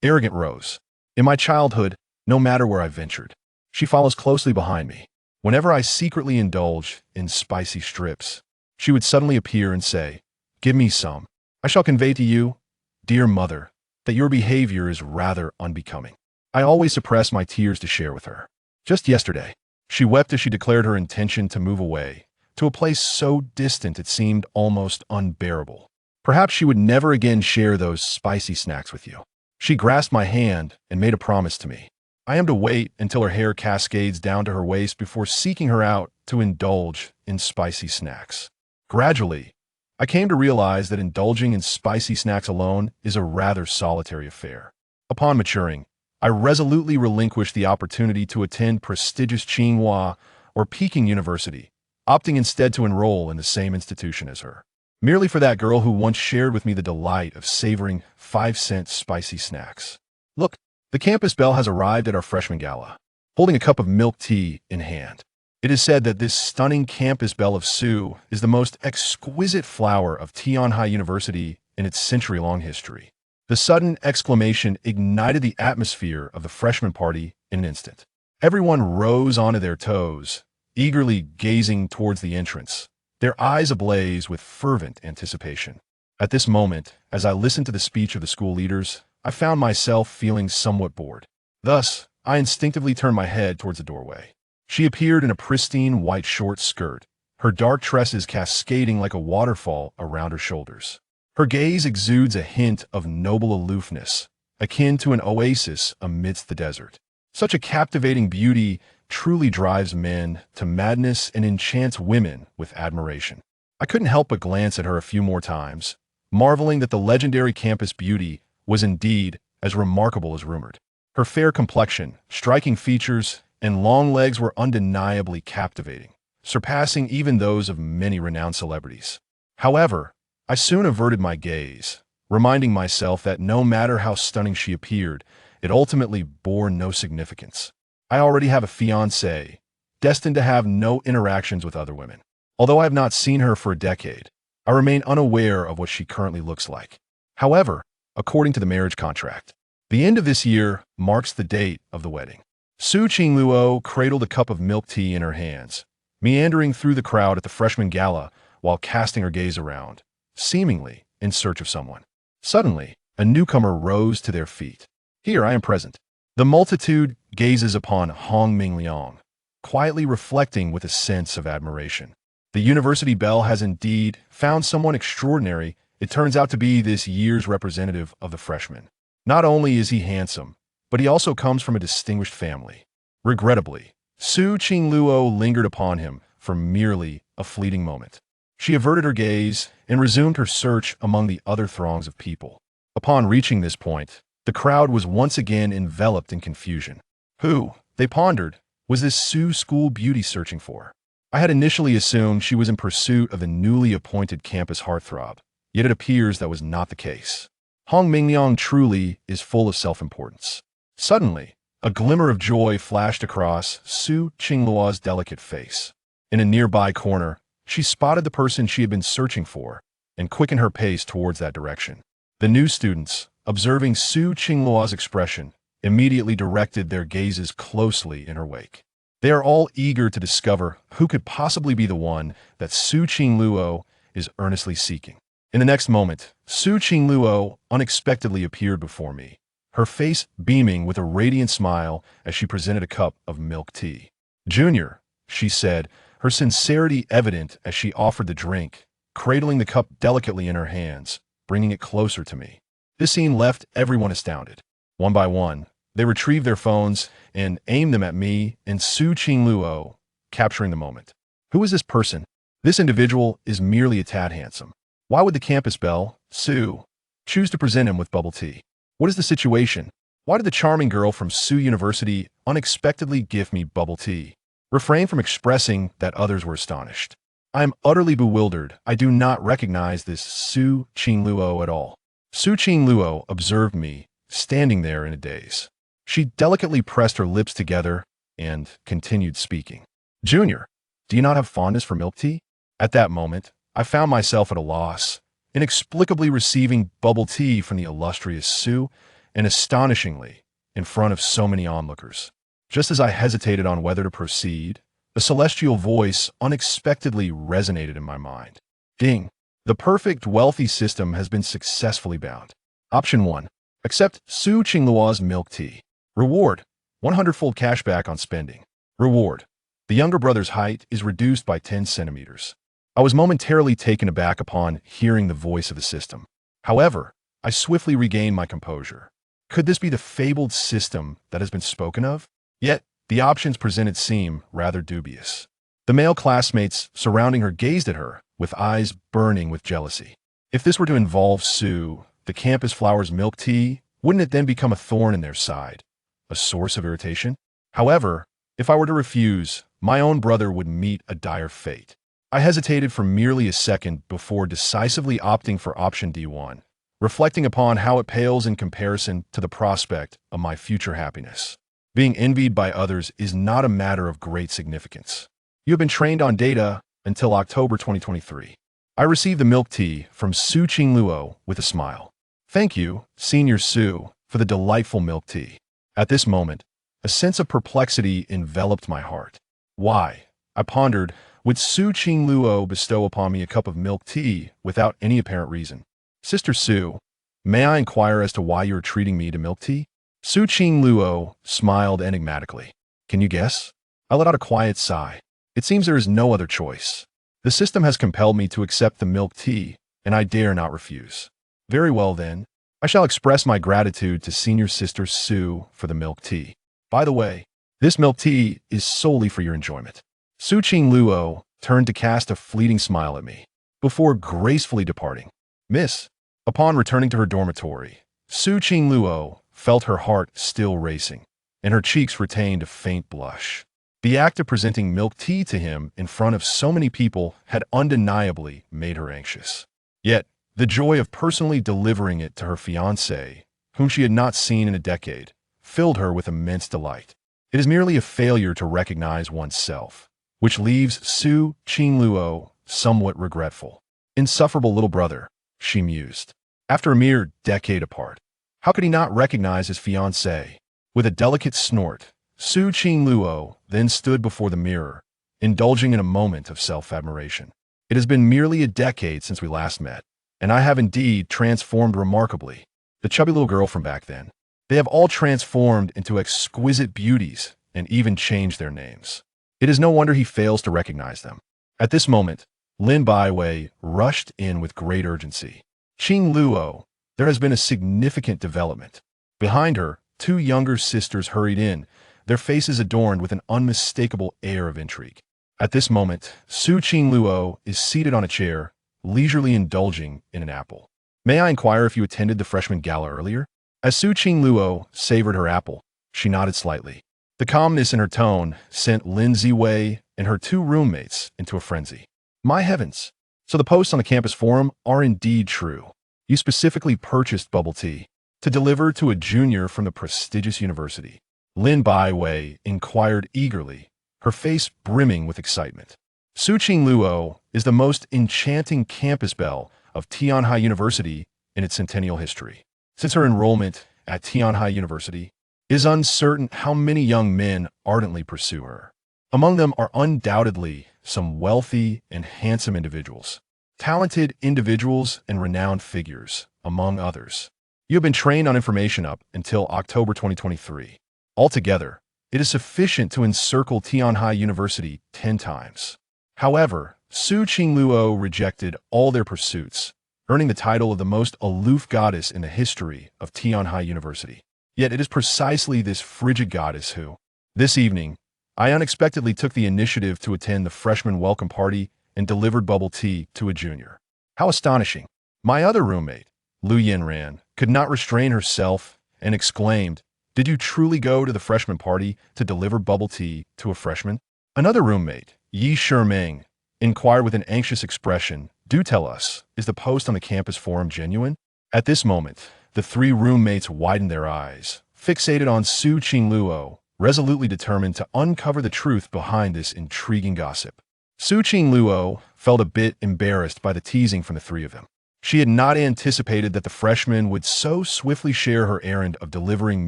arrogant Rose. In my childhood, no matter where I ventured, she follows closely behind me. Whenever I secretly indulge in spicy strips, she would suddenly appear and say, "Give me some. I shall convey to you, dear mother, that your behavior is rather unbecoming." I always suppress my tears to share with her. Just yesterday, she wept as she declared her intention to move away, to a place so distant it seemed almost unbearable. Perhaps she would never again share those spicy snacks with you. She grasped my hand and made a promise to me. I am to wait until her hair cascades down to her waist before seeking her out to indulge in spicy snacks. Gradually, I came to realize that indulging in spicy snacks alone is a rather solitary affair. Upon maturing, I resolutely relinquished the opportunity to attend prestigious Tsinghua or Peking University, opting instead to enroll in the same institution as her, merely for that girl who once shared with me the delight of savoring 5-cent spicy snacks. Look, the campus belle has arrived at our freshman gala, holding a cup of milk tea in hand. It is said that this stunning campus belle of Su is the most exquisite flower of Tianhai University in its century-long history. The sudden exclamation ignited the atmosphere of the freshman party in an instant. Everyone rose onto their toes, eagerly gazing towards the entrance, their eyes ablaze with fervent anticipation. At this moment, as I listened to the speech of the school leaders, I found myself feeling somewhat bored. Thus, I instinctively turned my head towards the doorway. She appeared in a pristine white short skirt, her dark tresses cascading like a waterfall around her shoulders. Her gaze exudes a hint of noble aloofness, akin to an oasis amidst the desert. Such a captivating beauty truly drives men to madness and enchants women with admiration. I couldn't help but glance at her a few more times, marveling that the legendary campus beauty was indeed as remarkable as rumored. Her fair complexion, striking features, and long legs were undeniably captivating, surpassing even those of many renowned celebrities. However, I soon averted my gaze, reminding myself that no matter how stunning she appeared, it ultimately bore no significance. I already have a fiancé, destined to have no interactions with other women. Although I have not seen her for a decade, I remain unaware of what she currently looks like. However, according to the marriage contract, the end of this year marks the date of the wedding. Su Qingluo cradled a cup of milk tea in her hands, meandering through the crowd at the freshman gala while casting her gaze around, seemingly in search of someone. Suddenly, a newcomer rose to their feet. "Here, I am present." The multitude gazes upon Hong Mingliang, quietly reflecting with a sense of admiration. The university belle has indeed found someone extraordinary. It turns out to be this year's representative of the freshmen. Not only is he handsome, but he also comes from a distinguished family. Regrettably, Su Qingluo lingered upon him for merely a fleeting moment. She averted her gaze and resumed her search among the other throngs of people. Upon reaching this point, the crowd was once again enveloped in confusion. Who, they pondered, was this Su school beauty searching for? I had initially assumed she was in pursuit of the newly appointed campus heartthrob, yet it appears that was not the case. Hong Mingliang truly is full of self-importance. Suddenly, a glimmer of joy flashed across Su Qingluo's delicate face. In a nearby corner, she spotted the person she had been searching for and quickened her pace towards that direction. The new students, observing Su Qingluo's expression, immediately directed their gazes closely in her wake. They are all eager to discover who could possibly be the one that Su Qingluo is earnestly seeking. In the next moment, Su Qingluo unexpectedly appeared before me, her face beaming with a radiant smile as she presented a cup of milk tea. "Junior," she said, her sincerity evident as she offered the drink, cradling the cup delicately in her hands, bringing it closer to me. This scene left everyone astounded. One by one, they retrieved their phones and aimed them at me and Su Qingluo, capturing the moment. Who is this person? This individual is merely a tad handsome. Why would the campus belle, Su, choose to present him with bubble tea? What is the situation? Why did the charming girl from Su University unexpectedly give me bubble tea? Refrain from expressing that others were astonished. I am utterly bewildered. I do not recognize this Su Qingluo at all. Su Qingluo observed me, standing there in a daze. She delicately pressed her lips together and continued speaking. "Junior, do you not have fondness for milk tea?" At that moment, I found myself at a loss, inexplicably receiving bubble tea from the illustrious Su and astonishingly, in front of so many onlookers. Just as I hesitated on whether to proceed, a celestial voice unexpectedly resonated in my mind. Ding! The perfect wealthy system has been successfully bound. Option 1. Accept Su Qingluo's milk tea. Reward: 100-fold cashback on spending. Reward: the younger brother's height is reduced by 10 centimeters. I was momentarily taken aback upon hearing the voice of the system. However, I swiftly regained my composure. Could this be the fabled system that has been spoken of? Yet, the options presented seem rather dubious. The male classmates surrounding her gazed at her with eyes burning with jealousy. If this were to involve Su, the campus flower's milk tea, wouldn't it then become a thorn in their side, a source of irritation? However, if I were to refuse, my own brother would meet a dire fate. I hesitated for merely a second before decisively opting for option D1, reflecting upon how it pales in comparison to the prospect of my future happiness. Being envied by others is not a matter of great significance. You have been trained on data until October 2023. I received the milk tea from Su Qingluo with a smile. Thank you, Senior Su, for the delightful milk tea. At this moment, a sense of perplexity enveloped my heart. Why, I pondered, would Su Qingluo bestow upon me a cup of milk tea without any apparent reason? Sister Su, may I inquire as to why you are treating me to milk tea? Su Qingluo smiled enigmatically. Can you guess? I let out a quiet sigh. It seems there is no other choice. The system has compelled me to accept the milk tea, and I dare not refuse. Very well then, I shall express my gratitude to Senior Sister Su for the milk tea. By the way, this milk tea is solely for your enjoyment. Su Qingluo turned to cast a fleeting smile at me, before gracefully departing. Miss, upon returning to her dormitory, Su Qingluo felt her heart still racing, and her cheeks retained a faint blush. The act of presenting milk tea to him in front of so many people had undeniably made her anxious. Yet, the joy of personally delivering it to her fiancé, whom she had not seen in a decade, filled her with immense delight. It is merely a failure to recognize oneself, which leaves Su Qingluo somewhat regretful. Insufferable little brother, she mused. After a mere decade apart, how could he not recognize his fiancée? With a delicate snort, Su Qingluo then stood before the mirror, indulging in a moment of self-admiration. It has been merely a decade since we last met, and I have indeed transformed remarkably. The chubby little girl from back then. They have all transformed into exquisite beauties and even changed their names. It is no wonder he fails to recognize them. At this moment, Lin Baiwei rushed in with great urgency. Qingluo, there has been a significant development. Behind her, 2 younger sisters hurried in, their faces adorned with an unmistakable air of intrigue. At this moment, Su Qingluo is seated on a chair, leisurely indulging in an apple. May I inquire if you attended the freshman gala earlier? As Su Qingluo savored her apple, she nodded slightly. The calmness in her tone sent Lin Ziwei and her 2 roommates into a frenzy. My heavens! So the posts on the campus forum are indeed true. You specifically purchased bubble tea to deliver to a junior from the prestigious university. Lin Baiwei inquired eagerly, her face brimming with excitement. Su Qingluo is the most enchanting campus belle of Tianhai University in its centennial history. Since her enrollment at Tianhai University, it is uncertain how many young men ardently pursue her. Among them are undoubtedly some wealthy and handsome individuals, talented individuals and renowned figures, among others. You have been trained on information up until October 2023. Altogether, it is sufficient to encircle Tianhai University 10 times. However, Su Qingluo rejected all their pursuits, earning the title of the most aloof goddess in the history of Tianhai University. Yet it is precisely this frigid goddess who, this evening, I unexpectedly took the initiative to attend the freshman welcome party and delivered bubble tea to a junior. How astonishing! My other roommate, Lu Yinran, could not restrain herself and exclaimed, "Did you truly go to the freshman party to deliver bubble tea to a freshman?" Another roommate, Yi Shimeng, inquired with an anxious expression, "Do tell us, is the post on the campus forum genuine?" At this moment, the 3 roommates widened their eyes, fixated on Su Qingluo, resolutely determined to uncover the truth behind this intriguing gossip. Su Qingluo felt a bit embarrassed by the teasing from the 3 of them. She had not anticipated that the freshman would so swiftly share her errand of delivering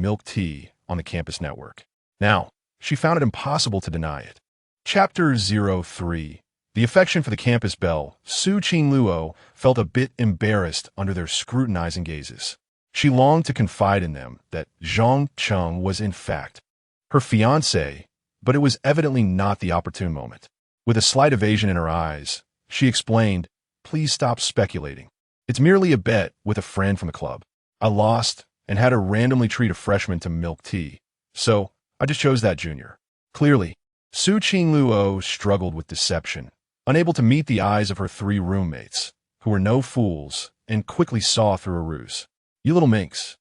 milk tea on the campus network. Now, she found it impossible to deny it. Chapter 03. The affection for the campus belle, Su Qingluo, felt a bit embarrassed under their scrutinizing gazes. She longed to confide in them that Zhang Cheng was in fact her fiancé, but it was evidently not the opportune moment. With a slight evasion in her eyes, she explained, "Please stop speculating. It's merely a bet with a friend from the club. I lost and had to randomly treat a freshman to milk tea, so I just chose that junior." Clearly, Su Qingluo struggled with deception, unable to meet the eyes of her 3 roommates, who were no fools and quickly saw through a ruse. "You little minx,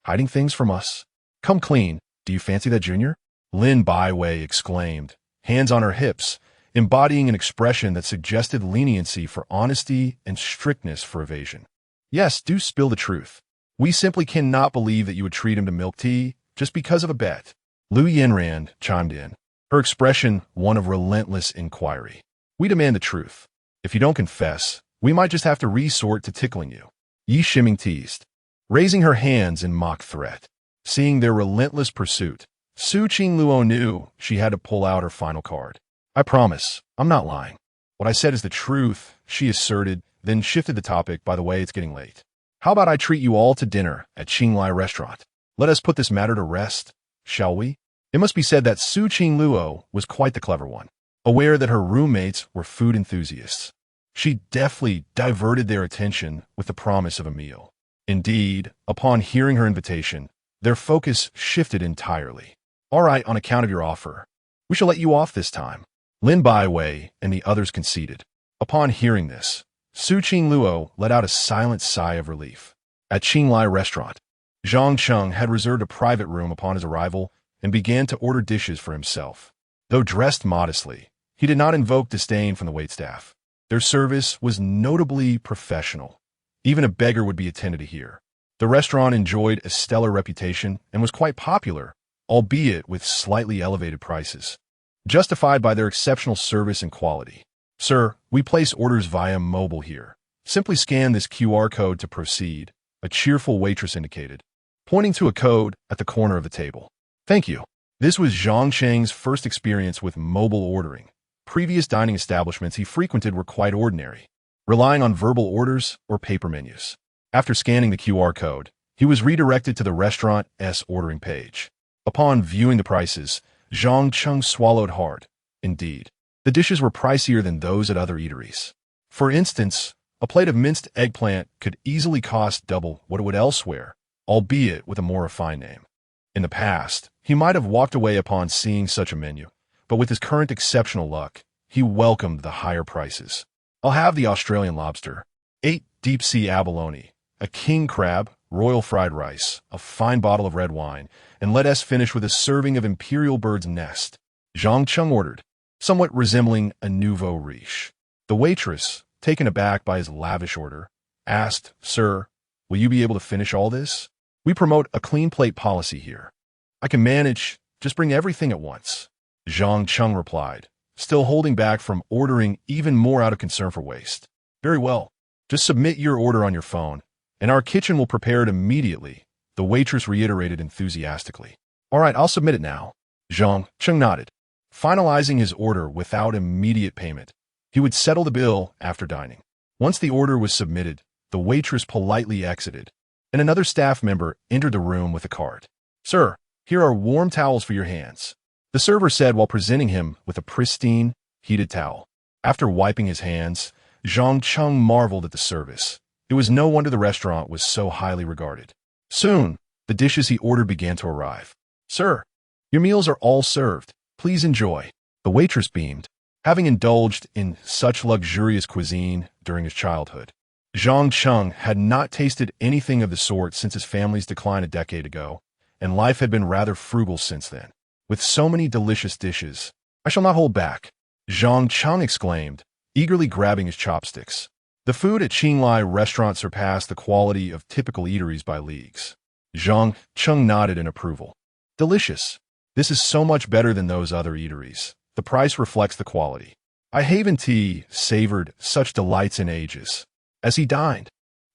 hiding things from us. Come clean, do you fancy that junior?" Lin Baiwei exclaimed, hands on her hips, embodying an expression that suggested leniency for honesty and strictness for evasion. "Yes, do spill the truth. We simply cannot believe that you would treat him to milk tea just because of a bet." Lu Yinran chimed in, her expression one of relentless inquiry. "We demand the truth. If you don't confess, we might just have to resort to tickling you." Yi Shiming teased, raising her hands in mock threat. Seeing their relentless pursuit, Su Qingluo knew she had to pull out her final card. "I promise, I'm not lying. What I said is the truth," she asserted, then shifted the topic. "By the way, it's getting late. How about I treat you all to dinner at Qinglai restaurant? Let us put this matter to rest, shall we?" It must be said that Su Qingluo was quite the clever one. Aware that her roommates were food enthusiasts, she deftly diverted their attention with the promise of a meal. Indeed, upon hearing her invitation, their focus shifted entirely. "All right, on account of your offer, we shall let you off this time." Lin Baiwei and the others conceded. Upon hearing this, Su Qingluo let out a silent sigh of relief. At Qinglai restaurant, Zhang Cheng had reserved a private room upon his arrival and began to order dishes for himself. Though dressed modestly, he did not invoke disdain from the waitstaff. Their service was notably professional. Even a beggar would be attended to here. The restaurant enjoyed a stellar reputation and was quite popular, albeit with slightly elevated prices, justified by their exceptional service and quality. "Sir, we place orders via mobile here. Simply scan this QR code to proceed," a cheerful waitress indicated, pointing to a code at the corner of the table. "Thank you." This was Zhang Cheng's first experience with mobile ordering. Previous dining establishments he frequented were quite ordinary, relying on verbal orders or paper menus. After scanning the QR code, he was redirected to the restaurant's ordering page. Upon viewing the prices, Zhang Cheng swallowed hard. Indeed, the dishes were pricier than those at other eateries. For instance, a plate of minced eggplant could easily cost double what it would elsewhere, albeit with a more refined name. In the past, he might have walked away upon seeing such a menu, but with his current exceptional luck, he welcomed the higher prices. "I'll have the Australian lobster, 8 deep-sea abalone, a king crab, royal fried rice, a fine bottle of red wine, and let us finish with a serving of imperial bird's nest," Zhang Cheng ordered, somewhat resembling a nouveau riche. The waitress, taken aback by his lavish order, asked, "Sir, will you be able to finish all this? We promote a clean plate policy here." "I can manage, just bring everything at once," Zhang Cheng replied, still holding back from ordering even more out of concern for waste. "Very well, just submit your order on your phone, and our kitchen will prepare it immediately," the waitress reiterated enthusiastically. "All right, I'll submit it now." Zhang Cheng nodded, finalizing his order without immediate payment. He would settle the bill after dining. Once the order was submitted, the waitress politely exited, and another staff member entered the room with a card. "Sir, here are warm towels for your hands," the server said while presenting him with a pristine, heated towel. After wiping his hands, Zhang Cheng marveled at the service. It was no wonder the restaurant was so highly regarded. Soon, the dishes he ordered began to arrive. "Sir, your meals are all served. Please enjoy." The waitress beamed, having indulged in such luxurious cuisine during his childhood. Zhang Cheng had not tasted anything of the sort since his family's decline a decade ago, and life had been rather frugal since then. With so many delicious dishes, "I shall not hold back," Zhang Cheng exclaimed, eagerly grabbing his chopsticks. The food at Qinglai restaurant surpassed the quality of typical eateries by leagues. Zhang Cheng nodded in approval. "Delicious. This is so much better than those other eateries. The price reflects the quality. I haven't savored such delights in ages." As he dined,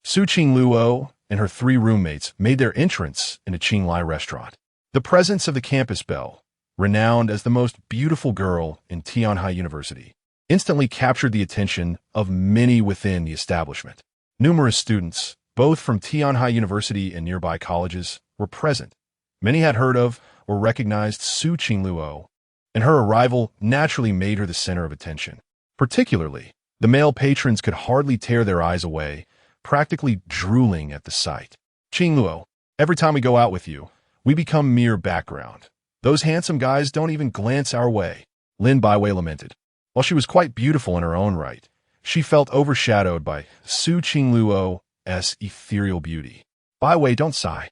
Su Qingluo and her three roommates made their entrance into Qinglai restaurant. The presence of the campus belle, renowned as the most beautiful girl in Tianhai University, instantly captured the attention of many within the establishment. Numerous students, both from Tianhai University and nearby colleges, were present. Many had heard of or recognized Su Qingluo, and her arrival naturally made her the center of attention. Particularly, the male patrons could hardly tear their eyes away, practically drooling at the sight. Qingluo, every time we go out with you, we become mere background. Those handsome guys don't even glance our way, Lin Baiwei lamented. While she was quite beautiful in her own right, she felt overshadowed by Su Qingluo's ethereal beauty. Baiwei, don't sigh.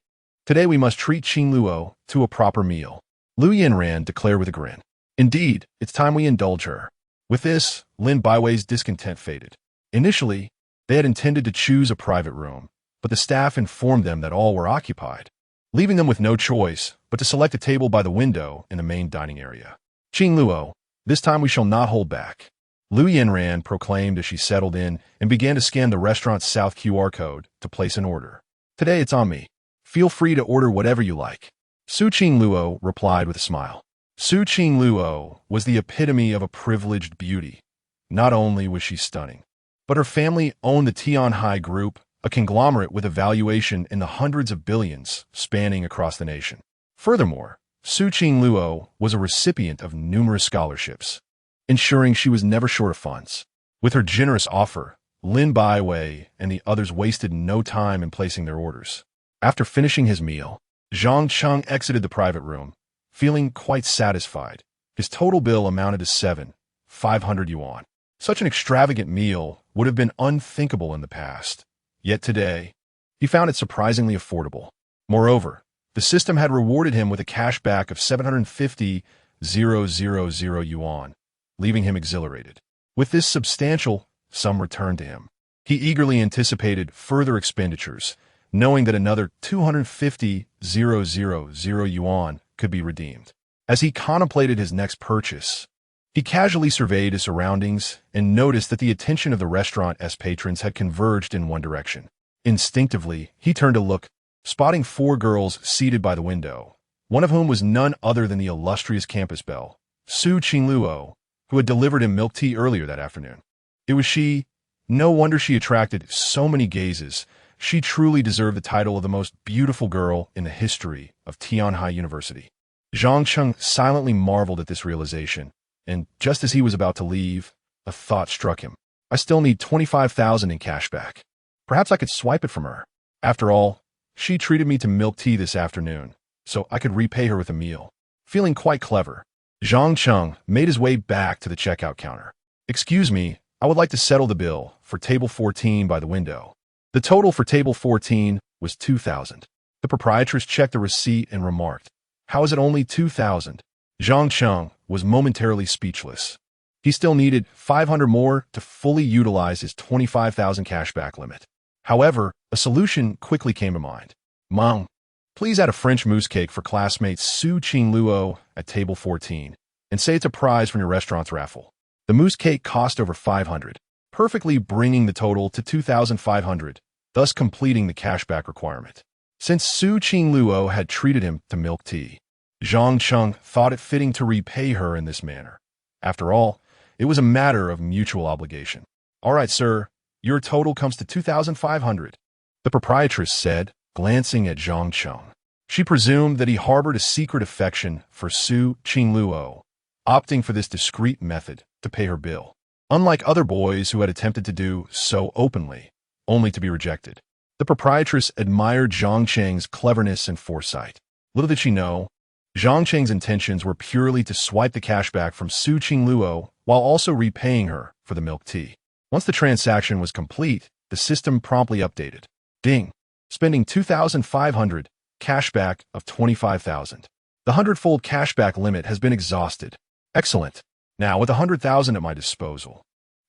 Today we must treat Qingluo to a proper meal, Lu Yanran declared with a grin. Indeed, it's time we indulge her. With this, Lin Baiwei's discontent faded. Initially, they had intended to choose a private room, but the staff informed them that all were occupied, leaving them with no choice but to select a table by the window in the main dining area. Qingluo, this time we shall not hold back, Lu Yanran proclaimed as she settled in and began to scan the restaurant's South QR code to place an order. Today it's on me. Feel free to order whatever you like. Su Qingluo replied with a smile. Su Qingluo was the epitome of a privileged beauty. Not only was she stunning, but her family owned the Tianhai Group, a conglomerate with a valuation in the hundreds of billions spanning across the nation. Furthermore, Su Qingluo was a recipient of numerous scholarships, ensuring she was never short of funds. With her generous offer, Lin Baiwei and the others wasted no time in placing their orders. After finishing his meal, Zhang Cheng exited the private room, feeling quite satisfied. His total bill amounted to 7,500 yuan. Such an extravagant meal would have been unthinkable in the past. Yet today, he found it surprisingly affordable. Moreover, the system had rewarded him with a cashback of 750,000 yuan, leaving him exhilarated. With this substantial sum returned to him, he eagerly anticipated further expenditures, knowing that another 250,000 yuan could be redeemed. As he contemplated his next purchase, he casually surveyed his surroundings and noticed that the attention of the restaurant's patrons had converged in one direction. Instinctively, he turned to look, spotting four girls seated by the window, one of whom was none other than the illustrious campus belle, Su Qingluo, who had delivered him milk tea earlier that afternoon. It was she. No wonder she attracted so many gazes. She truly deserved the title of the most beautiful girl in the history of Tianhai University. Zhang Cheng silently marveled at this realization, and just as he was about to leave, a thought struck him. I still need 25,000 in cash back. Perhaps I could swipe it from her. After all, she treated me to milk tea this afternoon, so I could repay her with a meal. Feeling quite clever, Zhang Cheng made his way back to the checkout counter. Excuse me, I would like to settle the bill for table 14 by the window. The total for table 14 was 2,000. The proprietress checked the receipt and remarked, "How is it only 2,000? Zhang Cheng was momentarily speechless. He still needed 500 more to fully utilize his 25,000 cashback limit. However, a solution quickly came to mind. Mom, please add a French mousse cake for classmate Su Qingluo at table 14, and say it's a prize from your restaurant's raffle. The mousse cake cost over 500, perfectly bringing the total to 2,500, thus completing the cashback requirement. Since Su Qingluo had treated him to milk tea, Zhang Cheng thought it fitting to repay her in this manner. After all, it was a matter of mutual obligation. All right, sir, your total comes to 2,500, the proprietress said, glancing at Zhang Cheng. She presumed that he harbored a secret affection for Su Qingluo, opting for this discreet method to pay her bill, unlike other boys who had attempted to do so openly, only to be rejected. The proprietress admired Zhang Cheng's cleverness and foresight. Little did she know, Zhang Cheng's intentions were purely to swipe the cash back from Su Qingluo while also repaying her for the milk tea. Once the transaction was complete, the system promptly updated. Ding! Spending 2,500, cashback of 25,000. The 100-fold cashback limit has been exhausted. Excellent. Now, with 100,000 at my disposal,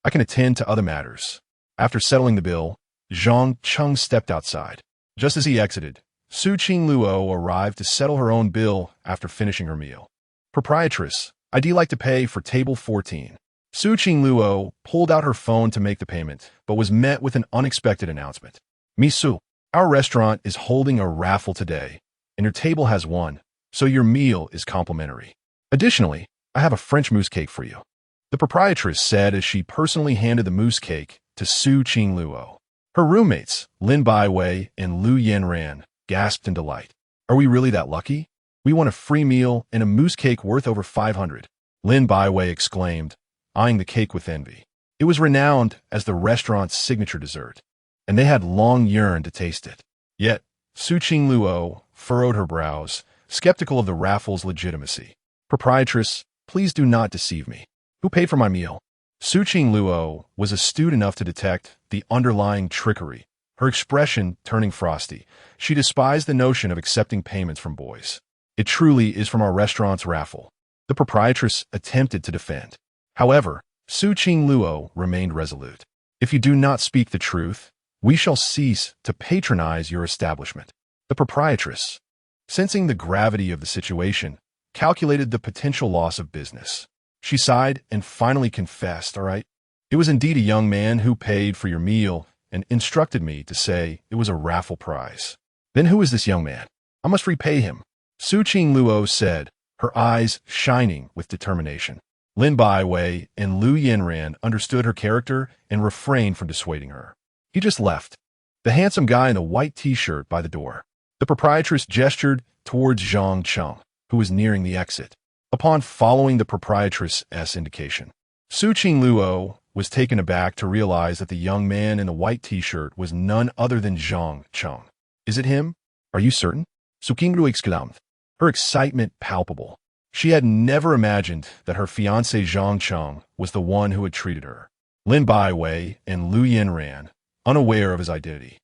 I can attend to other matters. After settling the bill, Zhang Cheng stepped outside. Just as he exited, Su Qingluo arrived to settle her own bill after finishing her meal. Proprietress, I'd like to pay for table 14. Su Qingluo pulled out her phone to make the payment, but was met with an unexpected announcement. Misu, our restaurant is holding a raffle today, and your table has won, so your meal is complimentary. Additionally, I have a French mousse cake for you. The proprietress said as she personally handed the mousse cake to Su Qingluo. Her roommates, Lin Baiwei and Lu Yanran, gasped in delight. Are we really that lucky? We won a free meal and a mousse cake worth over 500. Lin Baiwei exclaimed, eyeing the cake with envy. It was renowned as the restaurant's signature dessert, and they had long yearned to taste it. Yet, Su Qingluo furrowed her brows, skeptical of the raffle's legitimacy. Proprietress, please do not deceive me. Who paid for my meal? Su Qingluo was astute enough to detect the underlying trickery, her expression turning frosty. She despised the notion of accepting payments from boys. It truly is from our restaurant's raffle. The proprietress attempted to defend. However, Su Qingluo remained resolute. If you do not speak the truth, we shall cease to patronize your establishment. The proprietress, sensing the gravity of the situation, calculated the potential loss of business. She sighed and finally confessed, all right, it was indeed a young man who paid for your meal and instructed me to say it was a raffle prize. Then who is this young man? I must repay him. Su Qingluo said, her eyes shining with determination. Lin Baiwei and Lu Yanran understood her character and refrained from dissuading her. He just left. The handsome guy in the white t-shirt by the door. The proprietress gestured towards Zhang Cheng, who was nearing the exit. Upon following the proprietress's indication, Su Qingluo was taken aback to realize that the young man in the white t-shirt was none other than Zhang Cheng. Is it him? Are you certain? Su Qingluo exclaimed, her excitement palpable. She had never imagined that her fiancé Zhang Cheng was the one who had treated her. Lin Baiwei and Lu Yanran, unaware of his identity,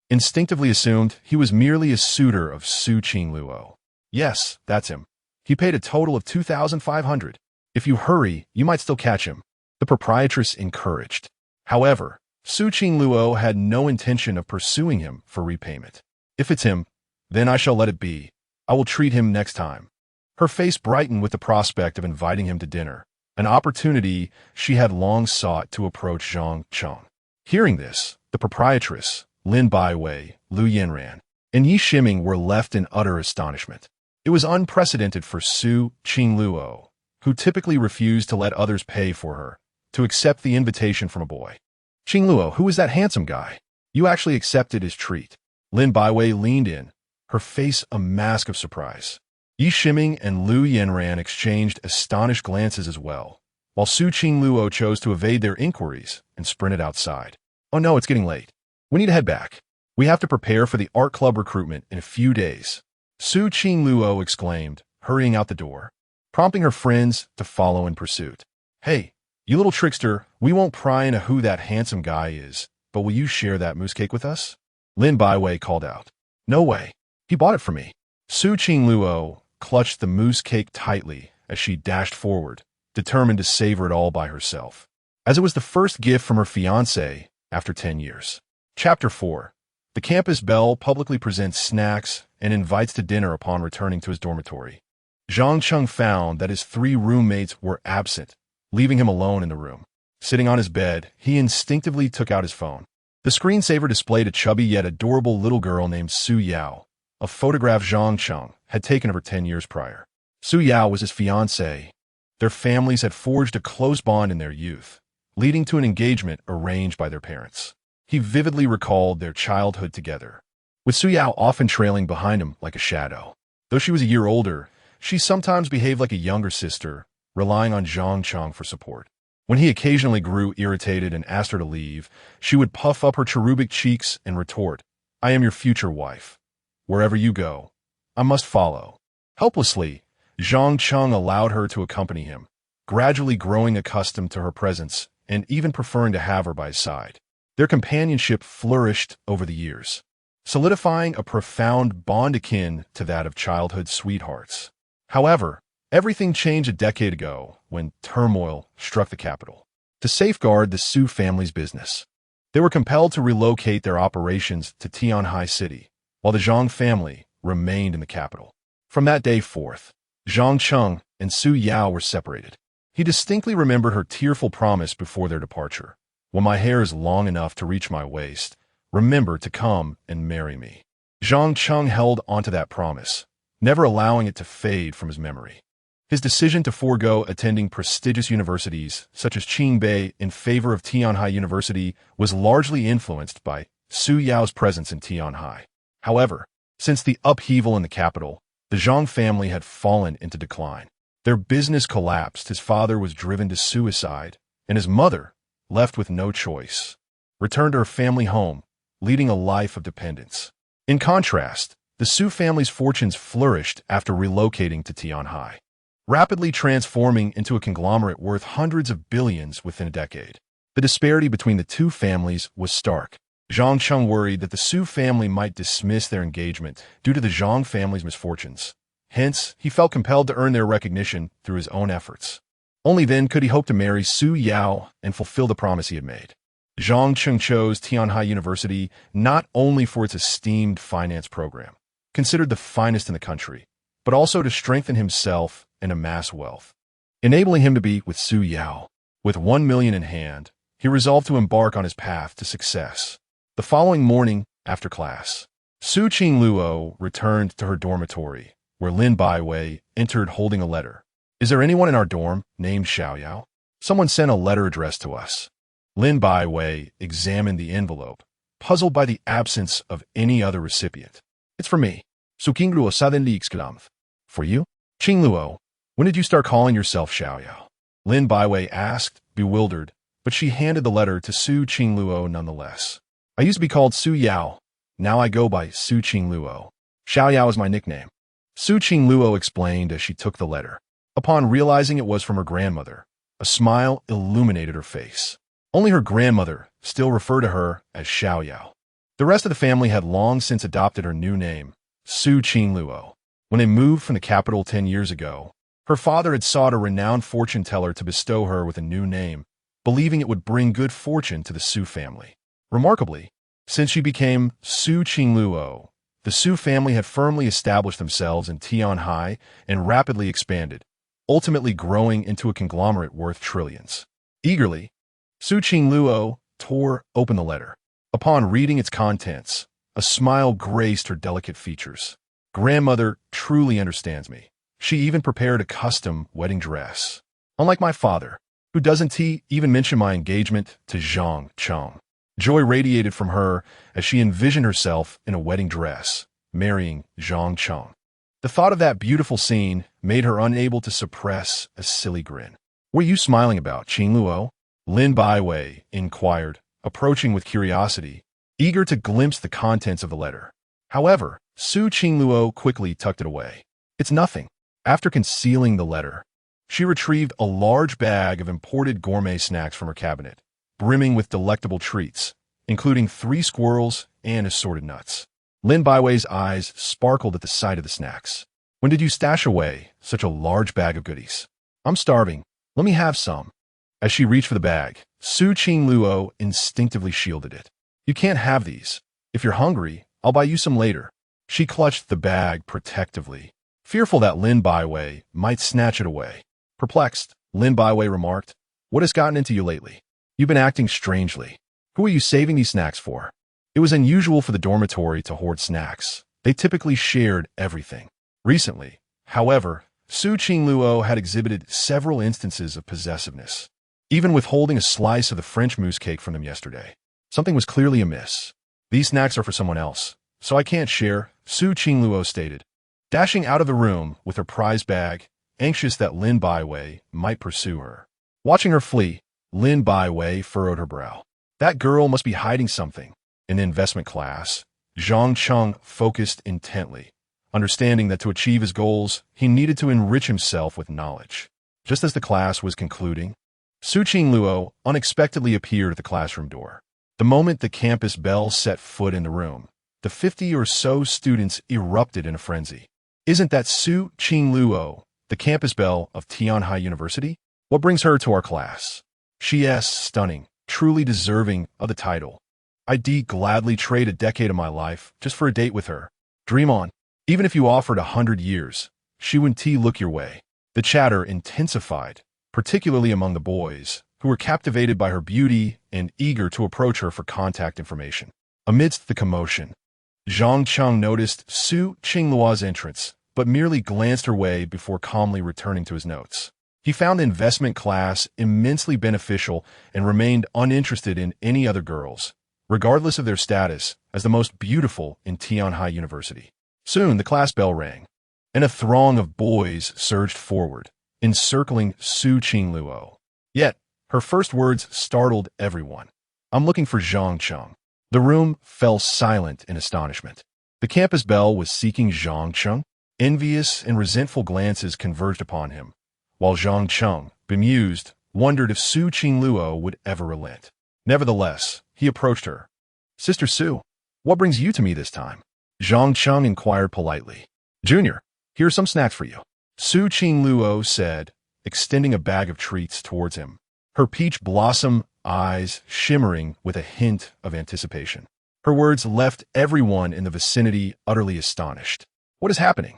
instinctively assumed he was merely a suitor of Su Qingluo. Yes, that's him. He paid a total of 2,500. If you hurry, you might still catch him. The proprietress encouraged. However, Su Qingluo had no intention of pursuing him for repayment. If it's him, then I shall let it be. I will treat him next time. Her face brightened with the prospect of inviting him to dinner, an opportunity she had long sought to approach Zhang Cheng. Hearing this, the proprietress, Lin Baiwei, Lu Yanran, and Yi Shiming were left in utter astonishment. It was unprecedented for Su Qingluo, who typically refused to let others pay for her, to accept the invitation from a boy. Qingluo, who is that handsome guy? You actually accepted his treat. Lin Baiwei leaned in, her face a mask of surprise. Yi Shiming and Lu Yanran exchanged astonished glances as well, while Su Qingluo chose to evade their inquiries and sprinted outside. Oh no, it's getting late. We need to head back. We have to prepare for the art club recruitment in a few days. Su Qingluo exclaimed, hurrying out the door, prompting her friends to follow in pursuit. Hey, you little trickster, we won't pry into who that handsome guy is, but will you share that mousse cake with us? Lin Baiwei called out. No way. He bought it for me. Su Qingluo clutched the mousse cake tightly as she dashed forward, determined to savor it all by herself, as it was the first gift from her fiancé after 10 years. Chapter 4. The campus belle publicly presents snacks and invites to dinner upon returning to his dormitory. Zhang Cheng found that his 3 roommates were absent, leaving him alone in the room. Sitting on his bed, he instinctively took out his phone. The screensaver displayed a chubby yet adorable little girl named Su Yao, a photograph Zhang Cheng had taken of her 10 years prior. Su Yao was his fiancée. Their families had forged a close bond in their youth, leading to an engagement arranged by their parents. He vividly recalled their childhood together, with Su Yao often trailing behind him like a shadow. Though she was a year older, she sometimes behaved like a younger sister, relying on Zhang Cheng for support. When he occasionally grew irritated and asked her to leave, she would puff up her cherubic cheeks and retort, I am your future wife. Wherever you go, I must follow. Helplessly, Zhang Cheng allowed her to accompany him, gradually growing accustomed to her presence and even preferring to have her by his side. Their companionship flourished over the years, solidifying a profound bond akin to that of childhood sweethearts. However, everything changed a decade ago when turmoil struck the capital. To safeguard the Su family's business, they were compelled to relocate their operations to Tianhai City, while the Zhang family remained in the capital. From that day forth, Zhang Cheng and Su Yao were separated. He distinctly remembered her tearful promise before their departure. When my hair is long enough to reach my waist, remember to come and marry me. Zhang Cheng held onto that promise, never allowing it to fade from his memory. His decision to forego attending prestigious universities such as Qingbei in favor of Tianhai University was largely influenced by Su Yao's presence in Tianhai. However, since the upheaval in the capital, the Zhang family had fallen into decline. Their business collapsed, his father was driven to suicide, and his mother, left with no choice, returned to her family home, leading a life of dependence. In contrast, the Su family's fortunes flourished after relocating to Tianhai, rapidly transforming into a conglomerate worth hundreds of billions within a decade. The disparity between the two families was stark. Zhang Cheng worried that the Su family might dismiss their engagement due to the Zhang family's misfortunes. Hence, he felt compelled to earn their recognition through his own efforts. Only then could he hope to marry Su Yao and fulfill the promise he had made. Zhang Cheng chose Tianhai University not only for its esteemed finance program, considered the finest in the country, but also to strengthen himself and amass wealth, enabling him to be with Su Yao. With 1 million in hand, he resolved to embark on his path to success. The following morning, after class, Su Qingluo returned to her dormitory, where Lin Baiwei entered holding a letter. "Is there anyone in our dorm named Xiaoyao? Someone sent a letter addressed to us." Lin Baiwei examined the envelope, puzzled by the absence of any other recipient. "It's for me." Su Qingluo suddenly exclaimed. "For you? Qingluo, when did you start calling yourself Xiaoyao?" Lin Baiwei asked, bewildered, but she handed the letter to Su Qingluo nonetheless. "I used to be called Su Yao. Now I go by Su Qingluo. Xiaoyao is my nickname." Su Qingluo explained as she took the letter. Upon realizing it was from her grandmother, a smile illuminated her face. Only her grandmother still referred to her as Xiaoyao. The rest of the family had long since adopted her new name, Su Qingluo. When they moved from the capital 10 years ago, her father had sought a renowned fortune teller to bestow her with a new name, believing it would bring good fortune to the Su family. Remarkably, since she became Su Qingluo, the Su family had firmly established themselves in Tianhai and rapidly expanded, ultimately growing into a conglomerate worth trillions. Eagerly, Su Qingluo tore open the letter. Upon reading its contents, a smile graced her delicate features. "Grandmother truly understands me. She even prepared a custom wedding dress. Unlike my father, who doesn't even mention my engagement to Zhang Cheng." Joy radiated from her as she envisioned herself in a wedding dress, marrying Zhang Cheng. The thought of that beautiful scene made her unable to suppress a silly grin. "What are you smiling about, Qingluo?" Lin Baiwei inquired, approaching with curiosity, eager to glimpse the contents of the letter. However, Su Qingluo quickly tucked it away. "It's nothing." After concealing the letter, she retrieved a large bag of imported gourmet snacks from her cabinet, brimming with delectable treats, including 3 squirrels and assorted nuts. Lin Baiwei's eyes sparkled at the sight of the snacks. "When did you stash away such a large bag of goodies?" "I'm starving. Let me have some." As she reached for the bag, Su Qingluo instinctively shielded it. "You can't have these. If you're hungry, I'll buy you some later." She clutched the bag protectively, fearful that Lin Baiwei might snatch it away. Perplexed, Lin Baiwei remarked, "What has gotten into you lately? You've been acting strangely. Who are you saving these snacks for?" It was unusual for the dormitory to hoard snacks. They typically shared everything. Recently, however, Su Qingluo had exhibited several instances of possessiveness, even withholding a slice of the French mousse cake from them yesterday. Something was clearly amiss. "These snacks are for someone else, so I can't share," Su Qingluo stated, dashing out of the room with her prize bag, anxious that Lin Baiwei might pursue her. Watching her flee, Lin Baiwei furrowed her brow. That girl must be hiding something. In the investment class, Zhang Cheng focused intently, understanding that to achieve his goals, he needed to enrich himself with knowledge. Just as the class was concluding, Su Qingluo unexpectedly appeared at the classroom door. The moment the campus bell set foot in the room, the 50 or so students erupted in a frenzy. "Isn't that Su Qingluo, the campus belle of Tianhai University? What brings her to our class? She is stunning, truly deserving of the title. I'd gladly trade a decade of my life just for a date with her. Dream on. Even if you offered 100 years, she wouldn't look your way." The chatter intensified, particularly among the boys, who were captivated by her beauty and eager to approach her for contact information. Amidst the commotion, Zhang Cheng noticed Su Qingluo's entrance, but merely glanced her way before calmly returning to his notes. He found the investment class immensely beneficial and remained uninterested in any other girls, regardless of their status, as the most beautiful in Tianhai University. Soon the class bell rang, and a throng of boys surged forward, encircling Su Qingluo. Yet, her first words startled everyone. "I'm looking for Zhang Cheng." The room fell silent in astonishment. The campus belle was seeking Zhang Cheng. Envious and resentful glances converged upon him, while Zhang Cheng, bemused, wondered if Su Qingluo would ever relent. Nevertheless, he approached her. "Sister Su, what brings you to me this time?" Zhang Cheng inquired politely. "Junior, here are some snacks for you," Su Qingluo said, extending a bag of treats towards him, her peach blossom eyes shimmering with a hint of anticipation. Her words left everyone in the vicinity utterly astonished. What is happening?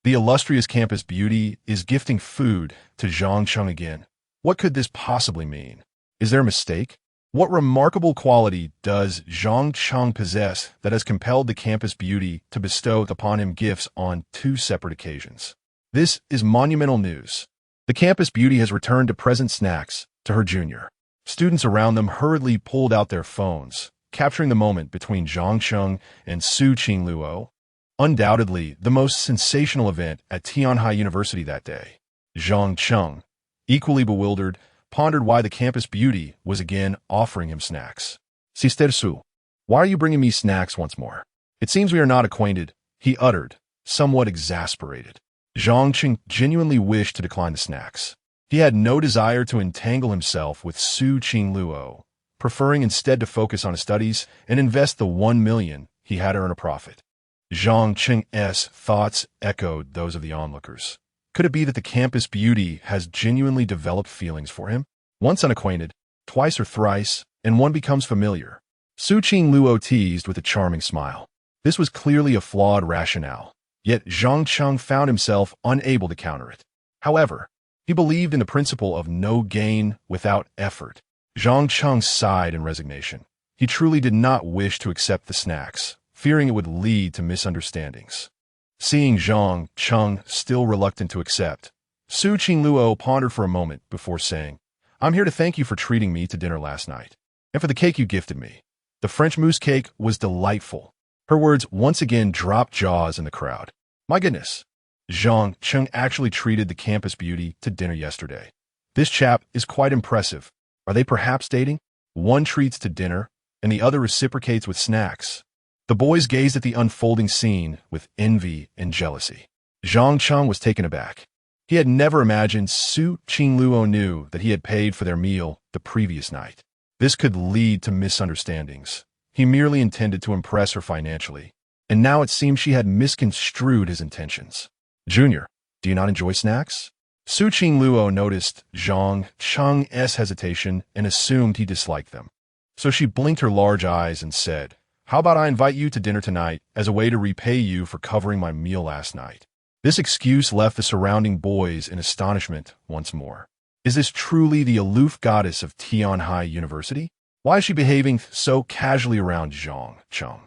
The illustrious campus beauty is gifting food to Zhang Cheng again. What could this possibly mean? Is there a mistake? What remarkable quality does Zhang Cheng possess that has compelled the campus beauty to bestow upon him gifts on 2 separate occasions? This is monumental news. The campus beauty has returned to present snacks to her junior. Students around them hurriedly pulled out their phones, capturing the moment between Zhang Cheng and Su Qingluo. Undoubtedly, the most sensational event at Tianhai University that day. Zhang Cheng, equally bewildered, pondered why the campus beauty was again offering him snacks. "Sister Su, why are you bringing me snacks once more? It seems we are not acquainted," he uttered, somewhat exasperated. Zhang Cheng genuinely wished to decline the snacks. He had no desire to entangle himself with Su Qingluo, preferring instead to focus on his studies and invest the 1 million he had to earn a profit. Zhang Cheng's thoughts echoed those of the onlookers. Could it be that the campus beauty has genuinely developed feelings for him? Once unacquainted, twice or thrice, and one becomes familiar. Su Qingluo teased with a charming smile. This was clearly a flawed rationale, yet Zhang Cheng found himself unable to counter it. However, he believed in the principle of no gain without effort. Zhang Cheng sighed in resignation. He truly did not wish to accept the snacks, fearing it would lead to misunderstandings. Seeing Zhang Cheng still reluctant to accept, Su Qingluo pondered for a moment before saying, "I'm here to thank you for treating me to dinner last night, and for the cake you gifted me. The French mousse cake was delightful." Her words once again dropped jaws in the crowd. My goodness, Zhang Cheng actually treated the campus beauty to dinner yesterday. This chap is quite impressive. Are they perhaps dating? One treats to dinner, and the other reciprocates with snacks. The boys gazed at the unfolding scene with envy and jealousy. Zhang Cheng was taken aback. He had never imagined Su Qingluo knew that he had paid for their meal the previous night. This could lead to misunderstandings. He merely intended to impress her financially, and now it seemed she had misconstrued his intentions. "Junior, do you not enjoy snacks?" Su Qingluo noticed Zhang Cheng's hesitation and assumed he disliked them. So she blinked her large eyes and said, "How about I invite you to dinner tonight as a way to repay you for covering my meal last night?" This excuse left the surrounding boys in astonishment once more. Is this truly the aloof goddess of Tianhai University? Why is she behaving so casually around Zhang Cheng?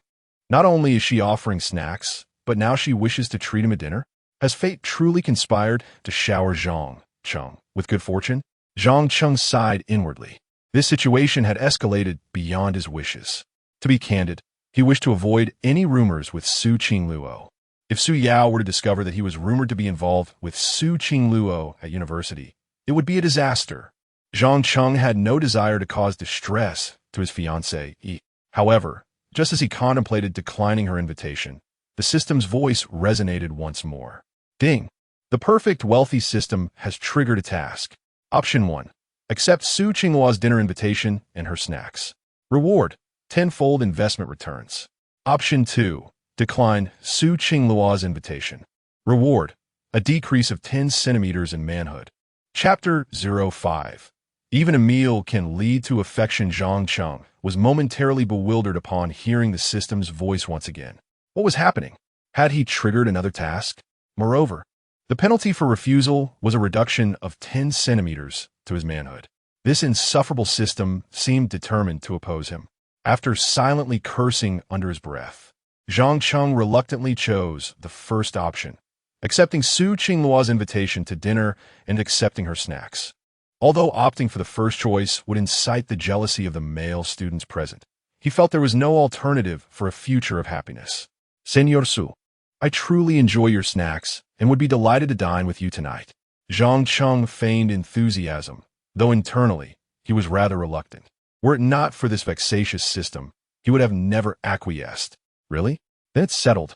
Not only is she offering snacks, but now she wishes to treat him at dinner? Has fate truly conspired to shower Zhang Cheng with good fortune? Zhang Cheng sighed inwardly. This situation had escalated beyond his wishes. To be candid, he wished to avoid any rumors with Su Qingluo. If Su Yao were to discover that he was rumored to be involved with Su Qingluo at university, it would be a disaster. Zhang Cheng had no desire to cause distress to his fiancée. However, just as he contemplated declining her invitation, the system's voice resonated once more. Ding! The perfect wealthy system has triggered a task. Option 1. Accept Su Qingluo's dinner invitation and her snacks. Reward: tenfold investment returns. Option 2. Decline Su Qingluo's invitation. Reward: a decrease of 10 centimeters in manhood. Chapter 05. Even a meal can lead to affection. Zhang Cheng was momentarily bewildered upon hearing the system's voice once again. What was happening? Had he triggered another task? Moreover, the penalty for refusal was a reduction of 10 centimeters to his manhood. This insufferable system seemed determined to oppose him. After silently cursing under his breath, Zhang Cheng reluctantly chose the first option, accepting Su Qingluo's invitation to dinner and accepting her snacks. Although opting for the first choice would incite the jealousy of the male students present, he felt there was no alternative for a future of happiness. Senor Su, I truly enjoy your snacks and would be delighted to dine with you tonight. Zhang Cheng feigned enthusiasm, though internally he was rather reluctant. Were it not for this vexatious system, he would have never acquiesced. Really? Then it's settled.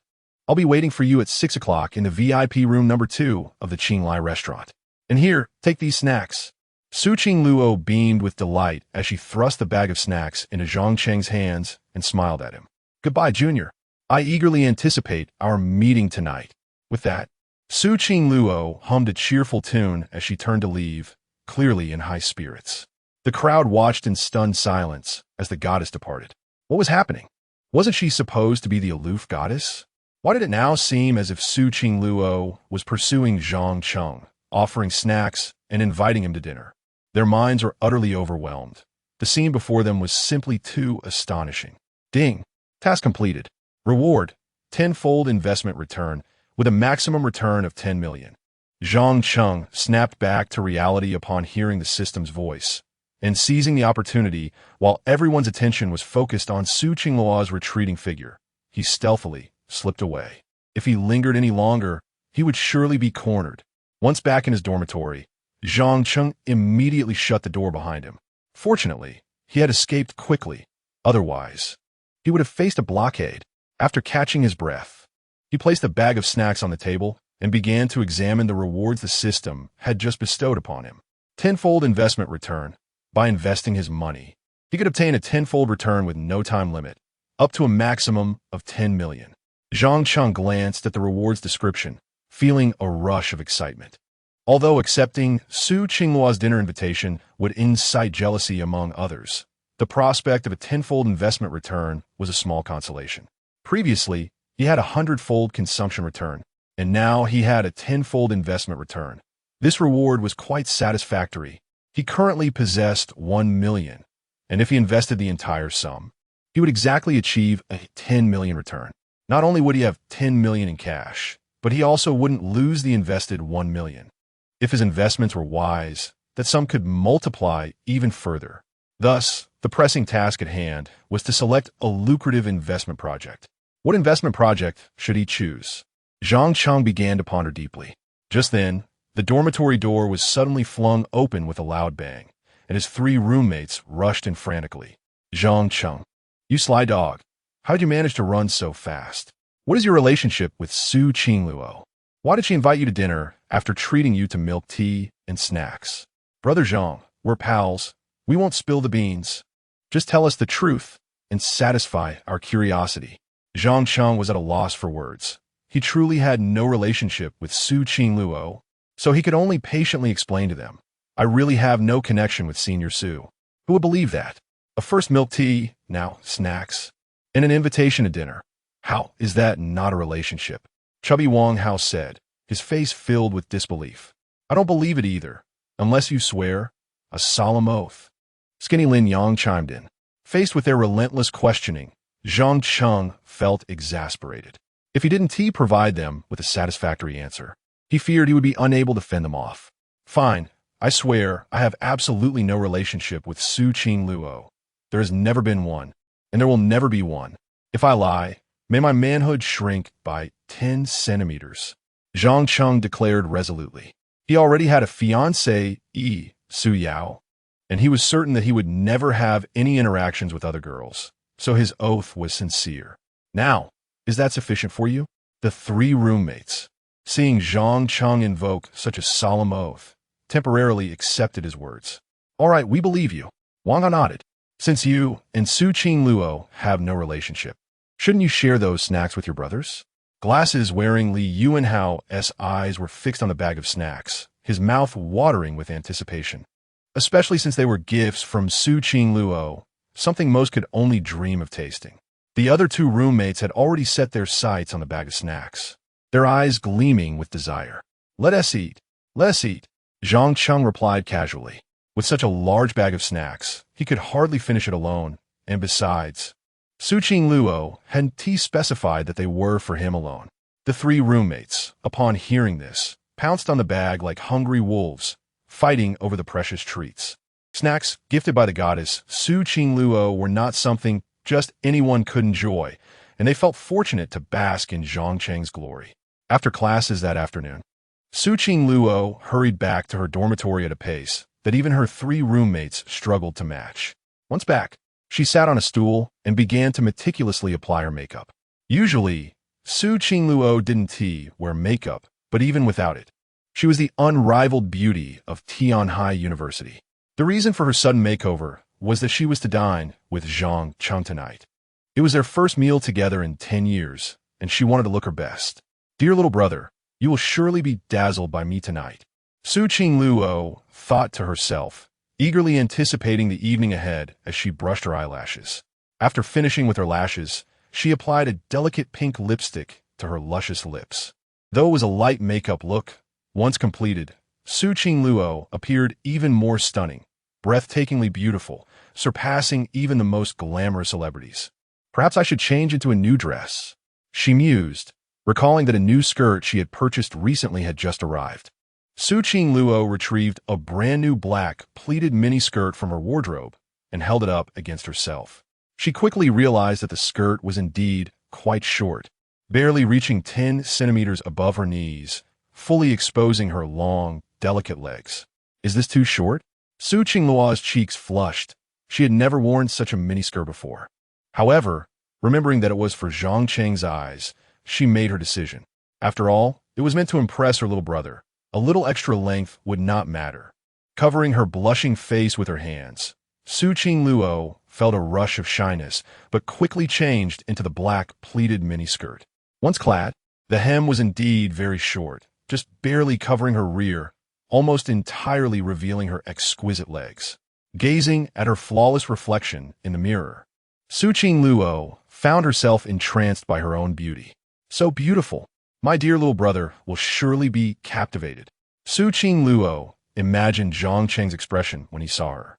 I'll be waiting for you at 6 o'clock in the VIP room number 2 of the Qinglai restaurant. And here, take these snacks. Su Qingluo beamed with delight as she thrust the bag of snacks into Zhang Cheng's hands and smiled at him. Goodbye, Junior. I eagerly anticipate our meeting tonight. With that, Su Qingluo hummed a cheerful tune as she turned to leave, clearly in high spirits. The crowd watched in stunned silence as the goddess departed. What was happening? Wasn't she supposed to be the aloof goddess? Why did it now seem as if Su Qingluo was pursuing Zhang Cheng, offering snacks and inviting him to dinner? Their minds were utterly overwhelmed. The scene before them was simply too astonishing. Ding! Task completed. Reward: tenfold investment return, with a maximum return of 10 million. Zhang Cheng snapped back to reality upon hearing the system's voice, and seizing the opportunity while everyone's attention was focused on Su Qingluo's retreating figure, he stealthily slipped away. If he lingered any longer, he would surely be cornered. Once back in his dormitory, Zhang Cheng immediately shut the door behind him. Fortunately, he had escaped quickly. Otherwise, he would have faced a blockade. After catching his breath, he placed a bag of snacks on the table and began to examine the rewards the system had just bestowed upon him. Tenfold investment return. By investing his money, he could obtain a tenfold return with no time limit, up to a maximum of 10 million. Zhang Cheng glanced at the rewards description, feeling a rush of excitement. Although accepting Su Qingluo's dinner invitation would incite jealousy among others, the prospect of a tenfold investment return was a small consolation. Previously, he had a 100-fold consumption return, and now he had a 10-fold investment return. This reward was quite satisfactory. He currently possessed 1 million, and if he invested the entire sum, he would exactly achieve a 10 million return. Not only would he have 10 million in cash, but he also wouldn't lose the invested 1 million. If his investments were wise, that sum could multiply even further. Thus, the pressing task at hand was to select a lucrative investment project. What investment project should he choose? Zhang Cheng began to ponder deeply. Just then, the dormitory door was suddenly flung open with a loud bang, and his 3 roommates rushed in frantically. Zhang Cheng, you sly dog. How'd you manage to run so fast? What is your relationship with Su Qingluo? Why did she invite you to dinner after treating you to milk tea and snacks? Brother Zhang, we're pals. We won't spill the beans. Just tell us the truth and satisfy our curiosity. Zhang Cheng was at a loss for words. He truly had no relationship with Su Qingluo, so he could only patiently explain to them, I really have no connection with Senior Su. Who would believe that? A first milk tea, now snacks, and an invitation to dinner. How is that not a relationship? Chubby Wang Hao said, his face filled with disbelief. I don't believe it either, unless you swear a solemn oath. Skinny Lin Yang chimed in. Faced with their relentless questioning, Zhang Cheng felt exasperated. If he didn't provide them with a satisfactory answer, he feared he would be unable to fend them off. Fine, I swear I have absolutely no relationship with Su Qingluo. There has never been one, and there will never be one. If I lie, may my manhood shrink by 10 centimeters. Zhang Cheng declared resolutely. He already had a fiancée, Su Yao, and he was certain that he would never have any interactions with other girls, so his oath was sincere. Now, is that sufficient for you? The 3 roommates, seeing Zhang Cheng invoke such a solemn oath, temporarily accepted his words. All right, we believe you. Wang Hao nodded. Since you and Su Qingluo have no relationship, shouldn't you share those snacks with your brothers? Glasses-wearing Li Yuanhao's eyes were fixed on the bag of snacks, his mouth watering with anticipation. Especially since they were gifts from Su Qingluo, something most could only dream of tasting. The other 2 roommates had already set their sights on the bag of snacks, their eyes gleaming with desire. Let us eat. Let us eat. Zhang Cheng replied casually. With such a large bag of snacks, he could hardly finish it alone, And besides, Su Qing Luo hadn't specified that they were for him alone. The three roommates, upon hearing this, pounced on the bag like hungry wolves, fighting over the precious treats. Snacks gifted by the goddess Su Qing Luo were not something just anyone could enjoy, and they felt fortunate to bask in Zhang Cheng's glory. After classes that afternoon, Su Qing Luo hurried back to her dormitory at a pace that even her three roommates struggled to match. Once back, she sat on a stool and began to meticulously apply her makeup. Usually, Su Qing Luo didn't wear makeup, but even without it, she was the unrivaled beauty of Tianhai University. The reason for her sudden makeover was that she was to dine with Zhang Cheng tonight. It was their first meal together in 10 years, and she wanted to look her best. "Dear little brother, you will surely be dazzled by me tonight," Su Qing Luo thought to herself, eagerly anticipating the evening ahead as she brushed her eyelashes. After finishing with her lashes, she applied a delicate pink lipstick to her luscious lips. Though it was a light makeup look, once completed, Su Qing Luo appeared even more stunning, breathtakingly beautiful, surpassing even the most glamorous celebrities. "Perhaps I should change into a new dress," she mused, recalling that a new skirt she had purchased recently had just arrived. Su Qing Luo retrieved a brand new black, pleated miniskirt from her wardrobe and held it up against herself. She quickly realized that the skirt was indeed quite short, barely reaching 10 centimeters above her knees, fully exposing her long, delicate legs. "Is this too short?" Su Qing Luo's cheeks flushed. She had never worn such a miniskirt before. However, remembering that it was for Zhang Cheng's eyes, she made her decision. After all, it was meant to impress her little brother. A little extra length would not matter. Covering her blushing face with her hands, Su Qing Luo felt a rush of shyness, but quickly changed into the black pleated miniskirt. Once clad, the hem was indeed very short, just barely covering her rear, almost entirely revealing her exquisite legs. Gazing at her flawless reflection in the mirror, Su Qing Luo found herself entranced by her own beauty. "So beautiful. My dear little brother will surely be captivated." Su Qing Luo imagined Zhang Cheng's expression when he saw her,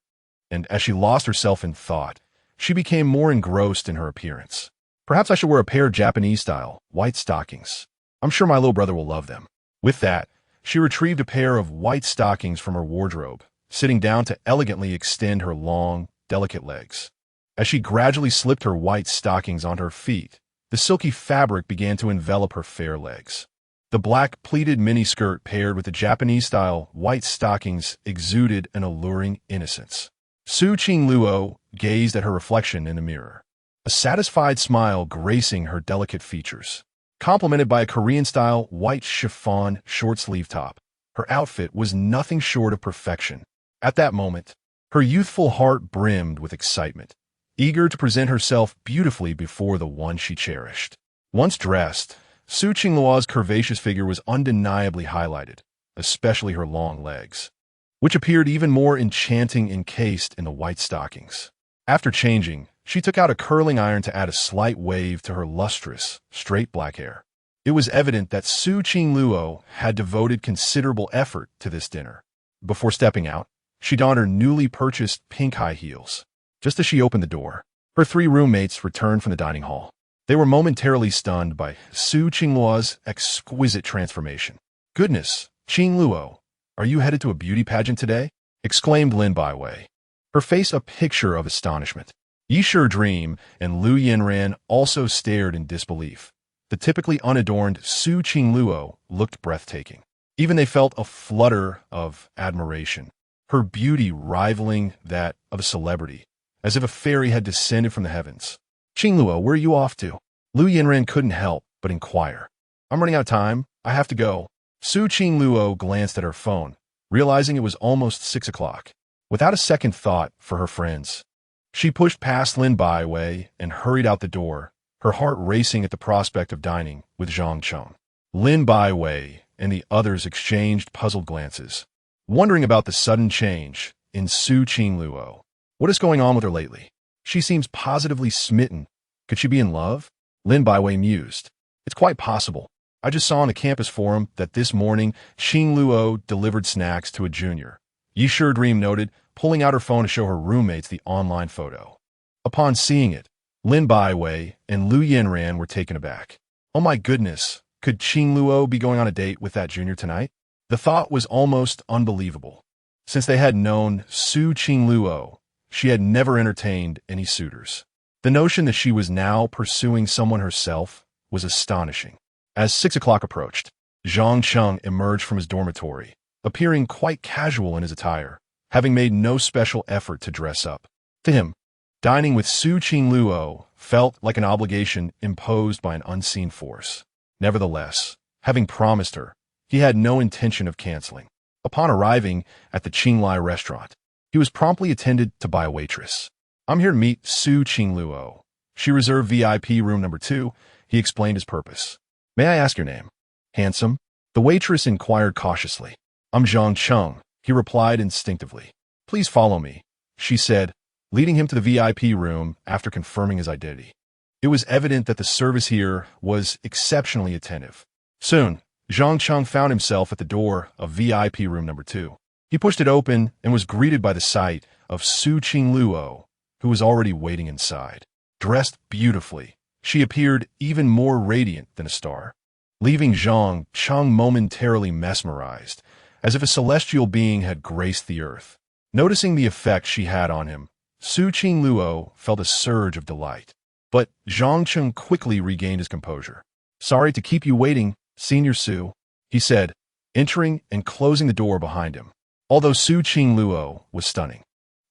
and as she lost herself in thought, she became more engrossed in her appearance. "Perhaps I should wear a pair of Japanese-style white stockings. I'm sure my little brother will love them." With that, she retrieved a pair of white stockings from her wardrobe, sitting down to elegantly extend her long, delicate legs. As she gradually slipped her white stockings onto her feet, the silky fabric began to envelop her fair legs. The black pleated miniskirt paired with the Japanese-style white stockings exuded an alluring innocence. Su Qing Luo gazed at her reflection in the mirror, a satisfied smile gracing her delicate features. Complemented by a Korean-style white chiffon short-sleeve top, her outfit was nothing short of perfection. At that moment, her youthful heart brimmed with excitement, eager to present herself beautifully before the one she cherished. Once dressed, Su Qing Luo's curvaceous figure was undeniably highlighted, especially her long legs, which appeared even more enchanting encased in the white stockings. After changing, she took out a curling iron to add a slight wave to her lustrous, straight black hair. It was evident that Su Qing Luo had devoted considerable effort to this dinner. Before stepping out, she donned her newly purchased pink high heels. Just as she opened the door, her three roommates returned from the dining hall. They were momentarily stunned by Su Qing Luo's exquisite transformation. "Goodness, Qing Luo, are you headed to a beauty pageant today?" exclaimed Lin Baiwei, her face a picture of astonishment. Yishe Dream and Lu Yanran also stared in disbelief. The typically unadorned Su Qing Luo looked breathtaking. Even they felt a flutter of admiration, her beauty rivaling that of a celebrity, as if a fairy had descended from the heavens. "Qing Luo, where are you off to?" Lu Yanran couldn't help but inquire. "I'm running out of time. I have to go." Su Qing Luo glanced at her phone, realizing it was almost 6 o'clock. Without a second thought for her friends, she pushed past Lin Baiwei and hurried out the door, her heart racing at the prospect of dining with Zhang Cheng. Lin Baiwei and the others exchanged puzzled glances, wondering about the sudden change in Su Qing Luo. What is going on with her lately? She seems positively smitten. Could she be in love? Lin Baiwei mused. It's quite possible. I just saw on the campus forum that this morning Qing Luo delivered snacks to a junior. Yishe Dream noted, pulling out her phone to show her roommates the online photo. Upon seeing it, Lin Baiwei and Lu Yanran were taken aback. Oh my goodness, could Qing Luo be going on a date with that junior tonight? The thought was almost unbelievable. Since they had known Su Qing Luo, she had never entertained any suitors. The notion that she was now pursuing someone herself was astonishing. As 6 o'clock approached, Zhang Cheng emerged from his dormitory, appearing quite casual in his attire, having made no special effort to dress up. To him, dining with Su Qing Luo felt like an obligation imposed by an unseen force. Nevertheless, having promised her, he had no intention of canceling. Upon arriving at the Qinglai restaurant, he was promptly attended to by a waitress. I'm here to meet Su Qing Luo. She reserved VIP room number 2. He explained his purpose. May I ask your name? Handsome? The waitress inquired cautiously. I'm Zhang Cheng, he replied instinctively. Please follow me, she said, leading him to the VIP room after confirming his identity. It was evident that the service here was exceptionally attentive. Soon, Zhang Cheng found himself at the door of VIP room number 2. He pushed it open and was greeted by the sight of Su Qing Luo, who was already waiting inside. Dressed beautifully, she appeared even more radiant than a star, leaving Zhang Cheng momentarily mesmerized, as if a celestial being had graced the earth. Noticing the effect she had on him, Su Qing Luo felt a surge of delight. But Zhang Cheng quickly regained his composure. Sorry to keep you waiting, Senior Su, he said, entering and closing the door behind him. Although Su Qing Luo was stunning,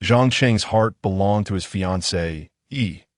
Zhang Cheng's heart belonged to his fiancée,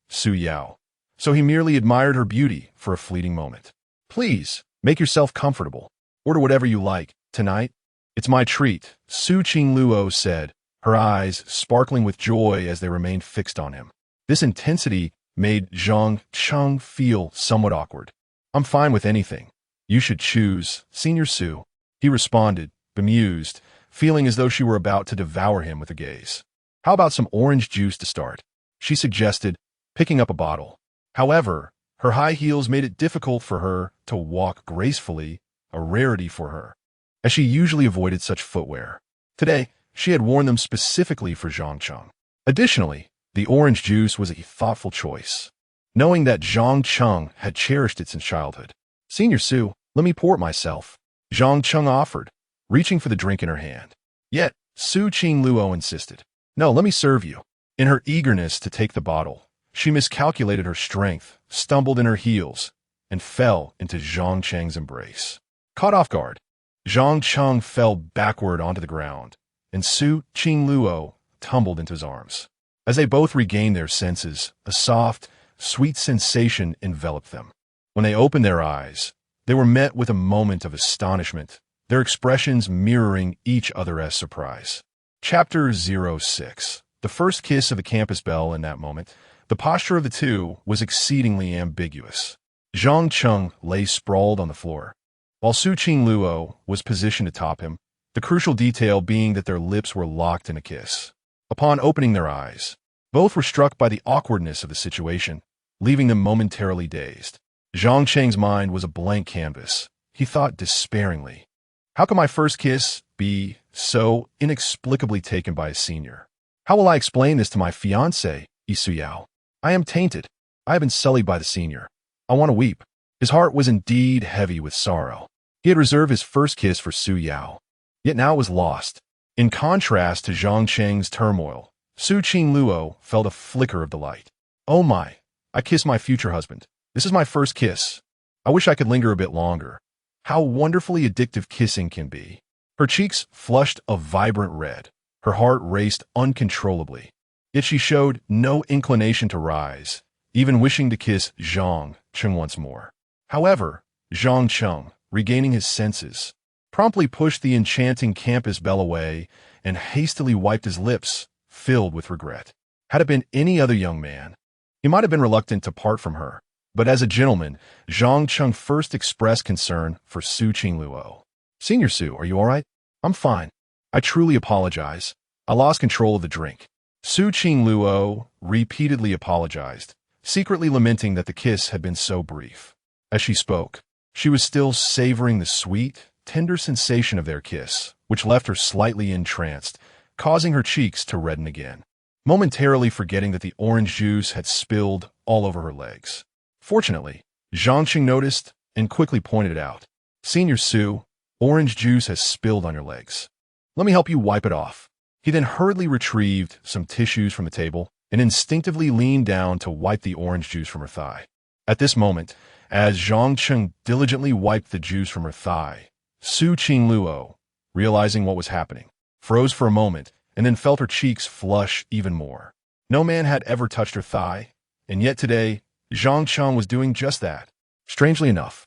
Su Yao, so he merely admired her beauty for a fleeting moment. Please, make yourself comfortable. Order whatever you like. Tonight, it's my treat, Su Qing Luo said, her eyes sparkling with joy as they remained fixed on him. This intensity made Zhang Cheng feel somewhat awkward. I'm fine with anything. You should choose, Senior Su, he responded, bemused, feeling as though she were about to devour him with a gaze. How about some orange juice to start? She suggested, picking up a bottle. However, her high heels made it difficult for her to walk gracefully, a rarity for her, as she usually avoided such footwear. Today, she had worn them specifically for Zhang Cheng. Additionally, the orange juice was a thoughtful choice, knowing that Zhang Cheng had cherished it since childhood. Senior Su, let me pour it myself, Zhang Cheng offered, reaching for the drink in her hand. Yet, Su Qing Luo insisted. No, let me serve you. In her eagerness to take the bottle, she miscalculated her strength, stumbled in her heels, and fell into Zhang Cheng's embrace. Caught off guard, Zhang Cheng fell backward onto the ground, and Su Qing Luo tumbled into his arms. As they both regained their senses, a soft, sweet sensation enveloped them. When they opened their eyes, they were met with a moment of astonishment, their expressions mirroring each other as surprise. Chapter 06. The first kiss of the campus belle. In that moment, the posture of the two was exceedingly ambiguous. Zhang Cheng lay sprawled on the floor, while Su Qing Luo was positioned atop him, the crucial detail being that their lips were locked in a kiss. Upon opening their eyes, both were struck by the awkwardness of the situation, leaving them momentarily dazed. Zhang Cheng's mind was a blank canvas. He thought despairingly, how can my first kiss be so inexplicably taken by a senior? How will I explain this to my fiancé, Su Yao? I am tainted. I have been sullied by the senior. I want to weep. His heart was indeed heavy with sorrow. He had reserved his first kiss for Su Yao, yet now it was lost. In contrast to Zhang Cheng's turmoil, Su Qing Luo felt a flicker of delight. Oh my, I kissed my future husband. This is my first kiss. I wish I could linger a bit longer. How wonderfully addictive kissing can be. Her cheeks flushed a vibrant red. Her heart raced uncontrollably. Yet she showed no inclination to rise, even wishing to kiss Zhang Cheng once more. However, Zhang Cheng, regaining his senses, promptly pushed the enchanting campus belle away and hastily wiped his lips, filled with regret. Had it been any other young man, he might have been reluctant to part from her. But as a gentleman, Zhang Cheng first expressed concern for Su Qing Luo. Senior Su, are you all right? I'm fine. I truly apologize. I lost control of the drink. Su Qing Luo repeatedly apologized, secretly lamenting that the kiss had been so brief. As she spoke, she was still savoring the sweet, tender sensation of their kiss, which left her slightly entranced, causing her cheeks to redden again. momentarily forgetting that the orange juice had spilled all over her legs. Fortunately, Zhang Cheng noticed and quickly pointed it out. "Senior Su, orange juice has spilled on your legs. Let me help you wipe it off." He then hurriedly retrieved some tissues from the table and instinctively leaned down to wipe the orange juice from her thigh. At this moment, as Zhang Cheng diligently wiped the juice from her thigh, Su Qingluo, realizing what was happening, froze for a moment and then felt her cheeks flush even more. No man had ever touched her thigh, and yet today, Zhang Cheng was doing just that. Strangely enough,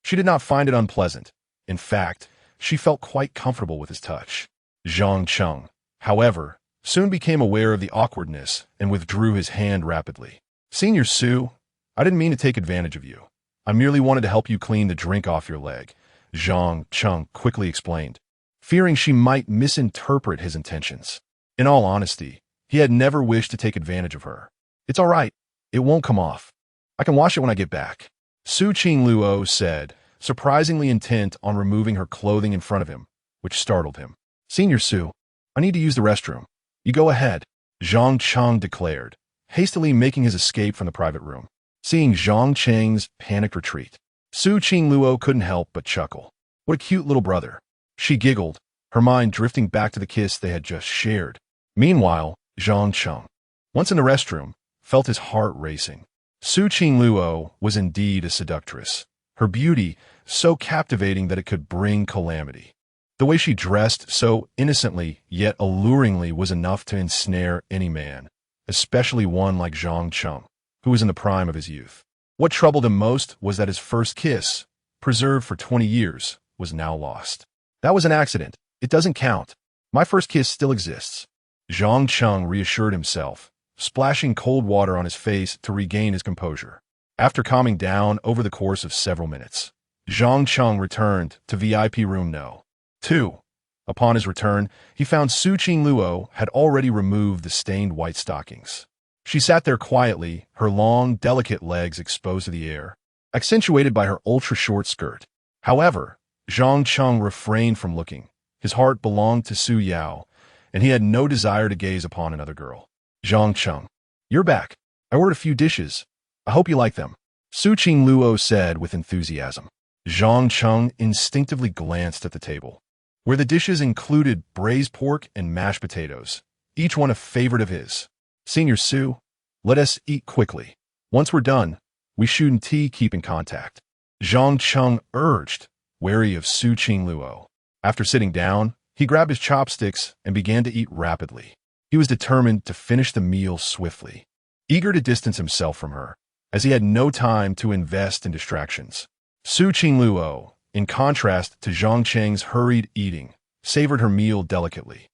she did not find it unpleasant. In fact, she felt quite comfortable with his touch. Zhang Cheng, however, soon became aware of the awkwardness and withdrew his hand rapidly. "Senior Su, I didn't mean to take advantage of you. I merely wanted to help you clean the drink off your leg," Zhang Cheng quickly explained, fearing she might misinterpret his intentions. In all honesty, he had never wished to take advantage of her. "It's all right. It won't come off. I can wash it when I get back," Su Qingluo said, surprisingly intent on removing her clothing in front of him, which startled him. "Senior Su, I need to use the restroom. You go ahead," Zhang Cheng declared, hastily making his escape from the private room. Seeing Zhang Cheng's panicked retreat, Su Qingluo couldn't help but chuckle. What a cute little brother. She giggled, her mind drifting back to the kiss they had just shared. Meanwhile, Zhang Cheng, once in the restroom, felt his heart racing. Su Qingluo was indeed a seductress, her beauty so captivating that it could bring calamity. The way she dressed so innocently yet alluringly was enough to ensnare any man, especially one like Zhang Cheng, who was in the prime of his youth. What troubled him most was that his first kiss, preserved for 20 years, was now lost. "That was an accident. It doesn't count. My first kiss still exists," Zhang Cheng reassured himself, splashing cold water on his face to regain his composure. After calming down over the course of several minutes, Zhang Cheng returned to VIP room No. 2. Upon his return, he found Su Qingluo had already removed the stained white stockings. She sat there quietly, her long, delicate legs exposed to the air, accentuated by her ultra-short skirt. However, Zhang Cheng refrained from looking. His heart belonged to Su Yao, and he had no desire to gaze upon another girl. "Zhang Cheng, you're back. I ordered a few dishes. I hope you like them," Su Qingluo said with enthusiasm. Zhang Cheng instinctively glanced at the table, where the dishes included braised pork and mashed potatoes, each one a favorite of his. "Senior Su, let us eat quickly. Once we're done, we shouldn't keep in contact," Zhang Cheng urged, wary of Su Qingluo. After sitting down, he grabbed his chopsticks and began to eat rapidly. He was determined to finish the meal swiftly, eager to distance himself from her, as he had no time to invest in distractions. Su Qingluo, in contrast to Zhang Cheng's hurried eating, savored her meal delicately,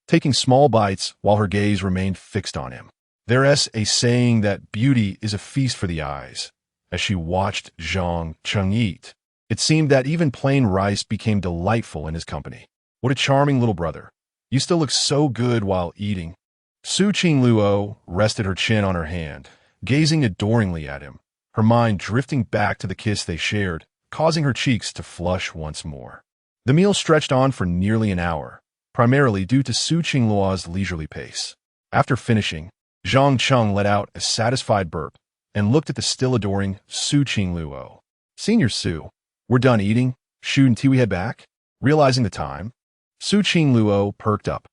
taking small bites while her gaze remained fixed on him. There's a saying that beauty is a feast for the eyes. As she watched Zhang Cheng eat, it seemed that even plain rice became delightful in his company. "What a charming little brother. You still look so good while eating." Su Qingluo rested her chin on her hand, gazing adoringly at him, her mind drifting back to the kiss they shared, causing her cheeks to flush once more. The meal stretched on for nearly an hour, primarily due to Su Qingluo's leisurely pace. After finishing, Zhang Cheng let out a satisfied burp and looked at the still adoring Su Qingluo. "Senior Su, we're done eating. Shouldn't we head back?" Realizing the time, Su Qingluo perked up.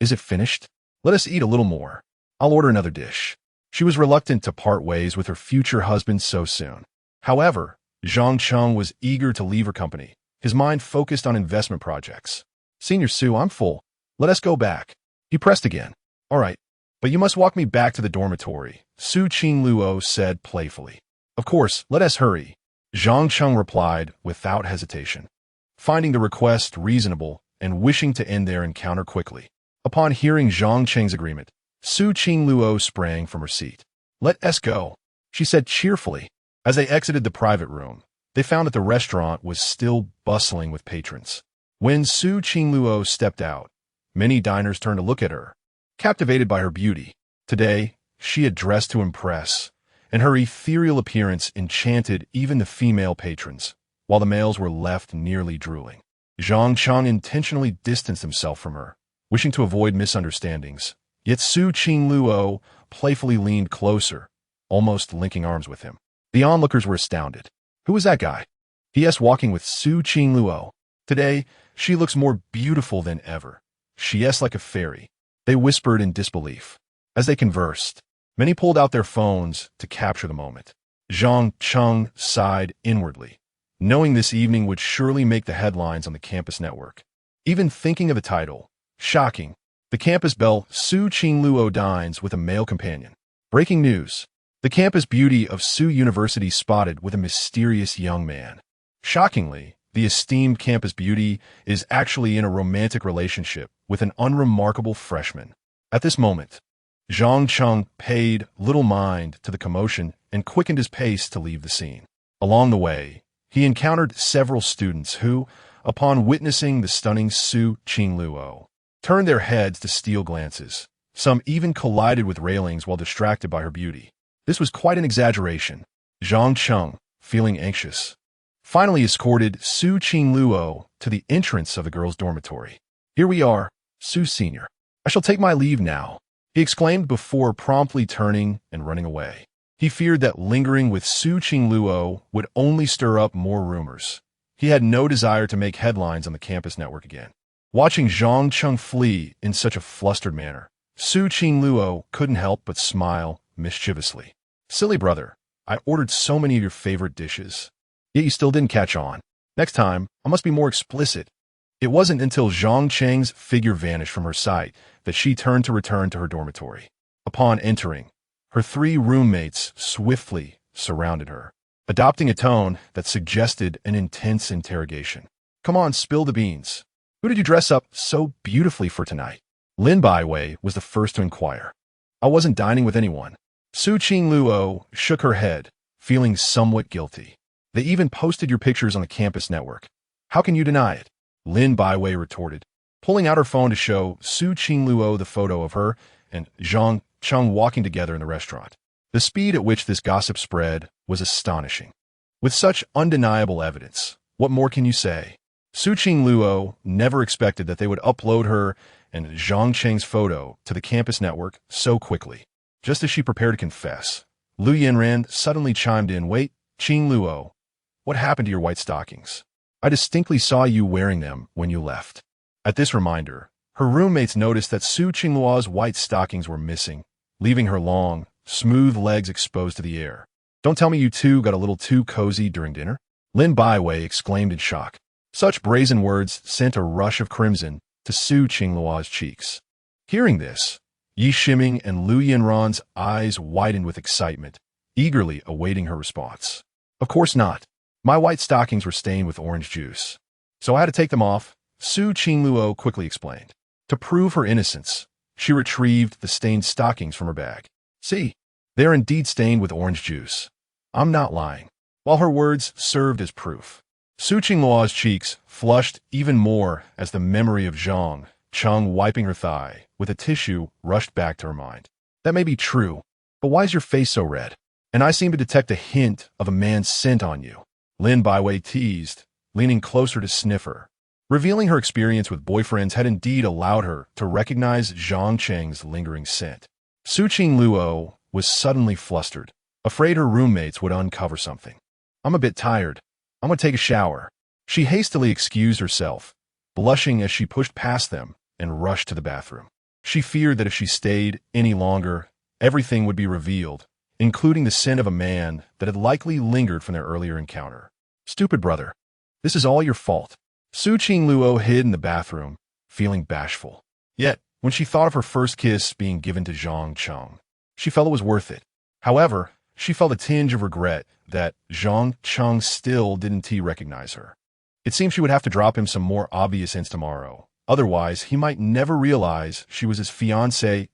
Is it finished? Let us eat a little more. I'll order another dish." She was reluctant to part ways with her future husband so soon. However, Zhang Cheng was eager to leave her company, his mind focused on investment projects. "Senior Su, I'm full. Let us go back." He pressed again. "All right, but you must walk me back to the dormitory," Su Qingluo said playfully. "Of course, let us hurry," Zhang Cheng replied without hesitation, finding the request reasonable and wishing to end their encounter quickly. Upon hearing Zhang Cheng's agreement, Su Qingluo sprang from her seat. "Let us go," she said cheerfully. As they exited the private room, they found that the restaurant was still bustling with patrons. When Su Qingluo stepped out, many diners turned to look at her, captivated by her beauty. Today, she had dressed to impress, and her ethereal appearance enchanted even the female patrons, while the males were left nearly drooling. Zhang Cheng intentionally distanced himself from her, wishing to avoid misunderstandings, Yet Su Qingluo playfully leaned closer, almost linking arms with him. The onlookers were astounded. Who was that guy? He asked, walking with Su Qingluo. Today, she looks more beautiful than ever. She is like a fairy. They whispered in disbelief. As they conversed, many pulled out their phones to capture the moment. Zhang Cheng sighed inwardly, knowing this evening would surely make the headlines on the campus network. Even thinking of the title, shocking, the campus belle Su Qingluo dines with a male companion. Breaking news. The campus beauty of Su University spotted with a mysterious young man. Shockingly, the esteemed campus beauty is actually in a romantic relationship with an unremarkable freshman. At this moment, Zhang Cheng paid little mind to the commotion and quickened his pace to leave the scene. Along the way, he encountered several students who, upon witnessing the stunning Su Qingluo, turned their heads to steal glances. Some even collided with railings while distracted by her beauty. This was quite an exaggeration. Zhang Cheng, feeling anxious, finally escorted Su Qingluo to the entrance of the girls' dormitory. Here we are, Su Senior. I shall take my leave now, he exclaimed before promptly turning and running away. He feared that lingering with Su Qingluo would only stir up more rumors. He had no desire to make headlines on the campus network again. Watching Zhang Cheng flee in such a flustered manner, Su Qingluo couldn't help but smile mischievously. Silly brother, I ordered so many of your favorite dishes, yet you still didn't catch on. Next time, I must be more explicit. It wasn't until Zhang Cheng's figure vanished from her sight that she turned to return to her dormitory. Upon entering, her three roommates swiftly surrounded her, adopting a tone that suggested an intense interrogation. Come on, spill the beans. Who did you dress up so beautifully for tonight? Lin Baiwei was the first to inquire. I wasn't dining with anyone. Su Qingluo shook her head, feeling somewhat guilty. They even posted your pictures on the campus network. How can you deny it? Lin Baiwei retorted, pulling out her phone to show Su Qingluo the photo of her and Zhang Cheng walking together in the restaurant. The speed at which this gossip spread was astonishing. With such undeniable evidence, what more can you say? Su Qingluo never expected that they would upload her and Zhang Cheng's photo to the campus network so quickly. Just as she prepared to confess, Lu Yanran suddenly chimed in, Wait, Qingluo, what happened to your white stockings? I distinctly saw you wearing them when you left. At this reminder, her roommates noticed that Su Qingluo's white stockings were missing, leaving her long, smooth legs exposed to the air. Don't tell me you two got a little too cozy during dinner? Lin Baiwei exclaimed in shock. Such brazen words sent a rush of crimson to Su Qingluo's cheeks. Hearing this, Yi Shiming and Lu Yanran's eyes widened with excitement, eagerly awaiting her response. Of course not. My white stockings were stained with orange juice, so I had to take them off, Su Qingluo quickly explained. To prove her innocence, she retrieved the stained stockings from her bag. See, they are indeed stained with orange juice. I'm not lying. While her words served as proof, Su Qingluo's cheeks flushed even more as the memory of Zhang Cheng wiping her thigh with a tissue rushed back to her mind. That may be true, but why is your face so red? And I seem to detect a hint of a man's scent on you. Lin Baiwei teased, leaning closer to sniff her. Revealing her experience with boyfriends had indeed allowed her to recognize Zhang Cheng's lingering scent. Su Qingluo was suddenly flustered, afraid her roommates would uncover something. I'm a bit tired. I'm going to take a shower. She hastily excused herself, blushing as she pushed past them and rushed to the bathroom. She feared that if she stayed any longer, everything would be revealed, including the scent of a man that had likely lingered from their earlier encounter. Stupid brother, this is all your fault. Su Qingluo hid in the bathroom, feeling bashful. Yet, when she thought of her first kiss being given to Zhang Cheng, she felt it was worth it. However, she felt a tinge of regret that Zhang Cheng still didn't recognize her. It seemed she would have to drop him some more obvious hints tomorrow. Otherwise, he might never realize she was his fiancé,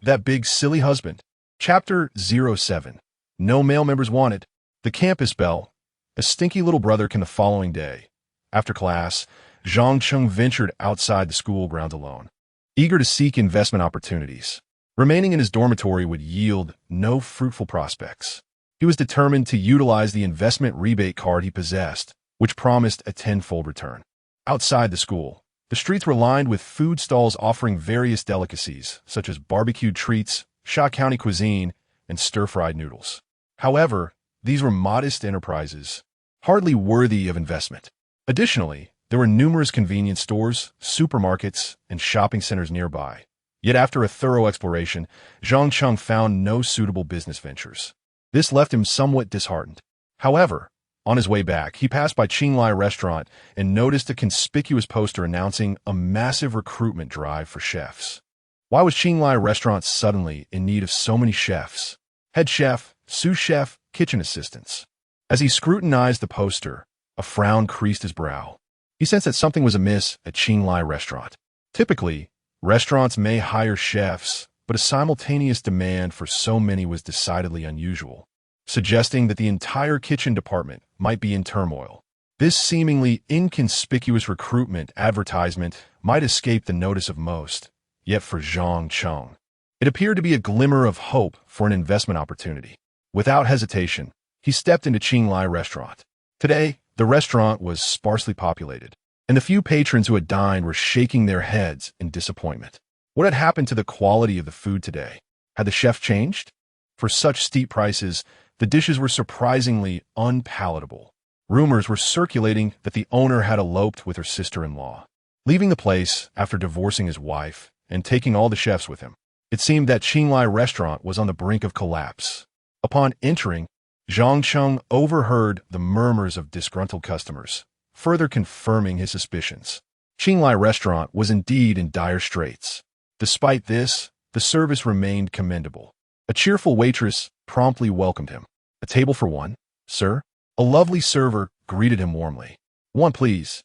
that big silly husband. Chapter 07. No male members wanted. The campus belle. A stinky little brother came the following day. After class, Zhang Cheng ventured outside the school grounds alone, eager to seek investment opportunities. Remaining in his dormitory would yield no fruitful prospects. He was determined to utilize the investment rebate card he possessed, which promised a tenfold return. Outside the school, The streets were lined with food stalls offering various delicacies, such as barbecued treats, Sha County cuisine, and stir-fried noodles. However, these were modest enterprises, hardly worthy of investment. Additionally, there were numerous convenience stores, supermarkets, and shopping centers nearby. Yet after a thorough exploration, Zhang Cheng found no suitable business ventures. This left him somewhat disheartened. However, on his way back, he passed by Qinglai Restaurant and noticed a conspicuous poster announcing a massive recruitment drive for chefs. Why was Qinglai Restaurant suddenly in need of so many chefs? Head chef, sous chef, kitchen assistants. As he scrutinized the poster, a frown creased his brow. He sensed that something was amiss at Qinglai Restaurant. Typically, restaurants may hire chefs, but a simultaneous demand for so many was decidedly unusual, suggesting that the entire kitchen department might be in turmoil. This seemingly inconspicuous recruitment advertisement might escape the notice of most, yet for Zhang Cheng, it appeared to be a glimmer of hope for an investment opportunity. Without hesitation, he stepped into Qinglai Restaurant. Today, the restaurant was sparsely populated, and the few patrons who had dined were shaking their heads in disappointment. What had happened to the quality of the food today? Had the chef changed? For such steep prices, the dishes were surprisingly unpalatable. Rumors were circulating that the owner had eloped with her sister-in-law, leaving the place after divorcing his wife and taking all the chefs with him. It seemed that Qinglai Restaurant was on the brink of collapse. Upon entering, Zhang Cheng overheard the murmurs of disgruntled customers, further confirming his suspicions. Qinglai Restaurant was indeed in dire straits. Despite this, the service remained commendable. A cheerful waitress promptly welcomed him. "A table for one, sir?" A lovely server greeted him warmly. "One, please."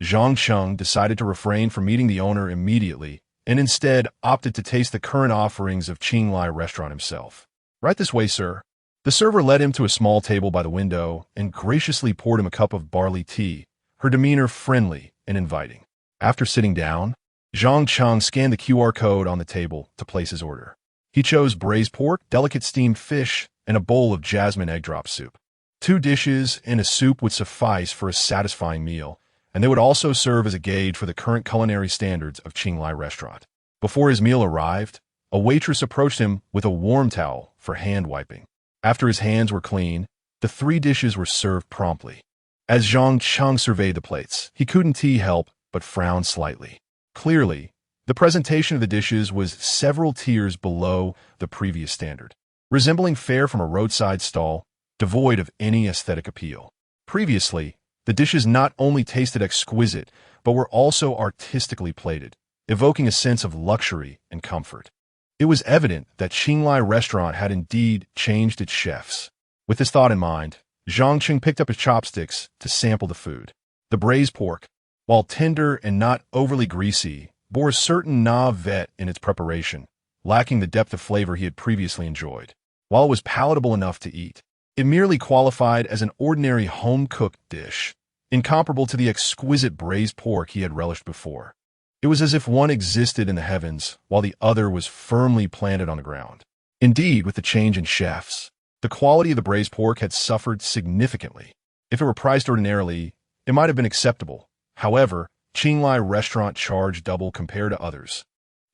Zhang Cheng decided to refrain from meeting the owner immediately and instead opted to taste the current offerings of Qinglai Restaurant himself. "Right this way, sir." The server led him to a small table by the window and graciously poured him a cup of barley tea, her demeanor friendly and inviting. After sitting down, Zhang Cheng scanned the QR code on the table to place his order. He chose braised pork, delicate steamed fish, and a bowl of jasmine egg drop soup. 2 dishes and a soup would suffice for a satisfying meal, and they would also serve as a gauge for the current culinary standards of Qinglai Restaurant. Before his meal arrived, a waitress approached him with a warm towel for hand wiping. After his hands were clean, the 3 dishes were served promptly. As Zhang Cheng surveyed the plates, he couldn't help but frown slightly. Clearly, the presentation of the dishes was several tiers below the previous standard, resembling fare from a roadside stall, devoid of any aesthetic appeal. Previously, the dishes not only tasted exquisite, but were also artistically plated, evoking a sense of luxury and comfort. It was evident that Qinglai Restaurant had indeed changed its chefs. With this thought in mind, Zhang Cheng picked up his chopsticks to sample the food. The braised pork, while tender and not overly greasy, bore a certain vet in its preparation, lacking the depth of flavor he had previously enjoyed. While it was palatable enough to eat, it merely qualified as an ordinary home-cooked dish, incomparable to the exquisite braised pork he had relished before. It was as if one existed in the heavens while the other was firmly planted on the ground. Indeed, with the change in chefs, the quality of the braised pork had suffered significantly. If it were priced ordinarily, it might have been acceptable. However, Qinglai Restaurant charged double compared to others.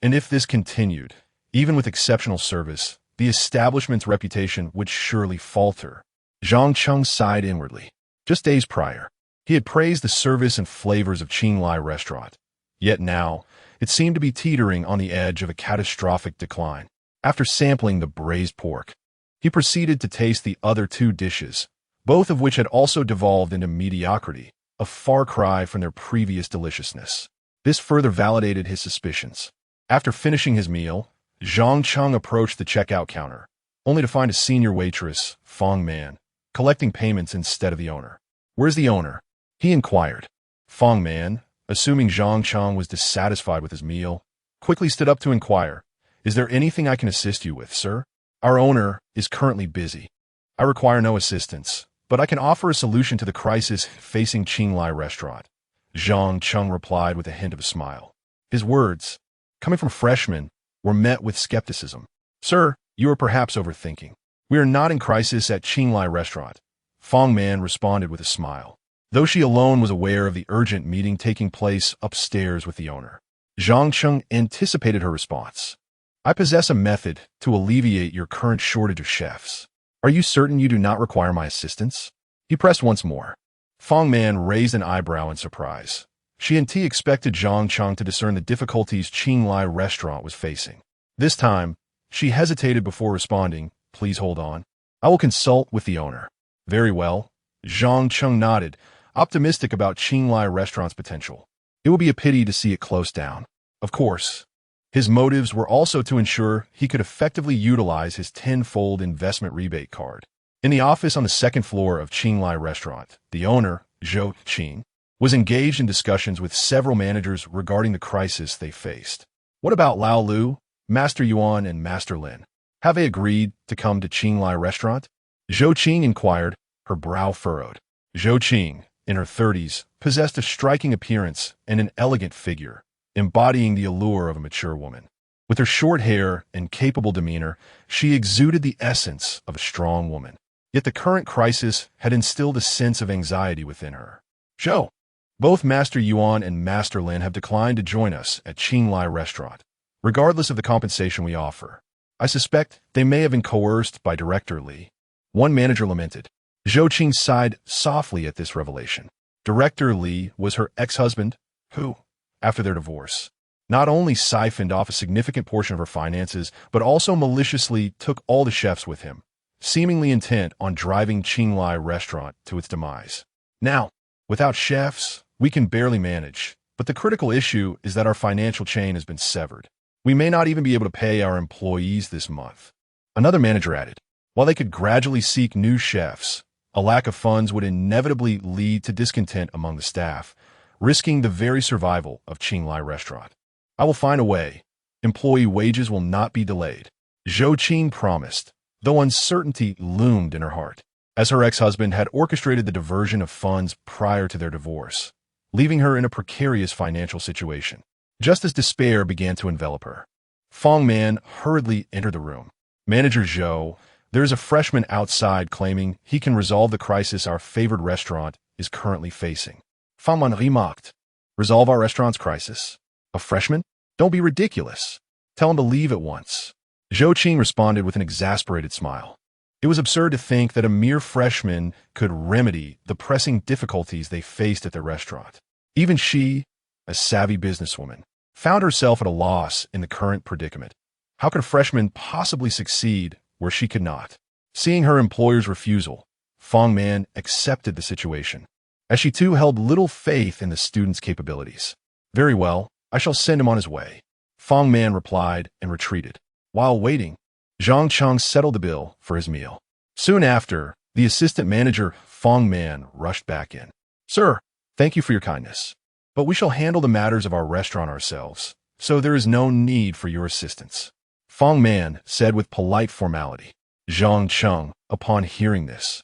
And if this continued, even with exceptional service, the establishment's reputation would surely falter. Zhang Cheng sighed inwardly. Just days prior, he had praised the service and flavors of Qinglai Restaurant. Yet now, it seemed to be teetering on the edge of a catastrophic decline. After sampling the braised pork, he proceeded to taste the other 2 dishes, both of which had also devolved into mediocrity, a far cry from their previous deliciousness. This further validated his suspicions. After finishing his meal, Zhang Cheng approached the checkout counter, only to find a senior waitress, Fong Man, collecting payments instead of the owner. "Where's the owner?" he inquired. Fong Man, assuming Zhang Cheng was dissatisfied with his meal, quickly stood up to inquire, "Is there anything I can assist you with, sir? Our owner is currently busy. I require no assistance, but I can offer a solution to the crisis facing Qinglai Restaurant." Zhang Cheng replied with a hint of a smile. His words, coming from freshmen, were met with skepticism. "Sir, you are perhaps overthinking. We are not in crisis at Qinglai Restaurant," Fong Man responded with a smile. though she alone was aware of the urgent meeting taking place upstairs with the owner. Zhang Cheng anticipated her response. I possess a method to alleviate your current shortage of chefs. Are you certain you do not require my assistance? He pressed once more. Fang Man raised an eyebrow in surprise. She and T expected Zhang Cheng to discern the difficulties Qing Lai restaurant was facing. This time, she hesitated before responding, please hold on. I will consult with the owner. Very well. Zhang Cheng nodded, optimistic about Qing Lai restaurant's potential. It will be a pity to see it close down. Of course. His motives were also to ensure he could effectively utilize his tenfold investment rebate card. In the office on the second floor of Qing Lai restaurant, the owner, Zhou Qing, was engaged in discussions with several managers regarding the crisis they faced. What about Lao Lu, Master Yuan, and Master Lin? Have they agreed to come to Qing Lai restaurant? Zhou Qing inquired, her brow furrowed. Zhou Qing, in her 30s, possessed a striking appearance and an elegant figure, embodying the allure of a mature woman. With her short hair and capable demeanor, she exuded the essence of a strong woman. Yet the current crisis had instilled a sense of anxiety within her. Zhou, both Master Yuan and Master Lin have declined to join us at Qing Lai restaurant, regardless of the compensation we offer. I suspect they may have been coerced by Director Li. One manager lamented. Zhou Qing sighed softly at this revelation. Director Li was her ex-husband, who, after their divorce, not only siphoned off a significant portion of her finances, but also maliciously took all the chefs with him, seemingly intent on driving Qing Lai restaurant to its demise. Now, without chefs, we can barely manage, but the critical issue is that our financial chain has been severed. We may not even be able to pay our employees this month. Another manager added, while they could gradually seek new chefs, a lack of funds would inevitably lead to discontent among the staff, risking the very survival of Qing Lai restaurant. I will find a way. Employee wages will not be delayed. Zhou Qing promised, though uncertainty loomed in her heart, as her ex-husband had orchestrated the diversion of funds prior to their divorce, leaving her in a precarious financial situation. Just as despair began to envelop her, Fang Man hurriedly entered the room. Manager Zhou, there is a freshman outside claiming he can resolve the crisis our favored restaurant is currently facing. Fang Man remarked, resolve our restaurant's crisis? A freshman? Don't be ridiculous. Tell him to leave at once. Zhou Qing responded with an exasperated smile. It was absurd to think that a mere freshman could remedy the pressing difficulties they faced at their restaurant. Even she, a savvy businesswoman, found herself at a loss in the current predicament. How could a freshman possibly succeed where she could not? Seeing her employer's refusal, Fang Man accepted the situation, as she too held little faith in the student's capabilities. Very well, I shall send him on his way. Fang Man replied and retreated. While waiting, Zhang Cheng settled the bill for his meal. Soon after, the assistant manager, Fang Man, rushed back in. Sir, thank you for your kindness, but we shall handle the matters of our restaurant ourselves, so there is no need for your assistance. Fang Man said with polite formality. Zhang Cheng, upon hearing this,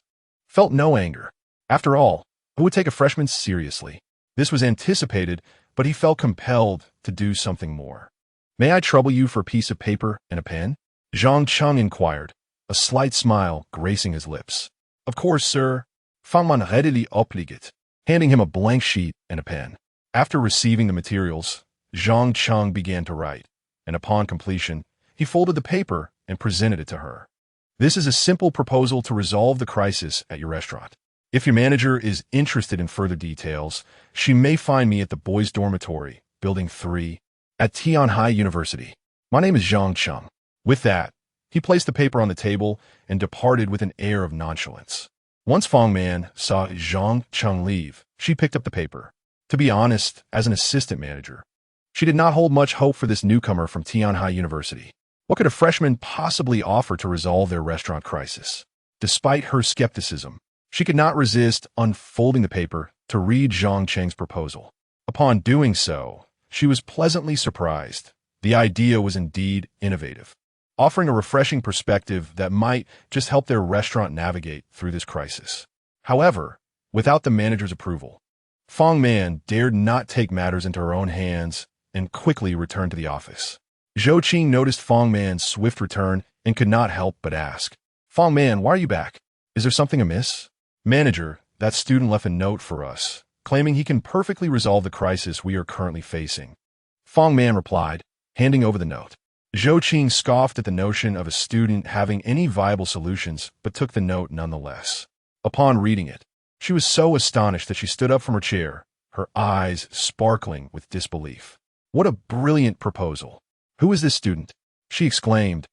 felt no anger. After all, who would take a freshman seriously? This was anticipated, but he felt compelled to do something more. May I trouble you for a piece of paper and a pen? Zhang Cheng inquired, a slight smile gracing his lips. Of course, sir. Fang Man readily obliged, handing him a blank sheet and a pen. After receiving the materials, Zhang Cheng began to write, and upon completion, he folded the paper and presented it to her. This is a simple proposal to resolve the crisis at your restaurant. If your manager is interested in further details, she may find me at the boys' dormitory, Building 3, at Tianhai University. My name is Zhang Cheng. With that, he placed the paper on the table and departed with an air of nonchalance. Once Fang Man saw Zhang Cheng leave, she picked up the paper. To be honest, as an assistant manager, she did not hold much hope for this newcomer from Tianhai University. What could a freshman possibly offer to resolve their restaurant crisis? Despite her skepticism, she could not resist unfolding the paper to read Zhang Cheng's proposal. Upon doing so, she was pleasantly surprised. The idea was indeed innovative, offering a refreshing perspective that might just help their restaurant navigate through this crisis. However, without the manager's approval, Fang Man dared not take matters into her own hands and quickly returned to the office. Zhou Qing noticed Fang Man's swift return and could not help but ask, Fang Man, why are you back? Is there something amiss? Manager, that student left a note for us, claiming he can perfectly resolve the crisis we are currently facing. Fang Man replied, handing over the note. Zhang Cheng scoffed at the notion of a student having any viable solutions, but took the note nonetheless. Upon reading it, she was so astonished that she stood up from her chair, her eyes sparkling with disbelief. What a brilliant proposal! Who is this student? She exclaimed,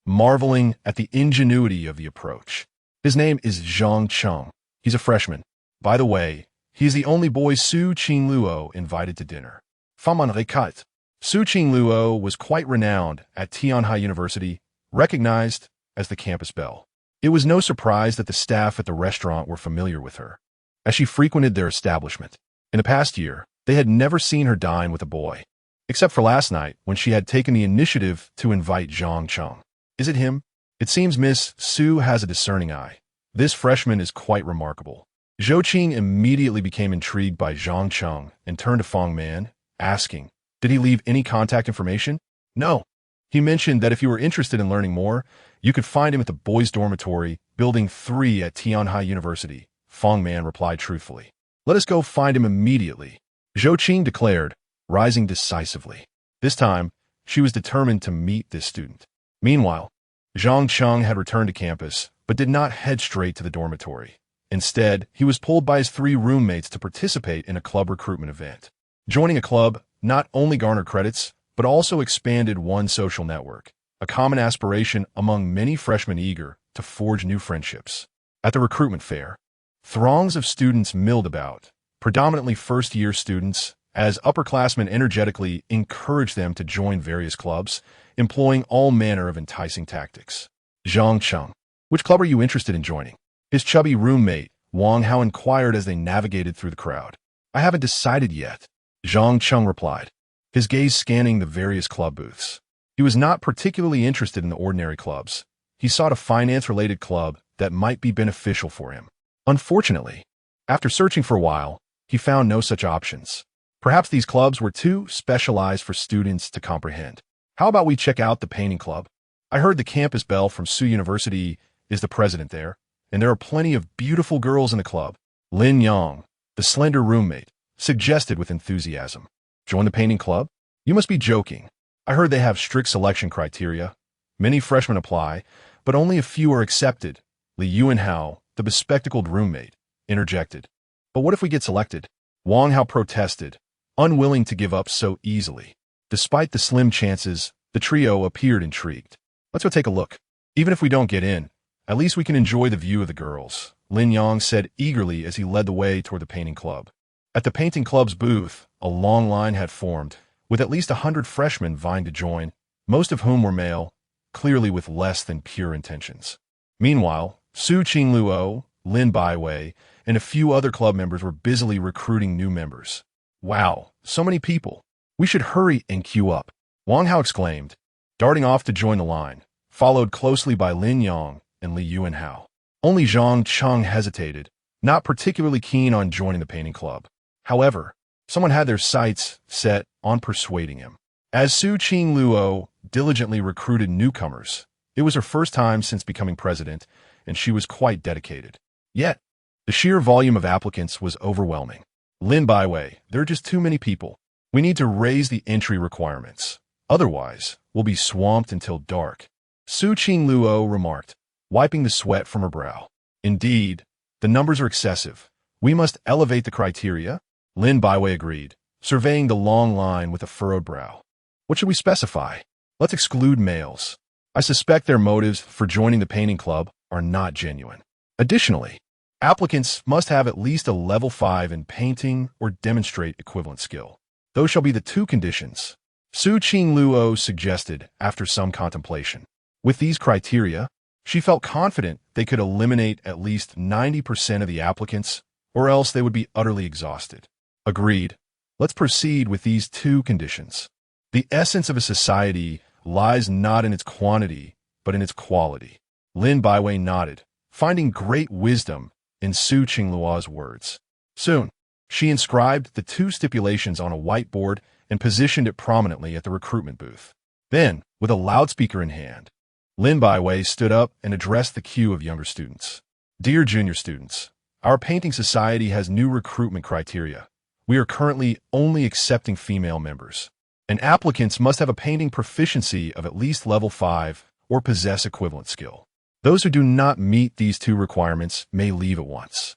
marveling at the ingenuity of the approach. His name is Zhang Cheng. He's a freshman. By the way, he is the only boy Su Qingluo invited to dinner. Faman Rekat. Su Qingluo was quite renowned at Tianhai University, recognized as the campus belle. It was no surprise that the staff at the restaurant were familiar with her, as she frequented their establishment. In the past year, they had never seen her dine with a boy, except for last night when she had taken the initiative to invite Zhang Cheng. Is it him? It seems Miss Su has a discerning eye. This freshman is quite remarkable. Zhou Qing immediately became intrigued by Zhang Cheng and turned to Fang Man, asking, did he leave any contact information? No. He mentioned that if you were interested in learning more, you could find him at the boys' dormitory, Building 3 at Tianhai University. Fang Man replied truthfully. Let us go find him immediately, Zhou Qing declared, rising decisively. This time, she was determined to meet this student. Meanwhile, Zhang Cheng had returned to campus, but did not head straight to the dormitory. Instead, he was pulled by his 3 roommates to participate in a club recruitment event. Joining a club not only garnered credits, but also expanded one's social network, a common aspiration among many freshmen eager to forge new friendships. At the recruitment fair, throngs of students milled about, predominantly first-year students, as upperclassmen energetically encouraged them to join various clubs, employing all manner of enticing tactics. Zhang Cheng, which club are you interested in joining? His chubby roommate, Wang Hao, inquired as they navigated through the crowd. I haven't decided yet, Zhang Cheng replied, his gaze scanning the various club booths. He was not particularly interested in the ordinary clubs. He sought a finance-related club that might be beneficial for him. Unfortunately, after searching for a while, he found no such options. Perhaps these clubs were too specialized for students to comprehend. How about we check out the painting club? I heard the campus belle from Su University is the president there, and there are plenty of beautiful girls in the club. Lin Yang, the slender roommate, suggested with enthusiasm. Join the painting club? You must be joking. I heard they have strict selection criteria. Many freshmen apply, but only a few are accepted. Li Yuanhao, the bespectacled roommate, interjected. But what if we get selected? Wang Hao protested, unwilling to give up so easily. Despite the slim chances, the trio appeared intrigued. Let's go take a look. Even if we don't get in, at least we can enjoy the view of the girls, Lin Yang said eagerly as he led the way toward the painting club. At the painting club's booth, a long line had formed, with at least 100 freshmen vying to join, most of whom were male, clearly with less than pure intentions. Meanwhile, Su Qingluo, Lin Baiwei, and a few other club members were busily recruiting new members. Wow, so many people. We should hurry and queue up, Wang Hao exclaimed, darting off to join the line, followed closely by Lin Yang and Li Yuanhao. Only Zhang Cheng hesitated, not particularly keen on joining the painting club. However, someone had their sights set on persuading him. As Su Qingluo diligently recruited newcomers, it was her first time since becoming president, and she was quite dedicated. Yet, the sheer volume of applicants was overwhelming. Lin Baiwei, there are just too many people. We need to raise the entry requirements. Otherwise, we'll be swamped until dark, Su Qingluo remarked, wiping the sweat from her brow. Indeed, the numbers are excessive. We must elevate the criteria, Lin Baiwei agreed, surveying the long line with a furrowed brow. What should we specify? Let's exclude males. I suspect their motives for joining the painting club are not genuine. Additionally, applicants must have at least a level 5 in painting or demonstrate equivalent skill. Those shall be the 2 conditions, Su Qingluo suggested after some contemplation. With these criteria, she felt confident they could eliminate at least 90% of the applicants, or else they would be utterly exhausted. Agreed. Let's proceed with these 2 conditions. The essence of a society lies not in its quantity, but in its quality. Lin Baiwei nodded, finding great wisdom in Su Qingluo's words. Soon, she inscribed the 2 stipulations on a whiteboard and positioned it prominently at the recruitment booth. Then, with a loudspeaker in hand, Lin Baiwei stood up and addressed the queue of younger students. Dear junior students, Our painting society has new recruitment criteria. We are currently only accepting female members, and applicants must have a painting proficiency of at least level 5 or possess equivalent skill. Those who do not meet these two requirements may leave at once.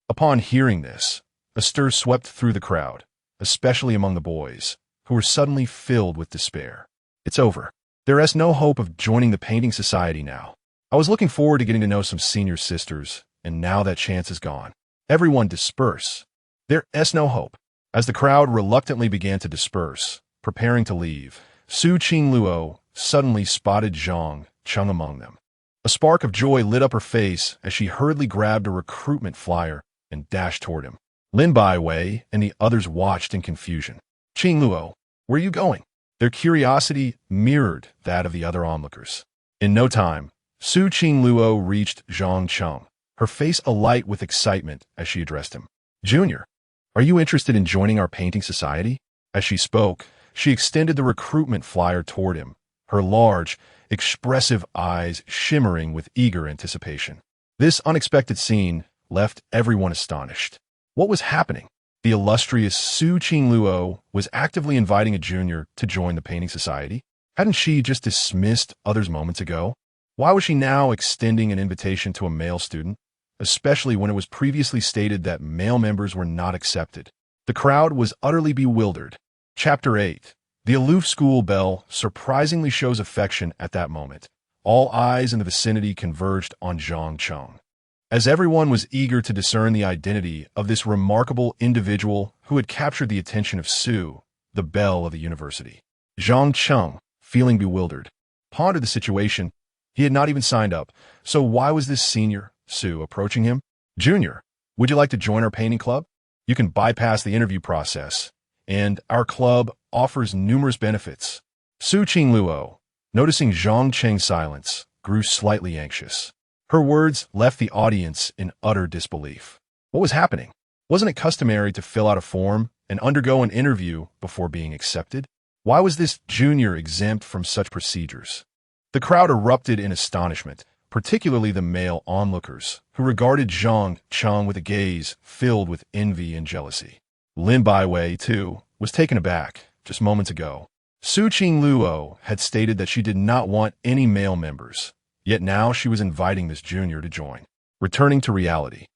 Upon hearing this, a stir swept through the crowd, especially among the boys, who were suddenly filled with despair. It's over. There is no hope of joining the painting society now. I was looking forward to getting to know some senior sisters, and now that chance is gone. Everyone disperse. There is no hope. As the crowd reluctantly began to disperse, preparing to leave, Su Qingluo suddenly spotted Zhang Cheng among them. A spark of joy lit up her face as she hurriedly grabbed a recruitment flyer and dashed toward him. Lin Baiwei and the others watched in confusion. Qingluo, where are you going? Their curiosity mirrored that of the other onlookers. In no time, Su Qingluo reached Zhang Cheng, her face alight with excitement as she addressed him. Junior, are you interested in joining our painting society? As she spoke, she extended the recruitment flyer toward him, her large, expressive eyes shimmering with eager anticipation. This unexpected scene left everyone astonished. What was happening? The illustrious Su Qingluo was actively inviting a junior to join the painting society. Hadn't she just dismissed others moments ago? Why was she now extending an invitation to a male student, especially when it was previously stated that male members were not accepted? The crowd was utterly bewildered. Chapter 8. The aloof school belle surprisingly shows affection at that moment. All eyes in the vicinity converged on Zhang Cheng, as everyone was eager to discern the identity of this remarkable individual who had captured the attention of Su, the belle of the university. Zhang Cheng, feeling bewildered, pondered the situation. He had not even signed up, so why was this senior, Su, approaching him? Junior, would you like to join our painting club? You can bypass the interview process, and our club offers numerous benefits. Su Qingluo, noticing Zhang Cheng's silence, grew slightly anxious. Her words left the audience in utter disbelief. What was happening? Wasn't it customary to fill out a form and undergo an interview before being accepted? Why was this junior exempt from such procedures? The crowd erupted in astonishment, particularly the male onlookers, who regarded Zhang Cheng with a gaze filled with envy and jealousy. Lin Baiwei, too, was taken aback just moments ago. Su Qingluo had stated that she did not want any male members, yet now she was inviting this junior to join. Returning to reality,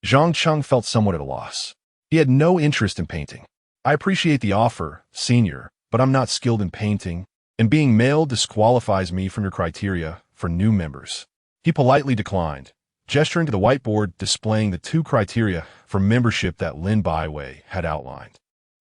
Zhang Cheng felt somewhat at a loss. He had no interest in painting. I appreciate the offer, senior, but I'm not skilled in painting, and being male disqualifies me from your criteria for new members. He politely declined, gesturing to the whiteboard displaying the two criteria for membership that Lin Baiwei had outlined.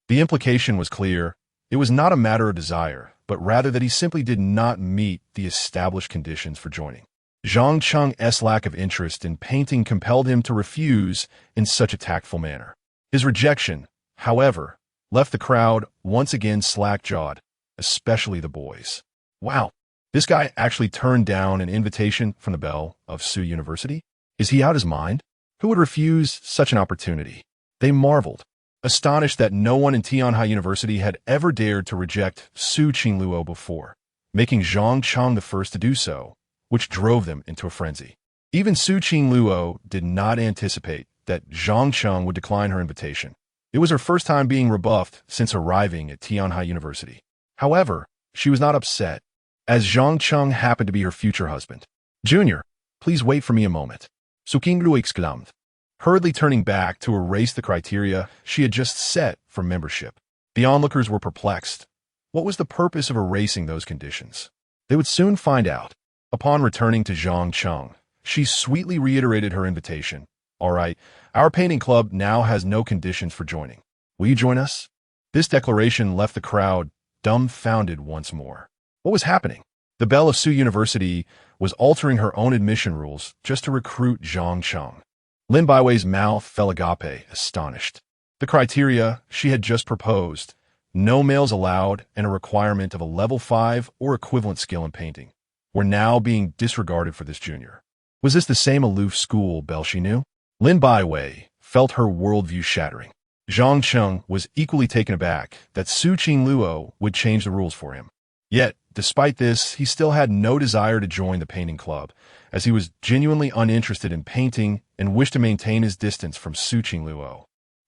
The implication was clear. It was not a matter of desire, but rather that he simply did not meet the established conditions for joining. Zhang Cheng's lack of interest in painting compelled him to refuse in such a tactful manner. His rejection, however, left the crowd once again slack-jawed, especially the boys. Wow, this guy actually turned down an invitation from the belle of Su University? Is he out his mind? Who would refuse such an opportunity? They marveled, astonished that no one in Tianhai University had ever dared to reject Su Qingluo before, making Zhang Cheng the first to do so, which drove them into a frenzy. Even Su Qingluo did not anticipate that Zhang Cheng would decline her invitation. It was her first time being rebuffed since arriving at Tianhai University. However, she was not upset, as Zhang Cheng happened to be her future husband. Junior, please wait for me a moment. Su Qingluo exclaimed, hurriedly turning back to erase the criteria she had just set for membership. The onlookers were perplexed. What was the purpose of erasing those conditions? They would soon find out. Upon returning to Zhang Cheng, she sweetly reiterated her invitation. All right, our painting club now has no conditions for joining. Will you join us? This declaration left the crowd dumbfounded once more. What was happening? The belle of Su University was altering her own admission rules just to recruit Zhang Cheng. Lin Baiwei's mouth fell agape, astonished. The criteria she had just proposed, no males allowed and a requirement of a level 5 or equivalent skill in painting, were now being disregarded for this junior. Was this the same aloof school belle she knew? Lin Baiwei felt her worldview shattering. Zhang Cheng was equally taken aback that Su Qingluo would change the rules for him. Yet, Despite this, he still had no desire to join the painting club, as he was genuinely uninterested in painting and wished to maintain his distance from Su Qingluo.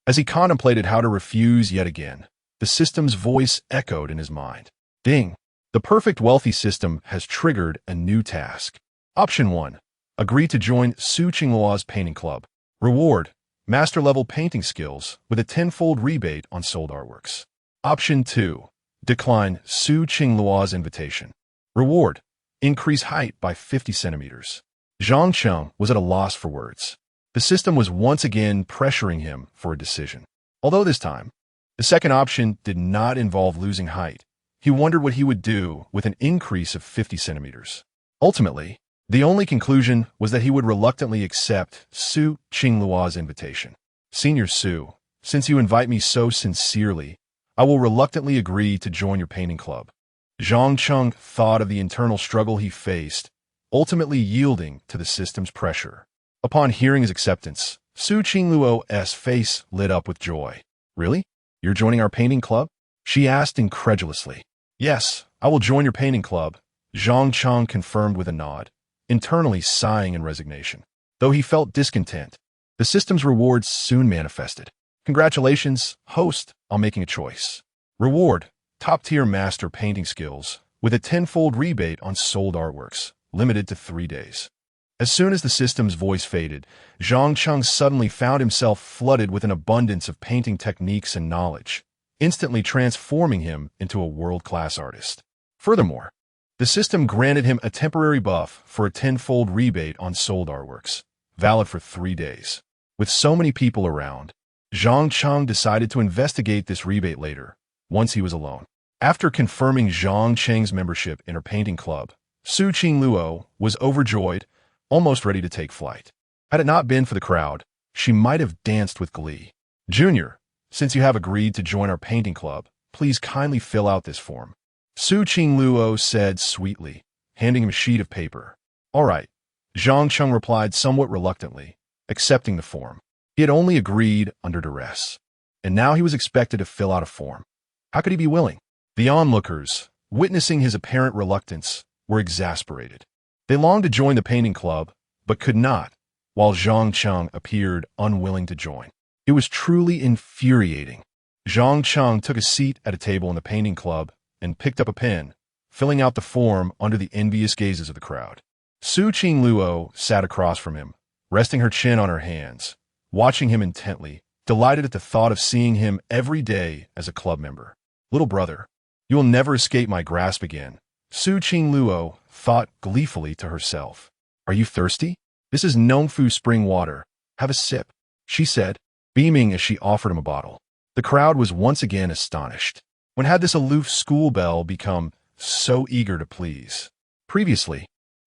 As he contemplated how to refuse yet again, the system's voice echoed in his mind. Ding! The perfect wealthy system has triggered a new task. Option 1. Agree to join Su Qingluo's painting club. Reward: master-level painting skills with a tenfold rebate on sold artworks. Option 2. Decline Su Qingluo's invitation. Reward: increase height by 50 centimeters. Zhang Cheng was at a loss for words. The system was once again pressuring him for a decision. Although this time, the second option did not involve losing height. He wondered what he would do with an increase of 50 centimeters. Ultimately, the only conclusion was that he would reluctantly accept Su Qingluo's invitation. Senior Su, since you invite me so sincerely, I will reluctantly agree to join your painting club. Zhang Cheng thought of the internal struggle he faced, ultimately yielding to the system's pressure. Upon hearing his acceptance, Su Qingluo's face lit up with joy. Really? You're joining our painting club? She asked incredulously. Yes, I will join your painting club, Zhang Cheng confirmed with a nod, internally sighing in resignation. Though he felt discontent, the system's rewards soon manifested. Congratulations, host, on making a choice. Reward: top-tier master painting skills with a tenfold rebate on sold artworks, limited to 3 days. As soon as the system's voice faded, Zhang Cheng suddenly found himself flooded with an abundance of painting techniques and knowledge, instantly transforming him into a world-class artist. Furthermore, the system granted him a temporary buff for a tenfold rebate on sold artworks, valid for 3 days. With so many people around, Zhang Cheng decided to investigate this rebate later, once he was alone. After confirming Zhang Cheng's membership in her painting club, Su Qingluo was overjoyed, almost ready to take flight. Had it not been for the crowd, she might have danced with glee. Junior, since you have agreed to join our painting club, please kindly fill out this form. Su Qingluo said sweetly, handing him a sheet of paper. All right, Zhang Cheng replied somewhat reluctantly, accepting the form. He had only agreed under duress, and now he was expected to fill out a form. How could he be willing? The onlookers, witnessing his apparent reluctance, were exasperated. They longed to join the painting club, but could not, while Zhang Cheng appeared unwilling to join. It was truly infuriating. Zhang Cheng took a seat at a table in the painting club and picked up a pen, filling out the form under the envious gazes of the crowd. Su Qingluo sat across from him, resting her chin on her hands, watching him intently, delighted at the thought of seeing him every day as a club member. Little brother, you will never escape my grasp again, Su Qingluo thought gleefully to herself. Are you thirsty? This is Nongfu spring water. Have a sip, she said, beaming as she offered him a bottle. The crowd was once again astonished. When had this aloof school belle become so eager to please? Previously,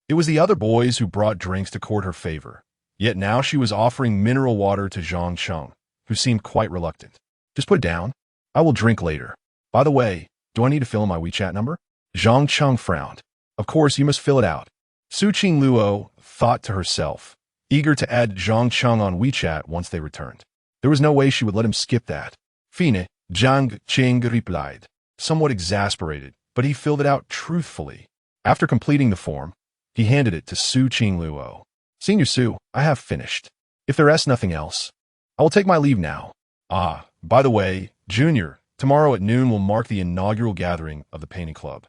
it was the other boys who brought drinks to court her favor, yet now she was offering mineral water to Zhang Cheng, who seemed quite reluctant. Just put it down. I will drink later. By the way, do I need to fill in my WeChat number? Zhang Cheng frowned. Of course, you must fill it out. Su Qingluo thought to herself, eager to add Zhang Cheng on WeChat once they returned. There was no way she would let him skip that. Fine, Zhang Cheng replied, somewhat exasperated, but he filled it out truthfully. After completing the form, he handed it to Su Qingluo. Senior Su, I have finished. If there is nothing else, I will take my leave now. Ah, by the way, Junior, tomorrow at noon will mark the inaugural gathering of the painting club.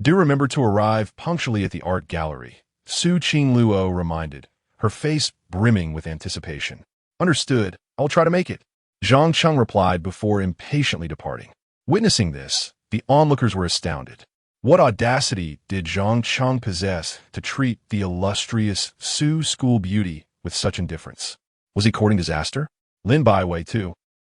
Do remember to arrive punctually at the art gallery, Su Qingluo reminded, her face brimming with anticipation. Understood, I will try to make it, Zhang Cheng replied before impatiently departing. Witnessing this, the onlookers were astounded. What audacity did Zhang Cheng possess to treat the illustrious Su school beauty with such indifference? Was he courting disaster? Lin Baiwei, too,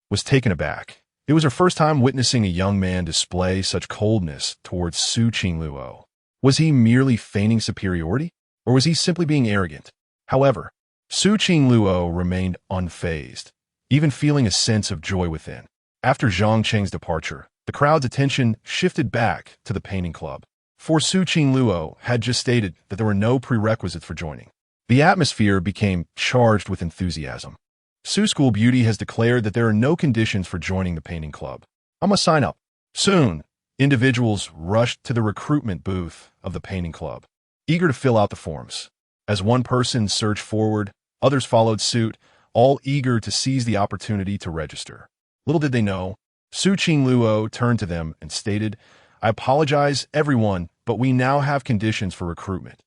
was taken aback. It was her first time witnessing a young man display such coldness towards Su Qingluo. Was he merely feigning superiority, or was he simply being arrogant? However, Su Qingluo remained unfazed, even feeling a sense of joy within. After Zhang Cheng's departure, the crowd's attention shifted back to the painting club, for Su Qingluo had just stated that there were no prerequisites for joining. The atmosphere became charged with enthusiasm. Su School Beauty has declared that there are no conditions for joining the painting club. I must sign up. Soon, Individuals rushed to the recruitment booth of the painting club, eager to fill out the forms. As one person surged forward, others followed suit, all eager to seize the opportunity to register. Little did they know, Su Qingluo turned to them and stated, "I apologize, everyone, but we now have conditions for recruitment.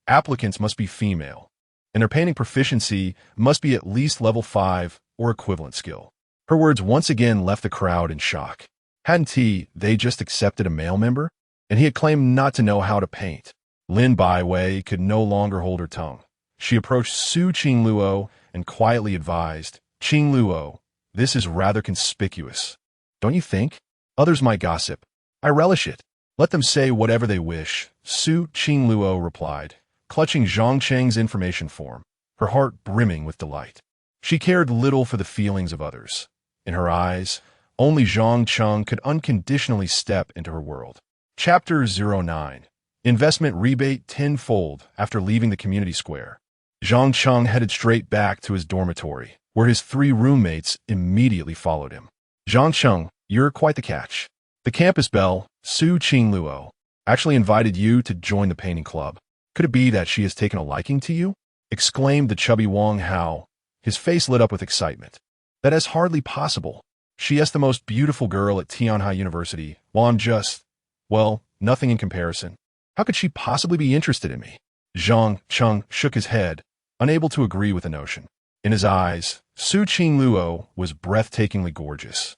Applicants must be female, and their painting proficiency must be at least level 5 or equivalent skill." Her words once again left the crowd in shock. They just accepted a male member? And he had claimed not to know how to paint. Lin Baiwei could no longer hold her tongue. She approached Su Qingluo and quietly advised, "Qingluo, this is rather conspicuous. Don't you think? Others might gossip. I relish it. Let them say whatever they wish," Su Qingluo replied, clutching Zhang Cheng's information form, her heart brimming with delight. She cared little for the feelings of others. In her eyes, only Zhang Cheng could unconditionally step into her world. Chapter 09. Investment rebate tenfold after leaving the community square. Zhang Cheng headed straight back to his dormitory, where his 3 roommates immediately followed him. "Zhang Cheng, you're quite the catch. The campus belle, Su Qingluo, actually invited you to join the painting club. Could it be that she has taken a liking to you?" exclaimed the chubby Wang Hao. His face lit up with excitement. "That is hardly possible. She is the most beautiful girl at Tianhai University, while I'm just, well, nothing in comparison. How could she possibly be interested in me?" Zhang Cheng shook his head, unable to agree with the notion. In his eyes, Su Qingluo was breathtakingly gorgeous,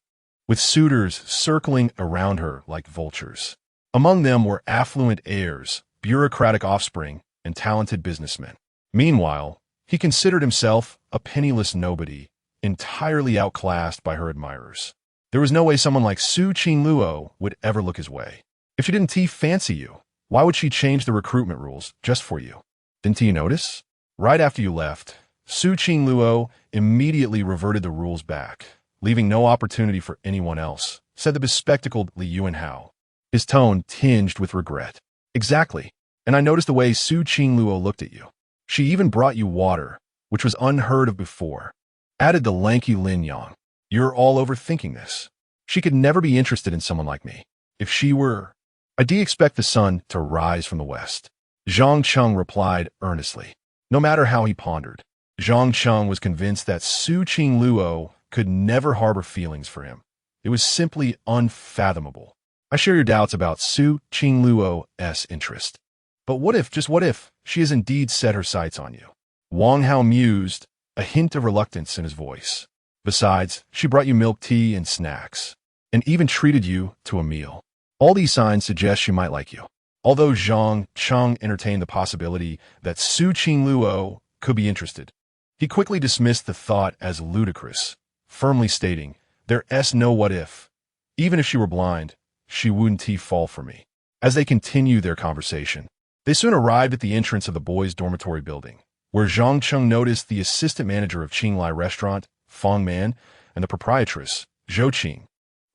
with suitors circling around her like vultures. Among them were affluent heirs, bureaucratic offspring, and talented businessmen. Meanwhile, he considered himself a penniless nobody, entirely outclassed by her admirers. There was no way someone like Su Qingluo would ever look his way. If she didn't fancy you, why would she change the recruitment rules just for you? Didn't you notice? Right after you left, Su Qingluo immediately reverted the rules back, leaving no opportunity for anyone else, said the bespectacled Li Yuanhao, his tone tinged with regret. "Exactly, and I noticed the way Su Qingluo looked at you. She even brought you water, which was unheard of before," added the lanky Lin Yang. "You're all overthinking this. She could never be interested in someone like me. If she were, I do expect the sun to rise from the west." Zhang Cheng replied earnestly. No matter how he pondered, Zhang Cheng was convinced that Su Qingluo could never harbor feelings for him. It was simply unfathomable. "I share your doubts about Su Qingluo's interest. But what if, just what if, she has indeed set her sights on you?" Wang Hao mused, a hint of reluctance in his voice. "Besides, she brought you milk tea and snacks, and even treated you to a meal. All these signs suggest she might like you." Although Zhang Cheng entertained the possibility that Su Qingluo could be interested, he quickly dismissed the thought as ludicrous, firmly stating, "There's no what if. Even if she were blind, she wouldn't fall for me." As they continued their conversation, they soon arrived at the entrance of the boys' dormitory building, where Zhang Cheng noticed the assistant manager of Qinglai Restaurant, Fang Man, and the proprietress, Zhou Qing,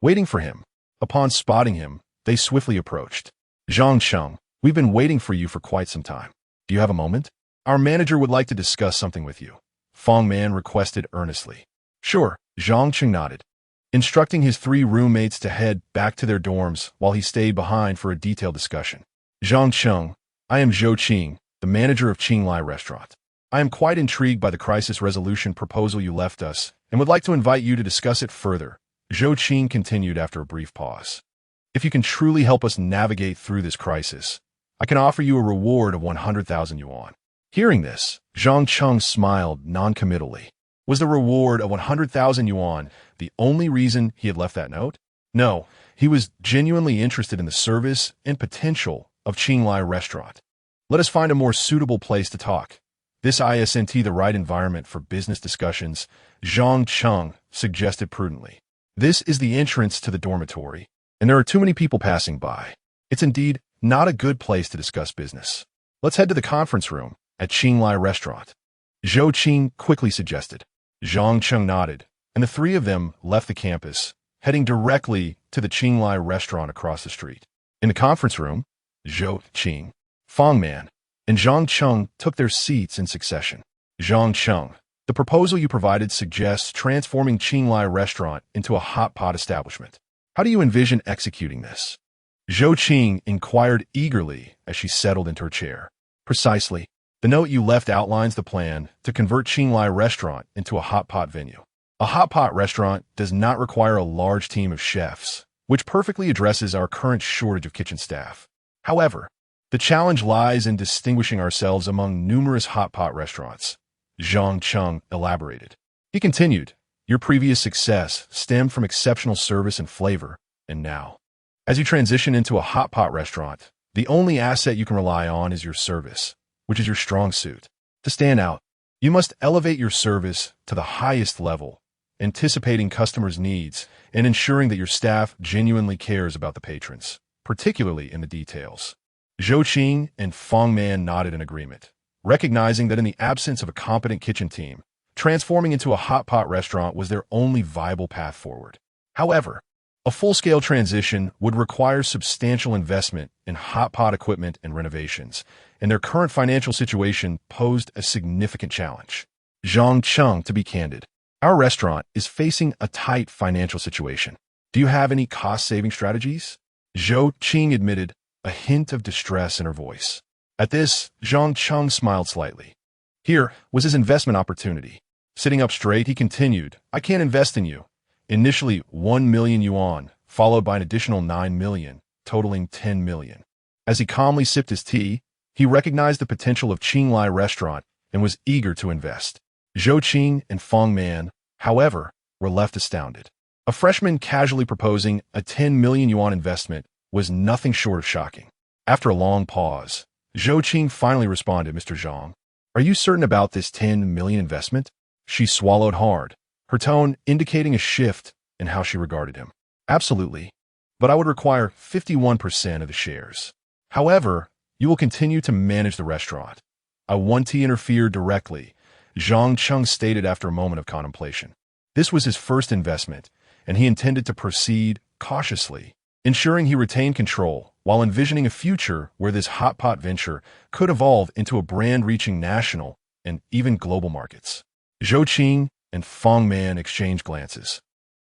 waiting for him. Upon spotting him, they swiftly approached. "Zhang Cheng, we've been waiting for you for quite some time. Do you have a moment? Our manager would like to discuss something with you," Fang Man requested earnestly. "Sure," Zhang Cheng nodded, instructing his 3 roommates to head back to their dorms while he stayed behind for a detailed discussion. "Zhang Cheng, I am Zhou Qing, the manager of Qinglai Restaurant. I am quite intrigued by the crisis resolution proposal you left us and would like to invite you to discuss it further," Zhou Qing continued after a brief pause. "If you can truly help us navigate through this crisis, I can offer you a reward of 100,000 yuan. Hearing this, Zhang Cheng smiled noncommittally. Was the reward of 100,000 yuan the only reason he had left that note? No, he was genuinely interested in the service and potential of Qinglai Restaurant. "Let us find a more suitable place to talk. This isn't the right environment for business discussions," Zhang Cheng suggested prudently. "This is the entrance to the dormitory, and there are too many people passing by. It's indeed not a good place to discuss business. Let's head to the conference room at Qinglai Restaurant," Zhou Qing quickly suggested. Zhang Cheng nodded, and the 3 of them left the campus, heading directly to the Qinglai Restaurant across the street. In the conference room, Zhou Qing, Fang Man, and Zhang Cheng took their seats in succession. "Zhang Cheng, the proposal you provided suggests transforming Qinglai Restaurant into a hot pot establishment. How do you envision executing this?" Zhou Qing inquired eagerly as she settled into her chair. Precisely. The note you left outlines the plan to convert Qinglai Restaurant into a hot pot venue. A hot pot restaurant does not require a large team of chefs, which perfectly addresses our current shortage of kitchen staff. However, the challenge lies in distinguishing ourselves among numerous hot pot restaurants. Zhang Cheng elaborated. He continued, your previous success stemmed from exceptional service and flavor, and now, as you transition into a hot pot restaurant, the only asset you can rely on is your service, which is your strong suit. To stand out, you must elevate your service to the highest level, anticipating customers' needs and ensuring that your staff genuinely cares about the patrons, particularly in the details. Zhou Qing and Feng Man nodded in agreement, recognizing that in the absence of a competent kitchen team, transforming into a hot pot restaurant was their only viable path forward. However, a full-scale transition would require substantial investment in hot pot equipment and renovations, and their current financial situation posed a significant challenge. Zhang Cheng, to be candid, our restaurant is facing a tight financial situation. Do you have any cost-saving strategies? Zhou Qing admitted, a hint of distress in her voice. At this, Zhang Cheng smiled slightly. Here was his investment opportunity. Sitting up straight, he continued, I can't invest in you. Initially 1 million yuan, followed by an additional 9 million, totaling 10 million. As he calmly sipped his tea, he recognized the potential of Qinglai Restaurant and was eager to invest. Zhou Qing and Feng Man, however, were left astounded. A freshman casually proposing a 10 million yuan investment was nothing short of shocking. After a long pause, Zhou Qing finally responded, Mr. Zhang, are you certain about this 10 million investment? She swallowed hard, her tone indicating a shift in how she regarded him. Absolutely, but I would require 51% of the shares. However, you will continue to manage the restaurant. I want to interfere directly, Zhang Cheng stated after a moment of contemplation. This was his first investment, and he intended to proceed cautiously, ensuring he retained control while envisioning a future where this hot pot venture could evolve into a brand reaching national and even global markets. Zhou Qing and Feng Man exchanged glances,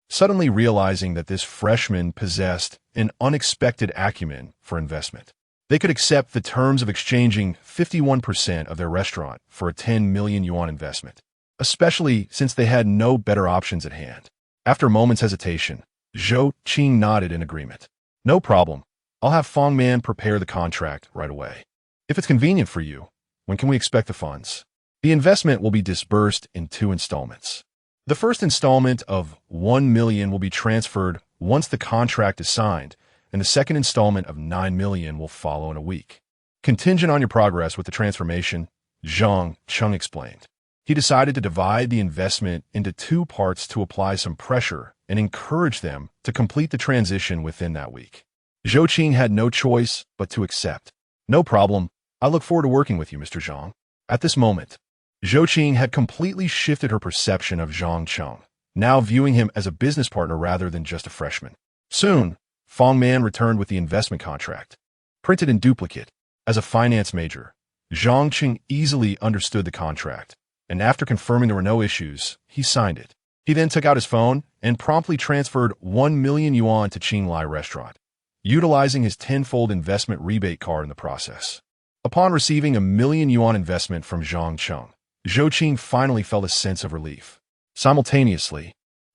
suddenly realizing that this freshman possessed an unexpected acumen for investment. They could accept the terms of exchanging 51% of their restaurant for a 10 million yuan investment, especially since they had no better options at hand. After a moment's hesitation, Zhou Qing nodded in agreement. No problem. I'll have Feng Man prepare the contract right away. If it's convenient for you, when can we expect the funds? The investment will be disbursed in 2 installments. The first installment of 1 million will be transferred once the contract is signed, and the second installment of 9 million will follow in a week. Contingent on your progress with the transformation, Zhang Cheng explained. He decided to divide the investment into 2 parts to apply some pressure and encourage them to complete the transition within that week. Zhou Qing had no choice but to accept. No problem. I look forward to working with you, Mr. Zhang. At this moment, Zhou Qing had completely shifted her perception of Zhang Cheng, now viewing him as a business partner rather than just a freshman. Soon, Feng Man returned with the investment contract, printed in duplicate. As a finance major, Zhang Cheng easily understood the contract, and after confirming there were no issues, he signed it. He then took out his phone and promptly transferred 1 million yuan to Qinglai Restaurant, utilizing his 10-fold investment rebate card in the process. Upon receiving a 1 million yuan investment from Zhang Cheng, Zhou Qing finally felt a sense of relief. Simultaneously,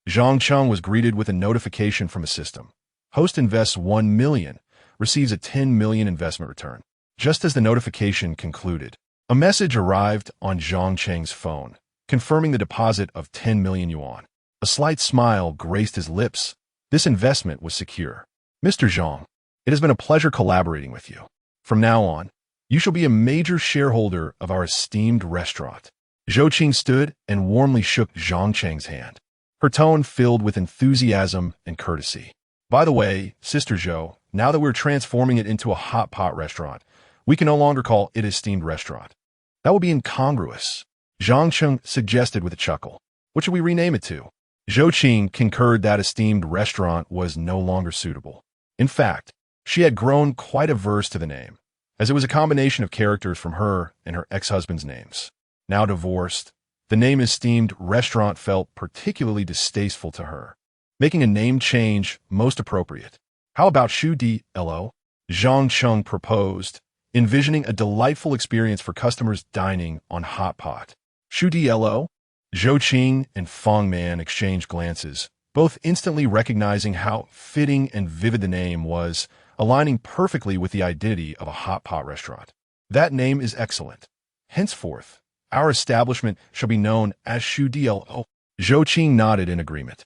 Zhang Cheng was greeted with a notification from a system. Host invests 1 million, receives a 10 million investment return. Just as the notification concluded, a message arrived on Zhang Cheng's phone, confirming the deposit of 10 million yuan. A slight smile graced his lips. This investment was secure. Mr. Zhang, it has been a pleasure collaborating with you. From now on, you shall be a major shareholder of our esteemed restaurant. Zhou Qing stood and warmly shook Zhang Cheng's hand, her tone filled with enthusiasm and courtesy. By the way, Sister Zhou, now that we're transforming it into a hot pot restaurant, we can no longer call it esteemed restaurant. That would be incongruous, Zhang Cheng suggested with a chuckle. What should we rename it to? Zhou Qing concurred that esteemed restaurant was no longer suitable. In fact, she had grown quite averse to the name, as it was a combination of characters from her and her ex-husband's names. Now divorced, the name esteemed restaurant felt particularly distasteful to her, making a name change most appropriate. How about Shu Di Lo? Zhang Cheng proposed, envisioning a delightful experience for customers dining on hot pot. Shu Dlo? Zhou Qing and Feng Man exchanged glances, both instantly recognizing how fitting and vivid the name was, aligning perfectly with the identity of a hot pot restaurant. That name is excellent. Henceforth, our establishment shall be known as Shu Dlo. Zhou Qing nodded in agreement.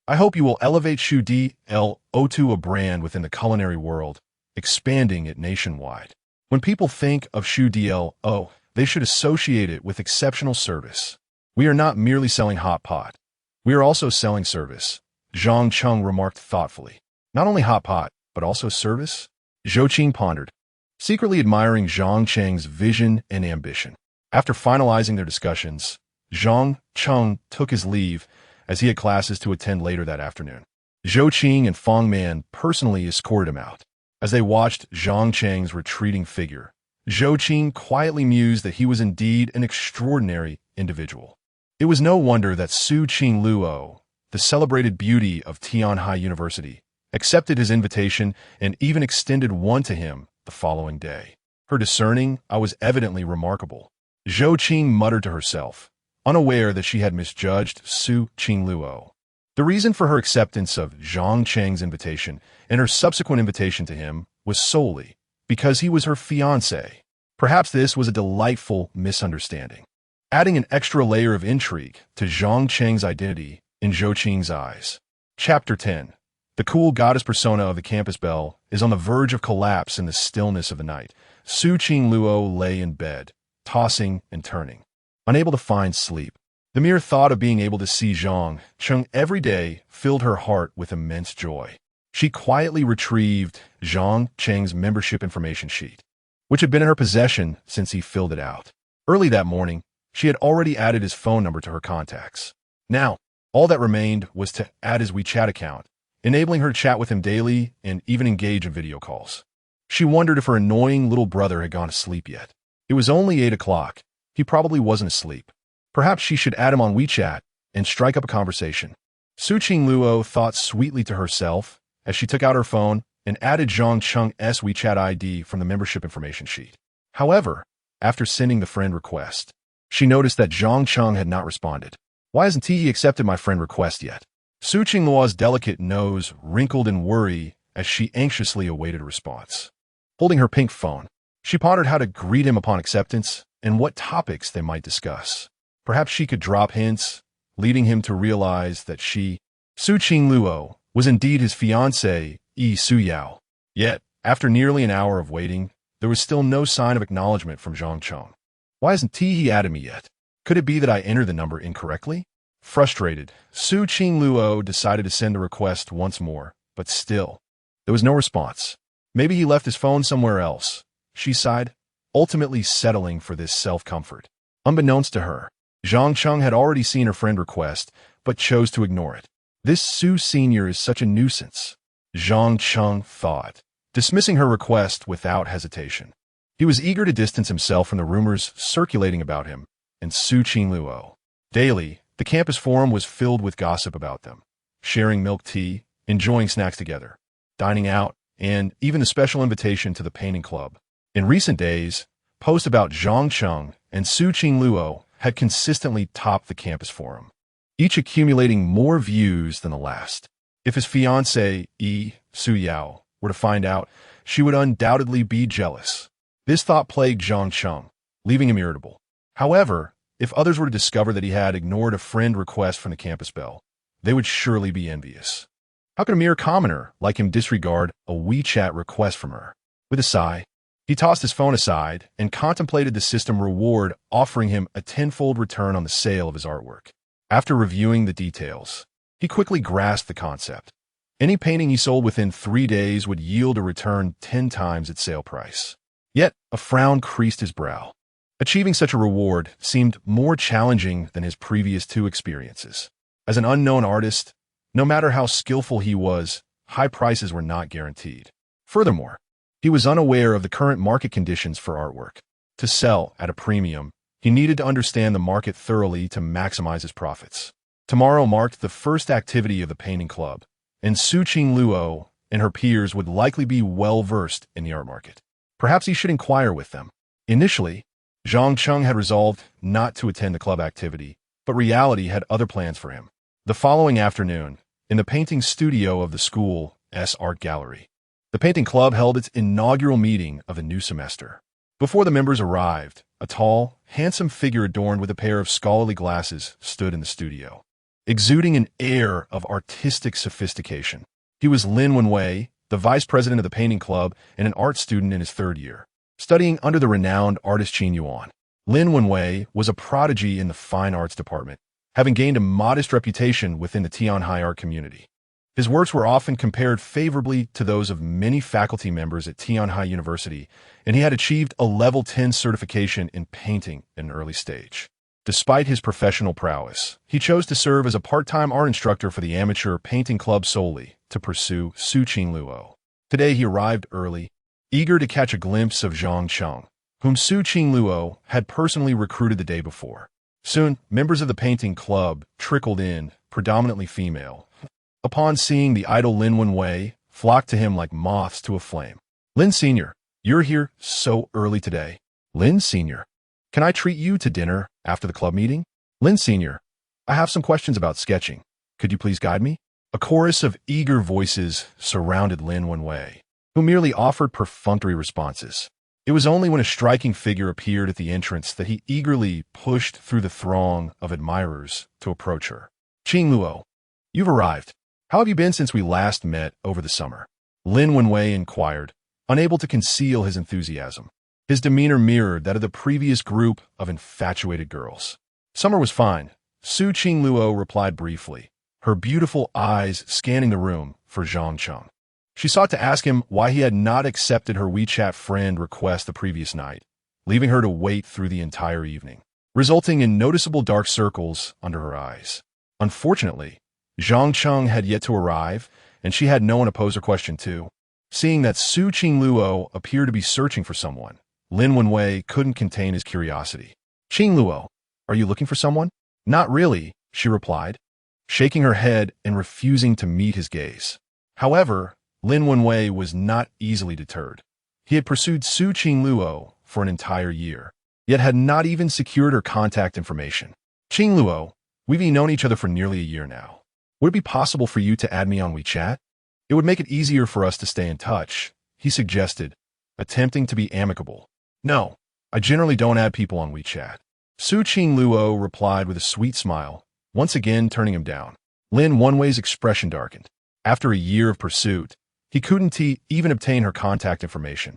I hope you will elevate Shu Dlo to a brand within the culinary world, expanding it nationwide. When people think of Shu Dlo, they should associate it with exceptional service. We are not merely selling hot pot. We are also selling service, Zhang Cheng remarked thoughtfully. Not only hot pot, but also service? Zhou Qing pondered, secretly admiring Zhang Cheng's vision and ambition. After finalizing their discussions, Zhang Cheng took his leave as he had classes to attend later that afternoon. Zhou Qing and Feng Man personally escorted him out. As they watched Zhang Cheng's retreating figure, Zhou Qing quietly mused that he was indeed an extraordinary individual. It was no wonder that Su Qing Luo, the celebrated beauty of Tianhai University, accepted his invitation and even extended one to him the following day. Her discerning eye was evidently remarkable. Zhou Qing muttered to herself, unaware that she had misjudged Su Qing Luo. The reason for her acceptance of Zhang Cheng's invitation and her subsequent invitation to him was solely because he was her fiancé. Perhaps this was a delightful misunderstanding, adding an extra layer of intrigue to Zhang Cheng's identity in Zhou Qing's eyes. Chapter 10. The cool goddess persona of the campus belle is on the verge of collapse in the stillness of the night. Su Qing Luo lay in bed, tossing and turning, unable to find sleep. The mere thought of being able to see Zhang Cheng every day filled her heart with immense joy. She quietly retrieved Zhang Cheng's membership information sheet, which had been in her possession since he filled it out. Early that morning, she had already added his phone number to her contacts. Now, all that remained was to add his WeChat account, enabling her to chat with him daily and even engage in video calls. She wondered if her annoying little brother had gone to sleep yet. It was only 8 o'clock. He probably wasn't asleep. Perhaps she should add him on WeChat and strike up a conversation. Su Qing Luo thought sweetly to herself as she took out her phone and added Zhang Cheng's WeChat ID from the membership information sheet. However, after sending the friend request, she noticed that Zhang Cheng had not responded. Why hasn't he accepted my friend request yet? Su Qing Luo's delicate nose wrinkled in worry as she anxiously awaited a response. Holding her pink phone, she pondered how to greet him upon acceptance and what topics they might discuss. Perhaps she could drop hints, leading him to realize that she, Su Qing Luo, was indeed his fiancée, Yi Su Yao. Yet, after nearly an hour of waiting, there was still no sign of acknowledgement from Zhang Cheng. Why hasn't he added me yet? Could it be that I entered the number incorrectly? Frustrated, Su Qing Luo decided to send the request once more, but still, there was no response. Maybe he left his phone somewhere else, she sighed, ultimately settling for this self-comfort. Unbeknownst to her, Zhang Cheng had already seen her friend request, but chose to ignore it. This Su Senior is such a nuisance, Zhang Cheng thought, dismissing her request without hesitation. He was eager to distance himself from the rumors circulating about him and Su Qing Luo. Daily, the campus forum was filled with gossip about them, sharing milk tea, enjoying snacks together, dining out, and even a special invitation to the painting club. In recent days, posts about Zhang Cheng and Su Qing Luo had consistently topped the campus forum, each accumulating more views than the last. If his fiancée, Yi Su Yao, were to find out, she would undoubtedly be jealous. This thought plagued Zhang Cheng, leaving him irritable. However, if others were to discover that he had ignored a friend request from the campus belle, they would surely be envious. How could a mere commoner like him disregard a WeChat request from her? With a sigh, he tossed his phone aside and contemplated the system reward offering him a tenfold return on the sale of his artwork. After reviewing the details, he quickly grasped the concept. Any painting he sold within 3 days would yield a return 10 times its sale price. Yet, a frown creased his brow. Achieving such a reward seemed more challenging than his previous 2 experiences. As an unknown artist, no matter how skillful he was, high prices were not guaranteed. Furthermore, he was unaware of the current market conditions for artwork. To sell at a premium, he needed to understand the market thoroughly to maximize his profits. Tomorrow marked the first activity of the painting club, and Su Qing Luo, and her peers would likely be well-versed in the art market. Perhaps he should inquire with them. Initially, Zhang Cheng had resolved not to attend the club activity, but reality had other plans for him. The following afternoon, in the painting studio of the school's art gallery, the painting club held its inaugural meeting of the new semester. Before the members arrived, a tall, handsome figure adorned with a pair of scholarly glasses stood in the studio, exuding an air of artistic sophistication. He was Lin Wenwei, the vice president of the painting club and an art student in his third year, studying under the renowned artist Yuan. Lin Wenwei was a prodigy in the fine arts department, having gained a modest reputation within the Tianhai art community. His works were often compared favorably to those of many faculty members at Tianhai University, and he had achieved a level 10 certification in painting at an early stage. Despite his professional prowess, he chose to serve as a part-time art instructor for the amateur painting club solely to pursue Su Qingluo. Today he arrived early, eager to catch a glimpse of Zhang Cheng, whom Su Qingluo had personally recruited the day before. Soon, members of the painting club trickled in, predominantly female. Upon seeing the idol Lin Wenwei, flocked to him like moths to a flame. "Lin Sr., you're here so early today." "Lin Sr., can I treat you to dinner after the club meeting?" "Lin Sr., I have some questions about sketching. Could you please guide me?" A chorus of eager voices surrounded Lin Wenwei, who merely offered perfunctory responses. It was only when a striking figure appeared at the entrance that he eagerly pushed through the throng of admirers to approach her. "Qingluo, you've arrived. How have you been since we last met over the summer?" Lin Wenwei inquired, unable to conceal his enthusiasm. His demeanor mirrored that of the previous group of infatuated girls. "Summer was fine," Su Qingluo replied briefly, her beautiful eyes scanning the room for Zhang Cheng. She sought to ask him why he had not accepted her WeChat friend request the previous night, leaving her to wait through the entire evening, resulting in noticeable dark circles under her eyes. Unfortunately, Zhang Cheng had yet to arrive, and she had no one to pose her question to. Seeing that Su Qingluo appeared to be searching for someone, Lin Wenwei couldn't contain his curiosity. "Qingluo, are you looking for someone?" "Not really," she replied, shaking her head and refusing to meet his gaze. However, Lin Wenwei was not easily deterred. He had pursued Su Qingluo for an entire year, yet had not even secured her contact information. "Qingluo, we've known each other for nearly a year now. Would it be possible for you to add me on WeChat? It would make it easier for us to stay in touch," he suggested, attempting to be amicable. "No, I generally don't add people on WeChat." Su Qingluo replied with a sweet smile, once again turning him down. Lin Wenwei's expression darkened. After a year of pursuit, he couldn't even obtain her contact information.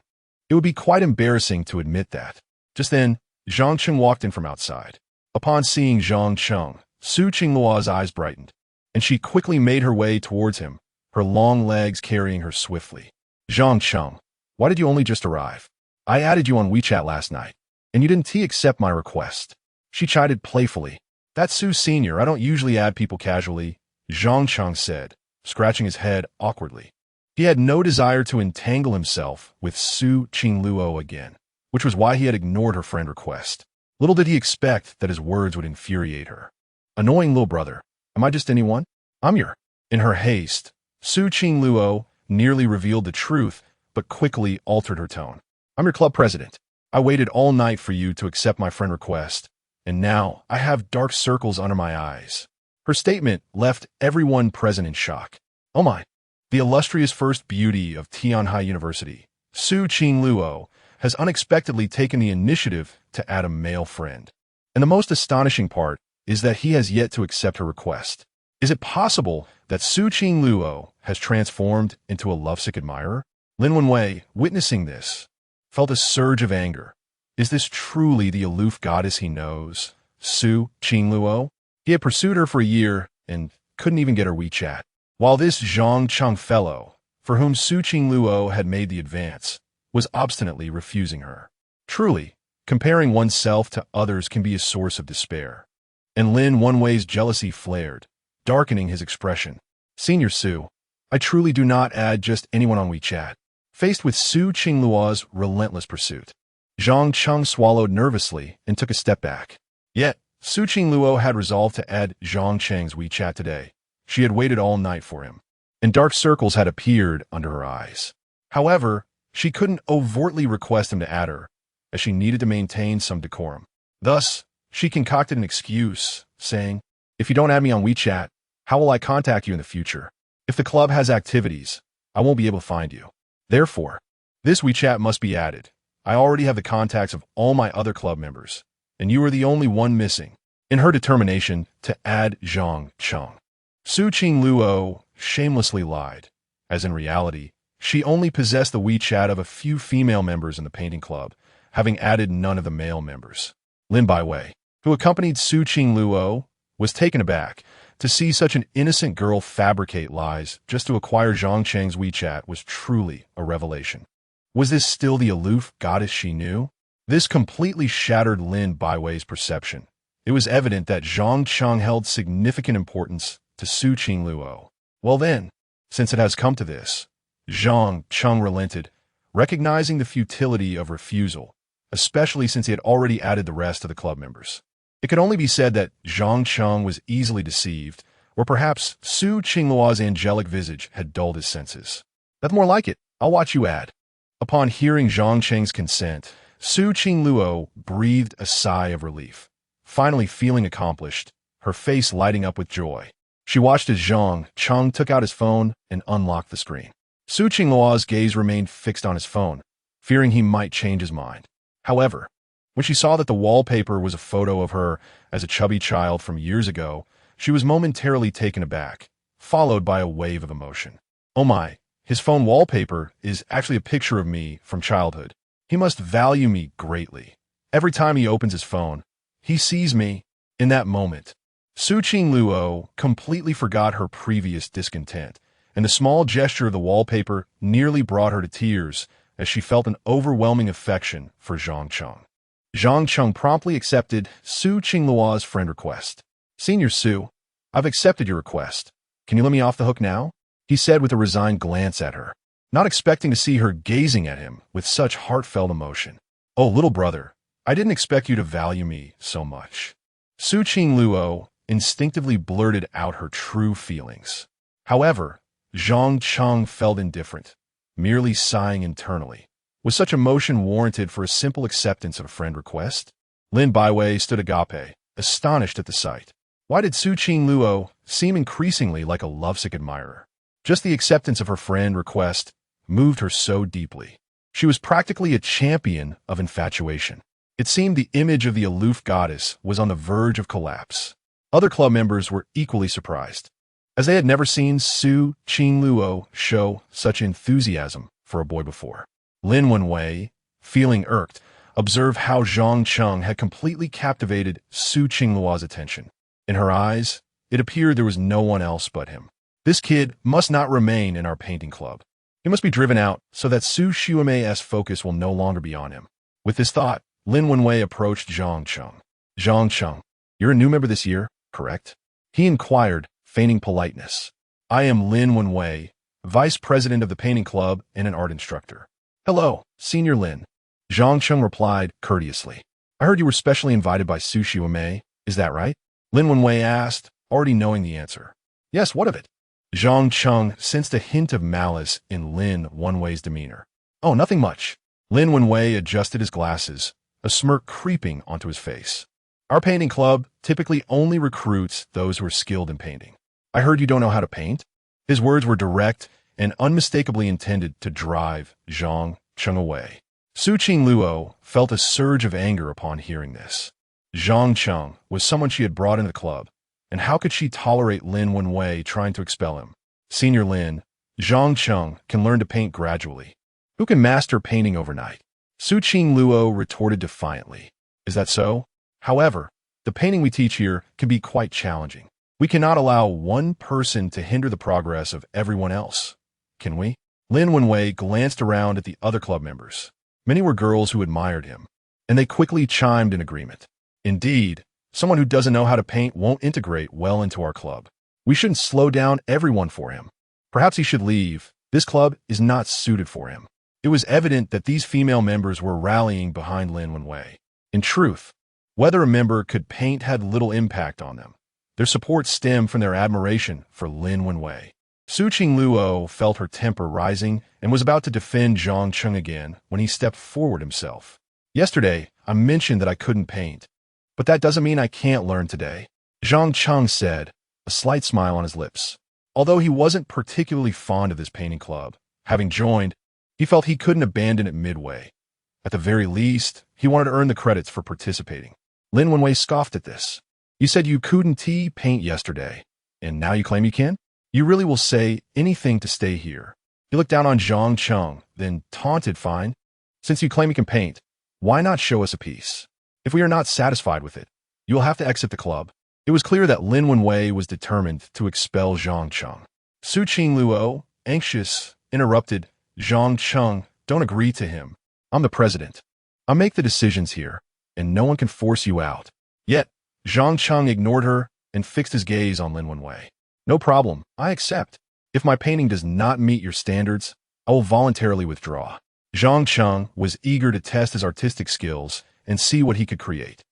It would be quite embarrassing to admit that. Just then, Zhang Cheng walked in from outside. Upon seeing Zhang Cheng, Su Qingluo's eyes brightened, and she quickly made her way towards him, her long legs carrying her swiftly. "Zhang Cheng, why did you only just arrive? I added you on WeChat last night, and you didn't accept my request." She chided playfully. "That's Su Sr., I don't usually add people casually," Zhang Cheng said, scratching his head awkwardly. He had no desire to entangle himself with Su Qingluo again, which was why he had ignored her friend request. Little did he expect that his words would infuriate her. "Annoying little brother. Am I just anyone? I'm your—" In her haste, Su Qingluo nearly revealed the truth, but quickly altered her tone. "I'm your club president. I waited all night for you to accept my friend request, and now I have dark circles under my eyes." Her statement left everyone present in shock. "Oh my, the illustrious first beauty of Tianhai University, Su Qingluo, has unexpectedly taken the initiative to add a male friend. And the most astonishing part is that he has yet to accept her request. Is it possible that Su Qingluo has transformed into a lovesick admirer?" Lin Wenwei, witnessing this, felt a surge of anger. Is this truly the aloof goddess he knows, Su Qingluo? He had pursued her for a year and couldn't even get her WeChat, while this Zhang Cheng fellow, for whom Su Qingluo had made the advance, was obstinately refusing her. Truly, comparing oneself to others can be a source of despair. And Lin Wenwei's jealousy flared, darkening his expression. "Senior Su, I truly do not add just anyone on WeChat." Faced with Su Qingluo's relentless pursuit, Zhang Cheng swallowed nervously and took a step back. Yet, Su Qingluo had resolved to add Zhang Cheng's WeChat today. She had waited all night for him. and dark circles had appeared under her eyes. However, she couldn't overtly request him to add her, as she needed to maintain some decorum. Thus, she concocted an excuse, saying, "If you don't add me on WeChat, how will I contact you in the future? If the club has activities, I won't be able to find you. Therefore, this WeChat must be added. I already have the contacts of all my other club members, and you are the only one missing." In her determination to add Zhang Cheng, Su Qingluo shamelessly lied, as in reality, she only possessed the WeChat of a few female members in the painting club, having added none of the male members. Lin Baiwei, who accompanied Su Qingluo, was taken aback. To see such an innocent girl fabricate lies just to acquire Zhang Cheng's WeChat was truly a revelation. Was this still the aloof goddess she knew? This completely shattered Lin Baiwei's perception. It was evident that Zhang Cheng held significant importance to Su Qingluo. Well then, since it has come to this, Zhang Cheng relented, recognizing the futility of refusal, especially since he had already added the rest of the club members. It could only be said that Zhang Cheng was easily deceived, or perhaps Su Qingluo's angelic visage had dulled his senses. "That's more like it. I'll watch you add." Upon hearing Zhang Cheng's consent, Su Qingluo breathed a sigh of relief. Finally feeling accomplished, her face lighting up with joy. She watched as Zhang Cheng took out his phone and unlocked the screen. Su Qingluo's gaze remained fixed on his phone, fearing he might change his mind. However, when she saw that the wallpaper was a photo of her as a chubby child from years ago, she was momentarily taken aback, followed by a wave of emotion. "Oh my, his phone wallpaper is actually a picture of me from childhood. He must value me greatly. Every time he opens his phone, he sees me." In that moment, Su Qingluo completely forgot her previous discontent, and the small gesture of the wallpaper nearly brought her to tears as she felt an overwhelming affection for Zhang Cheng. Zhang Cheng promptly accepted Su Qingluo's friend request. "Senior Su, I've accepted your request. Can you let me off the hook now?" he said with a resigned glance at her, not expecting to see her gazing at him with such heartfelt emotion. "Oh, little brother, I didn't expect you to value me so much." Su Qingluo instinctively blurted out her true feelings. However, Zhang Cheng felt indifferent, merely sighing internally. Was such emotion warranted for a simple acceptance of a friend request? Lin Baiwei stood agape, astonished at the sight. Why did Su Qingluo seem increasingly like a lovesick admirer? Just the acceptance of her friend request moved her so deeply. She was practically a champion of infatuation. It seemed the image of the aloof goddess was on the verge of collapse. Other club members were equally surprised, as they had never seen Su Qingluo show such enthusiasm for a boy before. Lin Wenwei, feeling irked, observed how Zhang Cheng had completely captivated Su Qingluo's attention. In her eyes, it appeared there was no one else but him. This kid must not remain in our painting club. He must be driven out so that Su Xiumei's focus will no longer be on him. With this thought, Lin Wenwei approached Zhang Cheng. "Zhang Cheng, you're a new member this year, correct?" he inquired, feigning politeness. "I am Lin Wenwei, vice president of the painting club and an art instructor." "Hello, Senior Lin," Zhang Cheng replied courteously. "I heard you were specially invited by Su Xiumei, is that right?" Lin Wenwei asked, already knowing the answer. "Yes, what of it?" Zhang Cheng sensed a hint of malice in Lin Wenwei's demeanor. "Oh, nothing much." Lin Wenwei adjusted his glasses, a smirk creeping onto his face. "Our painting club typically only recruits those who are skilled in painting. I heard you don't know how to paint?" His words were direct and unmistakably intended to drive Zhang Cheng away. Su Qingluo felt a surge of anger upon hearing this. Zhang Cheng was someone she had brought into the club, and how could she tolerate Lin Wenwei trying to expel him? "Senior Lin, Zhang Cheng can learn to paint gradually. Who can master painting overnight?" Su Qingluo retorted defiantly. "Is that so? However, the painting we teach here can be quite challenging. We cannot allow one person to hinder the progress of everyone else, can we?" Lin Wenwei glanced around at the other club members. Many were girls who admired him, and they quickly chimed in agreement. "Indeed, someone who doesn't know how to paint won't integrate well into our club. We shouldn't slow down everyone for him. Perhaps he should leave. This club is not suited for him." It was evident that these female members were rallying behind Lin Wenwei. In truth, whether a member could paint had little impact on them. Their support stemmed from their admiration for Lin Wenwei. Su Qingluo felt her temper rising and was about to defend Zhang Cheng again when he stepped forward himself. Yesterday, I mentioned that I couldn't paint, but that doesn't mean I can't learn today, Zhang Cheng said, a slight smile on his lips. Although he wasn't particularly fond of this painting club, having joined, he felt he couldn't abandon it midway. At the very least, he wanted to earn the credits for participating. Lin Wenwei scoffed at this. You said you couldn't paint yesterday, and now you claim you can? You really will say anything to stay here. He looked down on Zhang Cheng, then taunted, fine. Since you claim you can paint, why not show us a piece? If we are not satisfied with it, you will have to exit the club. It was clear that Lin Wenwei was determined to expel Zhang Cheng. Su Qingluo, anxious, interrupted, Zhang Cheng, don't agree to him. I'm the president. I make the decisions here, and no one can force you out. Yet, Zhang Cheng ignored her and fixed his gaze on Lin Wenwei. No problem, I accept. If my painting does not meet your standards, I will voluntarily withdraw. Zhang Cheng was eager to test his artistic skills and see what he could create.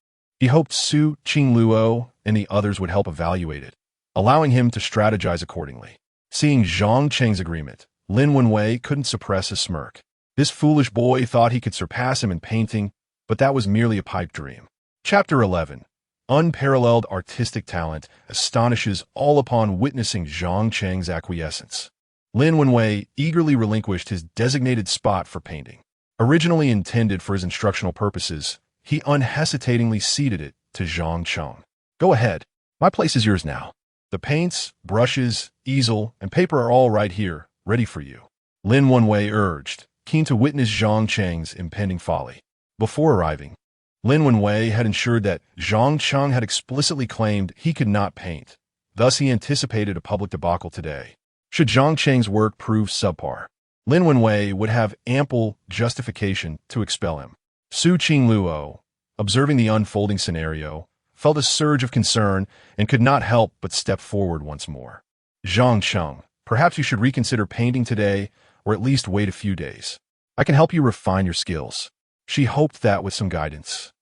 He hoped Su Qingluo and the others would help evaluate it, allowing him to strategize accordingly. Seeing Zhang Cheng's agreement, Lin Wenwei couldn't suppress a smirk. This foolish boy thought he could surpass him in painting, but that was merely a pipe dream. Chapter 11. Unparalleled artistic talent astonishes all upon witnessing Zhang Cheng's acquiescence. Lin Wenwei eagerly relinquished his designated spot for painting. Originally intended for his instructional purposes, he unhesitatingly ceded it to Zhang Cheng. Go ahead. My place is yours now. The paints, brushes, easel, and paper are all right here, ready for you. Lin Wenwei urged, keen to witness Zhang Cheng's impending folly. Before arriving, Lin Wenwei had ensured that Zhang Cheng had explicitly claimed he could not paint. Thus, he anticipated a public debacle today. Should Zhang Cheng's work prove subpar, Lin Wenwei would have ample justification to expel him. Su Qingluo, observing the unfolding scenario, felt a surge of concern and could not help but step forward once more. Zhang Cheng, perhaps you should reconsider painting today, or at least wait a few days. I can help you refine your skills. She hoped that with some guidance,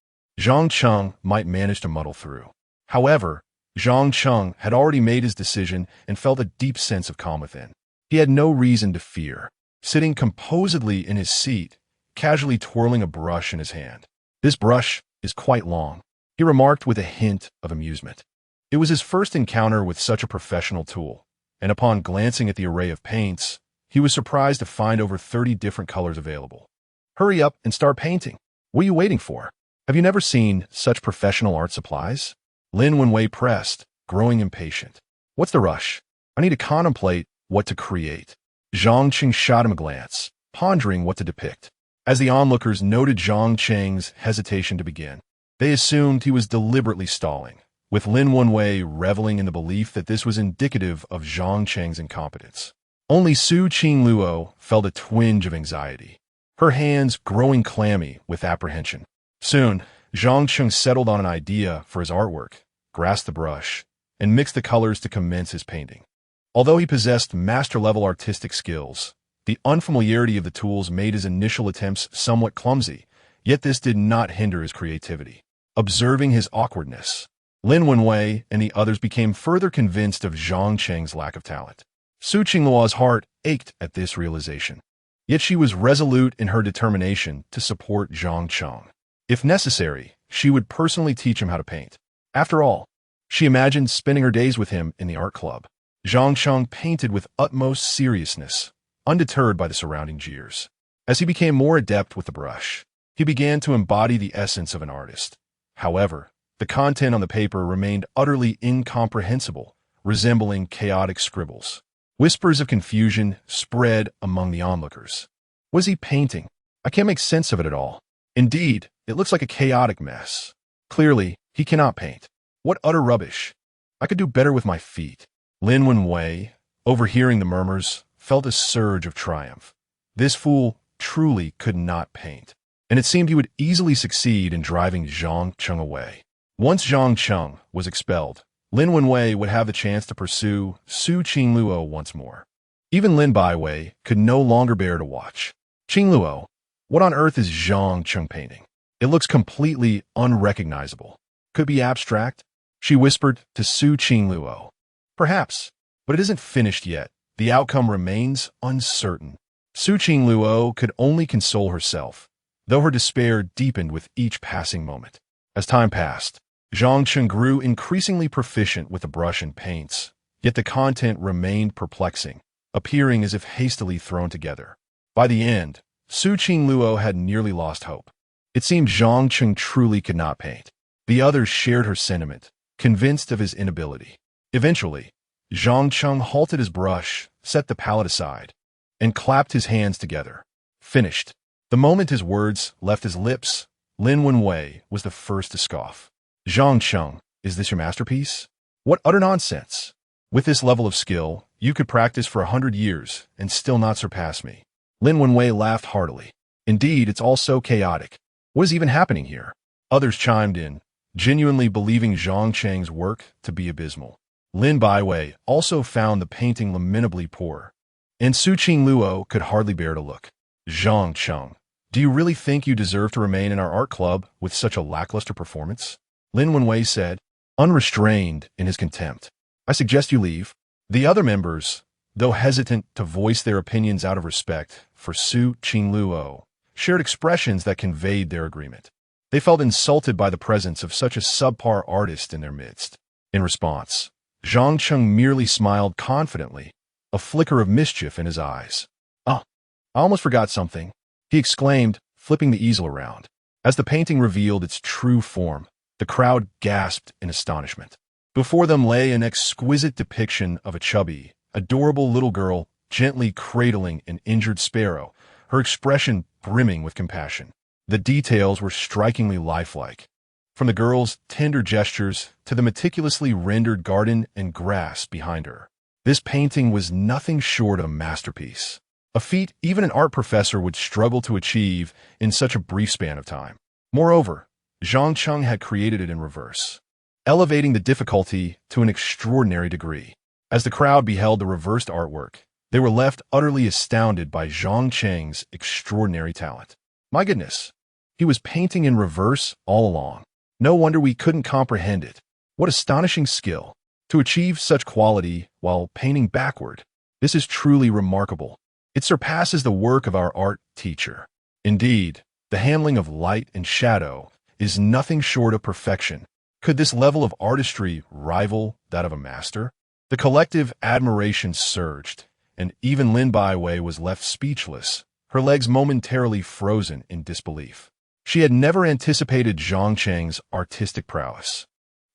Zhang Cheng might manage to muddle through. However, Zhang Cheng had already made his decision and felt a deep sense of calm within. He had no reason to fear. Sitting composedly in his seat, casually twirling a brush in his hand. This brush is quite long, he remarked with a hint of amusement. It was his first encounter with such a professional tool, and upon glancing at the array of paints, he was surprised to find over 30 different colors available. Hurry up and start painting. What are you waiting for? Have you never seen such professional art supplies? Lin Wenwei pressed, growing impatient. What's the rush? I need to contemplate what to create. Zhang Cheng shot him a glance, pondering what to depict. As the onlookers noted Zhang Cheng's hesitation to begin, they assumed he was deliberately stalling, with Lin Wenwei reveling in the belief that this was indicative of Zhang Cheng's incompetence. Only Su Qingluo felt a twinge of anxiety, her hands growing clammy with apprehension. Soon, Zhang Cheng settled on an idea for his artwork, grasped the brush, and mixed the colors to commence his painting. Although he possessed master-level artistic skills, the unfamiliarity of the tools made his initial attempts somewhat clumsy, yet this did not hinder his creativity. Observing his awkwardness, Lin Wenwei and the others became further convinced of Zhang Cheng's lack of talent. Su Qingluo's heart ached at this realization, yet she was resolute in her determination to support Zhang Cheng. If necessary, she would personally teach him how to paint. After all, she imagined spending her days with him in the art club. Zhang Cheng painted with utmost seriousness, undeterred by the surrounding jeers. As he became more adept with the brush, he began to embody the essence of an artist. However, the content on the paper remained utterly incomprehensible, resembling chaotic scribbles. Whispers of confusion spread among the onlookers. Was he painting? I can't make sense of it at all. Indeed, it looks like a chaotic mess. Clearly, he cannot paint. What utter rubbish. I could do better with my feet. Lin Wenwei, overhearing the murmurs, felt a surge of triumph. This fool truly could not paint, and it seemed he would easily succeed in driving Zhang Cheng away. Once Zhang Cheng was expelled, Lin Wenwei would have the chance to pursue Su Qingluo once more. Even Lin Baiwei could no longer bear to watch. Qingluo, what on earth is Zhang Cheng painting? It looks completely unrecognizable. Could be abstract? She whispered to Su Qingluo. Perhaps, but it isn't finished yet. The outcome remains uncertain. Su Qingluo could only console herself, though her despair deepened with each passing moment. As time passed, Zhang Cheng grew increasingly proficient with the brush and paints, yet the content remained perplexing, appearing as if hastily thrown together. By the end, Su Qingluo had nearly lost hope. It seemed Zhang Cheng truly could not paint. The others shared her sentiment, convinced of his inability. Eventually, Zhang Cheng halted his brush, set the palette aside, and clapped his hands together. Finished. The moment his words left his lips, Lin Wenwei was the first to scoff. Zhang Cheng, is this your masterpiece? What utter nonsense! With this level of skill, you could practice for 100 years and still not surpass me. Lin Wenwei laughed heartily. Indeed, it's all so chaotic. What is even happening here? Others chimed in, genuinely believing Zhang Cheng's work to be abysmal. Lin Baiwei also found the painting lamentably poor, and Su Qingluo could hardly bear to look. Zhang Cheng, do you really think you deserve to remain in our art club with such a lackluster performance? Lin Wenwei said, unrestrained in his contempt. I suggest you leave. The other members, though hesitant to voice their opinions out of respect for Su Qingluo, shared expressions that conveyed their agreement. They felt insulted by the presence of such a subpar artist in their midst. In response, Zhang Cheng merely smiled confidently, a flicker of mischief in his eyes. "Ah, I almost forgot something," he exclaimed, flipping the easel around. As the painting revealed its true form, the crowd gasped in astonishment. Before them lay an exquisite depiction of a chubby, adorable little girl gently cradling an injured sparrow, her expression brimming with compassion. The details were strikingly lifelike, from the girl's tender gestures to the meticulously rendered garden and grass behind her. This painting was nothing short of a masterpiece, a feat even an art professor would struggle to achieve in such a brief span of time. Moreover, Zhang Cheng had created it in reverse, elevating the difficulty to an extraordinary degree. As the crowd beheld the reversed artwork, they were left utterly astounded by Zhang Cheng's extraordinary talent. My goodness, he was painting in reverse all along. No wonder we couldn't comprehend it. What astonishing skill! To achieve such quality while painting backward. This is truly remarkable. It surpasses the work of our art teacher. Indeed, the handling of light and shadow is nothing short of perfection. Could this level of artistry rival that of a master? The collective admiration surged, and even Lin Baiwei was left speechless, her legs momentarily frozen in disbelief. She had never anticipated Zhang Cheng's artistic prowess.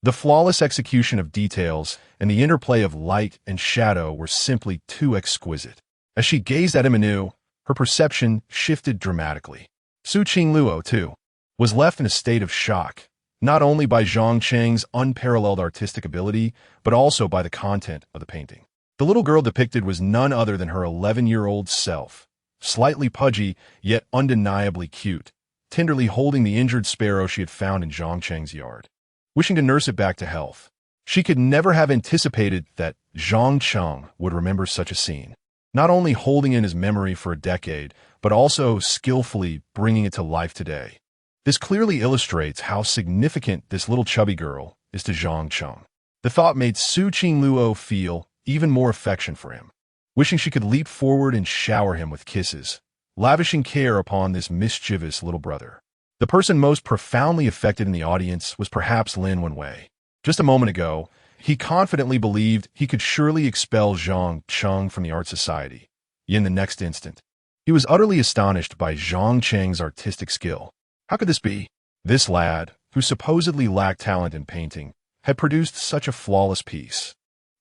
The flawless execution of details and the interplay of light and shadow were simply too exquisite. As she gazed at him anew, her perception shifted dramatically. Su Qingluo, too, was left in a state of shock, not only by Zhang Cheng's unparalleled artistic ability, but also by the content of the painting. The little girl depicted was none other than her 11-year-old self, slightly pudgy, yet undeniably cute, tenderly holding the injured sparrow she had found in Zhang Cheng's yard. Wishing to nurse it back to health, she could never have anticipated that Zhang Cheng would remember such a scene, not only holding in his memory for a decade, but also skillfully bringing it to life today. This clearly illustrates how significant this little chubby girl is to Zhang Cheng. The thought made Su Qingluo feel even more affection for him, wishing she could leap forward and shower him with kisses, lavishing care upon this mischievous little brother. The person most profoundly affected in the audience was perhaps Lin Wenwei. Just a moment ago, he confidently believed he could surely expel Zhang Cheng from the art society. Yet in the next instant, he was utterly astonished by Zhang Cheng's artistic skill. How could this be? This lad, who supposedly lacked talent in painting, had produced such a flawless piece.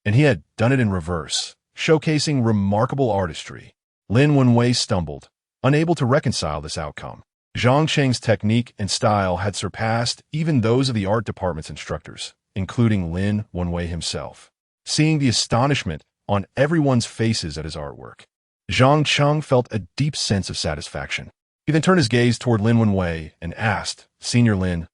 And he had done it in reverse, showcasing remarkable artistry. Lin Wenwei stumbled, unable to reconcile this outcome. Zhang Cheng's technique and style had surpassed even those of the art department's instructors, including Lin Wenwei himself. Seeing the astonishment on everyone's faces at his artwork, Zhang Cheng felt a deep sense of satisfaction. He then turned his gaze toward Lin Wenwei and asked, "Senior Lin,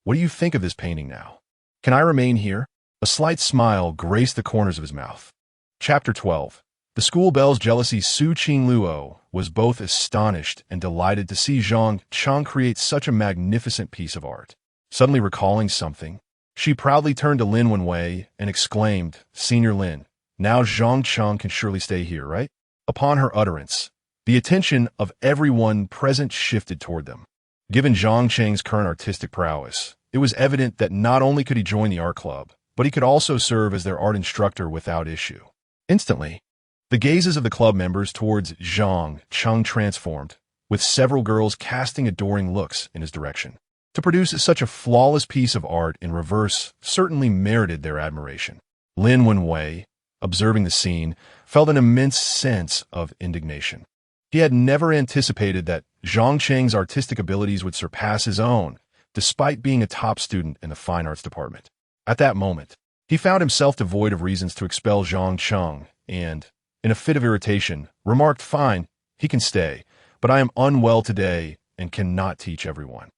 what do you think of this painting now? Can I remain here?" A slight smile graced the corners of his mouth. Chapter 12. The school bell's jealousy. Su Qingluo was both astonished and delighted to see Zhang Cheng create such a magnificent piece of art. Suddenly recalling something, she proudly turned to Lin Wenwei and exclaimed, "Senior Lin, Now Zhang Cheng can surely stay here, right? Upon her utterance, the attention of everyone present shifted toward them. Given Zhang Cheng's current artistic prowess, it was evident that not only could he join the art club, but he could also serve as their art instructor without issue. Instantly, the gazes of the club members towards Zhang Cheng transformed, with several girls casting adoring looks in his direction. To produce such a flawless piece of art in reverse certainly merited their admiration. Lin Wenwei, observing the scene, felt an immense sense of indignation. He had never anticipated that Zhang Cheng's artistic abilities would surpass his own, despite being a top student in the fine arts department. At that moment, he found himself devoid of reasons to expel Zhang Cheng and, in a fit of irritation, remarked, "Fine, he can stay, but I am unwell today and cannot teach everyone.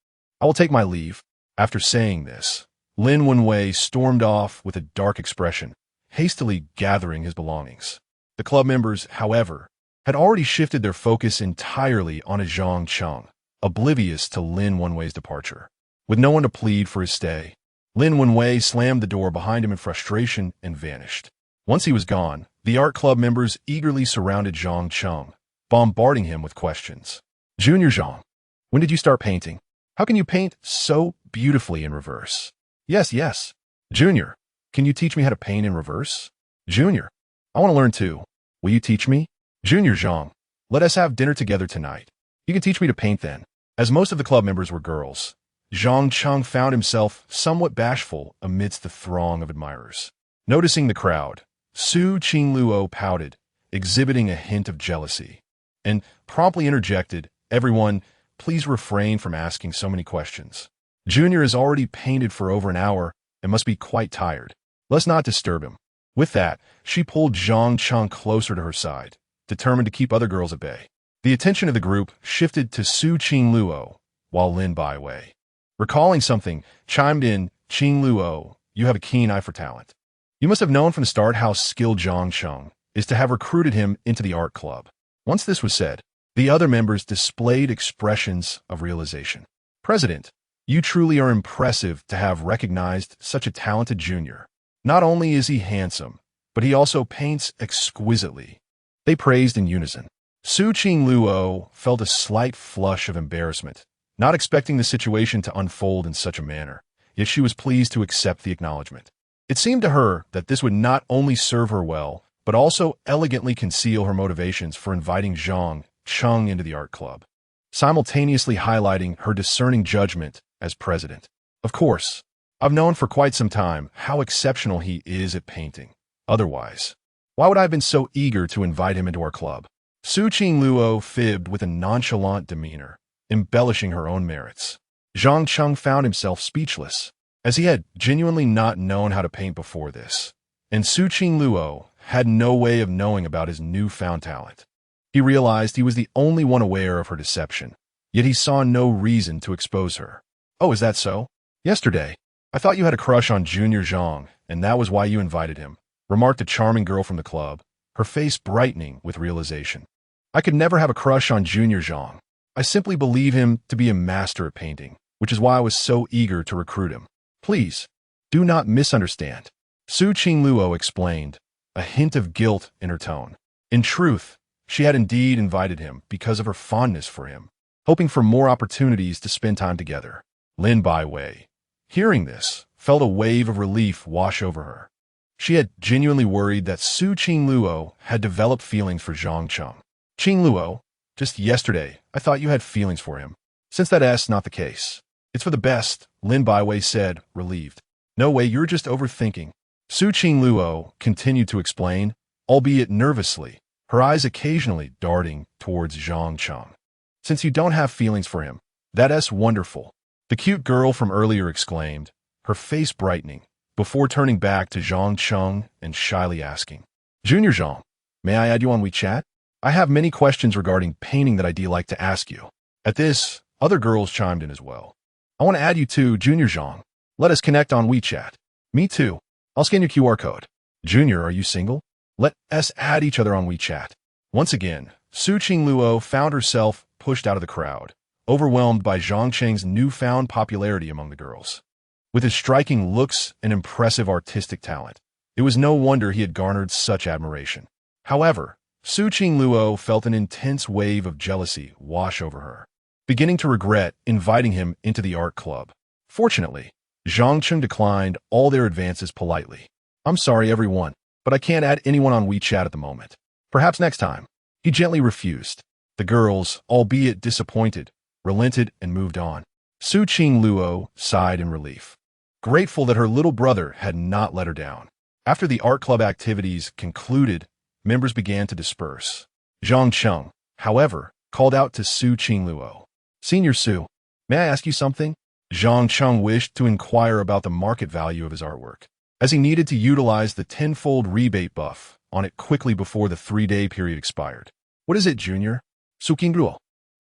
I will take my leave." After saying this, Lin Wenwei stormed off with a dark expression, hastily gathering his belongings. The club members, however, had already shifted their focus entirely on Zhang Cheng, oblivious to Lin Wenwei's departure. With no one to plead for his stay, Lin Wenwei slammed the door behind him in frustration and vanished. Once he was gone, the art club members eagerly surrounded Zhang Cheng, bombarding him with questions. "Junior Zhang, when did you start painting? How can you paint so beautifully in reverse?" Yes. "Junior, can you teach me how to paint in reverse?" "Junior, I want to learn too. Will you teach me?" "Junior Zhang, let us have dinner together tonight. You can teach me to paint then." As most of the club members were girls, Zhang Cheng found himself somewhat bashful amidst the throng of admirers. Noticing the crowd, Su Qingluo pouted, exhibiting a hint of jealousy, and promptly interjected, "Everyone, please refrain from asking so many questions. Junior has already painted for over an hour and must be quite tired. Let's not disturb him." With that, she pulled Zhang Cheng closer to her side, determined to keep other girls at bay. The attention of the group shifted to Su Qingluo, while Lin Baiwei, recalling something, chimed in, "Qingluo, you have a keen eye for talent. You must have known from the start how skilled Zhang Cheng is to have recruited him into the art club." Once this was said, the other members displayed expressions of realization. "President, you truly are impressive to have recognized such a talented junior. Not only is he handsome, but he also paints exquisitely." They praised in unison. Su Qingluo felt a slight flush of embarrassment, not expecting the situation to unfold in such a manner, yet she was pleased to accept the acknowledgement. It seemed to her that this would not only serve her well, but also elegantly conceal her motivations for inviting Zhang Cheng into the art club, simultaneously highlighting her discerning judgment as president. "Of course, I've known for quite some time how exceptional he is at painting. Otherwise, why would I have been so eager to invite him into our club?" Su Qingluo fibbed with a nonchalant demeanor, embellishing her own merits. Zhang Cheng found himself speechless, as he had genuinely not known how to paint before this, and Su Qingluo had no way of knowing about his newfound talent. He realized he was the only one aware of her deception, yet he saw no reason to expose her. "Oh, is that so? Yesterday, I thought you had a crush on Junior Zhang, and that was why you invited him," remarked a charming girl from the club, her face brightening with realization. "I could never have a crush on Junior Zhang. I simply believe him to be a master at painting, which is why I was so eager to recruit him. Please, do not misunderstand," Su Qingluo explained, a hint of guilt in her tone. In truth, she had indeed invited him because of her fondness for him, hoping for more opportunities to spend time together. Lin Baiwei, hearing this, felt a wave of relief wash over her. She had genuinely worried that Su Qingluo had developed feelings for Zhang Cheng. "Qingluo, just yesterday, I thought you had feelings for him. Since that's not the case, it's for the best," Lin Baiwei said, relieved. "No way, you're just overthinking." Su Qingluo continued to explain, albeit nervously, her eyes occasionally darting towards Zhang Cheng. "Since you don't have feelings for him, that's wonderful," the cute girl from earlier exclaimed, her face brightening, before turning back to Zhang Cheng and shyly asking, "Junior Zhang, may I add you on WeChat? I have many questions regarding painting that I'd like to ask you." At this, other girls chimed in as well. "I want to add you too, Junior Zhang. Let us connect on WeChat." "Me too. I'll scan your QR code." "Junior, are you single? Let us add each other on WeChat." Once again, Su Qingluo found herself pushed out of the crowd, overwhelmed by Zhang Cheng's newfound popularity among the girls. With his striking looks and impressive artistic talent, It was no wonder he had garnered such admiration. However, Su Qingluo felt an intense wave of jealousy wash over her, beginning to regret inviting him into the art club. Fortunately, Zhang Cheng declined all their advances politely. "I'm sorry, everyone, but I can't add anyone on WeChat at the moment. Perhaps next time." He gently refused. The girls, albeit disappointed, relented and moved on. Su Qingluo sighed in relief, grateful that her little brother had not let her down. After the art club activities concluded, members began to disperse. Zhang Cheng, however, called out to Su Qingluo. "Senior Su, may I ask you something?" Zhang Cheng wished to inquire about the market value of his artwork, as he needed to utilize the tenfold rebate buff on it quickly before the 3-day period expired. "What is it, Junior?" Su Qingluo,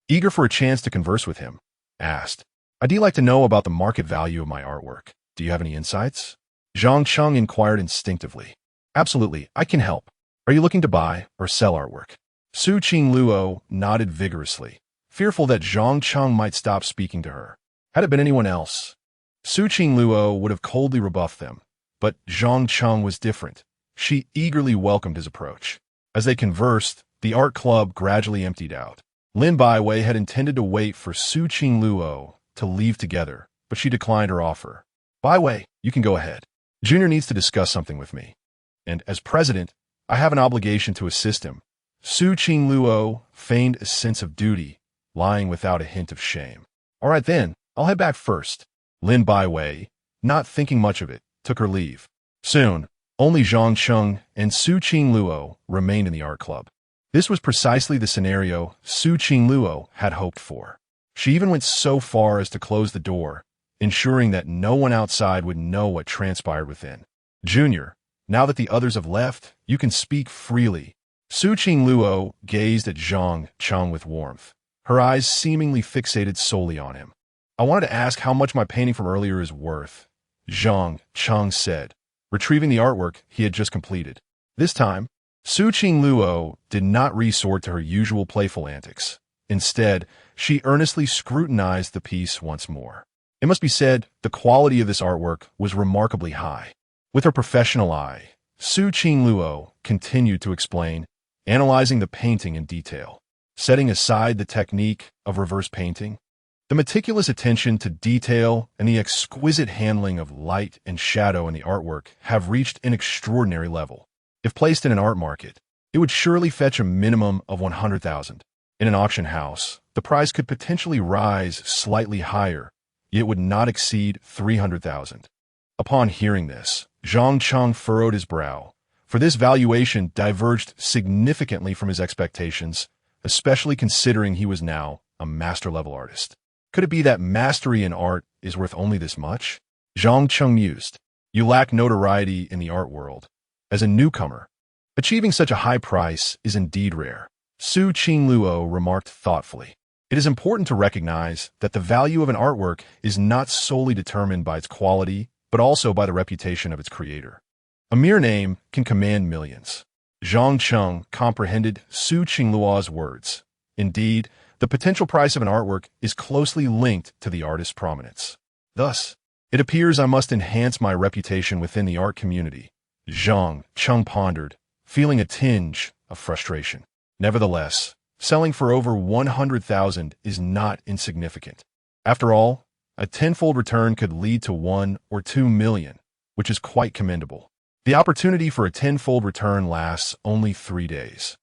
eager for a chance to converse with him, asked. "I'd like to know about the market value of my artwork. Do you have any insights?" Zhang Cheng inquired instinctively. "Absolutely, I can help. Are you looking to buy or sell artwork?" Su Qingluo nodded vigorously, fearful that Zhang Cheng might stop speaking to her. Had it been anyone else, Su Qingluo would have coldly rebuffed them, but Zhang Cheng was different. She eagerly welcomed his approach. As they conversed, the art club gradually emptied out. Lin Baiwei had intended to wait for Su Qingluo to leave together, but she declined her offer. "Baiwei, you can go ahead. Junior needs to discuss something with me, and as president, I have an obligation to assist him." Su Qingluo feigned a sense of duty, lying without a hint of shame. "All right then, I'll head back first." Lin Baiwei, not thinking much of it, took her leave. Soon, only Zhang Cheng and Su Qingluo remained in the art club. This was precisely the scenario Su Qingluo had hoped for. She even went so far as to close the door, ensuring that no one outside would know what transpired within. "Junior, now that the others have left, you can speak freely." Su Qingluo gazed at Zhang Cheng with warmth, her eyes seemingly fixated solely on him. "I wanted to ask how much my painting from earlier is worth," Zhang Cheng said, retrieving the artwork he had just completed. This time, Su Qingluo did not resort to her usual playful antics. Instead, she earnestly scrutinized the piece once more. It must be said, the quality of this artwork was remarkably high. With her professional eye, Su Qingluo continued to explain, analyzing the painting in detail. Setting aside the technique of reverse painting, the meticulous attention to detail and the exquisite handling of light and shadow in the artwork have reached an extraordinary level. If placed in an art market, it would surely fetch a minimum of 100,000. In an auction house, the price could potentially rise slightly higher, yet would not exceed 300,000. Upon hearing this, Zhang Cheng furrowed his brow, for this valuation diverged significantly from his expectations, especially considering he was now a master-level artist. Could it be that mastery in art is worth only this much? Zhang Cheng mused. "You lack notoriety in the art world. As a newcomer, achieving such a high price is indeed rare." Su Qingluo remarked thoughtfully. "It is important to recognize that the value of an artwork is not solely determined by its quality, but also by the reputation of its creator. A mere name can command millions." Zhang Cheng comprehended Su Qingluo's words. Indeed, the potential price of an artwork is closely linked to the artist's prominence. "Thus, it appears I must enhance my reputation within the art community," Zhang Cheng pondered, feeling a tinge of frustration. Nevertheless, selling for over 100,000 is not insignificant. After all, a tenfold return could lead to 1 or 2 million, which is quite commendable. The opportunity for a tenfold return lasts only 3 days.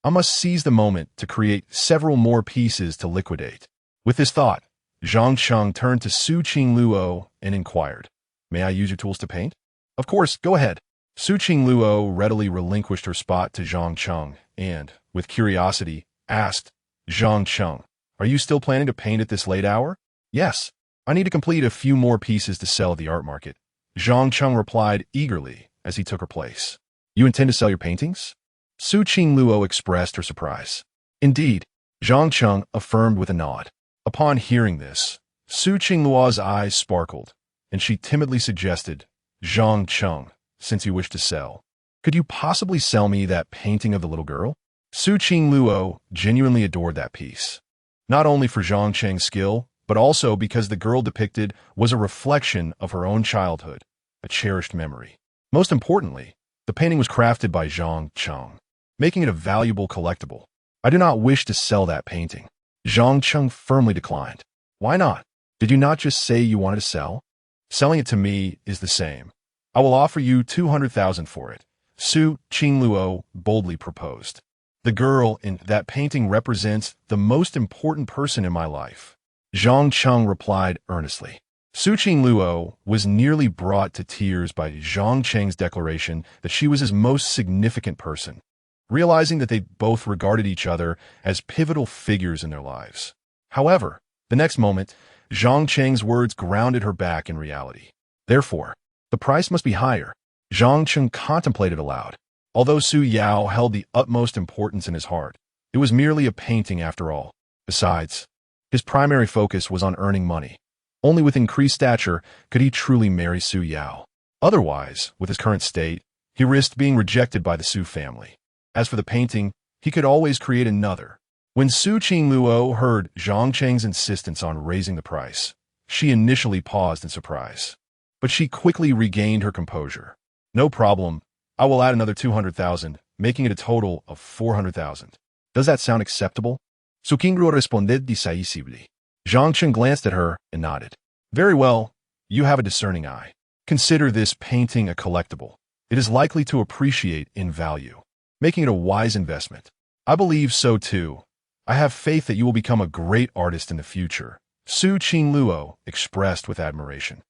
I must seize the moment to create several more pieces to liquidate. With this thought, Zhang Cheng turned to Su Qingluo and inquired, "May I use your tools to paint?" "Of course, go ahead." Su Qingluo readily relinquished her spot to Zhang Cheng and, with curiosity, asked, "Zhang Cheng, are you still planning to paint at this late hour?" "Yes, I need to complete a few more pieces to sell at the art market," Zhang Cheng replied eagerly as he took her place. "You intend to sell your paintings?" Su Qingluo expressed her surprise. "Indeed," Zhang Cheng affirmed with a nod. Upon hearing this, Su Qingluo's eyes sparkled, and she timidly suggested, "Zhang Cheng, since you wish to sell, could you possibly sell me that painting of the little girl?" Su Qingluo genuinely adored that piece, not only for Zhang Cheng's skill, but also because the girl depicted was a reflection of her own childhood, a cherished memory. Most importantly, The painting was crafted by Zhang Cheng, making it a valuable collectible. I do not wish to sell that painting. Zhang Cheng firmly declined. Why not? Did you not just say you wanted to sell? Selling it to me is the same. I will offer you 200,000 for it, Su Qingluo boldly proposed. The girl in that painting represents the most important person in my life. Zhang Cheng replied earnestly. Su Qingluo was nearly brought to tears by Zhang Cheng's declaration that she was his most significant person, realizing that they both regarded each other as pivotal figures in their lives. However, the next moment, Zhang Cheng's words grounded her back in reality. Therefore, the price must be higher. Zhang Cheng contemplated aloud. Although Su Yao held the utmost importance in his heart, it was merely a painting after all. Besides, his primary focus was on earning money. Only with increased stature could he truly marry Su Yao. Otherwise, with his current state, he risked being rejected by the Su family. As for the painting, he could always create another. When Su Qingluo heard Zhang Cheng's insistence on raising the price, she initially paused in surprise. But she quickly regained her composure. No problem. I will add another 200,000, making it a total of 400,000. Does that sound acceptable? Su Qingluo responded decisively. Zhang Cheng glanced at her and nodded. Very well, you have a discerning eye. Consider this painting a collectible. It is likely to appreciate in value, making it a wise investment. I believe so too. I have faith that you will become a great artist in the future, Su Qingluo expressed with admiration.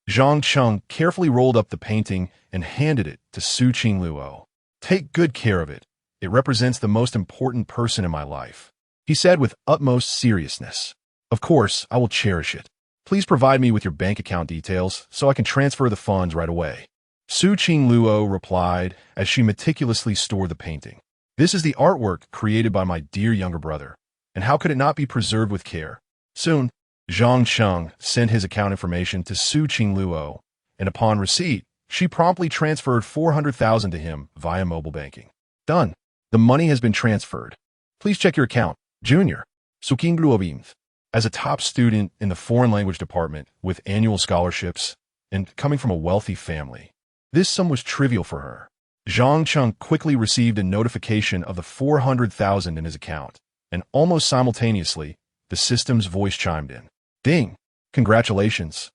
Zhang Cheng carefully rolled up the painting and handed it to Su Qingluo. Take good care of it. It represents the most important person in my life, he said with utmost seriousness. Of course, I will cherish it. Please provide me with your bank account details so I can transfer the funds right away. Su Qingluo replied as she meticulously stored the painting. This is the artwork created by my dear younger brother, and how could it not be preserved with care? Soon, Zhang Cheng sent his account information to Su Qingluo, and upon receipt, she promptly transferred 400,000 to him via mobile banking. Done. The money has been transferred. Please check your account, Junior. Su Qingluo beamed. As a top student in the foreign language department with annual scholarships and coming from a wealthy family, this sum was trivial for her. Zhang Cheng quickly received a notification of the 400,000 in his account, and almost simultaneously, the system's voice chimed in. Ding! Congratulations,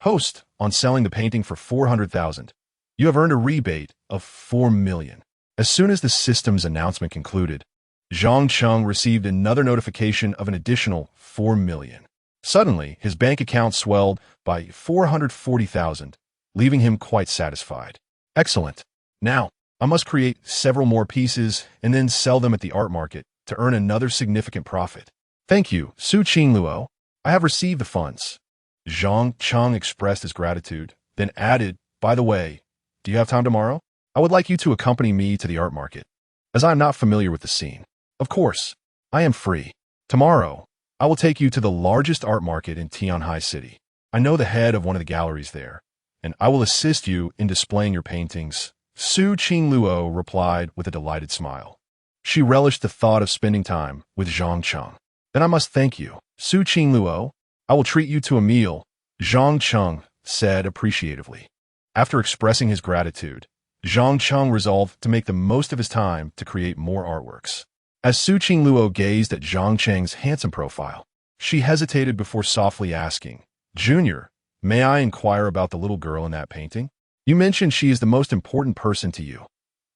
host, on selling the painting for 400,000. You have earned a rebate of 4 million. As soon as the system's announcement concluded, Zhang Cheng received another notification of an additional 4 million. Suddenly, his bank account swelled by 440,000, leaving him quite satisfied. Excellent. Now, I must create several more pieces and then sell them at the art market to earn another significant profit. Thank you, Su Qingluo. I have received the funds. Zhang Cheng expressed his gratitude, then added, by the way, do you have time tomorrow? I would like you to accompany me to the art market, as I am not familiar with the scene. Of course, I am free. Tomorrow, I will take you to the largest art market in Tianhai City. I know the head of one of the galleries there, and I will assist you in displaying your paintings. Su Qingluo replied with a delighted smile. She relished the thought of spending time with Zhang Cheng. Then I must thank you, Su Qingluo. I will treat you to a meal, Zhang Cheng said appreciatively. After expressing his gratitude, Zhang Cheng resolved to make the most of his time to create more artworks. As Su Qingluo gazed at Zhang Cheng's handsome profile, she hesitated before softly asking, Junior, may I inquire about the little girl in that painting? You mentioned she is the most important person to you.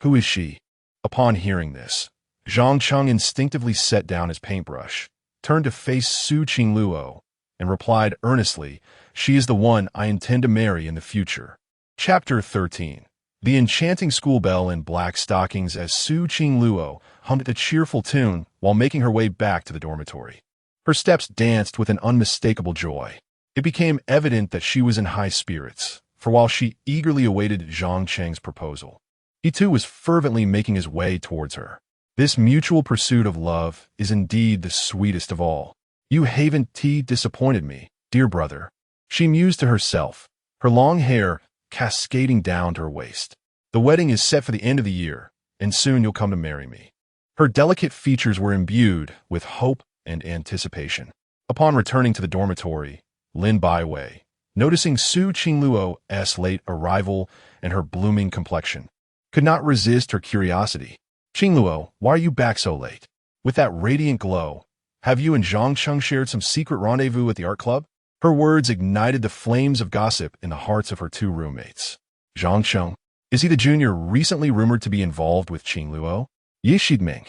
Who is she? Upon hearing this, Zhang Cheng instinctively set down his paintbrush, turned to face Su Qingluo, and replied earnestly, she is the one I intend to marry in the future. Chapter 13. The enchanting school bell in black stockings as Su Qingluo hummed a cheerful tune while making her way back to the dormitory. Her steps danced with an unmistakable joy. It became evident that she was in high spirits, for while she eagerly awaited Zhang Cheng's proposal, he too was fervently making his way towards her. This mutual pursuit of love is indeed the sweetest of all. You haven't disappointed me, dear brother, she mused to herself, her long hair cascading down to her waist. The wedding is set for the end of the year, and soon you'll come to marry me. Her delicate features were imbued with hope and anticipation. Upon returning to the dormitory, Lin Baiwei, noticing Su Qingluo's late arrival and her blooming complexion, could not resist her curiosity. Qingluo, why are you back so late? With that radiant glow, have you and Zhang Cheng shared some secret rendezvous at the art club? Her words ignited the flames of gossip in the hearts of her two roommates. Zhang Cheng, is he the junior recently rumored to be involved with Qingluo? Yi Shidming,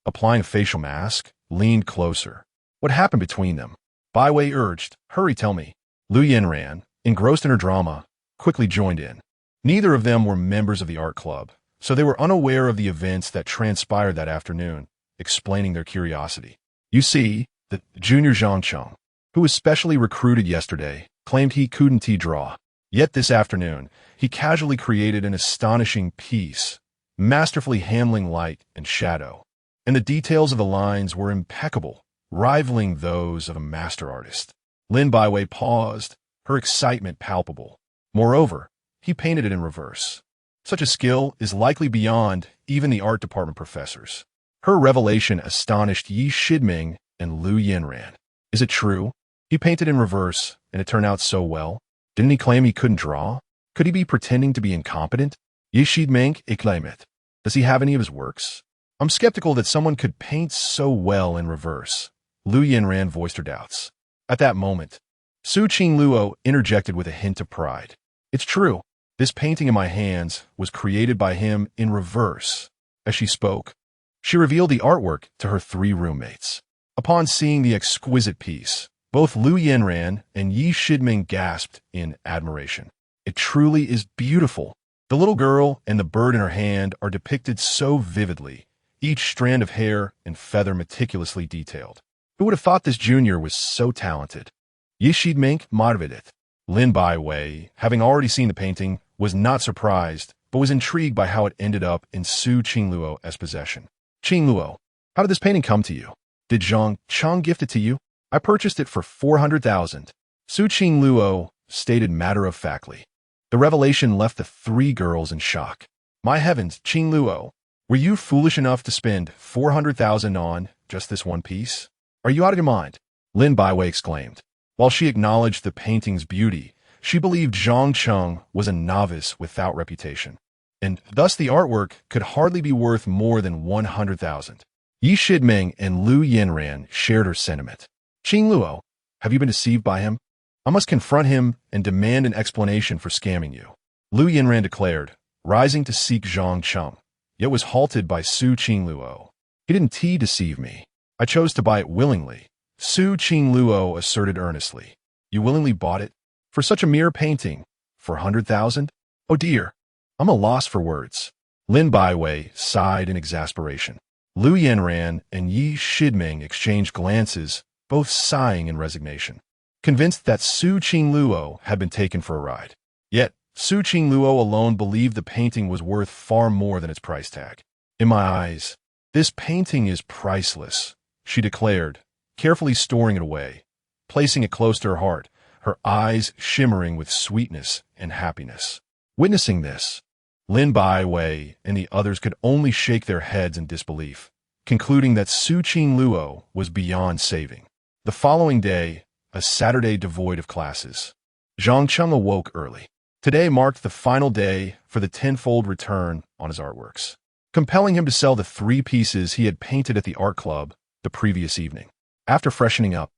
applying a facial mask, leaned closer. What happened between them? Bai Wei urged, hurry, tell me. Lu Yanran, engrossed in her drama, quickly joined in. Neither of them were members of the art club, so they were unaware of the events that transpired that afternoon, explaining their curiosity. You see, the junior Zhang Cheng, who was specially recruited yesterday, claimed he couldn't draw. Yet this afternoon, he casually created an astonishing piece, masterfully handling light and shadow. And the details of the lines were impeccable, rivaling those of a master artist. Lin Baiwei paused, her excitement palpable. Moreover, he painted it in reverse. Such a skill is likely beyond even the art department professors. Her revelation astonished Yi Shidming and Lu Yanran. Is it true? He painted in reverse, and it turned out so well. Didn't he claim he couldn't draw? Could he be pretending to be incompetent? Yi Shidming exclaimed. Does he have any of his works? I'm skeptical that someone could paint so well in reverse. Lu Yanran voiced her doubts. At that moment, Su Qingluo interjected with a hint of pride. It's true. This painting in my hands was created by him in reverse. As she spoke, she revealed the artwork to her three roommates. Upon seeing the exquisite piece, both Lu Yanran and Yi Shidming gasped in admiration. It truly is beautiful. The little girl and the bird in her hand are depicted so vividly, each strand of hair and feather meticulously detailed. Who would have thought this junior was so talented? Yi Shidming motivated. Lin Baiwei, having already seen the painting, was not surprised, but was intrigued by how it ended up in Su Qingluo's possession. Qingluo, how did this painting come to you? Did Zhang Cheng gift it to you? I purchased it for 400,000. Su Qingluo stated matter-of-factly. The revelation left the three girls in shock. My heavens, Qingluo, were you foolish enough to spend 400,000 on just this one piece? Are you out of your mind? Lin Baiwei exclaimed. While she acknowledged the painting's beauty, she believed Zhang Cheng was a novice without reputation, and thus the artwork could hardly be worth more than 100,000. Yi Shidming and Lu Yanran shared her sentiment. Qingluo, have you been deceived by him? I must confront him and demand an explanation for scamming you. Lu Yanran declared, rising to seek Zhang Cheng, yet was halted by Su Qingluo. He didn't deceive me. I chose to buy it willingly. Su Qingluo asserted earnestly. You willingly bought it? For such a mere painting? For 100,000? Oh dear, I'm a loss for words. Lin Baiwei sighed in exasperation. Lu Yanran and Yi Shidming exchanged glances, both sighing in resignation, convinced that Su Qingluo had been taken for a ride. Yet, Su Qingluo alone believed the painting was worth far more than its price tag. In my eyes, this painting is priceless, she declared, carefully storing it away, placing it close to her heart, her eyes shimmering with sweetness and happiness. Witnessing this, Lin Baiwei and the others could only shake their heads in disbelief, concluding that Su Qingluo was beyond saving. The following day, a Saturday devoid of classes, Zhang Cheng awoke early. Today marked the final day for the tenfold return on his artworks, compelling him to sell the 3 pieces he had painted at the art club the previous evening. After freshening up,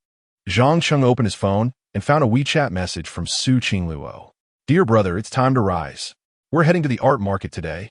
Zhang Cheng opened his phone and found a WeChat message from Su Qingluo. Dear brother, it's time to rise. We're heading to the art market today.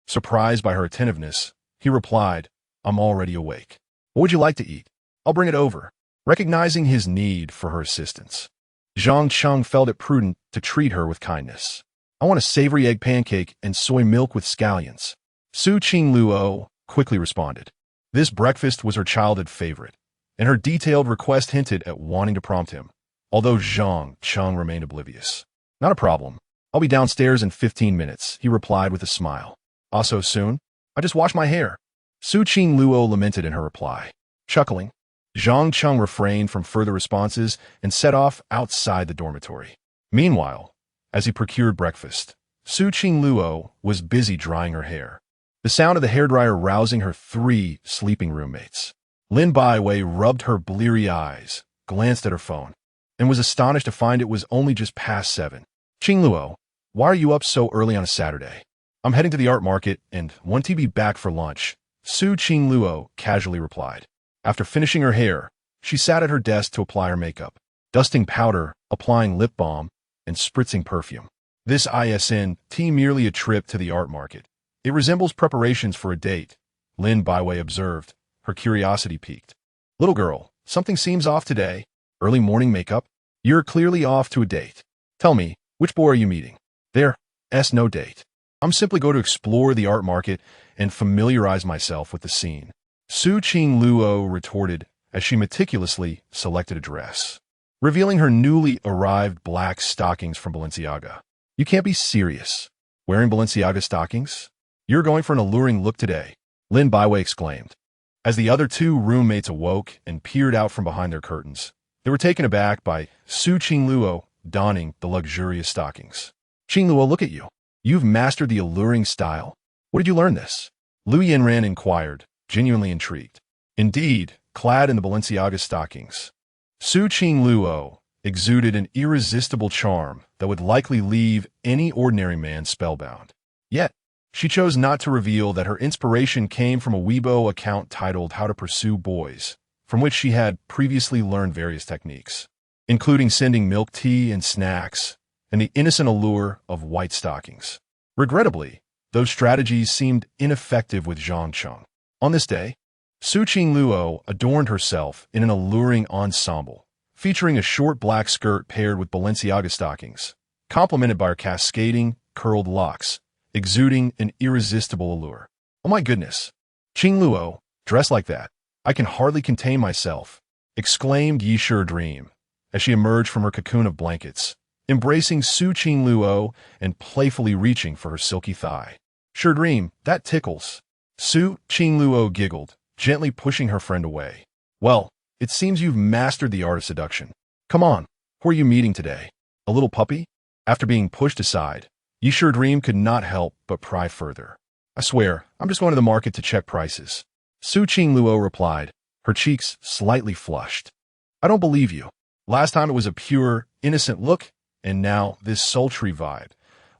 Surprised by her attentiveness, he replied, I'm already awake. What would you like to eat? I'll bring it over. Recognizing his need for her assistance, Zhang Cheng felt it prudent to treat her with kindness. I want a savory egg pancake and soy milk with scallions. Su Qingluo quickly responded. This breakfast was her childhood favorite, and her detailed request hinted at wanting to prompt him, although Zhang Cheng remained oblivious. Not a problem. I'll be downstairs in 15 minutes, he replied with a smile. So soon? I just washed my hair. Su Qingluo lamented in her reply. Chuckling, Zhang Cheng refrained from further responses and set off outside the dormitory. Meanwhile, as he procured breakfast, Su Qingluo was busy drying her hair, the sound of the hairdryer rousing her 3 sleeping roommates. Lin Baiwei rubbed her bleary eyes, glanced at her phone, and was astonished to find it was only just past 7. Qingluo, why are you up so early on a Saturday? I'm heading to the art market and want to be back for lunch, Su Qingluo casually replied. After finishing her hair, she sat at her desk to apply her makeup, dusting powder, applying lip balm, and spritzing perfume. This isn't merely a trip to the art market. It resembles preparations for a date, Lin Baiwei observed, her curiosity piqued. Little girl, something seems off today. Early morning makeup? You're clearly off to a date. Tell me, which boy are you meeting? There's no date. I'm simply going to explore the art market and familiarize myself with the scene. Su Qingluo retorted as she meticulously selected a dress, revealing her newly arrived black stockings from Balenciaga. You can't be serious. Wearing Balenciaga stockings? You're going for an alluring look today, Lin Baiwei exclaimed. As the other two roommates awoke and peered out from behind their curtains, they were taken aback by Su Qingluo donning the luxurious stockings. Qingluo, look at you. You've mastered the alluring style. Where did you learn this? Lu Yanran inquired, genuinely intrigued. Indeed, clad in the Balenciaga stockings, Su Qingluo exuded an irresistible charm that would likely leave any ordinary man spellbound. Yet, she chose not to reveal that her inspiration came from a Weibo account titled How to Pursue Boys, from which she had previously learned various techniques, including sending milk tea and snacks, and the innocent allure of white stockings. Regrettably, those strategies seemed ineffective with Zhang Cheng. On this day, Su Qingluo adorned herself in an alluring ensemble, featuring a short black skirt paired with Balenciaga stockings, complemented by her cascading, curled locks, exuding an irresistible allure. Oh my goodness! Qingluo, dressed like that, I can hardly contain myself, exclaimed Yisher Dream, as she emerged from her cocoon of blankets, embracing Su Qingluo and playfully reaching for her silky thigh. Sure Dream, that tickles. Su Qingluo giggled, gently pushing her friend away. Well, it seems you've mastered the art of seduction. Come on, who are you meeting today? A little puppy? After being pushed aside, Yisher Dream could not help but pry further. I swear, I'm just going to the market to check prices. Su Qingluo replied, her cheeks slightly flushed. I don't believe you. Last time it was a pure, innocent look, and now this sultry vibe.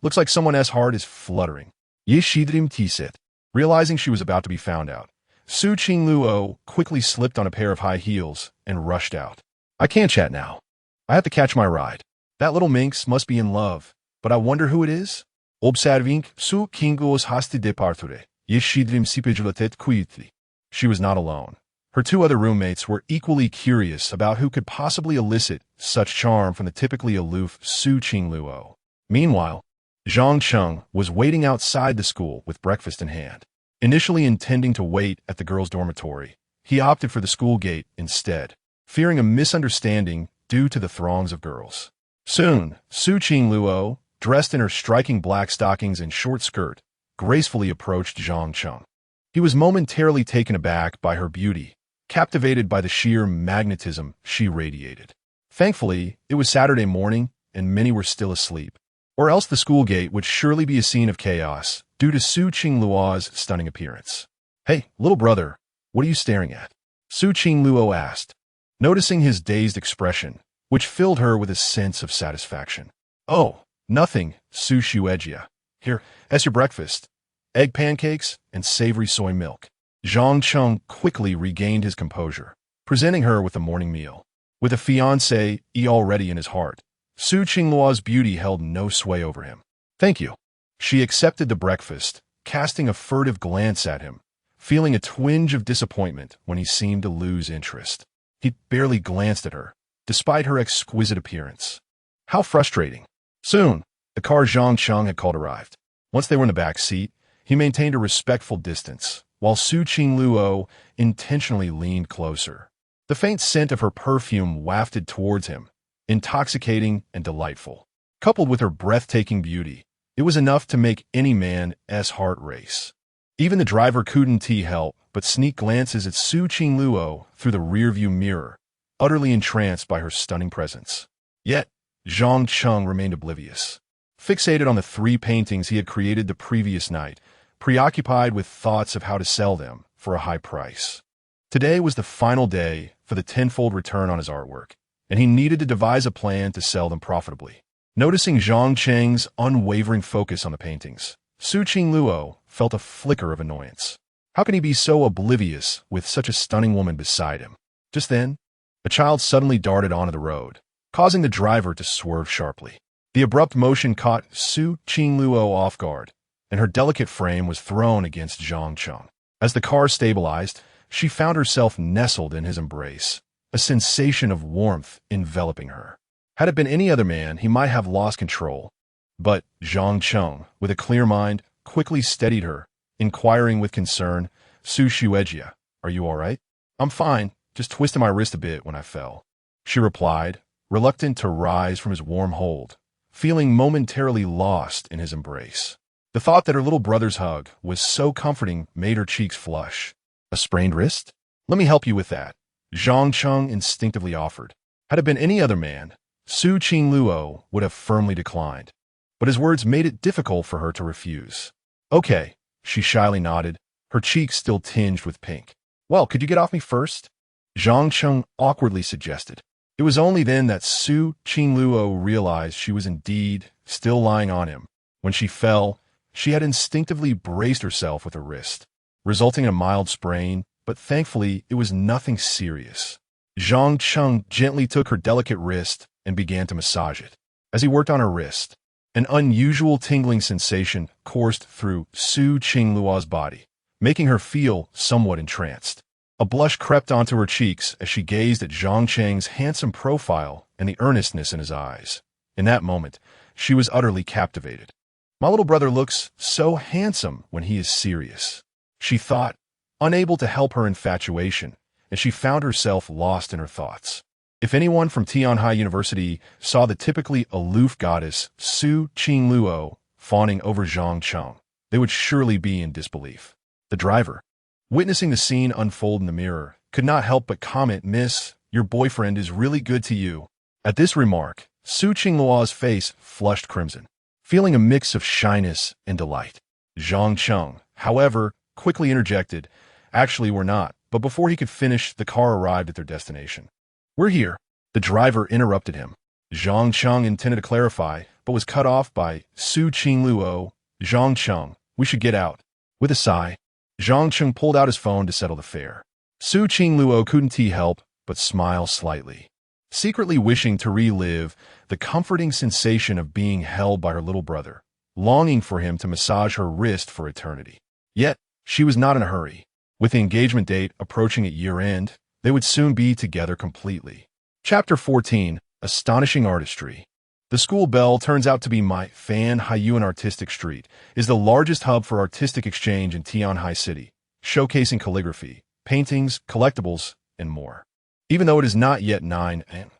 Looks like someone's heart is fluttering. Yishidrim Tisit. Realizing she was about to be found out, Su Qingluo quickly slipped on a pair of high heels and rushed out. I can't chat now. I have to catch my ride. That little minx must be in love, but I wonder who it is? Observing Su Qingluo's hasti departure, Yishidrim Sipejulatet Kuitli. She was not alone. Her two other roommates were equally curious about who could possibly elicit such charm from the typically aloof Su Qingluo. Meanwhile, Zhang Cheng was waiting outside the school with breakfast in hand. Initially intending to wait at the girls' dormitory, he opted for the school gate instead, fearing a misunderstanding due to the throngs of girls. Soon, Su Qingluo, dressed in her striking black stockings and short skirt, gracefully approached Zhang Cheng. He was momentarily taken aback by her beauty, captivated by the sheer magnetism she radiated. Thankfully, it was Saturday morning, and many were still asleep. Or else the school gate would surely be a scene of chaos due to Su Qingluo's stunning appearance. Hey, little brother, what are you staring at? Su Qingluo asked, noticing his dazed expression, which filled her with a sense of satisfaction. Oh, nothing, Su Shuejia. Here, as your breakfast. Egg pancakes and savory soy milk. Zhang Cheng quickly regained his composure, presenting her with the morning meal. With a fiancé already in his heart, Su Qingluo's beauty held no sway over him. Thank you. She accepted the breakfast, casting a furtive glance at him, feeling a twinge of disappointment when he seemed to lose interest. He barely glanced at her, despite her exquisite appearance. How frustrating. Soon, the car Zhang Cheng had called arrived. Once they were in the back seat, he maintained a respectful distance, while Su Qingluo intentionally leaned closer. The faint scent of her perfume wafted towards him, intoxicating and delightful. Coupled with her breathtaking beauty, it was enough to make any man's heart race. Even the driver couldn't help but sneak glances at Su Qingluo through the rearview mirror, utterly entranced by her stunning presence. Yet, Zhang Cheng remained oblivious, fixated on the 3 paintings he had created the previous night, preoccupied with thoughts of how to sell them for a high price. Today was the final day for the tenfold return on his artwork, and he needed to devise a plan to sell them profitably. Noticing Zhang Cheng's unwavering focus on the paintings, Su Qingluo felt a flicker of annoyance. How can he be so oblivious with such a stunning woman beside him? Just then, a child suddenly darted onto the road, causing the driver to swerve sharply. The abrupt motion caught Su Qingluo off guard, and her delicate frame was thrown against Zhang Cheng. As the car stabilized, she found herself nestled in his embrace, a sensation of warmth enveloping her. Had it been any other man, he might have lost control. But Zhang Cheng, with a clear mind, quickly steadied her, inquiring with concern, "Su Shuejia, are you all right?" "I'm fine, just twisted my wrist a bit when I fell," she replied, reluctant to rise from his warm hold, feeling momentarily lost in his embrace. The thought that her little brother's hug was so comforting made her cheeks flush. "A sprained wrist? Let me help you with that," Zhang Cheng instinctively offered. Had it been any other man, Su Qingluo would have firmly declined, but his words made it difficult for her to refuse. "Okay," she shyly nodded, her cheeks still tinged with pink. "Well, could you get off me first?" Zhang Cheng awkwardly suggested. It was only then that Su Qingluo realized she was indeed still lying on him. When she fell, she had instinctively braced herself with her wrist, resulting in a mild sprain, but thankfully it was nothing serious. Zhang Cheng gently took her delicate wrist and began to massage it. As he worked on her wrist, an unusual tingling sensation coursed through Su Qingluo's body, making her feel somewhat entranced. A blush crept onto her cheeks as she gazed at Zhang Cheng's handsome profile and the earnestness in his eyes. In that moment, she was utterly captivated. "My little brother looks so handsome when he is serious," she thought, unable to help her infatuation, and she found herself lost in her thoughts. If anyone from Tianhai University saw the typically aloof goddess Su Qingluo fawning over Zhang Cheng, they would surely be in disbelief. The driver, witnessing the scene unfold in the mirror, could not help but comment, "Miss, your boyfriend is really good to you." At this remark, Su Qingluo's face flushed crimson, feeling a mix of shyness and delight. Zhang Cheng, however, quickly interjected, "Actually, we're not," but before he could finish, the car arrived at their destination. "We're here," the driver interrupted him. Zhang Cheng intended to clarify, but was cut off by Su Qingluo. "Zhang Cheng, we should get out." With a sigh, Zhang Cheng pulled out his phone to settle the fare. Su Qingluo couldn't help but smile slightly, secretly wishing to relive the comforting sensation of being held by her little brother, longing for him to massage her wrist for eternity. Yet, she was not in a hurry. With the engagement date approaching at year-end, they would soon be together completely. Chapter 14, Astonishing Artistry. The school bell turns out to be my Fan Haiyuan Artistic Street, is the largest hub for artistic exchange in Tianhai City, showcasing calligraphy, paintings, collectibles, and more. Even though it is not yet 9 a.m.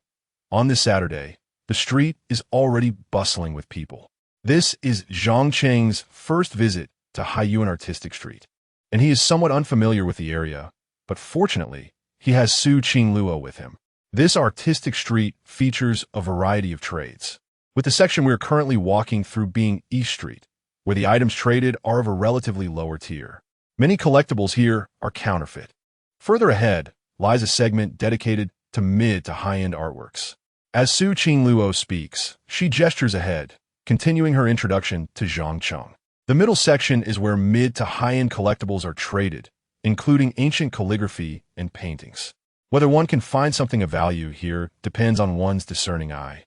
on this Saturday, the street is already bustling with people. This is Zhang Cheng's first visit to Haiyuan Artistic Street, and he is somewhat unfamiliar with the area, but fortunately, he has Su Qingluo with him. This artistic street features a variety of trades, with the section we are currently walking through being East Street, where the items traded are of a relatively lower tier. Many collectibles here are counterfeit. Further ahead lies a segment dedicated to mid to high-end artworks. As Su Qingluo speaks, she gestures ahead, continuing her introduction to Zhang Cheng. The middle section is where mid to high-end collectibles are traded, including ancient calligraphy and paintings. Whether one can find something of value here depends on one's discerning eye,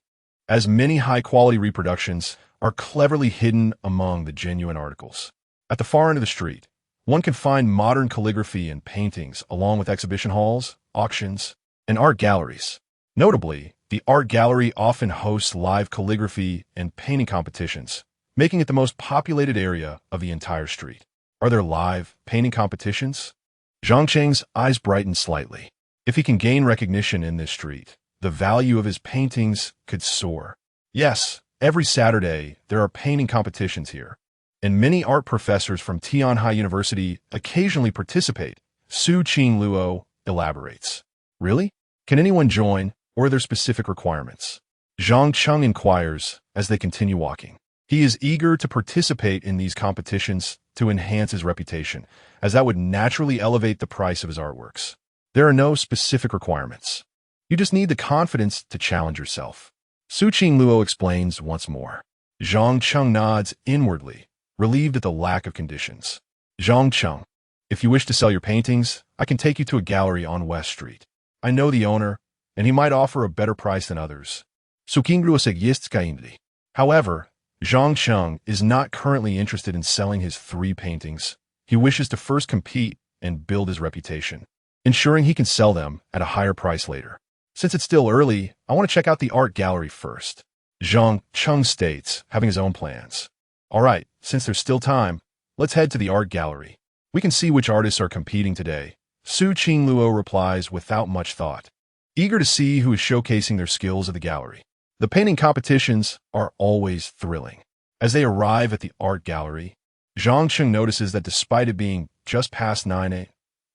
as many high-quality reproductions are cleverly hidden among the genuine articles. At the far end of the street, one can find modern calligraphy and paintings along with exhibition halls, auctions, and art galleries. Notably, the art gallery often hosts live calligraphy and painting competitions, making it the most populated area of the entire street. Are there live painting competitions? Zhang Cheng's eyes brightened slightly. If he can gain recognition in this street, the value of his paintings could soar. Yes, every Saturday there are painting competitions here, and many art professors from Tianhai University occasionally participate. Su Qingluo elaborates. Really? Can anyone join, or are there specific requirements? Zhang Cheng inquires as they continue walking. He is eager to participate in these competitions to enhance his reputation, as that would naturally elevate the price of his artworks. There are no specific requirements. You just need the confidence to challenge yourself. Su Qingluo explains once more. Zhang Cheng nods inwardly, relieved at the lack of conditions. Zhang Cheng, if you wish to sell your paintings, I can take you to a gallery on West Street. I know the owner, and he might offer a better price than others. However, Zhang Cheng is not currently interested in selling his 3 paintings. He wishes to first compete and build his reputation, ensuring he can sell them at a higher price later. Since it's still early, I want to check out the art gallery first. Zhang Cheng states, having his own plans. All right, since there's still time, let's head to the art gallery. We can see which artists are competing today. Su Qingluo replies without much thought, eager to see who is showcasing their skills at the gallery. The painting competitions are always thrilling. As they arrive at the art gallery, Zhang Cheng notices that despite it being just past 9 a.m.,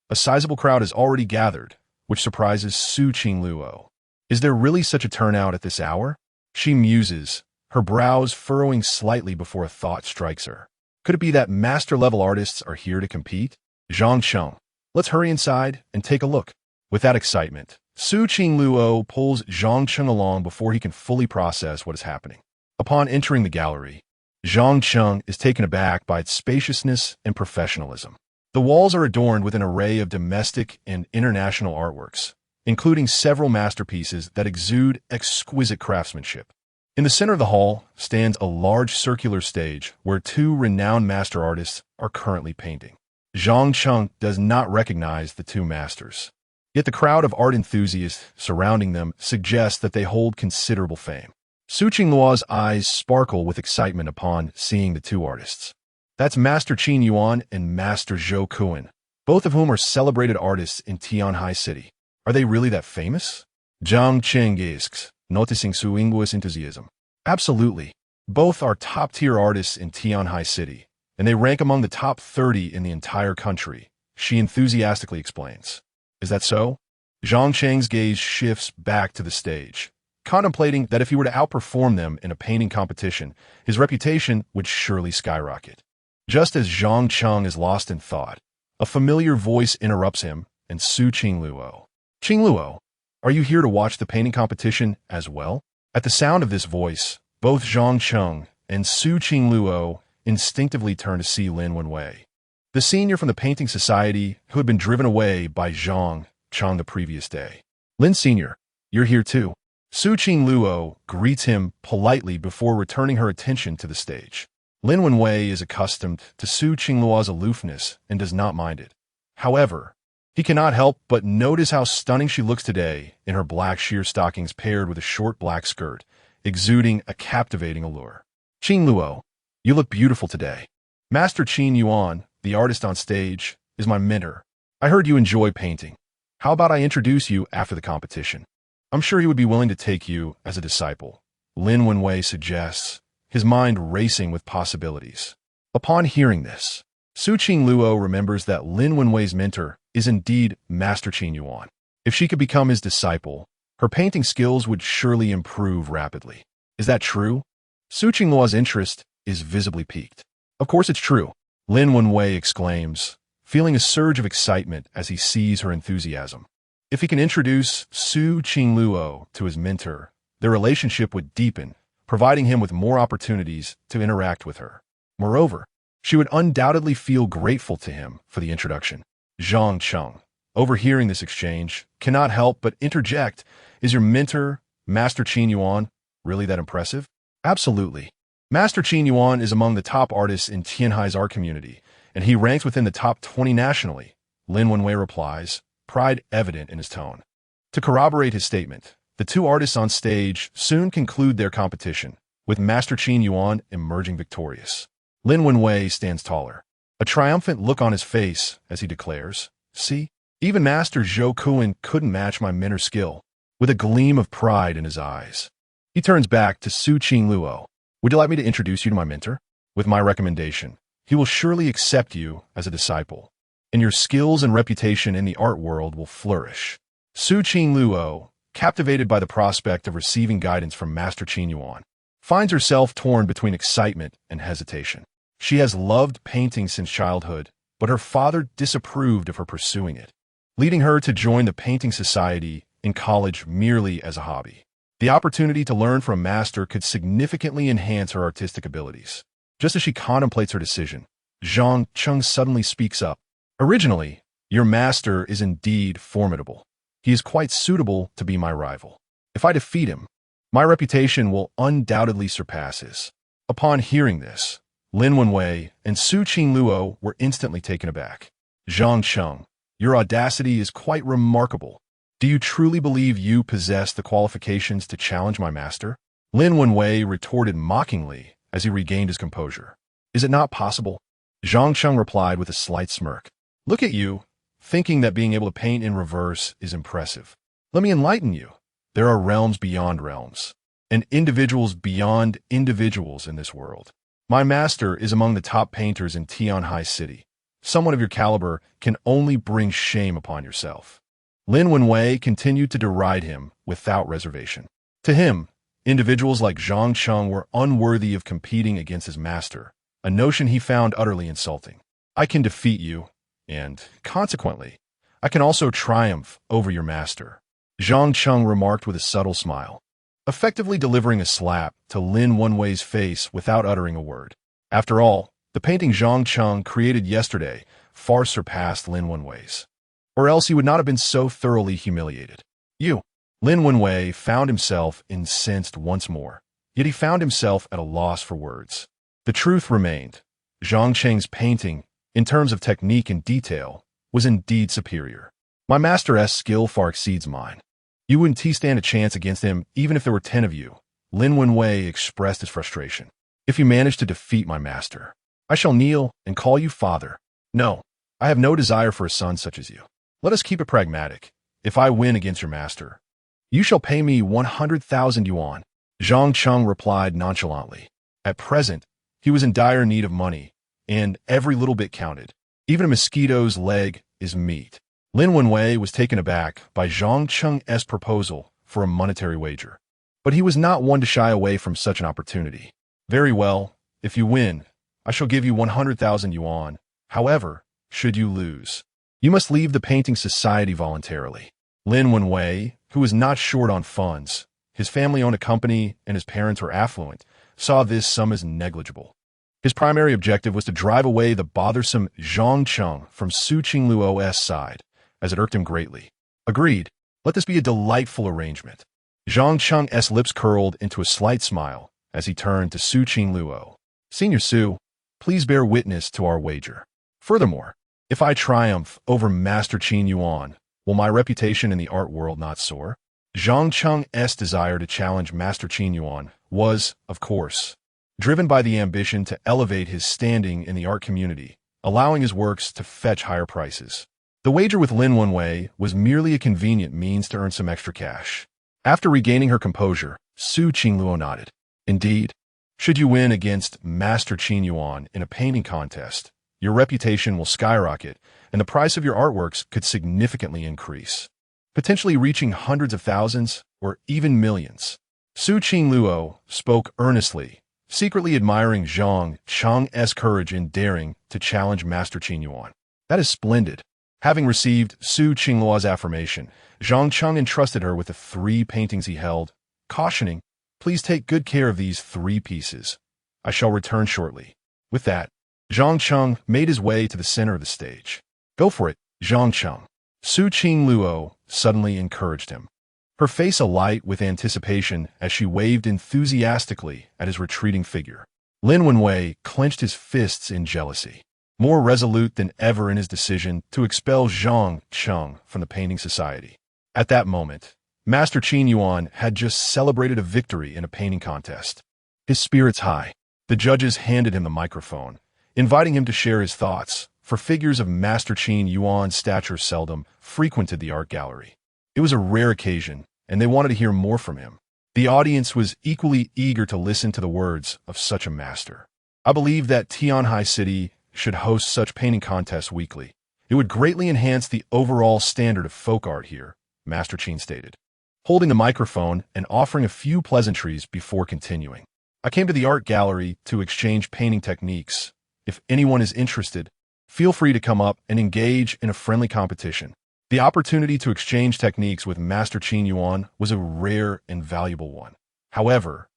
a sizable crowd has already gathered, which surprises Su Qingluo. Is there really such a turnout at this hour? She muses, her brows furrowing slightly before a thought strikes her. Could it be that master-level artists are here to compete? Zhang Cheng, let's hurry inside and take a look. With that excitement, Su Qingluo pulls Zhang Cheng along before he can fully process what is happening. Upon entering the gallery, Zhang Cheng is taken aback by its spaciousness and professionalism. The walls are adorned with an array of domestic and international artworks, including several masterpieces that exude exquisite craftsmanship. In the center of the hall stands a large circular stage where 2 renowned master artists are currently painting. Zhang Cheng does not recognize the 2 masters. Yet the crowd of art enthusiasts surrounding them suggests that they hold considerable fame. Su Qingluo's eyes sparkle with excitement upon seeing the 2 artists. That's Master Qin Yuan and Master Zhou Kuan, both of whom are celebrated artists in Tianhai City. Are they really that famous? Zhang Cheng asks, noticing Su Yingluo's enthusiasm. Absolutely. Both are top-tier artists in Tianhai City, and they rank among the top 30 in the entire country, she enthusiastically explains. Is that so? Zhang Cheng's gaze shifts back to the stage, contemplating that if he were to outperform them in a painting competition, his reputation would surely skyrocket. Just as Zhang Cheng is lost in thought, a familiar voice interrupts him, and Su Qingluo. Qingluo, are you here to watch the painting competition as well? At the sound of this voice, both Zhang Cheng and Su Qingluo instinctively turn to see Lin Wenwei, the senior from the painting society who had been driven away by Zhang Cheng the previous day. Lin Senior, you're here too. Su Qingluo greets him politely before returning her attention to the stage. Lin Wenwei is accustomed to Su Qingluo's aloofness and does not mind it. However, he cannot help but notice how stunning she looks today in her black sheer stockings paired with a short black skirt, exuding a captivating allure. Qingluo, you look beautiful today. Master Qin Yuan, the artist on stage, is my mentor. I heard you enjoy painting. How about I introduce you after the competition? I'm sure he would be willing to take you as a disciple, Lin Wenwei suggests, his mind racing with possibilities. Upon hearing this, Su Qingluo remembers that Lin Wenwei's mentor is indeed Master Qin Yuan. If she could become his disciple, her painting skills would surely improve rapidly. Is that true? Su Qingluo's interest is visibly piqued. Of course it's true, Lin Wenwei exclaims, feeling a surge of excitement as he sees her enthusiasm. If he can introduce Su Qingluo to his mentor, their relationship would deepen, providing him with more opportunities to interact with her. Moreover, she would undoubtedly feel grateful to him for the introduction. Zhang Cheng, overhearing this exchange, cannot help but interject, is your mentor, Master Qin Yuan, really that impressive? Absolutely. Master Qin Yuan is among the top artists in Tianhai's art community, and he ranks within the top 20 nationally, Lin Wenwei replies, pride evident in his tone. To corroborate his statement, the 2 artists on stage soon conclude their competition, with Master Qin Yuan emerging victorious. Lin Wenwei stands taller, a triumphant look on his face as he declares, see, even Master Zhou Kuan couldn't match my mentor's skill, with a gleam of pride in his eyes. He turns back to Su Qingluo. Would you like me to introduce you to my mentor? With my recommendation, he will surely accept you as a disciple, and your skills and reputation in the art world will flourish. Su Qingluo, captivated by the prospect of receiving guidance from Master Qin Yuan, finds herself torn between excitement and hesitation. She has loved painting since childhood, but her father disapproved of her pursuing it, leading her to join the painting society in college merely as a hobby. The opportunity to learn from a master could significantly enhance her artistic abilities. Just as she contemplates her decision, Zhang Cheng suddenly speaks up. Originally, your master is indeed formidable. He is quite suitable to be my rival. If I defeat him, my reputation will undoubtedly surpass his. Upon hearing this, Lin Wenwei and Su Qingluo were instantly taken aback. Zhang Cheng, your audacity is quite remarkable. Do you truly believe you possess the qualifications to challenge my master? Lin Wenwei retorted mockingly as he regained his composure. Is it not possible? Zhang Cheng replied with a slight smirk. Look at you, thinking that being able to paint in reverse is impressive. Let me enlighten you. There are realms beyond realms, and individuals beyond individuals in this world. My master is among the top painters in Tianhai City. Someone of your caliber can only bring shame upon yourself. Lin Wenwei continued to deride him without reservation. To him, individuals like Zhang Cheng were unworthy of competing against his master, a notion he found utterly insulting. I can defeat you, and, consequently, I can also triumph over your master, Zhang Cheng remarked with a subtle smile, effectively delivering a slap to Lin Wenwei's face without uttering a word. After all, the painting Zhang Cheng created yesterday far surpassed Lin Wenwei's, or else he would not have been so thoroughly humiliated. Lin Wenwei found himself incensed once more, yet he found himself at a loss for words. The truth remained. Zhang Cheng's painting, in terms of technique and detail, was indeed superior. My master's skill far exceeds mine. You wouldn't stand a chance against him even if there were 10 of you. Lin Wenwei expressed his frustration. If you manage to defeat my master, I shall kneel and call you father. No, I have no desire for a son such as you. Let us keep it pragmatic. If I win against your master, you shall pay me 100,000 yuan. Zhang Cheng replied nonchalantly. At present, he was in dire need of money, and every little bit counted. Even a mosquito's leg is meat. Lin Wenwei was taken aback by Zhang Cheng's proposal for a monetary wager. But he was not one to shy away from such an opportunity. Very well, if you win, I shall give you 100,000 yuan. However, should you lose, you must leave the painting society voluntarily. Lin Wenwei, who was not short on funds, his family owned a company and his parents were affluent, saw this sum as negligible. His primary objective was to drive away the bothersome Zhang Cheng from Su Qingluo's side, as it irked him greatly. Agreed. Let this be a delightful arrangement. Zhang Cheng's lips curled into a slight smile as he turned to Su Qingluo. Senior Su, please bear witness to our wager. Furthermore, if I triumph over Master Qin Yuan, will my reputation in the art world not soar? Zhang Cheng's desire to challenge Master Qin Yuan was, of course, driven by the ambition to elevate his standing in the art community, allowing his works to fetch higher prices. The wager with Lin Wenwei was merely a convenient means to earn some extra cash. After regaining her composure, Su Qingluo nodded. Indeed, should you win against Master Qin Yuan in a painting contest, your reputation will skyrocket, and the price of your artworks could significantly increase, potentially reaching hundreds of thousands or even millions. Su Qingluo spoke earnestly, secretly admiring Zhang Cheng's courage in daring to challenge Master Qin Yuan. That is splendid. Having received Su Qingluo's affirmation, Zhang Cheng entrusted her with the 3 paintings he held, cautioning, please take good care of these 3 pieces. I shall return shortly. With that, Zhang Cheng made his way to the center of the stage. Go for it, Zhang Cheng. Su Qingluo suddenly encouraged him, her face alight with anticipation as she waved enthusiastically at his retreating figure. Lin Wenwei clenched his fists in jealousy, more resolute than ever in his decision to expel Zhang Cheng from the painting society. At that moment, Master Qin Yuan had just celebrated a victory in a painting contest. His spirits high, the judges handed him the microphone, inviting him to share his thoughts, for figures of Master Qin Yuan's stature seldom frequented the art gallery. It was a rare occasion, and they wanted to hear more from him. The audience was equally eager to listen to the words of such a master. I believe that Tianhai City should host such painting contests weekly. It would greatly enhance the overall standard of folk art here, Master Qin stated, holding the microphone and offering a few pleasantries before continuing. I came to the art gallery to exchange painting techniques. If anyone is interested, feel free to come up and engage in a friendly competition. The opportunity to exchange techniques with Master Qin Yuan was a rare and valuable one. However,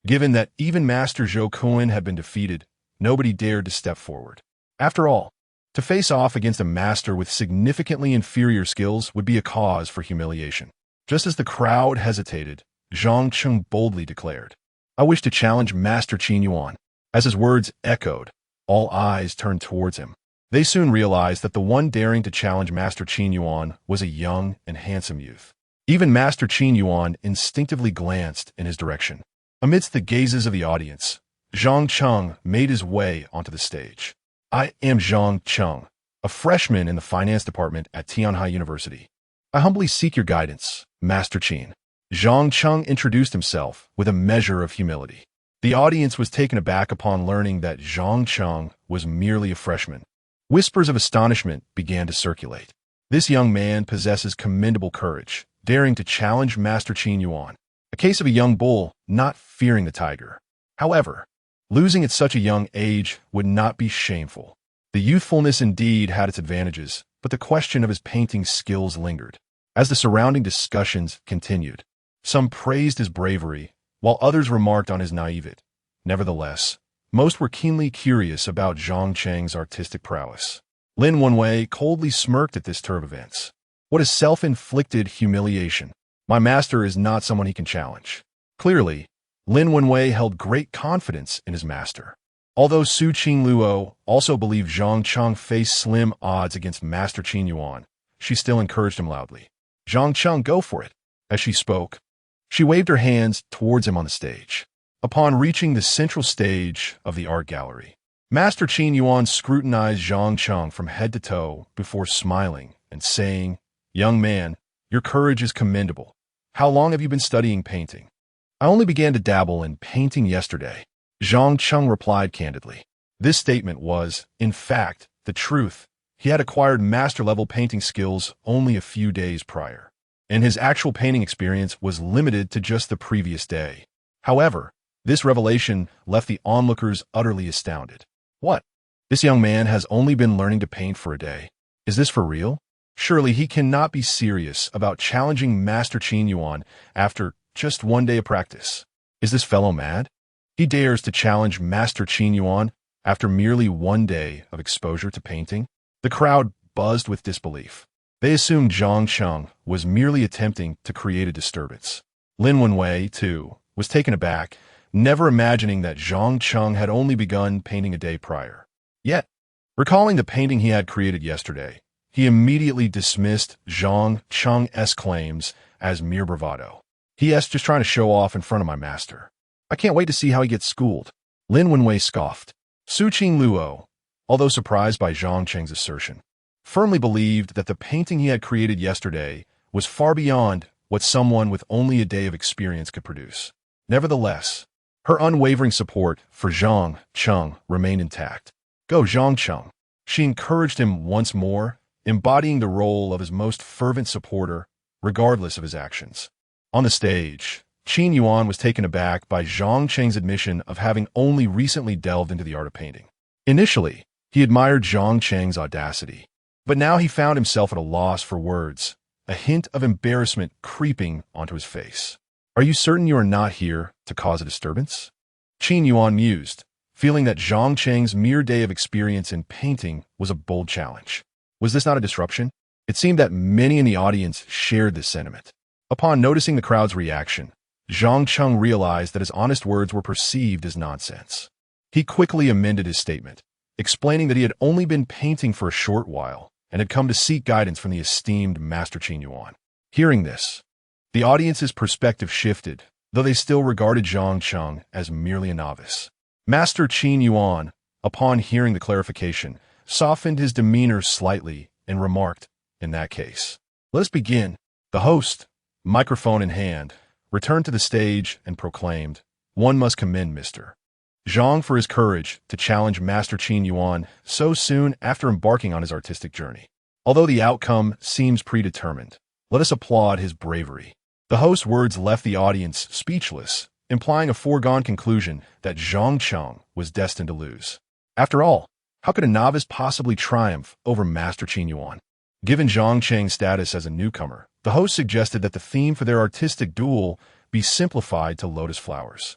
given that even Master Zhou Kun had been defeated, nobody dared to step forward. After all, to face off against a master with significantly inferior skills would be a cause for humiliation. Just as the crowd hesitated, Zhang Cheng boldly declared, "I wish to challenge Master Qin Yuan." As his words echoed, all eyes turned towards him. They soon realized that the one daring to challenge Master Qin Yuan was a young and handsome youth. Even Master Qin Yuan instinctively glanced in his direction. Amidst the gazes of the audience, Zhang Cheng made his way onto the stage. "I am Zhang Cheng, a freshman in the finance department at Tianhai University. I humbly seek your guidance, Master Qin." Zhang Cheng introduced himself with a measure of humility. The audience was taken aback upon learning that Zhang Cheng was merely a freshman. Whispers of astonishment began to circulate. This young man possesses commendable courage, daring to challenge Master Qin Yuan. A case of a young bull not fearing the tiger. However, losing at such a young age would not be shameful. The youthfulness indeed had its advantages, but the question of his painting skills lingered. As the surrounding discussions continued, some praised his bravery, while others remarked on his naivete. Nevertheless, most were keenly curious about Zhang Cheng's artistic prowess. Lin Wenwei coldly smirked at this turn of events. What a self-inflicted humiliation. My master is not someone he can challenge. Clearly, Lin Wenwei held great confidence in his master. Although Su Qingluo also believed Zhang Cheng faced slim odds against Master Qin Yuan, she still encouraged him loudly. "Zhang Cheng, go for it." As she spoke, she waved her hands towards him on the stage. Upon reaching the central stage of the art gallery, Master Qin Yuan scrutinized Zhang Cheng from head to toe before smiling and saying, "Young man, your courage is commendable. How long have you been studying painting?" "I only began to dabble in painting yesterday," Zhang Cheng replied candidly. This statement was, in fact, the truth. He had acquired master-level painting skills only a few days prior, and his actual painting experience was limited to just the previous day. However, this revelation left the onlookers utterly astounded. What? This young man has only been learning to paint for a day. Is this for real? Surely he cannot be serious about challenging Master Qin Yuan after just one day of practice. Is this fellow mad? He dares to challenge Master Qin Yuan after merely one day of exposure to painting? The crowd buzzed with disbelief. They assumed Zhang Cheng was merely attempting to create a disturbance. Lin Wenwei, too, was taken aback, never imagining that Zhang Cheng had only begun painting a day prior. Yet, recalling the painting he had created yesterday, he immediately dismissed Zhang Cheng's claims as mere bravado. "He's just trying to show off in front of my master. I can't wait to see how he gets schooled." Lin Wenwei scoffed. Su Qingluo, although surprised by Zhang Cheng's assertion, firmly believed that the painting he had created yesterday was far beyond what someone with only a day of experience could produce. Nevertheless, her unwavering support for Zhang Cheng remained intact. "Go, Zhang Cheng." She encouraged him once more, embodying the role of his most fervent supporter, regardless of his actions. On the stage, Qin Yuan was taken aback by Zhang Cheng's admission of having only recently delved into the art of painting. Initially, he admired Zhang Cheng's audacity, but now he found himself at a loss for words, a hint of embarrassment creeping onto his face. "Are you certain you are not here to cause a disturbance?" Qin Yuan mused, feeling that Zhang Cheng's mere day of experience in painting was a bold challenge. Was this not a disruption? It seemed that many in the audience shared this sentiment. Upon noticing the crowd's reaction, Zhang Cheng realized that his honest words were perceived as nonsense. He quickly amended his statement, explaining that he had only been painting for a short while and had come to seek guidance from the esteemed Master Qin Yuan. Hearing this, the audience's perspective shifted, though they still regarded Zhang Cheng as merely a novice. Master Qin Yuan, upon hearing the clarification, softened his demeanor slightly and remarked, "In that case, let us begin." The host, microphone in hand, returned to the stage and proclaimed, "One must commend Mr. Zhang for his courage to challenge Master Qin Yuan so soon after embarking on his artistic journey. Although the outcome seems predetermined, let us applaud his bravery." The host's words left the audience speechless, implying a foregone conclusion that Zhang Cheng was destined to lose. After all, how could a novice possibly triumph over Master Qin Yuan? Given Zhang Cheng's status as a newcomer, the host suggested that the theme for their artistic duel be simplified to lotus flowers.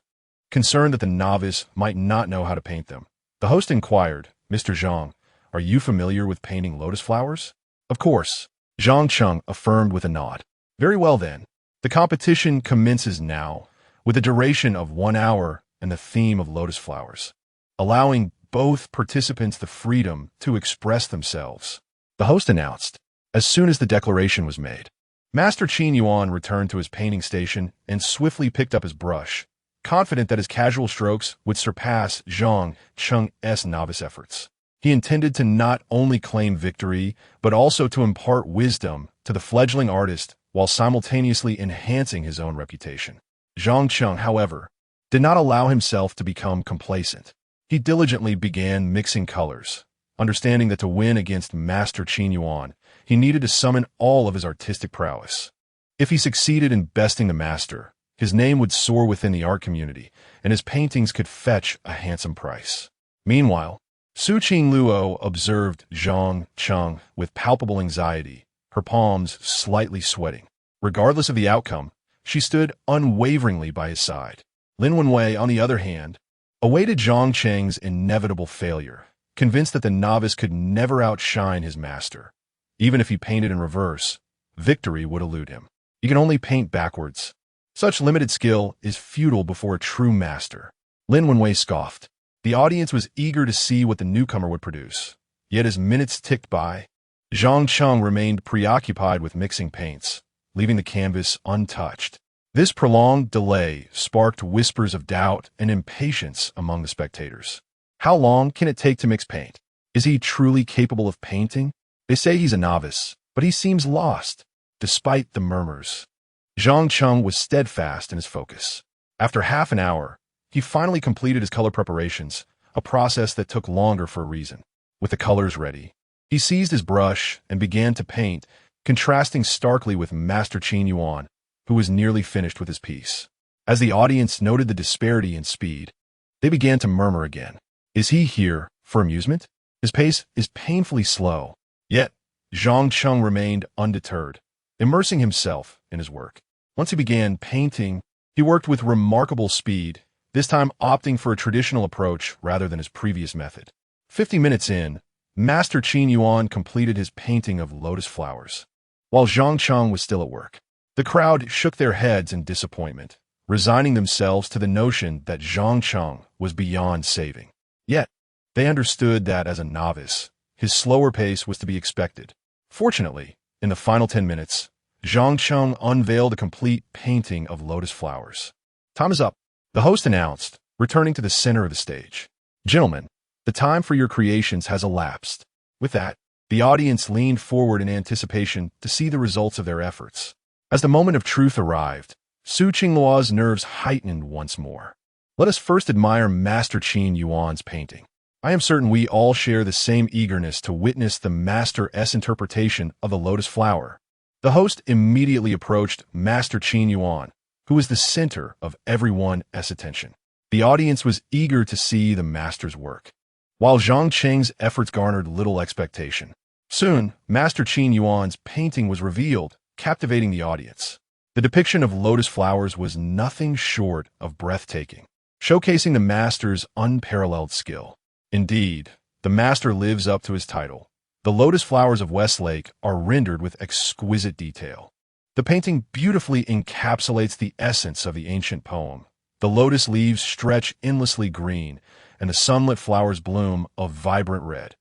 Concerned that the novice might not know how to paint them, The host inquired, Mr. Zhang, are you familiar with painting lotus flowers? Of course, Zhang Cheng affirmed with a nod. Very well then. The competition commences now, with a duration of 1 hour and the theme of lotus flowers, allowing both participants the freedom to express themselves. The host announced, as soon as the declaration was made. Master Qin Yuan returned to his painting station and swiftly picked up his brush, confident that his casual strokes would surpass Zhang Cheng's novice efforts. He intended to not only claim victory, but also to impart wisdom to the fledgling artist while simultaneously enhancing his own reputation. Zhang Cheng, however, did not allow himself to become complacent. He diligently began mixing colors, understanding that to win against Master Qin Yuan, he needed to summon all of his artistic prowess. If he succeeded in besting the master, his name would soar within the art community, and his paintings could fetch a handsome price. Meanwhile, Su Qingluo observed Zhang Cheng with palpable anxiety, her palms slightly sweating. Regardless of the outcome, she stood unwaveringly by his side. Lin Wenwei, on the other hand, awaited Zhang Cheng's inevitable failure, convinced that the novice could never outshine his master. Even if he painted in reverse, victory would elude him. He can only paint backwards. Such limited skill is futile before a true master. Lin Wenwei scoffed. The audience was eager to see what the newcomer would produce. Yet as minutes ticked by, Zhang Cheng remained preoccupied with mixing paints, leaving the canvas untouched. This prolonged delay sparked whispers of doubt and impatience among the spectators. How long can it take to mix paint? Is he truly capable of painting? They say he's a novice, but he seems lost, despite the murmurs. Zhang Cheng was steadfast in his focus. After half an hour, he finally completed his color preparations, a process that took longer for a reason. With the colors ready, he seized his brush and began to paint, contrasting starkly with Master Qin Yuan, who was nearly finished with his piece. As the audience noted the disparity in speed, they began to murmur again. Is he here for amusement? His pace is painfully slow. Yet, Zhang Cheng remained undeterred, immersing himself in his work. Once he began painting, he worked with remarkable speed, this time opting for a traditional approach rather than his previous method. 50 minutes in, Master Qin Yuan completed his painting of lotus flowers, while Zhang Cheng was still at work. The crowd shook their heads in disappointment, resigning themselves to the notion that Zhang Cheng was beyond saving. Yet, they understood that as a novice, his slower pace was to be expected. Fortunately, in the final 10 minutes, Zhang Cheng unveiled a complete painting of lotus flowers. Time is up, the host announced, returning to the center of the stage. Gentlemen, the time for your creations has elapsed. With that, the audience leaned forward in anticipation to see the results of their efforts. As the moment of truth arrived, Su Qingluo's nerves heightened once more. Let us first admire Master Qin Yuan's painting. I am certain we all share the same eagerness to witness the Master's interpretation of the lotus flower. The host immediately approached Master Qin Yuan, who was the center of everyone's attention. The audience was eager to see the master's work, while Zhang Cheng's efforts garnered little expectation. Soon, Master Qin Yuan's painting was revealed, captivating the audience. The depiction of lotus flowers was nothing short of breathtaking, showcasing the master's unparalleled skill. Indeed, the master lives up to his title. The lotus flowers of Westlake are rendered with exquisite detail. The painting beautifully encapsulates the essence of the ancient poem. The lotus leaves stretch endlessly green, and the sunlit flowers bloom a vibrant red.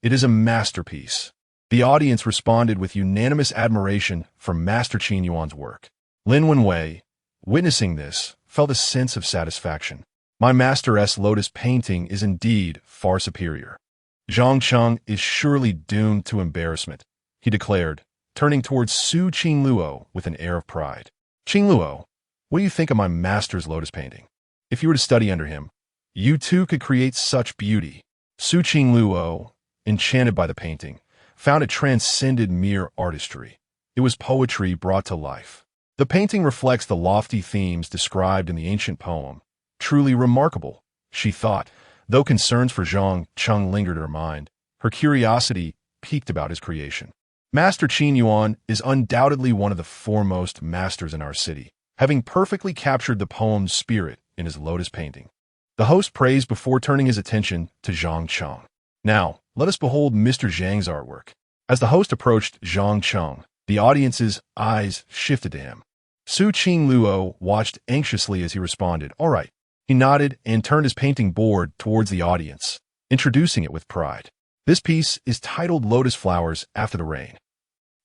It is a masterpiece. The audience responded with unanimous admiration for Master Qin Yuan's work. Lin Wenwei, witnessing this, felt a sense of satisfaction. My master's lotus painting is indeed far superior. Zhang Cheng is surely doomed to embarrassment, he declared, turning towards Su Qingluo with an air of pride. Qingluo, what do you think of my master's lotus painting? If you were to study under him, you too could create such beauty. Su Qingluo, enchanted by the painting, found it transcended mere artistry. It was poetry brought to life. The painting reflects the lofty themes described in the ancient poem. Truly remarkable, she thought, though concerns for Zhang Cheng lingered in her mind. Her curiosity piqued about his creation. Master Qin Yuan is undoubtedly one of the foremost masters in our city, having perfectly captured the poem's spirit in his lotus painting. The host praised before turning his attention to Zhang Cheng. Now, let us behold Mr. Zhang's artwork. As the host approached Zhang Cheng, the audience's eyes shifted to him. Su Qing Luo watched anxiously as he responded, "All right." He nodded and turned his painting board towards the audience, introducing it with pride. This piece is titled Lotus Flowers After the Rain.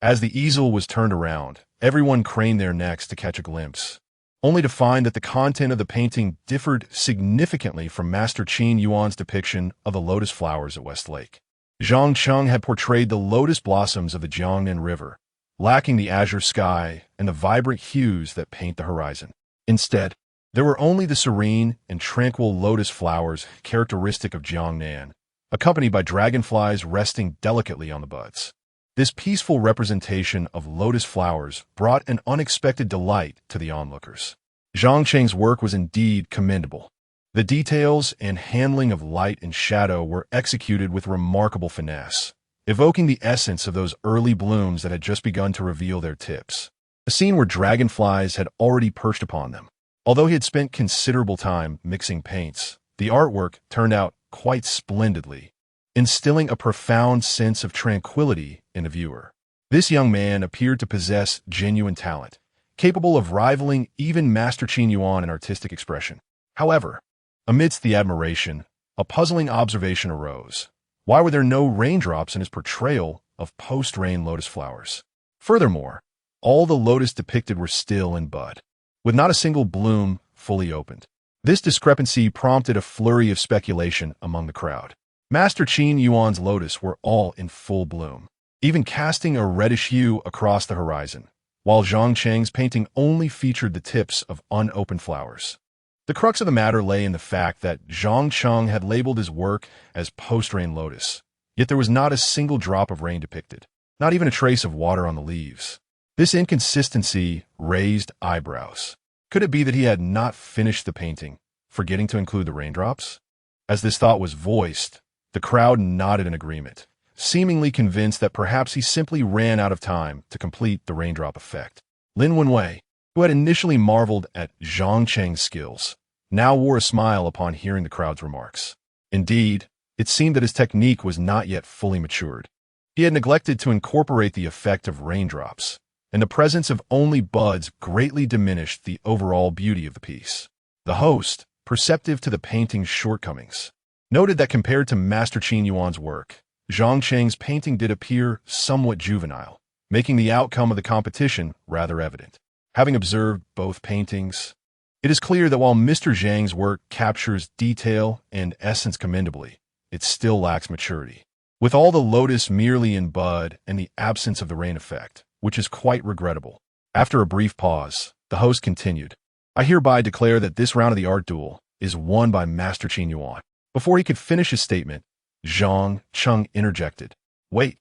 As the easel was turned around, everyone craned their necks to catch a glimpse, only to find that the content of the painting differed significantly from Master Qin Yuan's depiction of the lotus flowers at Westlake. Zhang Cheng had portrayed the lotus blossoms of the Jiangnan River, lacking the azure sky and the vibrant hues that paint the horizon. Instead, there were only the serene and tranquil lotus flowers characteristic of Jiangnan, accompanied by dragonflies resting delicately on the buds. This peaceful representation of lotus flowers brought an unexpected delight to the onlookers. Zhang Cheng's work was indeed commendable. The details and handling of light and shadow were executed with remarkable finesse, evoking the essence of those early blooms that had just begun to reveal their tips. A scene where dragonflies had already perched upon them. Although he had spent considerable time mixing paints, the artwork turned out quite splendidly, instilling a profound sense of tranquility in the viewer. This young man appeared to possess genuine talent, capable of rivaling even Master Qin Yuan in artistic expression. However, amidst the admiration, a puzzling observation arose. Why were there no raindrops in his portrayal of post-rain lotus flowers? Furthermore, all the lotus depicted were still in bud, with not a single bloom fully opened. This discrepancy prompted a flurry of speculation among the crowd. Master Qin Yuan's lotus were all in full bloom, even casting a reddish hue across the horizon, while Zhang Cheng's painting only featured the tips of unopened flowers. The crux of the matter lay in the fact that Zhang Cheng had labeled his work as post-rain lotus, yet there was not a single drop of rain depicted, not even a trace of water on the leaves. This inconsistency raised eyebrows. Could it be that he had not finished the painting, forgetting to include the raindrops? As this thought was voiced, the crowd nodded in agreement, seemingly convinced that perhaps he simply ran out of time to complete the raindrop effect. Lin Wenwei, who had initially marveled at Zhang Cheng's skills, now wore a smile upon hearing the crowd's remarks. Indeed, it seemed that his technique was not yet fully matured. He had neglected to incorporate the effect of raindrops, and the presence of only buds greatly diminished the overall beauty of the piece. The host, perceptive to the painting's shortcomings, noted that compared to Master Qin Yuan's work, Zhang Cheng's painting did appear somewhat juvenile, making the outcome of the competition rather evident. Having observed both paintings, it is clear that while Mr. Zhang's work captures detail and essence commendably, it still lacks maturity. With all the lotus merely in bud and the absence of the rain effect, which is quite regrettable. After a brief pause, the host continued, "I hereby declare that this round of the art duel is won by Master Qin Yuan." Before he could finish his statement, Zhang Cheng interjected, "Wait,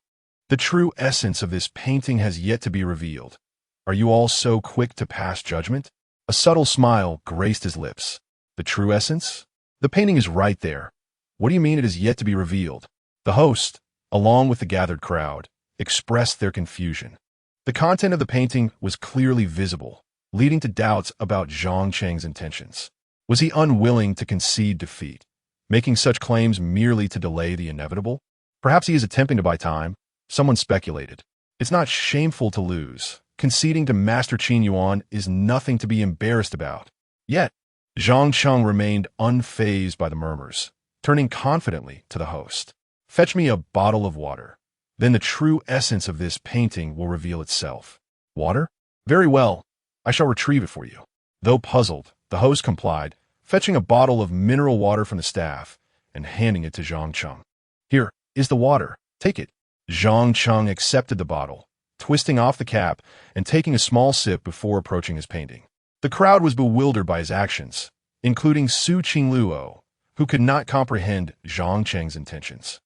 the true essence of this painting has yet to be revealed. Are you all so quick to pass judgment?" A subtle smile graced his lips. "The true essence? The painting is right there. What do you mean it is yet to be revealed?" The host, along with the gathered crowd, expressed their confusion. The content of the painting was clearly visible, leading to doubts about Zhang Cheng's intentions. Was he unwilling to concede defeat, making such claims merely to delay the inevitable? Perhaps he is attempting to buy time, someone speculated. It's not shameful to lose. Conceding to Master Qin Yuan is nothing to be embarrassed about. Yet, Zhang Cheng remained unfazed by the murmurs, turning confidently to the host. "Fetch me a bottle of water. Then the true essence of this painting will reveal itself." "Water? Very well. I shall retrieve it for you." Though puzzled, the host complied, fetching a bottle of mineral water from the staff and handing it to Zhang Cheng. "Here is the water. Take it." Zhang Cheng accepted the bottle, twisting off the cap and taking a small sip before approaching his painting. The crowd was bewildered by his actions, including Su Qingluo, who could not comprehend Zhang Cheng's intentions.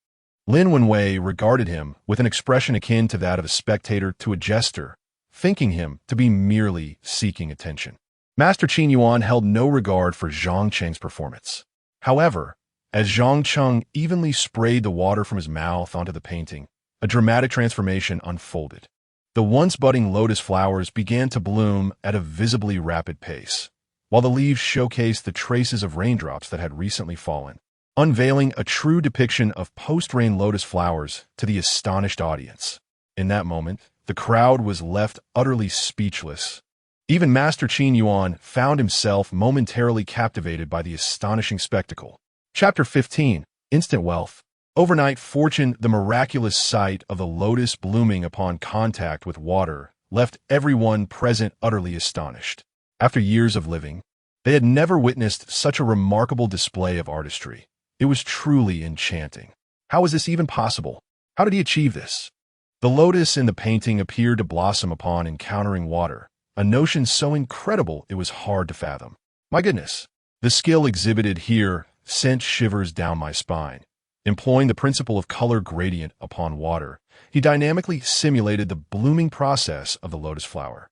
Lin Wenwei regarded him with an expression akin to that of a spectator to a jester, thinking him to be merely seeking attention. Master Qin Yuan held no regard for Zhang Cheng's performance. However, as Zhang Cheng evenly sprayed the water from his mouth onto the painting, a dramatic transformation unfolded. The once budding lotus flowers began to bloom at a visibly rapid pace, while the leaves showcased the traces of raindrops that had recently fallen, unveiling a true depiction of post-rain lotus flowers to the astonished audience. In that moment, the crowd was left utterly speechless. Even Master Qin Yuan found himself momentarily captivated by the astonishing spectacle. Chapter 15. Instant Wealth. Overnight fortune. The miraculous sight of the lotus blooming upon contact with water left everyone present utterly astonished. After years of living, they had never witnessed such a remarkable display of artistry. It was truly enchanting. How was this even possible? How did he achieve this? The lotus in the painting appeared to blossom upon encountering water, a notion so incredible it was hard to fathom. My goodness, the skill exhibited here sent shivers down my spine. Employing the principle of color gradient upon water, he dynamically simulated the blooming process of the lotus flower.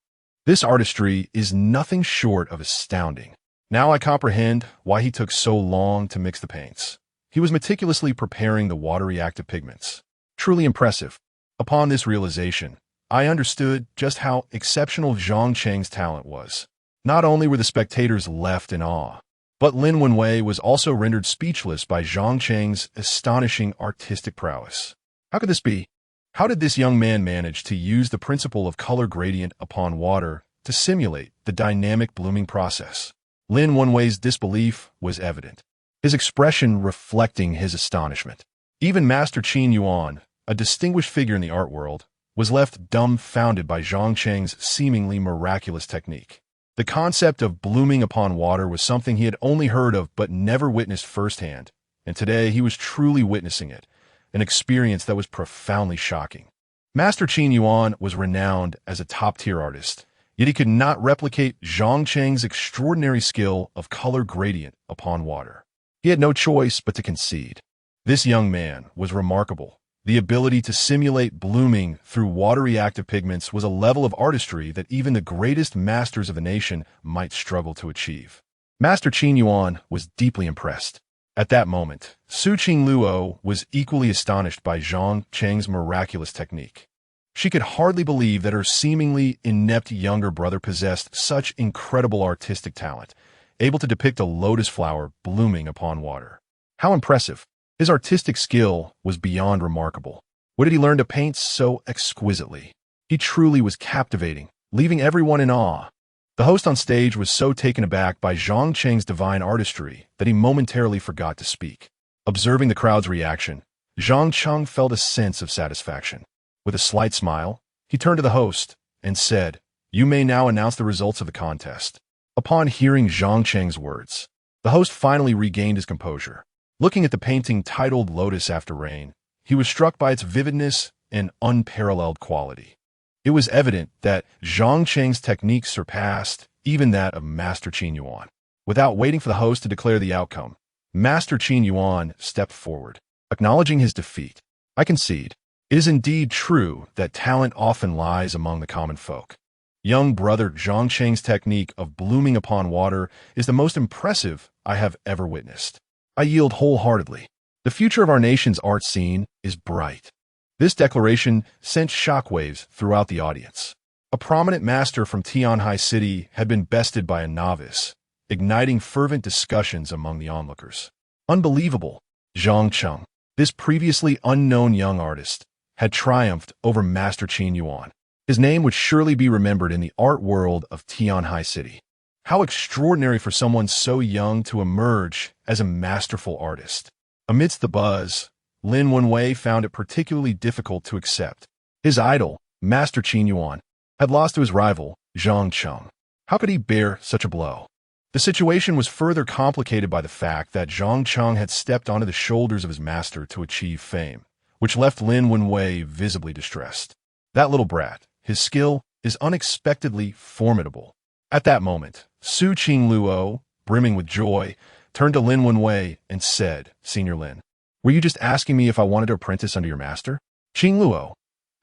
This artistry is nothing short of astounding. Now I comprehend why he took so long to mix the paints. He was meticulously preparing the watery active pigments. Truly impressive. Upon this realization, I understood just how exceptional Zhang Cheng's talent was. Not only were the spectators left in awe, but Lin Wenwei was also rendered speechless by Zhang Cheng's astonishing artistic prowess. How could this be? How did this young man manage to use the principle of color gradient upon water to simulate the dynamic blooming process? Lin Wenwei's disbelief was evident, his expression reflecting his astonishment. Even Master Qin Yuan, a distinguished figure in the art world, was left dumbfounded by Zhang Cheng's seemingly miraculous technique. The concept of blooming upon water was something he had only heard of but never witnessed firsthand, and today he was truly witnessing it, an experience that was profoundly shocking. Master Qin Yuan was renowned as a top-tier artist, yet he could not replicate Zhang Cheng's extraordinary skill of color gradient upon water. He had no choice but to concede. This young man was remarkable. The ability to simulate blooming through watery active pigments was a level of artistry that even the greatest masters of the nation might struggle to achieve. Master Qin Yuan was deeply impressed. At that moment, Su Qingluo was equally astonished by Zhang Cheng's miraculous technique. She could hardly believe that her seemingly inept younger brother possessed such incredible artistic talent, able to depict a lotus flower blooming upon water. How impressive! His artistic skill was beyond remarkable. Where did he learn to paint so exquisitely? He truly was captivating, leaving everyone in awe. The host on stage was so taken aback by Zhang Cheng's divine artistry that he momentarily forgot to speak. Observing the crowd's reaction, Zhang Cheng felt a sense of satisfaction. With a slight smile, he turned to the host and said, "You may now announce the results of the contest." Upon hearing Zhang Cheng's words, the host finally regained his composure. Looking at the painting titled Lotus After Rain, he was struck by its vividness and unparalleled quality. It was evident that Zhang Cheng's technique surpassed even that of Master Qin Yuan. Without waiting for the host to declare the outcome, Master Qin Yuan stepped forward, acknowledging his defeat. "I concede. It is indeed true that talent often lies among the common folk. Young brother Zhang Cheng's technique of blooming upon water is the most impressive I have ever witnessed. I yield wholeheartedly. The future of our nation's art scene is bright." This declaration sent shockwaves throughout the audience. A prominent master from Tianhai City had been bested by a novice, igniting fervent discussions among the onlookers. Unbelievable! Zhang Cheng, this previously unknown young artist, had triumphed over Master Qin Yuan. His name would surely be remembered in the art world of Tianhai City. How extraordinary for someone so young to emerge as a masterful artist. Amidst the buzz, Lin Wenwei found it particularly difficult to accept. His idol, Master Qin Yuan, had lost to his rival, Zhang Cheng. How could he bear such a blow? The situation was further complicated by the fact that Zhang Cheng had stepped onto the shoulders of his master to achieve fame, which left Lin Wenwei visibly distressed. That little brat, his skill is unexpectedly formidable. At that moment, Su Qingluo, brimming with joy, turned to Lin Wenwei and said, "Senior Lin, were you just asking me if I wanted to apprentice under your master? Qingluo,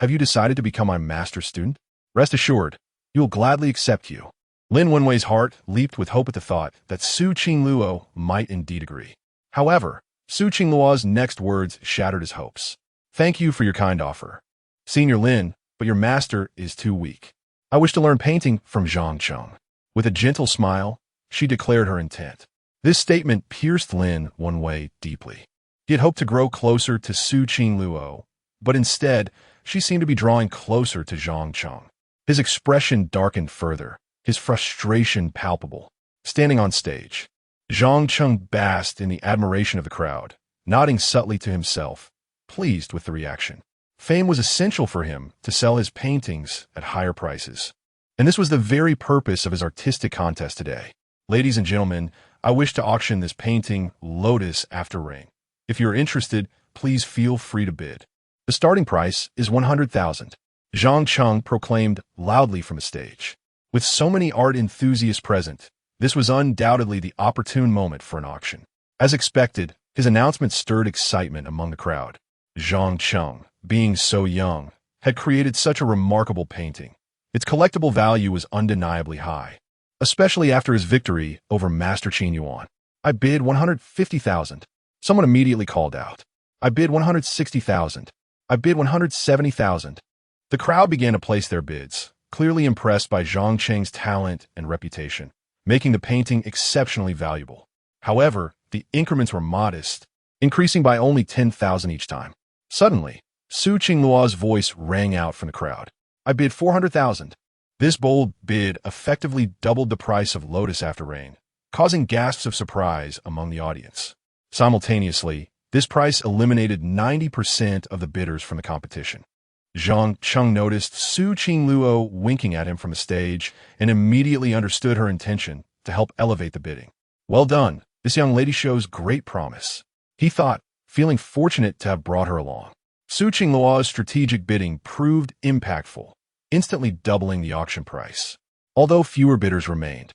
have you decided to become my master's student? Rest assured, he will gladly accept you." Lin Wenwei's heart leaped with hope at the thought that Su Qingluo might indeed agree. However, Su Qingluo's next words shattered his hopes. "Thank you for your kind offer, Senior Lin, but your master is too weak. I wish to learn painting from Zhang Cheng." With a gentle smile, she declared her intent. This statement pierced Lin one way deeply. He had hoped to grow closer to Su Qingluo, but instead, she seemed to be drawing closer to Zhang Cheng. His expression darkened further, his frustration palpable. Standing on stage, Zhang Cheng basked in the admiration of the crowd, nodding subtly to himself, pleased with the reaction. Fame was essential for him to sell his paintings at higher prices. And this was the very purpose of his artistic contest today. Ladies and gentlemen, I wish to auction this painting, Lotus After Rain. If you're interested, please feel free to bid. The starting price is 100,000. Zhang Cheng proclaimed loudly from the stage. With so many art enthusiasts present, this was undoubtedly the opportune moment for an auction. As expected, his announcement stirred excitement among the crowd. Zhang Cheng, being so young, had created such a remarkable painting. Its collectible value was undeniably high, especially after his victory over Master Qin Yuan. I bid 150,000. Someone immediately called out. I bid 160,000. I bid 170,000. The crowd began to place their bids, clearly impressed by Zhang Cheng's talent and reputation, making the painting exceptionally valuable. However, the increments were modest, increasing by only 10,000 each time. Suddenly, Su Qingluo's voice rang out from the crowd. I bid 400,000. This bold bid effectively doubled the price of Lotus After Rain, causing gasps of surprise among the audience. Simultaneously, this price eliminated 90% of the bidders from the competition. Zhang Cheng noticed Su Qingluo winking at him from the stage and immediately understood her intention to help elevate the bidding. Well done, this young lady shows great promise, he thought, feeling fortunate to have brought her along. Su Qingluo's strategic bidding proved impactful, instantly doubling the auction price. Although fewer bidders remained,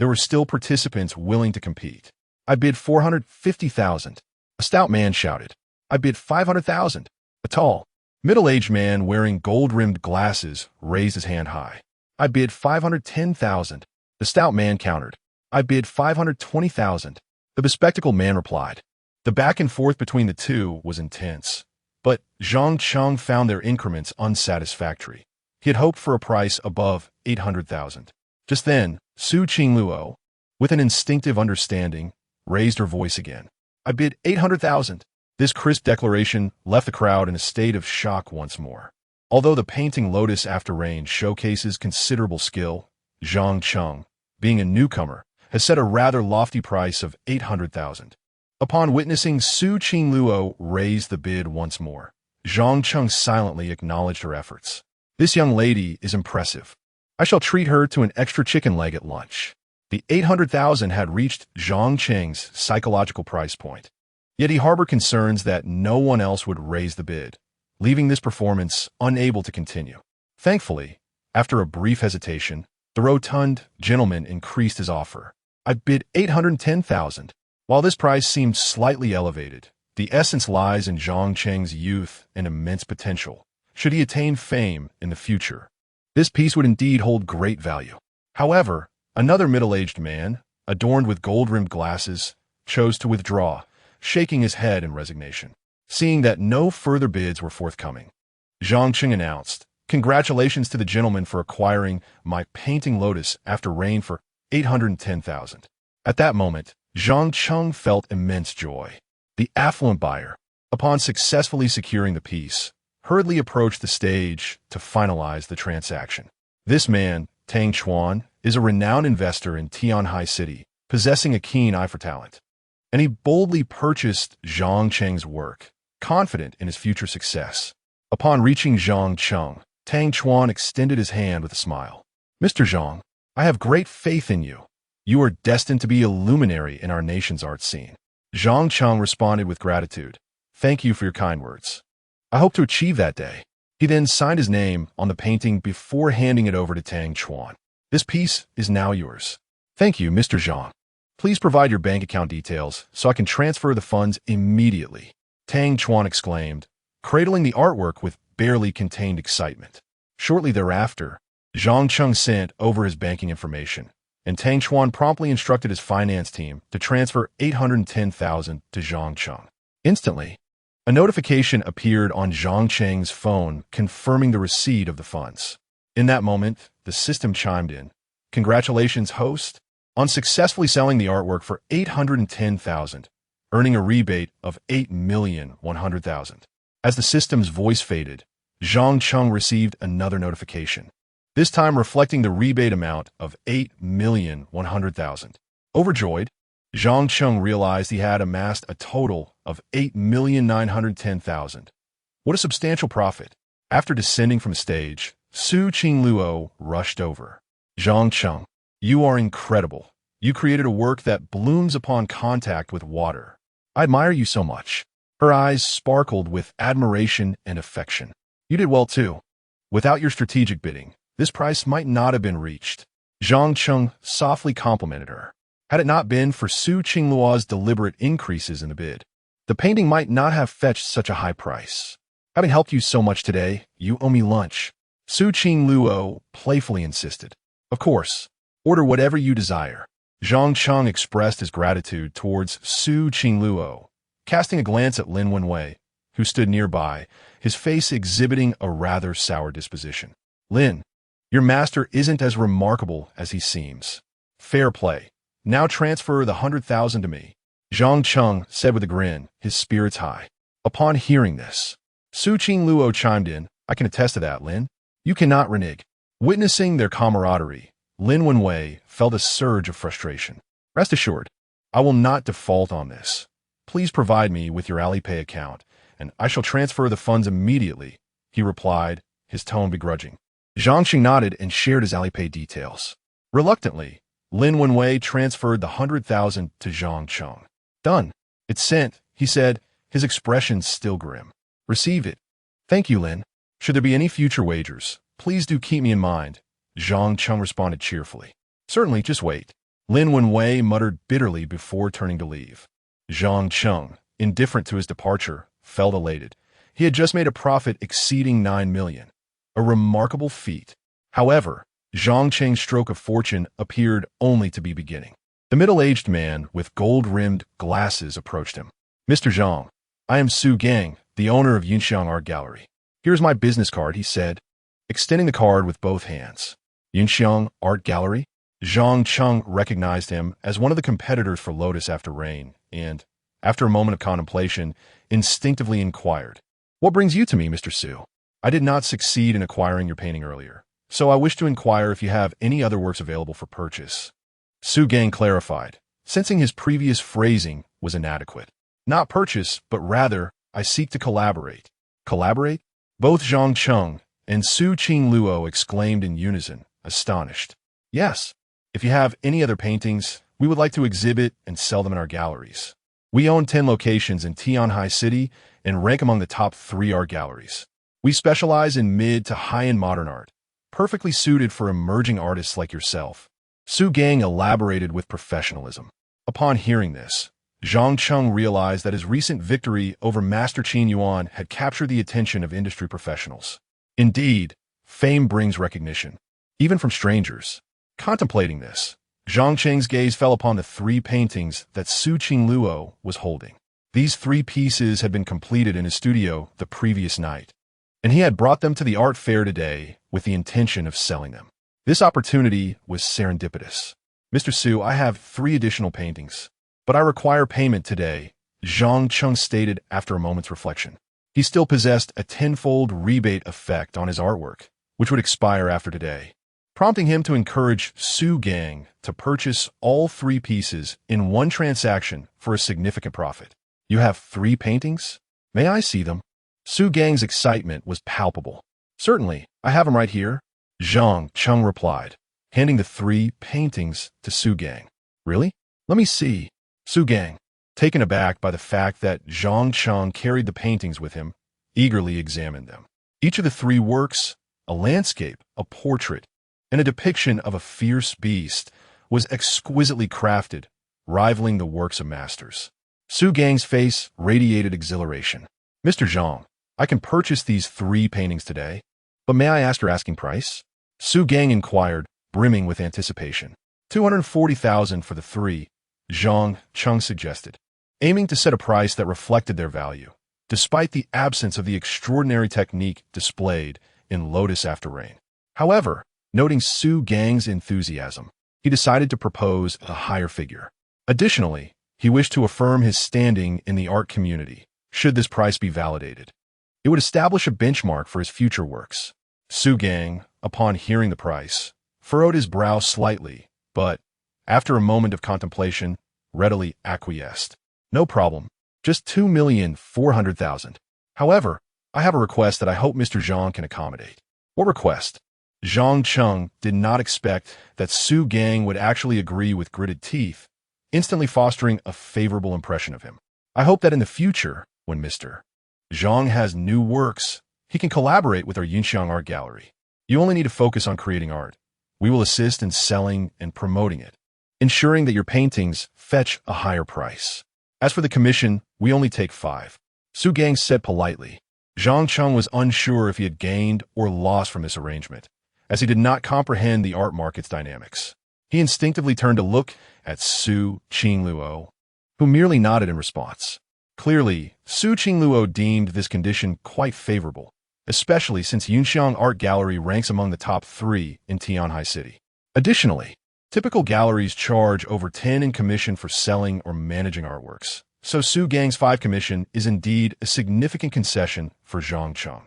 there were still participants willing to compete. I bid 450,000. A stout man shouted. I bid 500,000. A tall, middle-aged man wearing gold-rimmed glasses raised his hand high. I bid 510,000. The stout man countered. I bid 520,000. The bespectacled man replied. The back and forth between the two was intense, but Zhang Cheng found their increments unsatisfactory. He had hoped for a price above 800,000. Just then, Su Qingluo, with an instinctive understanding, raised her voice again. I bid 800,000. This crisp declaration left the crowd in a state of shock once more. Although the painting Lotus After Rain showcases considerable skill, Zhang Cheng, being a newcomer, has set a rather lofty price of 800,000. Upon witnessing Su Qingluo raise the bid once more, Zhang Cheng silently acknowledged her efforts. This young lady is impressive. I shall treat her to an extra chicken leg at lunch. The 800,000 had reached Zhang Cheng's psychological price point. Yet he harbored concerns that no one else would raise the bid, leaving this performance unable to continue. Thankfully, after a brief hesitation, the rotund gentleman increased his offer. I bid 810,000. While this price seemed slightly elevated, the essence lies in Zhang Cheng's youth and immense potential. Should he attain fame in the future, this piece would indeed hold great value. However, another middle-aged man, adorned with gold-rimmed glasses, chose to withdraw, shaking his head in resignation. Seeing that no further bids were forthcoming, Zhang Cheng announced, "Congratulations to the gentleman for acquiring my painting Lotus After Rain for 810,000. At that moment, Zhang Cheng felt immense joy. The affluent buyer, upon successfully securing the piece, hurriedly approached the stage to finalize the transaction. This man, Tang Chuan, is a renowned investor in Tianhai City, possessing a keen eye for talent. And he boldly purchased Zhang Cheng's work, confident in his future success. Upon reaching Zhang Cheng, Tang Chuan extended his hand with a smile. Mr. Zhang, I have great faith in you. You are destined to be a luminary in our nation's art scene. Zhang Cheng responded with gratitude. Thank you for your kind words. I hope to achieve that day. He then signed his name on the painting before handing it over to Tang Chuan. This piece is now yours. Thank you, Mr. Zhang. Please provide your bank account details so I can transfer the funds immediately. Tang Chuan exclaimed, cradling the artwork with barely contained excitement. Shortly thereafter, Zhang Cheng sent over his banking information, and Tang Chuan promptly instructed his finance team to transfer 810,000 to Zhang Cheng. Instantly, a notification appeared on Zhang Cheng's phone confirming the receipt of the funds. In that moment, the system chimed in. Congratulations, host. on successfully selling the artwork for $810,000, earning a rebate of $8,100,000. As the system's voice faded, Zhang Cheng received another notification, this time reflecting the rebate amount of $8,100,000. Overjoyed, Zhang Cheng realized he had amassed a total of $8,910,000. What a substantial profit. After descending from the stage, Su Qingluo rushed over. Zhang Cheng, you are incredible. You created a work that blooms upon contact with water. I admire you so much. Her eyes sparkled with admiration and affection. You did well too. Without your strategic bidding, this price might not have been reached. Zhang Cheng softly complimented her. Had it not been for Su Qingluo's deliberate increases in the bid, the painting might not have fetched such a high price. Having helped you so much today, you owe me lunch. Su Qingluo playfully insisted. Of course, order whatever you desire. Zhang Cheng expressed his gratitude towards Su Qingluo, casting a glance at Lin Wenwei, who stood nearby, his face exhibiting a rather sour disposition. Lin, your master isn't as remarkable as he seems. Fair play. Now transfer the 100,000 to me. Zhang Cheng said with a grin, his spirits high. Upon hearing this, Su Qingluo chimed in, I can attest to that, Lin. You cannot renege. Witnessing their camaraderie, Lin Wenwei felt a surge of frustration. Rest assured, I will not default on this. Please provide me with your Alipay account, and I shall transfer the funds immediately, he replied, his tone begrudging. Zhang Cheng nodded and shared his Alipay details. Reluctantly, Lin Wenwei transferred the 100,000 to Zhang Cheng. Done. It's sent, he said, his expression still grim. Receive it. Thank you, Lin. Should there be any future wagers, please do keep me in mind, Zhang Cheng responded cheerfully. Certainly, just wait. Lin Wenwei muttered bitterly before turning to leave. Zhang Cheng, indifferent to his departure, felt elated. He had just made a profit exceeding 9 million. A remarkable feat. However, Zhang Cheng's stroke of fortune appeared only to be beginning. The middle-aged man with gold-rimmed glasses approached him. Mr. Zhang, I am Su Gang, the owner of Yunxiang Art Gallery. Here's my business card, he said, extending the card with both hands. Yunxiang Art Gallery? Zhang Cheng recognized him as one of the competitors for Lotus After Rain and, after a moment of contemplation, instinctively inquired, What brings you to me, Mr. Su? I did not succeed in acquiring your painting earlier, so I wish to inquire if you have any other works available for purchase. Su Gang clarified, sensing his previous phrasing was inadequate. Not purchase, but rather, I seek to collaborate. Collaborate? Both Zhang Cheng and Su Qingluo exclaimed in unison, astonished. Yes. If you have any other paintings, we would like to exhibit and sell them in our galleries. We own 10 locations in Tianhai City and rank among the top 3 art galleries. We specialize in mid to high-end modern art, perfectly suited for emerging artists like yourself. Su Gang elaborated with professionalism. Upon hearing this, Zhang Cheng realized that his recent victory over Master Qin Yuan had captured the attention of industry professionals. Indeed, fame brings recognition, even from strangers. Contemplating this, Zhang Cheng's gaze fell upon the 3 paintings that Su Qingluo was holding. These 3 pieces had been completed in his studio the previous night, and he had brought them to the art fair today with the intention of selling them. This opportunity was serendipitous. Mr. Su, I have 3 additional paintings, but I require payment today, Zhang Cheng stated after a moment's reflection. He still possessed a 10-fold rebate effect on his artwork, which would expire after today, prompting him to encourage Su Gang to purchase all 3 pieces in one transaction for a significant profit. You have 3 paintings? May I see them? Su Gang's excitement was palpable. Certainly, I have them right here, Zhang Cheng replied, handing the 3 paintings to Su Gang. Really? Let me see. Su Gang, taken aback by the fact that Zhang Cheng carried the paintings with him, eagerly examined them. Each of the 3 works, a landscape, a portrait, and a depiction of a fierce beast, was exquisitely crafted, rivaling the works of masters. Su Gang's face radiated exhilaration. Mr. Zhang, I can purchase these 3 paintings today, but may I ask your asking price? Su Gang inquired, brimming with anticipation. 240,000 for the 3, Zhang Cheng suggested, aiming to set a price that reflected their value, despite the absence of the extraordinary technique displayed in Lotus After Rain. However, noting Su Gang's enthusiasm, he decided to propose a higher figure. Additionally, he wished to affirm his standing in the art community, should this price be validated. It would establish a benchmark for his future works. Su Gang, upon hearing the price, furrowed his brow slightly, but, after a moment of contemplation, readily acquiesced. No problem, just 2,400,000. However, I have a request that I hope Mr. Zhang can accommodate. What request? Zhang Cheng did not expect that Su Gang would actually agree with gritted teeth, instantly fostering a favorable impression of him. I hope that in the future, when Mr. Zhang has new works, he can collaborate with our Yunxiang Art Gallery. You only need to focus on creating art. We will assist in selling and promoting it, ensuring that your paintings fetch a higher price. As for the commission, we only take 5. Su Gang said politely. Zhang Cheng was unsure if he had gained or lost from this arrangement, as he did not comprehend the art market's dynamics. He instinctively turned to look at Su Qingluo, who merely nodded in response. Clearly, Su Qingluo deemed this condition quite favorable, especially since Yunxiang Art Gallery ranks among the top 3 in Tianhai City. Additionally, typical galleries charge over 10 in commission for selling or managing artworks, so Su Gang's 5 commission is indeed a significant concession for Zhang Cheng.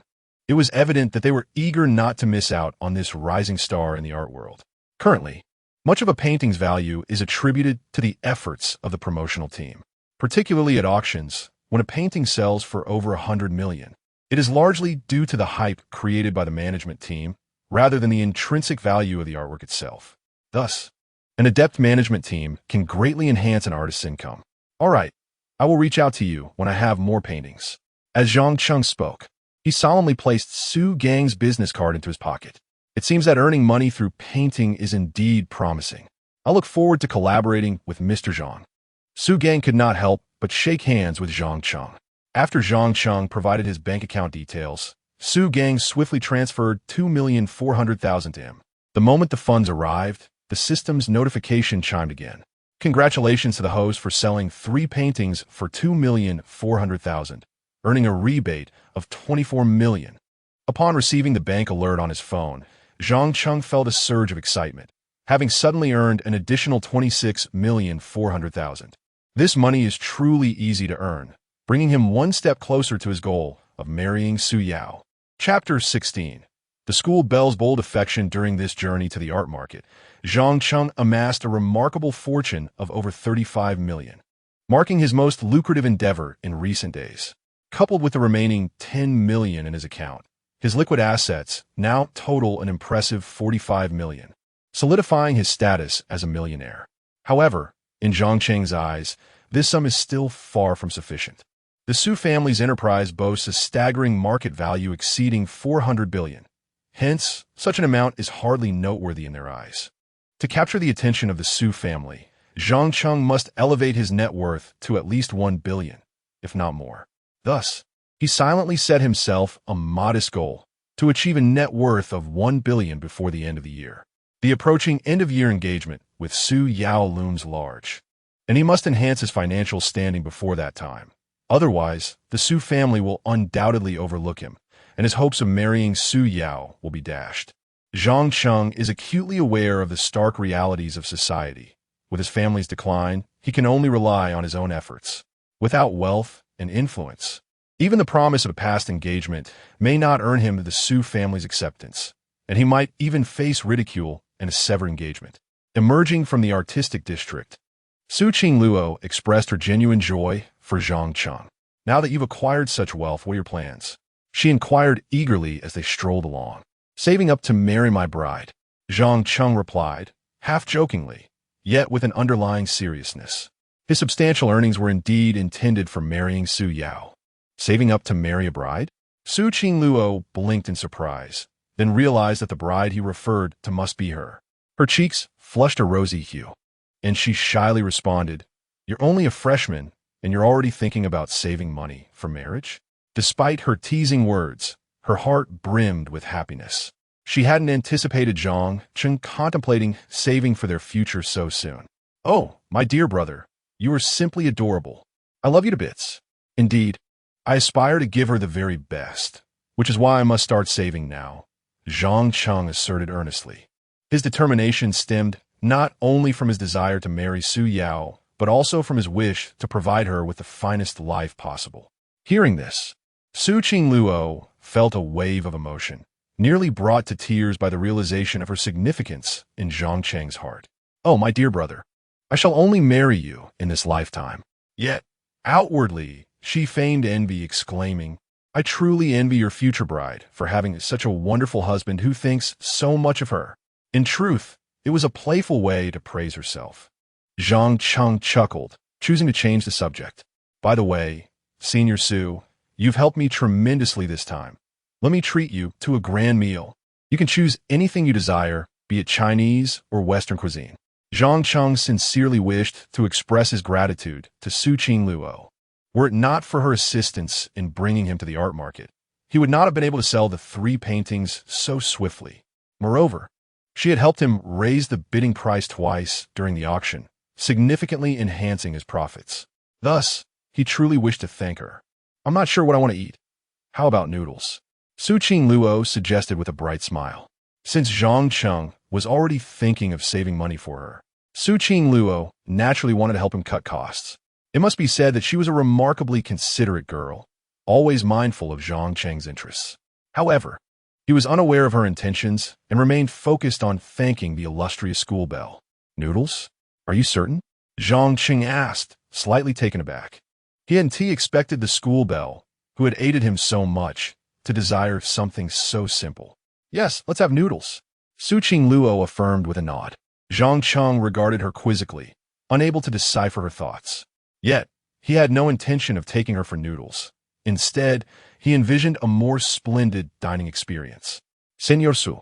It was evident that they were eager not to miss out on this rising star in the art world. Currently, much of a painting's value is attributed to the efforts of the promotional team, particularly at auctions, when a painting sells for over 100 million. It is largely due to the hype created by the management team, rather than the intrinsic value of the artwork itself. Thus, an adept management team can greatly enhance an artist's income. All right, I will reach out to you when I have more paintings. As Zhang Cheng spoke, he solemnly placed Su Gang's business card into his pocket. It seems that earning money through painting is indeed promising. I look forward to collaborating with Mr. Zhang. Su Gang could not help but shake hands with Zhang Cheng. After Zhang Cheng provided his bank account details, Su Gang swiftly transferred 2,400,000 to him. The moment the funds arrived, the system's notification chimed again. Congratulations to the host for selling 3 paintings for 2,400,000, earning a rebate of 24 million. Upon receiving the bank alert on his phone, Zhang Cheng felt a surge of excitement, having suddenly earned an additional 26,400,000. This money is truly easy to earn, bringing him one step closer to his goal of marrying Su Yao. Chapter 16. The school belle's bold affection. During this journey to the art market, Zhang Cheng amassed a remarkable fortune of over 35 million, marking his most lucrative endeavor in recent days. Coupled with the remaining 10 million in his account, his liquid assets now total an impressive 45 million, solidifying his status as a millionaire. However, in Zhang Cheng's eyes, this sum is still far from sufficient. The Su family's enterprise boasts a staggering market value exceeding 400 billion. Hence, such an amount is hardly noteworthy in their eyes. To capture the attention of the Su family, Zhang Cheng must elevate his net worth to at least 1 billion, if not more. Thus, he silently set himself a modest goal to achieve a net worth of 1 billion before the end of the year. The approaching end-of-year engagement with Su Yao looms large, and he must enhance his financial standing before that time. Otherwise, the Su family will undoubtedly overlook him, and his hopes of marrying Su Yao will be dashed. Zhang Cheng is acutely aware of the stark realities of society. With his family's decline, he can only rely on his own efforts. Without wealth and influence, even the promise of a past engagement may not earn him the Su family's acceptance, and he might even face ridicule and a severed engagement. Emerging from the artistic district, Su Qingluo expressed her genuine joy for Zhang Cheng. Now that you've acquired such wealth, what are your plans? She inquired eagerly as they strolled along. Saving up to marry my bride, Zhang Cheng replied, half jokingly, yet with an underlying seriousness. His substantial earnings were indeed intended for marrying Su Yao. Saving up to marry a bride? Su Qingluo blinked in surprise, then realized that the bride he referred to must be her. Her cheeks flushed a rosy hue, and she shyly responded, "You're only a freshman, and you're already thinking about saving money for marriage?" Despite her teasing words, her heart brimmed with happiness. She hadn't anticipated Zhang Cheng contemplating saving for their future so soon. "Oh, my dear brother, you are simply adorable. I love you to bits. Indeed, I aspire to give her the very best, which is why I must start saving now," Zhang Cheng asserted earnestly. His determination stemmed not only from his desire to marry Su Yao, but also from his wish to provide her with the finest life possible. Hearing this, Su Qingluo felt a wave of emotion, nearly brought to tears by the realization of her significance in Zhang Cheng's heart. "Oh, my dear brother, I shall only marry you in this lifetime." Yet, outwardly, she feigned envy, exclaiming, "I truly envy your future bride for having such a wonderful husband who thinks so much of her." In truth, it was a playful way to praise herself. Zhang Cheng chuckled, choosing to change the subject. "By the way, Senior Su, you've helped me tremendously this time. Let me treat you to a grand meal. You can choose anything you desire, be it Chinese or Western cuisine." Zhang Cheng sincerely wished to express his gratitude to Su Qingluo. Were it not for her assistance in bringing him to the art market, he would not have been able to sell the 3 paintings so swiftly. Moreover, she had helped him raise the bidding price twice during the auction, significantly enhancing his profits. Thus, he truly wished to thank her. "I'm not sure what I want to eat. How about noodles?" Su Qingluo suggested with a bright smile. Since Zhang Cheng was already thinking of saving money for her, Su Qingluo naturally wanted to help him cut costs. It must be said that she was a remarkably considerate girl, always mindful of Zhang Cheng's interests. However, he was unaware of her intentions and remained focused on thanking the illustrious school belle. "Noodles? Are you certain?" Zhang Cheng asked, slightly taken aback. He hadn't expected the school belle, who had aided him so much, to desire something so simple. "Yes, let's have noodles," Su Qingluo affirmed with a nod. Zhang Cheng regarded her quizzically, unable to decipher her thoughts. Yet, he had no intention of taking her for noodles. Instead, he envisioned a more splendid dining experience. "Senor Su,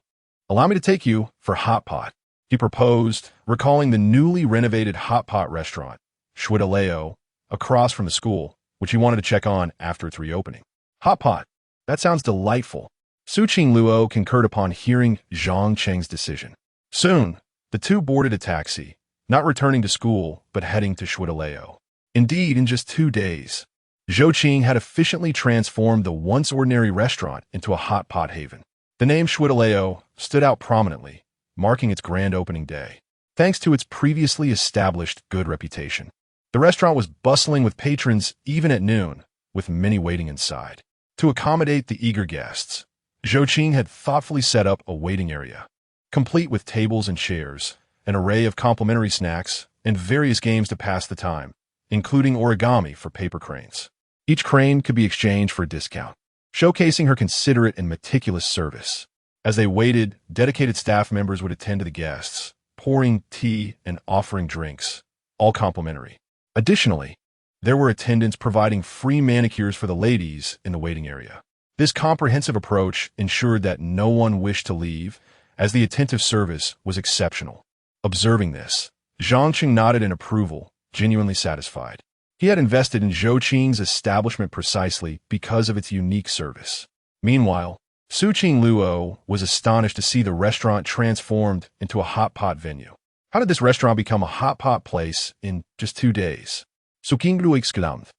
allow me to take you for hot pot," he proposed, recalling the newly renovated hot pot restaurant, Shuidaleo, across from the school, which he wanted to check on after its reopening. "Hot pot, that sounds delightful." Su Qingluo concurred upon hearing Zhang Cheng's decision. Soon, the two boarded a taxi, not returning to school, but heading to Shuidaleo. Indeed, in just 2 days, Zhou Qing had efficiently transformed the once ordinary restaurant into a hot pot haven. The name Shuidaleo stood out prominently, marking its grand opening day, thanks to its previously established good reputation. The restaurant was bustling with patrons even at noon, with many waiting inside. To accommodate the eager guests, Zhou Qing had thoughtfully set up a waiting area, complete with tables and chairs, an array of complimentary snacks, and various games to pass the time, including origami for paper cranes. Each crane could be exchanged for a discount, showcasing her considerate and meticulous service. As they waited, dedicated staff members would attend to the guests, pouring tea and offering drinks, all complimentary. Additionally, there were attendants providing free manicures for the ladies in the waiting area. This comprehensive approach ensured that no one wished to leave, as the attentive service was exceptional. Observing this, Zhang Cheng nodded in approval, genuinely satisfied. He had invested in Zhou Qing's establishment precisely because of its unique service. Meanwhile, Su Qingluo was astonished to see the restaurant transformed into a hot pot venue. How did this restaurant become a hot pot place in just 2 days? Su Qingluo exclaimed,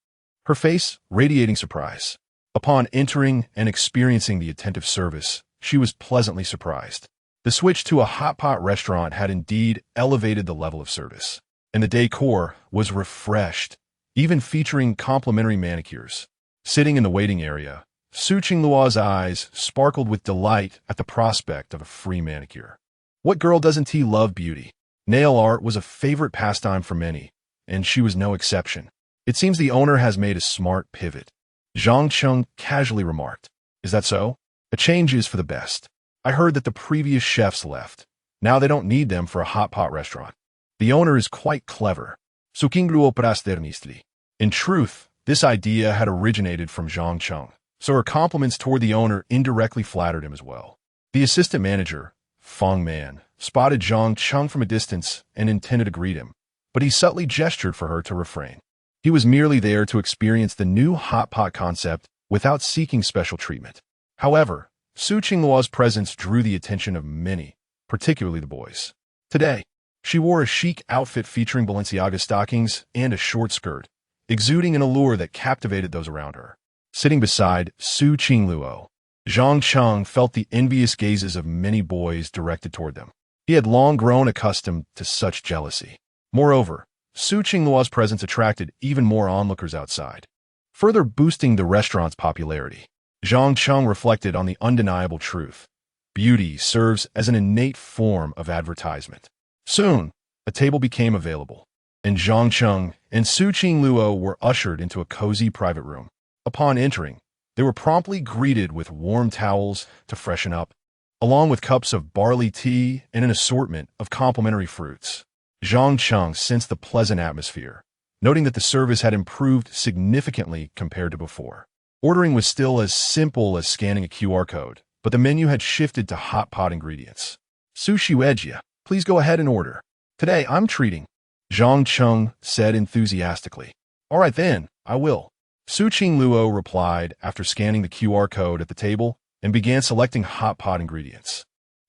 her face radiating surprise. Upon entering and experiencing the attentive service, she was pleasantly surprised. The switch to a hot pot restaurant had indeed elevated the level of service, and the decor was refreshed, even featuring complimentary manicures. Sitting in the waiting area, Su Qingluo's eyes sparkled with delight at the prospect of a free manicure. What girl doesn't love beauty? Nail art was a favorite pastime for many, and she was no exception. "It seems the owner has made a smart pivot," Zhang Cheng casually remarked. "Is that so? A change is for the best. I heard that the previous chefs left. Now they don't need them for a hot pot restaurant. The owner is quite clever." Su Qingluo prasternistli. In truth, this idea had originated from Zhang Cheng, so her compliments toward the owner indirectly flattered him as well. The assistant manager, Feng Man, spotted Zhang Cheng from a distance and intended to greet him, but he subtly gestured for her to refrain. He was merely there to experience the new hot pot concept without seeking special treatment. However, Su Qingluo's presence drew the attention of many, particularly the boys. Today, she wore a chic outfit featuring Balenciaga stockings and a short skirt, exuding an allure that captivated those around her. Sitting beside Su Qingluo, Zhang Cheng felt the envious gazes of many boys directed toward them. He had long grown accustomed to such jealousy. Moreover, Su Qingluo's presence attracted even more onlookers outside, further boosting the restaurant's popularity. Zhang Cheng reflected on the undeniable truth. Beauty serves as an innate form of advertisement. Soon, a table became available, and Zhang Cheng and Su Qingluo were ushered into a cozy private room. Upon entering, they were promptly greeted with warm towels to freshen up, along with cups of barley tea and an assortment of complimentary fruits. Zhang Cheng sensed the pleasant atmosphere, noting that the service had improved significantly compared to before. Ordering was still as simple as scanning a QR code, but the menu had shifted to hot pot ingredients. Sushi Wejia, please go ahead and order. Today, I'm treating, Zhang Cheng said enthusiastically. All right then, I will. Su Qingluo replied after scanning the QR code at the table and began selecting hot pot ingredients.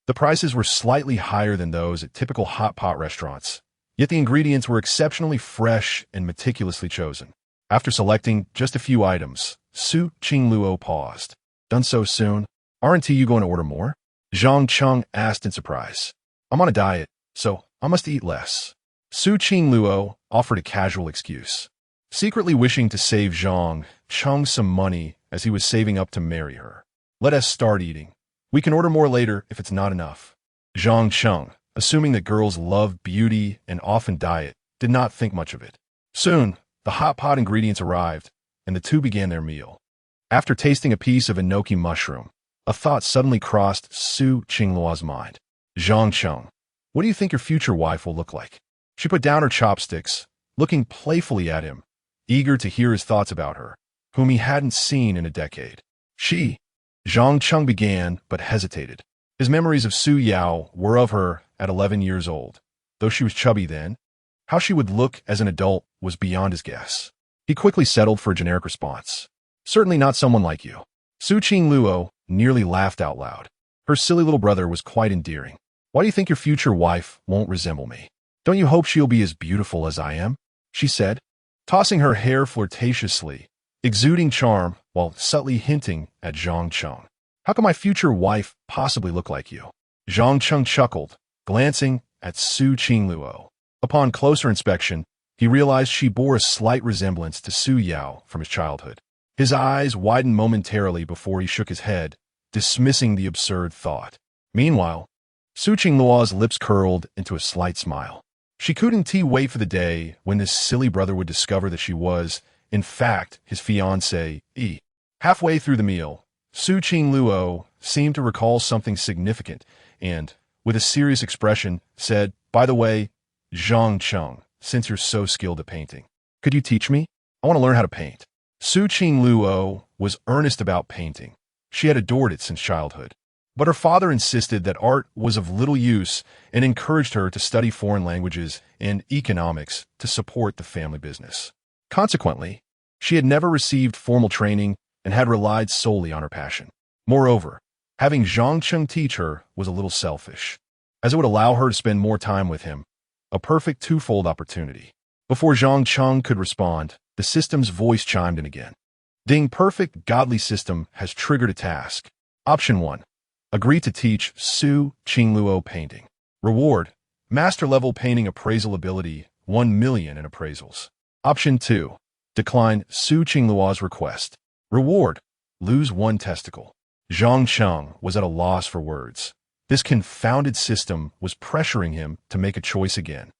The prices were slightly higher than those at typical hot pot restaurants, yet the ingredients were exceptionally fresh and meticulously chosen. After selecting just a few items, Su Qingluo paused. Done so soon? Aren't you going to order more? Zhang Cheng asked in surprise. I'm on a diet, so I must eat less. Su Qingluo offered a casual excuse, secretly wishing to save Zhang Cheng some money as he was saving up to marry her. Let us start eating. We can order more later if it's not enough. Zhang Cheng, assuming that girls love beauty and often diet, did not think much of it. Soon, the hot pot ingredients arrived, and the two began their meal. After tasting a piece of enoki mushroom, a thought suddenly crossed Su Qingluo's mind. Zhang Cheng, what do you think your future wife will look like? She put down her chopsticks, looking playfully at him, eager to hear his thoughts about her, whom he hadn't seen in a decade. Zhang Cheng began, but hesitated. His memories of Su Yao were of her at 11 years old. Though she was chubby then, how she would look as an adult was beyond his guess. He quickly settled for a generic response. Certainly not someone like you. Su Qingluo nearly laughed out loud. Her silly little brother was quite endearing. Why do you think your future wife won't resemble me? Don't you hope she'll be as beautiful as I am? She said, tossing her hair flirtatiously, exuding charm while subtly hinting at Zhang Cheng. How can my future wife possibly look like you? Zhang Cheng chuckled, glancing at Su Qingluo. Upon closer inspection, he realized she bore a slight resemblance to Su Yao from his childhood. His eyes widened momentarily before he shook his head, dismissing the absurd thought. Meanwhile, Su Qingluo's lips curled into a slight smile. She couldn't wait for the day when this silly brother would discover that she was, in fact, his fiancée. Halfway through the meal, Su Qingluo seemed to recall something significant and, with a serious expression, said, By the way, Zhang Cheng, since you're so skilled at painting, could you teach me? I want to learn how to paint. Su Qingluo was earnest about painting. She had adored it since childhood. But her father insisted that art was of little use and encouraged her to study foreign languages and economics to support the family business. Consequently, she had never received formal training and had relied solely on her passion. Moreover, having Zhang Cheng teach her was a little selfish, as it would allow her to spend more time with him, a perfect twofold opportunity. Before Zhang Cheng could respond, the system's voice chimed in again. Ding, perfect godly system has triggered a task. Option 1. Agree to teach Su Qingluo painting. Reward, master-level painting appraisal ability, 1 million in appraisals. Option 2. Decline Su Qingluo's request. Reward, lose 1 testicle. Zhang Cheng was at a loss for words. This confounded system was pressuring him to make a choice again.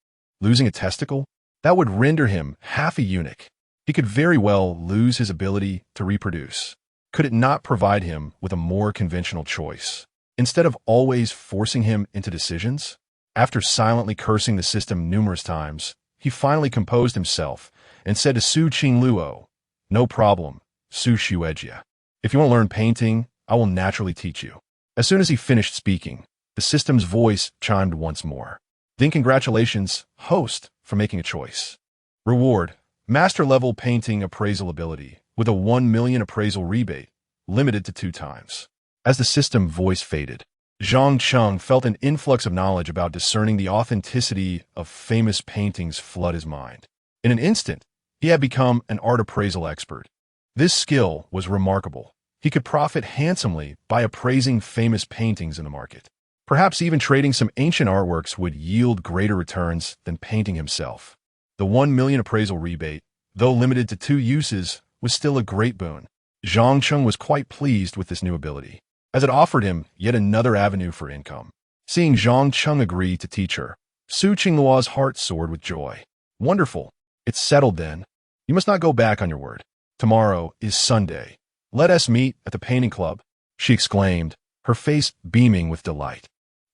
Losing a testicle? That would render him half a eunuch. He could very well lose his ability to reproduce. Could it not provide him with a more conventional choice, instead of always forcing him into decisions? After silently cursing the system numerous times, he finally composed himself and said to Su Qingluo, No problem, Su Shuejia. If you want to learn painting, I will naturally teach you. As soon as he finished speaking, the system's voice chimed once more. Then congratulations, host, for making a choice. Reward, master-level painting appraisal ability, with a 1 million appraisal rebate, limited to 2 times. As the system voice faded, Zhang Cheng felt an influx of knowledge about discerning the authenticity of famous paintings flood his mind. In an instant, he had become an art appraisal expert. This skill was remarkable. He could profit handsomely by appraising famous paintings in the market. Perhaps even trading some ancient artworks would yield greater returns than painting himself. The 1 million appraisal rebate, though limited to 2 uses, was still a great boon. Zhang Cheng was quite pleased with this new ability, as it offered him yet another avenue for income. Seeing Zhang Cheng agree to teach her, Su Qingluo's heart soared with joy. Wonderful. It's settled then. You must not go back on your word. Tomorrow is Sunday. Let us meet at the painting club, she exclaimed, her face beaming with delight.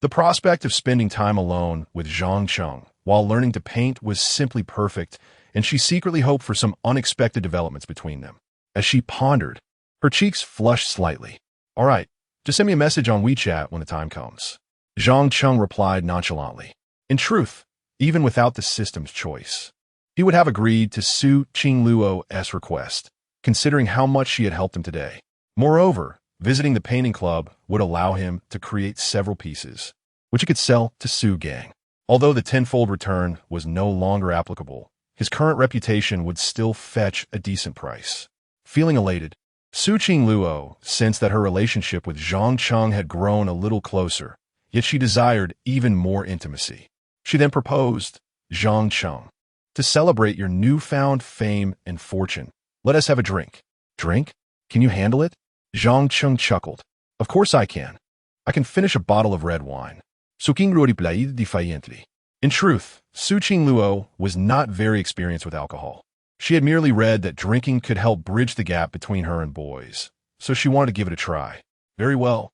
The prospect of spending time alone with Zhang Cheng while learning to paint was simply perfect, and she secretly hoped for some unexpected developments between them. As she pondered, her cheeks flushed slightly. All right, just send me a message on WeChat when the time comes. Zhang Cheng replied nonchalantly. In truth, even without the system's choice, he would have agreed to Su Qingluo's request, considering how much she had helped him today. Moreover, visiting the painting club would allow him to create several pieces, which he could sell to Su Gang. Although the tenfold return was no longer applicable, his current reputation would still fetch a decent price. Feeling elated, Su Qingluo sensed that her relationship with Zhang Cheng had grown a little closer, yet she desired even more intimacy. She then proposed, Zhang Cheng, to celebrate your newfound fame and fortune, let us have a drink. Drink? Can you handle it? Zhang Cheng chuckled. Of course I can. I can finish a bottle of red wine. Su Qingluo replied defiantly. In truth, Su Qingluo was not very experienced with alcohol. She had merely read that drinking could help bridge the gap between her and boys, so she wanted to give it a try. Very well.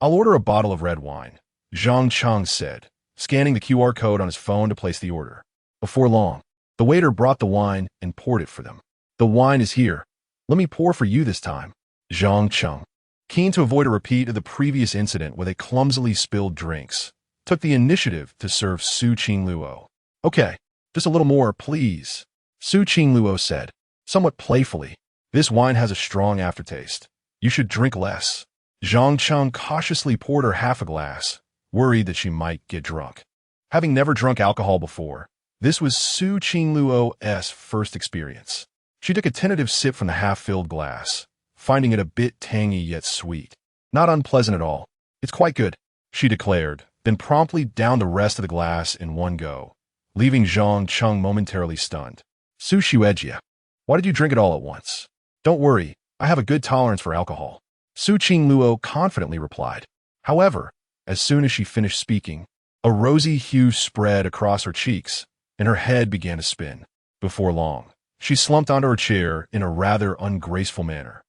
I'll order a bottle of red wine, Zhang Cheng said, scanning the QR code on his phone to place the order. Before long, the waiter brought the wine and poured it for them. The wine is here. Let me pour for you this time. Zhang Cheng, keen to avoid a repeat of the previous incident where they clumsily spilled drinks, took the initiative to serve Su Qingluo. Okay, just a little more, please, Su Qingluo said, somewhat playfully. This wine has a strong aftertaste. You should drink less. Zhang Cheng cautiously poured her half a glass, worried that she might get drunk. Having never drunk alcohol before, this was Su Qingluo's first experience. She took a tentative sip from the half-filled glass, finding it a bit tangy yet sweet. Not unpleasant at all. It's quite good, she declared, then promptly downed the rest of the glass in one go, leaving Zhang Cheng momentarily stunned. Su Xuejia, why did you drink it all at once? Don't worry, I have a good tolerance for alcohol, Su Qingluo confidently replied. However, as soon as she finished speaking, a rosy hue spread across her cheeks, and her head began to spin. Before long, she slumped onto her chair in a rather ungraceful manner.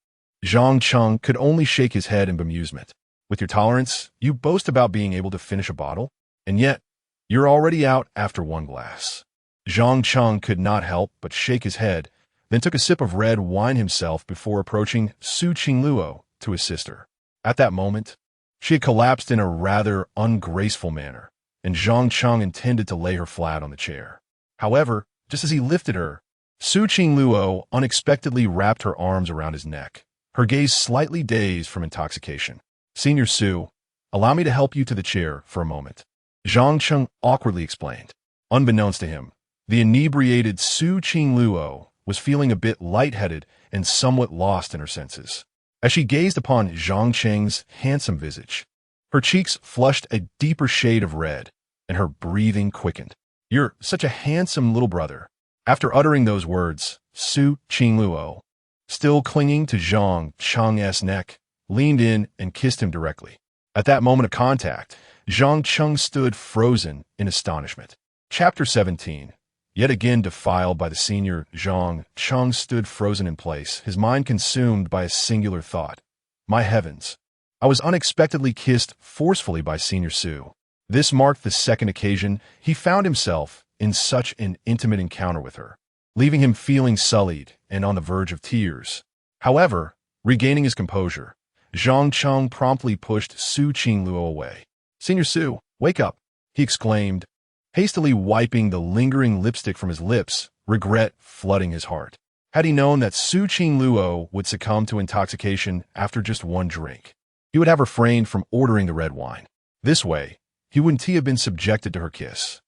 Zhang Cheng could only shake his head in bemusement. With your tolerance, you boast about being able to finish a bottle, and yet, you're already out after one glass. Zhang Cheng could not help but shake his head, then took a sip of red wine himself before approaching Su Qingluo to assist her. At that moment, she had collapsed in a rather ungraceful manner, and Zhang Cheng intended to lay her flat on the chair. However, just as he lifted her, Su Qingluo unexpectedly wrapped her arms around his neck, her gaze slightly dazed from intoxication. Senior Su, allow me to help you to the chair for a moment, Zhang Cheng awkwardly explained. Unbeknownst to him, the inebriated Su Qingluo was feeling a bit lightheaded and somewhat lost in her senses. As she gazed upon Zhang Cheng's handsome visage, her cheeks flushed a deeper shade of red, and her breathing quickened. You're such a handsome little brother. After uttering those words, Su Qingluo, still clinging to Zhang Cheng's neck, leaned in and kissed him directly. At that moment of contact, Zhang Cheng stood frozen in astonishment. Chapter 17. Yet again defiled by the senior, Zhang Cheng stood frozen in place, his mind consumed by a singular thought. My heavens! I was unexpectedly kissed forcefully by Senior Su. This marked the second occasion he found himself in such an intimate encounter with her, leaving him feeling sullied and on the verge of tears. However, regaining his composure, Zhang Cheng promptly pushed Su Qingluo away. Senior Su, wake up, he exclaimed, hastily wiping the lingering lipstick from his lips, regret flooding his heart. Had he known that Su Qingluo would succumb to intoxication after just one drink, he would have refrained from ordering the red wine. This way, he wouldn't have been subjected to her kiss,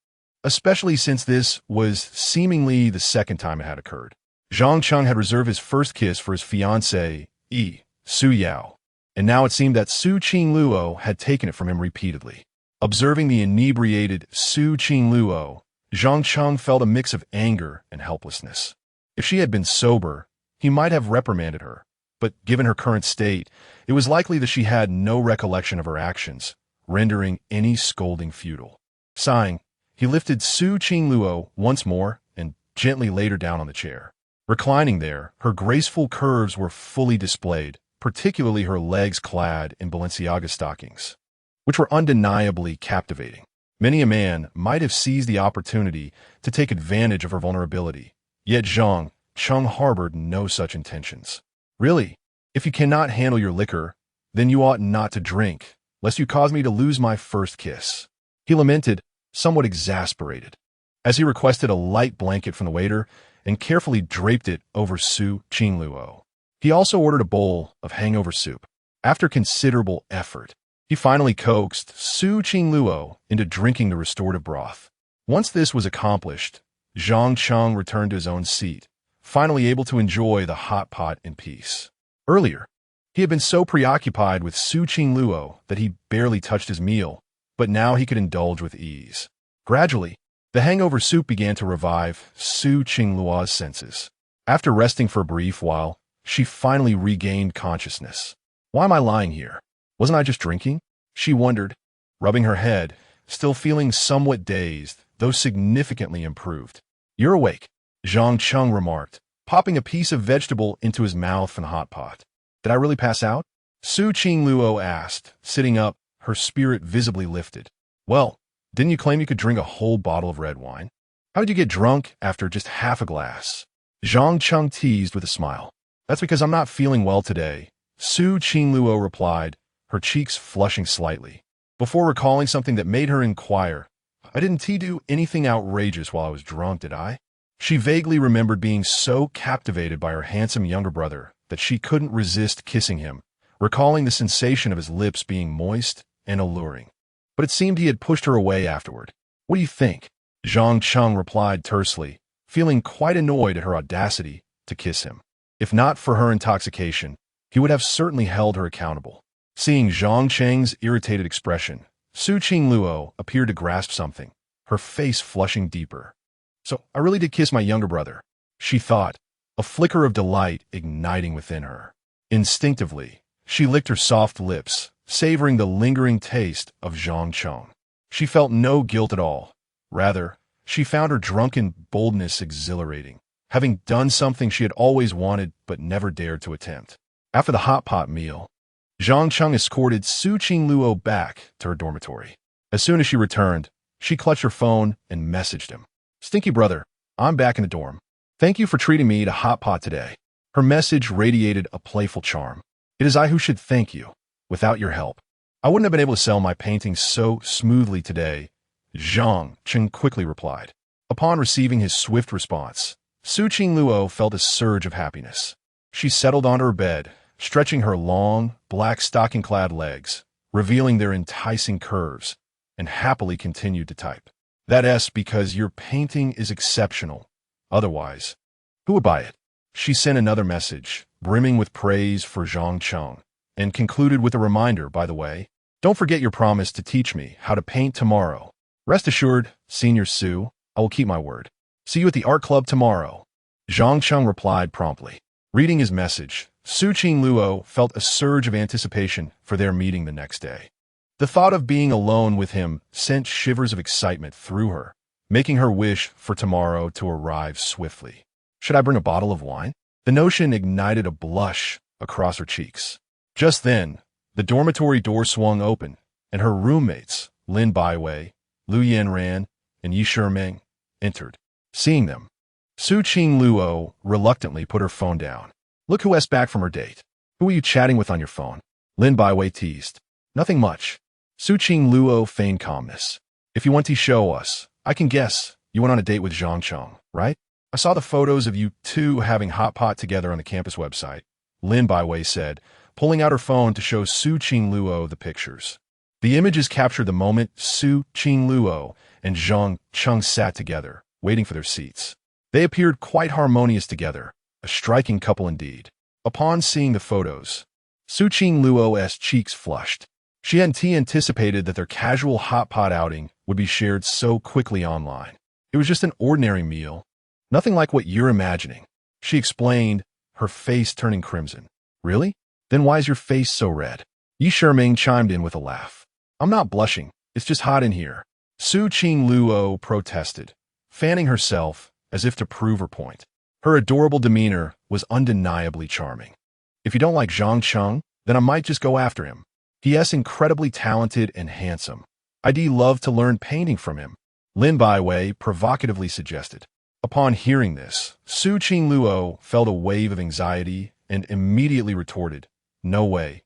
especially since this was seemingly the second time it had occurred. Zhang Cheng had reserved his first kiss for his fiancée, Su Yao, and now it seemed that Su Qingluo had taken it from him repeatedly. Observing the inebriated Su Qingluo, Zhang Cheng felt a mix of anger and helplessness. If she had been sober, he might have reprimanded her, but given her current state, it was likely that she had no recollection of her actions, rendering any scolding futile. Sighing, he lifted Su Qingluo once more and gently laid her down on the chair. Reclining there, her graceful curves were fully displayed, particularly her legs clad in Balenciaga stockings, which were undeniably captivating. Many a man might have seized the opportunity to take advantage of her vulnerability, yet Zhang Cheng harbored no such intentions. Really, if you cannot handle your liquor, then you ought not to drink, lest you cause me to lose my first kiss. He lamented, somewhat exasperated, as he requested a light blanket from the waiter and carefully draped it over Su Qingluo. He also ordered a bowl of hangover soup. After considerable effort, he finally coaxed Su Qingluo into drinking the restorative broth. Once this was accomplished, Zhang Cheng returned to his own seat, finally able to enjoy the hot pot in peace. Earlier, he had been so preoccupied with Su Qingluo that he barely touched his meal, but now he could indulge with ease. Gradually, the hangover soup began to revive Su Qingluo's senses. After resting for a brief while, she finally regained consciousness. Why am I lying here? Wasn't I just drinking? She wondered, rubbing her head, still feeling somewhat dazed, though significantly improved. You're awake, Zhang Cheng remarked, popping a piece of vegetable into his mouth from the hot pot. Did I really pass out? Su Qingluo asked, sitting up, her spirit visibly lifted. Well, didn't you claim you could drink a whole bottle of red wine? How did you get drunk after just half a glass? Zhang Cheng teased with a smile. That's because I'm not feeling well today, Su Qingluo replied, her cheeks flushing slightly. Before recalling something that made her inquire, I didn't do anything outrageous while I was drunk, did I? She vaguely remembered being so captivated by her handsome younger brother that she couldn't resist kissing him, recalling the sensation of his lips being moist and alluring. But it seemed he had pushed her away afterward. What do you think? Zhang Cheng replied tersely, feeling quite annoyed at her audacity to kiss him. If not for her intoxication, he would have certainly held her accountable. Seeing Zhang Cheng's irritated expression, Su Qingluo appeared to grasp something, her face flushing deeper. So I really did kiss my younger brother, she thought, a flicker of delight igniting within her. Instinctively, she licked her soft lips, savoring the lingering taste of Zhang Cheng. She felt no guilt at all. Rather, she found her drunken boldness exhilarating, having done something she had always wanted but never dared to attempt. After the hot pot meal, Zhang Cheng escorted Su Qingluo back to her dormitory. As soon as she returned, she clutched her phone and messaged him. Stinky brother, I'm back in the dorm. Thank you for treating me to hot pot today. Her message radiated a playful charm. It is I who should thank you. Without your help, I wouldn't have been able to sell my paintings so smoothly today, Zhang Cheng quickly replied. Upon receiving his swift response, Su Qingluo felt a surge of happiness. She settled onto her bed, stretching her long, black stocking-clad legs, revealing their enticing curves, and happily continued to type. That's because your painting is exceptional. Otherwise, who would buy it? She sent another message, brimming with praise for Zhang Cheng, and concluded with a reminder, by the way, don't forget your promise to teach me how to paint tomorrow. Rest assured, Senior Su, I will keep my word. See you at the art club tomorrow. Zhang Cheng replied promptly. Reading his message, Su Qingluo felt a surge of anticipation for their meeting the next day. The thought of being alone with him sent shivers of excitement through her, making her wish for tomorrow to arrive swiftly. Should I bring a bottle of wine? The notion ignited a blush across her cheeks. Just then, the dormitory door swung open, and her roommates, Lin Baiwei, Lu Yanran, and Yi Shimeng, entered. Seeing them, Su Qingluo reluctantly put her phone down. Look who is back from her date. Who are you chatting with on your phone? Lin Baiwei teased. Nothing much. Su Qingluo feigned calmness. If you want to show us, I can guess you went on a date with Zhang Cheng, right? I saw the photos of you two having hot pot together on the campus website, Lin Baiwei said, pulling out her phone to show Su Qingluo the pictures. The images captured the moment Su Qingluo and Zhang Cheng sat together, waiting for their seats. They appeared quite harmonious together, a striking couple indeed. Upon seeing the photos, Su Qingluo's cheeks flushed. She hadn't anticipated that their casual hot pot outing would be shared so quickly online. It was just an ordinary meal, nothing like what you're imagining. She explained, her face turning crimson. Really? Then why is your face so red? Yi Shiming chimed in with a laugh. I'm not blushing, it's just hot in here. Su Qingluo protested, fanning herself as if to prove her point. Her adorable demeanor was undeniably charming. If you don't like Zhang Cheng, then I might just go after him. He is incredibly talented and handsome. I'd love to learn painting from him, Lin Baiwei provocatively suggested. Upon hearing this, Su Qingluo felt a wave of anxiety and immediately retorted, No way.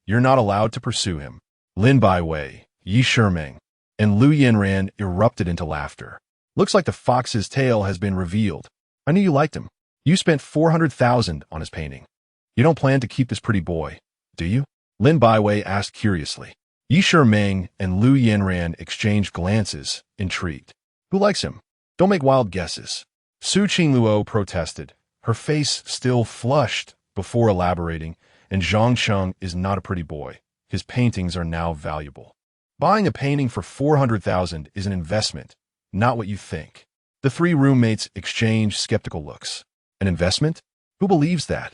You're not allowed to pursue him. Lin Baiwei, Yi Shiming, and Lu Yanran erupted into laughter. Looks like the fox's tail has been revealed. I knew you liked him. You spent 400,000 on his painting. You don't plan to keep this pretty boy, do you? Lin Baiwei asked curiously. Yi Shiming and Lu Yanran exchanged glances, intrigued. Who likes him? Don't make wild guesses. Su Qingluo protested, her face still flushed before elaborating, and Zhang Cheng is not a pretty boy. His paintings are now valuable. Buying a painting for 400,000 is an investment, not what you think. The three roommates exchanged skeptical looks. An investment? Who believes that?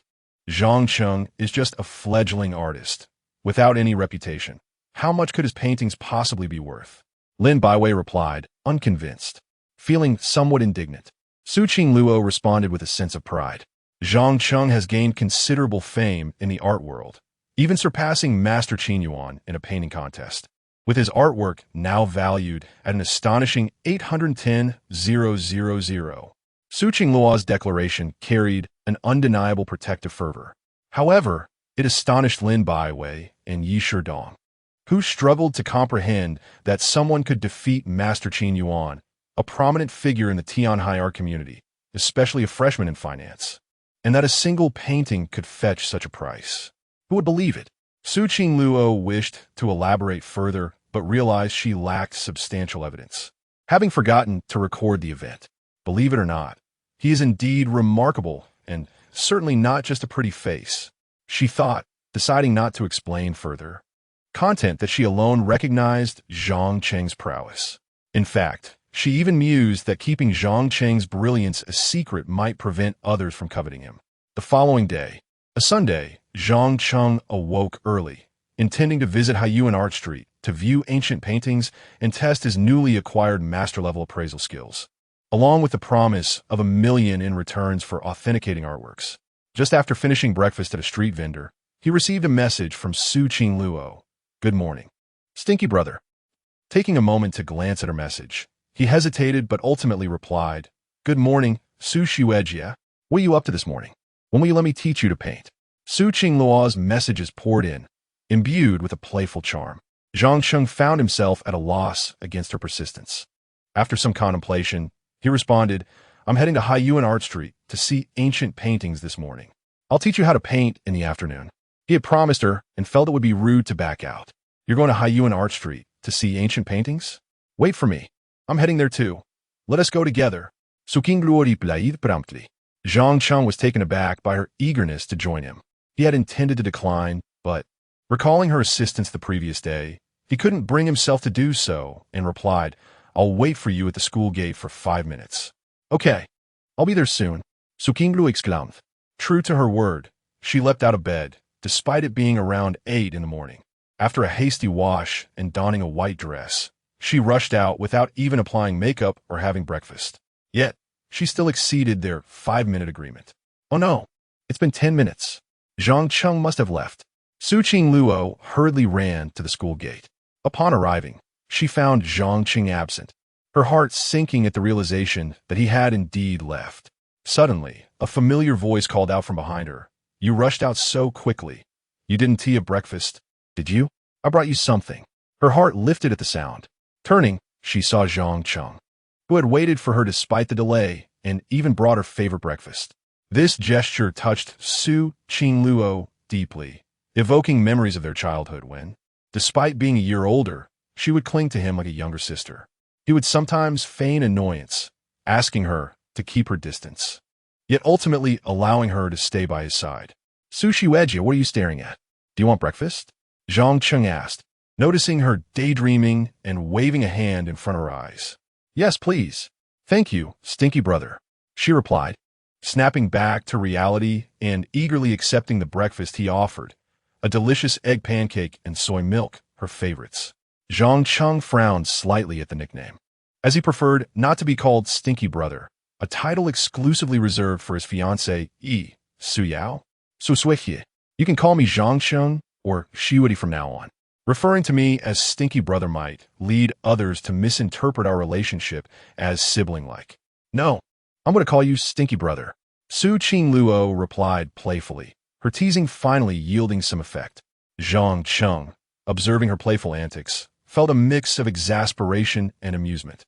Zhang Cheng is just a fledgling artist, without any reputation. How much could his paintings possibly be worth? Lin Baiwei replied, unconvinced. Feeling somewhat indignant, Su Qingluo responded with a sense of pride. Zhang Cheng has gained considerable fame in the art world, even surpassing Master Qin Yuan in a painting contest, with his artwork now valued at an astonishing 810,000. Su Qingluo's declaration carried an undeniable protective fervor. However, it astonished Lin Baiwei and Yi Shidong, who struggled to comprehend that someone could defeat Master Qin Yuan, a prominent figure in the Tianhai art community, especially a freshman in finance, and that a single painting could fetch such a price. Who would believe it? Su Qingluo wished to elaborate further, but realized she lacked substantial evidence, having forgotten to record the event. Believe it or not, he is indeed remarkable, and certainly not just a pretty face, she thought, deciding not to explain further. Content that she alone recognized Zhang Cheng's prowess. In fact, she even mused that keeping Zhang Cheng's brilliance a secret might prevent others from coveting him. The following day, a Sunday, Zhang Cheng awoke early, intending to visit Haiyuan Art Street to view ancient paintings and test his newly acquired master-level appraisal skills, along with the promise of $1 million in returns for authenticating artworks. Just after finishing breakfast at a street vendor, he received a message from Su Qingluo. Good morning. Stinky brother. Taking a moment to glance at her message, he hesitated but ultimately replied, Good morning, Su Xiuejia. What are you up to this morning? When will you let me teach you to paint? Su Qingluo's messages poured in, imbued with a playful charm. Zhang Cheng found himself at a loss against her persistence. After some contemplation, he responded, I'm heading to Haiyuan Art Street to see ancient paintings this morning. I'll teach you how to paint in the afternoon. He had promised her and felt it would be rude to back out. You're going to Haiyuan Art Street to see ancient paintings? Wait for me. I'm heading there too. Let us go together. Su Qingluo replied promptly. Zhang Cheng was taken aback by her eagerness to join him. He had intended to decline, but, recalling her assistance the previous day, he couldn't bring himself to do so and replied, I'll wait for you at the school gate for 5 minutes. Okay, I'll be there soon. Su Qingluo exclaimed. True to her word, she leapt out of bed, despite it being around 8 in the morning. After a hasty wash and donning a white dress, she rushed out without even applying makeup or having breakfast. Yet, she still exceeded their 5-minute agreement. Oh no, it's been 10 minutes. Zhang Cheng must have left. Su Qingluo hurriedly ran to the school gate. Upon arriving, she found Zhang Cheng absent, her heart sinking at the realization that he had indeed left. Suddenly, a familiar voice called out from behind her. You rushed out so quickly. You didn't tea at breakfast, did you? I brought you something. Her heart lifted at the sound. Turning, she saw Zhang Cheng, who had waited for her despite the delay and even brought her favorite breakfast. This gesture touched Su Qingluo deeply, evoking memories of their childhood when, despite being a year older, she would cling to him like a younger sister. He would sometimes feign annoyance, asking her to keep her distance, yet ultimately allowing her to stay by his side. Su Xiuejia, what are you staring at? Do you want breakfast? Zhang Cheng asked, noticing her daydreaming and waving a hand in front of her eyes. Yes, please. Thank you, Stinky brother, she replied, snapping back to reality and eagerly accepting the breakfast he offered, a delicious egg pancake and soy milk, her favorites. Zhang Cheng frowned slightly at the nickname, as he preferred not to be called Stinky brother, a title exclusively reserved for his fiancée, Su Yao. So Suihie. You can call me Zhang Cheng or Shiwudi from now on. Referring to me as Stinky brother might lead others to misinterpret our relationship as sibling-like. No, I'm going to call you Stinky brother. Su Qingluo replied playfully, her teasing finally yielding some effect. Zhang Cheng, observing her playful antics, felt a mix of exasperation and amusement.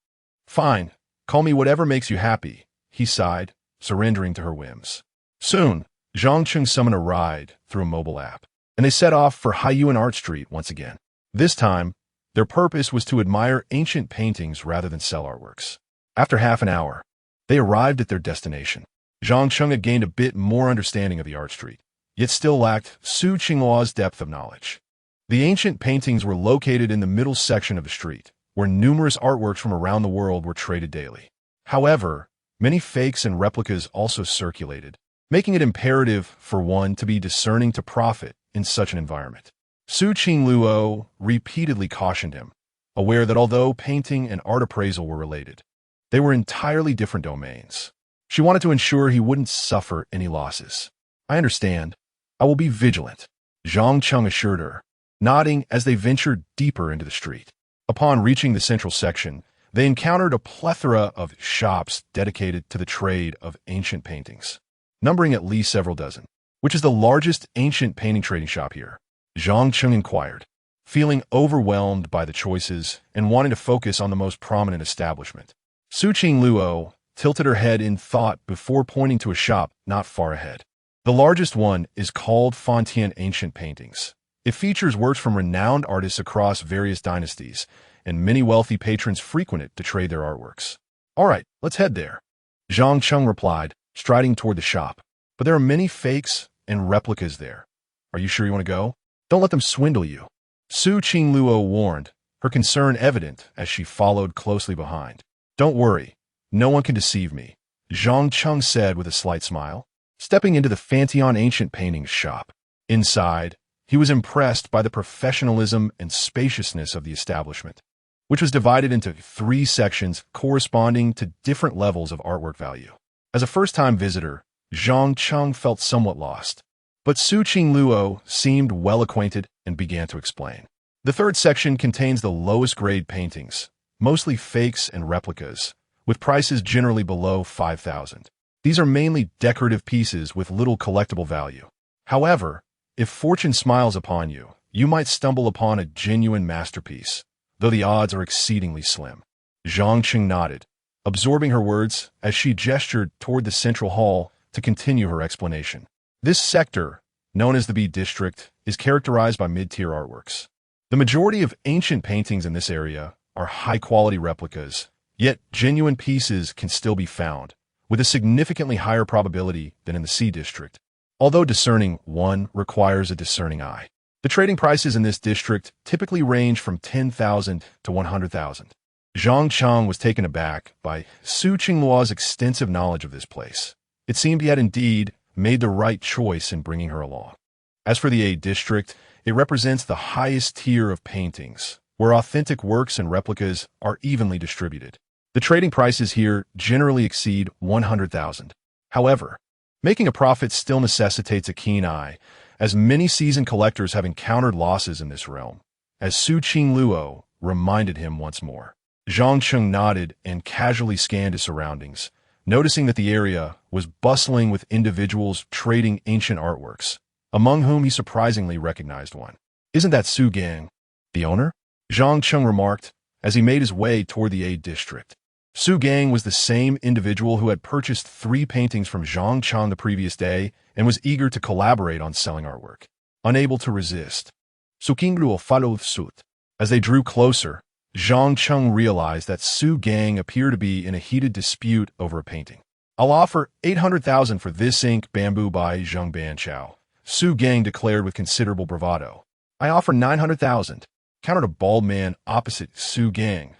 Fine, call me whatever makes you happy, he sighed, surrendering to her whims. Soon, Zhang Cheng summoned a ride through a mobile app, and they set off for Yuan Art Street once again. This time, their purpose was to admire ancient paintings rather than sell artworks. After half an hour, they arrived at their destination. Zhang Cheng had gained a bit more understanding of the art street, yet still lacked Su Qingluo's depth of knowledge. The ancient paintings were located in the middle section of the street, where numerous artworks from around the world were traded daily. However, many fakes and replicas also circulated, making it imperative for one to be discerning to profit in such an environment. Su Qingluo repeatedly cautioned him, aware that although painting and art appraisal were related, they were entirely different domains. She wanted to ensure he wouldn't suffer any losses. I understand. I will be vigilant, Zhang Cheng assured her, nodding as they ventured deeper into the street. Upon reaching the central section, they encountered a plethora of shops dedicated to the trade of ancient paintings, numbering at least several dozen. Which is the largest ancient painting trading shop here? Zhang Cheng inquired, feeling overwhelmed by the choices and wanting to focus on the most prominent establishment. Su Qingluo tilted her head in thought before pointing to a shop not far ahead. The largest one is called Fontaine Ancient Paintings. It features works from renowned artists across various dynasties, and many wealthy patrons frequent it to trade their artworks. All right, let's head there, Zhang Cheng replied, striding toward the shop. But there are many fakes and replicas there. Are you sure you want to go? Don't let them swindle you, Su Qingluo warned, her concern evident as she followed closely behind. Don't worry, no one can deceive me, Zhang Cheng said with a slight smile, stepping into the Fontaine Ancient Paintings shop. Inside, he was impressed by the professionalism and spaciousness of the establishment, which was divided into 3 sections corresponding to different levels of artwork value. As a first-time visitor, Zhang Cheng felt somewhat lost, but Su Qingluo seemed well acquainted and began to explain. The 3rd section contains the lowest grade paintings, mostly fakes and replicas, with prices generally below 5,000. These are mainly decorative pieces with little collectible value. However, if fortune smiles upon you, you might stumble upon a genuine masterpiece, though the odds are exceedingly slim. Zhang Cheng nodded, absorbing her words as she gestured toward the central hall to continue her explanation. This sector, known as the B District, is characterized by mid-tier artworks. The majority of ancient paintings in this area are high-quality replicas, yet genuine pieces can still be found, with a significantly higher probability than in the C District. Although discerning one requires a discerning eye. The trading prices in this district typically range from 10,000 to 100,000. Zhang Cheng was taken aback by Su Qingluo's extensive knowledge of this place. It seemed he had indeed made the right choice in bringing her along. As for the A District, it represents the highest tier of paintings, where authentic works and replicas are evenly distributed. The trading prices here generally exceed 100,000. However, making a profit still necessitates a keen eye, as many seasoned collectors have encountered losses in this realm, as Su Qingluo reminded him once more. Zhang Cheng nodded and casually scanned his surroundings, noticing that the area was bustling with individuals trading ancient artworks, among whom he surprisingly recognized one. Isn't that Su Gang, the owner? Zhang Cheng remarked as he made his way toward the A District. Su Gang was the same individual who had purchased 3 paintings from Zhang Cheng the previous day and was eager to collaborate on selling artwork. Unable to resist, Su Qingluo followed suit. As they drew closer, Zhang Cheng realized that Su Gang appeared to be in a heated dispute over a painting. I'll offer 800,000 for this ink bamboo by Zheng Banchao, Su Gang declared with considerable bravado. I offer 900,000, countered a bald man opposite Su Gang.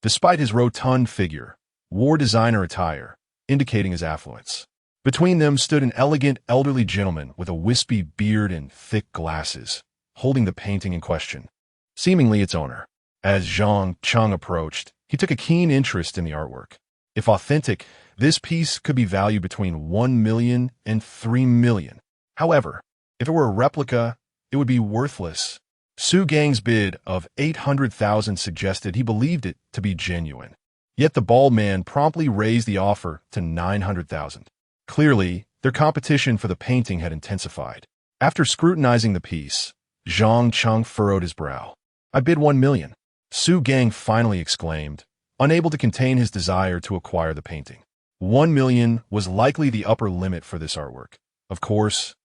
Despite his rotund figure, wore designer attire, indicating his affluence. Between them stood an elegant elderly gentleman with a wispy beard and thick glasses, holding the painting in question, seemingly its owner. As Zhang Cheng approached, he took a keen interest in the artwork. If authentic, this piece could be valued between 1 million and 3 million. However, if it were a replica, it would be worthless. Su Gang's bid of 800,000 suggested he believed it to be genuine. Yet the bald man promptly raised the offer to 900,000. Clearly, their competition for the painting had intensified. After scrutinizing the piece, Zhang Cheng furrowed his brow. I bid 1 million. Su Gang finally exclaimed, unable to contain his desire to acquire the painting. 1 million was likely the upper limit for this artwork. Of course,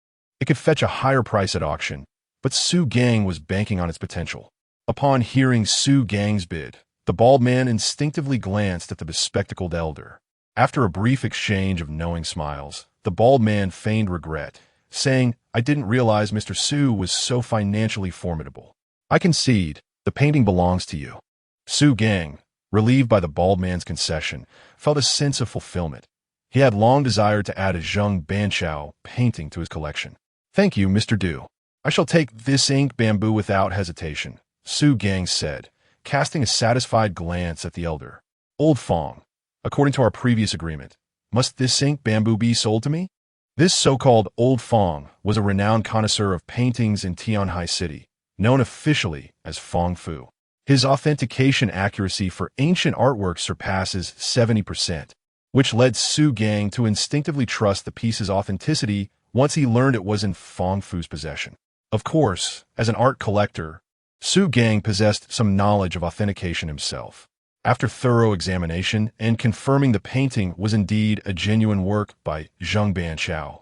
it could fetch a higher price at auction, but Su Gang was banking on its potential. Upon hearing Su Gang's bid, the bald man instinctively glanced at the bespectacled elder. After a brief exchange of knowing smiles, the bald man feigned regret, saying, I didn't realize Mr. Su was so financially formidable. I concede, the painting belongs to you. Su Gang, relieved by the bald man's concession, felt a sense of fulfillment. He had long desired to add a Zhang Banqiao painting to his collection. Thank you, Mr. Du. I shall take this ink bamboo without hesitation, Su Gang said, casting a satisfied glance at the elder. Old Fong, according to our previous agreement, must this ink bamboo be sold to me? This so-called Old Fong was a renowned connoisseur of paintings in Tianhai City, known officially as Fong Fu. His authentication accuracy for ancient artworks surpasses 70%, which led Su Gang to instinctively trust the piece's authenticity once he learned it was in Fong Fu's possession. Of course, as an art collector, Su Gang possessed some knowledge of authentication himself. After thorough examination and confirming the painting was indeed a genuine work by Zhang Banqiao,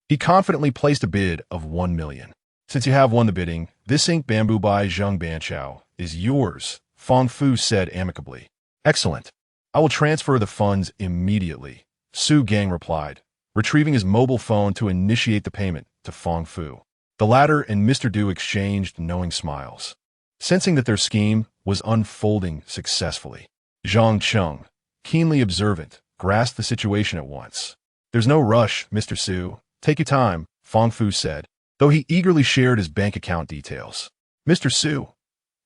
he confidently placed a bid of 1 million. Since you have won the bidding, this ink bamboo by Zhang Banqiao is yours, Fong Fu said amicably. Excellent. I will transfer the funds immediately, Su Gang replied, retrieving his mobile phone to initiate the payment to Fong Fu. The latter and Mr. Du exchanged knowing smiles, sensing that their scheme was unfolding successfully. Zhang Cheng, keenly observant, grasped the situation at once. There's no rush, Mr. Su. Take your time, Fong Fu said, though he eagerly shared his bank account details. Mr. Su,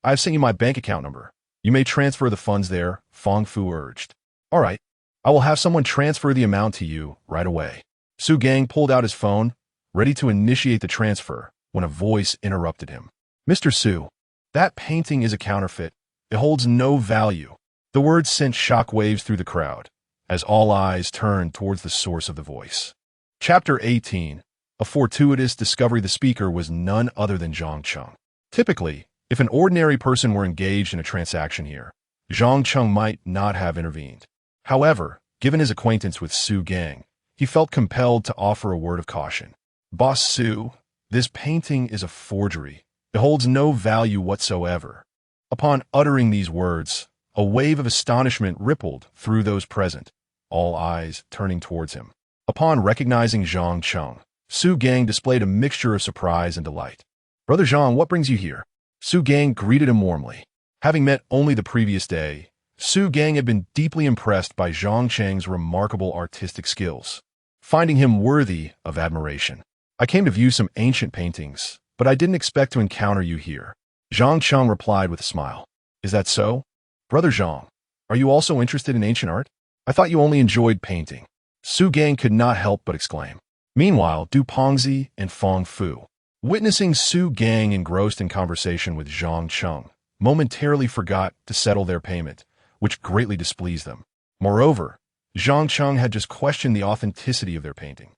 I've sent you my bank account number. You may transfer the funds there, Fong Fu urged. All right, I will have someone transfer the amount to you right away. Su Gang pulled out his phone, ready to initiate the transfer, when a voice interrupted him. Mr. Su, that painting is a counterfeit. It holds no value. The words sent shockwaves through the crowd, as all eyes turned towards the source of the voice. Chapter 18. A fortuitous discovery. The speaker was none other than Zhang Cheng. Typically, if an ordinary person were engaged in a transaction here, Zhang Cheng might not have intervened. However, given his acquaintance with Su Gang, he felt compelled to offer a word of caution. Boss Su, this painting is a forgery. It holds no value whatsoever. Upon uttering these words, a wave of astonishment rippled through those present, all eyes turning towards him. Upon recognizing Zhang Cheng, Su Gang displayed a mixture of surprise and delight. Brother Zhang, what brings you here? Su Gang greeted him warmly. Having met only the previous day, Su Gang had been deeply impressed by Zhang Cheng's remarkable artistic skills, finding him worthy of admiration. I came to view some ancient paintings, but I didn't expect to encounter you here. Zhang Cheng replied with a smile. Is that so? Brother Zhang, are you also interested in ancient art? I thought you only enjoyed painting. Su Gang could not help but exclaim. Meanwhile, Du Pongzi and Fong Fu, witnessing Su Gang engrossed in conversation with Zhang Cheng, momentarily forgot to settle their payment, which greatly displeased them. Moreover, Zhang Cheng had just questioned the authenticity of their painting,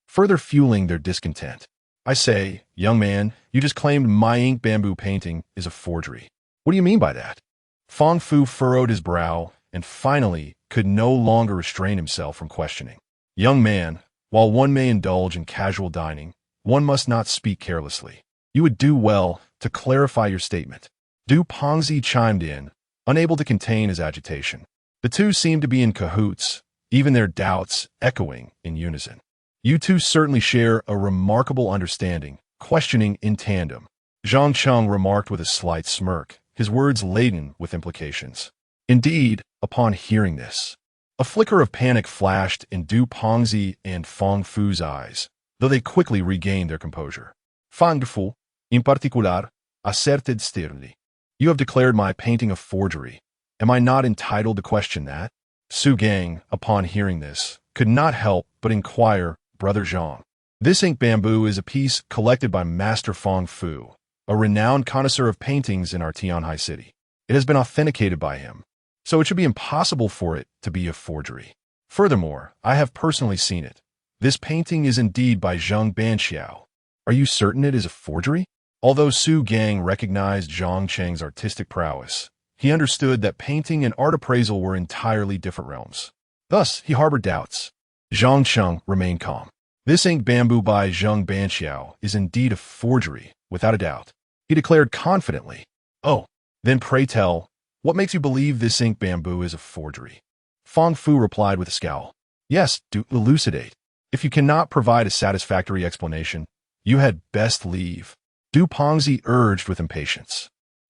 further fueling their discontent. I say, young man, you just claimed my ink bamboo painting is a forgery. What do you mean by that? Fong Fu furrowed his brow and finally could no longer restrain himself from questioning. Young man, while one may indulge in casual dining, one must not speak carelessly. You would do well to clarify your statement. Du Pongzi chimed in, unable to contain his agitation. The two seemed to be in cahoots, even their doubts echoing in unison. You two certainly share a remarkable understanding, questioning in tandem. Zhang Cheng remarked with a slight smirk, his words laden with implications. Indeed, upon hearing this, a flicker of panic flashed in Du Pengzi and Fang Fu's eyes, though they quickly regained their composure. Fang Fu, in particular, asserted sternly, "You have declared my painting a forgery. Am I not entitled to question that?" Su Gang, upon hearing this, could not help but inquire, "Brother Zhang, this ink bamboo is a piece collected by Master Fang Fu, a renowned connoisseur of paintings in our Tianhai city. It has been authenticated by him, so it should be impossible for it to be a forgery. Furthermore, I have personally seen it. This painting is indeed by Zhang Banxiao. Are you certain it is a forgery?" Although Su Gang recognized Zhang Cheng's artistic prowess, he understood that painting and art appraisal were entirely different realms. Thus, he harbored doubts. Zhang Cheng remained calm. "This ink bamboo by Zhang Banxiao is indeed a forgery, without a doubt," he declared confidently. "Oh, then pray tell, what makes you believe this ink bamboo is a forgery?" Fang Fu replied with a scowl. "Yes, do elucidate. If you cannot provide a satisfactory explanation, you had best leave," Du Pengzi urged with impatience.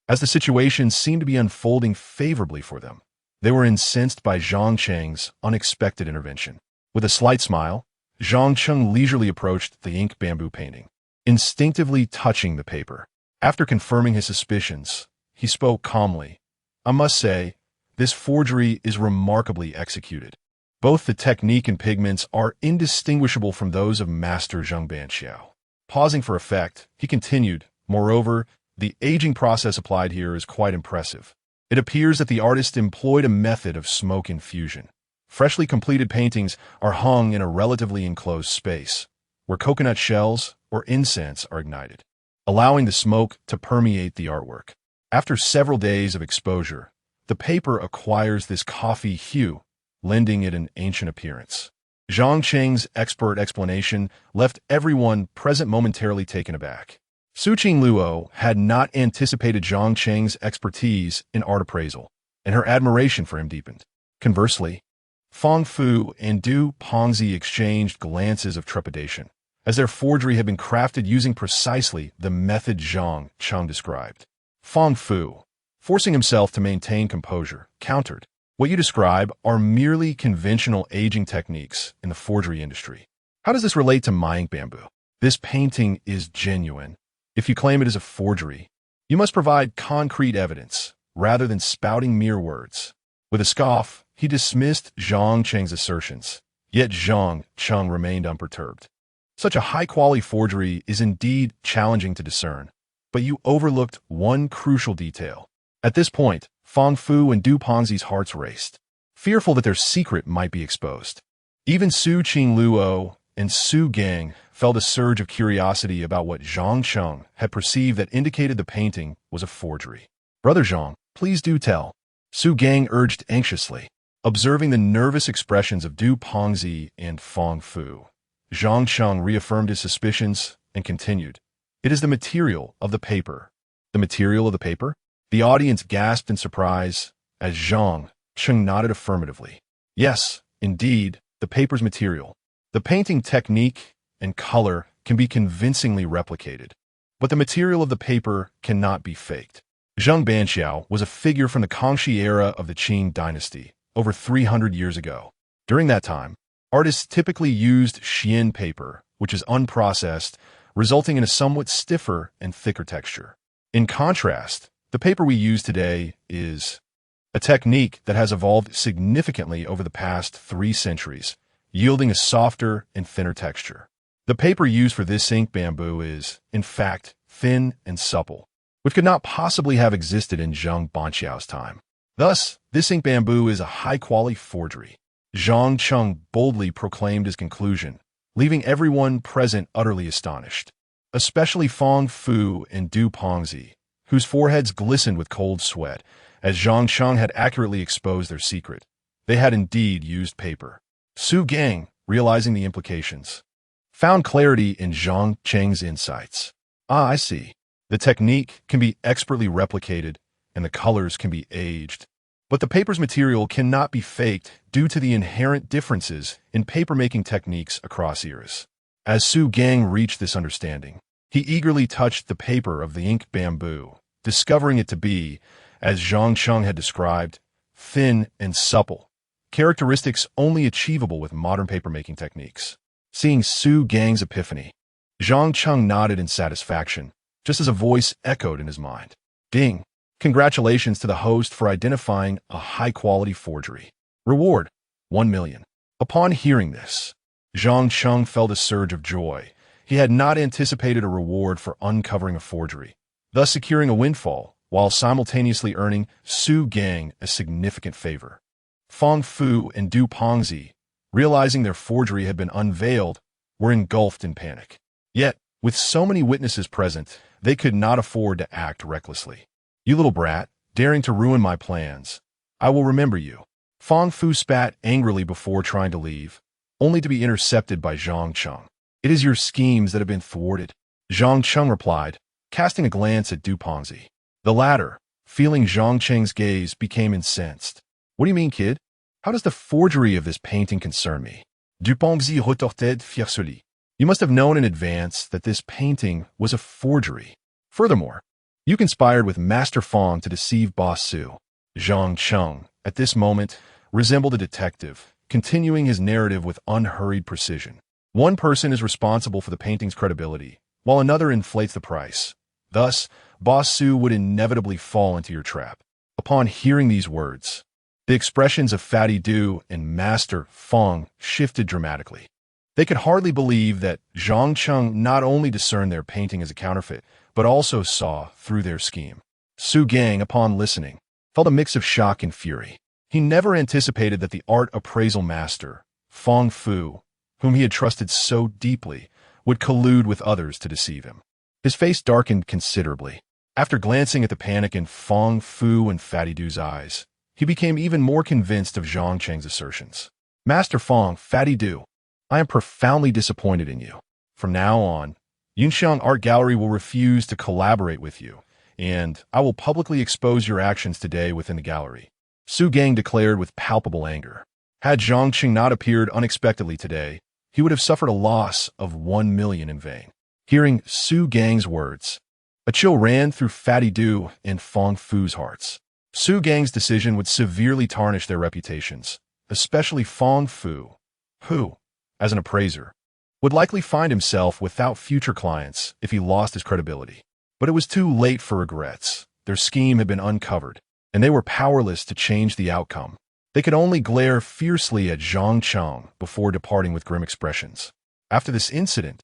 As the situation seemed to be unfolding favorably for them, they were incensed by Zhang Cheng's unexpected intervention. With a slight smile, Zhang Cheng leisurely approached the ink bamboo painting, instinctively touching the paper. After confirming his suspicions, he spoke calmly. "I must say, this forgery is remarkably executed. Both the technique and pigments are indistinguishable from those of Master Zhang Banxiao." Pausing for effect, he continued, "Moreover, the aging process applied here is quite impressive. It appears that the artist employed a method of smoke infusion. Freshly completed paintings are hung in a relatively enclosed space, where coconut shells or incense are ignited, allowing the smoke to permeate the artwork. After several days of exposure, the paper acquires this coffee hue, lending it an ancient appearance." Zhang Cheng's expert explanation left everyone present momentarily taken aback. Su Qingluo had not anticipated Zhang Cheng's expertise in art appraisal, and her admiration for him deepened. Conversely, Fang Fu and Du Pengzi exchanged glances of trepidation, as their forgery had been crafted using precisely the method Zhang Cheng described. Fang Fu, forcing himself to maintain composure, countered, "What you describe are merely conventional aging techniques in the forgery industry. How does this relate to my ink bamboo? This painting is genuine. If you claim it is a forgery, you must provide concrete evidence, rather than spouting mere words." With a scoff, he dismissed Zhang Cheng's assertions, yet Zhang Cheng remained unperturbed. "Such a high-quality forgery is indeed challenging to discern, but you overlooked one crucial detail." At this point, Fang Fu and Du Pengzi's hearts raced, fearful that their secret might be exposed. Even Su Qingluo and Su Gang felt a surge of curiosity about what Zhang Cheng had perceived that indicated the painting was a forgery. "Brother Zhang, please do tell," Su Gang urged anxiously. Observing the nervous expressions of Du Pengzi and Fang Fu, Zhang Cheng reaffirmed his suspicions and continued, "It is the material of the paper." "The material of the paper?" The audience gasped in surprise as Zhang Cheng nodded affirmatively. "Yes, indeed, the paper's material. The painting technique and color can be convincingly replicated, but the material of the paper cannot be faked." Zhang Banxiao was a figure from the Kangxi era of the Qing dynasty, over 300 years ago. During that time, artists typically used xian paper, which is unprocessed, resulting in a somewhat stiffer and thicker texture. In contrast, the paper we use today is a technique that has evolved significantly over the past 3 centuries, yielding a softer and thinner texture. The paper used for this ink bamboo is, in fact, thin and supple, which could not possibly have existed in Zhang Banxiao's time. Thus, this ink bamboo is a high-quality forgery. Zhang Cheng boldly proclaimed his conclusion, leaving everyone present utterly astonished, especially Fang Fu and Du Pengzi, whose foreheads glistened with cold sweat, as Zhang Cheng had accurately exposed their secret. They had indeed used paper. Su Gang, realizing the implications, found clarity in Zhang Cheng's insights. "Ah, I see. The technique can be expertly replicated, and the colors can be aged. But the paper's material cannot be faked due to the inherent differences in paper-making techniques across eras." As Su Gang reached this understanding, he eagerly touched the paper of the ink bamboo, discovering it to be, as Zhang Cheng had described, thin and supple, characteristics only achievable with modern papermaking techniques. Seeing Su Gang's epiphany, Zhang Cheng nodded in satisfaction, just as a voice echoed in his mind. Ding! Congratulations to the host for identifying a high-quality forgery. Reward, 1 million. Upon hearing this, Zhang Cheng felt a surge of joy. He had not anticipated a reward for uncovering a forgery, thus securing a windfall, while simultaneously earning Su Gang a significant favor. Fang Fu and Du Pengzi, realizing their forgery had been unveiled, were engulfed in panic. Yet, with so many witnesses present, they could not afford to act recklessly. You little brat, daring to ruin my plans. I will remember you. Fang Fu spat angrily before trying to leave, only to be intercepted by Zhang Cheng. It is your schemes that have been thwarted, Zhang Cheng replied, casting a glance at Du Pengzi. The latter, feeling Zhang Cheng's gaze, became incensed. What do you mean, kid? How does the forgery of this painting concern me? Du Pengzi retorted fiercely. You must have known in advance that this painting was a forgery. Furthermore, you conspired with Master Fang to deceive Boss Su. Zhang Cheng, at this moment, resembled a detective, continuing his narrative with unhurried precision. One person is responsible for the painting's credibility, while another inflates the price. Thus, Boss Su would inevitably fall into your trap. Upon hearing these words, the expressions of Fatty Du and Master Fang shifted dramatically. They could hardly believe that Zhang Cheng not only discerned their painting as a counterfeit, but also saw through their scheme. Su Gang, upon listening, felt a mix of shock and fury. He never anticipated that the art appraisal master, Fang Fu, whom he had trusted so deeply, would collude with others to deceive him. His face darkened considerably. After glancing at the panic in Fang Fu and Fatty Du's eyes, he became even more convinced of Zhang Cheng's assertions. Master Fang, Fatty Du, I am profoundly disappointed in you. From now on, Yunxiang Art Gallery will refuse to collaborate with you, and I will publicly expose your actions today within the gallery. Su Gang declared with palpable anger. Had Zhang Cheng not appeared unexpectedly today, he would have suffered a loss of 1 million in vain. Hearing Su Gang's words, a chill ran through Fatty Du and Fang Fu's hearts. Su Gang's decision would severely tarnish their reputations, especially Fang Fu, who, as an appraiser, would likely find himself without future clients if he lost his credibility. But it was too late for regrets. Their scheme had been uncovered, and they were powerless to change the outcome. They could only glare fiercely at Zhang Cheng before departing with grim expressions. After this incident,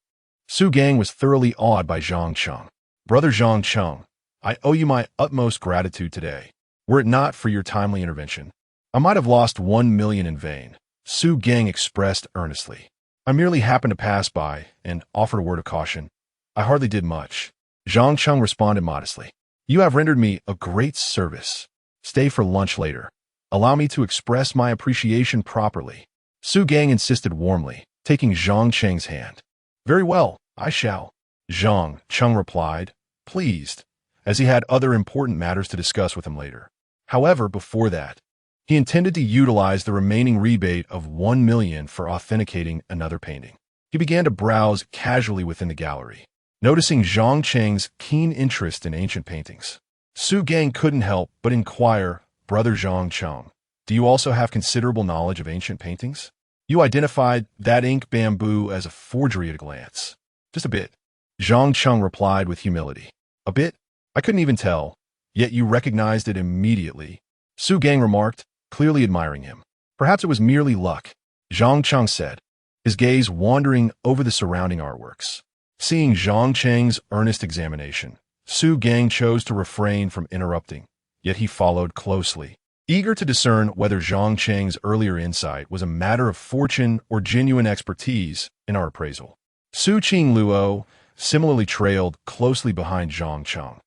Su Gang was thoroughly awed by Zhang Cheng. Brother Zhang Cheng, I owe you my utmost gratitude today. Were it not for your timely intervention, I might have lost 1 million in vain, Su Gang expressed earnestly. I merely happened to pass by and offered a word of caution. I hardly did much. Zhang Cheng responded modestly. You have rendered me a great service. Stay for lunch later. Allow me to express my appreciation properly. Su Gang insisted warmly, taking Zhang Cheng's hand. Very well, I shall. Zhang Cheng replied, pleased, as he had other important matters to discuss with him later. However, before that, he intended to utilize the remaining rebate of 1 million for authenticating another painting. He began to browse casually within the gallery, noticing Zhang Cheng's keen interest in ancient paintings. Su Gang couldn't help but inquire, Brother Zhang Cheng, do you also have considerable knowledge of ancient paintings? You identified that ink bamboo as a forgery at a glance. Just a bit. Zhang Cheng replied with humility. A bit? I couldn't even tell, yet you recognized it immediately. Su Gang remarked, clearly admiring him. Perhaps it was merely luck, Zhang Cheng said, his gaze wandering over the surrounding artworks. Seeing Zhang Cheng's earnest examination, Su Gang chose to refrain from interrupting, yet he followed closely, eager to discern whether Zhang Cheng's earlier insight was a matter of fortune or genuine expertise in art appraisal. Su Qing Luo similarly trailed closely behind Zhang Cheng,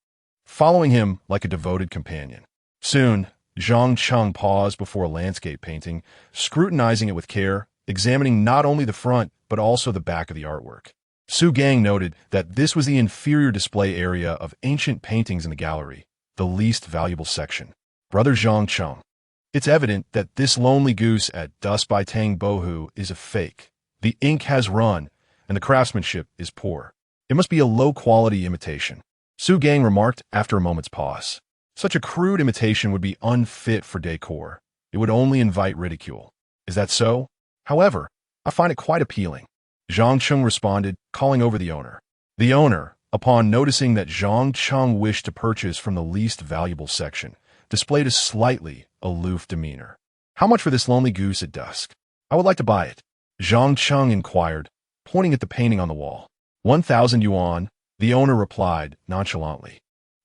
following him like a devoted companion. Soon, Zhang Cheng paused before a landscape painting, scrutinizing it with care, examining not only the front but also the back of the artwork. Su Gang noted that this was the inferior display area of ancient paintings in the gallery, the least valuable section. Brother Zhang Cheng, it's evident that this lonely goose at Dust by Tang Bohu is a fake. The ink has run, and the craftsmanship is poor. It must be a low-quality imitation. Su Gang remarked after a moment's pause. Such a crude imitation would be unfit for decor. It would only invite ridicule. Is that so? However, I find it quite appealing. Zhang Cheng responded, calling over the owner. The owner, upon noticing that Zhang Cheng wished to purchase from the least valuable section, displayed a slightly aloof demeanor. How much for this lonely goose at dusk? I would like to buy it. Zhang Cheng inquired, pointing at the painting on the wall. 1,000 yuan, the owner replied nonchalantly.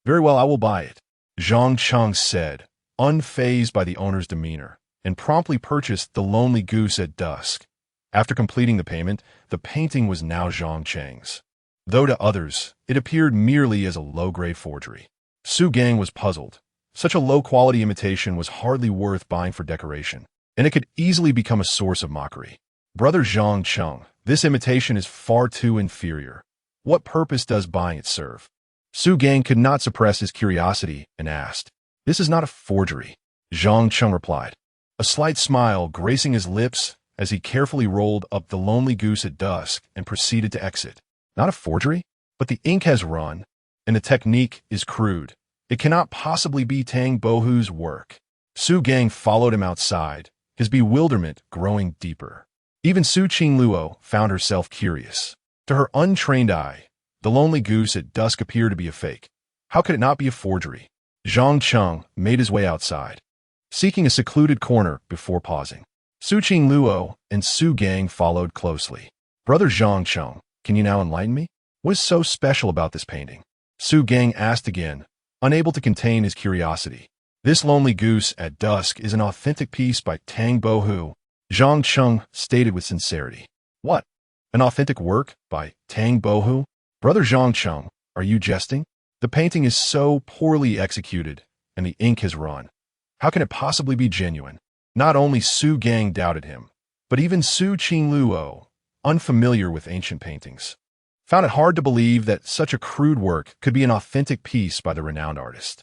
Very well, I will buy it. Zhang Cheng said, unfazed by the owner's demeanor, and promptly purchased the lonely goose at dusk. After completing the payment, the painting was now Zhang Cheng's. Though to others, it appeared merely as a low-grade forgery. Su Gang was puzzled. Such a low-quality imitation was hardly worth buying for decoration, and it could easily become a source of mockery. Brother Zhang Cheng, this imitation is far too inferior. What purpose does buying it serve? Su Gang could not suppress his curiosity and asked, This is not a forgery. Zhang Cheng replied, a slight smile gracing his lips as he carefully rolled up the lonely goose at dusk and proceeded to exit. Not a forgery? But the ink has run, and the technique is crude. It cannot possibly be Tang Bohu's work. Su Gang followed him outside, his bewilderment growing deeper. Even Su Qingluo found herself curious. To her untrained eye, the lonely goose at dusk appeared to be a fake. How could it not be a forgery? Zhang Cheng made his way outside, seeking a secluded corner before pausing. Su Qingluo and Su Gang followed closely. Brother Zhang Cheng, can you now enlighten me? What is so special about this painting? Su Gang asked again, unable to contain his curiosity. This lonely goose at dusk is an authentic piece by Tang Bohu, Zhang Cheng stated with sincerity. What? An authentic work by Tang Bohu? Brother Zhang Cheng, are you jesting? The painting is so poorly executed, and the ink has run. How can it possibly be genuine? Not only Su Gang doubted him, but even Su Qingluo, unfamiliar with ancient paintings, found it hard to believe that such a crude work could be an authentic piece by the renowned artist.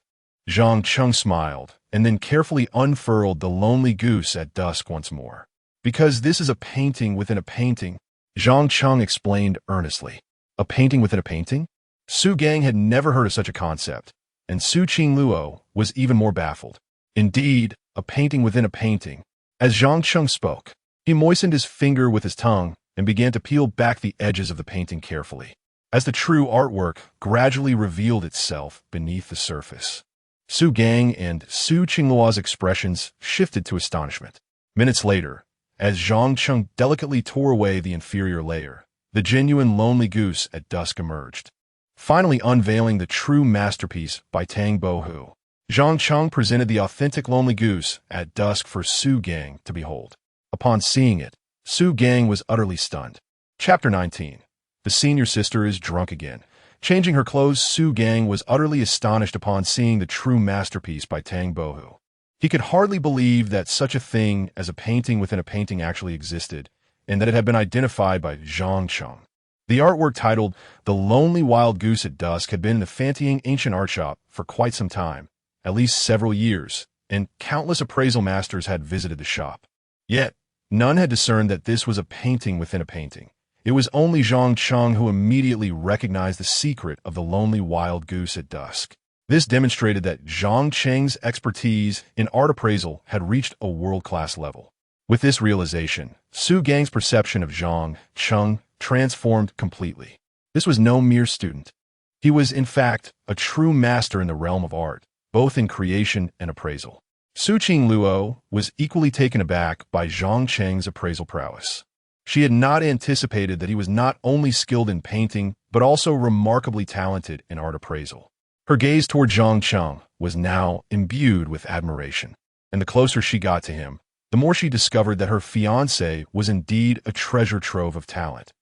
Zhang Cheng smiled, and then carefully unfurled the lonely goose at dusk once more. Because this is a painting within a painting, Zhang Cheng explained earnestly. A painting within a painting? Su Gang had never heard of such a concept, and Su Qingluo was even more baffled. Indeed, a painting within a painting. As Zhang Cheng spoke, he moistened his finger with his tongue and began to peel back the edges of the painting carefully, as the true artwork gradually revealed itself beneath the surface. Su Gang and Su Qingluo's expressions shifted to astonishment. Minutes later, as Zhang Cheng delicately tore away the inferior layer, the genuine lonely goose at dusk emerged, finally unveiling the true masterpiece by Tang Bohu. Zhang Cheng presented the authentic lonely goose at dusk for Su Gang to behold. Upon seeing it, Su Gang was utterly stunned. Chapter 19. The senior sister is drunk again. Changing her clothes, Su Gang was utterly astonished upon seeing the true masterpiece by Tang Bohu. He could hardly believe that such a thing as a painting within a painting actually existed, and that it had been identified by Zhang Cheng. The artwork titled The Lonely Wild Goose at Dusk had been in the Fantiang ancient art shop for quite some time, at least several years, and countless appraisal masters had visited the shop. Yet, none had discerned that this was a painting within a painting. It was only Zhang Cheng who immediately recognized the secret of the lonely wild goose at dusk. This demonstrated that Zhang Cheng's expertise in art appraisal had reached a world-class level. With this realization, Su Gang's perception of Zhang Cheng transformed completely. This was no mere student. He was, in fact, a true master in the realm of art, both in creation and appraisal. Su Qingluo was equally taken aback by Zhang Cheng's appraisal prowess. She had not anticipated that he was not only skilled in painting, but also remarkably talented in art appraisal. Her gaze toward Zhang Cheng was now imbued with admiration, and the closer she got to him, the more she discovered that her fiancé was indeed a treasure trove of talent,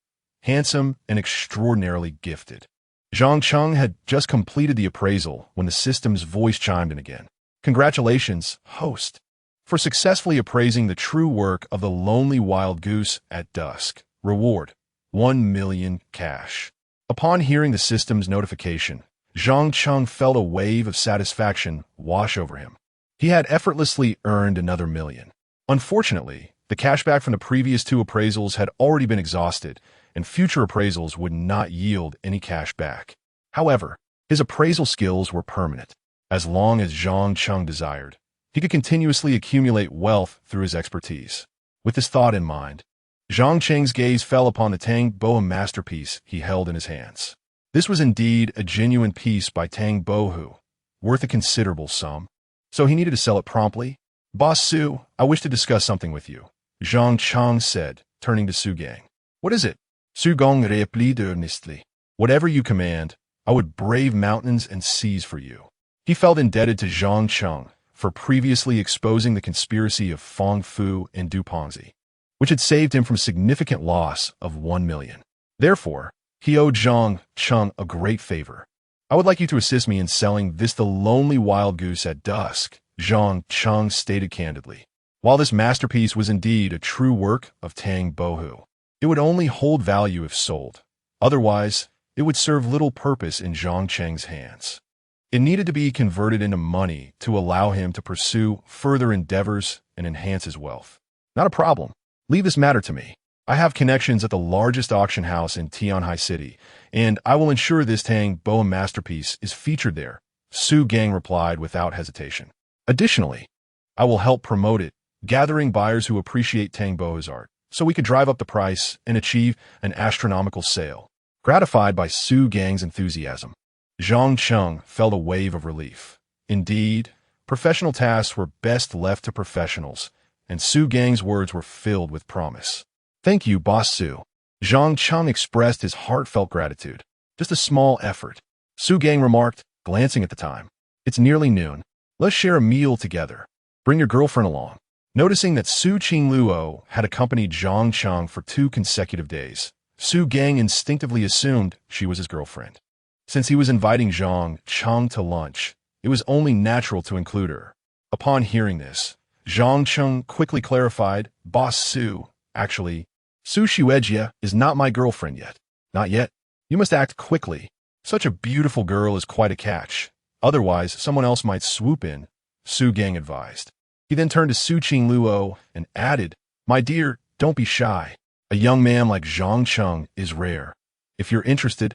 handsome and extraordinarily gifted. Zhang Cheng had just completed the appraisal when the system's voice chimed in again. Congratulations, host, for successfully appraising the true work of the lonely wild goose at dusk. Reward, 1 million cash. Upon hearing the system's notification, Zhang Cheng felt a wave of satisfaction wash over him. He had effortlessly earned another million. Unfortunately, the cashback from the previous 2 appraisals had already been exhausted, and future appraisals would not yield any cash back. However, His appraisal skills were permanent. As long as Zhang Cheng desired, he could continuously accumulate wealth through his expertise. With this thought in mind, Zhang Cheng's gaze fell upon the Tang Bohua masterpiece he held in his hands. This was indeed a genuine piece by Tang Bohua, worth a considerable sum, so he needed to sell it promptly. "Boss Su, I wish to discuss something with you," Zhang Cheng said, turning to Su Gang. "What is it?" Su Gang replied earnestly. "Whatever you command, I would brave mountains and seas for you." He felt indebted to Zhang Cheng for previously exposing the conspiracy of Fang Fu and Du Pengzi, which had saved him from significant loss of 1 million. Therefore, he owed Zhang Cheng a great favor. "I would like you to assist me in selling this The Lonely Wild Goose at Dusk," Zhang Cheng stated candidly. While this masterpiece was indeed a true work of Tang Bohua, it would only hold value if sold. Otherwise, it would serve little purpose in Zhang Cheng's hands. It needed to be converted into money to allow him to pursue further endeavors and enhance his wealth. "Not a problem. Leave this matter to me. I have connections at the largest auction house in Tianhai City, and I will ensure this Tang Bohua masterpiece is featured there," Su Gang replied without hesitation. "Additionally, I will help promote it, gathering buyers who appreciate Tang Bohua's art, so we could drive up the price and achieve an astronomical sale." Gratified by Su Gang's enthusiasm, Zhang Cheng felt a wave of relief. Indeed, professional tasks were best left to professionals, and Su Gang's words were filled with promise. "Thank you, Boss Su." Zhang Cheng expressed his heartfelt gratitude. "Just a small effort," Su Gang remarked, glancing at the time. "It's nearly noon. Let's share a meal together. Bring your girlfriend along." Noticing that Su Qingluo had accompanied Zhang Cheng for 2 consecutive days, Su Gang instinctively assumed she was his girlfriend. Since he was inviting Zhang Cheng to lunch, it was only natural to include her. Upon hearing this, Zhang Cheng quickly clarified, "Boss Su, actually, Su Xuejia is not my girlfriend yet." "Not yet? You must act quickly. Such a beautiful girl is quite a catch. Otherwise, someone else might swoop in," Su Gang advised. He then turned to Su Qingluo and added, "My dear, don't be shy. A young man like Zhang Cheng is rare. If you're interested,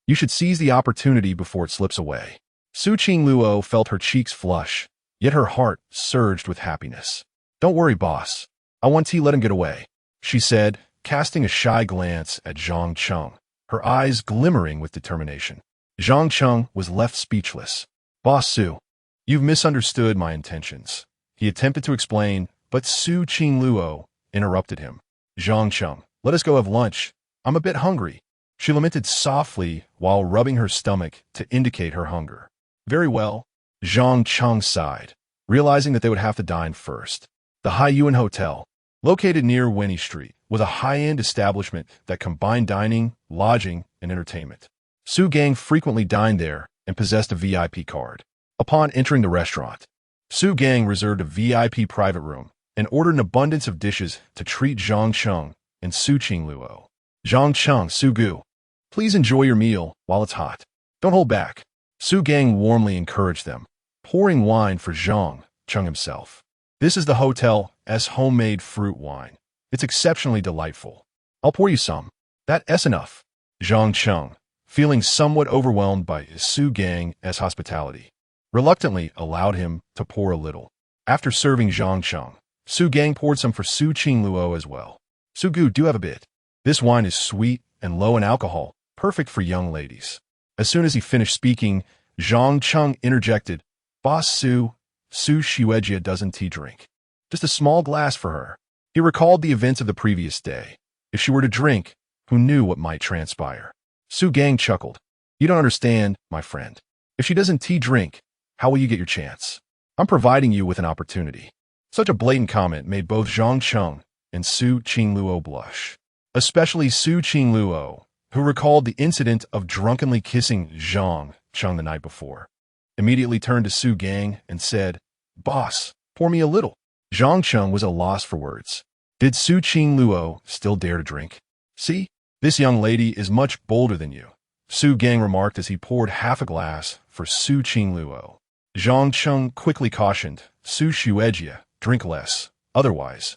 you should seize the opportunity before it slips away." Su Qingluo felt her cheeks flush, yet her heart surged with happiness. "Don't worry, boss. I want to let him get away," she said, casting a shy glance at Zhang Cheng, her eyes glimmering with determination. Zhang Cheng was left speechless. "Boss Su, you've misunderstood my intentions," he attempted to explain, but Su Qingluo interrupted him. "Zhang Cheng, let us go have lunch. I'm a bit hungry," she lamented softly while rubbing her stomach to indicate her hunger. "Very well," Zhang Cheng sighed, realizing that they would have to dine first. The Hai Yuan Hotel, located near Winnie Street, was a high-end establishment that combined dining, lodging, and entertainment. Su Gang frequently dined there and possessed a VIP card. Upon entering the restaurant, Su Gang reserved a VIP private room and ordered an abundance of dishes to treat Zhang Cheng and Su Qingluo. "Zhang Cheng, Su Gu, please enjoy your meal while it's hot. Don't hold back." Su Gang warmly encouraged them, pouring wine for Zhang Cheng himself. "This is the hotel's homemade fruit wine. It's exceptionally delightful. I'll pour you some." "That's enough." Zhang Cheng, feeling somewhat overwhelmed by Su Gang's hospitality, reluctantly allowed him to pour a little. After serving Zhang Cheng, Su Gang poured some for Su Qingluo as well. "Su Gu, do have a bit. This wine is sweet and low in alcohol, perfect for young ladies." As soon as he finished speaking, Zhang Cheng interjected, "Boss Su, Su Xuejia doesn't tea drink. Just a small glass for her." He recalled the events of the previous day. If she were to drink, who knew what might transpire? Su Gang chuckled. "You don't understand, my friend. If she doesn't tea drink, how will you get your chance? I'm providing you with an opportunity." Such a blatant comment made both Zhang Cheng and Su Qingluo blush, especially Su Qingluo, who recalled the incident of drunkenly kissing Zhang Cheng the night before. Immediately turned to Su Gang and said, "Boss, pour me a little." Zhang Cheng was at a loss for words. Did Su Qingluo still dare to drink? "See, this young lady is much bolder than you," Su Gang remarked as he poured half a glass for Su Qingluo. Zhang Cheng quickly cautioned, "Su Xuejia, drink less. Otherwise,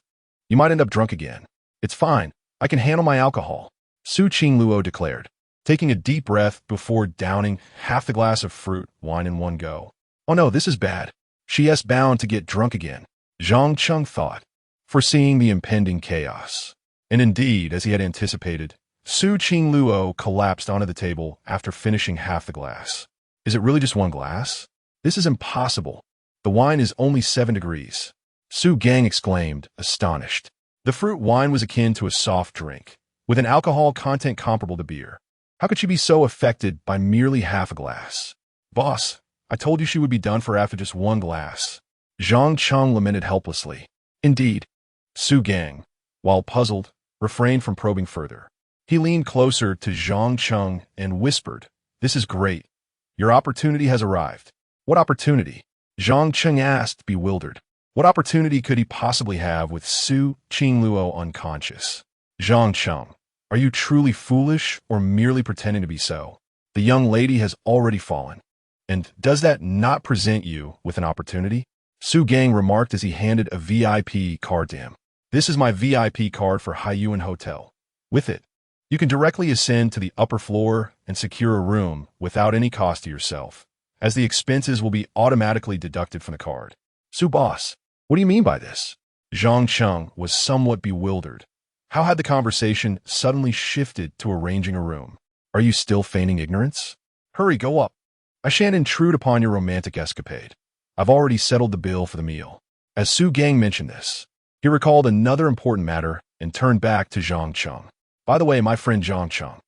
you might end up drunk again." "It's fine. I can handle my alcohol," Su Qingluo declared. taking a deep breath before downing half the glass of fruit wine in one go. Oh no, this is bad. She is bound to get drunk again, Zhang Cheng thought, foreseeing the impending chaos. And indeed, as he had anticipated, Su Qingluo collapsed onto the table after finishing half the glass. Is it really just one glass? This is impossible. The wine is only 7 degrees. Su Gang exclaimed, astonished. The fruit wine was akin to a soft drink, with an alcohol content comparable to beer. How could she be so affected by merely half a glass? Boss, I told you she would be done for after just one glass. Zhang Cheng lamented helplessly. Indeed. Su Gang, while puzzled, refrained from probing further. He leaned closer to Zhang Cheng and whispered, "This is great. Your opportunity has arrived." What opportunity? Zhang Cheng asked, bewildered. What opportunity could he possibly have with Su Qingluo unconscious? Zhang Cheng, are you truly foolish or merely pretending to be so? The young lady has already fallen. And does that not present you with an opportunity? Su Gang remarked as he handed a VIP card to him. This is my VIP card for Yuan Hotel. With it, you can directly ascend to the upper floor and secure a room without any cost to yourself, as the expenses will be automatically deducted from the card. Su boss, what do you mean by this? Zhang Cheng was somewhat bewildered. How had the conversation suddenly shifted to arranging a room? Are you still feigning ignorance? Hurry, go up. I shan't intrude upon your romantic escapade. I've already settled the bill for the meal. As Su Gang mentioned this, he recalled another important matter and turned back to Zhang Cheng. By the way, my friend Zhang Cheng,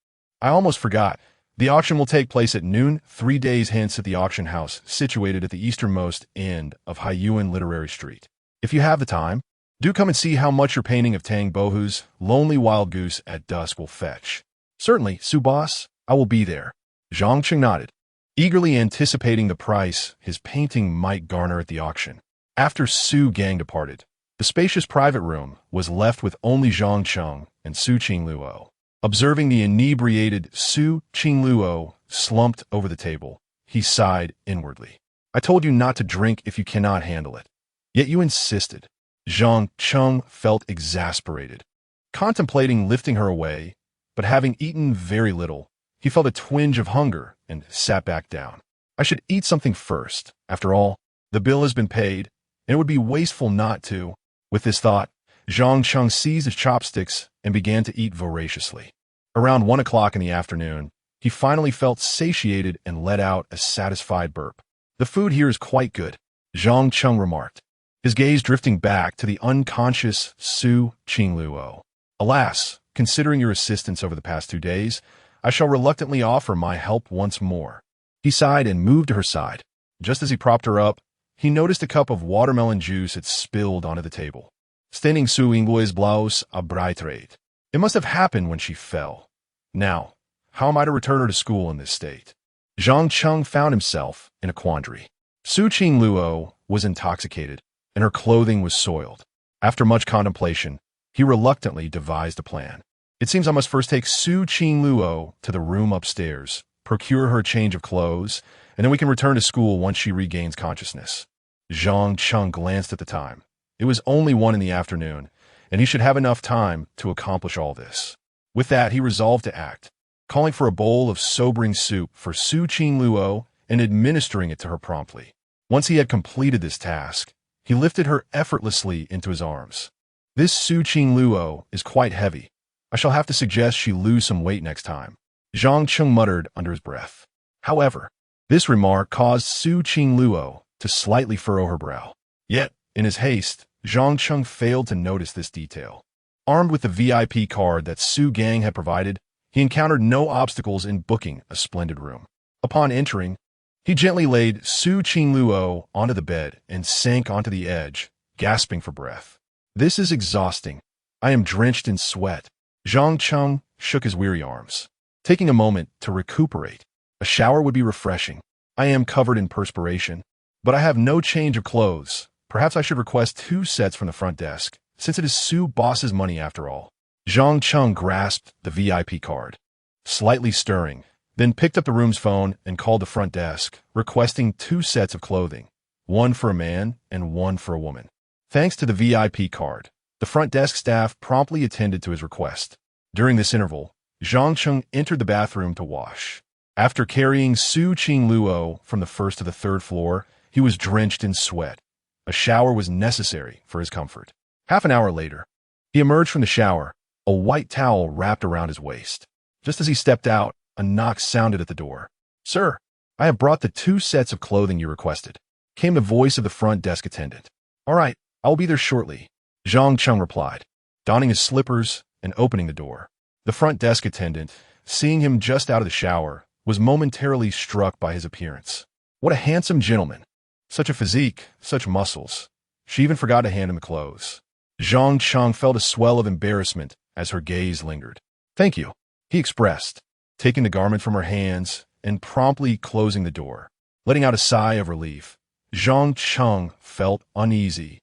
I almost forgot. The auction will take place at noon, 3 days hence at the auction house situated at the easternmost end of Yuan Literary Street. If you have the time, do come and see how much your painting of Tang Bohu's Lonely Wild Goose at Dusk will fetch. Certainly, Su boss, I will be there. Zhang Cheng nodded, eagerly anticipating the price his painting might garner at the auction. After Su Gang departed, the spacious private room was left with only Zhang Cheng and Su Qingluo. Observing the inebriated Su Qingluo slumped over the table, he sighed inwardly. I told you not to drink if you cannot handle it. Yet you insisted. Zhang Cheng felt exasperated. Contemplating lifting her away, but having eaten very little, he felt a twinge of hunger and sat back down. I should eat something first. After all, the bill has been paid, and it would be wasteful not to. With this thought, Zhang Cheng seized his chopsticks and began to eat voraciously. Around 1 o'clock in the afternoon, he finally felt satiated and let out a satisfied burp. The food here is quite good, Zhang Cheng remarked, his gaze drifting back to the unconscious Su Qingluo. Alas, considering your assistance over the past 2 days, I shall reluctantly offer my help once more. He sighed and moved to her side. Just as he propped her up, he noticed a cup of watermelon juice had spilled onto the table. Standing Su Inglue's blouse a brightrate. It must have happened when she fell. Now, how am I to return her to school in this state? Zhang Cheng found himself in a quandary. Su Qingluo was intoxicated, and her clothing was soiled. After much contemplation, he reluctantly devised a plan. It seems I must first take Su Qingluo to the room upstairs, procure her a change of clothes, and then we can return to school once she regains consciousness. Zhang Cheng glanced at the time. It was only 1 in the afternoon, and he should have enough time to accomplish all this. With that, he resolved to act, calling for a bowl of sobering soup for Su Qingluo and administering it to her promptly. Once he had completed this task, he lifted her effortlessly into his arms. This Su Qingluo is quite heavy. I shall have to suggest she lose some weight next time, Zhang Cheng muttered under his breath. However, this remark caused Su Qingluo to slightly furrow her brow. Yet, in his haste, Zhang Cheng failed to notice this detail. Armed with the VIP card that Su Gang had provided, he encountered no obstacles in booking a splendid room. Upon entering, he gently laid Su Qingluo onto the bed and sank onto the edge, gasping for breath. This is exhausting. I am drenched in sweat. Zhang Cheng shook his weary arms, taking a moment to recuperate. A shower would be refreshing. I am covered in perspiration, but I have no change of clothes. Perhaps I should request 2 sets from the front desk, since it is Su boss's money after all. Zhang Cheng grasped the VIP card, slightly stirring, then picked up the room's phone and called the front desk, requesting 2 sets of clothing, 1 for a man and 1 for a woman. Thanks to the VIP card, the front desk staff promptly attended to his request. During this interval, Zhang Cheng entered the bathroom to wash. After carrying Su Qingluo from the first to the third floor, he was drenched in sweat. A shower was necessary for his comfort. Half an hour later, he emerged from the shower, a white towel wrapped around his waist. Just as he stepped out, a knock sounded at the door. "Sir, I have brought the 2 sets of clothing you requested," came the voice of the front desk attendant. "All right, I will be there shortly," Zhang Cheng replied, donning his slippers and opening the door. The front desk attendant, seeing him just out of the shower, was momentarily struck by his appearance. What a handsome gentleman. Such a physique, such muscles. She even forgot to hand him the clothes. Zhang Cheng felt a swell of embarrassment as her gaze lingered. "Thank you," he expressed, taking the garment from her hands and promptly closing the door. Letting out a sigh of relief, Zhang Cheng felt uneasy.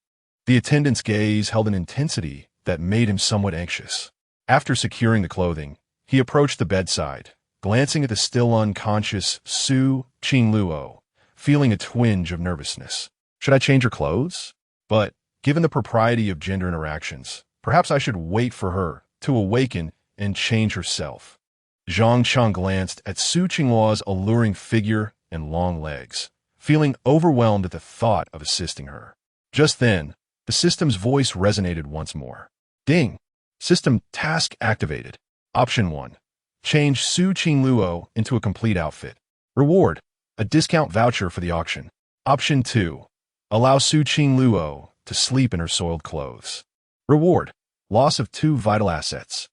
The attendant's gaze held an intensity that made him somewhat anxious. After securing the clothing, he approached the bedside, glancing at the still unconscious Su Qingluo, feeling a twinge of nervousness. Should I change her clothes? But, given the propriety of gender interactions, perhaps I should wait for her to awaken and change herself. Zhang Cheng glanced at Su Qingluo's alluring figure and long legs, feeling overwhelmed at the thought of assisting her. Just then, the system's voice resonated once more. Ding! System task activated. Option 1. Change Su Qingluo into a complete outfit. Reward: a discount voucher for the auction. Option 2. Allow Su Qingluo to sleep in her soiled clothes. Reward: loss of 2 vital assets.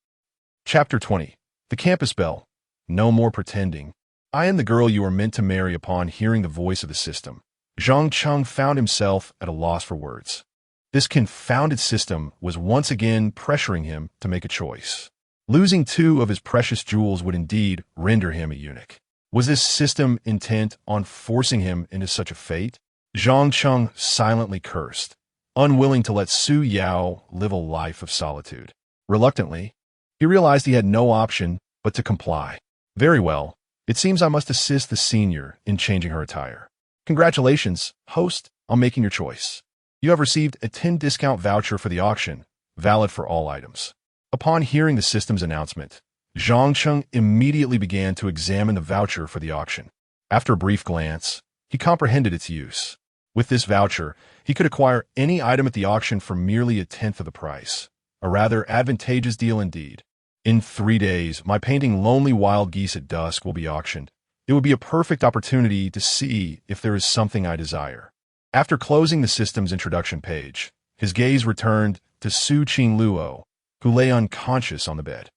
Chapter 20. The Campus Bell. No more pretending. I am the girl you are meant to marry. Upon hearing the voice of the system, Zhang Cheng found himself at a loss for words. This confounded system was once again pressuring him to make a choice. Losing 2 of his precious jewels would indeed render him a eunuch. Was this system intent on forcing him into such a fate? Zhang Cheng silently cursed, unwilling to let Su Yao live a life of solitude. Reluctantly, he realized he had no option but to comply. Very well, it seems I must assist the senior in changing her attire. Congratulations, host, on making your choice. You have received a 10 discount voucher for the auction, valid for all items. Upon hearing the system's announcement, Zhang Cheng immediately began to examine the voucher for the auction. After a brief glance, he comprehended its use. With this voucher, he could acquire any item at the auction for merely a tenth of the price. A rather advantageous deal indeed. In 3 days, my painting Lonely Wild Geese at Dusk will be auctioned. It would be a perfect opportunity to see if there is something I desire. After closing the system's introduction page, his gaze returned to Su Qingluo, who lay unconscious on the bed.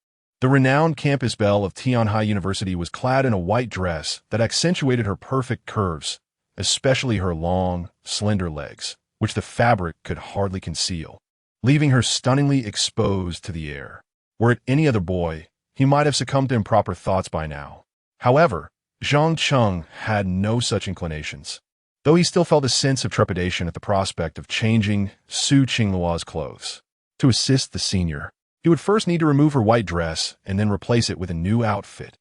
The renowned campus belle of Tianhai University was clad in a white dress that accentuated her perfect curves, especially her long, slender legs, which the fabric could hardly conceal, leaving her stunningly exposed to the air. Were it any other boy, he might have succumbed to improper thoughts by now. However, Zhang Cheng had no such inclinations, though he still felt a sense of trepidation at the prospect of changing Su Qingluo's clothes. To assist the senior, he would first need to remove her white dress and then replace it with a new outfit.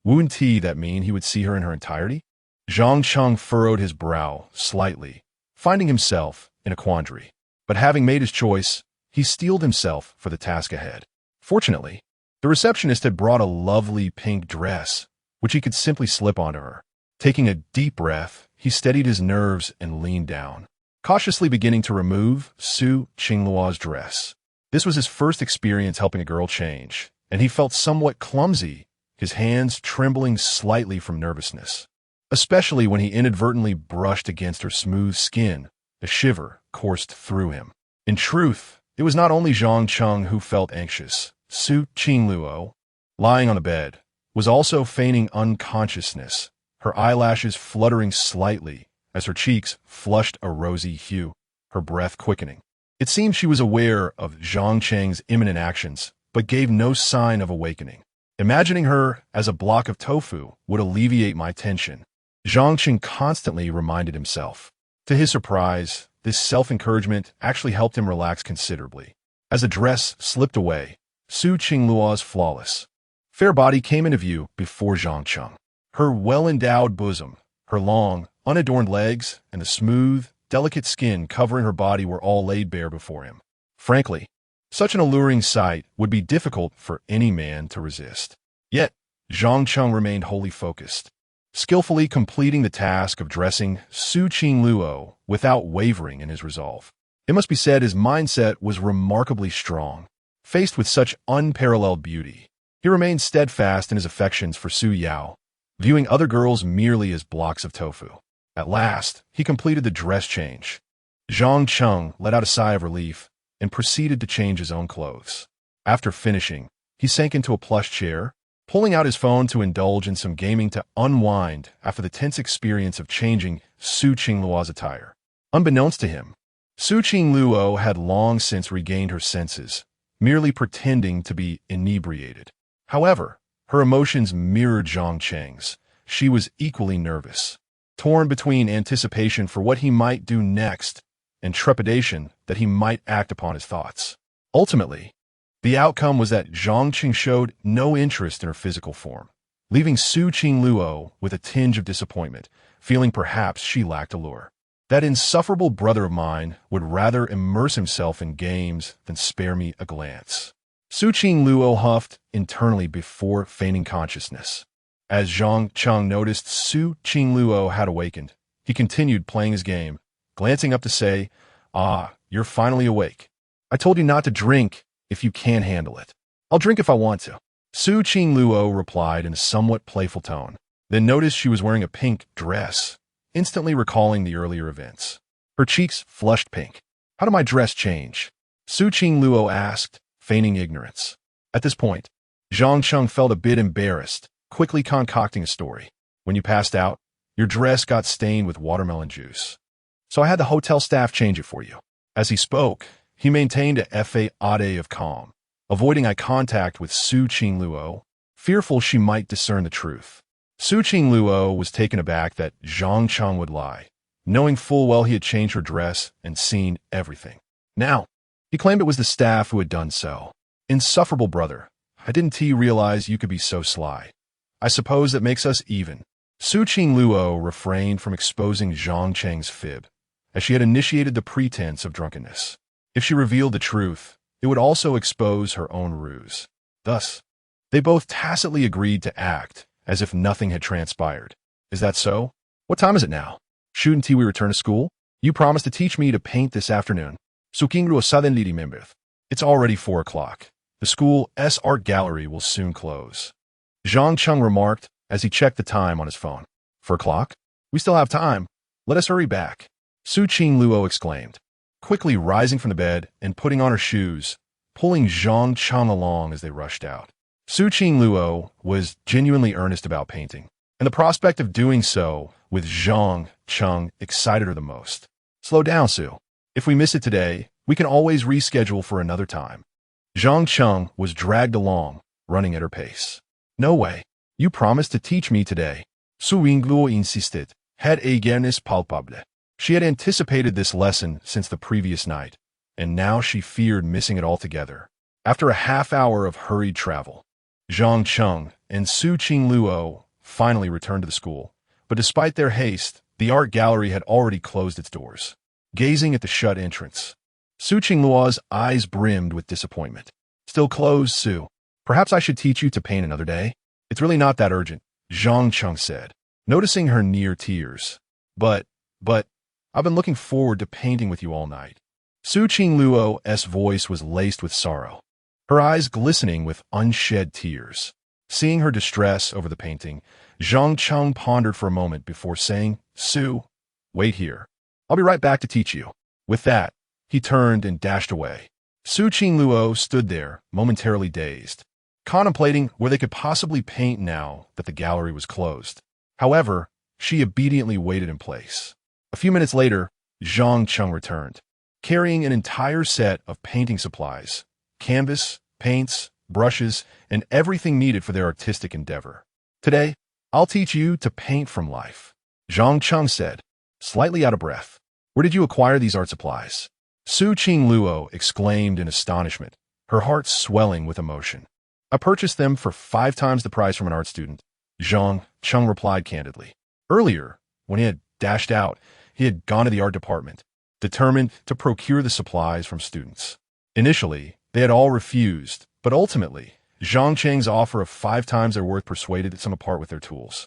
Wouldn't that mean he would see her in her entirety? Zhang Cheng furrowed his brow slightly, finding himself in a quandary. But having made his choice, he steeled himself for the task ahead. Fortunately, the receptionist had brought a lovely pink dress, which he could simply slip onto her. Taking a deep breath, he steadied his nerves and leaned down, cautiously beginning to remove Su Qingluo's dress. This was his first experience helping a girl change, and he felt somewhat clumsy, his hands trembling slightly from nervousness. Especially when he inadvertently brushed against her smooth skin, a shiver coursed through him. In truth, it was not only Zhang Cheng who felt anxious. Su Qingluo, lying on the bed, was also feigning unconsciousness, her eyelashes fluttering slightly as her cheeks flushed a rosy hue, her breath quickening. It seemed she was aware of Zhang Cheng's imminent actions, but gave no sign of awakening. Imagining her as a block of tofu would alleviate my tension, Zhang Cheng constantly reminded himself. To his surprise, this self-encouragement actually helped him relax considerably. As the dress slipped away, Su Qingluo's flawless, fair body came into view before Zhang Cheng. Her well-endowed bosom, her long, unadorned legs, and the smooth, delicate skin covering her body were all laid bare before him. Frankly, such an alluring sight would be difficult for any man to resist. Yet, Zhang Cheng remained wholly focused, skillfully completing the task of dressing Su Qingluo without wavering in his resolve. It must be said his mindset was remarkably strong. Faced with such unparalleled beauty, he remained steadfast in his affections for Su Yao, viewing other girls merely as blocks of tofu. At last, he completed the dress change. Zhang Cheng let out a sigh of relief and proceeded to change his own clothes. After finishing, he sank into a plush chair, pulling out his phone to indulge in some gaming to unwind after the tense experience of changing Su Qingluo's attire. Unbeknownst to him, Su Qingluo had long since regained her senses, merely pretending to be inebriated. However, her emotions mirrored Zhang Cheng's. She was equally nervous, torn between anticipation for what he might do next and trepidation that he might act upon his thoughts. Ultimately, the outcome was that Zhang Cheng showed no interest in her physical form, leaving Su Qingluo with a tinge of disappointment, feeling perhaps she lacked allure. That insufferable brother of mine would rather immerse himself in games than spare me a glance. Su Qingluo huffed internally before feigning consciousness. As Zhang Cheng noticed Su Qingluo had awakened, he continued playing his game, glancing up to say, "Ah, you're finally awake. I told you not to drink if you can't handle it. I'll drink if I want to." Su Qingluo replied in a somewhat playful tone, then noticed she was wearing a pink dress, instantly recalling the earlier events. Her cheeks flushed pink. "How did my dress change?" Su Qingluo asked, feigning ignorance. At this point, Zhang Cheng felt a bit embarrassed, quickly concocting a story. "When you passed out, your dress got stained with watermelon juice. So I had the hotel staff change it for you." As he spoke, he maintained a faade of calm, avoiding eye contact with Su Qingluo, fearful she might discern the truth. Su Qingluo was taken aback that Zhang Cheng would lie, knowing full well he had changed her dress and seen everything. Now, he claimed it was the staff who had done so. "Insufferable brother, I didn't realize you could be so sly. I suppose that makes us even." Su Qingluo refrained from exposing Zhang Cheng's fib, as she had initiated the pretense of drunkenness. If she revealed the truth, it would also expose her own ruse. Thus, they both tacitly agreed to act as if nothing had transpired. "Is that so? What time is it now? Shouldn't we return to school? You promised to teach me to paint this afternoon." Su Qingluo suddenly remembered. "It's already 4 o'clock. The school's art gallery will soon close." Zhang Cheng remarked as he checked the time on his phone. "4 o'clock? We still have time. Let us hurry back." Su Qingluo exclaimed, quickly rising from the bed and putting on her shoes, pulling Zhang Cheng along as they rushed out. Su Qingluo was genuinely earnest about painting, and the prospect of doing so with Zhang Cheng excited her the most. "Slow down, Su. If we miss it today, we can always reschedule for another time." Zhang Cheng was dragged along, running at her pace. "No way. You promised to teach me today." Su Qingluo insisted, had eagerness palpable. She had anticipated this lesson since the previous night, and now she feared missing it altogether. After a half-hour of hurried travel, Zhang Cheng and Su Qingluo finally returned to the school, but despite their haste, the art gallery had already closed its doors. Gazing at the shut entrance, Su Qingluo's eyes brimmed with disappointment. "Still closed, Su. Perhaps I should teach you to paint another day." "It's really not that urgent," Zhang Cheng said, noticing her near tears. But, I've been looking forward to painting with you all night." Su Qingluo's voice was laced with sorrow, her eyes glistening with unshed tears. Seeing her distress over the painting, Zhang Cheng pondered for a moment before saying, "Su, wait here. I'll be right back to teach you." With that, he turned and dashed away. Su Qingluo stood there, momentarily dazed, contemplating where they could possibly paint now that the gallery was closed. However, she obediently waited in place. A few minutes later, Zhang Cheng returned, carrying an entire set of painting supplies, canvas, paints, brushes, and everything needed for their artistic endeavor. "Today, I'll teach you to paint from life," Zhang Cheng said, slightly out of breath. "Where did you acquire these art supplies?" Su Qingluo exclaimed in astonishment, her heart swelling with emotion. "I purchased them for 5 times the price from an art student," Zhang Cheng replied candidly. Earlier, when he had dashed out, he had gone to the art department, determined to procure the supplies from students. Initially, they had all refused, but ultimately, Zhang Cheng's offer of 5 times their worth persuaded some apart with their tools.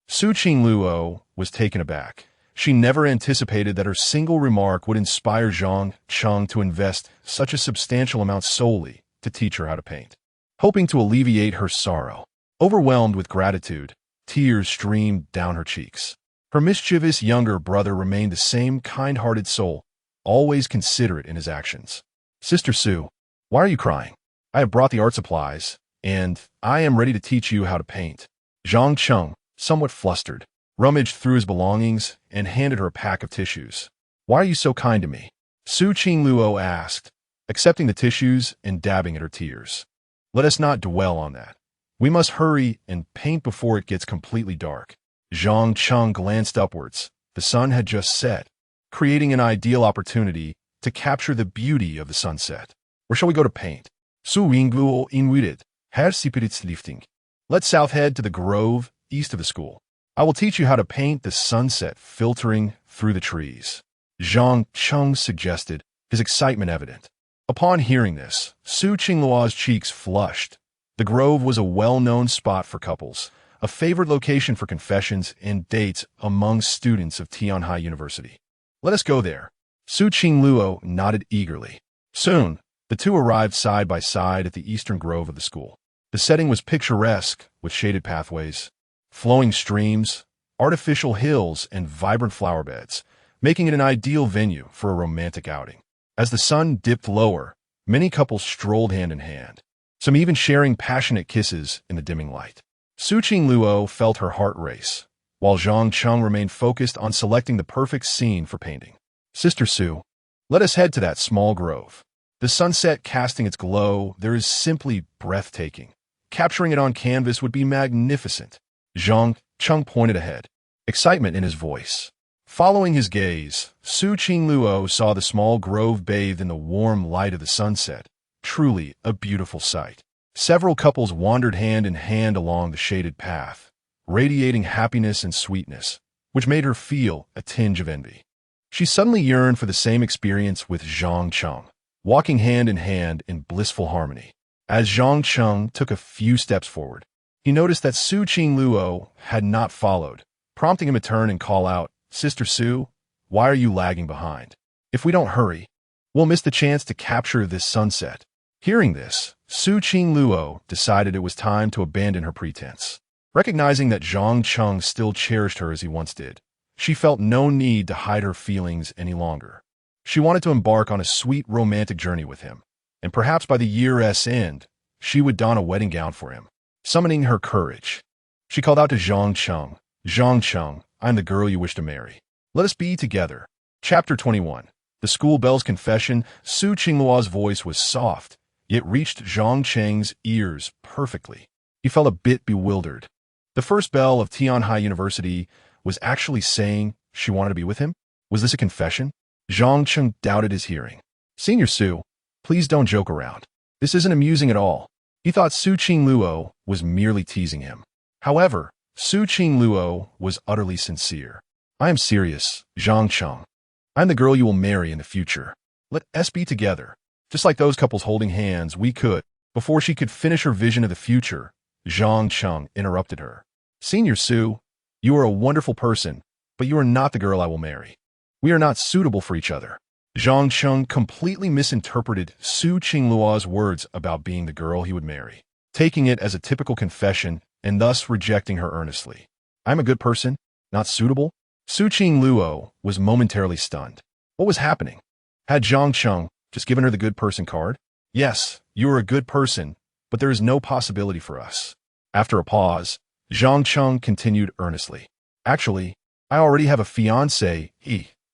Su Qingluo was taken aback. She never anticipated that her single remark would inspire Zhang Cheng to invest such a substantial amount solely to teach her how to paint. Hoping to alleviate her sorrow, overwhelmed with gratitude, tears streamed down her cheeks. Her mischievous younger brother remained the same kind-hearted soul, always considerate in his actions. Sister Su, why are you crying? I have brought the art supplies, and I am ready to teach you how to paint. Zhang Cheng, somewhat flustered, rummaged through his belongings and handed her a pack of tissues. Why are you so kind to me? Su Qingluo asked, accepting the tissues and dabbing at her tears. Let us not dwell on that. We must hurry and paint before it gets completely dark. Zhang Cheng glanced upwards. The sun had just set, creating an ideal opportunity to capture the beauty of the sunset. Where shall we go to paint? Su Yingluo invited. Lifting. Let's south head to the grove east of the school. I will teach you how to paint the sunset filtering through the trees. Zhang Cheng suggested, his excitement evident. Upon hearing this, Su Qingluo's cheeks flushed. The grove was a well-known spot for couples, a favored location for confessions and dates among students of Tianhai University. Let us go there. Su Qingluo nodded eagerly. Soon, the two arrived side by side at the eastern grove of the school. The setting was picturesque, with shaded pathways, flowing streams, artificial hills, and vibrant flower beds, making it an ideal venue for a romantic outing. As the sun dipped lower, many couples strolled hand in hand, some even sharing passionate kisses in the dimming light. Su Qingluo felt her heart race, while Zhang Cheng remained focused on selecting the perfect scene for painting. Sister Su, let us head to that small grove. The sunset casting its glow there is simply breathtaking. Capturing it on canvas would be magnificent. Zhang Cheng pointed ahead, excitement in his voice. Following his gaze, Su Qingluo saw the small grove bathed in the warm light of the sunset. Truly a beautiful sight. Several couples wandered hand in hand along the shaded path, radiating happiness and sweetness, which made her feel a tinge of envy. She suddenly yearned for the same experience with Zhang Cheng, walking hand in blissful harmony. As Zhang Cheng took a few steps forward, he noticed that Su Qingluo had not followed, prompting him to turn and call out, Sister Su, why are you lagging behind? If we don't hurry, we'll miss the chance to capture this sunset. Hearing this, Su Qingluo decided it was time to abandon her pretense. Recognizing that Zhang Cheng still cherished her as he once did, she felt no need to hide her feelings any longer. She wanted to embark on a sweet romantic journey with him, and perhaps by the year's end, she would don a wedding gown for him. Summoning her courage, she called out to Zhang Cheng, Zhang Cheng, I am the girl you wish to marry. Let us be together. Chapter 21. The school bell's confession. Su Qingluo's voice was soft, yet reached Zhang Cheng's ears perfectly. He felt a bit bewildered. The first bell of Tianhai University was actually saying she wanted to be with him? Was this a confession? Zhang Cheng doubted his hearing. Senior Su, please don't joke around. This isn't amusing at all. He thought Su Qingluo was merely teasing him. However, Su Qingluo was utterly sincere. I am serious, Zhang Cheng. I'm the girl you will marry in the future. Let us be together. Just like those couples holding hands, we could. Before she could finish her vision of the future, Zhang Cheng interrupted her. Senior Su, you are a wonderful person, but you are not the girl I will marry. We are not suitable for each other. Zhang Cheng completely misinterpreted Su Qingluo's words about being the girl he would marry, taking it as a typical confession and thus rejecting her earnestly. I'm a good person, not suitable? Su Qingluo was momentarily stunned. What was happening? Had Zhang Cheng just given her the good person card? Yes, you are a good person, but there is no possibility for us. After a pause, Zhang Cheng continued earnestly. Actually, I already have a fiancé.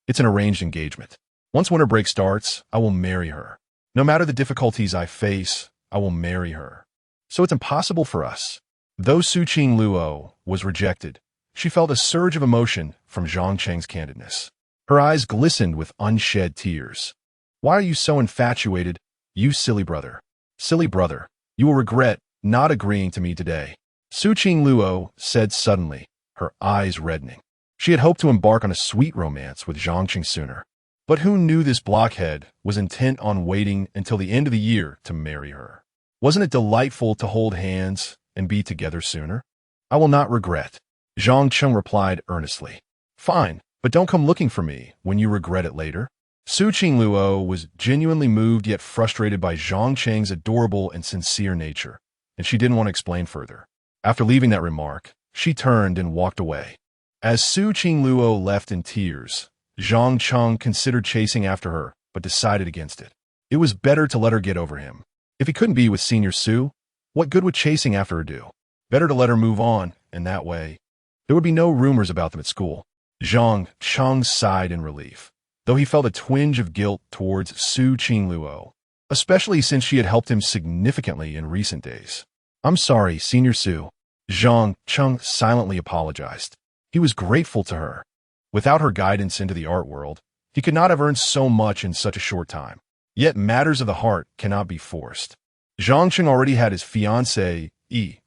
It's an arranged engagement. Once winter break starts, I will marry her. No matter the difficulties I face, I will marry her. So it's impossible for us. Though Su Qingluo was rejected, she felt a surge of emotion from Zhang Cheng's candidness. Her eyes glistened with unshed tears. Why are you so infatuated, you silly brother? Silly brother, you will regret not agreeing to me today. Su Qingluo said suddenly, her eyes reddening. She had hoped to embark on a sweet romance with Zhang Cheng sooner. But who knew this blockhead was intent on waiting until the end of the year to marry her? Wasn't it delightful to hold hands and be together sooner? I will not regret. Zhang Cheng replied earnestly. Fine, but don't come looking for me when you regret it later. Su Qingluo was genuinely moved yet frustrated by Zhang Cheng's adorable and sincere nature, and she didn't want to explain further. After leaving that remark, she turned and walked away. As Su Qingluo left in tears, Zhang Cheng considered chasing after her, but decided against it. It was better to let her get over him. If he couldn't be with Senior Su, what good would chasing after her do? Better to let her move on, and that way, there would be no rumors about them at school. Zhang Cheng sighed in relief, though he felt a twinge of guilt towards Su Qingluo, especially since she had helped him significantly in recent days. I'm sorry, Senior Su. Zhang Cheng silently apologized. He was grateful to her. Without her guidance into the art world, he could not have earned so much in such a short time. Yet matters of the heart cannot be forced. Zhang Cheng already had his fiancée,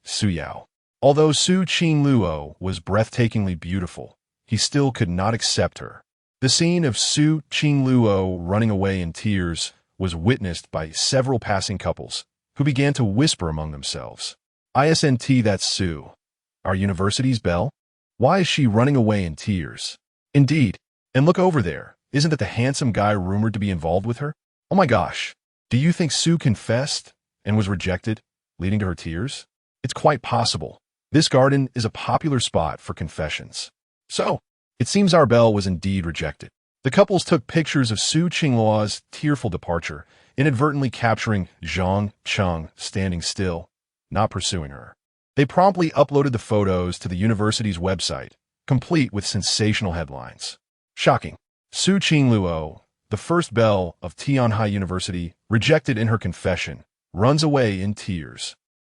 Su Yao. Although Su Qingluo was breathtakingly beautiful, he still could not accept her. The scene of Su Qingluo running away in tears was witnessed by several passing couples, who began to whisper among themselves. Isn't that's Su, our university's belle? Why is she running away in tears? Indeed, and look over there, isn't that the handsome guy rumored to be involved with her? Oh my gosh, do you think Su confessed and was rejected, leading to her tears? It's quite possible. This garden is a popular spot for confessions. So, it seems our belle was indeed rejected. The couples took pictures of Su Qingluo's tearful departure, inadvertently capturing Zhang Cheng standing still, not pursuing her. They promptly uploaded the photos to the university's website, complete with sensational headlines. Shocking. Su Qingluo, the first belle of Tianhai University, rejected in her confession, runs away in tears.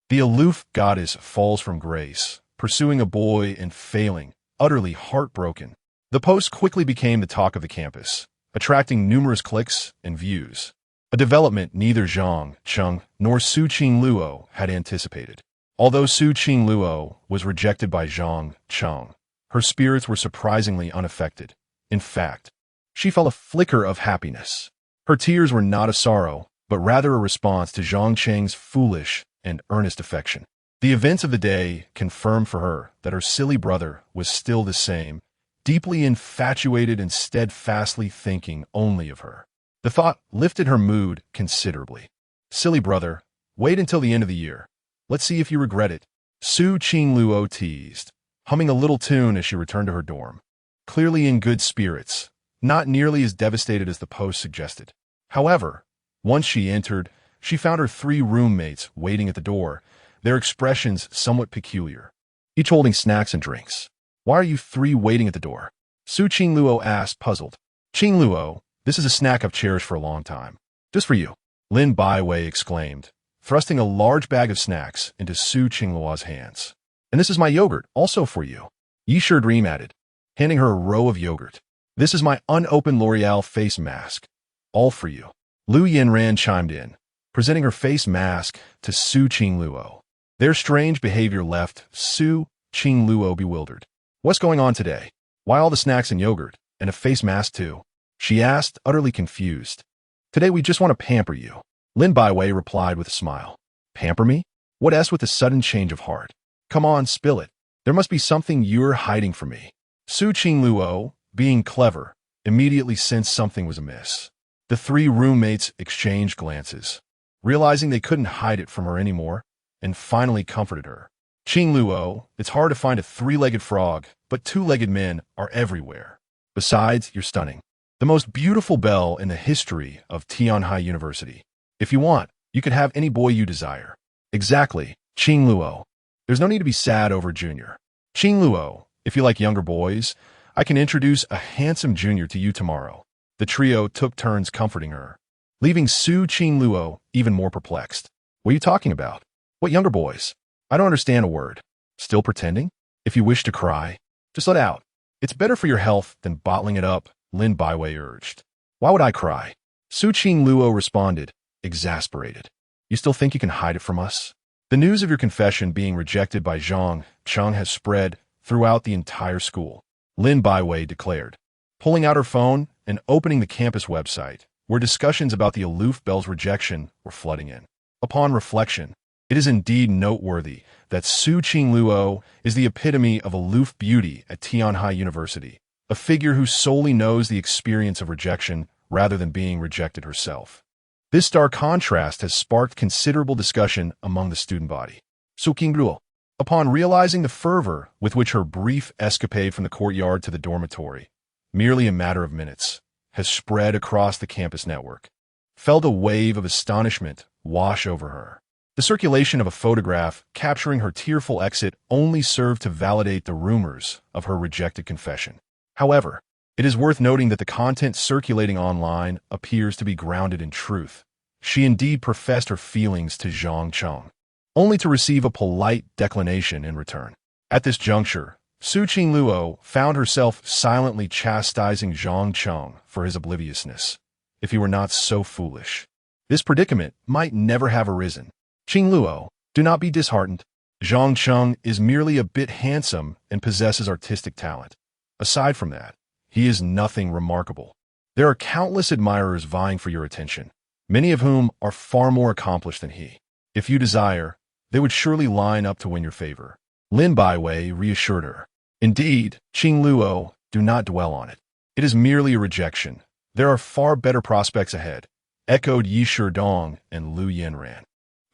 The aloof goddess falls from grace, pursuing a boy and failing, utterly heartbroken. The post quickly became the talk of the campus, attracting numerous clicks and views, a development neither Zhang Cheng nor Su Qingluo had anticipated. Although Su Qingluo was rejected by Zhang Cheng, her spirits were surprisingly unaffected. In fact, she felt a flicker of happiness. Her tears were not a sorrow, but rather a response to Zhang Cheng's foolish and earnest affection. The events of the day confirmed for her that her silly brother was still the same, deeply infatuated and steadfastly thinking only of her. The thought lifted her mood considerably. Silly brother, wait until the end of the year. Let's see if you regret it. Su Qingluo teased, humming a little tune as she returned to her dorm. Clearly in good spirits, not nearly as devastated as the post suggested. However, once she entered, she found her 3 roommates waiting at the door, their expressions somewhat peculiar, each holding snacks and drinks. Why are you 3 waiting at the door? Su Qingluo asked, puzzled. Qingluo, this is a snack I've cherished for a long time. Just for you, Lin Baiwei exclaimed, thrusting a large bag of snacks into Su Qingluo's hands. And this is my yogurt, also for you. Yi Dream added, handing her a row of yogurt. This is my unopened L'Oreal face mask, all for you. Lu Yanran chimed in, presenting her face mask to Su Qingluo. Their strange behavior left Su Qingluo bewildered. What's going on today? Why all the snacks and yogurt, and a face mask too? She asked, utterly confused. Today we just want to pamper you. Lin Baiwei replied with a smile. Pamper me? What s with a sudden change of heart? Come on, spill it. There must be something you're hiding from me. Su Qingluo, being clever, immediately sensed something was amiss. The 3 roommates exchanged glances, realizing they couldn't hide it from her anymore, and finally comforted her. Qingluo, it's hard to find a 3-legged frog, but 2-legged men are everywhere. Besides, you're stunning. The most beautiful belle in the history of Tianhai University. If you want, you could have any boy you desire. Exactly, Qingluo. There's no need to be sad over Junior. Qingluo, if you like younger boys, I can introduce a handsome junior to you tomorrow. The trio took turns comforting her, leaving Su Qingluo even more perplexed. What are you talking about? What younger boys? I don't understand a word. Still pretending? If you wish to cry, just let out. It's better for your health than bottling it up, Lin Baiwei urged. Why would I cry? Su Qingluo responded, exasperated. You still think you can hide it from us? The news of your confession being rejected by Zhang Cheng has spread throughout the entire school, Lin Baiwei declared, pulling out her phone and opening the campus website, where discussions about the aloof belle's rejection were flooding in. Upon reflection, it is indeed noteworthy that Su Qingluo is the epitome of aloof beauty at Tianhai University, a figure who solely knows the experience of rejection rather than being rejected herself. This stark contrast has sparked considerable discussion among the student body. Su Qingluo, upon realizing the fervor with which her brief escapade from the courtyard to the dormitory, merely a matter of minutes, has spread across the campus network, felt a wave of astonishment wash over her. The circulation of a photograph capturing her tearful exit only served to validate the rumors of her rejected confession. However, it is worth noting that the content circulating online appears to be grounded in truth. She indeed professed her feelings to Zhang Cheng, only to receive a polite declination in return. At this juncture, Su Qingluo found herself silently chastising Zhang Cheng for his obliviousness. If he were not so foolish, this predicament might never have arisen. Qingluo, do not be disheartened. Zhang Cheng is merely a bit handsome and possesses artistic talent. Aside from that, he is nothing remarkable. There are countless admirers vying for your attention, many of whom are far more accomplished than he. If you desire, they would surely line up to win your favor. Lin Baiwei reassured her. Indeed, Qingluo, do not dwell on it. It is merely a rejection. There are far better prospects ahead, echoed Yi Shidong and Lu Yanran,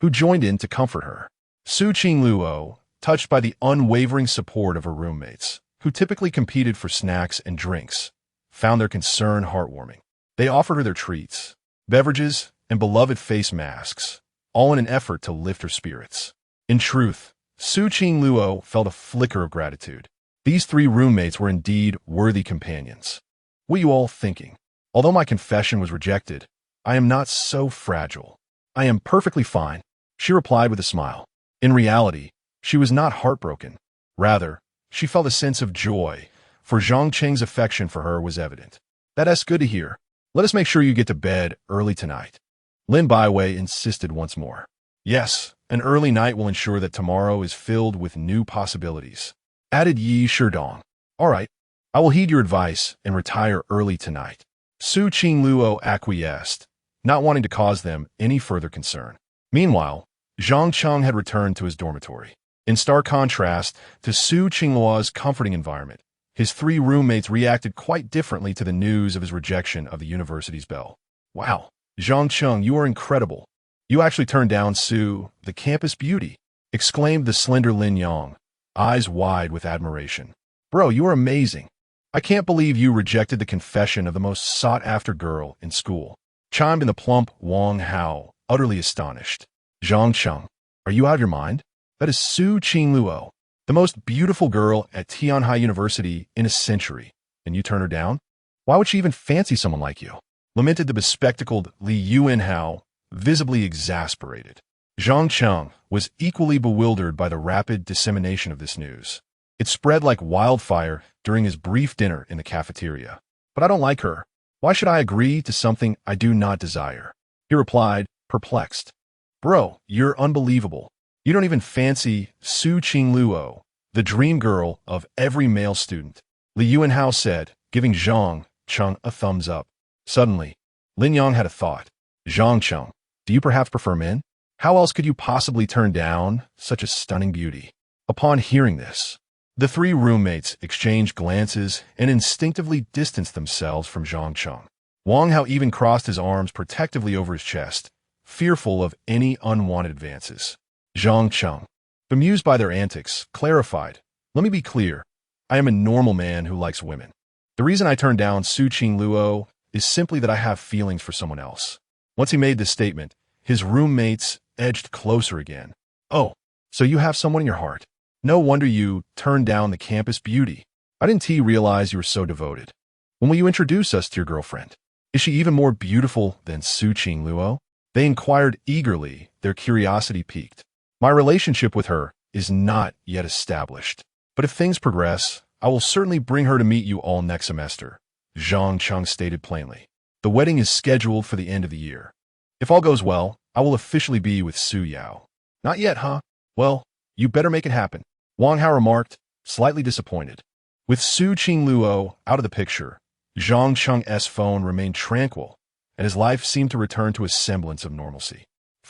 who joined in to comfort her. Su Qingluo, touched by the unwavering support of her roommates, who typically competed for snacks and drinks, found their concern heartwarming. They offered her their treats, beverages, and beloved face masks, all in an effort to lift her spirits. In truth, Su Qingluo felt a flicker of gratitude. These three roommates were indeed worthy companions. What are you all thinking? Although my confession was rejected, I am not so fragile. I am perfectly fine, she replied with a smile. In reality, she was not heartbroken. Rather, she felt a sense of joy, for Zhang Cheng's affection for her was evident. That's good to hear. Let us make sure you get to bed early tonight. Lin Baiwei insisted once more. Yes, an early night will ensure that tomorrow is filled with new possibilities, added Yi Shidong. All right, I will heed your advice and retire early tonight. Su Qingluo acquiesced, not wanting to cause them any further concern. Meanwhile, Zhang Cheng had returned to his dormitory. In stark contrast to Su Qingluo's comforting environment, his three roommates reacted quite differently to the news of his rejection of the university's belle. Wow, Zhang Cheng, you are incredible. You actually turned down Su, the campus beauty, exclaimed the slender Lin Yang, eyes wide with admiration. Bro, you are amazing. I can't believe you rejected the confession of the most sought-after girl in school, chimed in the plump Wang Hao, utterly astonished. Zhang Cheng, are you out of your mind? That is Su Qingluo, the most beautiful girl at Tianhai University in a century, and you turn her down? Why would she even fancy someone like you? Lamented the bespectacled Li Yuanhao, visibly exasperated. Zhang Cheng was equally bewildered by the rapid dissemination of this news. It spread like wildfire during his brief dinner in the cafeteria. But I don't like her. Why should I agree to something I do not desire? He replied, perplexed. Bro, you're unbelievable. You don't even fancy Su Qingluo, the dream girl of every male student, Li Yuanhao said, giving Zhang Cheng a thumbs up. Suddenly, Lin Yang had a thought. Zhang Cheng, do you perhaps prefer men? How else could you possibly turn down such a stunning beauty? Upon hearing this, the three roommates exchanged glances and instinctively distanced themselves from Zhang Cheng. Wang Hao even crossed his arms protectively over his chest, fearful of any unwanted advances. Zhang Cheng, bemused by their antics, clarified, let me be clear, I am a normal man who likes women. The reason I turned down Su Qingluo is simply that I have feelings for someone else. Once he made this statement, his roommates edged closer again. Oh, so you have someone in your heart. No wonder you turned down the campus beauty. I didn't realize you were so devoted. When will you introduce us to your girlfriend? Is she even more beautiful than Su Qingluo? They inquired eagerly, their curiosity piqued. My relationship with her is not yet established, but if things progress, I will certainly bring her to meet you all next semester, Zhang Cheng stated plainly. The wedding is scheduled for the end of the year. If all goes well, I will officially be with Su Yao. Not yet, huh? Well, you better make it happen, Wang Hao remarked, slightly disappointed. With Su Qingluo out of the picture, Zhang Cheng's phone remained tranquil, and his life seemed to return to a semblance of normalcy.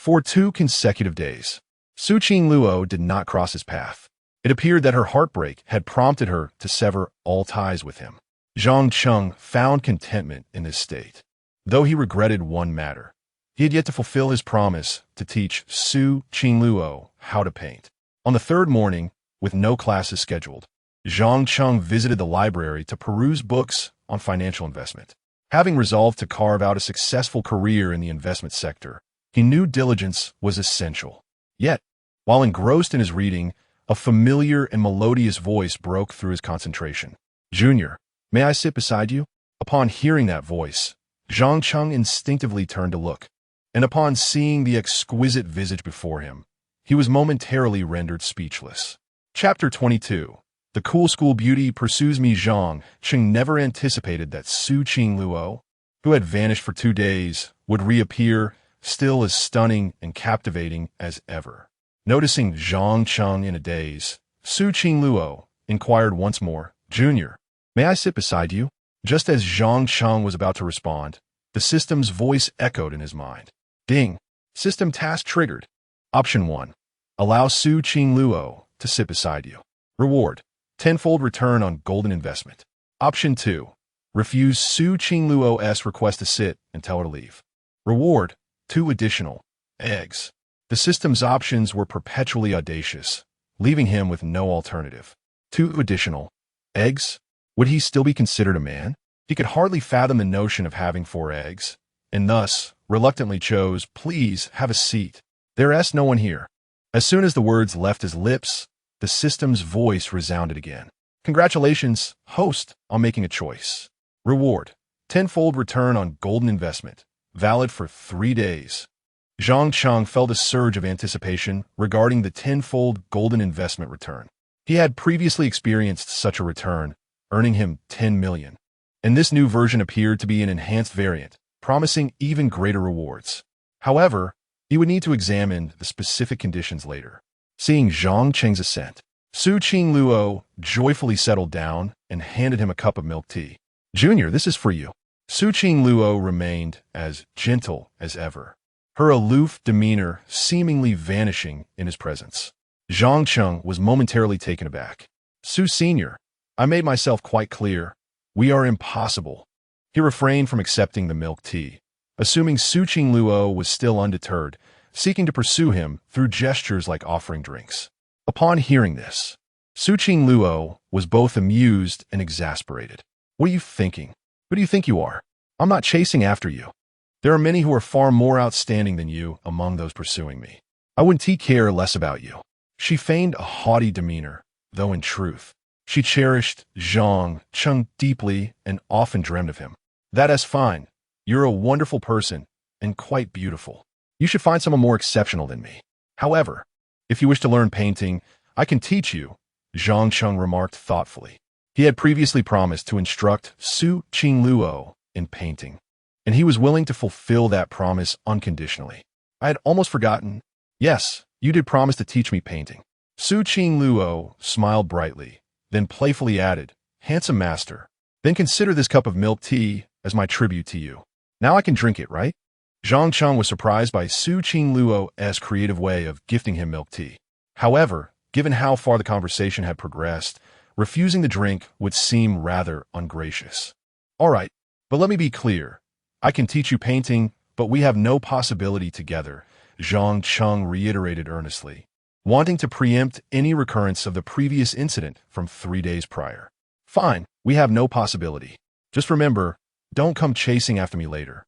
for 2 consecutive days. Su Qingluo did not cross his path. It appeared that her heartbreak had prompted her to sever all ties with him. Zhang Cheng found contentment in this state. Though he regretted one matter, he had yet to fulfill his promise to teach Su Qingluo how to paint. On the 3rd morning, with no classes scheduled, Zhang Cheng visited the library to peruse books on financial investment. Having resolved to carve out a successful career in the investment sector, he knew diligence was essential. Yet, while engrossed in his reading, a familiar and melodious voice broke through his concentration. "Junior, may I sit beside you?" Upon hearing that voice, Zhang Cheng instinctively turned to look, and upon seeing the exquisite visage before him, he was momentarily rendered speechless. Chapter 22. The cool school beauty pursues me. Zhang Cheng never anticipated that Su Qingluo, who had vanished for 2 days, would reappear, still as stunning and captivating as ever. Noticing Zhang Cheng in a daze, Su Qingluo inquired once more, "Junior, may I sit beside you?" Just as Zhang Cheng was about to respond, the system's voice echoed in his mind. Ding! System task triggered. Option 1. Allow Su Qingluo to sit beside you. Reward: tenfold return on golden investment. Option 2. Refuse Su Qingluo's request to sit and tell her to leave. Reward: 2 additional eggs. The system's options were perpetually audacious, leaving him with no alternative. 2 additional eggs? Would he still be considered a man? He could hardly fathom the notion of having 4 eggs, and thus reluctantly chose, "Please have a seat. There's no one here." As soon as the words left his lips, the system's voice resounded again. "Congratulations, host, on making a choice. Reward: tenfold return on golden investment, valid for 3 days." Zhang Cheng felt a surge of anticipation regarding the tenfold golden investment return. He had previously experienced such a return, earning him 10 million. And this new version appeared to be an enhanced variant, promising even greater rewards. However, he would need to examine the specific conditions later. Seeing Zhang Cheng's assent, Su Qingluo joyfully settled down and handed him a cup of milk tea. "Junior, this is for you." Su Qingluo remained as gentle as ever, her aloof demeanor seemingly vanishing in his presence. Zhang Cheng was momentarily taken aback. "Su Senior, I made myself quite clear. We are impossible." He refrained from accepting the milk tea, assuming Su Qingluo was still undeterred, seeking to pursue him through gestures like offering drinks. Upon hearing this, Su Qingluo was both amused and exasperated. "What are you thinking? Who do you think you are? I'm not chasing after you. There are many who are far more outstanding than you among those pursuing me. I wouldn't care less about you." She feigned a haughty demeanor, though in truth, she cherished Zhang Cheng deeply and often dreamed of him. "That's fine. You're a wonderful person and quite beautiful. You should find someone more exceptional than me. However, if you wish to learn painting, I can teach you," Zhang Cheng remarked thoughtfully. He had previously promised to instruct Su Qingluo in painting, and he was willing to fulfill that promise unconditionally. "I had almost forgotten. Yes, you did promise to teach me painting." Su Qingluo smiled brightly, then playfully added, "Handsome master, then consider this cup of milk tea as my tribute to you. Now I can drink it, right?" Zhang Cheng was surprised by Su Qingluo's creative way of gifting him milk tea. However, given how far the conversation had progressed, refusing the drink would seem rather ungracious. "All right, but let me be clear. I can teach you painting, but we have no possibility together," Zhang Cheng reiterated earnestly, wanting to preempt any recurrence of the previous incident from 3 days prior. "Fine, we have no possibility. Just remember, don't come chasing after me later."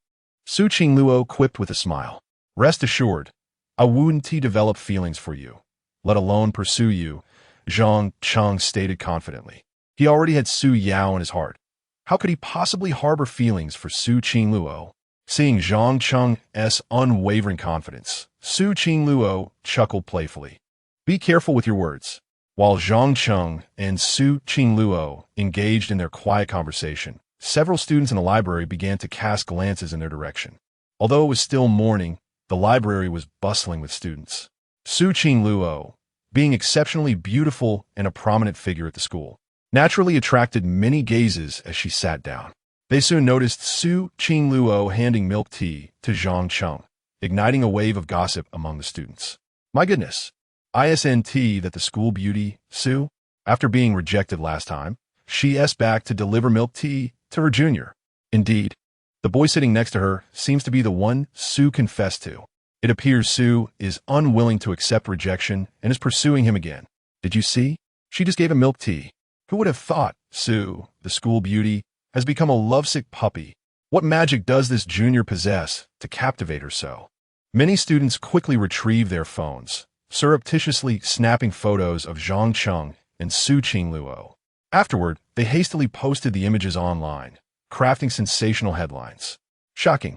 Su Qingluo quipped with a smile. "Rest assured, I wouldn't develop feelings for you, let alone pursue you," Zhang Cheng stated confidently. He already had Su Yao in his heart. How could he possibly harbor feelings for Su Qingluo? Seeing Zhang Cheng's unwavering confidence, Su Qingluo chuckled playfully. "Be careful with your words." While Zhang Cheng and Su Qingluo engaged in their quiet conversation, several students in the library began to cast glances in their direction. Although it was still morning, the library was bustling with students. Su Qingluo, being exceptionally beautiful and a prominent figure at the school, naturally attracted many gazes as she sat down. They soon noticed Su Qingluo handing milk tea to Zhang Cheng. igniting a wave of gossip among the students. My goodness. ISNT that the school beauty, Sue, after being rejected last time, she's back to deliver milk tea to her junior. Indeed, the boy sitting next to her seems to be the one Sue confessed to. It appears Sue is unwilling to accept rejection and is pursuing him again. Did you see? She just gave him milk tea. Who would have thought Sue, the school beauty, has become a lovesick puppy? What magic does this junior possess to captivate her so? Many students quickly retrieve their phones, surreptitiously snapping photos of Zhang Cheng and Su Qingluo. Afterward, they hastily posted the images online, crafting sensational headlines. Shocking.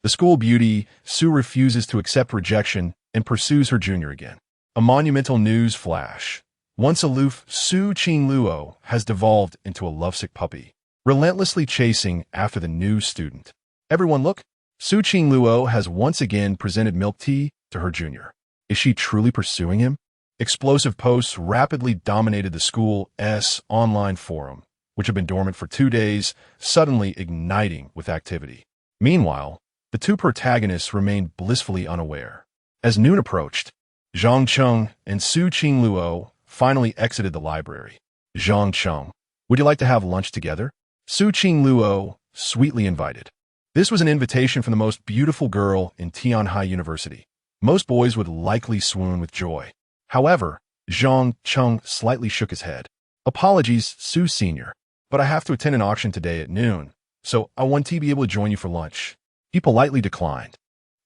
The school beauty, Sue, refuses to accept rejection and pursues her junior again. A monumental news flash. Once aloof, Su Qingluo has devolved into a lovesick puppy, relentlessly chasing after the new student. Everyone look! Su Qingluo has once again presented milk tea to her junior. Is she truly pursuing him? Explosive posts rapidly dominated the school's online forum, which had been dormant for 2 days, suddenly igniting with activity. Meanwhile, the two protagonists remained blissfully unaware. As noon approached, Zhang Cheng and Su Qingluo finally exited the library. Zhang Cheng, would you like to have lunch together? Su Qingluo sweetly invited. This was an invitation from the most beautiful girl in Tianhai University. Most boys would likely swoon with joy. However, Zhang Cheng slightly shook his head. Apologies, Su Senior, but I have to attend an auction today at noon, so I want to be able to join you for lunch. He politely declined.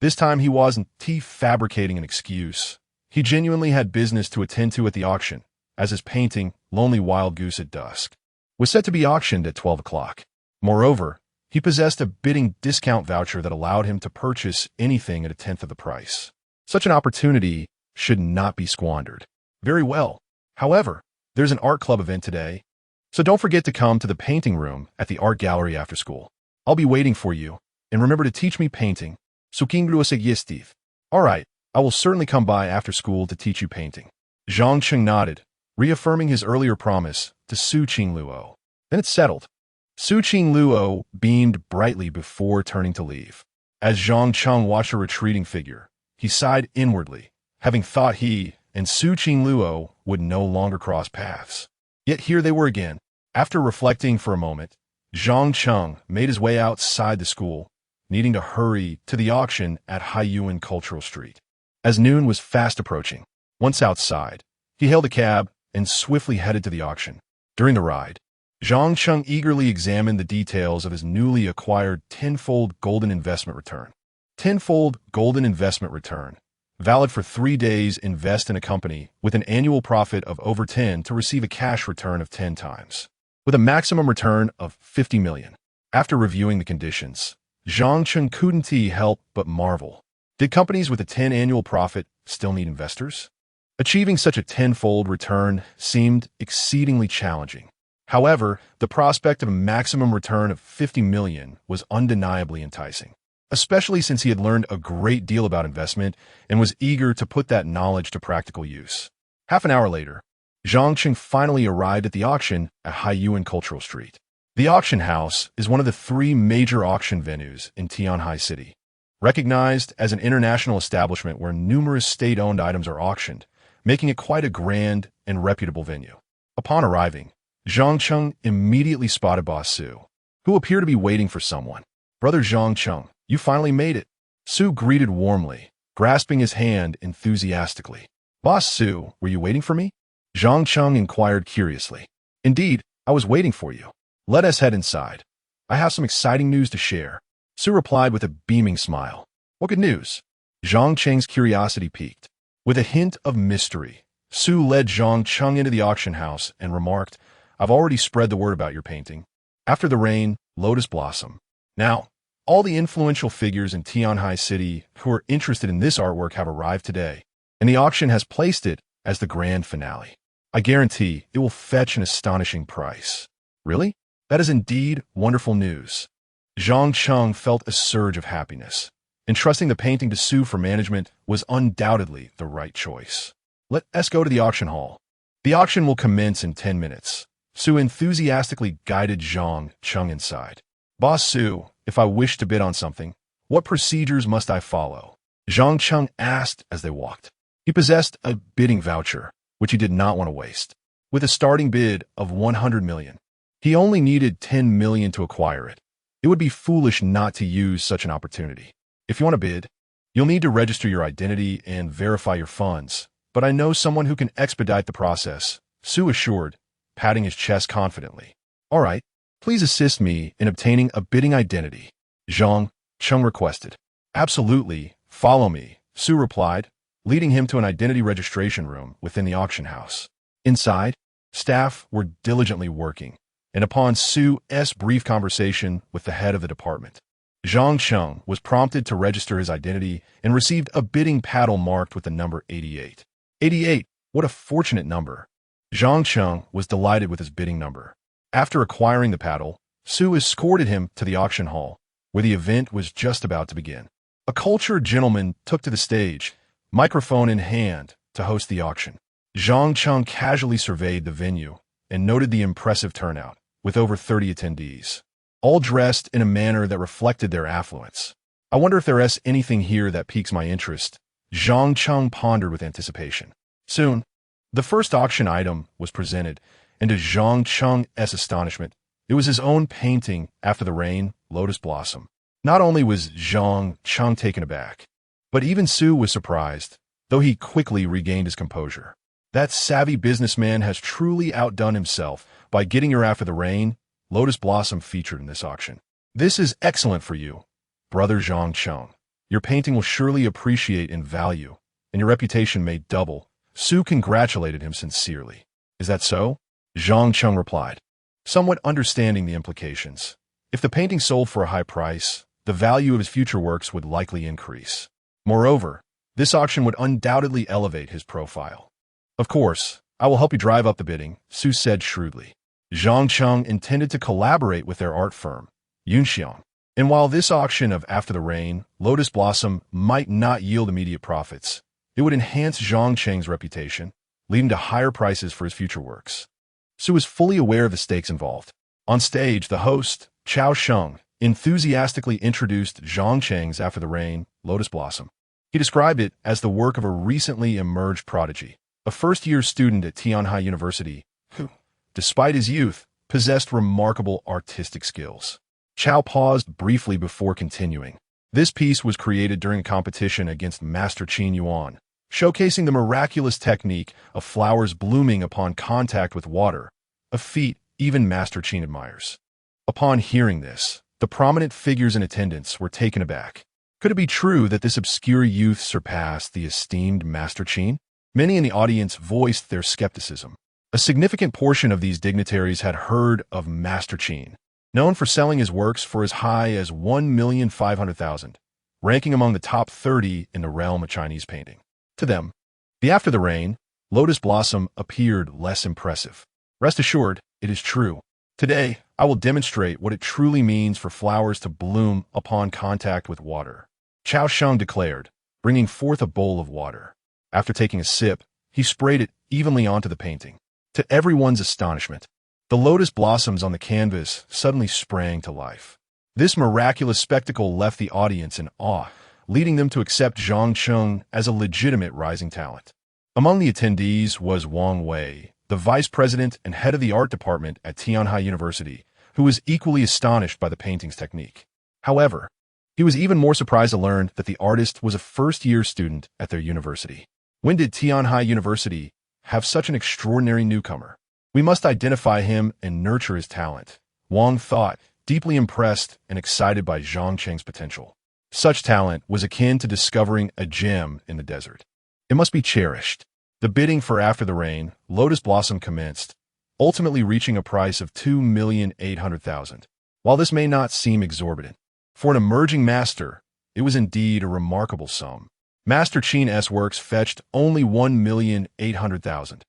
This time he wasn't fabricating an excuse. He genuinely had business to attend to at the auction, as his painting, Lonely Wild Goose at Dusk, was set to be auctioned at 12 o'clock. Moreover, he possessed a bidding discount voucher that allowed him to purchase anything at 1/10 of the price. Such an opportunity should not be squandered. Very well. However, there's an art club event today, so don't forget to come to the painting room at the art gallery after school. I'll be waiting for you, and remember to teach me painting. All right, I will certainly come by after school to teach you painting. Zhang Cheng nodded, reaffirming his earlier promise to Su Qingluo. Then it's settled. Su Qingluo beamed brightly before turning to leave. As Zhang Cheng watched her retreating figure, he sighed inwardly, having thought he and Su Qingluo would no longer cross paths. Yet here they were again. After reflecting for a moment, Zhang Cheng made his way outside the school, needing to hurry to the auction at Yuan Cultural Street. As noon was fast approaching, once outside, he hailed a cab and swiftly headed to the auction. During the ride, Zhang Cheng eagerly examined the details of his newly acquired tenfold golden investment return. Tenfold golden investment return. Valid for 3 days, invest in a company with an annual profit of over 10 to receive a cash return of 10 times, with a maximum return of 50 million. After reviewing the conditions, Zhang Cheng couldn't help but marvel. Did companies with a 10 annual profit still need investors? Achieving such a tenfold return seemed exceedingly challenging. However, the prospect of a maximum return of 50 million was undeniably enticing, especially since he had learned a great deal about investment and was eager to put that knowledge to practical use. Half an hour later, Zhang Cheng finally arrived at the auction at Yuan Cultural Street. The auction house is one of the 3 major auction venues in Tianhai City, recognized as an international establishment where numerous state-owned items are auctioned, making it quite a grand and reputable venue. Upon arriving, Zhang Cheng immediately spotted Boss Su, who appeared to be waiting for someone. Brother Zhang Cheng, you finally made it. Su greeted warmly, grasping his hand enthusiastically. Boss Su, were you waiting for me? Zhang Cheng inquired curiously. Indeed, I was waiting for you. Let us head inside. I have some exciting news to share. Su replied with a beaming smile. What good news? Zhang Cheng's curiosity piqued. With a hint of mystery, Su led Zhang Cheng into the auction house and remarked, I've already spread the word about your painting. After the rain, lotus blossom. Now, all the influential figures in Tianhai City who are interested in this artwork have arrived today, and the auction has placed it as the grand finale. I guarantee it will fetch an astonishing price. Really? That is indeed wonderful news. Zhang Cheng felt a surge of happiness. Entrusting the painting to Su for management was undoubtedly the right choice. Let us go to the auction hall. The auction will commence in 10 minutes. Su enthusiastically guided Zhang Cheng inside. Boss Su, if I wish to bid on something, what procedures must I follow? Zhang Cheng asked as they walked. He possessed a bidding voucher, which he did not want to waste. With a starting bid of 100 million, he only needed 10 million to acquire it. It would be foolish not to use such an opportunity. If you want to bid, you'll need to register your identity and verify your funds, but I know someone who can expedite the process, Su assured, patting his chest confidently. All right, please assist me in obtaining a bidding identity, Zhang Cheng requested. Absolutely, follow me, Su replied, leading him to an identity registration room within the auction house. Inside, staff were diligently working, and upon Su's brief conversation with the head of the department, Zhang Cheng was prompted to register his identity and received a bidding paddle marked with the number 88. 88, what a fortunate number. Zhang Cheng was delighted with his bidding number. After acquiring the paddle, Su escorted him to the auction hall, where the event was just about to begin. A cultured gentleman took to the stage, microphone in hand, to host the auction. Zhang Cheng casually surveyed the venue and noted the impressive turnout, with over 30 attendees, all dressed in a manner that reflected their affluence. I wonder if there's anything here that piques my interest, Zhang Cheng pondered with anticipation. Soon, the first auction item was presented, and to Zhang Cheng's astonishment, it was his own painting, After the Rain, Lotus Blossom. Not only was Zhang Cheng taken aback, but even Su was surprised, though he quickly regained his composure. That savvy businessman has truly outdone himself by getting your After the Rain, Lotus Blossom featured in this auction. This is excellent for you, brother Zhang Cheng. Your painting will surely appreciate in value, and your reputation may double. Su congratulated him sincerely. Is that so? Zhang Cheng replied, somewhat understanding the implications. If the painting sold for a high price, the value of his future works would likely increase. Moreover, this auction would undoubtedly elevate his profile. Of course, I will help you drive up the bidding, Su said shrewdly. Zhang Cheng intended to collaborate with their art firm, Yunxiang. And while this auction of After the Rain, Lotus Blossom might not yield immediate profits, it would enhance Zhang Cheng's reputation, leading to higher prices for his future works. Su was fully aware of the stakes involved. On stage, the host, Chao Sheng, enthusiastically introduced Zhang Cheng's After the Rain, Lotus Blossom. He described it as the work of a recently emerged prodigy, a first-year student at Tianhai University, who, despite his youth, possessed remarkable artistic skills. Chao paused briefly before continuing. This piece was created during a competition against Master Qin Yuan, showcasing the miraculous technique of flowers blooming upon contact with water, a feat even Master Qin admires. Upon hearing this, the prominent figures in attendance were taken aback. Could it be true that this obscure youth surpassed the esteemed Master Qin? Many in the audience voiced their skepticism. A significant portion of these dignitaries had heard of Master Qin, known for selling his works for as high as 1,500,000, ranking among the top 30 in the realm of Chinese painting. To them, the After the Rain, Lotus Blossom appeared less impressive. Rest assured, it is true. Today, I will demonstrate what it truly means for flowers to bloom upon contact with water, Chao Sheng declared, bringing forth a bowl of water. After taking a sip, he sprayed it evenly onto the painting. To everyone's astonishment, the lotus blossoms on the canvas suddenly sprang to life. This miraculous spectacle left the audience in awe, leading them to accept Zhang Cheng as a legitimate rising talent. Among the attendees was Wang Wei, the vice president and head of the art department at Tianhai University, who was equally astonished by the painting's technique. However, he was even more surprised to learn that the artist was a first-year student at their university. When did Tianhai University have such an extraordinary newcomer? We must identify him and nurture his talent, Wang thought, deeply impressed and excited by Zhang Cheng's potential. Such talent was akin to discovering a gem in the desert. It must be cherished. The bidding for After the Rain, Lotus Blossom commenced, ultimately reaching a price of 2,800,000. While this may not seem exorbitant, for an emerging master, it was indeed a remarkable sum. Master Qin's works fetched only 1,800,000,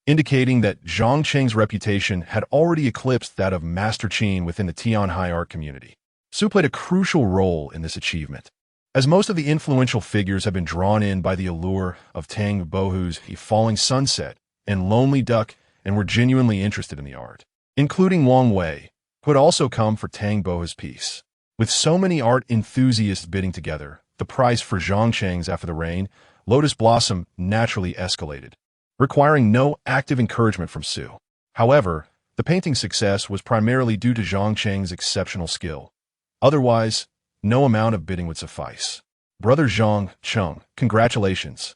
indicating that Zhang Cheng's reputation had already eclipsed that of Master Qin within the Tianhai art community. Su played a crucial role in this achievement, as most of the influential figures have been drawn in by the allure of Tang Bohu's Falling Sunset and Lonely Duck and were genuinely interested in the art, including Wang Wei, who had also come for Tang Bohu's piece. With so many art enthusiasts bidding together, the price for Zhang Cheng's after the rain, Lotus Blossom naturally escalated, requiring no active encouragement from Su. However, the painting's success was primarily due to Zhang Cheng's exceptional skill. Otherwise, no amount of bidding would suffice. Brother Zhang Cheng, congratulations.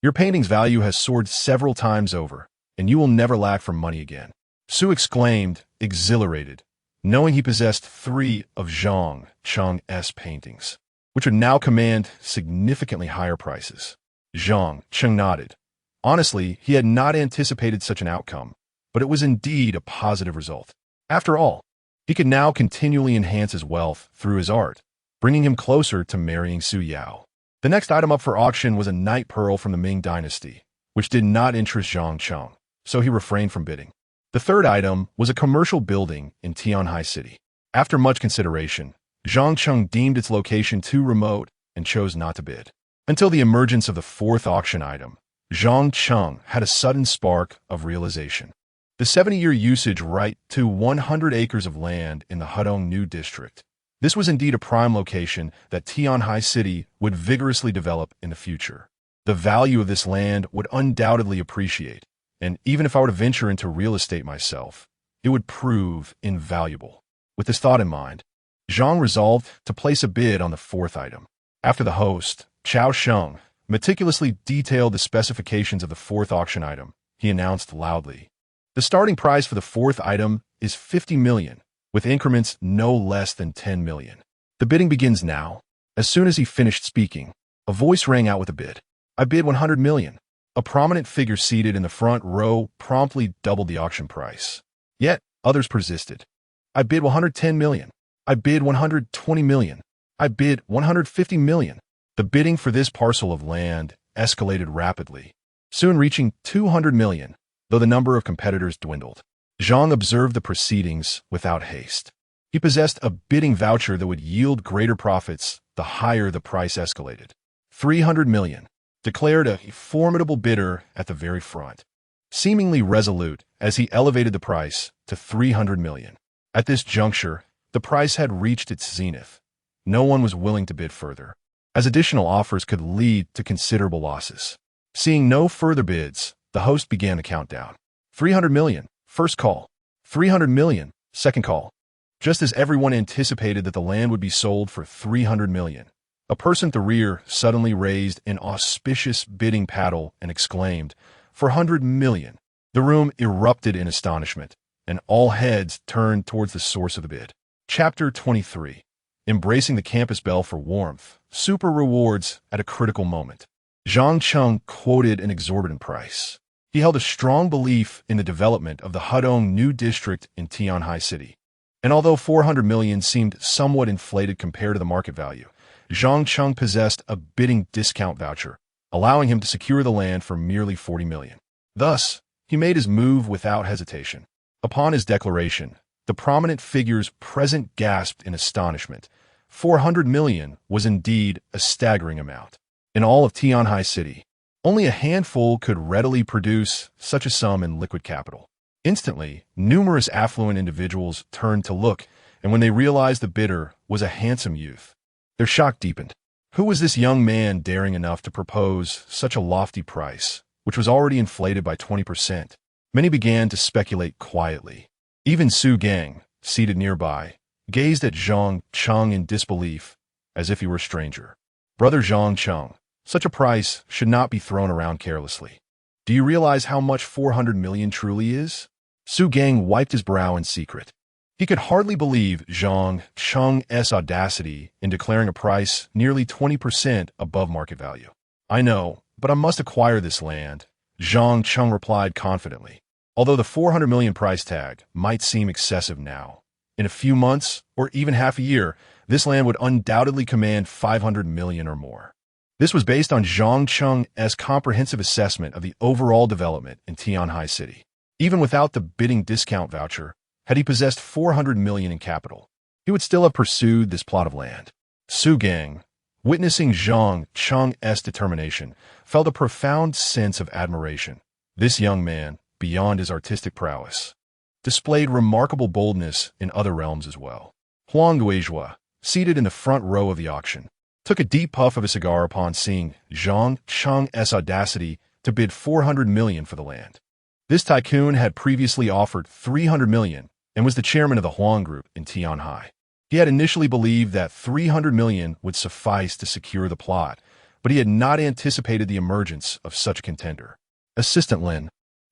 Your painting's value has soared several times over, and you will never lack for money again. Su exclaimed, exhilarated, knowing he possessed 3 of Zhang Cheng's paintings, which would now command significantly higher prices. Zhang Cheng nodded. Honestly, he had not anticipated such an outcome, but it was indeed a positive result. After all, he could now continually enhance his wealth through his art, bringing him closer to marrying Su Yao. The next item up for auction was a night pearl from the Ming dynasty, which did not interest Zhang Cheng, so he refrained from bidding. The third item was a commercial building in Tianhai City. After much consideration, Zhang Cheng deemed its location too remote and chose not to bid. Until the emergence of the fourth auction item, Zhang Cheng had a sudden spark of realization. The 70-year usage right to 100 acres of land in the Hudong New District. This was indeed a prime location that Tianhai City would vigorously develop in the future. The value of this land would undoubtedly appreciate, and even if I were to venture into real estate myself, it would prove invaluable. With this thought in mind, Zhang resolved to place a bid on the fourth item. After the host, Chao Sheng, meticulously detailed the specifications of the fourth auction item, he announced loudly, "The starting price for the fourth item is 50 million, with increments no less than 10 million. The bidding begins now." As soon as he finished speaking, a voice rang out with a bid. "I bid 100 million. A prominent figure seated in the front row promptly doubled the auction price. Yet, others persisted. "I bid 110 million. I bid 120 million. I bid 150 million. The bidding for this parcel of land escalated rapidly, soon reaching 200 million, though the number of competitors dwindled. Zhang observed the proceedings without haste. He possessed a bidding voucher that would yield greater profits the higher the price escalated. 300 million, declared a formidable bidder at the very front, seemingly resolute as he elevated the price to 300 million. At this juncture, the price had reached its zenith. No one was willing to bid further, as additional offers could lead to considerable losses. Seeing no further bids, the host began the countdown. 300 million. First call. 300 million. Second call. Just as everyone anticipated that the land would be sold for 300 million, a person at the rear suddenly raised an auspicious bidding paddle and exclaimed, 400 million. The room erupted in astonishment, and all heads turned towards the source of the bid. Chapter 23. Embracing the campus bell for warmth, super rewards at a critical moment. Zhang Cheng quoted an exorbitant price. He held a strong belief in the development of the Hudong New District in Tianhai City. And although 400 million seemed somewhat inflated compared to the market value, Zhang Cheng possessed a bidding discount voucher, allowing him to secure the land for merely 40 million. Thus, he made his move without hesitation. Upon his declaration, the prominent figures present gasped in astonishment. 400 million was indeed a staggering amount. In all of Tianhai City, only a handful could readily produce such a sum in liquid capital. Instantly, numerous affluent individuals turned to look, and when they realized the bidder was a handsome youth, their shock deepened. Who was this young man daring enough to propose such a lofty price, which was already inflated by 20%? Many began to speculate quietly. Even Su Gang, seated nearby, gazed at Zhang Cheng in disbelief, as if he were a stranger. Brother Zhang Cheng, such a price should not be thrown around carelessly. Do you realize how much 400 million truly is? Su Gang wiped his brow in secret. He could hardly believe Zhang Cheng's audacity in declaring a price nearly 20% above market value. "I know, but I must acquire this land," Zhang Cheng replied confidently. Although the 400 million price tag might seem excessive now, in a few months or even half a year, this land would undoubtedly command 500 million or more. This was based on Zhang Cheng's comprehensive assessment of the overall development in Tianhai City. Even without the bidding discount voucher, had he possessed 400 million in capital, he would still have pursued this plot of land. Su Gang, witnessing Zhang Cheng's determination, felt a profound sense of admiration. This young man, beyond his artistic prowess, displayed remarkable boldness in other realms as well. Huang Guizhua, seated in the front row of the auction, took a deep puff of a cigar upon seeing Zhang Cheng's audacity to bid 400 million for the land. This tycoon had previously offered 300 million and was the chairman of the Huang Group in Tianhai. He had initially believed that 300 million would suffice to secure the plot, but he had not anticipated the emergence of such a contender. Assistant Lin,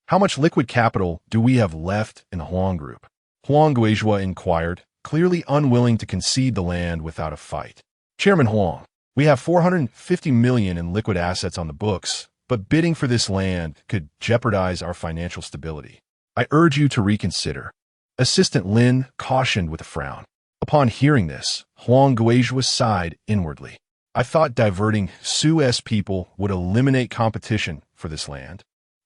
how much liquid capital do we have left in the Huang Group? Huang Guizhua inquired, clearly unwilling to concede the land without a fight. Chairman Huang, we have 450 million in liquid assets on the books, but bidding for this land could jeopardize our financial stability. I urge you to reconsider. Assistant Lin cautioned with a frown. Upon hearing this, Huang Guizhua sighed inwardly. I thought diverting Su's people would eliminate competition for this land,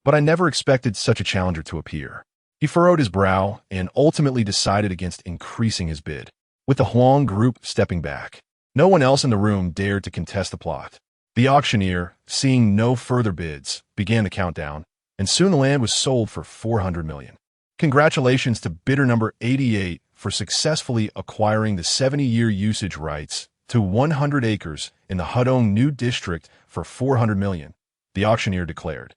but I never expected such a challenger to appear. He furrowed his brow and ultimately decided against increasing his bid. With the Huang Group stepping back, no one else in the room dared to contest the plot. The auctioneer, seeing no further bids, began the countdown, and soon the land was sold for 400 million. Congratulations to bidder number 88 for successfully acquiring the 70-year usage rights to 100 acres in the Hudong New District for 400 million, the auctioneer declared.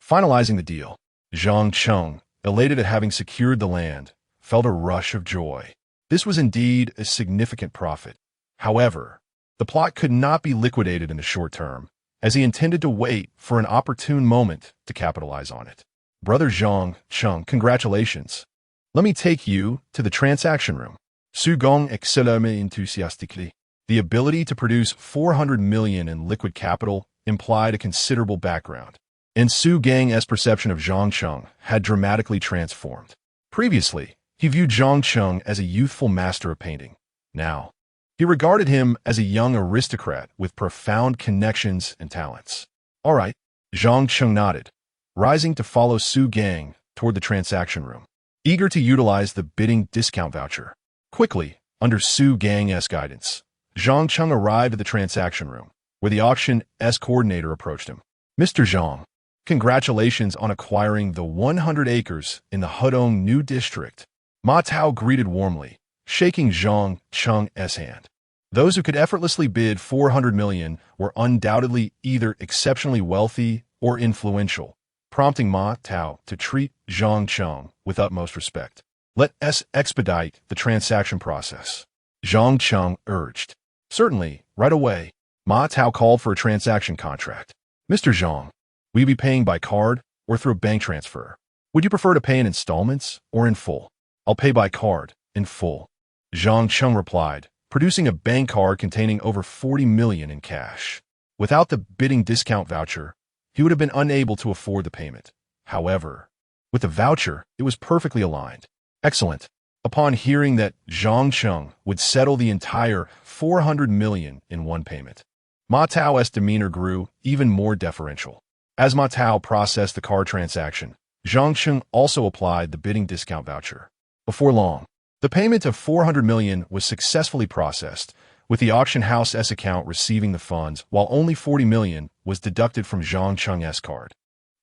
Finalizing the deal, Zhang Cheng, elated at having secured the land, felt a rush of joy. This was indeed a significant profit. However, the plot could not be liquidated in the short term, as he intended to wait for an opportune moment to capitalize on it. Brother Zhang Cheng, congratulations. Let me take you to the transaction room. Su Gong exclaimed enthusiastically. The ability to produce 400 million in liquid capital implied a considerable background, and Su Gang's perception of Zhang Cheng had dramatically transformed. Previously, he viewed Zhang Cheng as a youthful master of painting. Now, he regarded him as a young aristocrat with profound connections and talents. All right, Zhang Cheng nodded, rising to follow Su Gang toward the transaction room, eager to utilize the bidding discount voucher. Quickly, under Su Gang's guidance, Zhang Cheng arrived at the transaction room, where the auction's coordinator approached him. Mr. Zhang, congratulations on acquiring the 100 acres in the Hudong New District. Ma Tao greeted warmly, shaking Zhang Cheng's hand. Those who could effortlessly bid 400 million were undoubtedly either exceptionally wealthy or influential, prompting Ma Tao to treat Zhang Cheng with utmost respect. Let us expedite the transaction process, Zhang Cheng urged. Certainly, right away. Ma Tao called for a transaction contract. Mr. Zhang, will you be paying by card or through a bank transfer? Would you prefer to pay in installments or in full? I'll pay by card, in full, Zhang Cheng replied, producing a bank card containing over 40 million in cash. Without the bidding discount voucher, he would have been unable to afford the payment. However, with the voucher, it was perfectly aligned. Excellent. Upon hearing that Zhang Cheng would settle the entire 400 million in one payment, Ma Tao's demeanor grew even more deferential. As Ma Tao processed the card transaction, Zhang Cheng also applied the bidding discount voucher. Before long, the payment of 400 million was successfully processed, with the auction house's account receiving the funds while only 40 million was deducted from Zhang Cheng's card.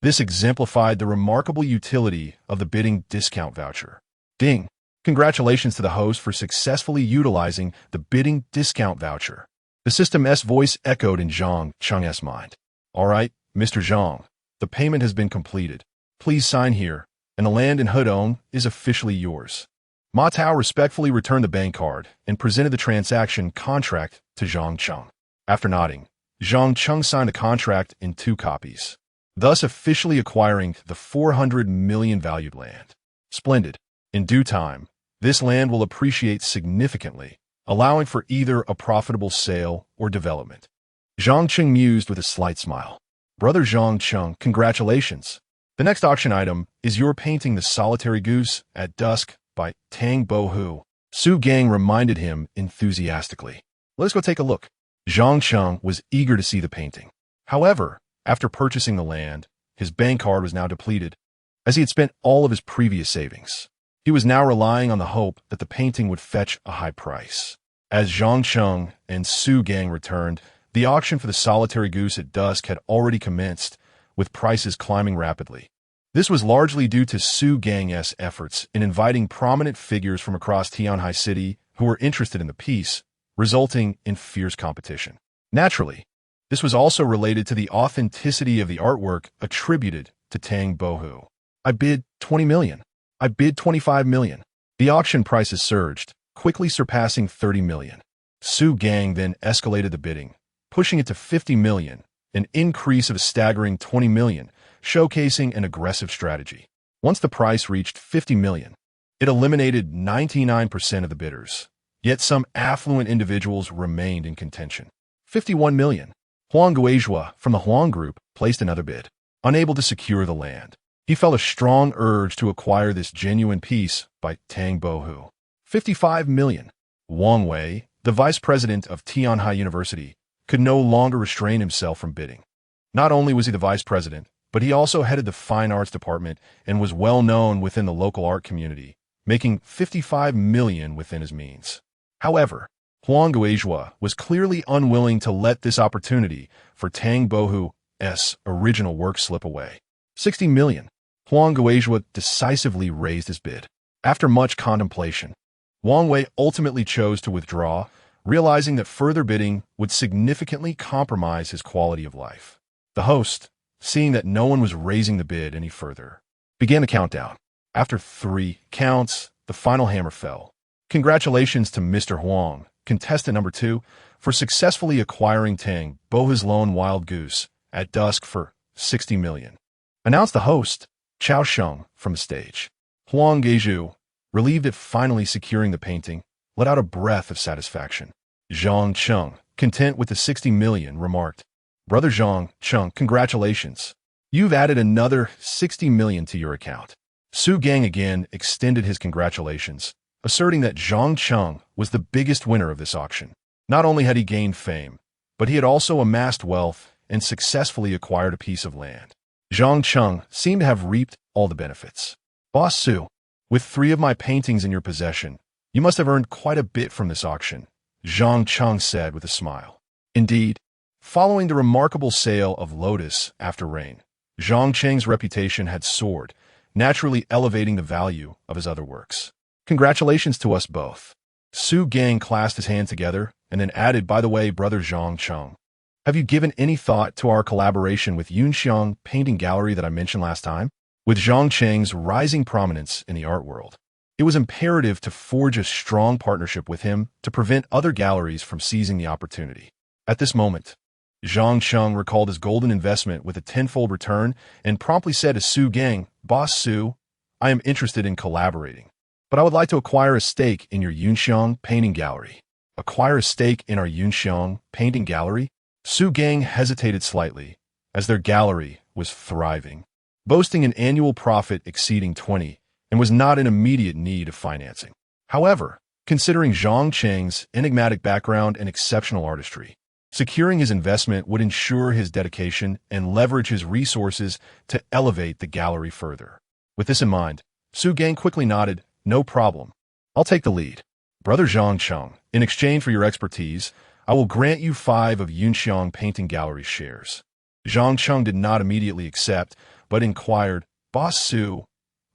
This exemplified the remarkable utility of the bidding discount voucher. Ding! Congratulations to the host for successfully utilizing the bidding discount voucher. The system's voice echoed in Zhang Cheng's mind. All right, Mr. Zhang, the payment has been completed. Please sign here, and the land in Hudong is officially yours. Ma Tao respectfully returned the bank card and presented the transaction contract to Zhang Cheng. After nodding, Zhang Cheng signed a contract in 2 copies, thus officially acquiring the 400 million valued land. Splendid. In due time, this land will appreciate significantly, allowing for either a profitable sale or development. Zhang Cheng mused with a slight smile. Brother Zhang Cheng, congratulations. The next auction item is your painting The Solitary Goose at Dusk by Tang Bohu. Su Gang reminded him enthusiastically. Let's go take a look. Zhang Cheng was eager to see the painting. However, after purchasing the land, his bank card was now depleted, as he had spent all of his previous savings. He was now relying on the hope that the painting would fetch a high price. As Zhang Cheng and Su Gang returned, the auction for The Solitary Goose at Dusk had already commenced, with prices climbing rapidly. This was largely due to Su Gang's efforts in inviting prominent figures from across Tianhai City who were interested in the piece, resulting in fierce competition. Naturally, this was also related to the authenticity of the artwork attributed to Tang Bohu. I bid 20 million. I bid 25 million. The auction prices surged, quickly surpassing 30 million. Su Gang then escalated the bidding, pushing it to 50 million, an increase of a staggering 20 million, showcasing an aggressive strategy. Once the price reached 50 million, it eliminated 99% of the bidders. Yet some affluent individuals remained in contention. 51 million. Huang Guizhua from the Huang Group placed another bid. Unable to secure the land, he felt a strong urge to acquire this genuine piece by Tang Bohu. 55 million. Wang Wei, the vice president of Tianhai University, could no longer restrain himself from bidding. Not only was he the vice president, but he also headed the fine arts department and was well known within the local art community, making 55 million within his means. However, Huang Guizhua was clearly unwilling to let this opportunity for Tang Bohu's original work slip away. 60 million. Huang Guizhua decisively raised his bid. After much contemplation, Wang Wei ultimately chose to withdraw, realizing that further bidding would significantly compromise his quality of life. The host, seeing that no one was raising the bid any further, began the countdown. After 3 counts, the final hammer fell. Congratulations to Mr. Huang, contestant number 2, for successfully acquiring Tang Bohu's lone wild goose at dusk for 60 million. Announced the host, Chao Sheng, from the stage. Huang Guizhou, relieved at finally securing the painting, let out a breath of satisfaction. Zhang Cheng, content with the 60 million, remarked, "Brother Zhang Cheng, congratulations. You've added another 60 million to your account." Su Gang again extended his congratulations, asserting that Zhang Cheng was the biggest winner of this auction. Not only had he gained fame, but he had also amassed wealth and successfully acquired a piece of land. Zhang Cheng seemed to have reaped all the benefits. "Boss Su, with 3 of my paintings in your possession, you must have earned quite a bit from this auction," Zhang Cheng said with a smile. Indeed, following the remarkable sale of Lotus After Rain, Zhang Cheng's reputation had soared, naturally elevating the value of his other works. "Congratulations to us both." Su Gang clasped his hands together and then added, "By the way, brother Zhang Cheng, have you given any thought to our collaboration with Yunxiang Painting Gallery that I mentioned last time?" With Zhang Cheng's rising prominence in the art world, it was imperative to forge a strong partnership with him to prevent other galleries from seizing the opportunity. At this moment, Zhang Cheng recalled his golden investment with a tenfold return and promptly said to Su Gang, "Boss Su, I am interested in collaborating, but I would like to acquire a stake in your Yunxiang Painting Gallery." Acquire a stake in our Yunxiang Painting Gallery? Su Gang hesitated slightly, as their gallery was thriving, boasting an annual profit exceeding 20, and was not in immediate need of financing. However, considering Zhang Cheng's enigmatic background and exceptional artistry, securing his investment would ensure his dedication and leverage his resources to elevate the gallery further. With this in mind, Su Gang quickly nodded, "No problem. I'll take the lead. Brother Zhang Cheng, in exchange for your expertise, I will grant you 5 of Yunxiang Painting Gallery shares." Zhang Cheng did not immediately accept, but inquired, "Boss Su,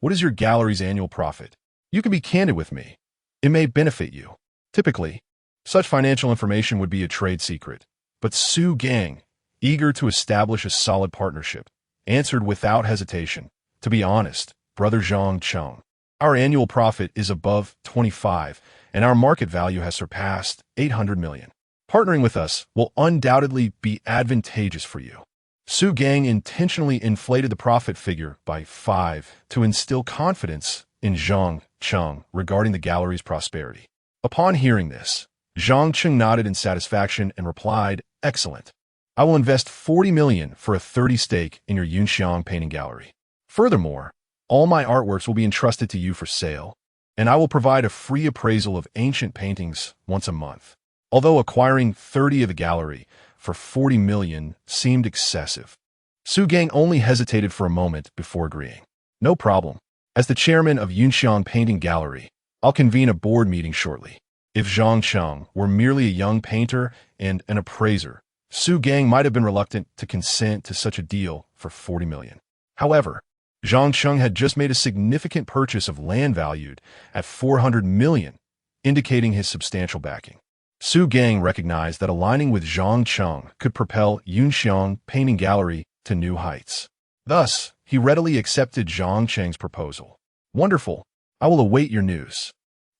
what is your gallery's annual profit? You can be candid with me. It may benefit you." Typically, such financial information would be a trade secret, but Su Gang, eager to establish a solid partnership, answered without hesitation, "To be honest, brother Zhang Cheng, our annual profit is above 25, and our market value has surpassed 800 million. Partnering with us will undoubtedly be advantageous for you." Su Gang intentionally inflated the profit figure by 5 to instill confidence in Zhang Cheng regarding the gallery's prosperity. Upon hearing this, Zhang Cheng nodded in satisfaction and replied, "Excellent. I will invest 40 million for a 30 stake in your Yunxiang Painting Gallery. Furthermore, all my artworks will be entrusted to you for sale, and I will provide a free appraisal of ancient paintings once a month." Although acquiring 30 of the gallery for 40 million seemed excessive, Su Gang only hesitated for a moment before agreeing. "No problem. As the chairman of Yunxiang Painting Gallery, I'll convene a board meeting shortly." If Zhang Cheng were merely a young painter and an appraiser, Su Gang might have been reluctant to consent to such a deal for 40 million. However, Zhang Cheng had just made a significant purchase of land valued at 400 million, indicating his substantial backing. Su Gang recognized that aligning with Zhang Cheng could propel Yunxiang Painting Gallery to new heights. Thus, he readily accepted Zhang Cheng's proposal. Wonderful. I will await your news,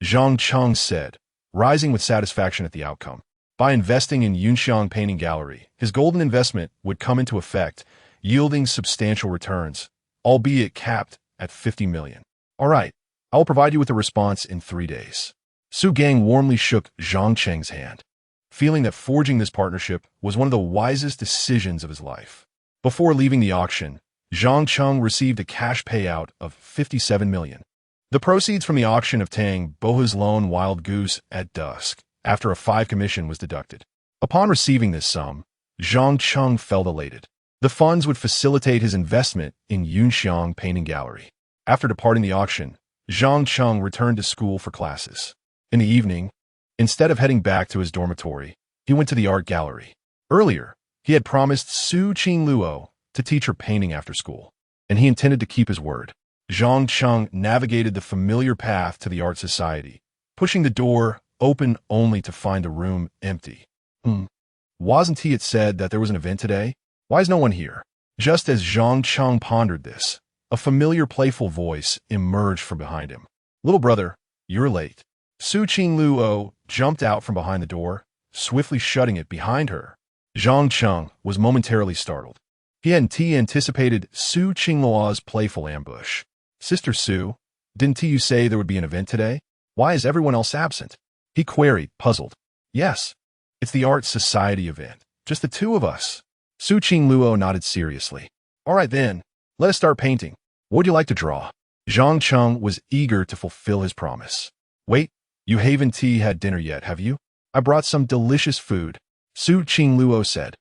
Zhang Cheng said, rising with satisfaction at the outcome. By investing in Yunxiang Painting Gallery, his golden investment would come into effect, yielding substantial returns, albeit capped at 50 million. All right, I will provide you with a response in 3 days. Su Gang warmly shook Zhang Cheng's hand, feeling that forging this partnership was one of the wisest decisions of his life. Before leaving the auction, Zhang Cheng received a cash payout of 57 million. The proceeds from the auction of Tang Boha's lone wild goose at dusk, after a 5 commission was deducted. Upon receiving this sum, Zhang Cheng felt elated. The funds would facilitate his investment in Yunxiang Painting Gallery. After departing the auction, Zhang Cheng returned to school for classes. In the evening, instead of heading back to his dormitory, he went to the art gallery. Earlier, he had promised Su Qingluo to teach her painting after school, and he intended to keep his word. Zhang Cheng navigated the familiar path to the art society, pushing the door open only to find the room empty. Wasn't it said that there was an event today? Why is no one here? Just as Zhang Cheng pondered this, a familiar playful voice emerged from behind him. Little brother, you're late. Su Qingluo jumped out from behind the door, swiftly shutting it behind her. Zhang Cheng was momentarily startled. He hadn't anticipated Su Qingluo's playful ambush. Sister Su, didn't you say there would be an event today? Why is everyone else absent? He queried, puzzled. Yes, it's the art society event. Just the two of us. Su Qingluo nodded seriously. All right then, let us start painting. What would you like to draw? Zhang Cheng was eager to fulfill his promise. Wait, you haven't had dinner yet, have you? I brought some delicious food, Su Qingluo said,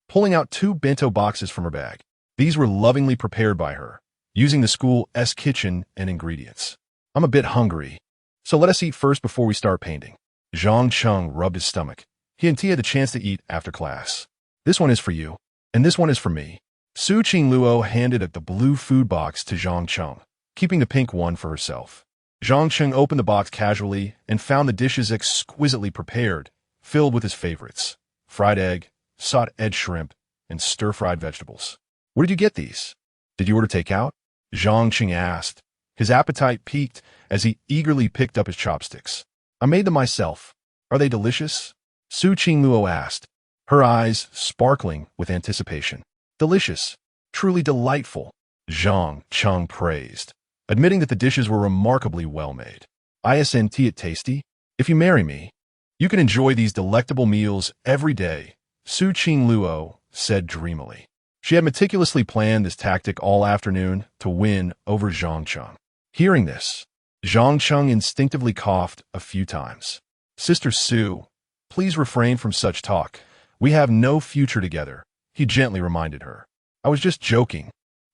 pulling out 2 bento boxes from her bag. These were lovingly prepared by her, using the school's kitchen and ingredients. I'm a bit hungry, so let us eat first before we start painting. Zhang Cheng rubbed his stomach. He and Tia had the chance to eat after class. This one is for you, and this one is for me. Su Qingluo handed the blue food box to Zhang Cheng, keeping the pink one for herself. Zhang Cheng opened the box casually and found the dishes exquisitely prepared, filled with his favorites: fried egg, salt-edged shrimp, and stir-fried vegetables. Where did you get these? Did you order takeout? Zhang Cheng asked. His appetite piqued as he eagerly picked up his chopsticks. I made them myself. Are they delicious? Su Qingluo asked, her eyes sparkling with anticipation. Delicious. Truly delightful, Zhang Cheng praised, admitting that the dishes were remarkably well made. Isn't it tasty? If you marry me, you can enjoy these delectable meals every day, Su Qingluo said dreamily. She had meticulously planned this tactic all afternoon to win over Zhang Cheng. Hearing this, Zhang Cheng instinctively coughed a few times. Sister Su, please refrain from such talk. We have no future together, he gently reminded her. I was just joking.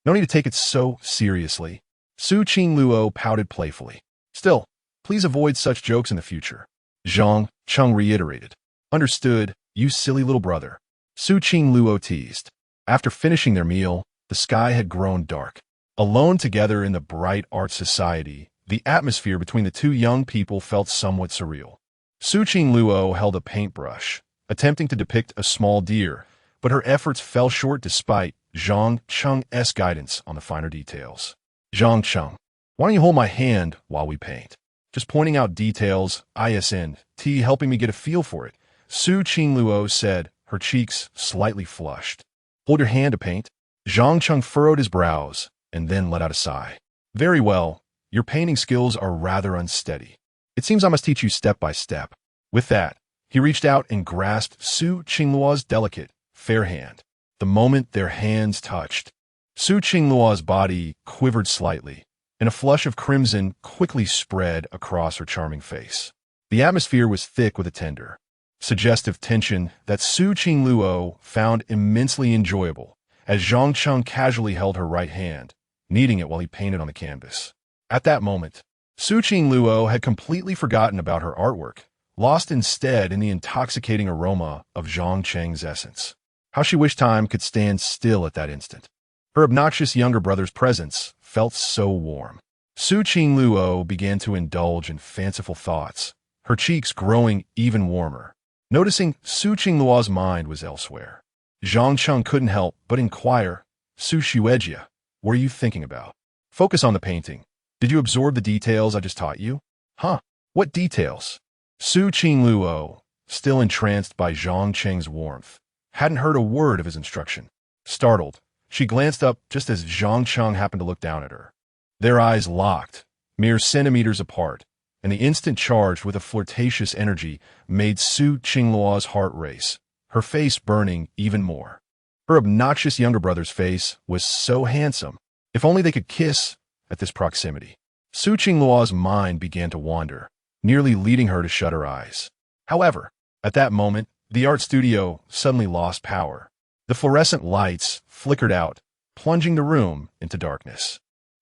No need to take it so seriously. Su Qingluo pouted playfully. Still, please avoid such jokes in the future, Zhang Cheng reiterated. Understood, you silly little brother, Su Qingluo teased. After finishing their meal, the sky had grown dark. Alone together in the bright art society, the atmosphere between the two young people felt somewhat surreal. Su Qingluo held a paintbrush, attempting to depict a small deer, but her efforts fell short despite Zhang Cheng's guidance on the finer details. Zhang Cheng, why don't you hold my hand while we paint? Just pointing out details, isn't helping me get a feel for it, Su Qingluo said, her cheeks slightly flushed. Hold your hand to paint? Zhang Cheng furrowed his brows and then let out a sigh. Very well, your painting skills are rather unsteady. It seems I must teach you step by step. With that, he reached out and grasped Su Qingluo's delicate, fair hand. The moment their hands touched, Su Qingluo's body quivered slightly, and a flush of crimson quickly spread across her charming face. The atmosphere was thick with a tender, suggestive tension that Su Qingluo found immensely enjoyable, as Zhang Cheng casually held her right hand, kneading it while he painted on the canvas. At that moment, Su Qingluo had completely forgotten about her artwork, lost instead in the intoxicating aroma of Zhang Cheng's essence. How she wished time could stand still at that instant. Her obnoxious younger brother's presence felt so warm. Su Qingluo began to indulge in fanciful thoughts, her cheeks growing even warmer. Noticing Su Qingluo's mind was elsewhere, Zhang Cheng couldn't help but inquire, Su Xuejia, what are you thinking about? Focus on the painting. Did you absorb the details I just taught you? Huh? What details? Su Qingluo, still entranced by Zhang Cheng's warmth, hadn't heard a word of his instruction. Startled, she glanced up just as Zhang Cheng happened to look down at her. Their eyes locked, mere centimeters apart, and the instant charged with a flirtatious energy made Su Qingluo's heart race, her face burning even more. Her obnoxious younger brother's face was so handsome. If only they could kiss at this proximity. Su Qingluo's mind began to wander, nearly leading her to shut her eyes. However, at that moment, the art studio suddenly lost power. The fluorescent lights flickered out, plunging the room into darkness.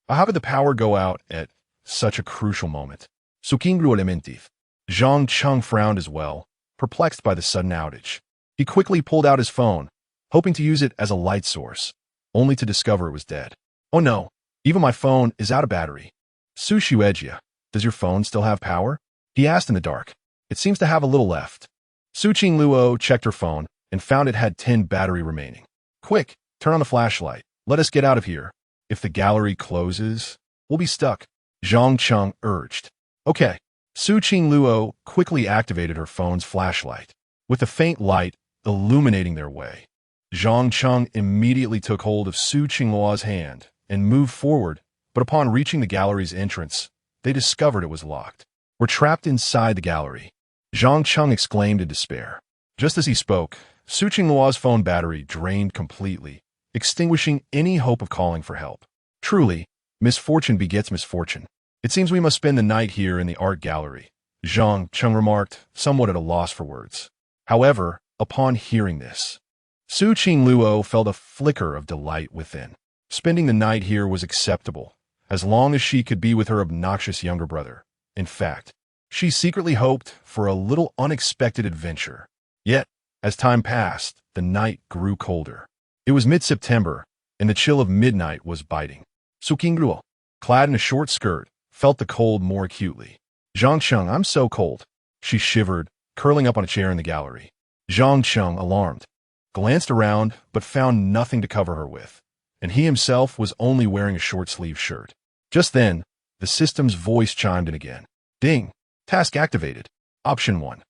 How could the power go out at such a crucial moment? Su Qingluo lamentif. Zhang Cheng frowned as well, perplexed by the sudden outage. He quickly pulled out his phone, hoping to use it as a light source, only to discover it was dead. Oh no, even my phone is out of battery. Su Xuejia, does your phone still have power? He asked in the dark. It seems to have a little left. Su Qingluo checked her phone and found it had 10 battery remaining. Quick, turn on the flashlight. Let us get out of here. If the gallery closes, we'll be stuck, Zhang Cheng urged. Okay. Su Qingluo quickly activated her phone's flashlight, with a faint light illuminating their way. Zhang Cheng immediately took hold of Su Qingluo's hand and moved forward, but upon reaching the gallery's entrance, they discovered it was locked. We're trapped inside the gallery, Zhang Cheng exclaimed in despair. Just as he spoke, Su Qingluo's phone battery drained completely, extinguishing any hope of calling for help. Truly, misfortune begets misfortune. It seems we must spend the night here in the art gallery, Zhang Cheng remarked, somewhat at a loss for words. However, upon hearing this, Su Qingluo felt a flicker of delight within. Spending the night here was acceptable, as long as she could be with her obnoxious younger brother. In fact, she secretly hoped for a little unexpected adventure. Yet, as time passed, the night grew colder. It was mid-September, and the chill of midnight was biting. Su Qingluo, clad in a short skirt, felt the cold more acutely. Zhang Cheng, I'm so cold. She shivered, curling up on a chair in the gallery. Zhang Cheng, alarmed, glanced around but found nothing to cover her with, and he himself was only wearing a short-sleeved shirt. Just then, the system's voice chimed in again. Ding! Task activated. Option 1.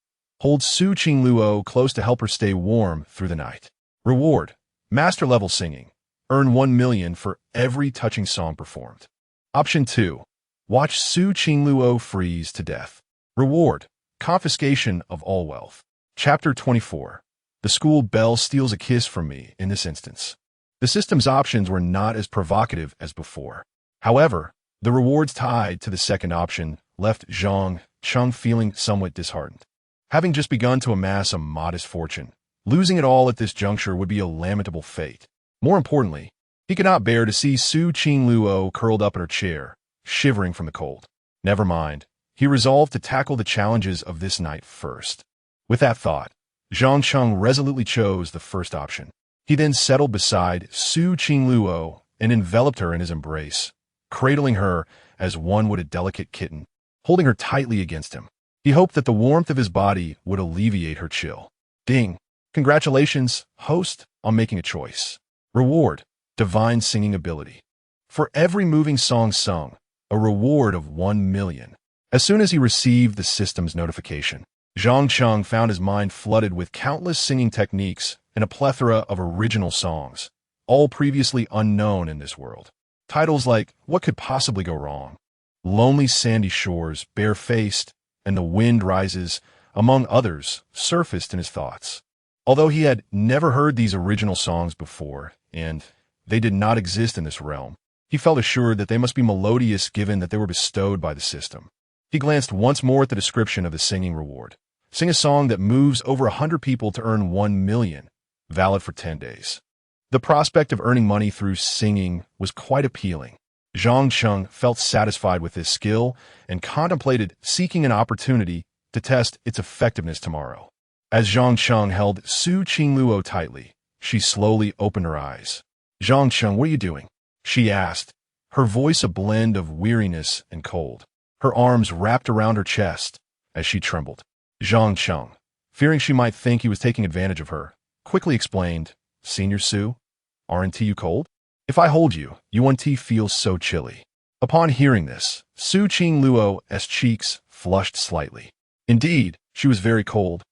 Hold Su Qingluo close to help her stay warm through the night. Reward. Master-level singing. Earn 1 million for every touching song performed. Option 2. Watch Su Qingluo freeze to death. Reward. Confiscation of all wealth. Chapter 24. The school bell steals a kiss from me in this instance. The system's options were not as provocative as before. However, the rewards tied to the second option left Zhang Cheng feeling somewhat disheartened. Having just begun to amass a modest fortune, losing it all at this juncture would be a lamentable fate. More importantly, he could not bear to see Su Qingluo curled up in her chair, shivering from the cold. Never mind. He resolved to tackle the challenges of this night first. With that thought, Zhang Cheng resolutely chose the first option. He then settled beside Su Qingluo and enveloped her in his embrace, cradling her as one would a delicate kitten, holding her tightly against him. He hoped that the warmth of his body would alleviate her chill. Ding! Congratulations, host, on making a choice. Reward. Divine singing ability. For every moving song sung, a reward of 1 million. As soon as he received the system's notification, Zhang Cheng found his mind flooded with countless singing techniques and a plethora of original songs, all previously unknown in this world. Titles like What Could Possibly Go Wrong, Lonely Sandy Shores, Barefaced, and The Wind Rises, among others, surfaced in his thoughts. Although he had never heard these original songs before, and they did not exist in this realm, he felt assured that they must be melodious given that they were bestowed by the system. He glanced once more at the description of the singing reward. Sing a song that moves over 100 people to earn 1 million, valid for 10 days. The prospect of earning money through singing was quite appealing. Zhang Cheng felt satisfied with his skill and contemplated seeking an opportunity to test its effectiveness tomorrow. As Zhang Cheng held Su Qingluo tightly, she slowly opened her eyes. Zhang Cheng, what are you doing? She asked, her voice a blend of weariness and cold. Her arms wrapped around her chest as she trembled. Zhang Cheng, fearing she might think he was taking advantage of her, quickly explained, "Senior Su, aren't you cold? If I hold you, yuan feels so chilly." Upon hearing this, Su Qingluo's cheeks flushed slightly. Indeed, she was very cold,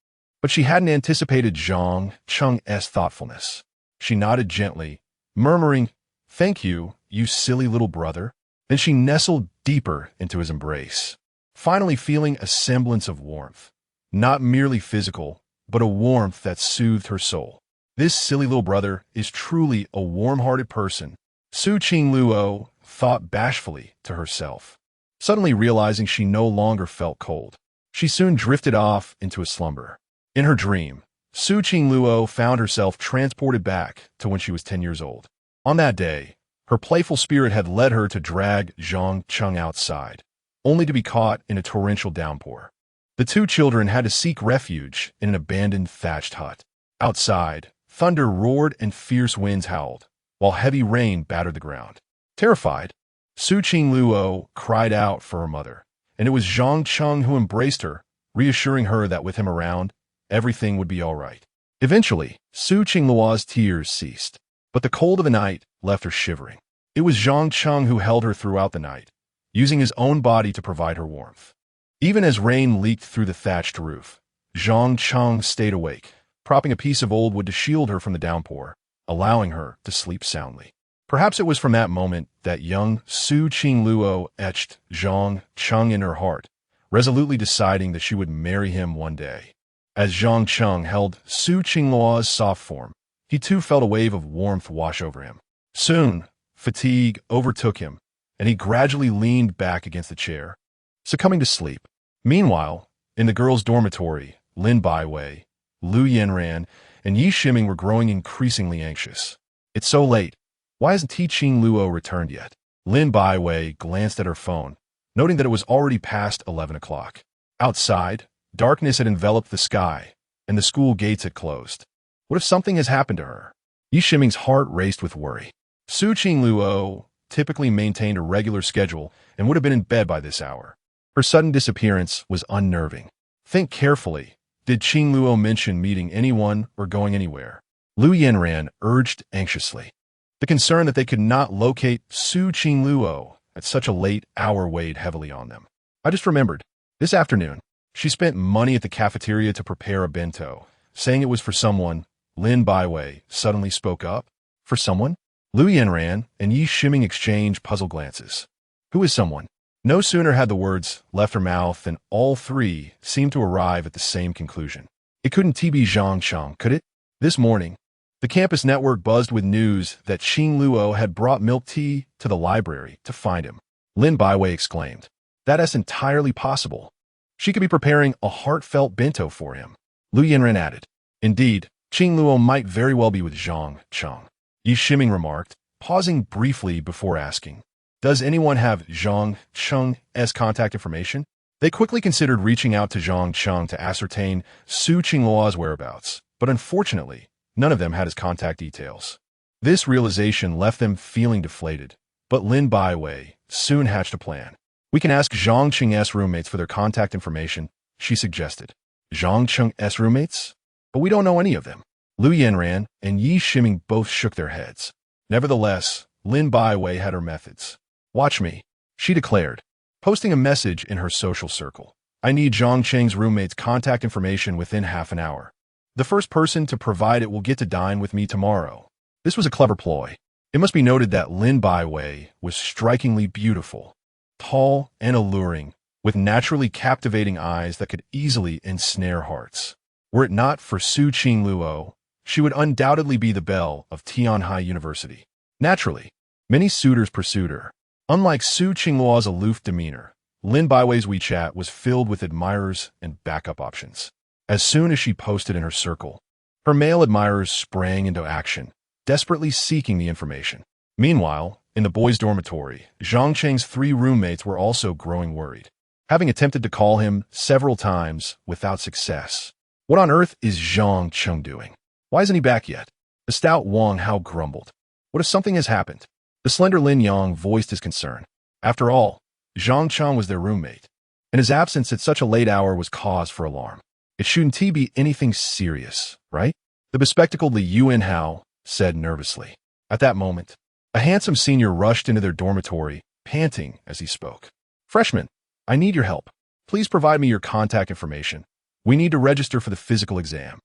but she hadn't anticipated Zhang Cheng's thoughtfulness. She nodded gently, murmuring, "Thank you, you silly little brother." Then she nestled deeper into his embrace, finally feeling a semblance of warmth. Not merely physical, but a warmth that soothed her soul. This silly little brother is truly a warm-hearted person, Su Qingluo thought bashfully to herself. Suddenly realizing she no longer felt cold, she soon drifted off into a slumber. In her dream, Su Qingluo found herself transported back to when she was 10 years old. On that day, her playful spirit had led her to drag Zhang Cheng outside, only to be caught in a torrential downpour. The two children had to seek refuge in an abandoned thatched hut. Outside, thunder roared and fierce winds howled, while heavy rain battered the ground. Terrified, Su Qingluo cried out for her mother, and it was Zhang Cheng who embraced her, reassuring her that with him around, everything would be all right. Eventually, Su Qingluo's tears ceased, but the cold of the night left her shivering. It was Zhang Cheng who held her throughout the night, using his own body to provide her warmth. Even as rain leaked through the thatched roof, Zhang Cheng stayed awake, propping a piece of old wood to shield her from the downpour, allowing her to sleep soundly. Perhaps it was from that moment that young Su Qingluo etched Zhang Cheng in her heart, resolutely deciding that she would marry him one day. As Zhang Cheng held Su Qingluo's soft form, he too felt a wave of warmth wash over him. Soon, fatigue overtook him, and he gradually leaned back against the chair, succumbing to sleep. Meanwhile, in the girls' dormitory, Lin Baiwei, Lu Yanran, and Yi Shiming were growing increasingly anxious. "It's so late. Why hasn't Ti Qingluo returned yet?" Lin Baiwei glanced at her phone, noting that it was already past 11 o'clock. Outside, darkness had enveloped the sky, and the school gates had closed. What if something has happened to her? Yi Shiming's heart raced with worry. Su Qingluo typically maintained a regular schedule and would have been in bed by this hour. Her sudden disappearance was unnerving. Think carefully. Did Qingluo mention meeting anyone or going anywhere? Lu Yanran urged anxiously. The concern that they could not locate Su Qingluo at such a late hour weighed heavily on them. "I just remembered. This afternoon, she spent money at the cafeteria to prepare a bento, saying it was for someone." Lin Baiwei suddenly spoke up. "For someone?" Lu Yanran and Yi Shiming exchanged puzzled glances. "Who is someone?" No sooner had the words left her mouth than all three seemed to arrive at the same conclusion. It couldn't be Zhang Cheng, could it? This morning, the campus network buzzed with news that Qingluo had brought milk tea to the library to find him. Lin Baiwei exclaimed, "That is entirely possible. She could be preparing a heartfelt bento for him." Lu Yanran added, "Indeed, Qingluo might very well be with Zhang Cheng." Yi Shiming remarked, pausing briefly before asking, "Does anyone have Zhang Cheng's contact information?" They quickly considered reaching out to Zhang Cheng to ascertain Su Qingluo's whereabouts, but unfortunately, none of them had his contact details. This realization left them feeling deflated, but Lin Baiwei soon hatched a plan. "We can ask Zhang Cheng's roommates for their contact information," she suggested. "Zhang Cheng's roommates? But we don't know any of them." Lu Yanran and Yi Shiming both shook their heads. Nevertheless, Lin Baiwei had her methods. "Watch me," she declared, posting a message in her social circle. "I need Zhang Cheng's roommate's contact information within half an hour. The first person to provide it will get to dine with me tomorrow." This was a clever ploy. It must be noted that Lin Baiwei was strikingly beautiful, tall and alluring, with naturally captivating eyes that could easily ensnare hearts. Were it not for Su Qingluo, she would undoubtedly be the belle of Tianhai University. Naturally, many suitors pursued her. Unlike Su Qingluo's aloof demeanor, Lin Baiwei's WeChat was filled with admirers and backup options. As soon as she posted in her circle, her male admirers sprang into action, desperately seeking the information. Meanwhile, in the boys' dormitory, Zhang Cheng's 3 roommates were also growing worried, having attempted to call him several times without success. "What on earth is Zhang Cheng doing? Why isn't he back yet?" The stout Wang Hao grumbled. "What if something has happened?" The slender Lin Yang voiced his concern. After all, Zhang Cheng was their roommate, and his absence at such a late hour was cause for alarm. It shouldn't be anything serious, right? The bespectacled Li Yuanhao said nervously. At that moment, a handsome senior rushed into their dormitory, panting as he spoke. Freshman, I need your help. Please provide me your contact information. We need to register for the physical exam.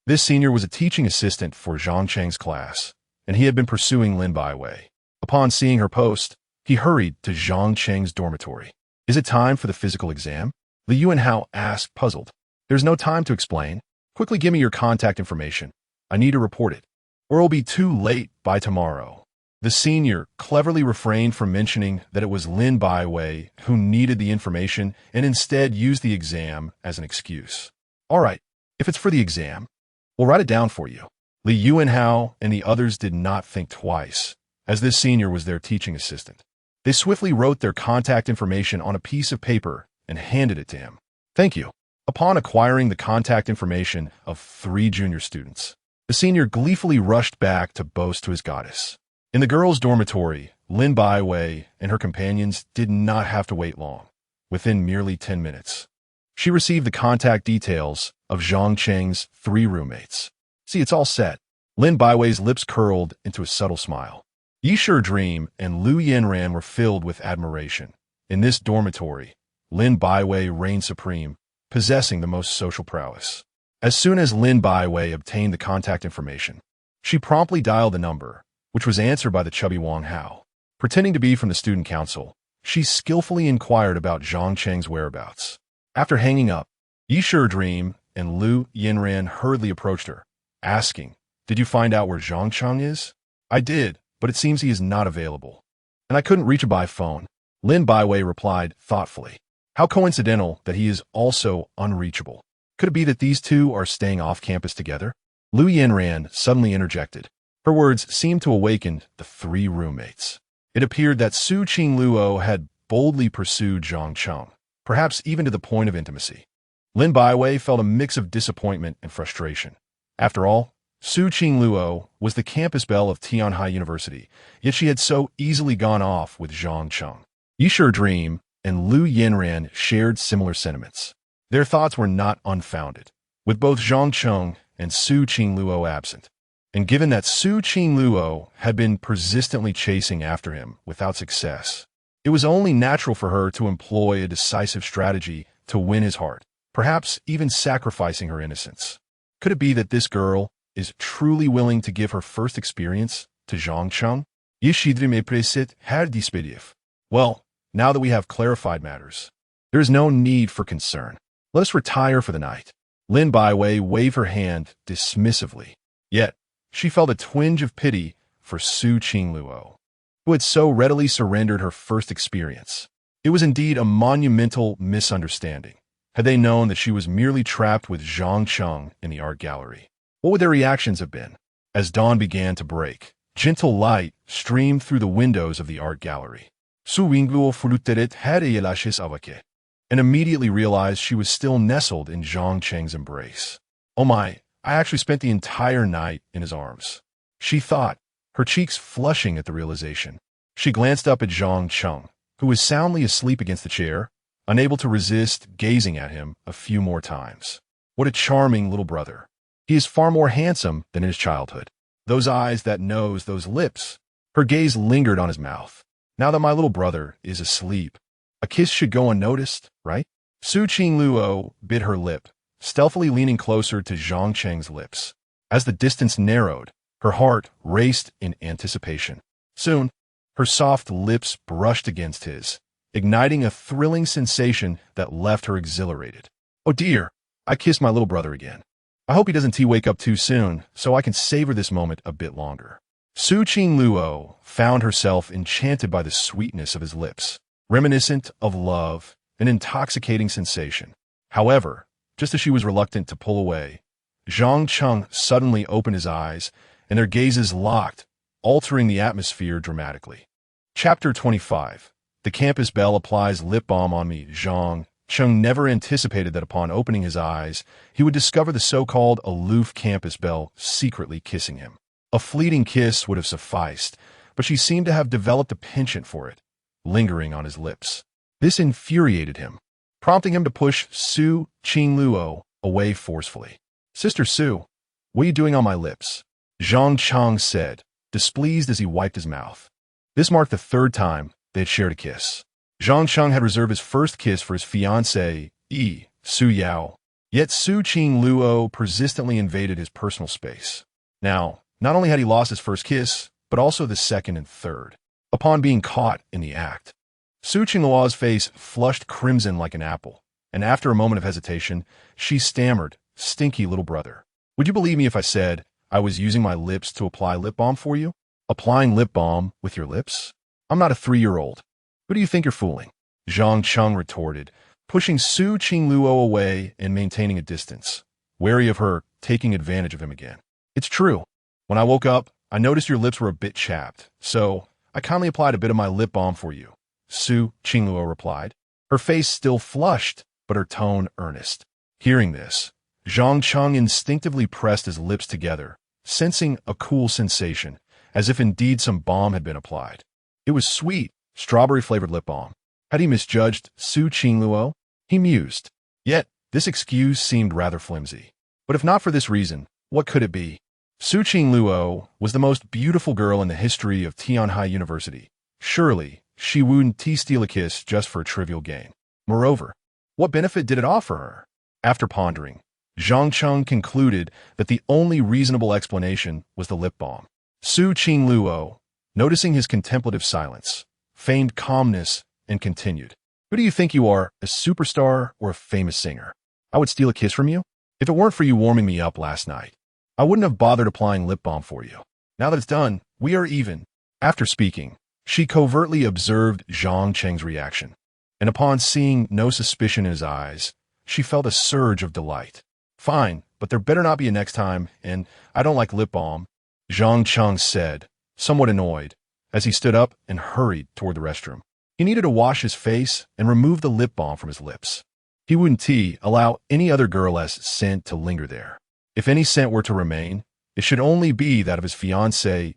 This senior was a teaching assistant for Zhang Cheng's class, and he had been pursuing Lin Baiwei. Upon seeing her post, he hurried to Zhang Cheng's dormitory. Is it time for the physical exam? Li Yuanhao asked, puzzled. There's no time to explain. Quickly give me your contact information. I need to report it, or it'll be too late by tomorrow. The senior cleverly refrained from mentioning that it was Lin Baiwei who needed the information and instead used the exam as an excuse. All right, if it's for the exam, we'll write it down for you. Li Yuanhao and the others did not think twice, as this senior was their teaching assistant. They swiftly wrote their contact information on a piece of paper and handed it to him. Thank you. Upon acquiring the contact information of 3 junior students, the senior gleefully rushed back to boast to his goddess. In the girls' dormitory, Lin Baiwei and her companions did not have to wait long. Within merely 10 minutes, she received the contact details of Zhang Cheng's 3 roommates. See, it's all set. Lin Baiwei's lips curled into a subtle smile. Yisher Dream and Lu Yanran were filled with admiration. In this dormitory, Lin Baiwei reigned supreme, possessing the most social prowess. As soon as Lin Baiwei obtained the contact information, she promptly dialed the number, which was answered by the chubby Wang Hao. Pretending to be from the student council, she skillfully inquired about Zhang Cheng's whereabouts. After hanging up, Yisher Dream and Lu Yanran hurriedly approached her, asking, "Did you find out where Zhang Cheng is?" "I did, but it seems he is not available, and I couldn't reach him by phone," Lin Baiwei replied thoughtfully. How coincidental that he is also unreachable. Could it be that these two are staying off campus together? Lu Yanran suddenly interjected. Her words seemed to awaken the 3 roommates. It appeared that Su Qingluo had boldly pursued Zhang Cheng, perhaps even to the point of intimacy. Lin Baiwei felt a mix of disappointment and frustration. After all, Su Qingluo was the campus belle of Tianhai University, yet she had so easily gone off with Zhang Cheng. Yisher Dream and Lu Yanran shared similar sentiments. Their thoughts were not unfounded, with both Zhang Cheng and Su Qingluo absent. And given that Su Qingluo had been persistently chasing after him without success, it was only natural for her to employ a decisive strategy to win his heart, perhaps even sacrificing her innocence. Could it be that this girl is truly willing to give her first experience to Zhang Cheng? Well, now that we have clarified matters, there is no need for concern. Let us retire for the night. Lin Baiwei waved her hand dismissively. Yet, she felt a twinge of pity for Su Qingluo, who had so readily surrendered her first experience. It was indeed a monumental misunderstanding. Had they known that she was merely trapped with Zhang Cheng in the art gallery, what would their reactions have been? As dawn began to break, gentle light streamed through the windows of the art gallery. Su Qingluo fuluteret had avake, and immediately realized she was still nestled in Zhang Cheng's embrace. Oh my, I actually spent the entire night in his arms, she thought, her cheeks flushing at the realization. She glanced up at Zhang Cheng, who was soundly asleep against the chair, unable to resist gazing at him a few more times. What a charming little brother. He is far more handsome than in his childhood. Those eyes, that nose, those lips. Her gaze lingered on his mouth. Now that my little brother is asleep, a kiss should go unnoticed, right? Su Qingluo bit her lip, stealthily leaning closer to Zhang Cheng's lips. As the distance narrowed, her heart raced in anticipation. Soon, her soft lips brushed against his, igniting a thrilling sensation that left her exhilarated. Oh dear, I kissed my little brother again. I hope he doesn't wake up too soon, so I can savor this moment a bit longer. Su Qingluo found herself enchanted by the sweetness of his lips, reminiscent of love, an intoxicating sensation. However, just as she was reluctant to pull away, Zhang Cheng suddenly opened his eyes, and their gazes locked, altering the atmosphere dramatically. Chapter 25. The campus belle applies lip balm on me. Zhang Cheng never anticipated that upon opening his eyes, he would discover the so-called aloof campus belle secretly kissing him. A fleeting kiss would have sufficed, but she seemed to have developed a penchant for it, lingering on his lips. This infuriated him, prompting him to push Su Qingluo away forcefully. Sister Su, what are you doing on my lips? Zhang Cheng said, displeased as he wiped his mouth. This marked the third time they had shared a kiss. Zhang Cheng had reserved his first kiss for his fiancée, Su Yao. Yet Su Qing Luo persistently invaded his personal space. Now, not only had he lost his first kiss, but also the second and third. Upon being caught in the act, Su Qing Luo's face flushed crimson like an apple, and after a moment of hesitation, she stammered, "Stinky little brother. Would you believe me if I said I was using my lips to apply lip balm for you? Applying lip balm with your lips? I'm not a 3-year-old. Who do you think you're fooling?" Zhang Cheng retorted, pushing Su Qing Luo away and maintaining a distance, wary of her taking advantage of him again. "It's true. When I woke up, I noticed your lips were a bit chapped, so I kindly applied a bit of my lip balm for you," Su Qing Luo replied, her face still flushed, but her tone earnest. Hearing this, Zhang Cheng instinctively pressed his lips together, sensing a cool sensation, as if indeed some balm had been applied. It was sweet, strawberry-flavored lip balm. Had he misjudged Su Qing Luo? He mused. Yet, this excuse seemed rather flimsy. But if not for this reason, what could it be? Su Qing Luo was the most beautiful girl in the history of Tianhai University. Surely, she wouldn't steal a kiss just for a trivial gain. Moreover, what benefit did it offer her? After pondering, Zhang Cheng concluded that the only reasonable explanation was the lip balm. Su Qing Luo, noticing his contemplative silence, feigned calmness and continued. "Who do you think you are, a superstar or a famous singer? I would steal a kiss from you? If it weren't for you warming me up last night, I wouldn't have bothered applying lip balm for you. Now that it's done, we are even." After speaking, she covertly observed Zhang Cheng's reaction, and upon seeing no suspicion in his eyes, she felt a surge of delight. "Fine, but there better not be a next time, and I don't like lip balm," Zhang Cheng said, somewhat annoyed, as he stood up and hurried toward the restroom. He needed to wash his face and remove the lip balm from his lips. He wouldn't allow any other girl's scent to linger there. If any scent were to remain, it should only be that of his fiancée,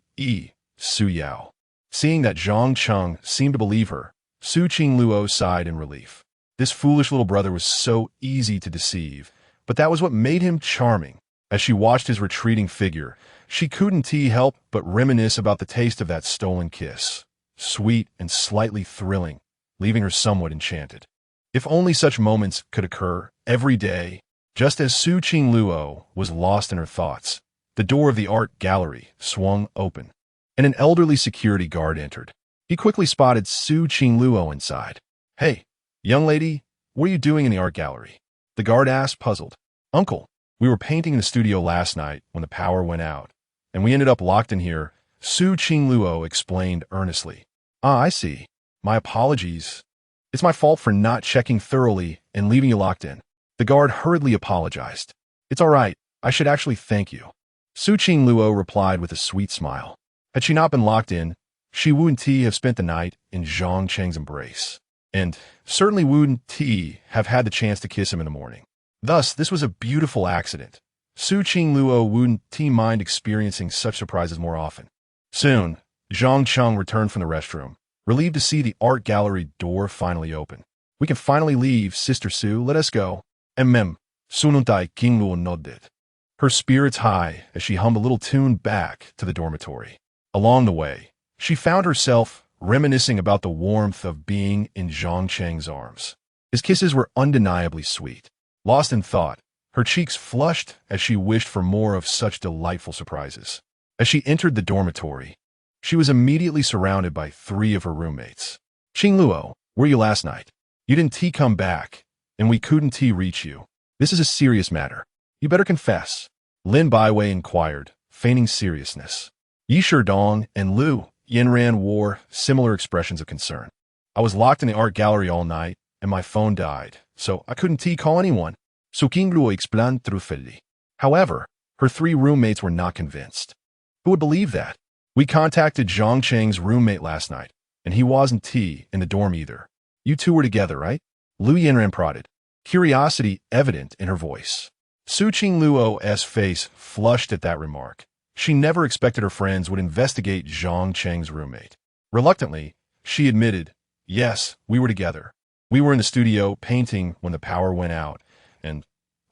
Su Yao. Seeing that Zhang Cheng seemed to believe her, Su Qing Luo sighed in relief. This foolish little brother was so easy to deceive, but that was what made him charming. As she watched his retreating figure, she couldn't help but reminisce about the taste of that stolen kiss, sweet and slightly thrilling, leaving her somewhat enchanted. If only such moments could occur every day. Just as Su Qing Luo was lost in her thoughts, the door of the art gallery swung open, and an elderly security guard entered. He quickly spotted Su Qing Luo inside. "Hey, young lady, what are you doing in the art gallery?" the guard asked, puzzled. "Uncle, we were painting in the studio last night when the power went out, and we ended up locked in here," Su Qing Luo explained earnestly. "Ah, I see. My apologies. It's my fault for not checking thoroughly and leaving you locked in." The guard hurriedly apologized. "It's all right. I should actually thank you." Su Qing Luo replied with a sweet smile. Had she not been locked in, she wouldn't have spent the night in Zhang Cheng's embrace, and certainly wouldn't have had the chance to kiss him in the morning. Thus, this was a beautiful accident. Su Qing Luo wouldn't mind experiencing such surprises more often. Soon, Zhang Cheng returned from the restroom, relieved to see the art gallery door finally open. "We can finally leave, Sister Su. Let us go." Sununtai King Luo nodded, her spirits high as she hummed a little tune back to the dormitory. Along the way, she found herself reminiscing about the warmth of being in Zhang Cheng's arms. His kisses were undeniably sweet. Lost in thought, her cheeks flushed as she wished for more of such delightful surprises. As she entered the dormitory, she was immediately surrounded by 3 of her roommates. "Qing Luo, where were you last night? You didn't come back, and we couldn't reach you. This is a serious matter. You better confess," Lin Baiwei inquired, feigning seriousness. Yi Shidong and Lu Yinran wore similar expressions of concern. "I was locked in the art gallery all night, and my phone died, so I couldn't call anyone," Su Qing Luo explained truthfully. However, her 3 roommates were not convinced. "Who would believe that? We contacted Zhang Cheng's roommate last night, and he wasn't in the dorm either. You 2 were together, right?" Lu Yinran prodded, curiosity evident in her voice. Su Qing Luo's face flushed at that remark. She never expected her friends would investigate Zhang Cheng's roommate. Reluctantly, she admitted, "Yes, we were together. We were in the studio painting when the power went out, and,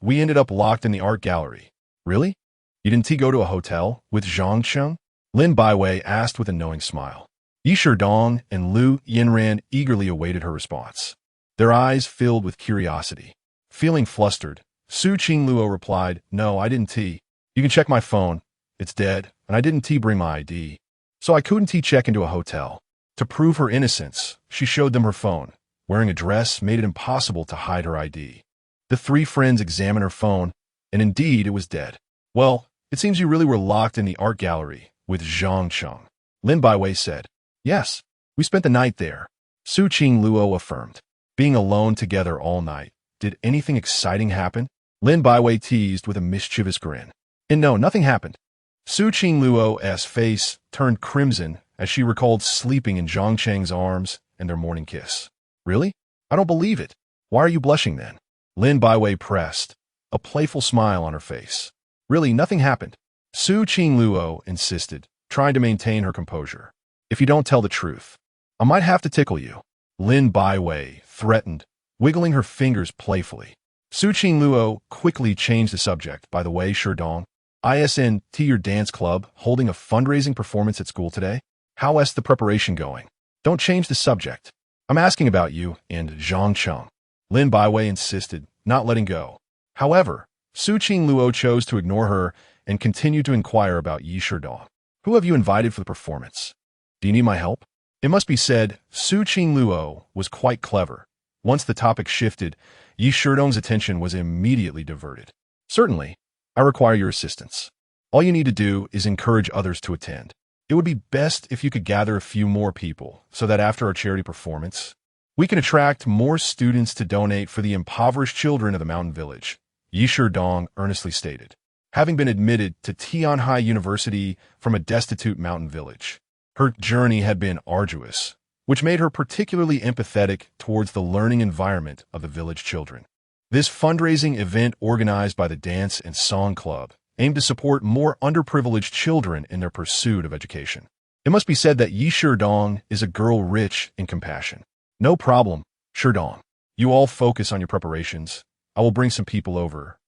we ended up locked in the art gallery. Really? You didn't go to a hotel with Zhang Cheng? Lin Baiwei asked with a knowing smile. Yi Shidong and Lu Yinran eagerly awaited her response, their eyes filled with curiosity. Feeling flustered, Su Qingluo replied, "No, I didn't. You can check my phone. It's dead, and I didn't bring my ID. So I couldn't check into a hotel." To prove her innocence, she showed them her phone. Wearing a dress made it impossible to hide her ID. The three friends examined her phone, and indeed it was dead. "Well, it seems you really were locked in the art gallery with Zhang Cheng," Lin Baiwei said. "Yes, we spent the night there," Su Qingluo affirmed. "Being alone together all night, did anything exciting happen?" Lin Baiwei teased with a mischievous grin. "And no, nothing happened." Su Qingluo's face turned crimson as she recalled sleeping in Zhang Cheng's arms and their morning kiss. "Really? I don't believe it. Why are you blushing then?" Lin Baiwei pressed, a playful smile on her face. "Really, nothing happened," Su Qingluo insisted, trying to maintain her composure. "If you don't tell the truth, I might have to tickle you," Lin Baiwei threatened, wiggling her fingers playfully. Su Qingluo quickly changed the subject. "By the way, Shidong, isn't your dance club holding a fundraising performance at school today? How's the preparation going?" "Don't change the subject. I'm asking about you and Zhang Cheng," Lin Baiwei insisted, not letting go. However, Su Qingluo chose to ignore her and continued to inquire about Yi Shidong. "Who have you invited for the performance? Do you need my help?" It must be said, Su Qingluo was quite clever. Once the topic shifted, Yi Shidong's attention was immediately diverted. "Certainly, I require your assistance. All you need to do is encourage others to attend. It would be best if you could gather a few more people so that after our charity performance, we can attract more students to donate for the impoverished children of the mountain village," Yi Shidong earnestly stated. Having been admitted to Tianhai University from a destitute mountain village, her journey had been arduous, which made her particularly empathetic towards the learning environment of the village children. This fundraising event organized by the Dance and Song Club aimed to support more underprivileged children in their pursuit of education. It must be said that Yi Shidong is a girl rich in compassion. "No problem, Shidong. You all focus on your preparations. I will bring some people over,"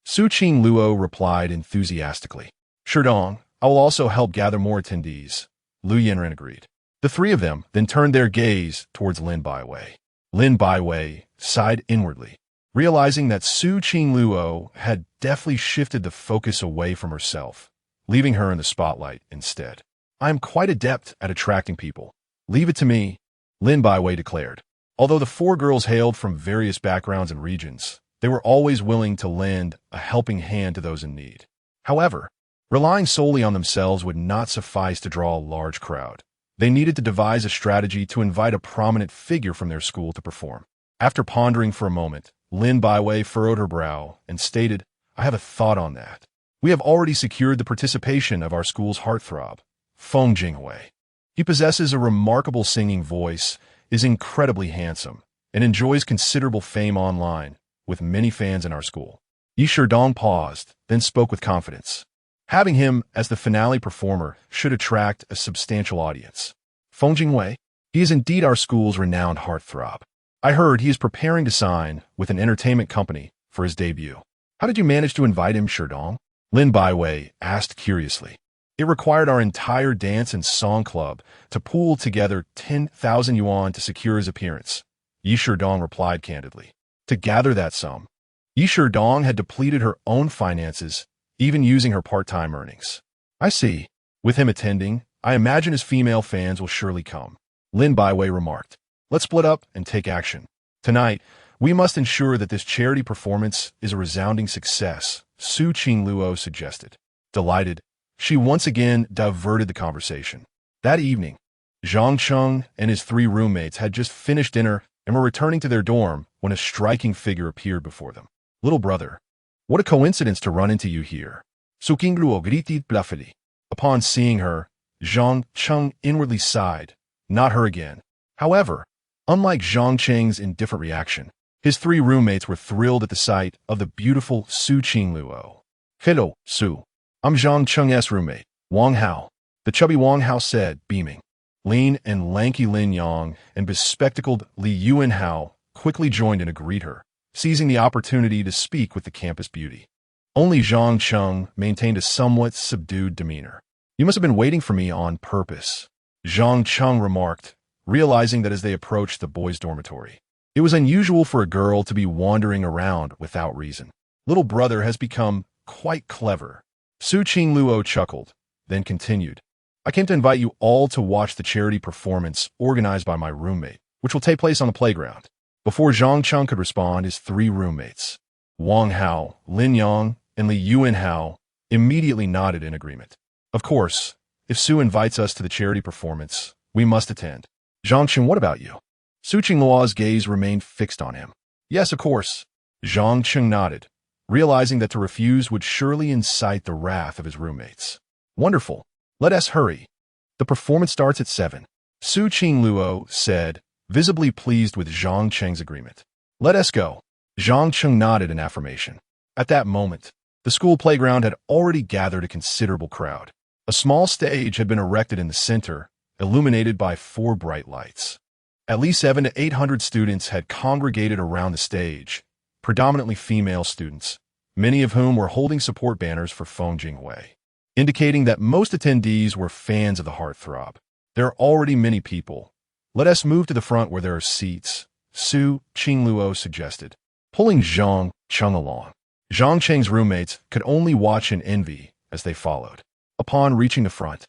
Su Qingluo replied enthusiastically. "Shidong, I will also help gather more attendees," Lu Yinran agreed. The three of them then turned their gaze towards Lin Baiwei. Lin Baiwei sighed inwardly, realizing that Su Qingluo had deftly shifted the focus away from herself, leaving her in the spotlight instead. "I am quite adept at attracting people. Leave it to me," Lin Baiwei declared. Although the four girls hailed from various backgrounds and regions, they were always willing to lend a helping hand to those in need. However, relying solely on themselves would not suffice to draw a large crowd. They needed to devise a strategy to invite a prominent figure from their school to perform. After pondering for a moment, Lin Baiwei furrowed her brow and stated, "I have a thought on that. We have already secured the participation of our school's heartthrob, Feng Jinghui. He possesses a remarkable singing voice, is incredibly handsome, and enjoys considerable fame online, with many fans in our school." Yi Shidong paused, then spoke with confidence. "Having him as the finale performer should attract a substantial audience. Feng Jinghui, he is indeed our school's renowned heartthrob. I heard he is preparing to sign with an entertainment company for his debut. How did you manage to invite him, Shidong?" Lin Baiwei asked curiously. "It required our entire dance and song club to pool together 10,000 yuan to secure his appearance," Yi Shidong replied candidly. To gather that sum, Yi Shidong had depleted her own finances, even using her part-time earnings. "I see. With him attending, I imagine his female fans will surely come," Lin Baiwei remarked. "Let's split up and take action. Tonight, we must ensure that this charity performance is a resounding success," Su Qingluo suggested. Delighted, she once again diverted the conversation. That evening, Zhang Cheng and his three roommates had just finished dinner and were returning to their dorm when a striking figure appeared before them. "Little brother, what a coincidence to run into you here," Su Qingluo greeted bluffily. Upon seeing her, Zhang Cheng inwardly sighed. Not her again. However, unlike Zhang Cheng's indifferent reaction, his three roommates were thrilled at the sight of the beautiful Su Qingluo. "Hello, Su. I'm Zhang Cheng's roommate, Wang Hao," the chubby Wang Hao said, beaming. Lean and lanky Lin Yang and bespectacled Li Yuan Hao quickly joined in to greet her, seizing the opportunity to speak with the campus beauty. Only Zhang Cheng maintained a somewhat subdued demeanor. You must have been waiting for me on purpose, Zhang Cheng remarked, realizing that as they approached the boys' dormitory. It was unusual for a girl to be wandering around without reason. Little brother has become quite clever. Su Qingluo chuckled, then continued. I came to invite you all to watch the charity performance organized by my roommate, which will take place on the playground. Before Zhang Cheng could respond, his three roommates, Wang Hao, Lin Yang, and Li Yuan Hao, immediately nodded in agreement. Of course, if Su invites us to the charity performance, we must attend. Zhang Cheng, what about you? Su Qingluo's gaze remained fixed on him. Yes, of course. Zhang Cheng nodded, realizing that to refuse would surely incite the wrath of his roommates. Wonderful. Let us hurry. The performance starts at 7. Su Qingluo said, visibly pleased with Zhang Cheng's agreement. Let us go. Zhang Cheng nodded in affirmation. At that moment, the school playground had already gathered a considerable crowd. A small stage had been erected in the center, illuminated by 4 bright lights. At least 700 to 800 students had congregated around the stage, predominantly female students, many of whom were holding support banners for Feng Jinghui, indicating that most attendees were fans of the heartthrob. There are already many people. Let us move to the front where there are seats, Su Qingluo suggested, pulling Zhang Cheng along. Zhang Cheng's roommates could only watch in envy as they followed. Upon reaching the front,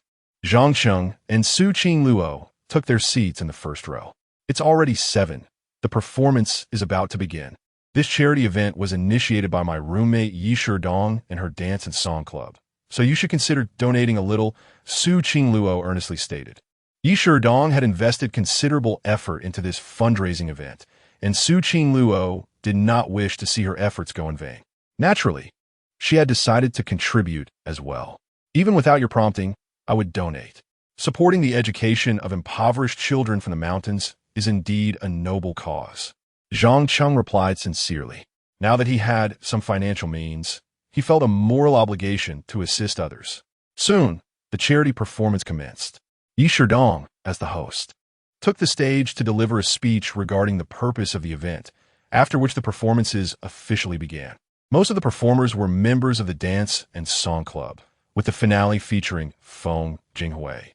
Zhang Cheng and Su Qingluo took their seats in the first row. It's already 7. The performance is about to begin. This charity event was initiated by my roommate Yi Sherdong and her dance and song club, so you should consider donating a little, Su Qingluo earnestly stated. Yi Sherdong had invested considerable effort into this fundraising event, and Su Qingluo did not wish to see her efforts go in vain. Naturally, she had decided to contribute as well. Even without your prompting, I would donate. Supporting the education of impoverished children from the mountains is indeed a noble cause. Zhang Cheng replied sincerely. Now that he had some financial means, he felt a moral obligation to assist others. Soon, the charity performance commenced. Yi Sherdong, as the host, took the stage to deliver a speech regarding the purpose of the event, after which the performances officially began. Most of the performers were members of the dance and song club, with the finale featuring Feng Jinghui,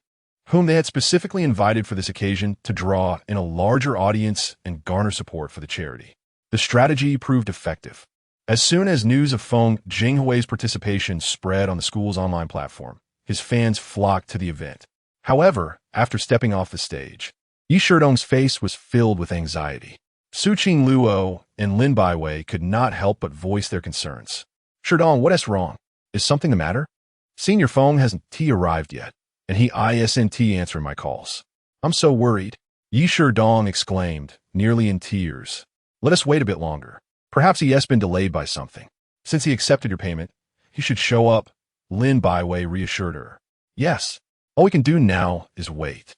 whom they had specifically invited for this occasion to draw in a larger audience and garner support for the charity. The strategy proved effective. As soon as news of Feng Jinghui's participation spread on the school's online platform, his fans flocked to the event. However, after stepping off the stage, Yi Sherdong's face was filled with anxiety. Su Qingluo and Lin Baiwei could not help but voice their concerns. Sherdong, what is wrong? Is something the matter? Senior Feng hasn't arrived yet, and he isn't answering my calls. I'm so worried. Yi Sherdong exclaimed, nearly in tears. Let us wait a bit longer. Perhaps he has been delayed by something. Since he accepted your payment, he should show up, Lin Baiwei reassured her. Yes, all we can do now is wait.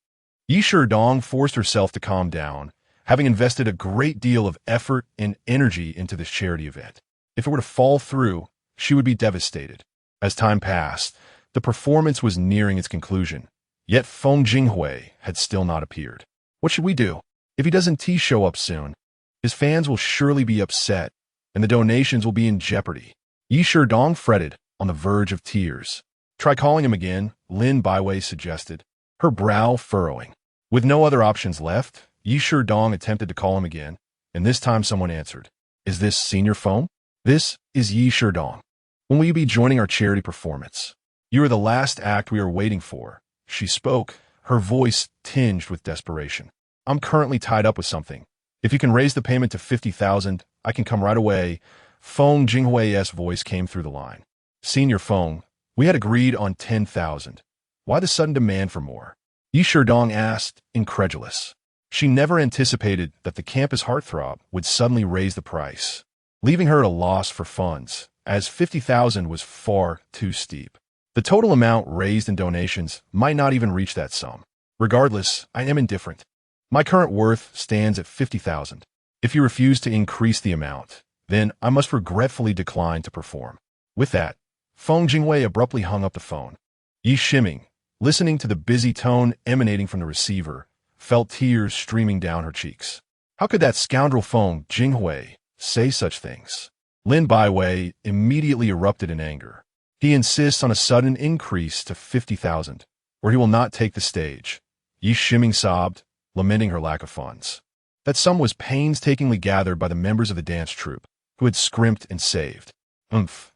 Yi Sherdong forced herself to calm down, having invested a great deal of effort and energy into this charity event. If it were to fall through, she would be devastated. As time passed, the performance was nearing its conclusion, yet Feng Jinghui had still not appeared. What should we do? If he doesn't show up soon, his fans will surely be upset, and the donations will be in jeopardy. Yi Sherdong fretted, on the verge of tears. Try calling him again, Lin Baiwei suggested, her brow furrowing. With no other options left, Yi Sherdong attempted to call him again, and this time someone answered. Is this Senior Feng? This is Yi Sherdong. When will you be joining our charity performance? You are the last act we are waiting for. She spoke, her voice tinged with desperation. I'm currently tied up with something. If you can raise the payment to 50,000, I can come right away. Feng Jinghui's voice came through the line. Senior Feng, we had agreed on 10,000. Why the sudden demand for more? Yi Sherdong asked, incredulous. She never anticipated that the campus heartthrob would suddenly raise the price, leaving her at a loss for funds, as 50,000 was far too steep. The total amount raised in donations might not even reach that sum. Regardless, I am indifferent. My current worth stands at 50,000. If you refuse to increase the amount, then I must regretfully decline to perform. With that, Feng Jinghui abruptly hung up the phone. Yi Shiming, listening to the busy tone emanating from the receiver, felt tears streaming down her cheeks. How could that scoundrel Feng Jinghui say such things? Lin Baiwei immediately erupted in anger. He insists on a sudden increase to 50,000, or he will not take the stage. Yi Shiming sobbed, lamenting her lack of funds. That sum was painstakingly gathered by the members of the dance troupe, who had scrimped and saved.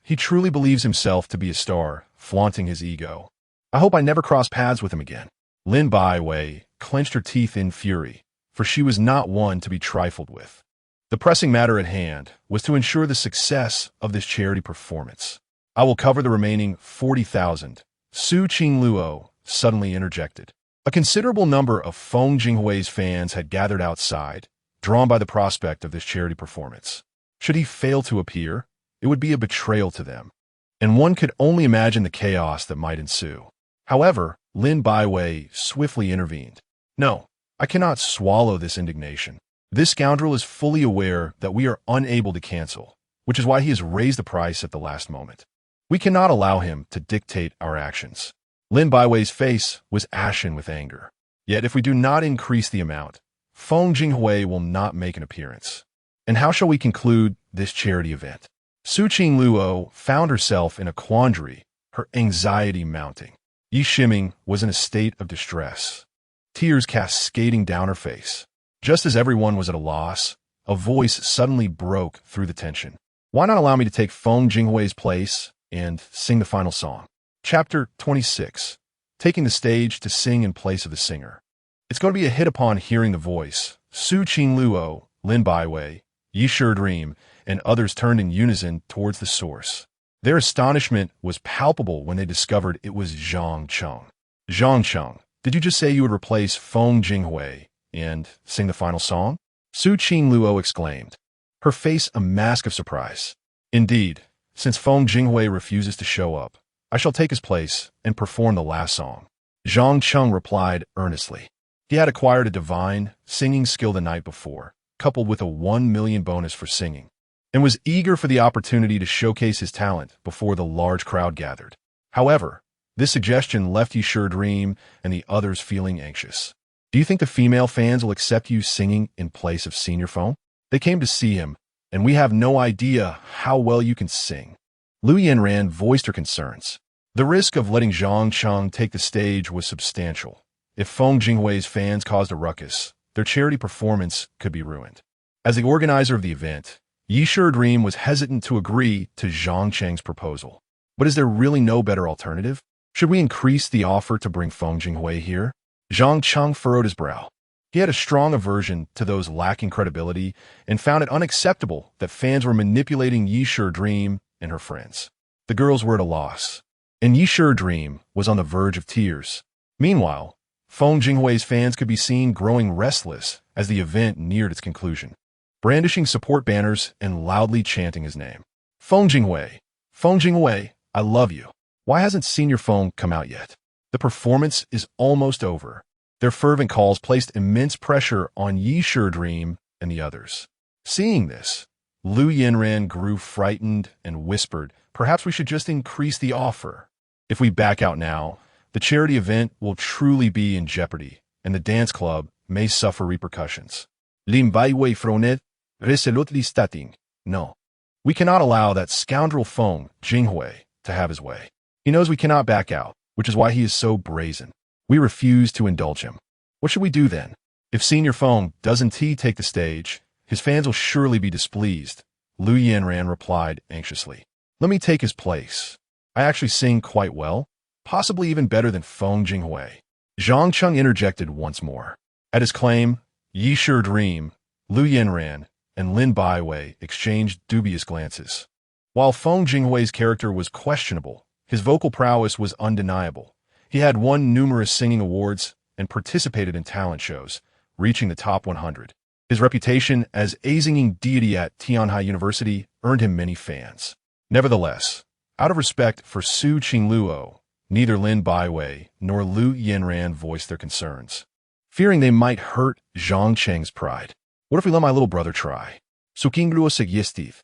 He truly believes himself to be a star, flaunting his ego. I hope I never cross paths with him again. Lin Baiwei clenched her teeth in fury, for she was not one to be trifled with. The pressing matter at hand was to ensure the success of this charity performance. I will cover the remaining 40,000, Su Qingluo suddenly interjected. A considerable number of Feng Jinghui's fans had gathered outside, drawn by the prospect of this charity performance. Should he fail to appear, it would be a betrayal to them, and one could only imagine the chaos that might ensue. However, Lin Baiwei swiftly intervened. No, I cannot swallow this indignation. This scoundrel is fully aware that we are unable to cancel, which is why he has raised the price at the last moment. We cannot allow him to dictate our actions. Lin Baiwei's face was ashen with anger. Yet if we do not increase the amount, Feng Jinghui will not make an appearance. And how shall we conclude this charity event? Su Qingluo found herself in a quandary, her anxiety mounting. Yi Shiming was in a state of distress, tears cascading down her face. Just as everyone was at a loss, a voice suddenly broke through the tension. Why not allow me to take Feng Jinghui's place and sing the final song? Chapter 26. Taking the stage to sing in place of the singer. It's going to be a hit upon hearing the voice. Su Qingluo, Lin Baiwei, Yi Shidream, and others turned in unison towards the source. Their astonishment was palpable when they discovered it was Zhang Cheng. Zhang Cheng, did you just say you would replace Feng Jinghui and sing the final song? Su Qingluo exclaimed, her face a mask of surprise. Indeed, since Feng Jinghui refuses to show up, I shall take his place and perform the last song. Zhang Cheng replied earnestly. He had acquired a divine singing skill the night before, coupled with a 1 million bonus for singing, and was eager for the opportunity to showcase his talent before the large crowd gathered. However, this suggestion left Yi Shidream and the others feeling anxious. Do you think the female fans will accept you singing in place of Senior Feng? They came to see him, and we have no idea how well you can sing. Lu Yanran voiced her concerns. The risk of letting Zhang Cheng take the stage was substantial. If Feng Jinghui's fans caused a ruckus, their charity performance could be ruined. As the organizer of the event, Yi Shidream was hesitant to agree to Zhang Cheng's proposal. But is there really no better alternative? Should we increase the offer to bring Feng Jinghui here? Zhang Cheng furrowed his brow. He had a strong aversion to those lacking credibility and found it unacceptable that fans were manipulating Yi Shidream and her friends. The girls were at a loss, and Yi Shidream was on the verge of tears. Meanwhile, Feng Jinghui's fans could be seen growing restless as the event neared its conclusion, brandishing support banners and loudly chanting his name. Feng Jinghui, I love you. Why hasn't Senior Feng come out yet? The performance is almost over. Their fervent calls placed immense pressure on Yi Shidream and the others. Seeing this, Lu Yanran grew frightened and whispered, perhaps we should just increase the offer. If we back out now, the charity event will truly be in jeopardy, and the dance club may suffer repercussions. Lin Baiwei fronet, resolutely stating, no. We cannot allow that scoundrel Feng Jinghui to have his way. He knows we cannot back out, which is why he is so brazen. We refuse to indulge him. What should we do then? If Senior Feng doesn't take the stage, his fans will surely be displeased. Lu Yanran replied anxiously. Let me take his place. I actually sing quite well, possibly even better than Feng Jinghui. Zhang Cheng interjected once more. At his claim, Yi Shidream, Lu Yanran, and Lin Baiwei exchanged dubious glances. While Feng Jinghui's character was questionable, his vocal prowess was undeniable. He had won numerous singing awards and participated in talent shows, reaching the top 100. His reputation as a singing deity at Tianhai University earned him many fans. Nevertheless, out of respect for Su Qingluo, neither Lin Baiwei nor Lu Yanran voiced their concerns, fearing they might hurt Zhang Cheng's pride. What if we let my little brother try? Su Qingluo suggested,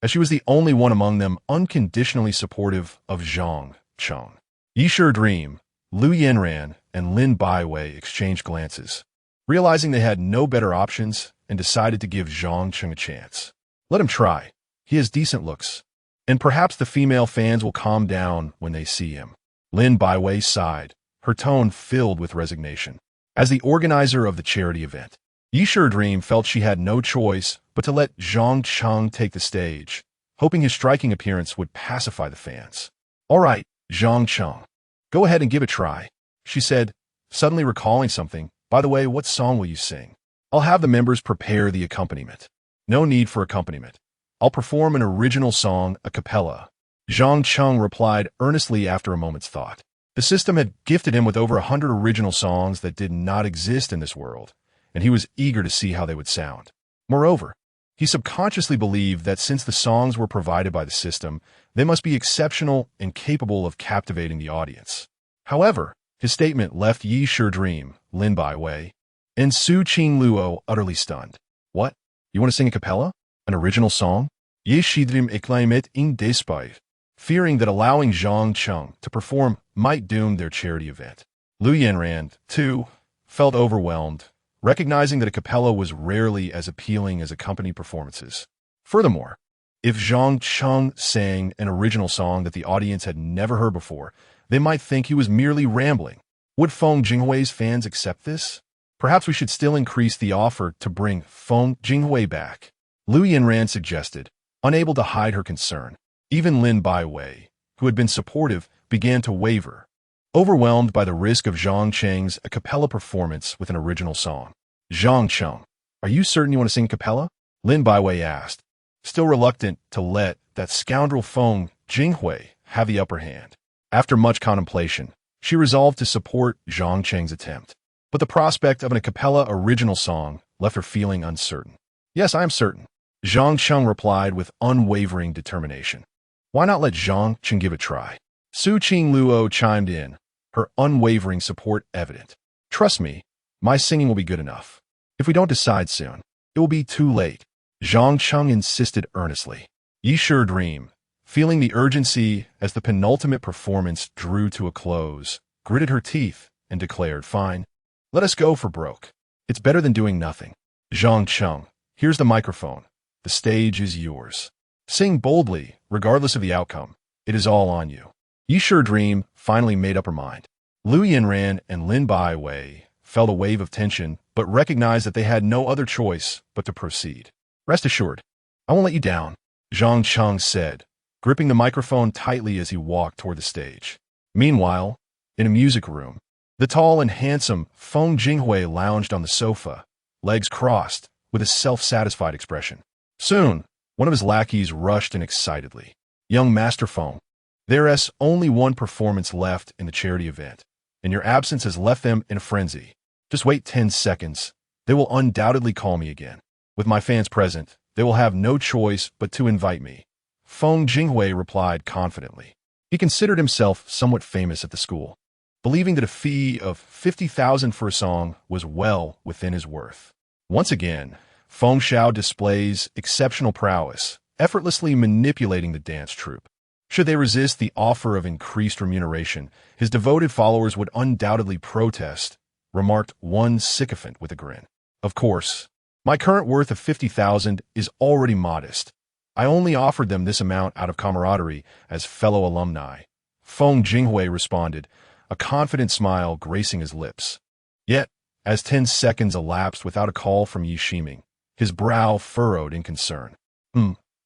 as she was the only one among them unconditionally supportive of Zhang Cheng. Yi Shidream, Lu Yanran, and Lin Baiwei exchanged glances, realizing they had no better options and decided to give Zhang Cheng a chance. Let him try. He has decent looks. And perhaps the female fans will calm down when they see him. Lin Baiwei sighed, her tone filled with resignation. As the organizer of the charity event, Yi Shidream felt she had no choice but to let Zhang Cheng take the stage, hoping his striking appearance would pacify the fans. All right, Zhang Cheng, go ahead and give it a try, she said, suddenly recalling something. By the way, what song will you sing? I'll have the members prepare the accompaniment. No need for accompaniment. I'll perform an original song a cappella. Zhang Cheng replied earnestly after a moment's thought. The system had gifted him with over 100 original songs that did not exist in this world, and he was eager to see how they would sound. Moreover, he subconsciously believed that since the songs were provided by the system, they must be exceptional and capable of captivating the audience. However, his statement left Yi Shidream, Lin Baiwei, and Su Qingluo utterly stunned. What? You want to sing a cappella? An original song? Yi Shidream exclaimed in despair, fearing that allowing Zhang Cheng to perform might doom their charity event. Lu Yanran, too, felt overwhelmed, recognizing that a cappella was rarely as appealing as company performances. Furthermore, if Zhang Cheng sang an original song that the audience had never heard before, they might think he was merely rambling. Would Feng Jinghui's fans accept this? Perhaps we should still increase the offer to bring Feng Jinghui back. Lu Yanran suggested, unable to hide her concern. Even Lin Baiwei, who had been supportive, began to waver, overwhelmed by the risk of Zhang Cheng's a cappella performance with an original song. Zhang Cheng, are you certain you want to sing a cappella? Lin Baiwei asked, still reluctant to let that scoundrel Feng Jinghui have the upper hand. After much contemplation, she resolved to support Zhang Cheng's attempt. But the prospect of an a cappella original song left her feeling uncertain. Yes, I am certain, Zhang Cheng replied with unwavering determination. Why not let Zhang Cheng give it a try? Su Qingluo chimed in, her unwavering support evident. Trust me, my singing will be good enough. If we don't decide soon, it will be too late. Zhang Cheng insisted earnestly. Yi Shidream, feeling the urgency as the penultimate performance drew to a close, gritted her teeth and declared, fine, let us go for broke. It's better than doing nothing. Zhang Cheng, here's the microphone. The stage is yours. Sing boldly, regardless of the outcome. It is all on you. Yi Shidream finally made up her mind. Lu Yanran and Lin Baiwei felt a wave of tension, but recognized that they had no other choice but to proceed. Rest assured, I won't let you down, Zhang Cheng said, gripping the microphone tightly as he walked toward the stage. Meanwhile, in a music room, the tall and handsome Feng Jinghui lounged on the sofa, legs crossed, with a self-satisfied expression. Soon, one of his lackeys rushed in excitedly. Young Master Feng, there's only one performance left in the charity event, and your absence has left them in a frenzy. Just wait 10 seconds. They will undoubtedly call me again. With my fans present, they will have no choice but to invite me. Feng Jinghui replied confidently. He considered himself somewhat famous at the school, believing that a fee of 50,000 for a song was well within his worth. Once again, Feng Xiao displays exceptional prowess, effortlessly manipulating the dance troupe. Should they resist the offer of increased remuneration, his devoted followers would undoubtedly protest, remarked one sycophant with a grin. Of course, my current worth of 50,000 is already modest. I only offered them this amount out of camaraderie as fellow alumni. Feng Jinghui responded, a confident smile gracing his lips. Yet, as 10 seconds elapsed without a call from Yi Shiming, his brow furrowed in concern.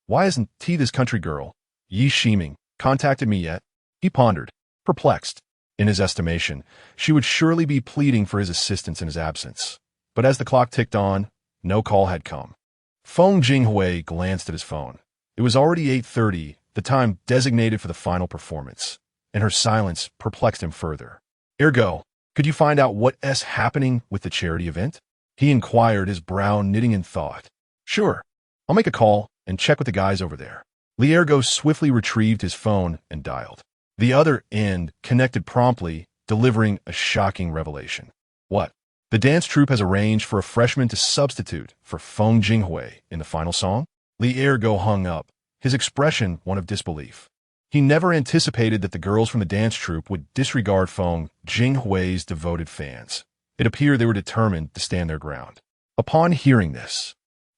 Why hasn't this country girl, Yi Shiming, contacted me yet? He pondered, perplexed. In his estimation, she would surely be pleading for his assistance in his absence. But as the clock ticked on, no call had come. Feng Jinghui glanced at his phone. It was already 8:30, the time designated for the final performance, and her silence perplexed him further. Ergo, could you find out what's happening with the charity event? He inquired, his brow knitting in thought. Sure, I'll make a call and check with the guys over there. Liergo swiftly retrieved his phone and dialed. The other end connected promptly, delivering a shocking revelation. What? The dance troupe has arranged for a freshman to substitute for Feng Jinghui in the final song? Liergo hung up, his expression one of disbelief. He never anticipated that the girls from the dance troupe would disregard Feng Jinghui's devoted fans. It appeared they were determined to stand their ground. Upon hearing this,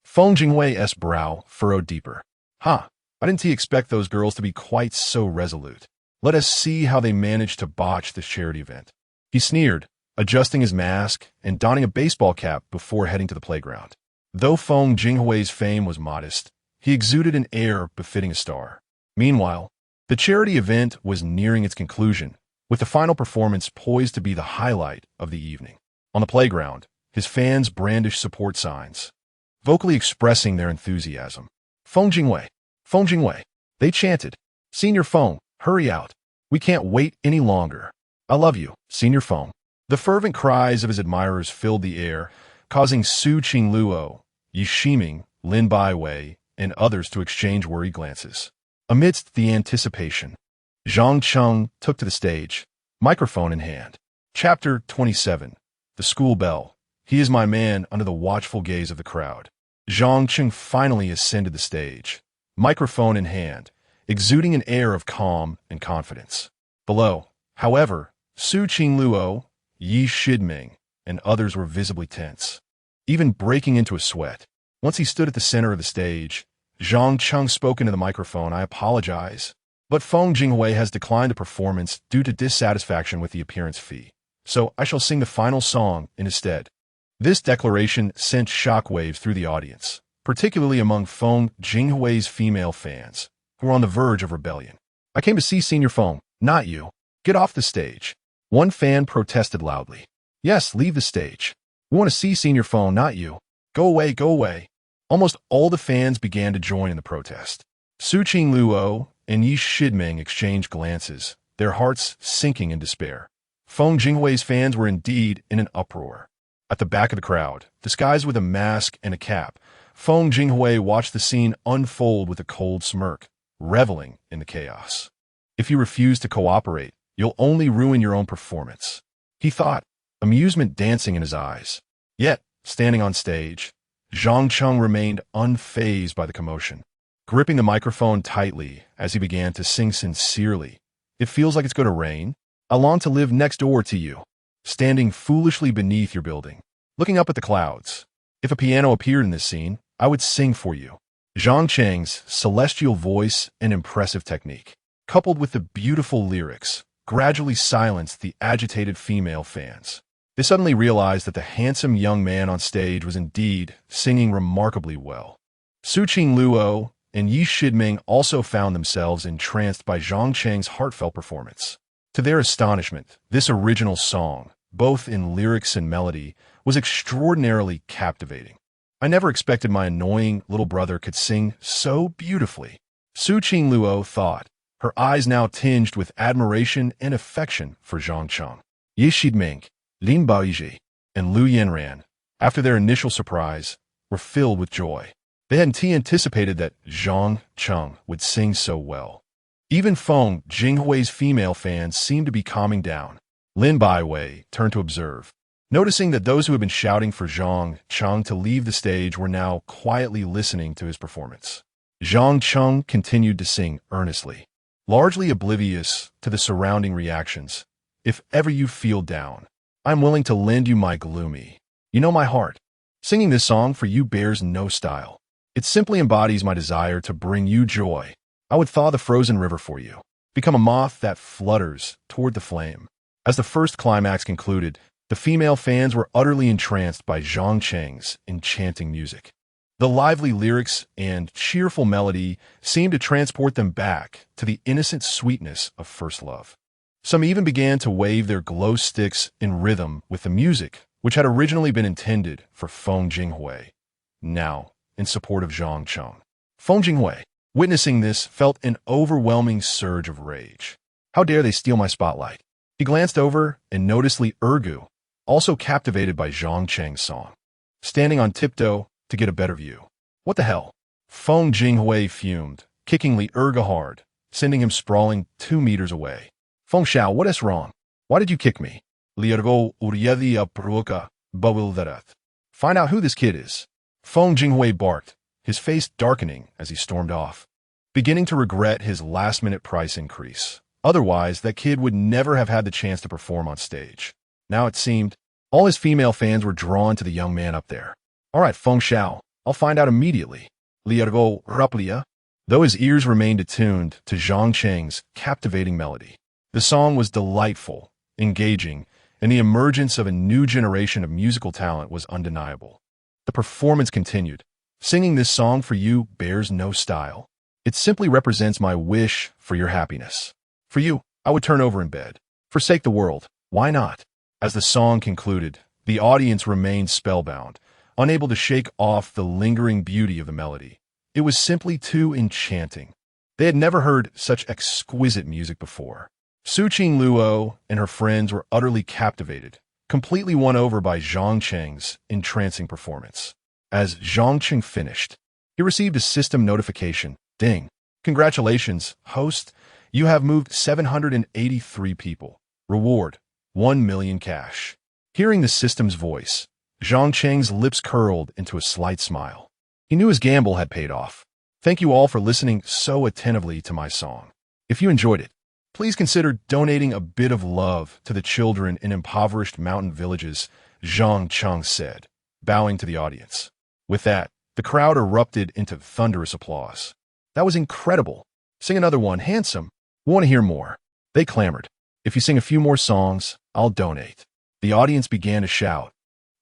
Feng Jinghui's brow furrowed deeper. Huh, I didn't expect those girls to be quite so resolute. Let us see how they managed to botch this charity event. He sneered, adjusting his mask and donning a baseball cap before heading to the playground. Though Feng Jinghui's fame was modest, he exuded an air befitting a star. Meanwhile, the charity event was nearing its conclusion, with the final performance poised to be the highlight of the evening. On the playground, his fans brandished support signs, vocally expressing their enthusiasm. Feng Jinghui, they chanted. Senior Feng, hurry out. We can't wait any longer. I love you, Senior Feng. The fervent cries of his admirers filled the air, causing Su Qingluo, Yi Shiming, Lin Baiwei, and others to exchange worried glances. Amidst the anticipation, Zhang Cheng took to the stage, microphone in hand. Chapter 27. The School Bell. He is my man under the watchful gaze of the crowd. Zhang Cheng finally ascended the stage, microphone in hand, exuding an air of calm and confidence. Below, however, Su Qingluo, Yi Shiming, and others were visibly tense, even breaking into a sweat. Once he stood at the center of the stage, Zhang Cheng spoke into the microphone. I apologize, but Feng Jinghui has declined the performance due to dissatisfaction with the appearance fee, so I shall sing the final song in his stead. This declaration sent shockwaves through the audience, particularly among Feng Jinghui's female fans, who were on the verge of rebellion. I came to see Senior Feng, not you. Get off the stage. One fan protested loudly. Yes, leave the stage. We want to see Senior Feng, not you. Go away, go away. Almost all the fans began to join in the protest. Su Qingluo and Yi Shiming exchanged glances, their hearts sinking in despair. Feng Jinghui's fans were indeed in an uproar. At the back of the crowd, disguised with a mask and a cap, Feng Jinghui watched the scene unfold with a cold smirk, reveling in the chaos. If you refuse to cooperate, you'll only ruin your own performance, he thought, amusement dancing in his eyes. Yet, standing on stage, Zhang Cheng remained unfazed by the commotion, gripping the microphone tightly as he began to sing sincerely. It feels like it's going to rain. I long to live next door to you, standing foolishly beneath your building, looking up at the clouds. If a piano appeared in this scene, I would sing for you. Zhang Cheng's celestial voice and impressive technique, coupled with the beautiful lyrics, gradually silenced the agitated female fans. They suddenly realized that the handsome young man on stage was indeed singing remarkably well. Su Qingluo and Yi Shiming also found themselves entranced by Zhang Cheng's heartfelt performance. To their astonishment, this original song, both in lyrics and melody, was extraordinarily captivating. I never expected my annoying little brother could sing so beautifully, Su Qingluo thought, her eyes now tinged with admiration and affection for Zhang Cheng. Yi Shiming, Lin Baoyi, and Lu Yanran, after their initial surprise, were filled with joy. They hadn't anticipated that Zhang Cheng would sing so well. Even Feng Jinghui's female fans seemed to be calming down. Lin Baiwei turned to observe, noticing that those who had been shouting for Zhang Cheng to leave the stage were now quietly listening to his performance. Zhang Cheng continued to sing earnestly, largely oblivious to the surrounding reactions. If ever you feel down, I'm willing to lend you my gloomy. You know my heart. Singing this song for you bears no style. It simply embodies my desire to bring you joy. I would thaw the frozen river for you, become a moth that flutters toward the flame. As the first climax concluded, the female fans were utterly entranced by Zhang Cheng's enchanting music. The lively lyrics and cheerful melody seemed to transport them back to the innocent sweetness of first love. Some even began to wave their glow sticks in rhythm with the music, which had originally been intended for Feng Jinghui, now in support of Zhang Cheng. Feng Jinghui, witnessing this, felt an overwhelming surge of rage. How dare they steal my spotlight? He glanced over and noticed Li Ergu, also captivated by Zhang Cheng's song, standing on tiptoe to get a better view. What the hell? Feng Jinghui fumed, kicking Li Ergu hard, sending him sprawling 2 meters away. Feng Xiao, what is wrong? Why did you kick me? Li Ergu uriyadia peruka bawildarat. Find out who this kid is. Feng Jinghui barked, his face darkening as he stormed off, beginning to regret his last-minute price increase. Otherwise, that kid would never have had the chance to perform on stage. Now it seemed all his female fans were drawn to the young man up there. All right, Feng Xiao, I'll find out immediately. Liargo Raplia. Though his ears remained attuned to Zhang Cheng's captivating melody. The song was delightful, engaging, and the emergence of a new generation of musical talent was undeniable. The performance continued. Singing this song for you bears no style. It simply represents my wish for your happiness. For you, I would turn over in bed. Forsake the world. Why not? As the song concluded, the audience remained spellbound, unable to shake off the lingering beauty of the melody. It was simply too enchanting. They had never heard such exquisite music before. Su Qingluo and her friends were utterly captivated, completely won over by Zhang Cheng's entrancing performance. As Zhang Cheng finished, he received a system notification. Ding. Congratulations, host. You have moved 783 people. Reward, 1 million cash. Hearing the system's voice, Zhang Cheng's lips curled into a slight smile. He knew his gamble had paid off. Thank you all for listening so attentively to my song. If you enjoyed it, please consider donating a bit of love to the children in impoverished mountain villages, Zhang Cheng said, bowing to the audience. With that, the crowd erupted into thunderous applause. That was incredible. Sing another one, handsome. We want to hear more. They clamored. If you sing a few more songs, I'll donate. The audience began to shout,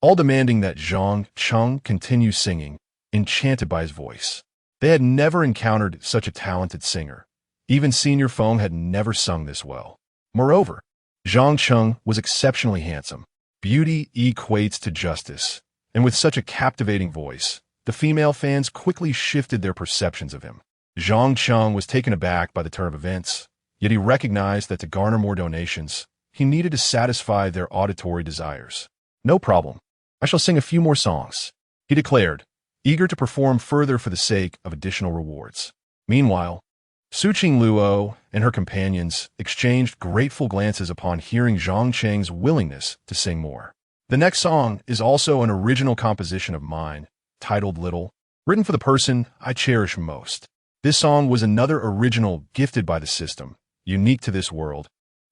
all demanding that Zhang Cheng continue singing, enchanted by his voice. They had never encountered such a talented singer. Even Senior Feng had never sung this well. Moreover, Zhang Cheng was exceptionally handsome. Beauty equates to justice, and with such a captivating voice, the female fans quickly shifted their perceptions of him. Zhang Cheng was taken aback by the turn of events, yet he recognized that to garner more donations, he needed to satisfy their auditory desires. No problem. I shall sing a few more songs, he declared, eager to perform further for the sake of additional rewards. Meanwhile, Su Qingluo and her companions exchanged grateful glances upon hearing Zhang Cheng's willingness to sing more. The next song is also an original composition of mine, titled Little, written for the person I cherish most. This song was another original gifted by the system, unique to this world,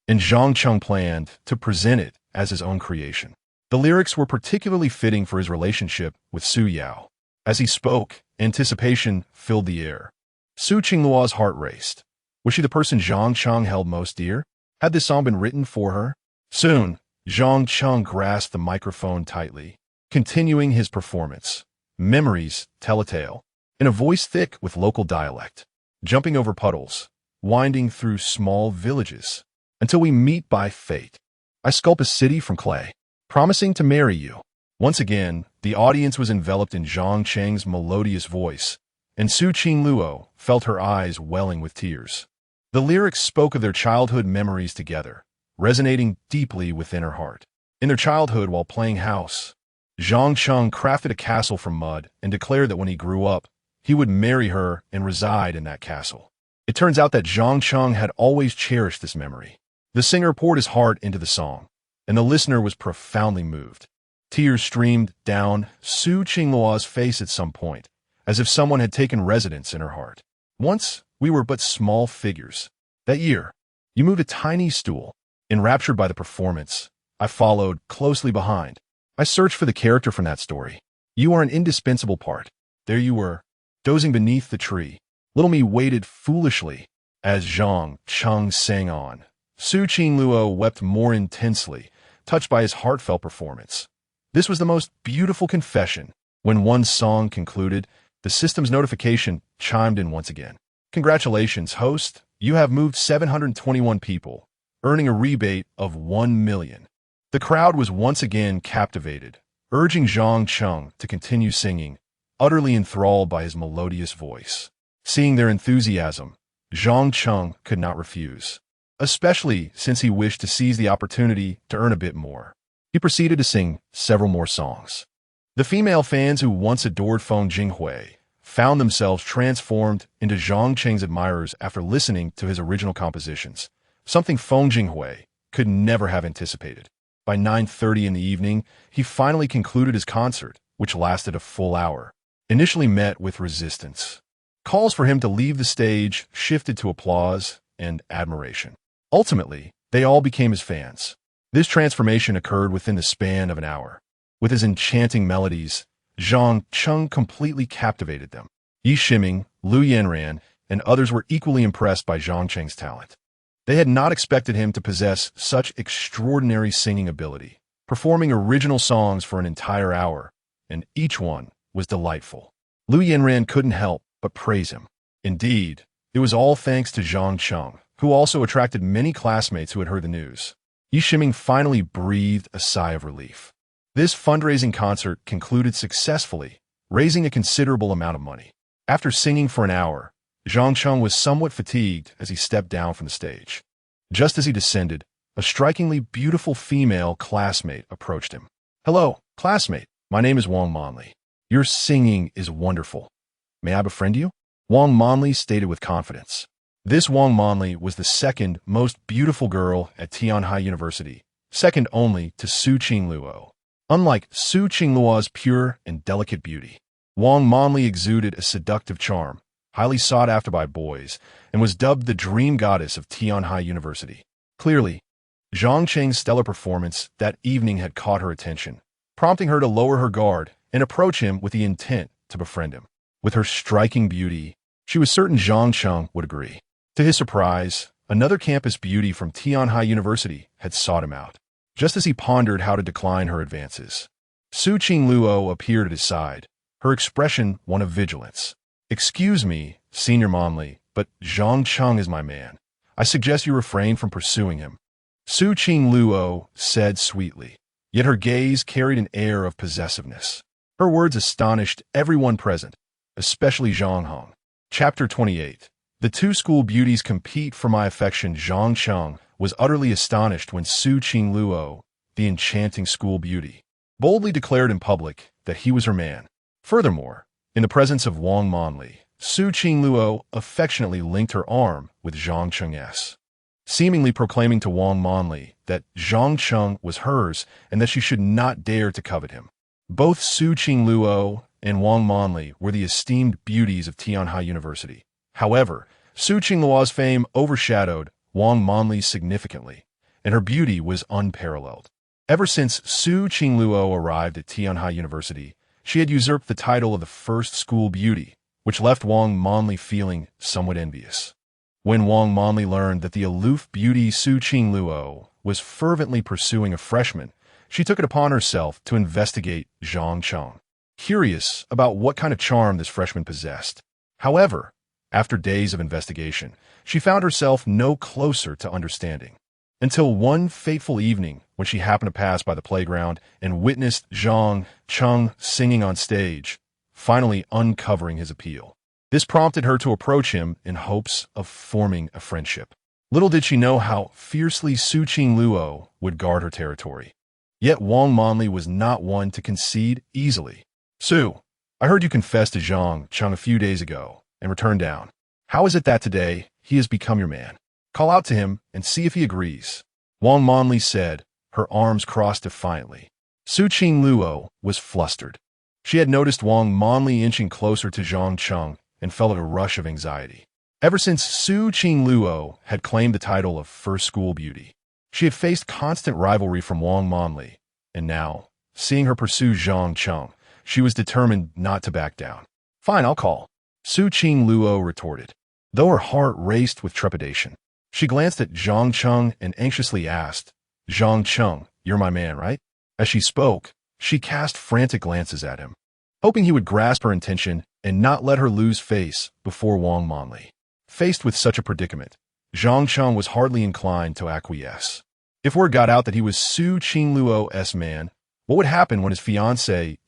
and Zhang Cheng planned to present it as his own creation. The lyrics were particularly fitting for his relationship with Su Yao. As he spoke, anticipation filled the air. Su Qingluo's heart raced. Was she the person Zhang Cheng held most dear? Had this song been written for her? Soon, Zhang Cheng grasped the microphone tightly, continuing his performance. Memories tell a tale. In a voice thick with local dialect, jumping over puddles, winding through small villages, until we meet by fate. I sculpt a city from clay, promising to marry you. Once again, the audience was enveloped in Zhang Cheng's melodious voice, and Su Qingluo felt her eyes welling with tears. The lyrics spoke of their childhood memories together, resonating deeply within her heart. In their childhood while playing house, Zhang Cheng crafted a castle from mud and declared that when he grew up, he would marry her and reside in that castle. It turns out that Zhang Cheng had always cherished this memory. The singer poured his heart into the song, and the listener was profoundly moved. Tears streamed down Su Qingluo's face at some point, as if someone had taken residence in her heart. Once, we were but small figures. That year, you moved a tiny stool. Enraptured by the performance, I followed closely behind. I searched for the character from that story. You are an indispensable part. There you were, dozing beneath the tree. Little me waited foolishly. As Zhang Cheng sang on, Su Qingluo wept more intensely, touched by his heartfelt performance. This was the most beautiful confession. When one song concluded, the system's notification chimed in once again. Congratulations, host. You have moved 721 people, earning a rebate of 1 million. The crowd was once again captivated, urging Zhang Cheng to continue singing, utterly enthralled by his melodious voice. Seeing their enthusiasm, Zhang Cheng could not refuse, especially since he wished to seize the opportunity to earn a bit more. He proceeded to sing several more songs. The female fans who once adored Feng Jinghui found themselves transformed into Zhang Cheng's admirers after listening to his original compositions, something Feng Jinghui could never have anticipated. By 9:30 in the evening, he finally concluded his concert, which lasted a full hour. Initially met with resistance. Calls for him to leave the stage shifted to applause and admiration. Ultimately, they all became his fans. This transformation occurred within the span of an hour. With his enchanting melodies, Zhang Cheng completely captivated them. Yi Shiming, Lu Yanran, and others were equally impressed by Zhang Cheng's talent. They had not expected him to possess such extraordinary singing ability, performing original songs for an entire hour, and each one was delightful. Lu Yanran couldn't help but praise him. Indeed, it was all thanks to Zhang Cheng, who also attracted many classmates who had heard the news. Yi Shiming finally breathed a sigh of relief. This fundraising concert concluded successfully, raising a considerable amount of money. After singing for an hour, Zhang Cheng was somewhat fatigued as he stepped down from the stage. Just as he descended, a strikingly beautiful female classmate approached him. "Hello, classmate. My name is Wang Manli. Your singing is wonderful. May I befriend you?" Wang Manli stated with confidence. This Wang Manli was the second most beautiful girl at Tianhai University, second only to Su Qingluo. Unlike Su Qingluo's pure and delicate beauty, Wang Manli exuded a seductive charm, highly sought after by boys, and was dubbed the dream goddess of Tianhai University. Clearly, Zhang Cheng's stellar performance that evening had caught her attention, prompting her to lower her guard and approach him with the intent to befriend him. With her striking beauty, she was certain Zhang Cheng would agree. To his surprise, another campus beauty from Tianhai University had sought him out. Just as he pondered how to decline her advances, Su Qingluo appeared at his side, her expression one of vigilance. "Excuse me, Senior Manli, but Zhang Cheng is my man. I suggest you refrain from pursuing him," Su Qingluo said sweetly, yet her gaze carried an air of possessiveness. Her words astonished everyone present, especially Zhang Hong. Chapter 28. The two school beauties compete for my affection. Zhang Cheng was utterly astonished when Su Qingluo, the enchanting school beauty, boldly declared in public that he was her man. Furthermore, in the presence of Wang Manli, Su Qingluo affectionately linked her arm with Zhang Cheng's, seemingly proclaiming to Wang Manli that Zhang Cheng was hers and that she should not dare to covet him. Both Su Qingluo and Wang Manli were the esteemed beauties of Tianhai University. However, Su Qingluo's fame overshadowed Wang Manli's significantly, and her beauty was unparalleled. Ever since Su Qingluo arrived at Tianhai University, she had usurped the title of the first school beauty, which left Wang Manli feeling somewhat envious. When Wang Manli learned that the aloof beauty Su Qingluo was fervently pursuing a freshman, she took it upon herself to investigate Zhang Cheng, curious about what kind of charm this freshman possessed. However, after days of investigation, she found herself no closer to understanding. Until one fateful evening when she happened to pass by the playground and witnessed Zhang Cheng singing on stage, finally uncovering his appeal. This prompted her to approach him in hopes of forming a friendship. Little did she know how fiercely Su Qingluo would guard her territory. Yet Wang Manli was not one to concede easily. "Su, I heard you confess to Zhang Cheng a few days ago and returned down. How is it that today he has become your man? Call out to him and see if he agrees," Wang Manli said, her arms crossed defiantly. Su Qingluo was flustered. She had noticed Wang Manli inching closer to Zhang Cheng and felt a rush of anxiety. Ever since Su Qingluo had claimed the title of first school beauty, she had faced constant rivalry from Wang Manli, and now, seeing her pursue Zhang Cheng, she was determined not to back down. "Fine, I'll call," Su Qingluo retorted. Though her heart raced with trepidation, she glanced at Zhang Cheng and anxiously asked, "Zhang Cheng, you're my man, right?" As she spoke, she cast frantic glances at him, hoping he would grasp her intention and not let her lose face before Wang Manli. Faced with such a predicament, Zhang Cheng was hardly inclined to acquiesce. If word got out that he was Su Qingluo's man, what would happen when his fiancée,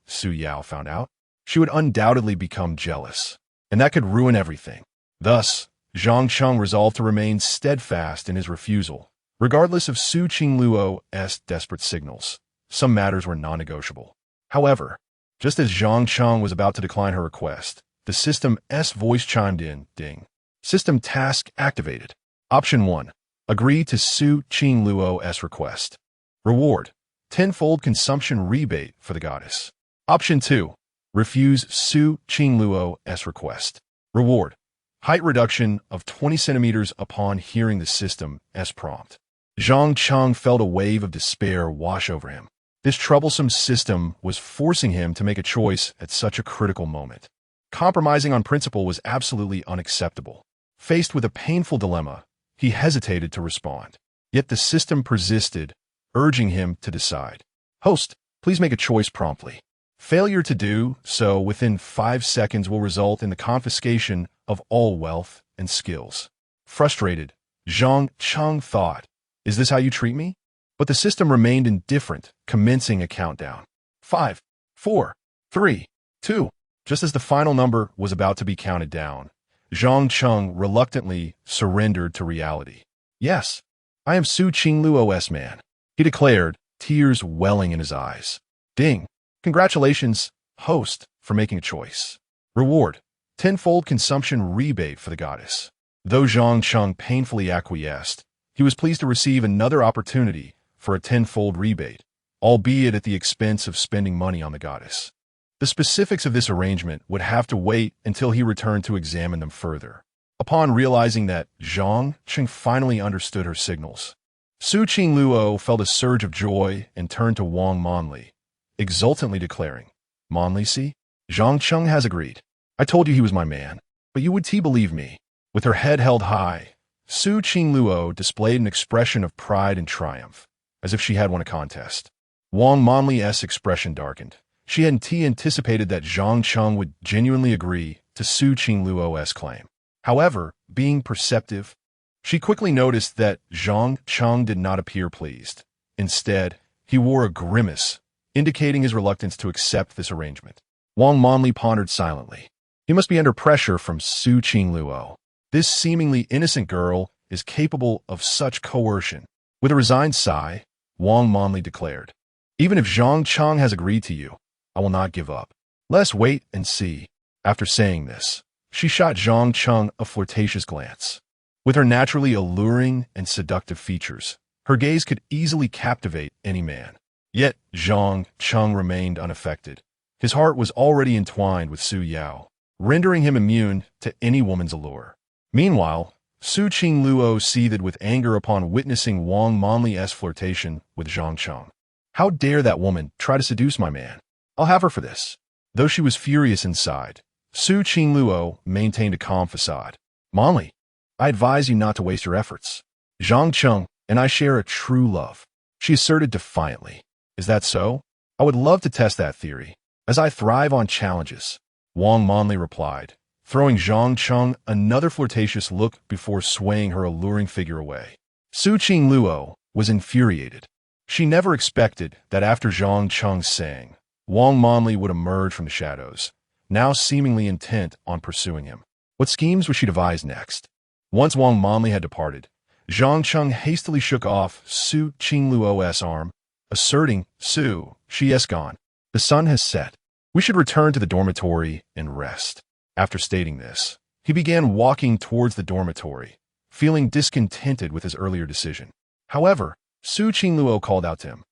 Su Yao, found out? She would undoubtedly become jealous, and that could ruin everything. Thus, Zhang Cheng resolved to remain steadfast in his refusal, regardless of Su Qingluo's desperate signals. Some matters were non-negotiable. However, just as Zhang Cheng was about to decline her request, the system's voice chimed in, ding. System task activated. Option 1. Agree to Su Qingluo's request. Reward. Tenfold consumption rebate for the goddess. Option 2. Refuse Su Qingluo's request. Reward. Height reduction of 20 centimeters upon hearing the system's prompt. Zhang Cheng felt a wave of despair wash over him. This troublesome system was forcing him to make a choice at such a critical moment. Compromising on principle was absolutely unacceptable. Faced with a painful dilemma, he hesitated to respond. Yet the system persisted, urging him to decide. Host, please make a choice promptly. Failure to do so within 5 seconds will result in the confiscation of all wealth and skills. Frustrated, Zhang Cheng thought, "Is this how you treat me?" But the system remained indifferent, commencing a countdown. 5, 4, 3, 2. Just as the final number was about to be counted down, Zhang Cheng reluctantly surrendered to reality. "Yes, I am Su Qingluo's man," he declared, tears welling in his eyes. Ding. Congratulations, host, for making a choice. Reward. Tenfold consumption rebate for the goddess. Though Zhang Cheng painfully acquiesced, he was pleased to receive another opportunity for a tenfold rebate, albeit at the expense of spending money on the goddess. The specifics of this arrangement would have to wait until he returned to examine them further. Upon realizing that Zhang Cheng finally understood her signals, Su Qingluo felt a surge of joy and turned to Wang Monli, exultantly declaring, "Monli, see? Zhang Cheng has agreed. I told you he was my man, but you would believe me." With her head held high, Su Qingluo displayed an expression of pride and triumph, as if she had won a contest. Wang Monli's expression darkened. She hadn't anticipated that Zhang Cheng would genuinely agree to Su Qingluo's claim. However, being perceptive, she quickly noticed that Zhang Cheng did not appear pleased. Instead, he wore a grimace, indicating his reluctance to accept this arrangement. Wang Monli pondered silently. He must be under pressure from Su Qingluo. This seemingly innocent girl is capable of such coercion. With a resigned sigh, Wang Monli declared, "Even if Zhang Cheng has agreed to you, I will not give up. Let us wait and see." After saying this, she shot Zhang Cheng a flirtatious glance. With her naturally alluring and seductive features, her gaze could easily captivate any man. Yet Zhang Cheng remained unaffected. His heart was already entwined with Su Yao, rendering him immune to any woman's allure. Meanwhile, Su Qingluo seethed with anger upon witnessing Wang Monli's flirtation with Zhang Cheng. How dare that woman try to seduce my man? I'll have her for this. Though she was furious inside, Su Qingluo maintained a calm facade. "Monli, I advise you not to waste your efforts. Zhang Cheng and I share a true love," she asserted defiantly. "Is that so? I would love to test that theory, as I thrive on challenges," Wang Monli replied, throwing Zhang Cheng another flirtatious look before swaying her alluring figure away. Su Qingluo was infuriated. She never expected that after Zhang Cheng sang, Wang Monli would emerge from the shadows, now seemingly intent on pursuing him. What schemes would she devise next? Once Wang Monli had departed, Zhang Cheng hastily shook off Su Qingluo's arm, asserting, "Su, she has gone. The sun has set. We should return to the dormitory and rest." After stating this, he began walking towards the dormitory, feeling discontented with his earlier decision. However, Su Qingluo called out to him,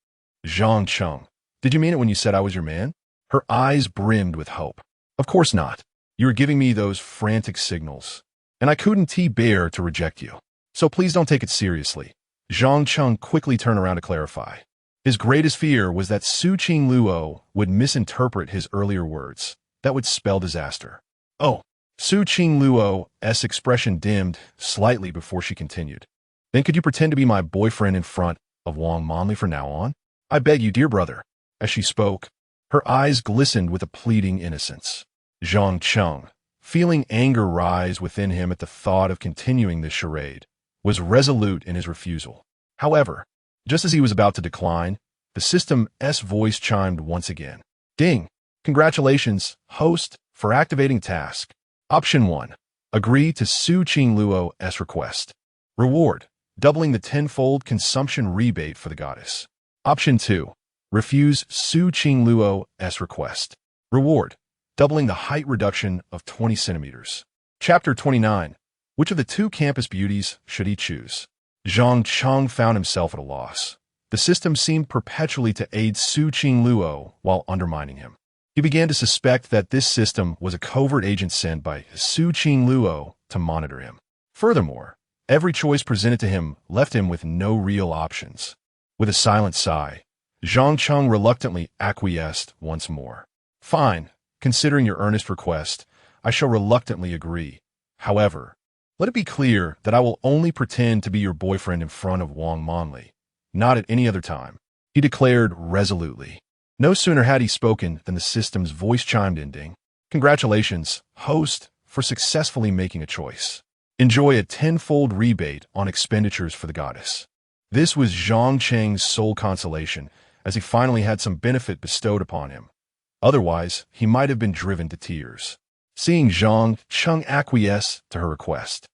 "Zhang Cheng, did you mean it when you said I was your man?" Her eyes brimmed with hope. "Of course not. You were giving me those frantic signals, and I couldn't bear to reject you. So please don't take it seriously." Zhang Cheng quickly turned around to clarify. His greatest fear was that Su Qingluo would misinterpret his earlier words. That would spell disaster. "Oh." Su Qingluo's expression dimmed slightly before she continued. "Then could you pretend to be my boyfriend in front of Wang Monli from now on? I beg you, dear brother." As she spoke, her eyes glistened with a pleading innocence. Zhang Cheng, feeling anger rise within him at the thought of continuing this charade, was resolute in his refusal. However, just as he was about to decline, the system's voice chimed once again. "Ding! Congratulations, host, for activating task. Option 1. Agree to Su Qingluo's request. Reward. Doubling the tenfold consumption rebate for the goddess. Option 2. Refuse Su Qingluo's request. Reward. Doubling the height reduction of 20 centimeters." Chapter 29. Which of the two campus beauties should he choose? Zhang Cheng found himself at a loss. The system seemed perpetually to aid Su Qingluo while undermining him. He began to suspect that this system was a covert agent sent by Su Qingluo to monitor him. Furthermore, every choice presented to him left him with no real options. With a silent sigh, Zhang Cheng reluctantly acquiesced once more. Fine, considering your earnest request, I shall reluctantly agree. However, let it be clear that I will only pretend to be your boyfriend in front of Wang Monli, not at any other time, he declared resolutely. No sooner had he spoken than the system's voice chimed in, ding. Congratulations, host, for successfully making a choice. Enjoy a tenfold rebate on expenditures for the goddess. This was Zhang Cheng's sole consolation, as he finally had some benefit bestowed upon him. Otherwise, he might have been driven to tears. Seeing Zhang Cheng acquiesce to her request,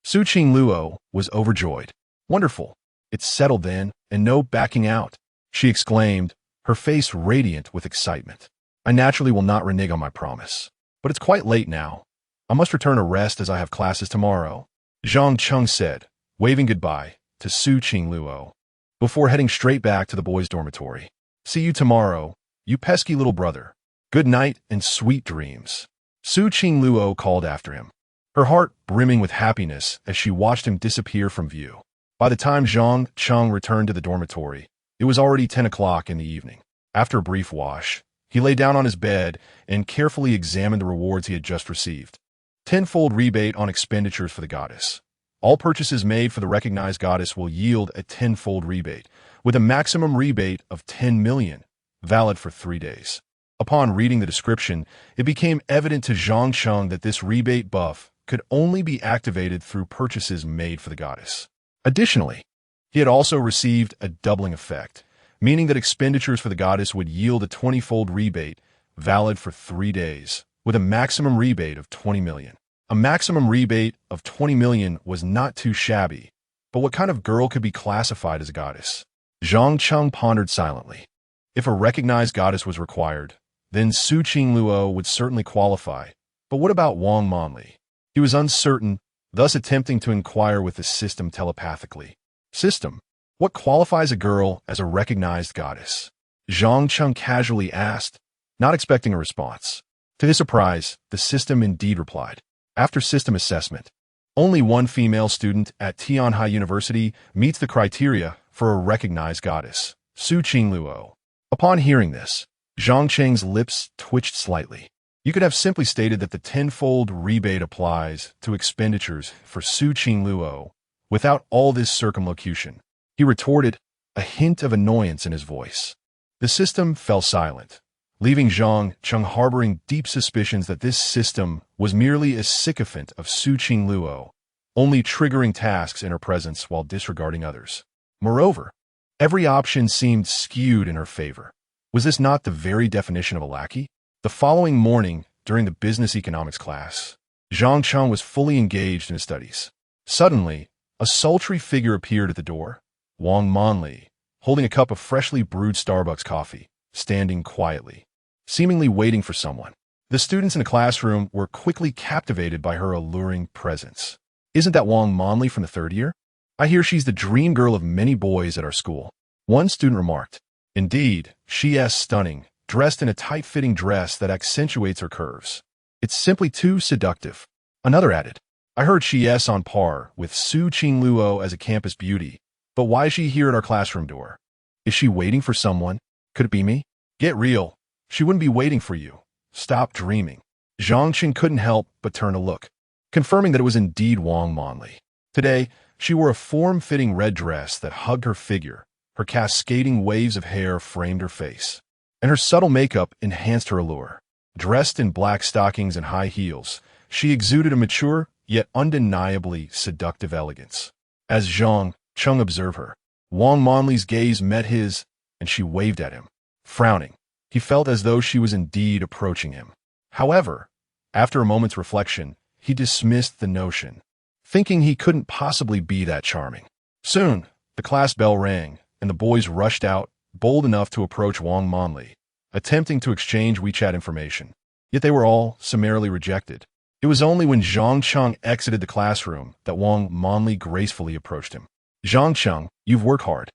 Su Qingluo was overjoyed. Wonderful. It's settled then, and no backing out, she exclaimed, her face radiant with excitement. I naturally will not renege on my promise. But it's quite late now. I must return to rest as I have classes tomorrow, Zhang Cheng said, waving goodbye to Su Qingluo, before heading straight back to the boys' dormitory. See you tomorrow, you pesky little brother. Good night and sweet dreams, Su Qingluo called after him, her heart brimming with happiness as she watched him disappear from view. By the time Zhang Cheng returned to the dormitory, it was already 10 o'clock in the evening. After a brief wash, he lay down on his bed and carefully examined the rewards he had just received. Tenfold rebate on expenditures for the goddess. All purchases made for the recognized goddess will yield a tenfold rebate, with a maximum rebate of 10 million, valid for 3 days. Upon reading the description, it became evident to Zhang Cheng that this rebate buff could only be activated through purchases made for the goddess. Additionally, he had also received a doubling effect, meaning that expenditures for the goddess would yield a 20-fold rebate, valid for 3 days, with a maximum rebate of 20 million. A maximum rebate of 20 million was not too shabby, but what kind of girl could be classified as a goddess? Zhang Cheng pondered silently. If a recognized goddess was required, then Su Qingluo would certainly qualify, but what about Wang Monli? He was uncertain, thus attempting to inquire with the system telepathically. System, what qualifies a girl as a recognized goddess? Zhang Cheng casually asked, not expecting a response. To his surprise, the system indeed replied. After system assessment, only one female student at Tianhai University meets the criteria for a recognized goddess, Su Qingluo. Upon hearing this, Zhang Cheng's lips twitched slightly. You could have simply stated that the tenfold rebate applies to expenditures for Su Qingluo without all this circumlocution, he retorted, a hint of annoyance in his voice. The system fell silent, leaving Zhang Cheng harboring deep suspicions that this system was merely a sycophant of Su Qingluo, only triggering tasks in her presence while disregarding others. Moreover, every option seemed skewed in her favor. Was this not the very definition of a lackey? The following morning, during the business economics class, Zhang Cheng was fully engaged in his studies. Suddenly, a sultry figure appeared at the door, Wang Monli, holding a cup of freshly brewed Starbucks coffee, standing quietly, seemingly waiting for someone. The students in the classroom were quickly captivated by her alluring presence. Isn't that Wang Monli from the 3rd year? I hear she's the dream girl of many boys at our school, one student remarked. Indeed, she is stunning, dressed in a tight-fitting dress that accentuates her curves. It's simply too seductive. Another added, I heard she is on par with Su Qingluo as a campus beauty, but why is she here at our classroom door? Is she waiting for someone? Could it be me? Get real. She wouldn't be waiting for you. Stop dreaming. Zhang Cheng couldn't help but turn to look, confirming that it was indeed Wang Monli. Today, she wore a form-fitting red dress that hugged her figure, her cascading waves of hair framed her face, and her subtle makeup enhanced her allure. Dressed in black stockings and high heels, she exuded a mature, yet undeniably seductive elegance. As Zhang Cheng observed her, Wang Monli's gaze met his, and she waved at him. Frowning, he felt as though she was indeed approaching him. However, after a moment's reflection, he dismissed the notion, thinking he couldn't possibly be that charming. Soon, the class bell rang, and the boys rushed out, bold enough to approach Wang Monli, attempting to exchange WeChat information. Yet they were all summarily rejected. It was only when Zhang Cheng exited the classroom that Wang Monli gracefully approached him. Zhang Cheng, you've worked hard.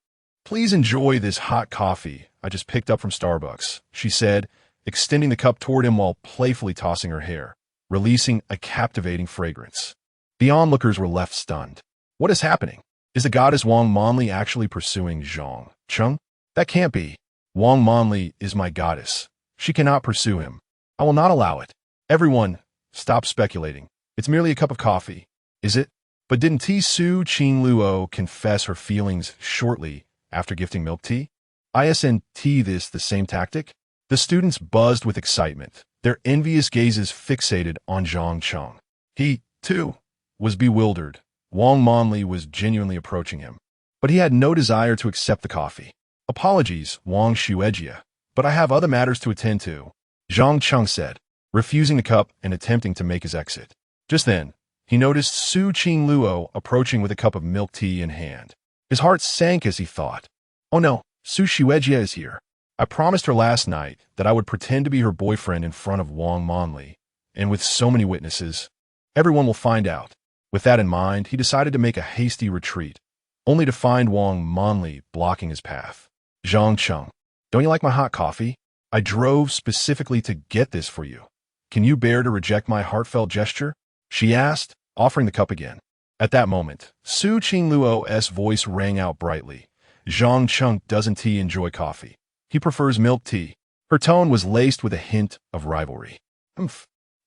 Please enjoy this hot coffee I just picked up from Starbucks, she said, extending the cup toward him while playfully tossing her hair, releasing a captivating fragrance. The onlookers were left stunned. What is happening? Is the goddess Wang Monli actually pursuing Zhang Cheng? That can't be. Wang Monli is my goddess. She cannot pursue him. I will not allow it. Everyone, stop speculating. It's merely a cup of coffee. Is it? But didn't Su Qingluo confess her feelings shortly after gifting milk tea? Isn't this the same tactic? The students buzzed with excitement, their envious gazes fixated on Zhang Cheng. He, too, was bewildered. Wang Monli was genuinely approaching him, but he had no desire to accept the coffee. Apologies, Wang Xuejia, but I have other matters to attend to, Zhang Cheng said, refusing the cup and attempting to make his exit. Just then, he noticed Su Qingluo approaching with a cup of milk tea in hand. His heart sank as he thought, oh no, Su Xuejia is here. I promised her last night that I would pretend to be her boyfriend in front of Wang Monli, and with so many witnesses, everyone will find out. With that in mind, he decided to make a hasty retreat, only to find Wang Monli blocking his path. Zhang Cheng, don't you like my hot coffee? I drove specifically to get this for you. Can you bear to reject my heartfelt gesture? She asked, offering the cup again. At that moment, Su Qingluo's voice rang out brightly. Zhang Cheng doesn't enjoy coffee. He prefers milk tea. Her tone was laced with a hint of rivalry.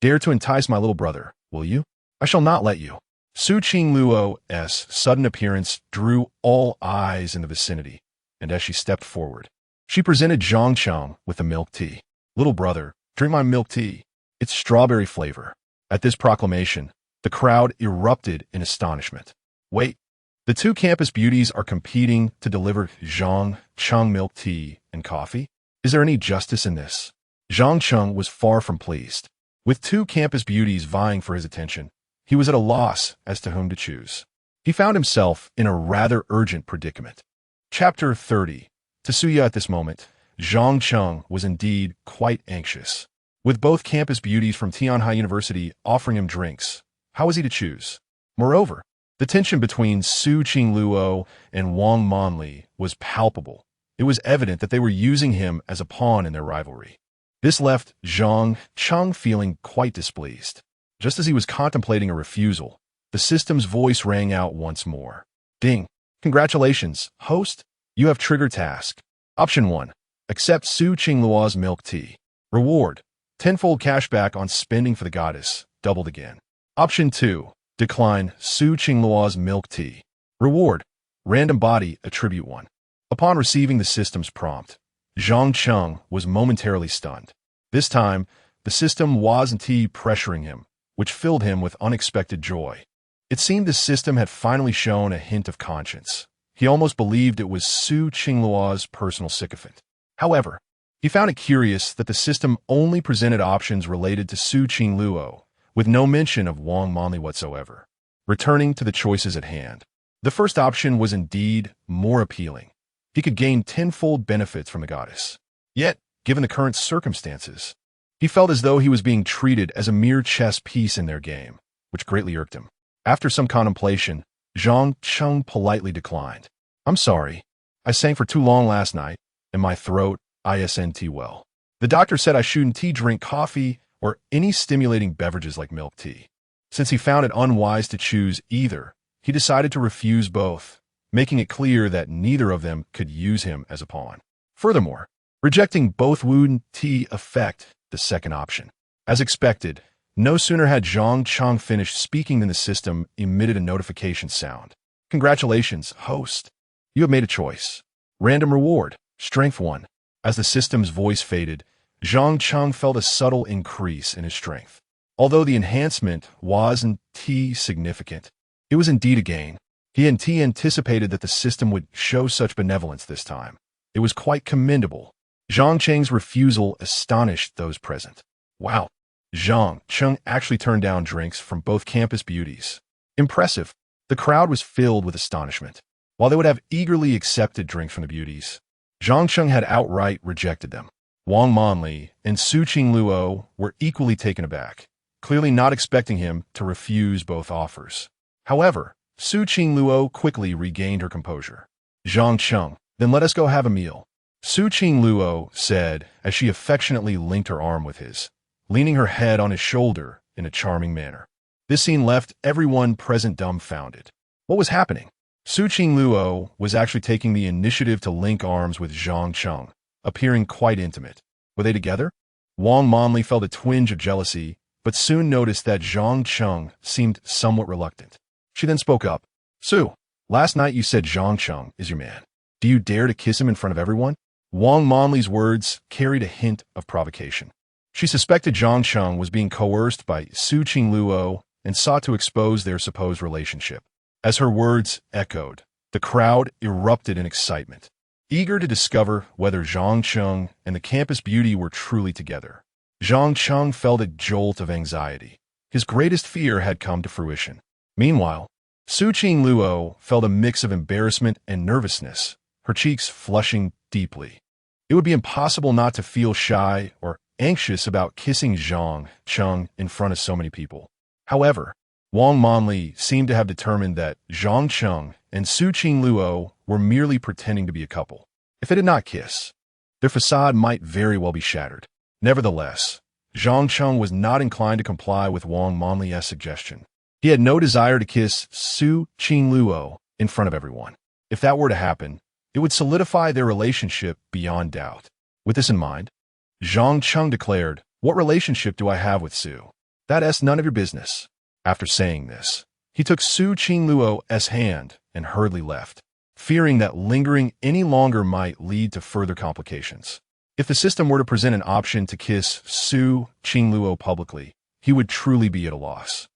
Dare to entice my little brother, will you? I shall not let you. Su Qingluo's sudden appearance drew all eyes in the vicinity, and as she stepped forward, she presented Zhang Cheng with the milk tea. Little brother, drink my milk tea. It's strawberry flavor. At this proclamation, the crowd erupted in astonishment. Wait, the two campus beauties are competing to deliver Zhang Cheng milk tea and coffee? Is there any justice in this? Zhang Cheng was far from pleased. With two campus beauties vying for his attention, he was at a loss as to whom to choose. He found himself in a rather urgent predicament. Chapter 30. Tsuya at this moment, Zhang Cheng was indeed quite anxious. With both campus beauties from Tianhai University offering him drinks, how was he to choose? Moreover, the tension between Su Qingluo and Wang Monli was palpable. It was evident that they were using him as a pawn in their rivalry. This left Zhang Cheng feeling quite displeased. Just as he was contemplating a refusal, the system's voice rang out once more. Ding! Congratulations, host! You have triggered task. Option 1. Accept Su Qingluo's milk tea. Reward. Tenfold cashback on spending for the goddess, doubled again. Option 2. Decline Su Qingluo's milk tea. Reward. Random body, attribute 1. Upon receiving the system's prompt, Zhang Cheng was momentarily stunned. This time, the system wasn't pressuring him, which filled him with unexpected joy. It seemed the system had finally shown a hint of conscience. He almost believed it was Su Qingluo's personal sycophant. However, he found it curious that the system only presented options related to Su Qingluo, with no mention of Wang Monli whatsoever. Returning to the choices at hand, the first option was indeed more appealing. He could gain tenfold benefits from the goddess. Yet, given the current circumstances, he felt as though he was being treated as a mere chess piece in their game, which greatly irked him. After some contemplation, Zhang Cheng politely declined. I'm sorry. I sang for too long last night, and my throat isn't well. The doctor said I shouldn't drink coffee or any stimulating beverages like milk tea. Since he found it unwise to choose either, he decided to refuse both, making it clear that neither of them could use him as a pawn. Furthermore, rejecting both wouldn't affect the second option. As expected, no sooner had Zhang Cheng finished speaking than the system emitted a notification sound. Congratulations, host. You have made a choice. Random reward, strength 1. As the system's voice faded, Zhang Cheng felt a subtle increase in his strength. Although the enhancement wasn't significant, it was indeed a gain. He hadn't anticipated that the system would show such benevolence this time. It was quite commendable. Zhang Cheng's refusal astonished those present. Wow, Zhang Cheng actually turned down drinks from both campus beauties. Impressive. The crowd was filled with astonishment. While they would have eagerly accepted drinks from the beauties, Zhang Cheng had outright rejected them. Wang Monli and Su Qingluo were equally taken aback, clearly not expecting him to refuse both offers. However, Su Qingluo quickly regained her composure. Zhang Cheng, then let us go have a meal, Su Qingluo said as she affectionately linked her arm with his, leaning her head on his shoulder in a charming manner. This scene left everyone present dumbfounded. What was happening? Su Qingluo was actually taking the initiative to link arms with Zhang Cheng, appearing quite intimate. Were they together? Wang Monli felt a twinge of jealousy, but soon noticed that Zhang Cheng seemed somewhat reluctant. She then spoke up. Su, last night you said Zhang Cheng is your man. Do you dare to kiss him in front of everyone? Wang Monli's words carried a hint of provocation. She suspected Zhang Cheng was being coerced by Su Qingluo and sought to expose their supposed relationship. As her words echoed, the crowd erupted in excitement, eager to discover whether Zhang Cheng and the campus beauty were truly together. Zhang Cheng felt a jolt of anxiety. His greatest fear had come to fruition. Meanwhile, Su Qingluo felt a mix of embarrassment and nervousness, her cheeks flushing deeply. It would be impossible not to feel shy or anxious about kissing Zhang Cheng in front of so many people. However, Wang Monli seemed to have determined that Zhang Cheng and Su Qingluo were merely pretending to be a couple. If they did not kiss, their facade might very well be shattered. Nevertheless, Zhang Cheng was not inclined to comply with Wang Monli's suggestion. He had no desire to kiss Su Qingluo in front of everyone. If that were to happen, it would solidify their relationship beyond doubt. With this in mind, Zhang Cheng declared, "What relationship do I have with Su? That's none of your business." After saying this, he took Su Qingluo's hand and hurriedly left, fearing that lingering any longer might lead to further complications. If the system were to present an option to kiss Su Qingluo publicly, he would truly be at a loss.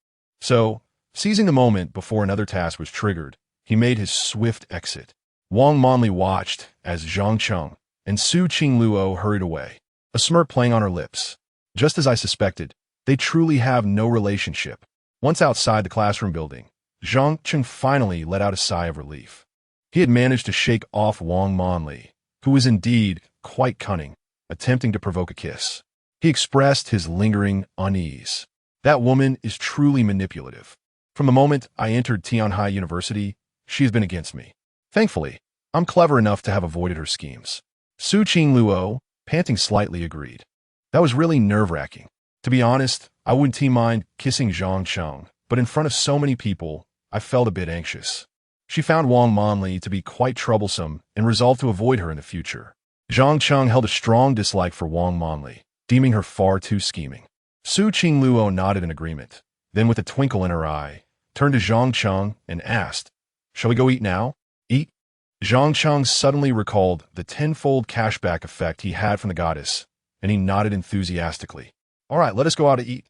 So, seizing the moment before another task was triggered, he made his swift exit. Wang Monli watched as Zhang Cheng and Su Qingluo hurried away, a smirk playing on her lips. Just as I suspected, they truly have no relationship. Once outside the classroom building, Zhang Cheng finally let out a sigh of relief. He had managed to shake off Wang Monli, who was indeed quite cunning, attempting to provoke a kiss. He expressed his lingering unease. That woman is truly manipulative. From the moment I entered Tianhai University, she has been against me. Thankfully, I'm clever enough to have avoided her schemes. Su Qingluo, panting slightly, agreed. That was really nerve-wracking. To be honest, I wouldn't mind kissing Zhang Cheng, but in front of so many people, I felt a bit anxious. She found Wang Monli to be quite troublesome and resolved to avoid her in the future. Zhang Cheng held a strong dislike for Wang Monli, deeming her far too scheming. Su Qingluo nodded in agreement, then with a twinkle in her eye, turned to Zhang Cheng and asked, "Shall we go eat now?" Eat? Zhang Cheng suddenly recalled the tenfold cashback effect he had from the goddess, and he nodded enthusiastically. "All right, let us go out to eat."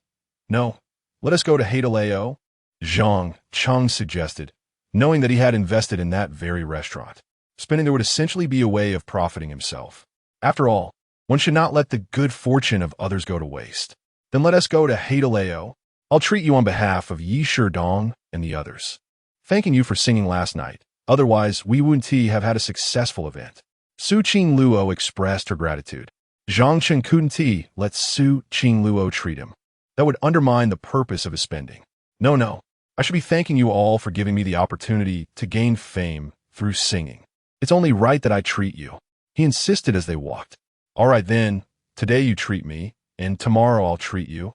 "No, let us go to Heideleo," Zhang Cheng suggested, knowing that he had invested in that very restaurant. Spending there would essentially be a way of profiting himself. After all, one should not let the good fortune of others go to waste. "Then let us go to Heideleo. I'll treat you on behalf of Yi Shidong and the others. Thanking you for singing last night. Otherwise, we wouldn't have had a successful event." Su Qingluo expressed her gratitude. Zhang Cheng couldn't let Su Qingluo treat him. That would undermine the purpose of his spending. No, I should be thanking you all for giving me the opportunity to gain fame through singing. It's only right that I treat you, he insisted as they walked. "All right then, today you treat me, and tomorrow I'll treat you,"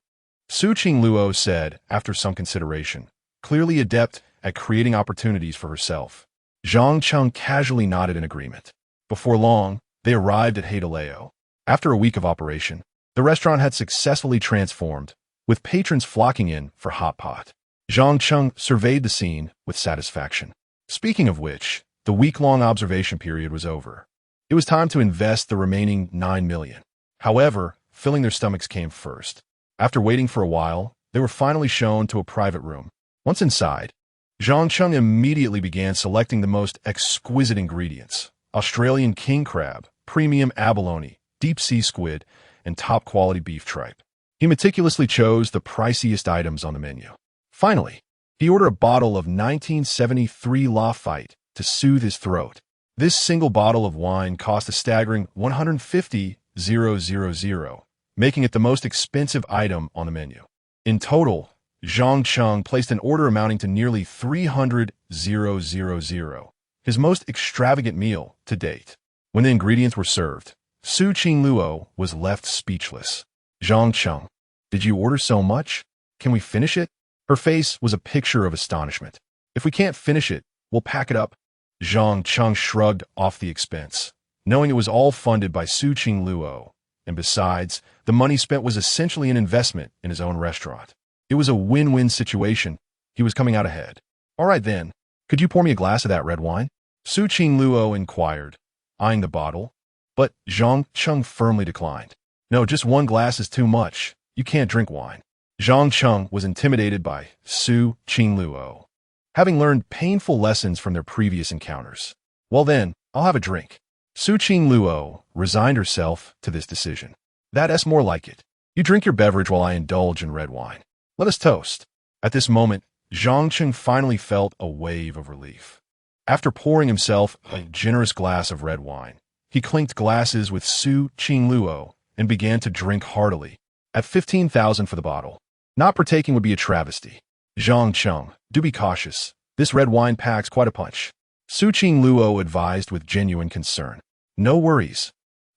Su Qingluo said after some consideration, clearly adept at creating opportunities for herself. Zhang Cheng casually nodded in agreement. Before long, they arrived at Heideleo. After a week of operation, the restaurant had successfully transformed, with patrons flocking in for hot pot. Zhang Cheng surveyed the scene with satisfaction. Speaking of which, the week-long observation period was over. It was time to invest the remaining 9 million. However, filling their stomachs came first. After waiting for a while, they were finally shown to a private room. Once inside, Zhang Cheng immediately began selecting the most exquisite ingredients: Australian king crab, premium abalone, deep-sea squid, and top-quality beef tripe. He meticulously chose the priciest items on the menu. Finally, he ordered a bottle of 1973 Lafite to soothe his throat. This single bottle of wine cost a staggering 150,000, making it the most expensive item on the menu. In total, Zhang Cheng placed an order amounting to nearly 300,000, his most extravagant meal to date. When the ingredients were served, Su Qingluo was left speechless. "Zhang Cheng, did you order so much? Can we finish it?" Her face was a picture of astonishment. "If we can't finish it, we'll pack it up." Zhang Cheng shrugged off the expense, knowing it was all funded by Su Qingluo, and besides, the money spent was essentially an investment in his own restaurant. It was a win-win situation. He was coming out ahead. All right then, could you pour me a glass of that red wine? Su Qingluo inquired, eyeing the bottle, but Zhang Cheng firmly declined. No, just one glass is too much. You can't drink wine. Zhang Cheng was intimidated by Su Qingluo, having learned painful lessons from their previous encounters. Well then, I'll have a drink. Su Qingluo resigned herself to this decision. That's more like it. You drink your beverage while I indulge in red wine. Let us toast. At this moment, Zhang Cheng finally felt a wave of relief. After pouring himself a generous glass of red wine, he clinked glasses with Su Qingluo and began to drink heartily. At 15,000 for the bottle. Not partaking would be a travesty. Zhang Cheng, do be cautious. This red wine packs quite a punch. Su Qingluo advised with genuine concern. No worries.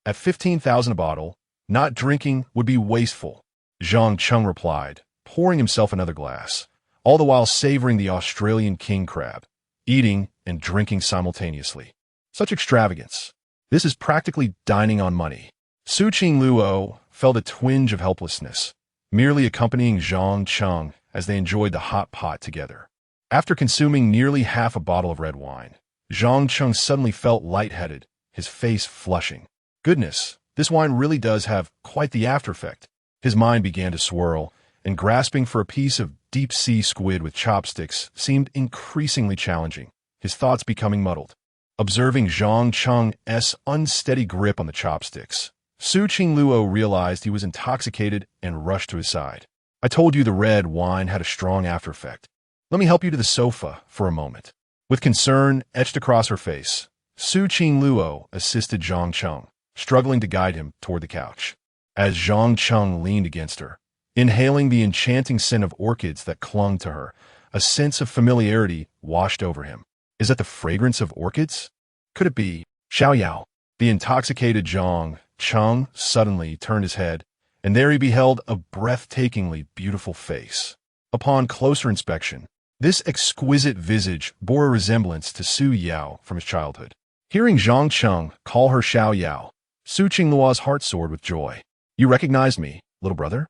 At 15,000 a bottle, not drinking would be wasteful. Zhang Cheng replied, pouring himself another glass, all the while savoring the Australian king crab, eating and drinking simultaneously. Such extravagance. This is practically dining on money. Su Qingluo felt a twinge of helplessness, merely accompanying Zhang Cheng as they enjoyed the hot pot together. After consuming nearly half a bottle of red wine, Zhang Cheng suddenly felt lightheaded, his face flushing. Goodness, this wine really does have quite the after effect. His mind began to swirl, and grasping for a piece of deep-sea squid with chopsticks seemed increasingly challenging, his thoughts becoming muddled. Observing Zhang Cheng's unsteady grip on the chopsticks, Su Qingluo realized he was intoxicated and rushed to his side. I told you the red wine had a strong after effect. Let me help you to the sofa for a moment. With concern etched across her face, Su Qingluo assisted Zhang Cheng, struggling to guide him toward the couch. As Zhang Cheng leaned against her, inhaling the enchanting scent of orchids that clung to her, a sense of familiarity washed over him. Is that the fragrance of orchids? Could it be Xiao Yao? The intoxicated Zhang Cheng suddenly turned his head, and there he beheld a breathtakingly beautiful face. Upon closer inspection, this exquisite visage bore a resemblance to Su Yao from his childhood. Hearing Zhang Cheng call her Xiao Yao, Su Qingluo's heart soared with joy. You recognize me, little brother?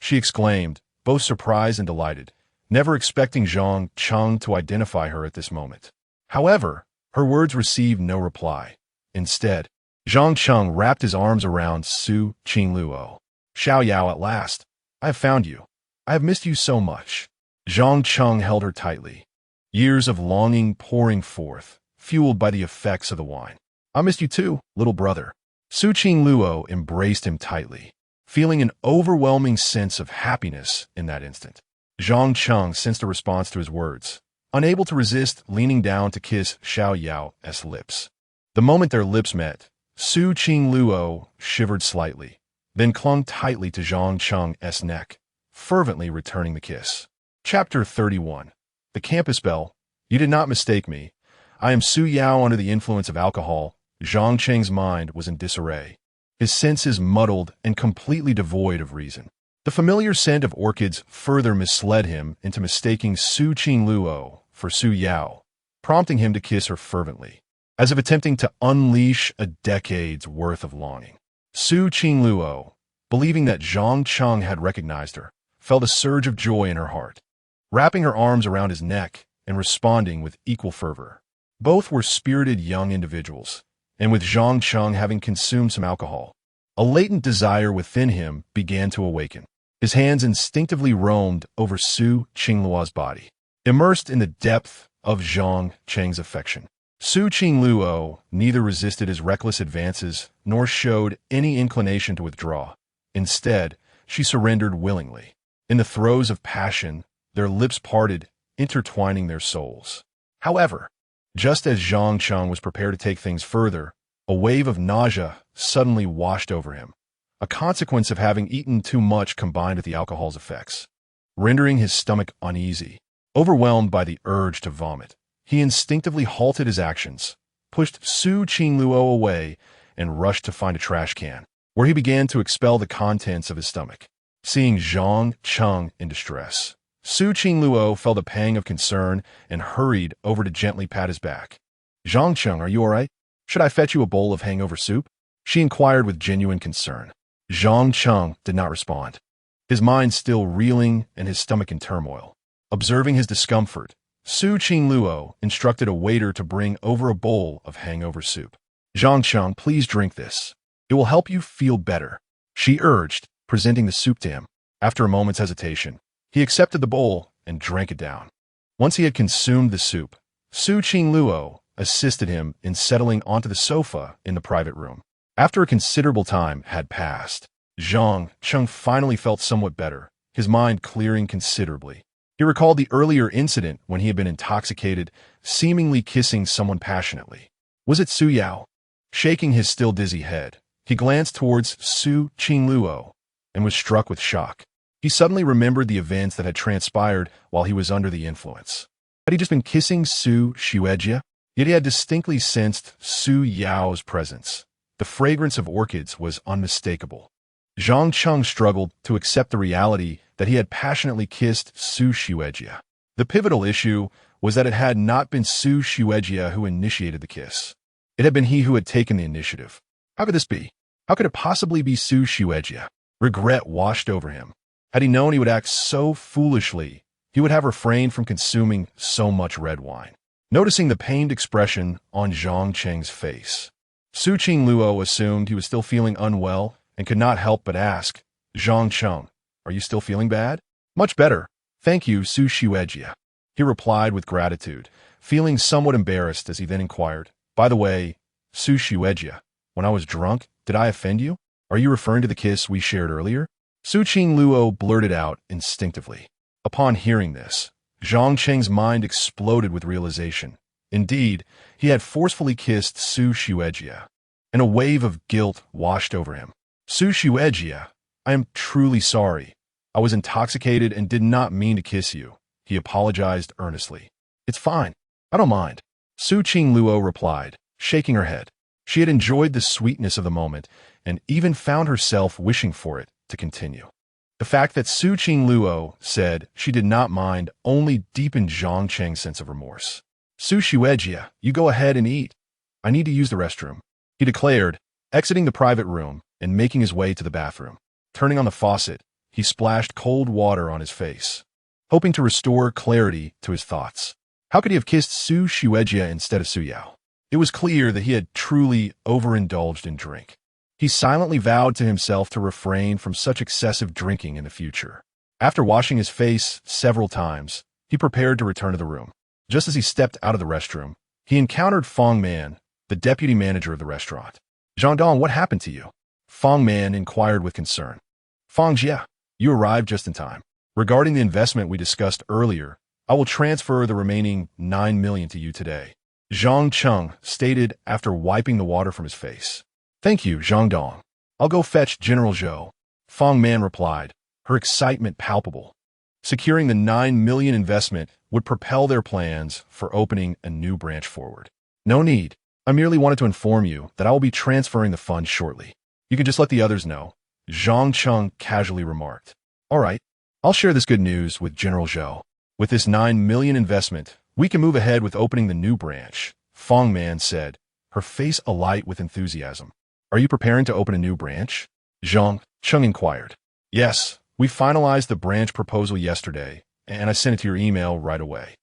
She exclaimed, both surprised and delighted, never expecting Zhang Cheng to identify her at this moment. However, her words received no reply. Instead, Zhang Cheng wrapped his arms around Su Qingluo. Xiao Yao, at last, I have found you. I have missed you so much. Zhang Cheng held her tightly, years of longing pouring forth, fueled by the effects of the wine. I missed you too, little brother. Su Qingluo embraced him tightly, feeling an overwhelming sense of happiness in that instant. Zhang Cheng sensed a response to his words, unable to resist leaning down to kiss Xiao Yao's lips. The moment their lips met, Su Qingluo shivered slightly, then clung tightly to Zhang Cheng's neck, fervently returning the kiss. Chapter 31. The Campus Bell. You did not mistake me. I am Su Yao under the influence of alcohol. Zhang Cheng's mind was in disarray, his senses muddled and completely devoid of reason. The familiar scent of orchids further misled him into mistaking Su Qingluo for Su Yao, prompting him to kiss her fervently, as if attempting to unleash a decade's worth of longing. Su Qingluo, believing that Zhang Cheng had recognized her, felt a surge of joy in her heart, wrapping her arms around his neck and responding with equal fervor. Both were spirited young individuals, and with Zhang Cheng having consumed some alcohol, a latent desire within him began to awaken. His hands instinctively roamed over Su Qingluo's body, immersed in the depth of Zhang Cheng's affection. Su Qingluo neither resisted his reckless advances nor showed any inclination to withdraw. Instead, she surrendered willingly. In the throes of passion, their lips parted, intertwining their souls. However, just as Zhang Cheng was prepared to take things further, a wave of nausea suddenly washed over him, a consequence of having eaten too much combined with the alcohol's effects. Rendering his stomach uneasy, overwhelmed by the urge to vomit, he instinctively halted his actions, pushed Su Qingluo away, and rushed to find a trash can, where he began to expel the contents of his stomach. Seeing Zhang Cheng in distress, Su Qingluo felt a pang of concern and hurried over to gently pat his back. Zhang Cheng, are you all right? Should I fetch you a bowl of hangover soup? She inquired with genuine concern. Zhang Cheng did not respond, his mind still reeling and his stomach in turmoil. Observing his discomfort, Su Qingluo instructed a waiter to bring over a bowl of hangover soup. Zhang Cheng, please drink this. It will help you feel better, she urged, presenting the soup to him. After a moment's hesitation, he accepted the bowl and drank it down. Once he had consumed the soup, Su Qingluo assisted him in settling onto the sofa in the private room. After a considerable time had passed, Zhang Cheng finally felt somewhat better, his mind clearing considerably. He recalled the earlier incident when he had been intoxicated, seemingly kissing someone passionately. Was it Su Yao? Shaking his still dizzy head, he glanced towards Su Qingluo and was struck with shock. He suddenly remembered the events that had transpired while he was under the influence. Had he just been kissing Su Xuejia? Yet he had distinctly sensed Su Yao's presence. The fragrance of orchids was unmistakable. Zhang Cheng struggled to accept the reality that he had passionately kissed Su Xuejia. The pivotal issue was that it had not been Su Xuejia who initiated the kiss. It had been he who had taken the initiative. How could this be? How could it possibly be Su Xuejia? Regret washed over him. Had he known he would act so foolishly, he would have refrained from consuming so much red wine. Noticing the pained expression on Zhang Cheng's face, Su Qingluo assumed he was still feeling unwell and could not help but ask, Zhang Cheng, are you still feeling bad? Much better. Thank you, Su Xuejia. He replied with gratitude, feeling somewhat embarrassed as he then inquired, by the way, Su Xuejia, when I was drunk, did I offend you? Are you referring to the kiss we shared earlier? Su Qingluo blurted out instinctively. Upon hearing this, Zhang Cheng's mind exploded with realization. Indeed, he had forcefully kissed Su Xuejia, and a wave of guilt washed over him. Su Xuejia, I am truly sorry. I was intoxicated and did not mean to kiss you, he apologized earnestly. It's fine. I don't mind. Su Qingluo replied, shaking her head. She had enjoyed the sweetness of the moment and even found herself wishing for it to continue. The fact that Su Qingluo said she did not mind only deepened Zhang Cheng's sense of remorse. Su Xuejia, you go ahead and eat. I need to use the restroom, he declared, exiting the private room and making his way to the bathroom. Turning on the faucet, he splashed cold water on his face, hoping to restore clarity to his thoughts. How could he have kissed Su Xuejia instead of Su Yao? It was clear that he had truly overindulged in drink. He silently vowed to himself to refrain from such excessive drinking in the future. After washing his face several times, he prepared to return to the room. Just as he stepped out of the restroom, he encountered Fong Man, the deputy manager of the restaurant. Zhang Dong, what happened to you? Fong Man inquired with concern. Fong Jia, you arrived just in time. Regarding the investment we discussed earlier, I will transfer the remaining 9 million to you today, Zhang Cheng stated after wiping the water from his face. Thank you, Zhang Dong. I'll go fetch General Zhou, Fong Man replied, her excitement palpable. Securing the 9 million investment would propel their plans for opening a new branch forward. No need. I merely wanted to inform you that I will be transferring the funds shortly. You can just let the others know, Zhang Cheng casually remarked. All right, I'll share this good news with General Zhou. With this 9 million investment, we can move ahead with opening the new branch, Fong Man said, her face alight with enthusiasm. Are you preparing to open a new branch? Zhang Cheng inquired. Yes, we finalized the branch proposal yesterday, and I sent it to your email right away.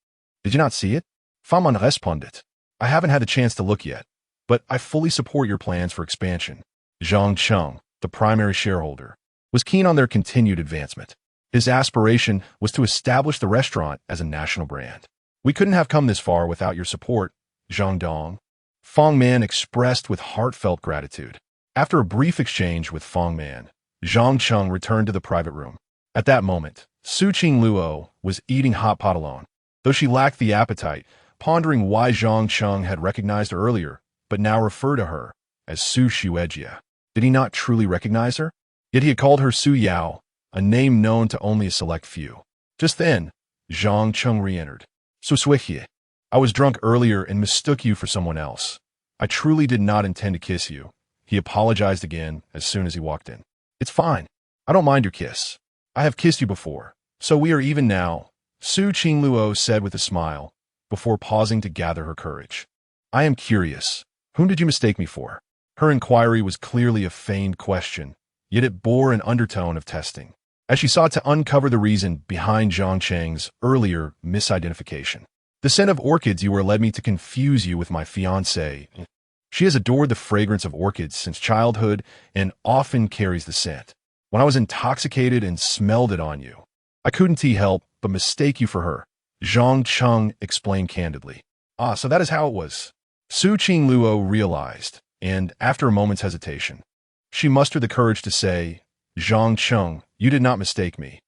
Did you not see it? Fong Man responded. I haven't had the chance to look yet, but I fully support your plans for expansion. Zhang Cheng, the primary shareholder, was keen on their continued advancement. His aspiration was to establish the restaurant as a national brand. We couldn't have come this far without your support, Zhang Dong. Fong Man expressed with heartfelt gratitude. After a brief exchange with Fong Man, Zhang Cheng returned to the private room. At that moment, Su Qingluo was eating hot pot alone. Though she lacked the appetite, pondering why Zhang Cheng had recognized her earlier, but now referred to her as Su Xuejia. Did he not truly recognize her? Yet he had called her Su Yao, a name known to only a select few. Just then, Zhang Cheng re-entered. Su Xuejia. I was drunk earlier and mistook you for someone else. I truly did not intend to kiss you. He apologized again as soon as he walked in. It's fine. I don't mind your kiss. I have kissed you before, so we are even now, Su Qingluo said with a smile, before pausing to gather her courage. I am curious. Whom did you mistake me for? Her inquiry was clearly a feigned question, yet it bore an undertone of testing, as she sought to uncover the reason behind Zhang Cheng's earlier misidentification. The scent of orchids you were led me to confuse you with my fiancée. She has adored the fragrance of orchids since childhood and often carries the scent. When I was intoxicated and smelled it on you, I couldn't help but mistake you for her, Zhang Cheng explained candidly. Ah, so that is how it was. Su Qingluo realized, and after a moment's hesitation, she mustered the courage to say, Zhang Cheng, you did not mistake me.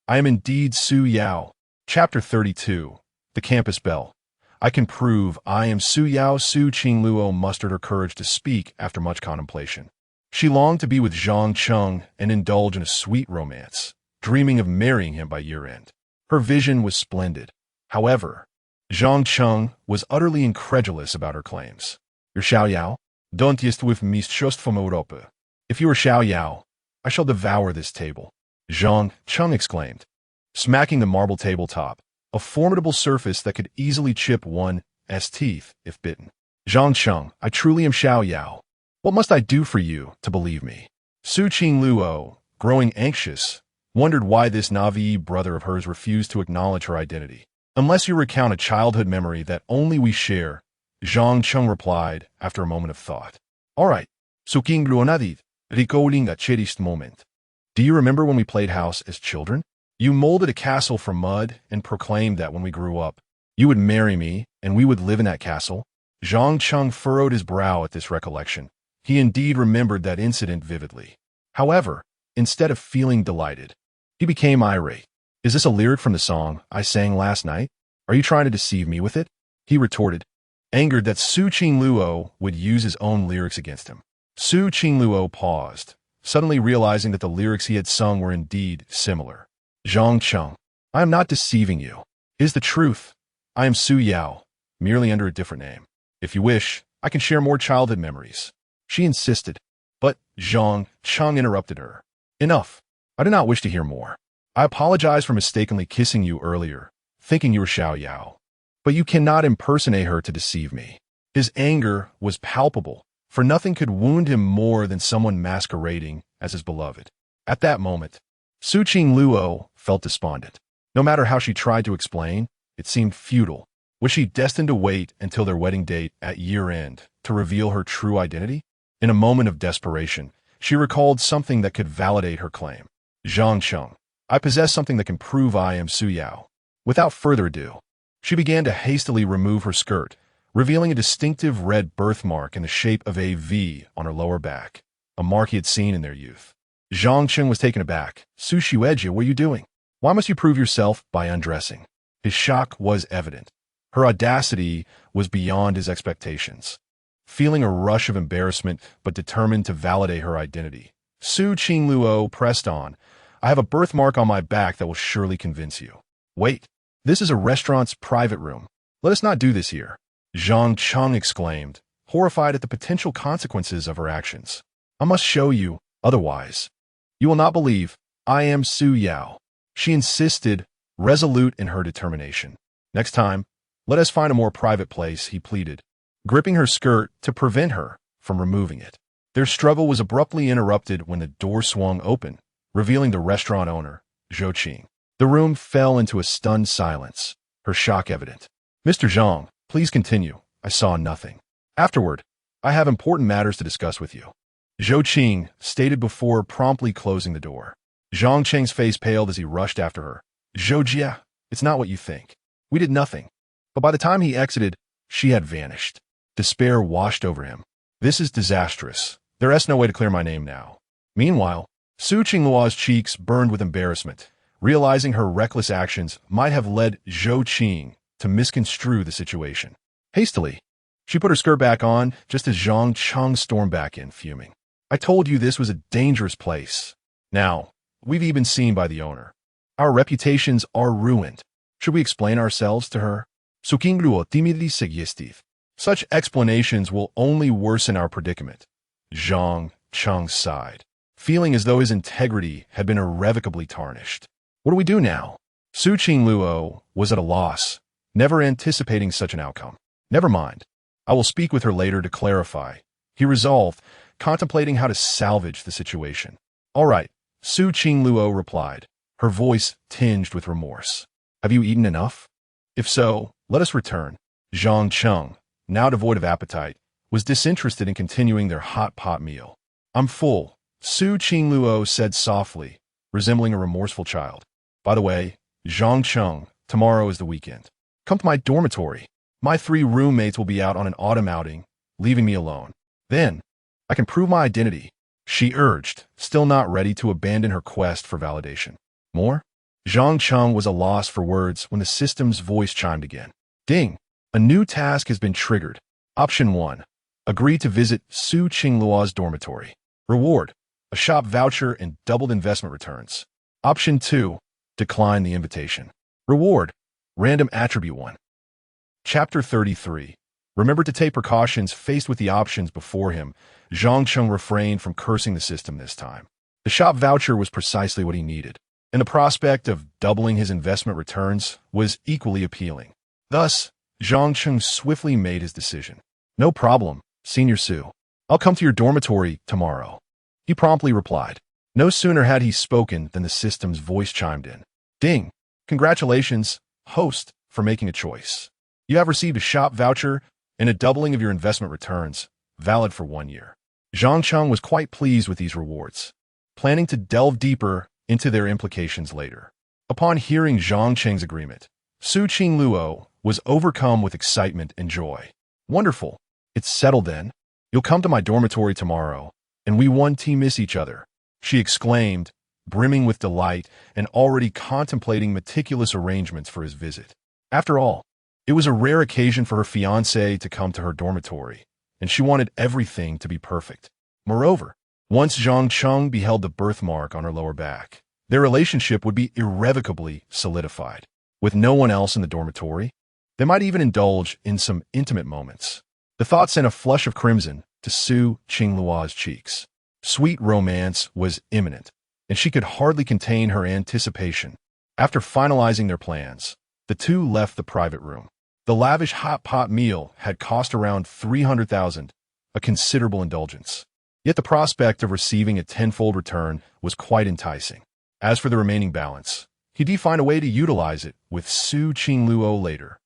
I am indeed Su Yao. Chapter 32, The Campus Bell. I can prove I am Su Yao. Su Qingluo mustered her courage to speak after much contemplation. She longed to be with Zhang Cheng and indulge in a sweet romance, dreaming of marrying him by year-end. Her vision was splendid. However, Zhang Cheng was utterly incredulous about her claims. You're Xiao Yao? Don't jest with mistrzostwem Europy. If you are Xiao Yao, I shall devour this table, Zhang Cheng exclaimed, smacking the marble tabletop, a formidable surface that could easily chip one's teeth if bitten. Zhang Cheng, I truly am Xiao Yao. What must I do for you to believe me? Su Qingluo, growing anxious, wondered why this naive brother of hers refused to acknowledge her identity. Unless you recount a childhood memory that only we share, Zhang Cheng replied after a moment of thought. All right, Su Qingluo recalling a cherished moment. Do you remember when we played house as children? You molded a castle from mud and proclaimed that when we grew up, you would marry me and we would live in that castle. Zhang Cheng furrowed his brow at this recollection. He indeed remembered that incident vividly. However, instead of feeling delighted, he became irate. Is this a lyric from the song I sang last night? Are you trying to deceive me with it? He retorted, angered that Su Qingluo would use his own lyrics against him. Su Qingluo paused, suddenly realizing that the lyrics he had sung were indeed similar. Zhang Cheng, I am not deceiving you. It is the truth. I am Su Yao, merely under a different name. If you wish, I can share more childhood memories. She insisted, but Zhang Cheng interrupted her. Enough. I do not wish to hear more. I apologize for mistakenly kissing you earlier, thinking you were Xiao Yao. But you cannot impersonate her to deceive me. His anger was palpable, for nothing could wound him more than someone masquerading as his beloved. At that moment, Su Qingluo felt despondent. No matter how she tried to explain, it seemed futile. Was she destined to wait until their wedding date at year-end to reveal her true identity? In a moment of desperation, she recalled something that could validate her claim. Zhang Cheng, I possess something that can prove I am Su Yao. Without further ado, she began to hastily remove her skirt, revealing a distinctive red birthmark in the shape of a V on her lower back, a mark he had seen in their youth. Zhang Cheng was taken aback. Su Xuejia, what are you doing? Why must you prove yourself by undressing? His shock was evident. Her audacity was beyond his expectations. Feeling a rush of embarrassment but determined to validate her identity, Su Qingluo pressed on. I have a birthmark on my back that will surely convince you. Wait, this is a restaurant's private room. Let us not do this here, Zhang Cheng exclaimed, horrified at the potential consequences of her actions. I must show you, otherwise. You will not believe, I am Su Yao. She insisted, resolute in her determination. Next time, let us find a more private place, he pleaded, gripping her skirt to prevent her from removing it. Their struggle was abruptly interrupted when the door swung open, revealing the restaurant owner, Zhou Qing. The room fell into a stunned silence, her shock evident. Mr. Zhang, please continue. I saw nothing. Afterward, I have important matters to discuss with you. Zhou Qing stated before promptly closing the door. Zhang Cheng's face paled as he rushed after her. Zhou Jia, it's not what you think. We did nothing. But by the time he exited, she had vanished. Despair washed over him. This is disastrous. There is no way to clear my name now. Meanwhile, Su Qingluo's cheeks burned with embarrassment, realizing her reckless actions might have led Zhou Qing to misconstrue the situation. Hastily, she put her skirt back on just as Zhang Cheng stormed back in, fuming. I told you this was a dangerous place. Now, we've even been seen by the owner. Our reputations are ruined. Should we explain ourselves to her? Su Qingluo timidly suggested. Such explanations will only worsen our predicament. Zhang Cheng sighed, feeling as though his integrity had been irrevocably tarnished. What do we do now? Su Qingluo was at a loss, never anticipating such an outcome. Never mind. I will speak with her later to clarify, he resolved, contemplating how to salvage the situation. All right, Su Qingluo replied, her voice tinged with remorse. Have you eaten enough? If so, let us return. Zhang Cheng, now devoid of appetite, was disinterested in continuing their hot pot meal. I'm full, Su Qingluo said softly, resembling a remorseful child. By the way, Zhang Cheng, tomorrow is the weekend. Come to my dormitory. My 3 roommates will be out on an autumn outing, leaving me alone. Then, I can prove my identity, she urged, still not ready to abandon her quest for validation. More? Zhang Cheng was a loss for words when the system's voice chimed again. Ding! A new task has been triggered. Option 1. Agree to visit Su Qingluo's dormitory. Reward: a shop voucher and doubled investment returns. Option 2. Decline the invitation. Reward: random attribute 1. Chapter 33. Remember to take precautions. Faced with the options before him, Zhang Cheng refrained from cursing the system this time. The shop voucher was precisely what he needed, and the prospect of doubling his investment returns was equally appealing. Thus, Zhang Cheng swiftly made his decision. No problem, Senior Su. I'll come to your dormitory tomorrow, he promptly replied. No sooner had he spoken than the system's voice chimed in. Ding! Congratulations, host, for making a choice. You have received a shop voucher and a doubling of your investment returns, valid for 1 year. Zhang Cheng was quite pleased with these rewards, planning to delve deeper into their implications later. Upon hearing Zhang Cheng's agreement, Su Qingluo was overcome with excitement and joy. Wonderful. It's settled then. You'll come to my dormitory tomorrow, and we won't miss each other, she exclaimed, brimming with delight and already contemplating meticulous arrangements for his visit. After all, it was a rare occasion for her fiancé to come to her dormitory, and she wanted everything to be perfect. Moreover, once Zhang Cheng beheld the birthmark on her lower back, their relationship would be irrevocably solidified. With no one else in the dormitory, they might even indulge in some intimate moments. The thought sent a flush of crimson to Su Qingluo's cheeks. Sweet romance was imminent, and she could hardly contain her anticipation. After finalizing their plans, the two left the private room. The lavish hot pot meal had cost around 300,000, a considerable indulgence. Yet the prospect of receiving a tenfold return was quite enticing. As for the remaining balance, he defined a way to utilize it with Su Qingluo later.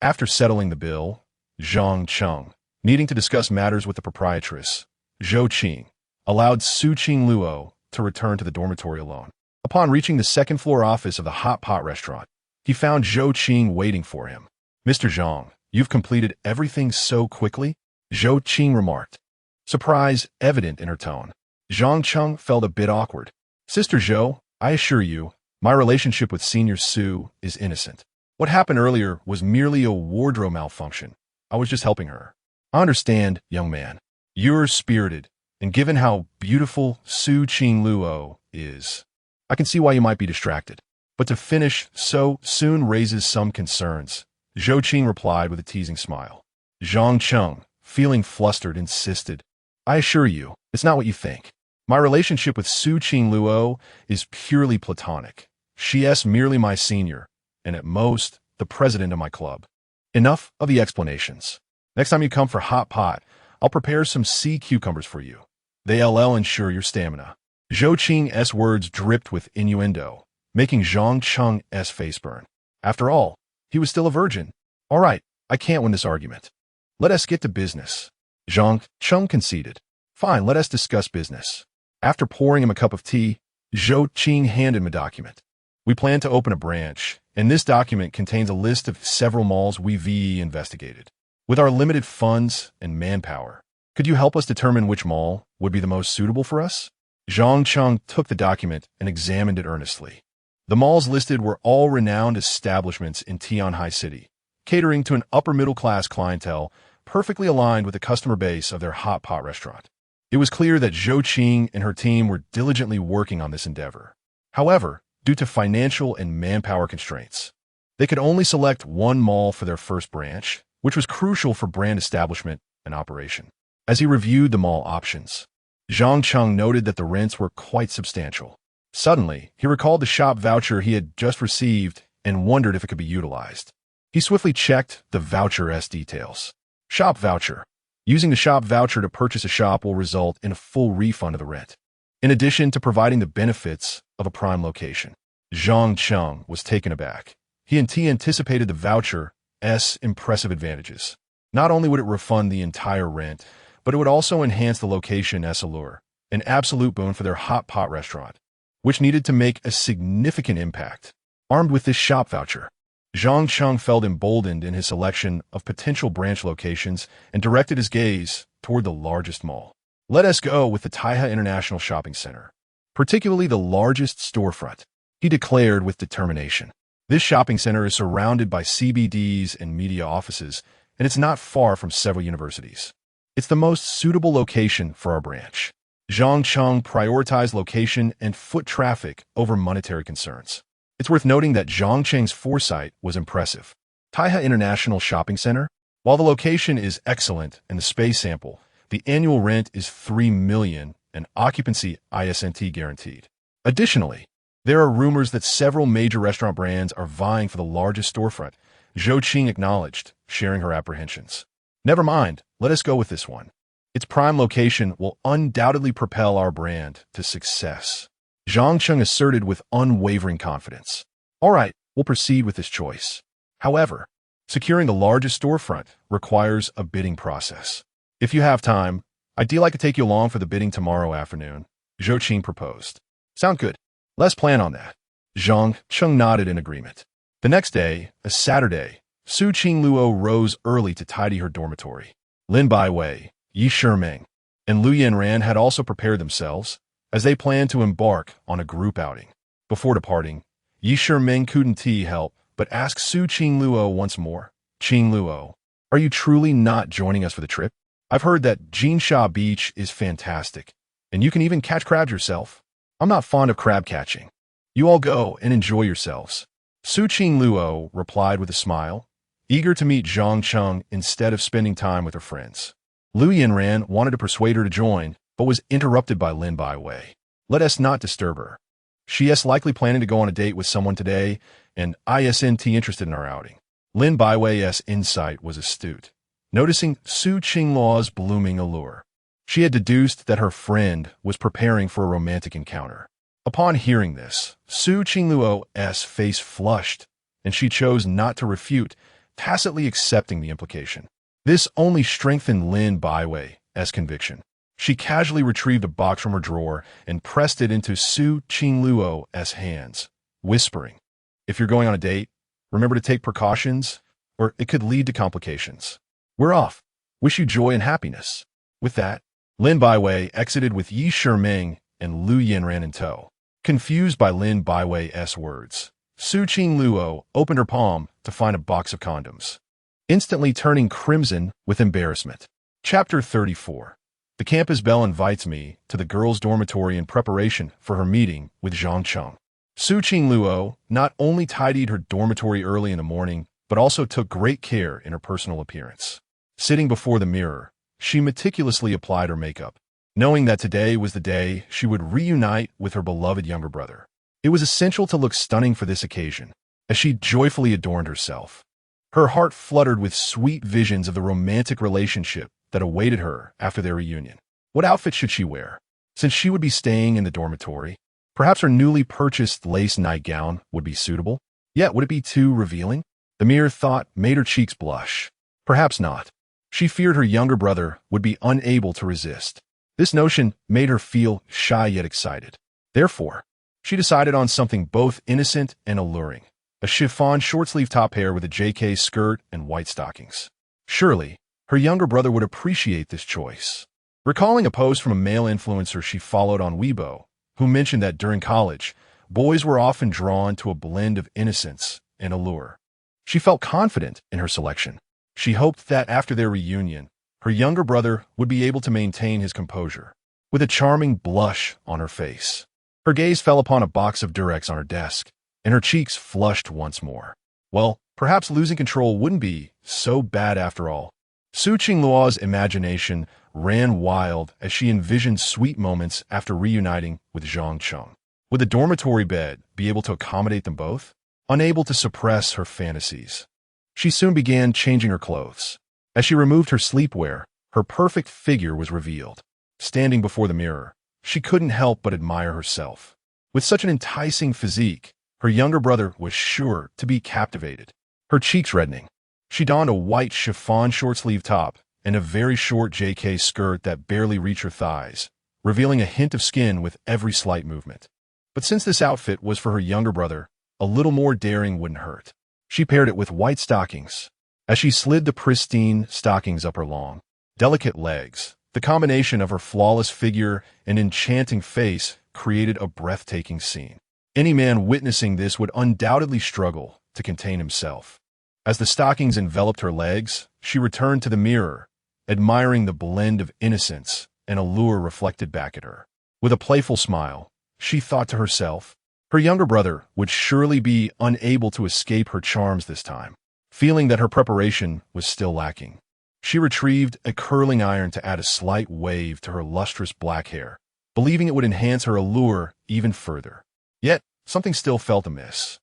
After settling the bill, Zhang Cheng, needing to discuss matters with the proprietress, Zhou Qing, allowed Su Qingluo to return to the dormitory alone. Upon reaching the second-floor office of the hot pot restaurant, he found Zhou Qing waiting for him. Mr. Zhang, you've completed everything so quickly? Zhou Qing remarked, surprise evident in her tone. Zhang Cheng felt a bit awkward. Sister Zhou, I assure you, my relationship with Senior Su is innocent. What happened earlier was merely a wardrobe malfunction. I was just helping her. I understand, young man. You're spirited, and given how beautiful Su Qingluo is, I can see why you might be distracted. But to finish so soon raises some concerns, Zhou Qing replied with a teasing smile. Zhang Cheng, feeling flustered, insisted, I assure you, it's not what you think. My relationship with Su Qingluo is purely platonic. She is merely my senior, and at most, the president of my club. Enough of the explanations. Next time you come for hot pot, I'll prepare some sea cucumbers for you. They'll ensure your stamina. Zhou Qing's words dripped with innuendo, making Zhang Cheng's face burn. After all, he was still a virgin. All right, I can't win this argument. Let us get to business. Zhang Cheng conceded. Fine, let us discuss business. After pouring him a cup of tea, Zhou Qing handed him a document. We plan to open a branch, and this document contains a list of several malls we've investigated. With our limited funds and manpower, could you help us determine which mall would be the most suitable for us? Zhang Cheng took the document and examined it earnestly. The malls listed were all renowned establishments in Tianhai City, catering to an upper-middle-class clientele perfectly aligned with the customer base of their hot pot restaurant. It was clear that Zhou Qing and her team were diligently working on this endeavor. However, due to financial and manpower constraints, they could only select one mall for their first branch, which was crucial for brand establishment and operation. As he reviewed the mall options, Zhang Cheng noted that the rents were quite substantial. Suddenly, he recalled the shop voucher he had just received and wondered if it could be utilized. He swiftly checked the voucher's details. Shop voucher. Using the shop voucher to purchase a shop will result in a full refund of the rent, in addition to providing the benefits of a prime location. Zhang Cheng was taken aback. He anticipated the voucher's impressive advantages. Not only would it refund the entire rent, but it would also enhance the location's allure, an absolute boon for their hot pot restaurant, which needed to make a significant impact. Armed with this shop voucher, Zhang Cheng felt emboldened in his selection of potential branch locations and directed his gaze toward the largest mall. Let us go with the Taihe International Shopping Center, particularly the largest storefront, he declared with determination. This shopping center is surrounded by CBDs and media offices, and it's not far from several universities. It's the most suitable location for our branch. Zhang Cheng prioritized location and foot traffic over monetary concerns. It's worth noting that Zhang Cheng's foresight was impressive. Taihe International Shopping Center, while the location is excellent and the space ample, the annual rent is $3 million and occupancy isn't guaranteed. Additionally, there are rumors that several major restaurant brands are vying for the largest storefront, Zhou Qing acknowledged, sharing her apprehensions. Never mind, let us go with this one. Its prime location will undoubtedly propel our brand to success, Zhang Cheng asserted with unwavering confidence. All right, we'll proceed with this choice. However, securing the largest storefront requires a bidding process. If you have time, I'd like to take you along for the bidding tomorrow afternoon, Zhou Qing proposed. Sound good? Let's plan on that. Zhang Cheng nodded in agreement. The next day, a Saturday, Su Qingluo rose early to tidy her dormitory. Lin Baiwei, Yi Shimeng, and Lu Yanran had also prepared themselves, as they planned to embark on a group outing. Before departing, Yi Shimeng couldn't help but ask Su Qingluo once more, Qingluo, are you truly not joining us for the trip? I've heard that Jinsha Beach is fantastic, and you can even catch crabs yourself. I'm not fond of crab catching. You all go and enjoy yourselves. Su Qingluo replied with a smile, eager to meet Zhang Cheng instead of spending time with her friends. Lu Yanran wanted to persuade her to join, but was interrupted by Lin Baiwei. Let us not disturb her. She is likely planning to go on a date with someone today, and isn't interested in our outing. Lin Baiwei's insight was astute, noticing Su Qingluo's blooming allure. She had deduced that her friend was preparing for a romantic encounter. Upon hearing this, Su Qingluo's face flushed, and she chose not to refute, tacitly accepting the implication. This only strengthened Lin Baiwei's conviction. She casually retrieved a box from her drawer and pressed it into Su Qingluo's hands, whispering, if you're going on a date, remember to take precautions, or it could lead to complications. We're off. Wish you joy and happiness. With that, Lin Baiwei exited with Yi Shimeng and Lu Yanran in tow. Confused by Lin Baiwei's words, Su Qingluo opened her palm to find a box of condoms, instantly turning crimson with embarrassment. Chapter 34. The campus belle invites me to the girls' dormitory in preparation for her meeting with Zhang Cheng. Su Qingluo not only tidied her dormitory early in the morning, but also took great care in her personal appearance. Sitting before the mirror, she meticulously applied her makeup, knowing that today was the day she would reunite with her beloved younger brother. It was essential to look stunning for this occasion, as she joyfully adorned herself. Her heart fluttered with sweet visions of the romantic relationship that awaited her after their reunion. What outfit should she wear? Since she would be staying in the dormitory, perhaps her newly purchased lace nightgown would be suitable. Yet, would it be too revealing? The mere thought made her cheeks blush. Perhaps not. She feared her younger brother would be unable to resist. This notion made her feel shy yet excited. Therefore, she decided on something both innocent and alluring, a chiffon short-sleeve top pair with a JK skirt and white stockings. Surely, her younger brother would appreciate this choice. Recalling a post from a male influencer she followed on Weibo, who mentioned that during college, boys were often drawn to a blend of innocence and allure, she felt confident in her selection. She hoped that after their reunion, her younger brother would be able to maintain his composure. With a charming blush on her face, her gaze fell upon a box of Durex on her desk, and her cheeks flushed once more. Well, perhaps losing control wouldn't be so bad after all. Su Qingluo's imagination ran wild as she envisioned sweet moments after reuniting with Zhang Cheng. Would the dormitory bed be able to accommodate them both? Unable to suppress her fantasies, she soon began changing her clothes. As she removed her sleepwear, her perfect figure was revealed. Standing before the mirror, she couldn't help but admire herself. With such an enticing physique, her younger brother was sure to be captivated. Her cheeks reddening, she donned a white chiffon short-sleeve top and a very short JK skirt that barely reached her thighs, revealing a hint of skin with every slight movement. But since this outfit was for her younger brother, a little more daring wouldn't hurt. She paired it with white stockings. As she slid the pristine stockings up her long, delicate legs, the combination of her flawless figure and enchanting face created a breathtaking scene. Any man witnessing this would undoubtedly struggle to contain himself. As the stockings enveloped her legs, she returned to the mirror, admiring the blend of innocence and allure reflected back at her. With a playful smile, she thought to herself, her younger brother would surely be unable to escape her charms this time. Feeling that her preparation was still lacking, she retrieved a curling iron to add a slight wave to her lustrous black hair, believing it would enhance her allure even further. Yet, something still felt amiss.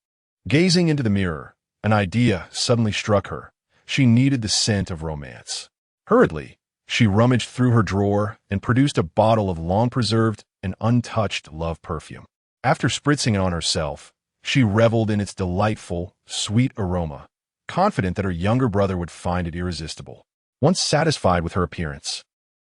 Gazing into the mirror, an idea suddenly struck her. She needed the scent of romance. Hurriedly, she rummaged through her drawer and produced a bottle of long-preserved and untouched love perfume. After spritzing it on herself, she reveled in its delightful, sweet aroma, confident that her younger brother would find it irresistible. Once satisfied with her appearance,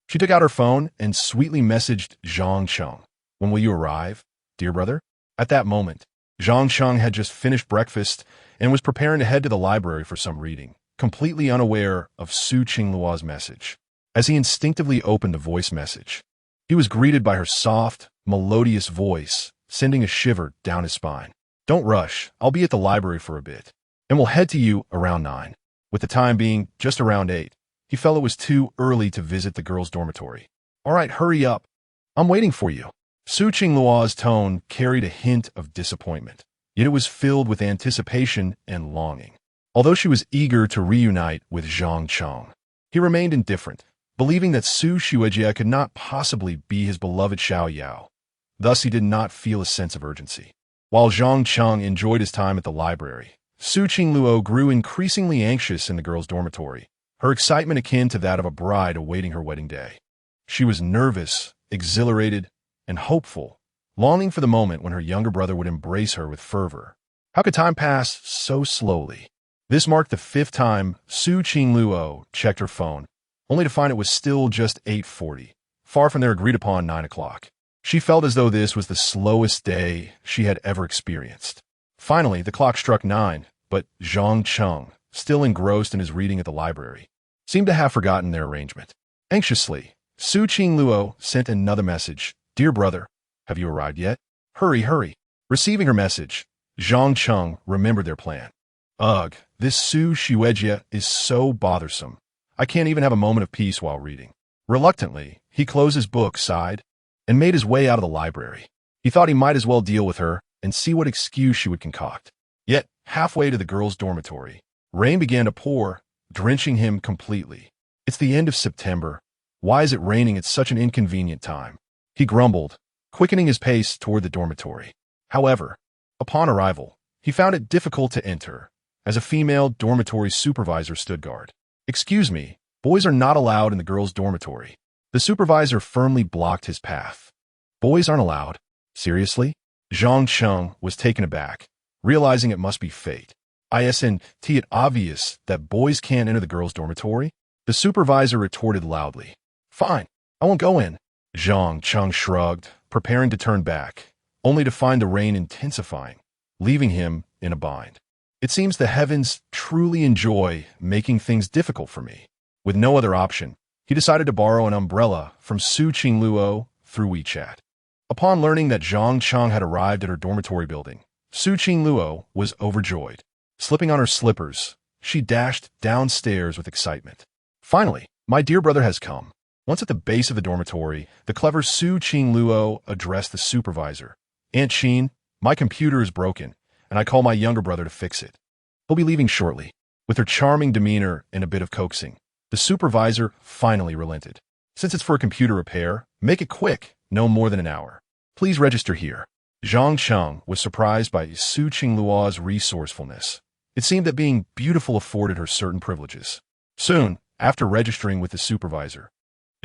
she took out her phone and sweetly messaged Zhang Cheng. "When will you arrive, dear brother?" At that moment, Zhang Cheng had just finished breakfast and was preparing to head to the library for some reading, completely unaware of Su Qingluo's message. As he instinctively opened the voice message, he was greeted by her soft, melodious voice, sending a shiver down his spine. "Don't rush, I'll be at the library for a bit, and we'll head to you around 9. With the time being just around 8, he felt it was too early to visit the girls' dormitory. "All right, hurry up. I'm waiting for you." Su Qingluo's tone carried a hint of disappointment, yet it was filled with anticipation and longing. Although she was eager to reunite with Zhang Cheng, he remained indifferent, believing that Su Xuejia could not possibly be his beloved Xiao Yao. Thus, he did not feel a sense of urgency. While Zhang Cheng enjoyed his time at the library, Su Qingluo grew increasingly anxious in the girls' dormitory, her excitement akin to that of a bride awaiting her wedding day. She was nervous, exhilarated, and hopeful, longing for the moment when her younger brother would embrace her with fervor. How could time pass so slowly? This marked the 5th time Su Qingluo checked her phone, only to find it was still just 8:40, far from their agreed-upon 9 o'clock. She felt as though this was the slowest day she had ever experienced. Finally, the clock struck 9, but Zhang Cheng, still engrossed in his reading at the library, seemed to have forgotten their arrangement. Anxiously, Su Qingluo sent another message. "Dear brother, have you arrived yet? Hurry, hurry." Receiving her message, Zhang Cheng remembered their plan. Ugh, this Su Xuejia is so bothersome. I can't even have a moment of peace while reading. Reluctantly, he closed his book, sighed, and made his way out of the library. He thought he might as well deal with her and see what excuse she would concoct. Yet, halfway to the girls' dormitory, rain began to pour, drenching him completely. "It's the end of September. Why is it raining at such an inconvenient time?" he grumbled, quickening his pace toward the dormitory. However, upon arrival, he found it difficult to enter, as a female dormitory supervisor stood guard. "Excuse me, boys are not allowed in the girls' dormitory." The supervisor firmly blocked his path. "Boys aren't allowed? Seriously?" Zhang Cheng was taken aback, realizing it must be fate. "Isn't it obvious that boys can't enter the girls' dormitory?" The supervisor retorted loudly. "Fine, I won't go in." Zhang Cheng shrugged, preparing to turn back, only to find the rain intensifying, leaving him in a bind. "It seems the heavens truly enjoy making things difficult for me." With no other option, he decided to borrow an umbrella from Su Qingluo through WeChat. Upon learning that Zhang Cheng had arrived at her dormitory building, Su Qingluo was overjoyed. Slipping on her slippers, she dashed downstairs with excitement. "Finally, my dear brother has come." Once at the base of the dormitory, the clever Su Qingluo addressed the supervisor. "Aunt Qin, my computer is broken, and I call my younger brother to fix it. He'll be leaving shortly." With her charming demeanor and a bit of coaxing, the supervisor finally relented. "Since it's for a computer repair, make it quick, no more than an hour. Please register here." Zhang Cheng was surprised by Su Qingluo's resourcefulness. It seemed that being beautiful afforded her certain privileges. Soon, after registering with the supervisor.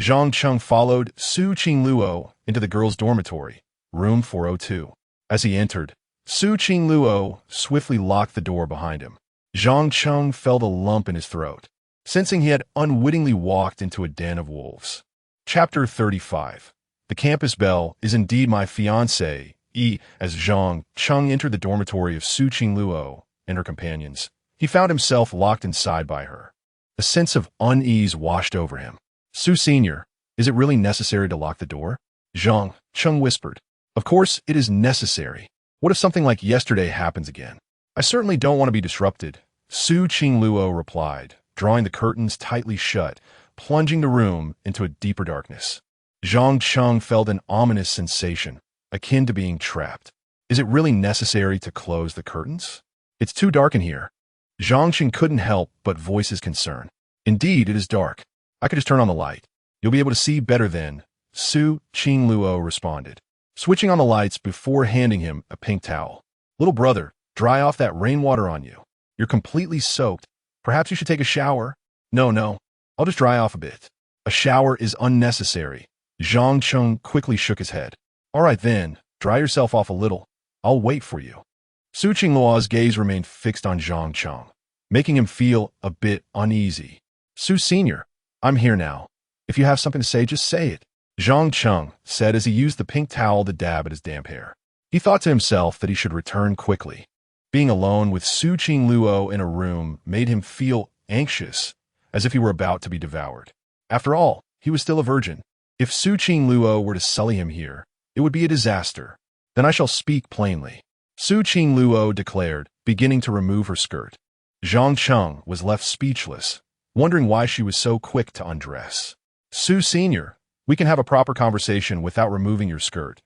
Zhang Cheng followed Su Qingluo into the girls' dormitory, room 402. As he entered, Su Qingluo swiftly locked the door behind him. Zhang Cheng felt a lump in his throat, sensing he had unwittingly walked into a den of wolves. Chapter 35. The campus belle is indeed my fiancée. As Zhang Cheng entered the dormitory of Su Qingluo and her companions, he found himself locked inside by her. A sense of unease washed over him. Su Senior, is it really necessary to lock the door? Zhang Cheng whispered. Of course it is necessary. What if something like yesterday happens again? I certainly don't want to be disrupted, Su Qingluo replied, drawing the curtains tightly shut, plunging the room into a deeper darkness. Zhang Cheng felt an ominous sensation, akin to being trapped. Is it really necessary to close the curtains? It's too dark in here. Zhang Cheng couldn't help but voice his concern. Indeed, it is dark. I could just turn on the light. You'll be able to see better then, Su Qingluo responded, switching on the lights before handing him a pink towel. Little brother, dry off that rainwater on you. You're completely soaked. Perhaps you should take a shower? No, I'll just dry off a bit. A shower is unnecessary. Zhang Cheng quickly shook his head. All right then, dry yourself off a little. I'll wait for you. Su Qingluo's gaze remained fixed on Zhang Cheng, making him feel a bit uneasy. Su Senior, I'm here now. If you have something to say, just say it, Zhang Cheng said as he used the pink towel to dab at his damp hair. He thought to himself that he should return quickly. Being alone with Su Qingluo in a room made him feel anxious, as if he were about to be devoured. After all, he was still a virgin. If Su Qingluo were to sully him here, it would be a disaster. Then I shall speak plainly, Su Qingluo declared, beginning to remove her skirt. Zhang Cheng was left speechless, wondering why she was so quick to undress. Su Senior, we can have a proper conversation without removing your skirt.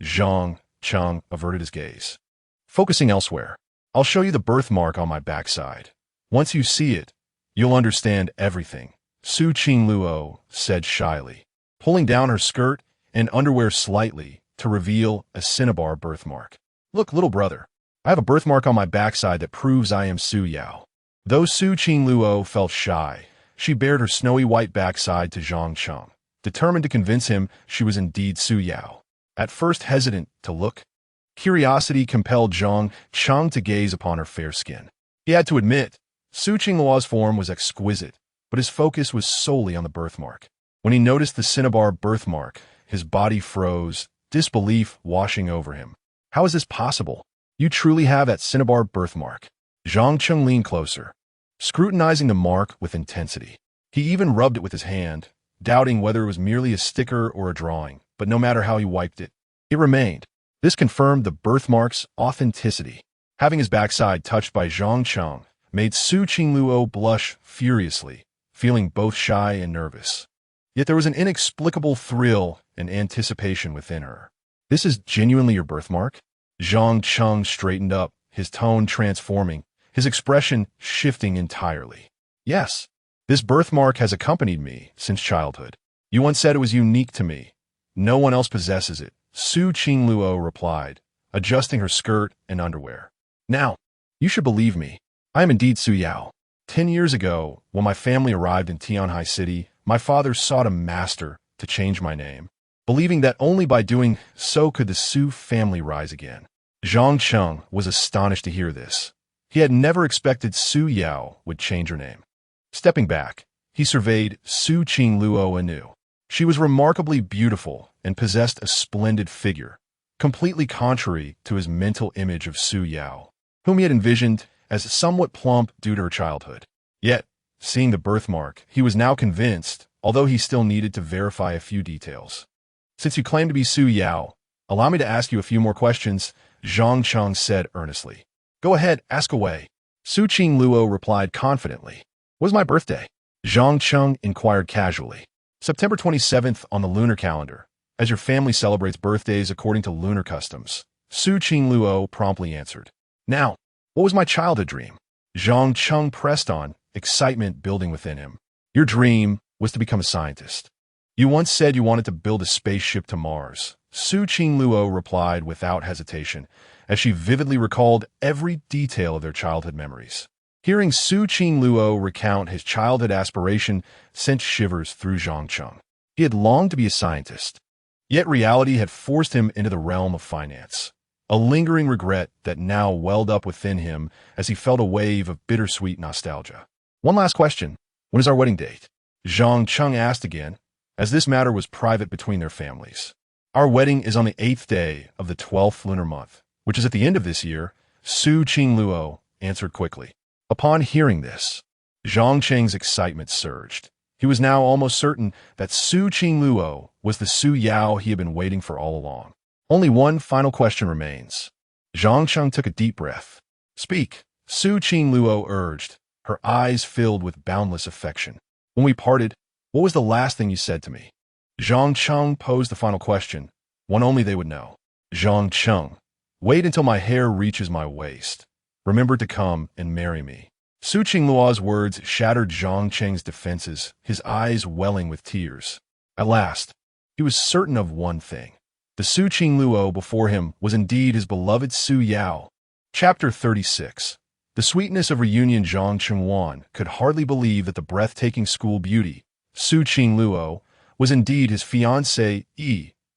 Zhang Cheng averted his gaze, focusing elsewhere. I'll show you the birthmark on my backside. Once you see it, you'll understand everything, Su Qingluo said shyly, pulling down her skirt and underwear slightly to reveal a cinnabar birthmark. Look, little brother, I have a birthmark on my backside that proves I am Su Yao. Though Su Qingluo felt shy, she bared her snowy white backside to Zhang Cheng, determined to convince him she was indeed Su Yao. At first hesitant to look, curiosity compelled Zhang Cheng to gaze upon her fair skin. He had to admit, Su Qingluo's form was exquisite, but his focus was solely on the birthmark. When he noticed the cinnabar birthmark, his body froze, disbelief washing over him. How is this possible? You truly have that cinnabar birthmark. Zhang Cheng leaned closer, scrutinizing the mark with intensity. He even rubbed it with his hand, doubting whether it was merely a sticker or a drawing, but no matter how he wiped it, it remained. This confirmed the birthmark's authenticity. Having his backside touched by Zhang Cheng made Su Qingluo blush furiously, feeling both shy and nervous. Yet there was an inexplicable thrill and anticipation within her. This is genuinely your birthmark? Zhang Cheng straightened up, his tone transforming, his expression shifting entirely. Yes, this birthmark has accompanied me since childhood. You once said it was unique to me. No one else possesses it, Su Qingluo replied, adjusting her skirt and underwear. Now, you should believe me. I am indeed Su Yao. 10 years ago, when my family arrived in Tianhai City, my father sought a master to change my name, believing that only by doing so could the Su family rise again. Zhang Cheng was astonished to hear this. He had never expected Su Yao would change her name. Stepping back, he surveyed Su Qingluo anew. She was remarkably beautiful and possessed a splendid figure, completely contrary to his mental image of Su Yao, whom he had envisioned as somewhat plump due to her childhood. Yet, seeing the birthmark, he was now convinced, although he still needed to verify a few details. Since you claim to be Su Yao, allow me to ask you a few more questions, Zhang Cheng said earnestly. Go ahead, ask away. Su Qingluo replied confidently. What's my birthday? Zhang Cheng inquired casually. September 27th on the lunar calendar, as your family celebrates birthdays according to lunar customs, Su Qingluo promptly answered. Now, what was my childhood dream? Zhang Cheng pressed on, excitement building within him. Your dream was to become a scientist. You once said you wanted to build a spaceship to Mars, Su Qingluo replied without hesitation, as she vividly recalled every detail of their childhood memories. Hearing Su Qingluo recount his childhood aspiration sent shivers through Zhang Cheng. He had longed to be a scientist, yet reality had forced him into the realm of finance. A lingering regret that now welled up within him as he felt a wave of bittersweet nostalgia. One last question. When is our wedding date? Zhang Cheng asked again, as this matter was private between their families. Our wedding is on the 8th day of the 12th lunar month, which is at the end of this year, Su Qingluo answered quickly. Upon hearing this, Zhang Cheng's excitement surged. He was now almost certain that Su Qingluo was the Su Yao he had been waiting for all along. Only one final question remains. Zhang Cheng took a deep breath. Speak, Su Qingluo urged, her eyes filled with boundless affection. When we parted, what was the last thing you said to me? Zhang Cheng posed the final question, one only they would know. Zhang Cheng, wait until my hair reaches my waist. Remember to come and marry me. Su Qingluo's words shattered Zhang Cheng's defenses, his eyes welling with tears. At last, he was certain of one thing. The Su Qingluo before him was indeed his beloved Su Yao. Chapter 36. The sweetness of reunion. Zhang Chengwan could hardly believe that the breathtaking school beauty, Su Qingluo, was indeed his fiancée,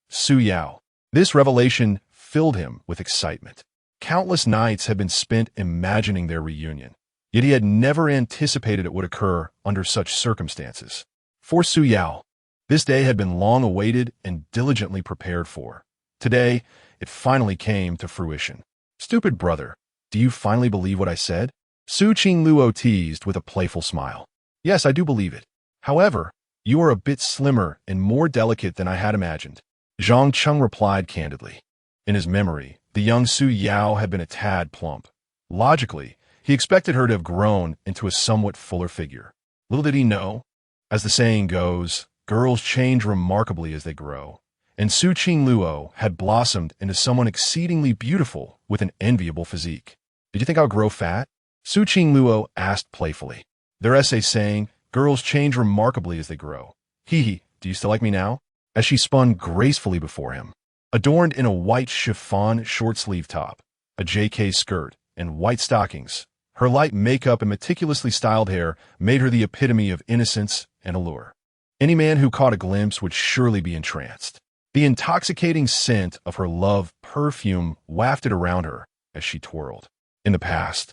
Su Yao. This revelation filled him with excitement. Countless nights had been spent imagining their reunion, yet he had never anticipated it would occur under such circumstances. For Su Yao, this day had been long awaited and diligently prepared for. Today, it finally came to fruition. Stupid brother, do you finally believe what I said? Su Qingluo teased with a playful smile. Yes, I do believe it. However, you are a bit slimmer and more delicate than I had imagined. Zhang Cheng replied candidly. In his memory, the young Su Yao had been a tad plump. Logically, he expected her to have grown into a somewhat fuller figure. Little did he know, as the saying goes, girls change remarkably as they grow, and Su Qingluo had blossomed into someone exceedingly beautiful with an enviable physique. Did you think I'll grow fat? Su Qingluo asked playfully. Their essay saying, girls change remarkably as they grow. Hee, do you still like me now? As she spun gracefully before him. Adorned in a white chiffon short-sleeve top, a JK skirt, and white stockings, her light makeup and meticulously styled hair made her the epitome of innocence and allure. Any man who caught a glimpse would surely be entranced. The intoxicating scent of her love perfume wafted around her as she twirled. In the past,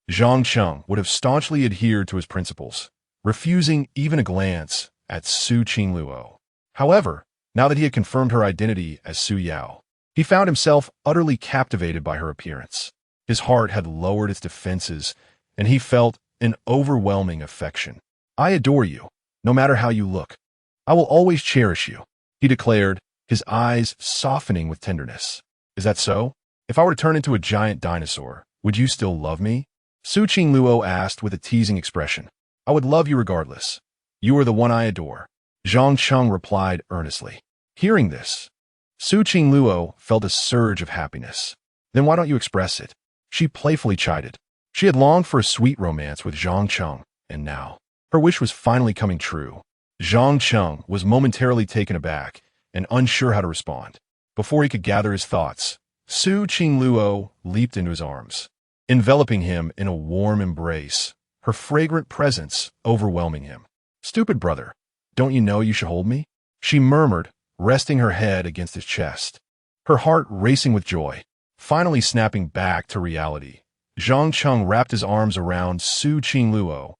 Zhang Cheng would have staunchly adhered to his principles, refusing even a glance at Su Qingluo. However, now that he had confirmed her identity as Su Yao, he found himself utterly captivated by her appearance. His heart had lowered its defenses, and he felt an overwhelming affection. I adore you, no matter how you look. I will always cherish you, he declared, his eyes softening with tenderness. Is that so? If I were to turn into a giant dinosaur, would you still love me? Su Qingluo asked with a teasing expression. I would love you regardless. You are the one I adore. Zhang Cheng replied earnestly. Hearing this, Su Qingluo felt a surge of happiness. Then why don't you express it? She playfully chided. She had longed for a sweet romance with Zhang Cheng, and now, her wish was finally coming true. Zhang Cheng was momentarily taken aback and unsure how to respond. Before he could gather his thoughts, Su Qingluo leaped into his arms, enveloping him in a warm embrace, her fragrant presence overwhelming him. Stupid brother, don't you know you should hold me? She murmured, resting her head against his chest, her heart racing with joy. Finally snapping back to reality, Zhang Cheng wrapped his arms around Su Qingluo,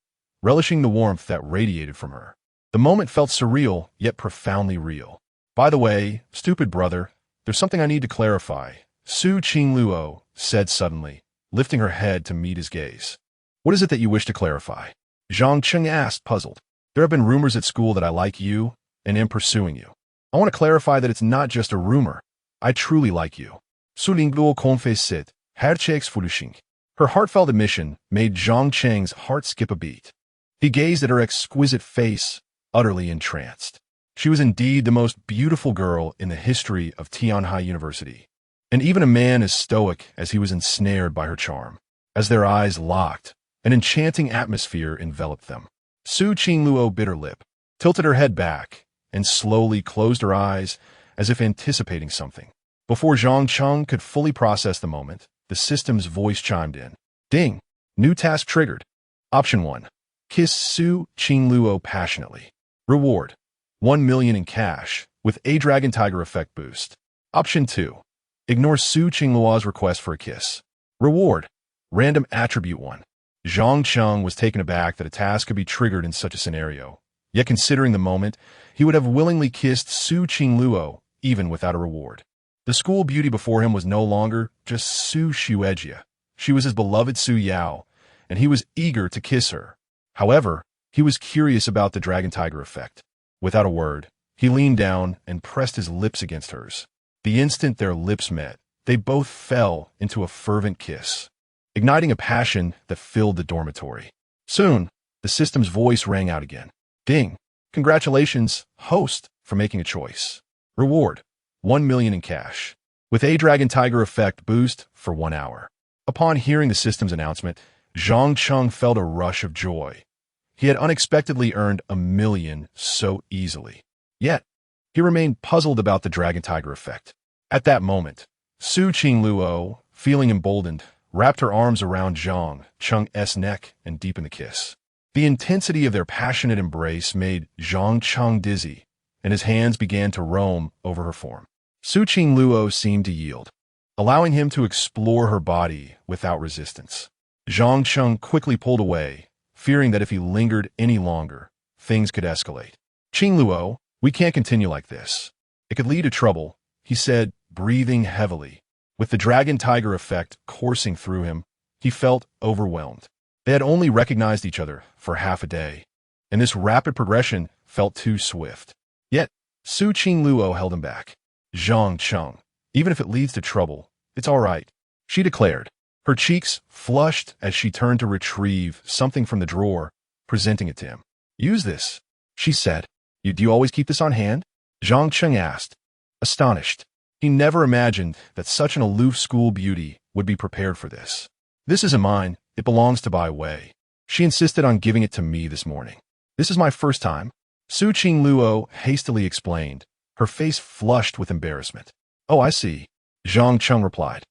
relishing the warmth that radiated from her. The moment felt surreal, yet profoundly real. By the way, stupid brother, there's something I need to clarify, Su Qingluo said suddenly, lifting her head to meet his gaze. What is it that you wish to clarify? Zhang Cheng asked, puzzled. There have been rumors at school that I like you and am pursuing you. I want to clarify that it's not just a rumor. I truly like you. Su Lingluo confiscate, Herchexfulushing. Her heartfelt admission made Zhang Cheng's heart skip a beat. He gazed at her exquisite face, utterly entranced. She was indeed the most beautiful girl in the history of Tianhai University, and even a man as stoic as he was ensnared by her charm. As their eyes locked, an enchanting atmosphere enveloped them. Su Qingluo bit her lip, tilted her head back, and slowly closed her eyes as if anticipating something. Before Zhang Cheng could fully process the moment, the system's voice chimed in. Ding! New task triggered. Option 1. Kiss Su Qingluo passionately. Reward: 1 million in cash, with a Dragon Tiger effect boost. Option 2. Ignore Su Qingluo's request for a kiss. Reward: random attribute 1. Zhang Cheng was taken aback that a task could be triggered in such a scenario. Yet considering the moment, he would have willingly kissed Su Qingluo, even without a reward. The school beauty before him was no longer just Su Xuejia. She was his beloved Su Yao, and he was eager to kiss her. However, he was curious about the Dragon Tiger effect. Without a word, he leaned down and pressed his lips against hers. The instant their lips met, they both fell into a fervent kiss, igniting a passion that filled the dormitory. Soon, the system's voice rang out again. Ding! Congratulations, host, for making a choice. Reward: 1 million in cash, with a Dragon Tiger effect boost for 1 hour. Upon hearing the system's announcement, Zhang Cheng felt a rush of joy. He had unexpectedly earned 1 million so easily. Yet, he remained puzzled about the Dragon Tiger effect. At that moment, Su Qingluo, feeling emboldened, wrapped her arms around Zhang Cheng's neck and deepened the kiss. The intensity of their passionate embrace made Zhang Cheng dizzy, and his hands began to roam over her form. Su Qingluo seemed to yield, allowing him to explore her body without resistance. Zhang Cheng quickly pulled away, fearing that if he lingered any longer, things could escalate. Qingluo, we can't continue like this. It could lead to trouble, he said, breathing heavily. With the Dragon Tiger effect coursing through him, he felt overwhelmed. They had only recognized each other for half a day, and this rapid progression felt too swift. Yet, Su Qingluo held him back. Zhang Cheng, even if it leads to trouble, it's all right, she declared. Her cheeks flushed as she turned to retrieve something from the drawer, presenting it to him. Use this, she said. Do you always keep this on hand? Zhang Cheng asked, astonished. He never imagined that such an aloof school beauty would be prepared for this. This isn't mine, it belongs to Bai Wei. She insisted on giving it to me this morning. This is my first time, Su Qingluo hastily explained, her face flushed with embarrassment. Oh, I see, Zhang Cheng replied,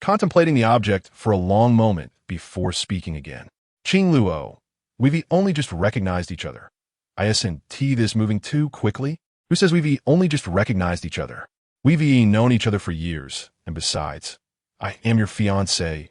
contemplating the object for a long moment before speaking again. Qingluo, we've only just recognized each other. Isn't this moving too quickly? Who says we've only just recognized each other? We've known each other for years, and besides, I am your fiancé.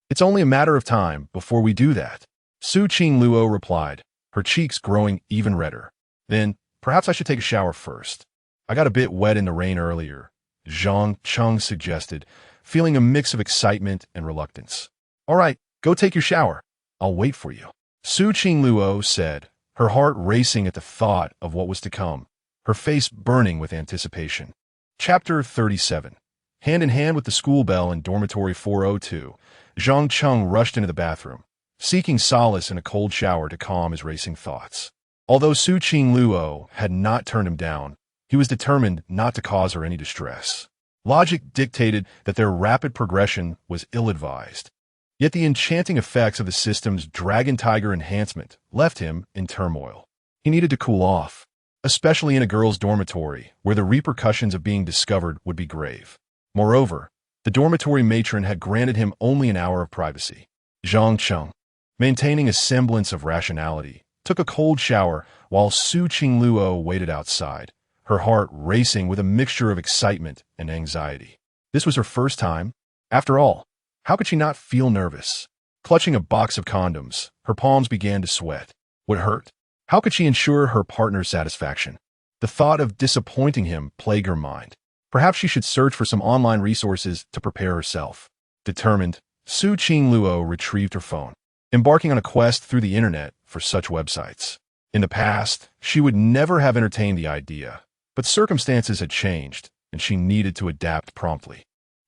It's only a matter of time before we do that, Su Qingluo replied, her cheeks growing even redder. Then, perhaps I should take a shower first. I got a bit wet in the rain earlier, Zhang Cheng suggested, feeling a mix of excitement and reluctance. All right, go take your shower. I'll wait for you, Su Qingluo said, her heart racing at the thought of what was to come, her face burning with anticipation. Chapter 37. Hand in hand with the school bell in dormitory 402, Zhang Cheng rushed into the bathroom, seeking solace in a cold shower to calm his racing thoughts. Although Su Qingluo had not turned him down, he was determined not to cause her any distress. Logic dictated that their rapid progression was ill-advised. Yet the enchanting effects of the system's Dragon Tiger enhancement left him in turmoil. He needed to cool off, especially in a girls' dormitory where the repercussions of being discovered would be grave. Moreover, the dormitory matron had granted him only an hour of privacy. Zhang Cheng, maintaining a semblance of rationality, took a cold shower while Su Qingluo waited outside, her heart racing with a mixture of excitement and anxiety. This was her first time. After all, how could she not feel nervous? Clutching a box of condoms, her palms began to sweat. Would it hurt? How could she ensure her partner's satisfaction? The thought of disappointing him plagued her mind. Perhaps she should search for some online resources to prepare herself. Determined, Su Qingluo retrieved her phone, embarking on a quest through the internet for such websites. In the past, she would never have entertained the idea, but circumstances had changed, and she needed to adapt promptly.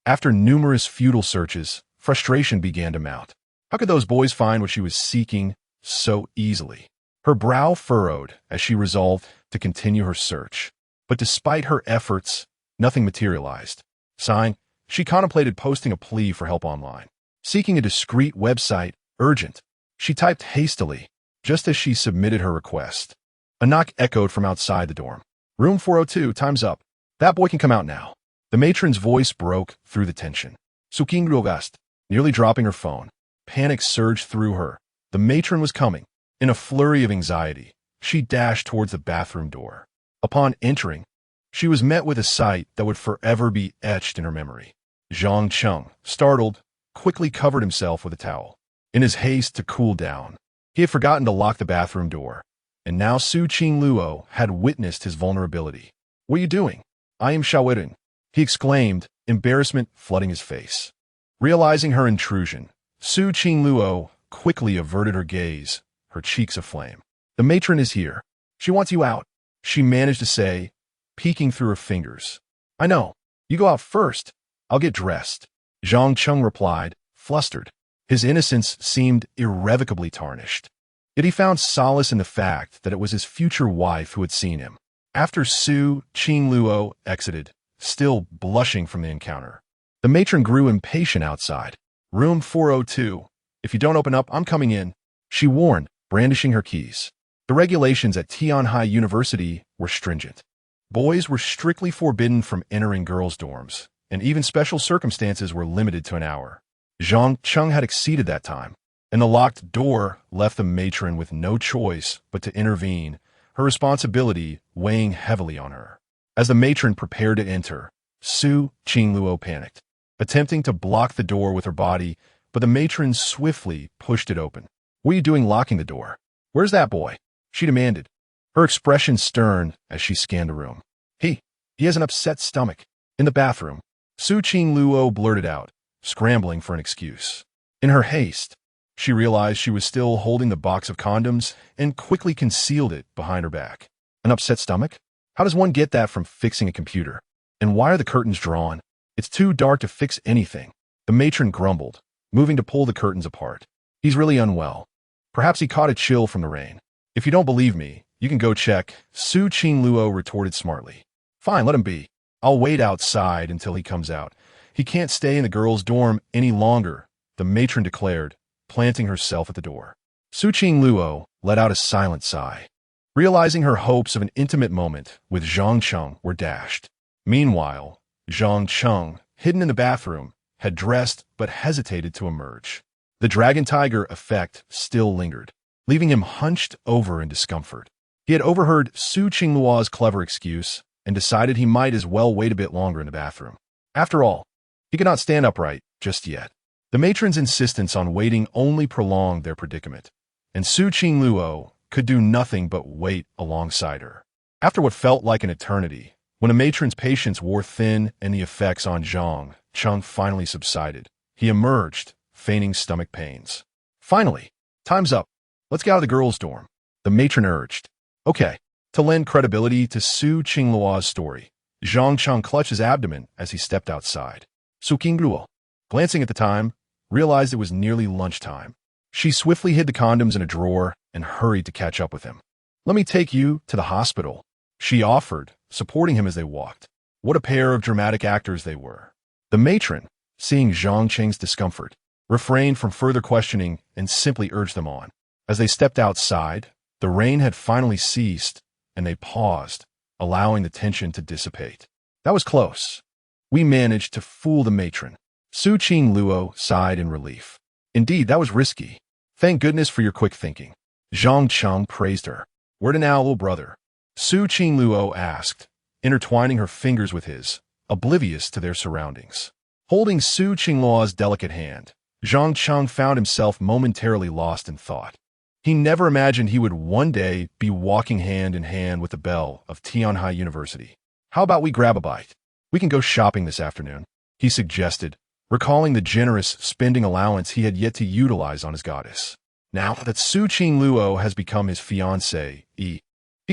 After numerous futile searches, frustration began to mount. How could those boys find what she was seeking so easily? Her brow furrowed as she resolved to continue her search. But despite her efforts, nothing materialized. Sighing, she contemplated posting a plea for help online. Seeking a discreet website, urgent, she typed hastily, just as she submitted her request. A knock echoed from outside the dorm. Room 402, time's up. That boy can come out now. The matron's voice broke through the tension. Su Qingluo gasped, nearly dropping her phone. Panic surged through her, The matron was coming. In a flurry of anxiety, she dashed towards the bathroom door. Upon entering, she was met with a sight that would forever be etched in her memory. Zhang Cheng, startled, quickly covered himself with a towel. In his haste to cool down, he had forgotten to lock the bathroom door, and now Su Qingluo had witnessed his vulnerability. "What are you doing?" "I am showering," he exclaimed, embarrassment flooding his face. Realizing her intrusion, Su Qingluo quickly averted her gaze, her cheeks aflame. "The matron is here. She wants you out," she managed to say, peeking through her fingers. "I know. You go out first. I'll get dressed," Zhang Cheng replied, flustered. His innocence seemed irrevocably tarnished. Yet he found solace in the fact that it was his future wife who had seen him. After Su Qingluo exited, still blushing from the encounter, the matron grew impatient outside. "Room 402. If you don't open up, I'm coming in," she warned, brandishing her keys. The regulations at Tianhai University were stringent. Boys were strictly forbidden from entering girls' dorms, and even special circumstances were limited to an hour. Zhang Cheng had exceeded that time, and the locked door left the matron with no choice but to intervene, her responsibility weighing heavily on her. As the matron prepared to enter, Su Qingluo panicked, attempting to block the door with her body, but the matron swiftly pushed it open. "What are you doing locking the door? Where's that boy?" she demanded, her expression stern as she scanned the room. He has an upset stomach. In the bathroom," Su Qingluo blurted out, scrambling for an excuse. In her haste, she realized she was still holding the box of condoms and quickly concealed it behind her back. "An upset stomach? How does one get that from fixing a computer? And why are the curtains drawn? It's too dark to fix anything," the matron grumbled, moving to pull the curtains apart. "He's really unwell. Perhaps he caught a chill from the rain. If you don't believe me, you can go check," Su Qingluo retorted smartly. "Fine, let him be. I'll wait outside until he comes out. He can't stay in the girls' dorm any longer," the matron declared, planting herself at the door. Su Qingluo let out a silent sigh, realizing her hopes of an intimate moment with Zhang Cheng were dashed. Meanwhile, Zhang Cheng, hidden in the bathroom, had dressed but hesitated to emerge. The dragon tiger effect still lingered, leaving him hunched over in discomfort. He had overheard Su Qingluo's clever excuse and decided he might as well wait a bit longer in the bathroom. After all, he could not stand upright just yet. The matron's insistence on waiting only prolonged their predicament, and Su Qingluo could do nothing but wait alongside her. After what felt like an eternity, when a matron's patience wore thin and the effects on Zhang Cheng finally subsided, he emerged, feigning stomach pains. "Finally, time's up. Let's get out of the girls' dorm," the matron urged. "Okay." To lend credibility to Su Qingluo's story, Zhang Cheng clutched his abdomen as he stepped outside. Su Qingluo, glancing at the time, realized it was nearly lunchtime. She swiftly hid the condoms in a drawer and hurried to catch up with him. "Let me take you to the hospital," she offered, supporting him as they walked. What a pair of dramatic actors they were. The matron, seeing Zhang Cheng's discomfort, refrained from further questioning and simply urged them on. As they stepped outside, the rain had finally ceased, and they paused, allowing the tension to dissipate. "That was close. We managed to fool the matron." Su Qingluo sighed in relief. "Indeed, that was risky. Thank goodness for your quick thinking." Zhang Cheng praised her. "Where to now, little brother?" Su Qingluo asked, intertwining her fingers with his, oblivious to their surroundings. Holding Su Qingluo's delicate hand, Zhang Cheng found himself momentarily lost in thought. He never imagined he would one day be walking hand in hand with the belle of Tianhai University. "How about we grab a bite? We can go shopping this afternoon," he suggested, recalling the generous spending allowance he had yet to utilize on his goddess. Now that Su Qingluo has become his fiancée, he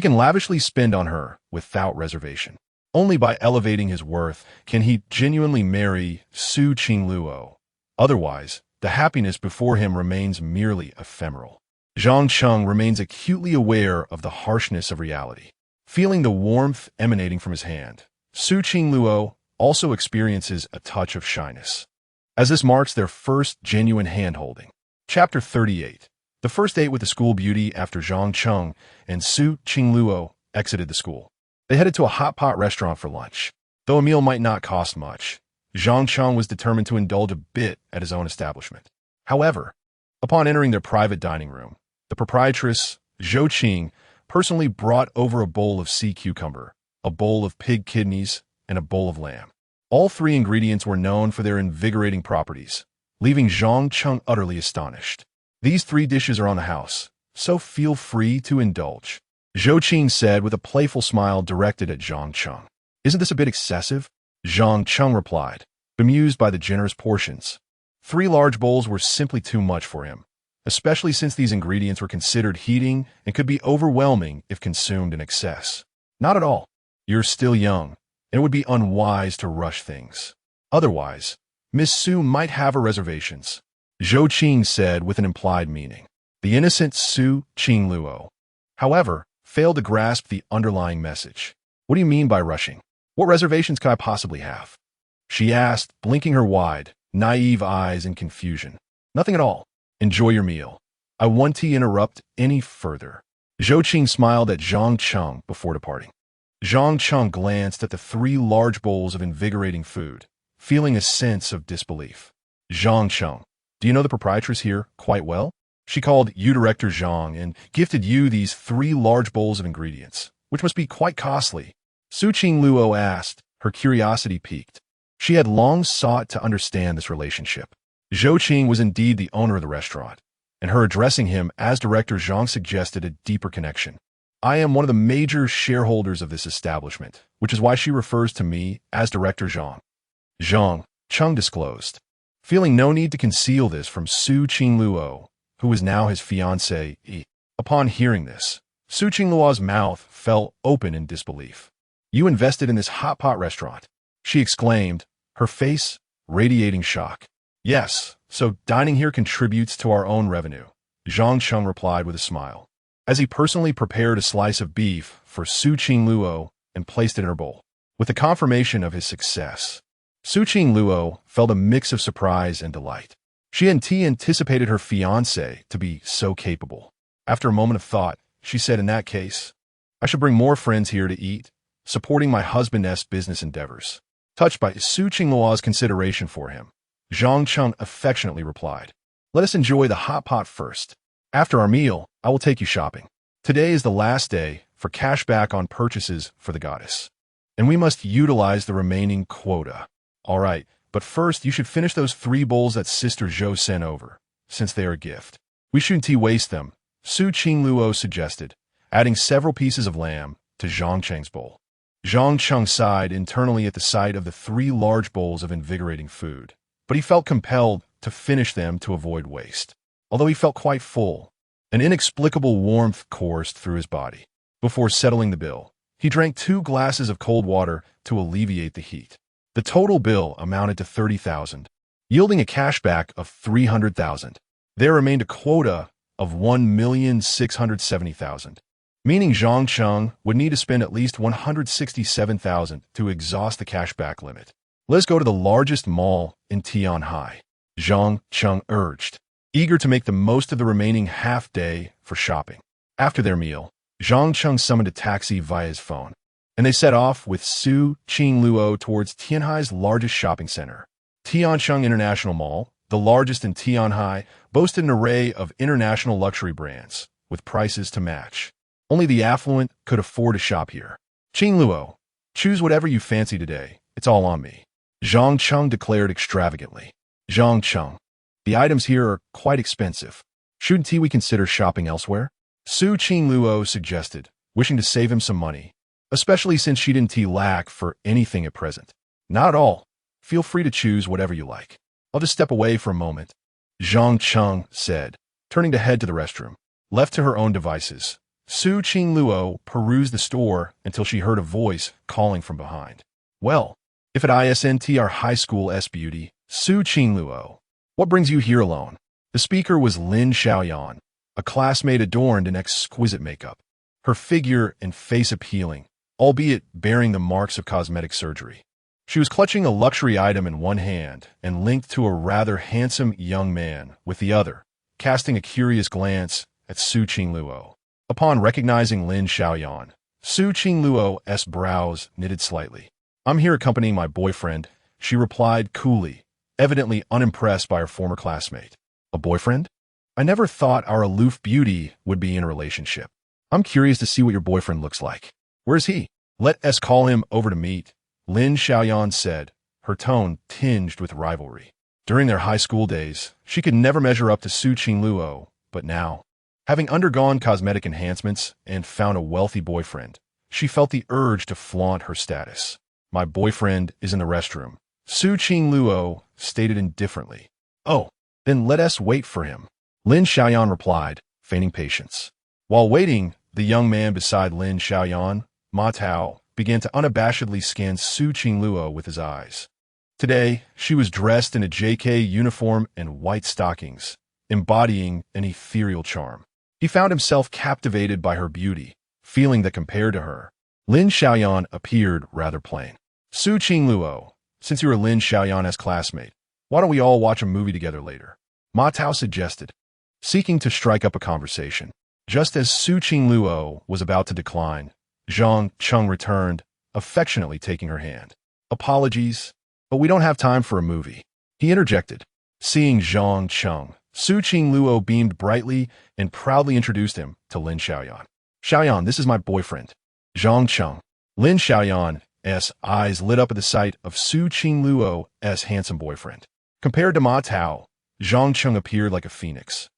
can lavishly spend on her without reservation. Only by elevating his worth can he genuinely marry Su Qingluo. Otherwise, the happiness before him remains merely ephemeral. Zhang Cheng remains acutely aware of the harshness of reality. Feeling the warmth emanating from his hand, Su Qingluo also experiences a touch of shyness, as this marks their first genuine hand-holding. Chapter 38. The first date with the school beauty after Zhang Cheng and Su Qingluo exited the school. They headed to a hot pot restaurant for lunch. Though a meal might not cost much, Zhang Cheng was determined to indulge a bit at his own establishment. However, Upon entering their private dining room, the proprietress, Zhang Cheng, personally brought over a bowl of sea cucumber, a bowl of pig kidneys, and a bowl of lamb. All three ingredients were known for their invigorating properties, leaving Zhang Cheng utterly astonished. These three dishes are on the house, so feel free to indulge, Zhang Cheng said with a playful smile directed at Zhang Cheng. Isn't this a bit excessive? Zhang Cheng replied, bemused by the generous portions. 3 large bowls were simply too much for him, especially since these ingredients were considered heating and could be overwhelming if consumed in excess. Not at all. You're still young, and it would be unwise to rush things. Otherwise, Miss Su might have her reservations, Zhou Qing said with an implied meaning. The innocent Su Qing Luo, however, failed to grasp the underlying message. What do you mean by rushing? What reservations could I possibly have? She asked, blinking her wide, naive eyes in confusion. Nothing at all. Enjoy your meal. I want to interrupt any further. Zhou Qing smiled at Zhang Cheng before departing. Zhang Cheng glanced at the 3 large bowls of invigorating food, feeling a sense of disbelief. Zhang Cheng, do you know the proprietress here quite well? She called you Director Zhang and gifted you these 3 large bowls of ingredients, which must be quite costly. Su Qing Luo asked, her curiosity piqued. She had long sought to understand this relationship. Zhou Qing was indeed the owner of the restaurant, and her addressing him as Director Zhang suggested a deeper connection. I am one of the major shareholders of this establishment, which is why she refers to me as Director Zhang. Zhang Cheng disclosed, feeling no need to conceal this from Su Qing Luo, who was now his fiancée. Upon hearing this, Su Qing Luo's mouth fell open in disbelief. You invested in this hot pot restaurant, she exclaimed, her face radiating shock. Yes, so dining here contributes to our own revenue, Zhang Cheng replied with a smile, as he personally prepared a slice of beef for Su Qing Luo and placed it in her bowl. With the confirmation of his success, Su Qing Luo felt a mix of surprise and delight. She hadn't anticipated her fiancé to be so capable. After a moment of thought, she said, in that case, I should bring more friends here to eat, supporting my husband's business endeavors. Touched by Su Qing Luo's consideration for him, Zhang Cheng affectionately replied, let us enjoy the hot pot first. After our meal, I will take you shopping. Today is the last day for cash back on purchases for the goddess, and we must utilize the remaining quota. All right, but first you should finish those 3 bowls that Sister Zhou sent over, since they are a gift. We shouldn't waste them, Su Qing Luo suggested, adding several pieces of lamb to Zhang Cheng's bowl. Zhang Cheng sighed internally at the sight of the 3 large bowls of invigorating food, but he felt compelled to finish them to avoid waste. Although he felt quite full, an inexplicable warmth coursed through his body. Before settling the bill, he drank 2 glasses of cold water to alleviate the heat. The total bill amounted to 30,000, yielding a cashback of 300,000. There remained a quota of 1,670,000, meaning Zhang Cheng would need to spend at least 167,000 to exhaust the cashback limit. Let's go to the largest mall in Tianhai, Zhang Cheng urged, eager to make the most of the remaining half-day for shopping. After their meal, Zhang Cheng summoned a taxi via his phone, and they set off with Su Qing Luo towards Tianhai's largest shopping center. Tiancheng International Mall, the largest in Tianhai, boasted an array of international luxury brands, with prices to match. Only the affluent could afford to shop here. Qing Luo, choose whatever you fancy today. It's all on me, Zhang Cheng declared extravagantly. Zhang Cheng, the items here are quite expensive. Shouldn't we consider shopping elsewhere? Su Qing Luo suggested, wishing to save him some money, especially since she didn't lack for anything at present. Not at all. Feel free to choose whatever you like. I'll just step away for a moment, Zhang Cheng said, turning to head to the restroom. Left to her own devices, Su Qing Luo perused the store until she heard a voice calling from behind. Well, if at ISNT our high school beauty, Su Qing Luo, what brings you here alone? The speaker was Lin Xiaoyan, a classmate adorned in exquisite makeup, her figure and face appealing, albeit bearing the marks of cosmetic surgery. She was clutching a luxury item in one hand and linked to a rather handsome young man with the other, casting a curious glance at Su Qing Luo. Upon recognizing Lin Xiaoyan, Su Qing Luo's brows knitted slightly. I'm here accompanying my boyfriend, she replied coolly, evidently unimpressed by her former classmate. A boyfriend? I never thought our aloof beauty would be in a relationship. I'm curious to see what your boyfriend looks like. Where's he? Let us call him over to meet, Lin Xiaoyan said, her tone tinged with rivalry. During their high school days, she could never measure up to Su Qingluo, but now, having undergone cosmetic enhancements and found a wealthy boyfriend, she felt the urge to flaunt her status. My boyfriend is in the restroom, Su Qingluo stated indifferently. Oh, then let us wait for him, Lin Xiaoyan replied, feigning patience. While waiting, the young man beside Lin Xiaoyan, Ma Tao, began to unabashedly scan Su Qingluo with his eyes. Today, she was dressed in a JK uniform and white stockings, embodying an ethereal charm. He found himself captivated by her beauty, feeling that compared to her, Lin Xiaoyan appeared rather plain. Su Qingluo, since you are Lin Xiaoyan's classmate, why don't we all watch a movie together later? Ma Tao suggested, seeking to strike up a conversation. Just as Su Qingluo was about to decline, Zhang Cheng returned, affectionately taking her hand. Apologies, but we don't have time for a movie, he interjected. Seeing Zhang Cheng, Su Qingluo beamed brightly and proudly introduced him to Lin Xiaoyan. Xiaoyan, this is my boyfriend, Zhang Cheng. Lin Xiaoyan's eyes lit up at the sight of Su Qingluo's handsome boyfriend. Compared to Ma Tao, Zhang Cheng appeared like a phoenix,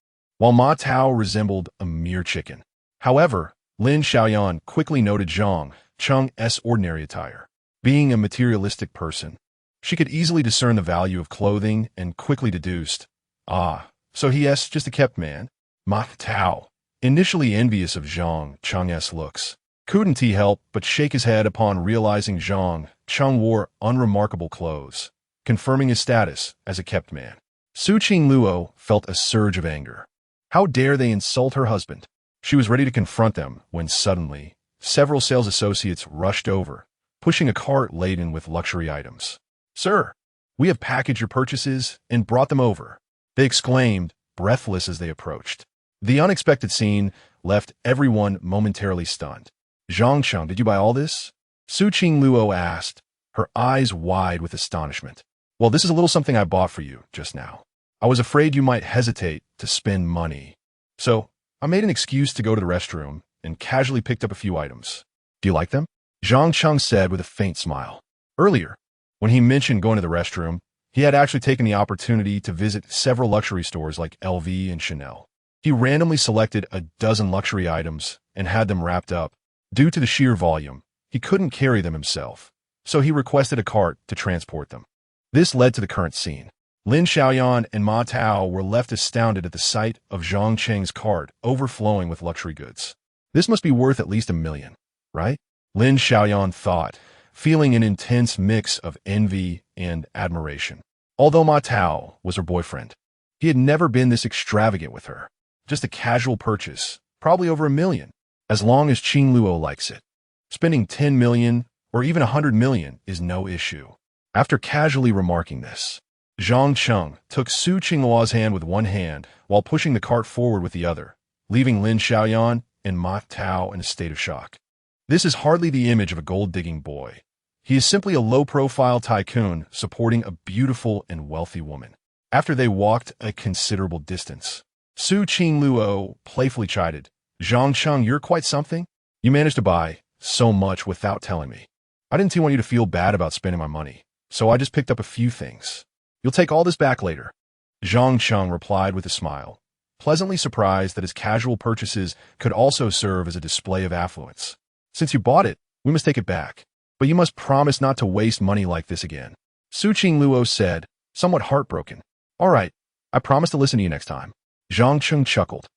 while Ma Tao resembled a mere chicken. However, Lin Xiaoyan quickly noted Zhang Cheng's ordinary attire. Being a materialistic person, she could easily discern the value of clothing and quickly deduced, so he's just a kept man. Ma Tao, initially envious of Zhang Cheng's looks, couldn't he help but shake his head upon realizing Zhang Cheng wore unremarkable clothes, confirming his status as a kept man. Su Qingluo felt a surge of anger. How dare they insult her husband? She was ready to confront them when suddenly, several sales associates rushed over, pushing a cart laden with luxury items. Sir, we have packaged your purchases and brought them over, they exclaimed, breathless as they approached. The unexpected scene left everyone momentarily stunned. Zhang Cheng, did you buy all this? Su Qingluo asked, her eyes wide with astonishment. Well, this is a little something I bought for you just now. I was afraid you might hesitate to spend money. So, I made an excuse to go to the restroom and casually picked up a few items. Do you like them? Zhang Cheng said with a faint smile. Earlier, when he mentioned going to the restroom, he had actually taken the opportunity to visit several luxury stores like LV and Chanel. He randomly selected a dozen luxury items and had them wrapped up. Due to the sheer volume, he couldn't carry them himself, so he requested a cart to transport them. This led to the current scene. Lin Xiaoyan and Ma Tao were left astounded at the sight of Zhang Cheng's cart overflowing with luxury goods. This must be worth at least $1 million, right? Lin Xiaoyan thought, feeling an intense mix of envy and admiration. Although Ma Tao was her boyfriend, he had never been this extravagant with her. Just a casual purchase, probably over $1 million, as long as Qingluo likes it. Spending $10 million or even $100 million is no issue. After casually remarking this, Zhang Cheng took Su Qingluo's hand with one hand while pushing the cart forward with the other, leaving Lin Xiaoyan and Ma Tao in a state of shock. This is hardly the image of a gold-digging boy. He is simply a low-profile tycoon supporting a beautiful and wealthy woman. After they walked a considerable distance, Su Qingluo playfully chided, Zhang Cheng, you're quite something. You managed to buy so much without telling me. I didn't want you to feel bad about spending my money, so I just picked up a few things. You'll take all this back later. Zhang Cheng replied with a smile, pleasantly surprised that his casual purchases could also serve as a display of affluence. Since you bought it, we must take it back. But you must promise not to waste money like this again. Su Qingluo said, somewhat heartbroken. All right, I promise to listen to you next time. Zhang Cheng chuckled.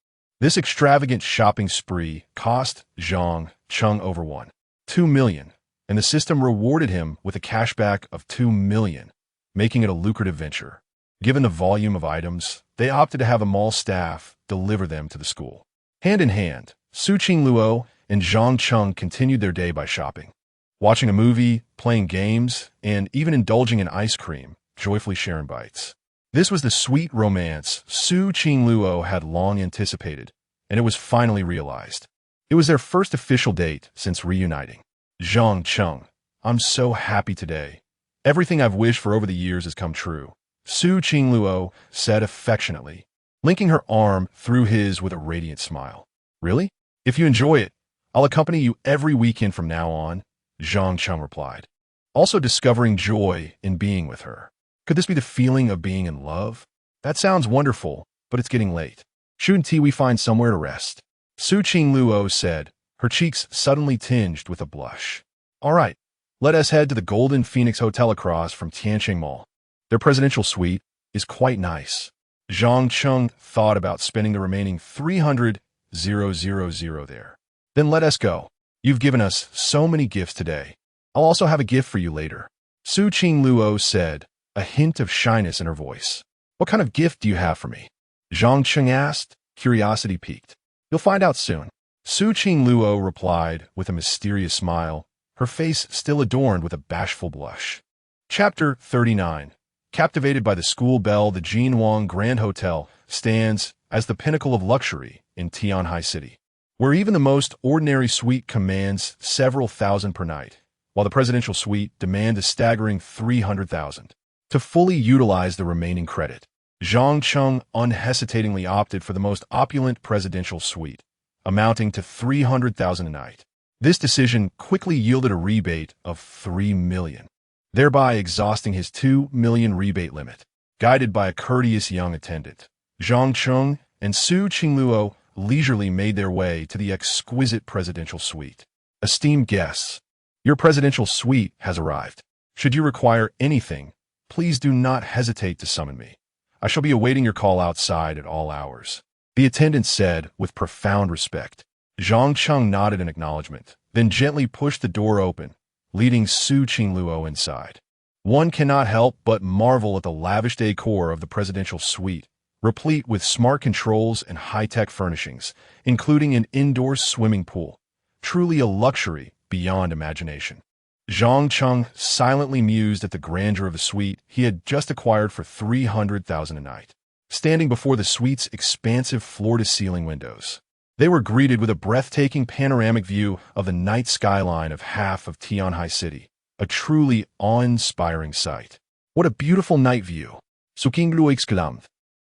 This extravagant shopping spree cost Zhang Cheng over $2 million, and the system rewarded him with a cashback of $2 million, making it a lucrative venture. Given the volume of items, they opted to have a mall staff deliver them to the school. Hand in hand, Su Qingluo and Zhang Cheng continued their day by shopping, watching a movie, playing games, and even indulging in ice cream, joyfully sharing bites. This was the sweet romance Su Qingluo had long anticipated, and it was finally realized. It was their first official date since reuniting. Zhang Cheng, I'm so happy today. Everything I've wished for over the years has come true, Su Qingluo said affectionately. linking her arm through his with a radiant smile. Really? If you enjoy it, I'll accompany you every weekend from now on, Zhang Cheng replied, also discovering joy in being with her. Could this be the feeling of being in love? That sounds wonderful, but it's getting late. Shouldn't we find somewhere to rest? Su Qingluo said, her cheeks suddenly tinged with a blush. All right, let us head to the Golden Phoenix Hotel across from Tiancheng Mall. Their presidential suite is quite nice. Zhang Cheng thought about spending the remaining 300,000 there. Then let us go. You've given us so many gifts today. I'll also have a gift for you later. Su Qingluo said, a hint of shyness in her voice. What kind of gift do you have for me? Zhang Cheng asked, curiosity piqued. You'll find out soon. Su Qingluo replied with a mysterious smile, her face still adorned with a bashful blush. Chapter 39. Captivated by the school bell, the Jinwang Grand Hotel stands as the pinnacle of luxury in Tianhai City, where even the most ordinary suite commands several thousand per night, while the presidential suite demands a staggering 300,000. To fully utilize the remaining credit, Zhang Cheng unhesitatingly opted for the most opulent presidential suite, amounting to 300,000 a night. This decision quickly yielded a rebate of 3 million, thereby exhausting his 2 million rebate limit. Guided by a courteous young attendant, Zhang Cheng and Su Qingluo leisurely made their way to the exquisite presidential suite. Esteemed guests, your presidential suite has arrived. Should you require anything, please do not hesitate to summon me. I shall be awaiting your call outside at all hours. The attendant said with profound respect. Zhang Cheng nodded in acknowledgement, then gently pushed the door open, leading Su Qingluo inside. One cannot help but marvel at the lavish decor of the presidential suite, replete with smart controls and high-tech furnishings, including an indoor swimming pool. Truly a luxury beyond imagination. Zhang Cheng silently mused at the grandeur of the suite he had just acquired for 300,000 a night. Standing before the suite's expansive floor-to-ceiling windows, they were greeted with a breathtaking panoramic view of the night skyline of half of Tianhai City, a truly awe-inspiring sight. What a beautiful night view! Su Qingluo exclaimed,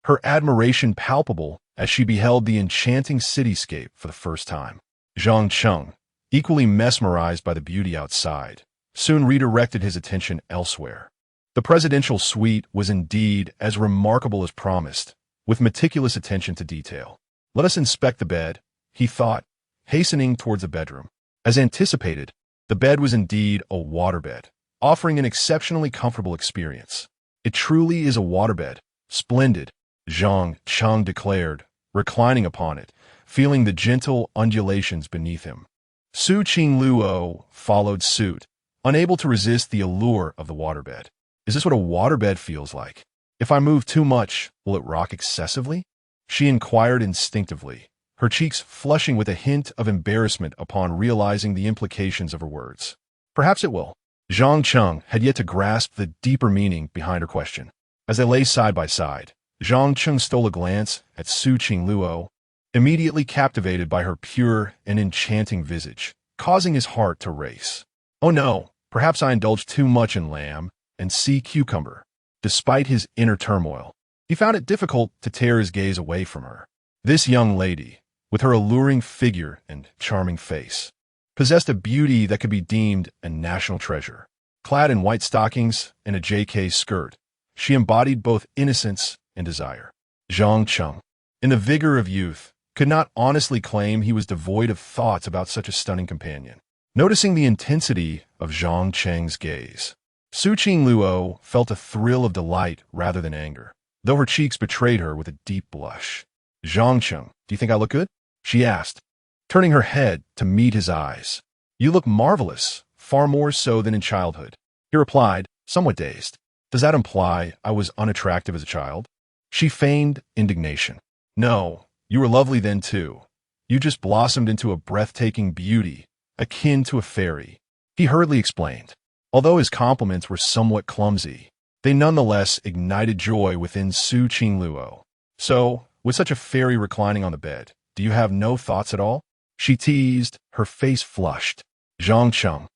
her admiration palpable as she beheld the enchanting cityscape for the first time. Zhang Cheng, equally mesmerized by the beauty outside, soon redirected his attention elsewhere. The presidential suite was indeed as remarkable as promised, with meticulous attention to detail. Let us inspect the bed, he thought, hastening towards the bedroom. As anticipated, the bed was indeed a waterbed, offering an exceptionally comfortable experience. It truly is a waterbed. Splendid, Zhang Cheng declared, reclining upon it, feeling the gentle undulations beneath him. Su Qingluo followed suit, unable to resist the allure of the waterbed. Is this what a waterbed feels like? If I move too much, will it rock excessively? She inquired instinctively, her cheeks flushing with a hint of embarrassment upon realizing the implications of her words. Perhaps it will. Zhang Cheng had yet to grasp the deeper meaning behind her question. As they lay side by side, Zhang Cheng stole a glance at Su Qingluo, immediately captivated by her pure and enchanting visage, causing his heart to race. Oh no, perhaps I indulged too much in lamb and sea cucumber. Despite his inner turmoil, he found it difficult to tear his gaze away from her. This young lady, with her alluring figure and charming face, possessed a beauty that could be deemed a national treasure. Clad in white stockings and a JK skirt, she embodied both innocence and desire. Zhang Cheng, in the vigor of youth, could not honestly claim he was devoid of thoughts about such a stunning companion. Noticing the intensity of Zhang Cheng's gaze, Su Qingluo felt a thrill of delight rather than anger, though her cheeks betrayed her with a deep blush. Zhang Cheng, do you think I look good? She asked, turning her head to meet his eyes. You look marvelous, far more so than in childhood. He replied, somewhat dazed. Does that imply I was unattractive as a child? She feigned indignation. No, you were lovely then too. You just blossomed into a breathtaking beauty, akin to a fairy. He hurriedly explained. Although his compliments were somewhat clumsy, they nonetheless ignited joy within Su Qingluo. So, with such a fairy reclining on the bed, do you have no thoughts at all? She teased, her face flushed. Zhang Cheng,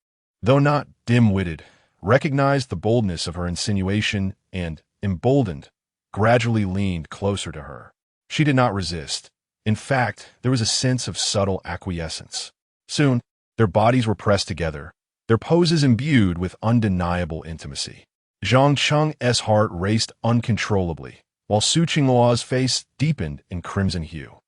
though not dim-witted, recognized the boldness of her insinuation and, emboldened, gradually leaned closer to her. She did not resist. In fact, there was a sense of subtle acquiescence. Soon, their bodies were pressed together, their poses imbued with undeniable intimacy. Zhang Cheng's heart raced uncontrollably, while Su Qingluo's face deepened in crimson hue.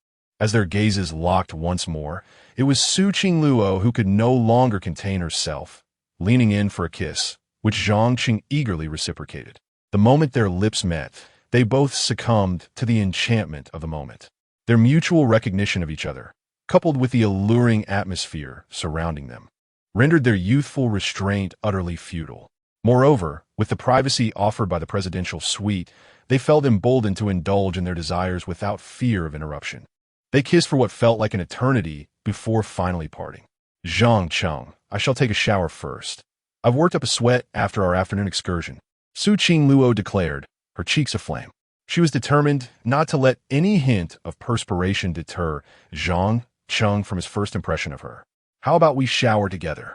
As their gazes locked once more, it was Su Qingluo who could no longer contain herself, leaning in for a kiss, which Zhang Cheng eagerly reciprocated. The moment their lips met, they both succumbed to the enchantment of the moment. Their mutual recognition of each other, coupled with the alluring atmosphere surrounding them, rendered their youthful restraint utterly futile. Moreover, with the privacy offered by the presidential suite, they felt emboldened to indulge in their desires without fear of interruption. They kissed for what felt like an eternity before finally parting. Zhang Cheng, I shall take a shower first. I've worked up a sweat after our afternoon excursion, Su Qingluo declared, her cheeks aflame. She was determined not to let any hint of perspiration deter Zhang Cheng from his first impression of her. How about we shower together?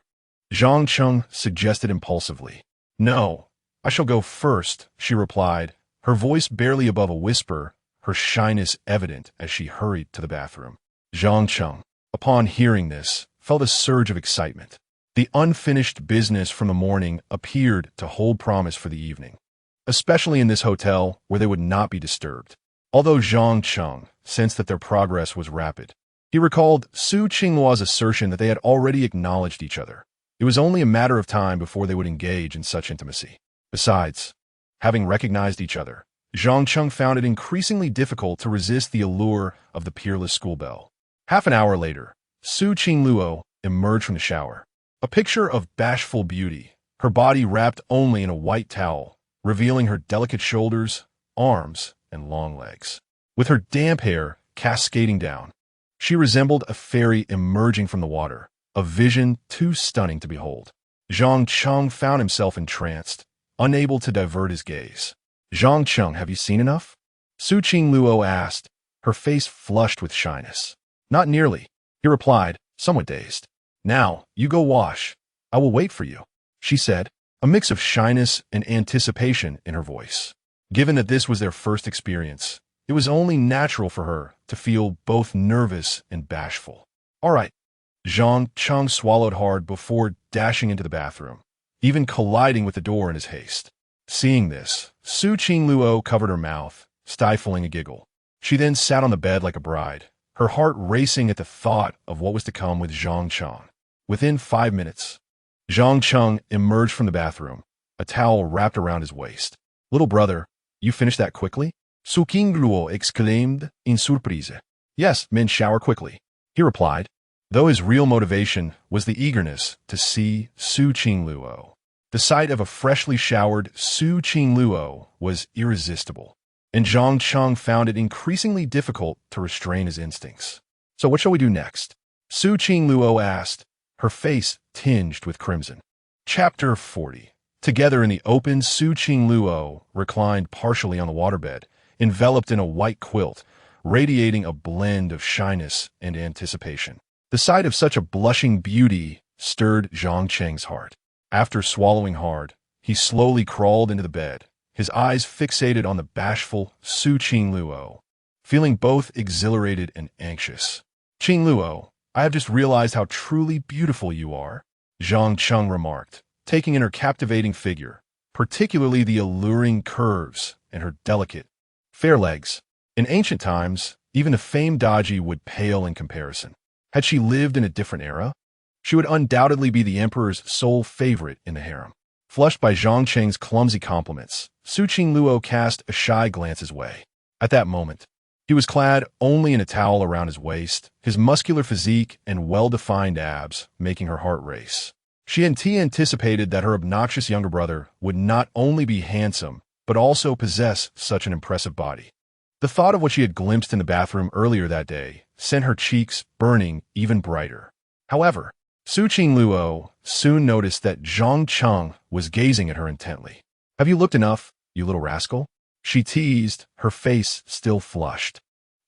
Zhang Cheng suggested impulsively. No, I shall go first, she replied, her voice barely above a whisper, her shyness evident as she hurried to the bathroom. Zhang Cheng, upon hearing this, felt a surge of excitement. The unfinished business from the morning appeared to hold promise for the evening, especially in this hotel where they would not be disturbed. Although Zhang Cheng sensed that their progress was rapid, he recalled Su Qingluo's assertion that they had already acknowledged each other. It was only a matter of time before they would engage in such intimacy. Besides, having recognized each other, Zhang Cheng found it increasingly difficult to resist the allure of the peerless schoolbelle. Half an hour later, Su Qingluo emerged from the shower, a picture of bashful beauty, her body wrapped only in a white towel, revealing her delicate shoulders, arms, and long legs. With her damp hair cascading down, she resembled a fairy emerging from the water, a vision too stunning to behold. Zhang Cheng found himself entranced, unable to divert his gaze. Zhang Cheng, have you seen enough? Su Qingluo asked, her face flushed with shyness. Not nearly, he replied, somewhat dazed. Now, you go wash. I will wait for you, she said, a mix of shyness and anticipation in her voice. Given that this was their first experience, it was only natural for her to feel both nervous and bashful. All right. Zhang Cheng swallowed hard before dashing into the bathroom, even colliding with the door in his haste. Seeing this, Su Qingluo covered her mouth, stifling a giggle. She then sat on the bed like a bride, her heart racing at the thought of what was to come with Zhang Cheng. Within 5 minutes, Zhang Cheng emerged from the bathroom, a towel wrapped around his waist. Little brother, you finished that quickly? Su Qingluo exclaimed in surprise. Yes, men shower quickly, he replied, though his real motivation was the eagerness to see Su Qingluo. The sight of a freshly showered Su Qingluo was irresistible, and Zhang Cheng found it increasingly difficult to restrain his instincts. So what shall we do next? Su Qingluo asked, her face tinged with crimson. Chapter 40. Together in the open, Su Qingluo reclined partially on the waterbed, enveloped in a white quilt, radiating a blend of shyness and anticipation. The sight of such a blushing beauty stirred Zhang Cheng's heart. After swallowing hard, he slowly crawled into the bed, his eyes fixated on the bashful Su Qingluo, feeling both exhilarated and anxious. Qingluo, I have just realized how truly beautiful you are, Zhang Cheng remarked, taking in her captivating figure, particularly the alluring curves and her delicate, fair legs. In ancient times, even the famed Daji would pale in comparison. Had she lived in a different era, she would undoubtedly be the emperor's sole favorite in the harem. Flushed by Zhang Cheng's clumsy compliments, Su Qingluo cast a shy glance his way. At that moment, he was clad only in a towel around his waist, his muscular physique and well-defined abs making her heart race. She anticipated that her obnoxious younger brother would not only be handsome, but also possess such an impressive body. The thought of what she had glimpsed in the bathroom earlier that day sent her cheeks burning even brighter. However, Su Qingluo soon noticed that Zhang Cheng was gazing at her intently. Have you looked enough, you little rascal? She teased, her face still flushed.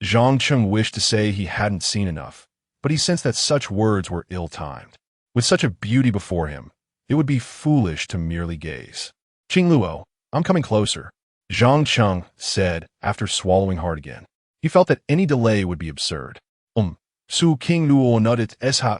Zhang Cheng wished to say he hadn't seen enough, but he sensed that such words were ill-timed. With such a beauty before him, it would be foolish to merely gaze. Qingluo, I'm coming closer, Zhang Cheng said after swallowing hard again. He felt that any delay would be absurd. Su King Luo nodded SHY.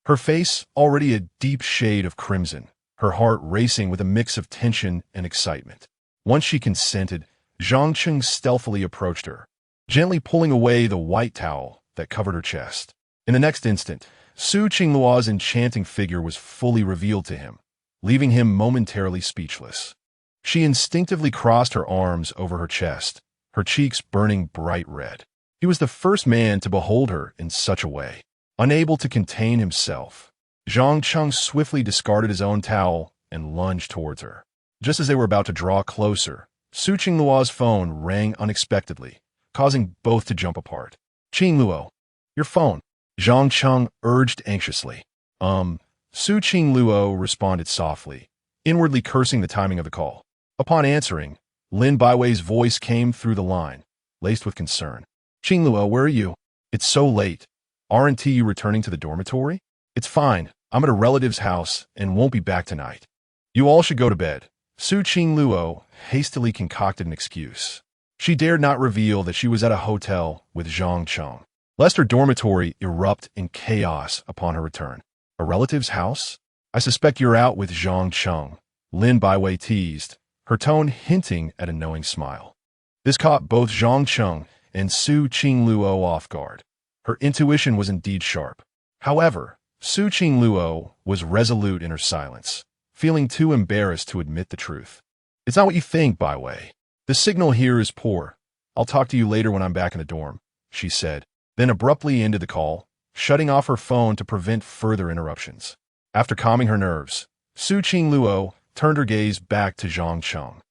Her face already a deep shade of crimson, her heart racing with a mix of tension and excitement. Once she consented, Zhang Cheng stealthily approached her, gently pulling away the white towel that covered her chest. In the next instant, Su Qingluo's enchanting figure was fully revealed to him, leaving him momentarily speechless. She instinctively crossed her arms over her chest, her cheeks burning bright red. He was the first man to behold her in such a way. Unable to contain himself, Zhang Cheng swiftly discarded his own towel and lunged towards her. Just as they were about to draw closer, Su Qingluo's phone rang unexpectedly, causing both to jump apart. Qingluo, your phone, Zhang Cheng urged anxiously. Su Qingluo responded softly, inwardly cursing the timing of the call. Upon answering, Lin Baiwei's voice came through the line, laced with concern. Qingluo, where are you? It's so late. Aren't you returning to the dormitory? It's fine. I'm at a relative's house and won't be back tonight. You all should go to bed. Su Qingluo hastily concocted an excuse. She dared not reveal that she was at a hotel with Zhang Cheng, lest her dormitory erupt in chaos upon her return. A relative's house? I suspect you're out with Zhang Cheng, Lin Baiwei teased, her tone hinting at a knowing smile. This caught both Zhang Cheng and Su Qingluo off guard. Her intuition was indeed sharp. However, Su Qingluo was resolute in her silence, feeling too embarrassed to admit the truth. It's not what you think, Baiwei. The signal here is poor. I'll talk to you later when I'm back in the dorm, she said, then abruptly ended the call, shutting off her phone to prevent further interruptions. After calming her nerves, Su Qingluo turned her gaze back to Zhang Cheng,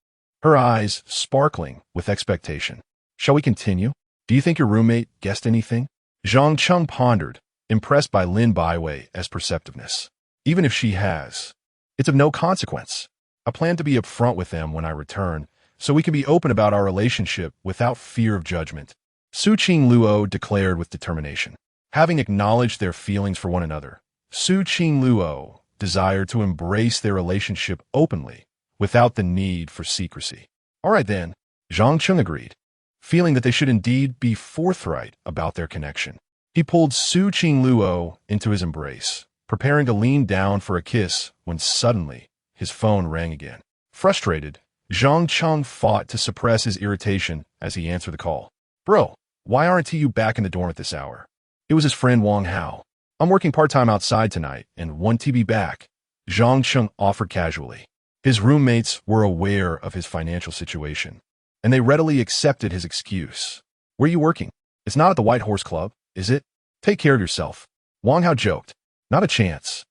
her eyes sparkling with expectation. Shall we continue? Do you think your roommate guessed anything? Zhang Cheng pondered, impressed by Lin Baiwei's perceptiveness. Even if she has, it's of no consequence. I plan to be upfront with them when I return, so we can be open about our relationship without fear of judgment, Su Qingluo declared with determination. Having acknowledged their feelings for one another, Su Qingluo desired to embrace their relationship openly, without the need for secrecy. All right then, Zhang Cheng agreed, feeling that they should indeed be forthright about their connection. He pulled Su Qingluo into his embrace, preparing to lean down for a kiss when suddenly his phone rang again. Frustrated, Zhang Cheng fought to suppress his irritation as he answered the call. Bro, why aren't you back in the dorm at this hour? It was his friend Wang Hao. I'm working part-time outside tonight and want to be back, Zhang Cheng offered casually. His roommates were aware of his financial situation, and they readily accepted his excuse. Where are you working? It's not at the White Horse Club, is it? Take care of yourself. Wang Hao joked. Not a chance.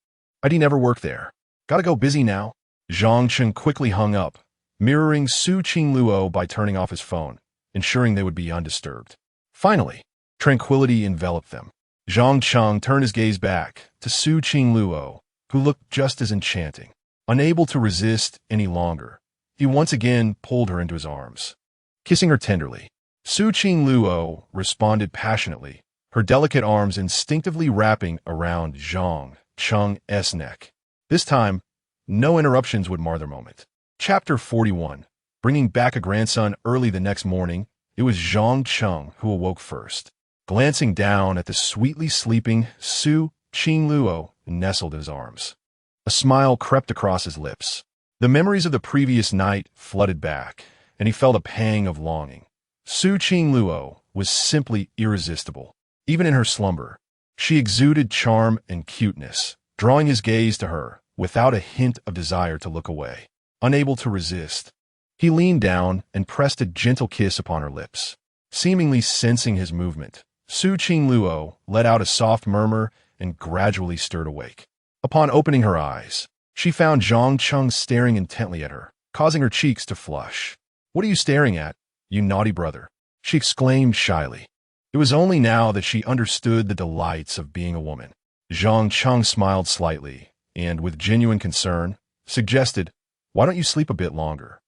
I'd never work there. Gotta go busy now. Zhang Cheng quickly hung up, mirroring Su Qingluo by turning off his phone, ensuring they would be undisturbed. Finally, tranquility enveloped them. Zhang Cheng turned his gaze back to Su Qingluo, who looked just as enchanting. Unable to resist any longer, he once again pulled her into his arms. Kissing her tenderly, Su Qingluo responded passionately, her delicate arms instinctively wrapping around Zhang Cheng's neck. This time, no interruptions would mar their moment. Chapter 41. Bringing back a grandson early the next morning, it was Zhang Cheng who awoke first. Glancing down at the sweetly sleeping Su Qingluo nestled in his arms. A smile crept across his lips. The memories of the previous night flooded back, and he felt a pang of longing. Su Qingluo was simply irresistible. Even in her slumber, she exuded charm and cuteness, drawing his gaze to her without a hint of desire to look away. Unable to resist, he leaned down and pressed a gentle kiss upon her lips. Seemingly sensing his movement, Su Qingluo let out a soft murmur and gradually stirred awake. Upon opening her eyes, she found Zhang Cheng staring intently at her, causing her cheeks to flush. What are you staring at, you naughty brother? She exclaimed shyly. It was only now that she understood the delights of being a woman. Zhang Cheng smiled slightly and, with genuine concern, suggested, why don't you sleep a bit longer?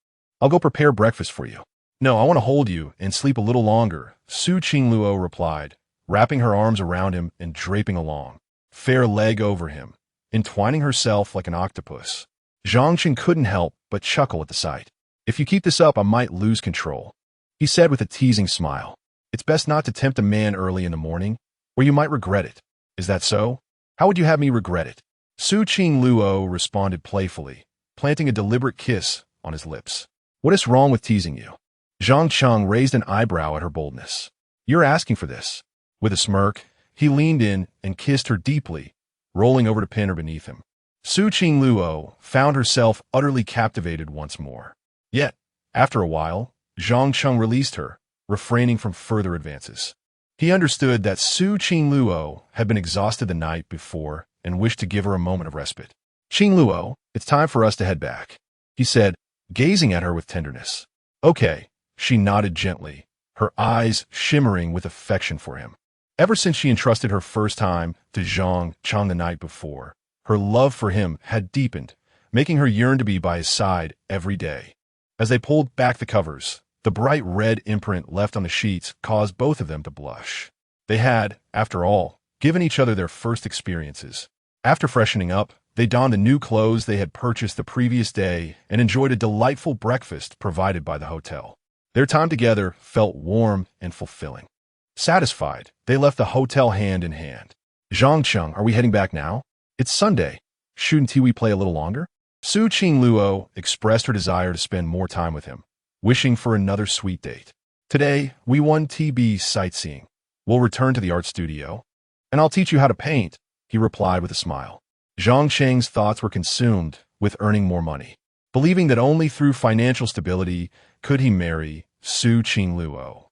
I'll go prepare breakfast for you. No, I want to hold you and sleep a little longer, Su Qingluo replied, wrapping her arms around him and draping along, fair leg over him, entwining herself like an octopus. Zhang Cheng couldn't help but chuckle at the sight. If you keep this up, I might lose control. he said with a teasing smile. It's best not to tempt a man early in the morning, or you might regret it. Is that so? How would you have me regret it? Su Qingluo responded playfully, planting a deliberate kiss on his lips. What is wrong with teasing you? Zhang Cheng raised an eyebrow at her boldness. You're asking for this. With a smirk, he leaned in and kissed her deeply, rolling over to pin her beneath him. Su Qingluo found herself utterly captivated once more. Yet, after a while, Zhang Cheng released her, refraining from further advances. He understood that Su Qingluo had been exhausted the night before and wished to give her a moment of respite. Qingluo, it's time for us to head back, he said, gazing at her with tenderness. Okay, she nodded gently, her eyes shimmering with affection for him. Ever since she entrusted her first time to Zhang Cheng the night before, her love for him had deepened, making her yearn to be by his side every day. As they pulled back the covers, the bright red imprint left on the sheets caused both of them to blush. They had, after all, given each other their first experiences. After freshening up, they donned the new clothes they had purchased the previous day and enjoyed a delightful breakfast provided by the hotel. Their time together felt warm and fulfilling. Satisfied, they left the hotel hand in hand. Zhang Cheng, are we heading back now? It's Sunday. Shouldn't we play a little longer? Su Qingluo expressed her desire to spend more time with him, wishing for another sweet date. Today, we won TB sightseeing. We'll return to the art studio, and I'll teach you how to paint, he replied with a smile. Zhang Cheng's thoughts were consumed with earning more money, believing that only through financial stability could he marry Su Qingluo.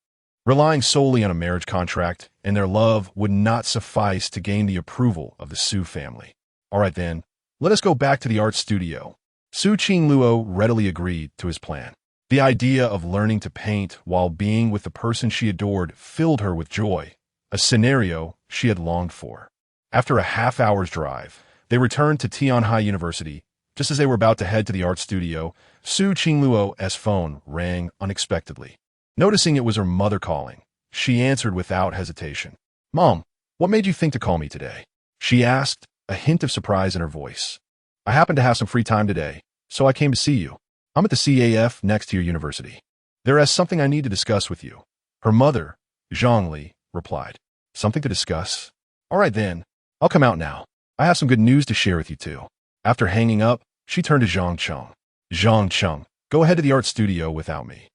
Relying solely on a marriage contract and their love would not suffice to gain the approval of the Su family. All right then, let us go back to the art studio. Su Qingluo readily agreed to his plan. The idea of learning to paint while being with the person she adored filled her with joy, a scenario she had longed for. After a half-hour's drive, they returned to Tianhai University. Just as they were about to head to the art studio, Su Qingluo's phone rang unexpectedly. Noticing it was her mother calling, she answered without hesitation. Mom, what made you think to call me today? She asked, a hint of surprise in her voice. I happen to have some free time today, so I came to see you. I'm at the CAF next to your university. There is something I need to discuss with you. Her mother, Zhongli, replied. Something to discuss? All right then, I'll come out now. I have some good news to share with you too. After hanging up, she turned to Zhang Cheng. Zhang Cheng, go ahead to the art studio without me.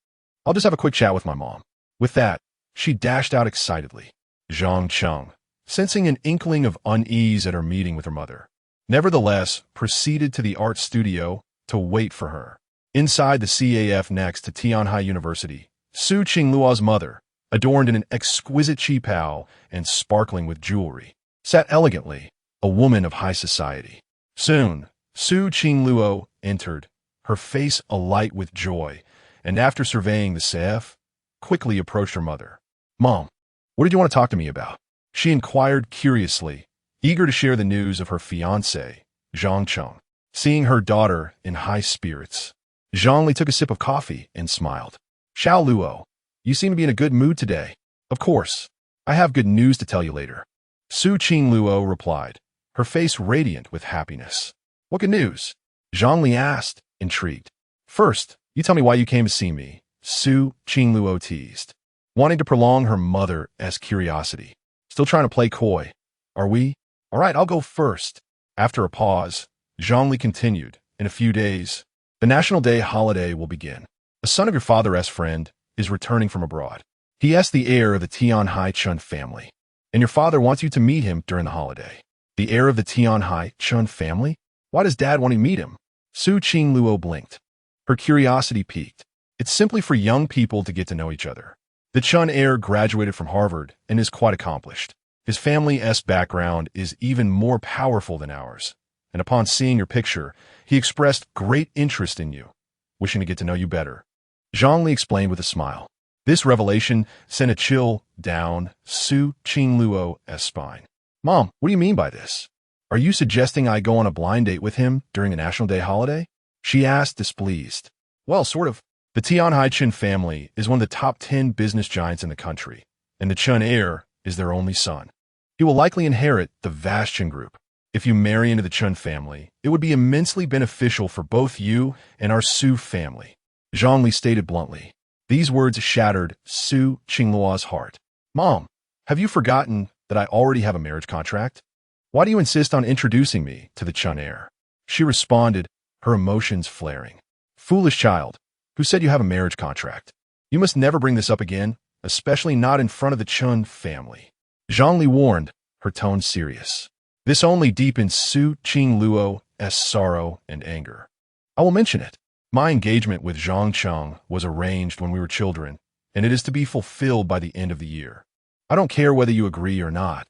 I'll just have a quick chat with my mom. With that, she dashed out excitedly. Zhang Cheng, sensing an inkling of unease at her meeting with her mother, nevertheless proceeded to the art studio to wait for her. Inside the CAF next to Tianhai University, Su Qingluo's mother, adorned in an exquisite qipao and sparkling with jewelry, sat elegantly, a woman of high society. Soon, Su Qingluo entered, her face alight with joy, and after surveying the CAF, quickly approached her mother. Mom, what did you want to talk to me about? She inquired curiously, eager to share the news of her fiancé, Zhang Cheng. Seeing her daughter in high spirits, Zhongli took a sip of coffee and smiled. Xiao Luo, you seem to be in a good mood today. Of course, I have good news to tell you later. Su Qingluo replied, her face radiant with happiness. What good news? Zhongli asked, intrigued. First, you tell me why you came to see me, Su Qingluo teased, wanting to prolong her mother's curiosity. Still trying to play coy, are we? All right, I'll go first. After a pause, Zhongli continued, in a few days, the National Day holiday will begin. A son of your father's friend is returning from abroad. He is the heir of the Tianhai Chun family, and your father wants you to meet him during the holiday. The heir of the Tianhai Chun family? Why does Dad want to meet him? Su Qingluo blinked. Her curiosity piqued. It's simply for young people to get to know each other. The Chun heir graduated from Harvard and is quite accomplished. His family's background is even more powerful than ours, and upon seeing your picture, he expressed great interest in you, wishing to get to know you better. Zhongli explained with a smile. This revelation sent a chill down Su Qingluo's spine. Mom, what do you mean by this? Are you suggesting I go on a blind date with him during the National Day holiday? She asked, displeased. Well, sort of. The Tianhai Chun family is one of the top 10 business giants in the country, and the Chun heir is their only son. He will likely inherit the vast Chun group. If you marry into the Chun family, it would be immensely beneficial for both you and our Su family, Zhongli stated bluntly. These words shattered Su Qingluo's heart. Mom, have you forgotten that I already have a marriage contract? Why do you insist on introducing me to the Chun heir? She responded, her emotions flaring. Foolish child, who said you have a marriage contract? You must never bring this up again, especially not in front of the Chun family. Zhang Li warned, her tone serious. This only deepened Su Qingluo's sorrow and anger. I will mention it. My engagement with Zhang Cheng was arranged when we were children, and it is to be fulfilled by the end of the year. I don't care whether you agree or not.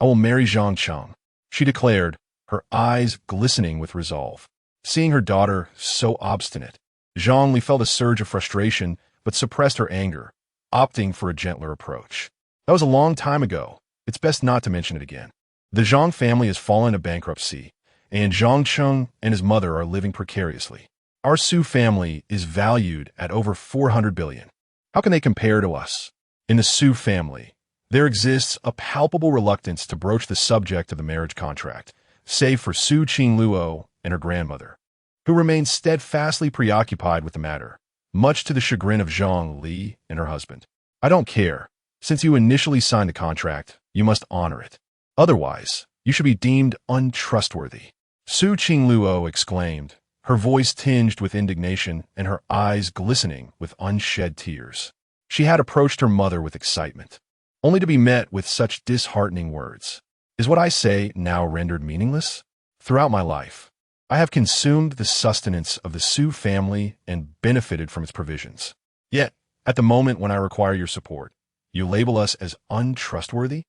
I will marry Zhang Cheng, she declared, her eyes glistening with resolve. Seeing her daughter so obstinate, Zhang Li felt a surge of frustration but suppressed her anger, opting for a gentler approach. That was a long time ago. It's best not to mention it again. The Zhang family has fallen into bankruptcy, and Zhang Cheng and his mother are living precariously. Our Su family is valued at over 400 billion. How can they compare to us? In the Su family, there exists a palpable reluctance to broach the subject of the marriage contract, save for Su Qingluo and her grandmother, who remain steadfastly preoccupied with the matter, much to the chagrin of Zhang Li and her husband. I don't care. Since you initially signed the contract, you must honor it. Otherwise, you should be deemed untrustworthy. Su Qingluo exclaimed, her voice tinged with indignation and her eyes glistening with unshed tears. She had approached her mother with excitement, only to be met with such disheartening words. Is what I say now rendered meaningless? Throughout my life, I have consumed the sustenance of the Su family and benefited from its provisions. Yet, at the moment when I require your support, you label us as untrustworthy?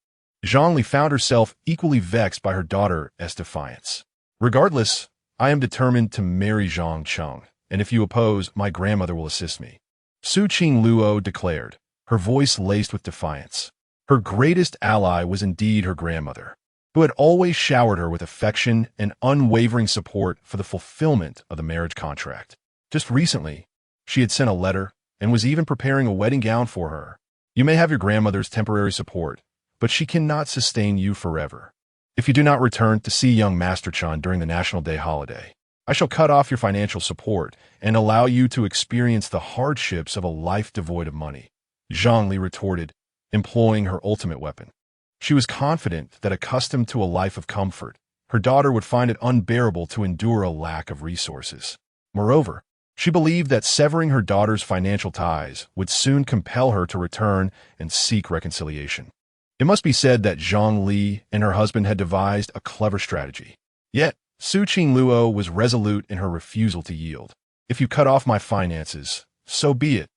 Zhang Li found herself equally vexed by her daughter's defiance. Regardless, I am determined to marry Zhang Cheng, and if you oppose, my grandmother will assist me. Su Qingluo declared, her voice laced with defiance. Her greatest ally was indeed her grandmother, who had always showered her with affection and unwavering support for the fulfillment of the marriage contract. Just recently, she had sent a letter and was even preparing a wedding gown for her. You may have your grandmother's temporary support, but she cannot sustain you forever. If you do not return to see young Master Chan during the National Day holiday, I shall cut off your financial support and allow you to experience the hardships of a life devoid of money. Zhang Li retorted, employing her ultimate weapon. She was confident that, accustomed to a life of comfort, her daughter would find it unbearable to endure a lack of resources. Moreover, she believed that severing her daughter's financial ties would soon compel her to return and seek reconciliation. It must be said that Zhang Li and her husband had devised a clever strategy. Yet, Su Qingluo was resolute in her refusal to yield. If you cut off my finances, so be it.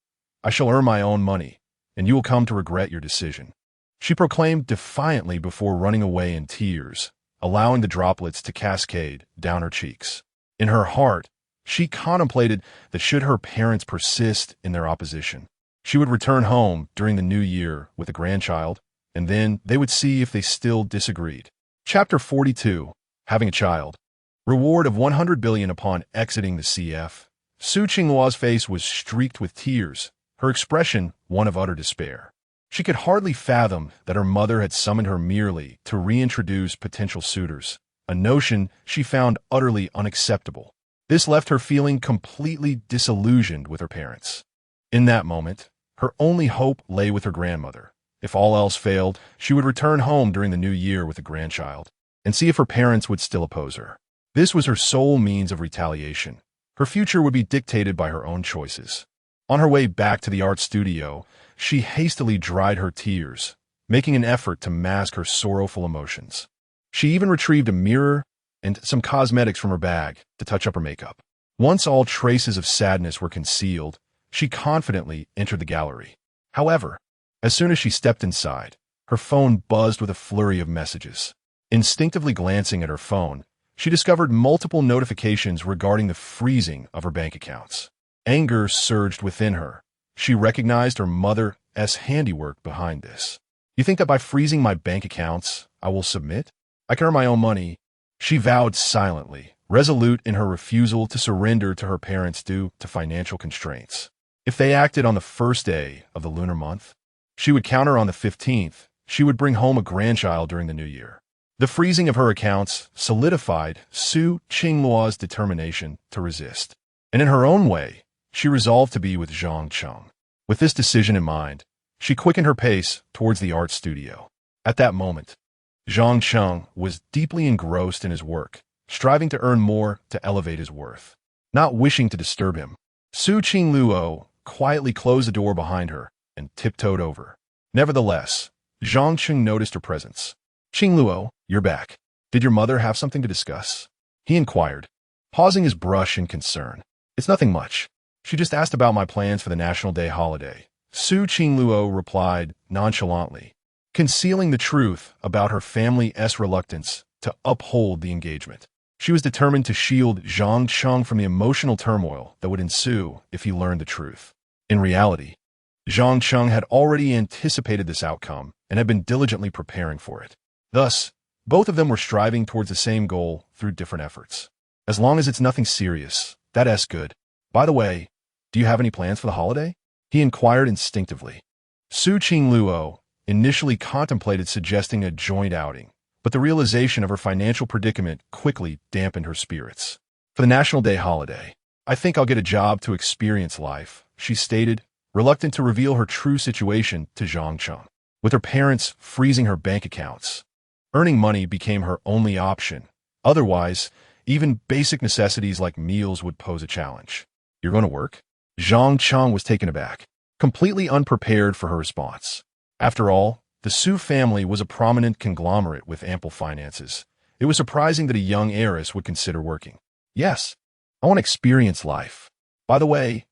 I shall earn my own money, and you will come to regret your decision. She proclaimed defiantly before running away in tears, allowing the droplets to cascade down her cheeks. In her heart, she contemplated that should her parents persist in their opposition, she would return home during the new year with a grandchild, and then they would see if they still disagreed. Chapter 42. Having a child. Reward of 100 billion upon exiting the CF. Su Qingluo's face was streaked with tears, her expression one of utter despair. She could hardly fathom that her mother had summoned her merely to reintroduce potential suitors, a notion she found utterly unacceptable. This left her feeling completely disillusioned with her parents. In that moment, her only hope lay with her grandmother. If all else failed, she would return home during the new year with a grandchild, and see if her parents would still oppose her. This was her sole means of retaliation. Her future would be dictated by her own choices. On her way back to the art studio, she hastily dried her tears, making an effort to mask her sorrowful emotions. She even retrieved a mirror and some cosmetics from her bag to touch up her makeup. Once all traces of sadness were concealed, she confidently entered the gallery. However, as soon as she stepped inside, her phone buzzed with a flurry of messages. Instinctively glancing at her phone, she discovered multiple notifications regarding the freezing of her bank accounts. Anger surged within her. She recognized her mother's handiwork behind this. You think that by freezing my bank accounts, I will submit? I can earn my own money. She vowed silently, resolute in her refusal to surrender to her parents due to financial constraints. If they acted on the first day of the lunar month, she would counter on the 15th. She would bring home a grandchild during the new year. The freezing of her accounts solidified Su Qingluo's determination to resist. And in her own way, she resolved to be with Zhang Cheng. With this decision in mind, she quickened her pace towards the art studio. At that moment, Zhang Cheng was deeply engrossed in his work, striving to earn more to elevate his worth. Not wishing to disturb him, Su Qingluo quietly closed the door behind her and tiptoed over. Nevertheless, Zhang Cheng noticed her presence. "Qingluo, you're back. Did your mother have something to discuss?" he inquired, pausing his brush in concern. "It's nothing much. She just asked about my plans for the National Day holiday," Su Qingluo replied nonchalantly, concealing the truth about her family's reluctance to uphold the engagement. She was determined to shield Zhang Cheng from the emotional turmoil that would ensue if he learned the truth. In reality, Zhang Cheng had already anticipated this outcome and had been diligently preparing for it. Thus, both of them were striving towards the same goal through different efforts. As long as it's nothing serious, that's good. By the way, do you have any plans for the holiday? He inquired instinctively. Su Qingluo initially contemplated suggesting a joint outing, but the realization of her financial predicament quickly dampened her spirits. "For the National Day holiday, I think I'll get a job to experience life," she stated, reluctant to reveal her true situation to Zhang Cheng. With her parents freezing her bank accounts, earning money became her only option. Otherwise, even basic necessities like meals would pose a challenge. "You're going to work?" Zhang Cheng was taken aback, completely unprepared for her response. After all, the Su family was a prominent conglomerate with ample finances. It was surprising that a young heiress would consider working. "Yes, I want to experience life. By the way,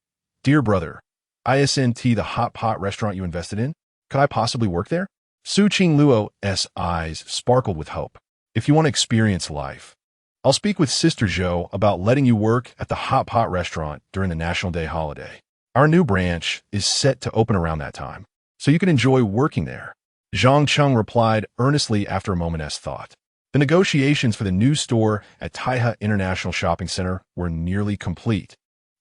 dear brother, ISNT the hot pot restaurant you invested in? Could I possibly work there?" Su Qingluo's eyes sparkled with hope. "If you want to experience life, I'll speak with Sister Zhou about letting you work at the hot pot restaurant during the National Day holiday. Our new branch is set to open around that time, so you can enjoy working there." Zhang Cheng replied earnestly after a moment's thought. The negotiations for the new store at Taihe International Shopping Center were nearly complete,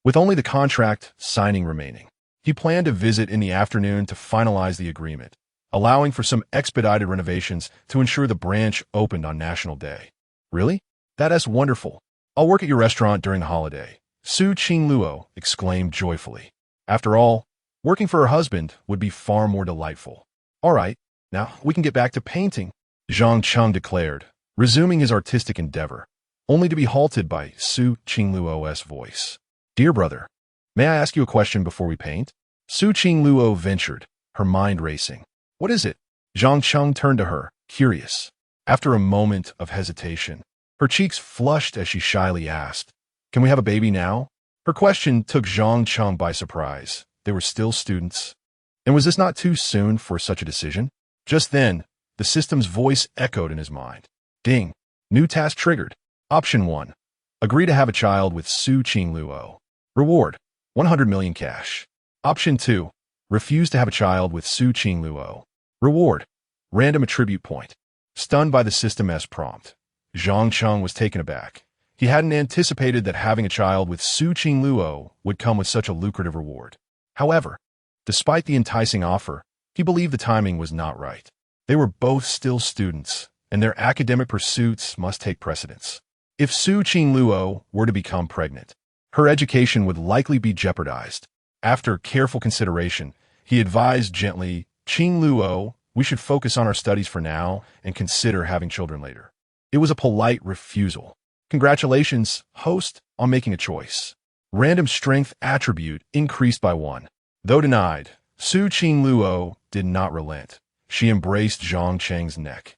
with only the contract signing remaining. He planned to visit in the afternoon to finalize the agreement, allowing for some expedited renovations to ensure the branch opened on National Day. "Really? That's wonderful. I'll work at your restaurant during the holiday," Su Qingluo exclaimed joyfully. After all, working for her husband would be far more delightful. "All right, now we can get back to painting," Zhang Cheng declared, resuming his artistic endeavor, only to be halted by Su Qingluo's voice. "Dear brother, may I ask you a question before we paint?" Su Qingluo ventured, her mind racing. "What is it?" Zhang Cheng turned to her, curious. After a moment of hesitation, her cheeks flushed as she shyly asked, "Can we have a baby now?" Her question took Zhang Cheng by surprise. They were still students. And was this not too soon for such a decision? Just then, the system's voice echoed in his mind. Ding. New task triggered. Option 1. Agree to have a child with Su Qingluo. Reward. 100 million cash. Option 2. Refuse to have a child with Su Qingluo. Reward. Random attribute point. Stunned by the system's prompt, Zhang Cheng was taken aback. He hadn't anticipated that having a child with Su Qingluo would come with such a lucrative reward. However, despite the enticing offer, he believed the timing was not right. They were both still students, and their academic pursuits must take precedence. If Su Qingluo were to become pregnant, her education would likely be jeopardized. After careful consideration, he advised gently, "Qingluo, we should focus on our studies for now and consider having children later." It was a polite refusal. "Congratulations, host, on making a choice." Random strength attribute increased by 1. Though denied, Su Qingluo did not relent. She embraced Zhang Cheng's neck,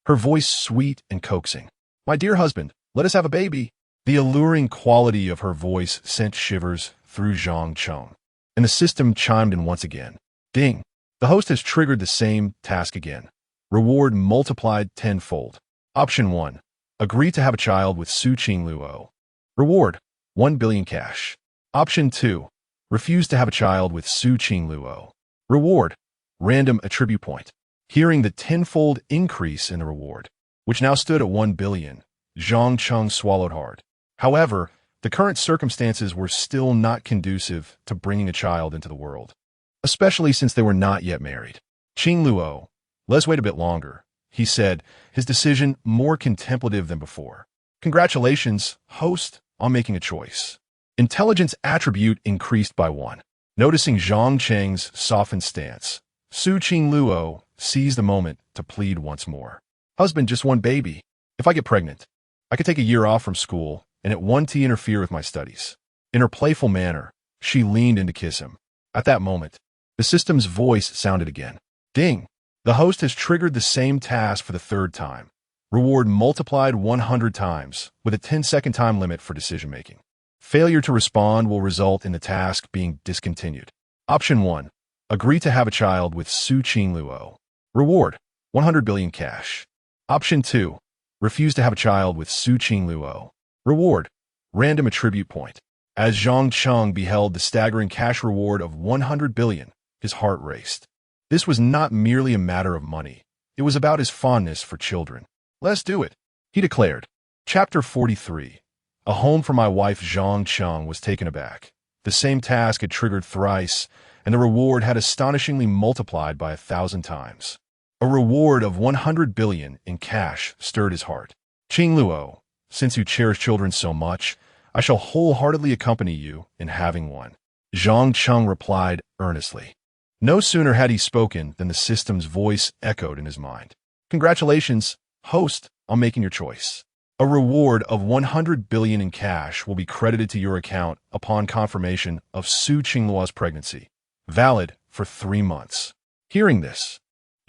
her voice sweet and coaxing. "My dear husband, let us have a baby." The alluring quality of her voice sent shivers through Zhang Cheng, and the system chimed in once again. Ding. The host has triggered the same task again. Reward multiplied tenfold. Option 1. Agree to have a child with Su Qingluo. Reward. 1 billion cash. Option 2. Refuse to have a child with Su Qingluo. Reward. Random attribute point. Hearing the tenfold increase in the reward, which now stood at 1 billion, Zhang Cheng swallowed hard. However, the current circumstances were still not conducive to bringing a child into the world, especially since they were not yet married. "Qingluo, let's wait a bit longer," he said, his decision more contemplative than before. "Congratulations, host, on making a choice." Intelligence attribute increased by 1. Noticing Zhang Cheng's softened stance, Su Qingluo seized the moment to plead once more. Husband, just one baby. If I get pregnant, I could take a year off from school and it won't interfere with my studies. In her playful manner, she leaned in to kiss him. At that moment, the system's voice sounded again. Ding! The host has triggered the same task for the third time. Reward multiplied 100 times, with a 10-second time limit for decision-making. Failure to respond will result in the task being discontinued. Option 1. Agree to have a child with Su Qingluo. Reward: 100 billion cash. Option 2. Refuse to have a child with Su Qingluo. Reward: random attribute point. As Zhang Cheng beheld the staggering cash reward of 100 billion, his heart raced. This was not merely a matter of money. It was about his fondness for children. Let's do it, he declared. Chapter 43. A home for my wife. Zhang Cheng was taken aback. The same task had triggered thrice, and the reward had astonishingly multiplied by 1,000 times. A reward of 100 billion in cash stirred his heart. Qingluo, since you cherish children so much, I shall wholeheartedly accompany you in having one. Zhang Cheng replied earnestly. No sooner had he spoken than the system's voice echoed in his mind. Congratulations, host, on making your choice. A reward of 100 billion in cash will be credited to your account upon confirmation of Su Qingluo's pregnancy, valid for 3 months. Hearing this,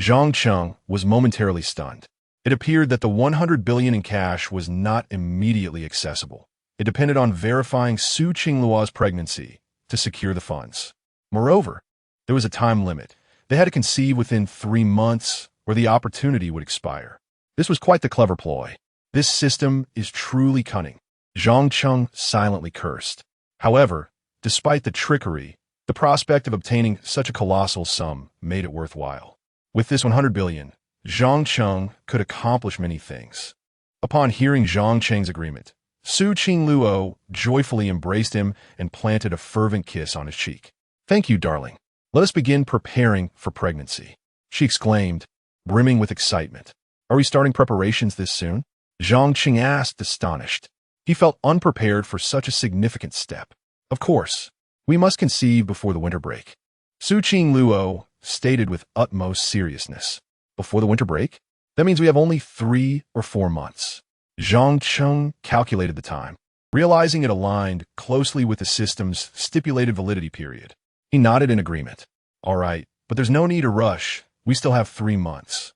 Zhang Cheng was momentarily stunned. It appeared that the 100 billion in cash was not immediately accessible. It depended on verifying Su Qingluo's pregnancy to secure the funds. Moreover, there was a time limit. They had to conceive within 3 months, or the opportunity would expire. This was quite the clever ploy. This system is truly cunning. Zhang Cheng silently cursed. However, despite the trickery, the prospect of obtaining such a colossal sum made it worthwhile. With this 100 billion, Zhang Cheng could accomplish many things. Upon hearing Zhang Cheng's agreement, Su Qingluo joyfully embraced him and planted a fervent kiss on his cheek. Thank you, darling. Let us begin preparing for pregnancy, she exclaimed, brimming with excitement. Are we starting preparations this soon? Zhang Cheng asked, astonished. He felt unprepared for such a significant step. Of course, we must conceive before the winter break, Su Qingluo stated with utmost seriousness. Before the winter break? That means we have only 3 or 4 months. Zhang Cheng calculated the time, realizing it aligned closely with the system's stipulated validity period. He nodded in agreement. All right, but there's no need to rush. We still have 3 months.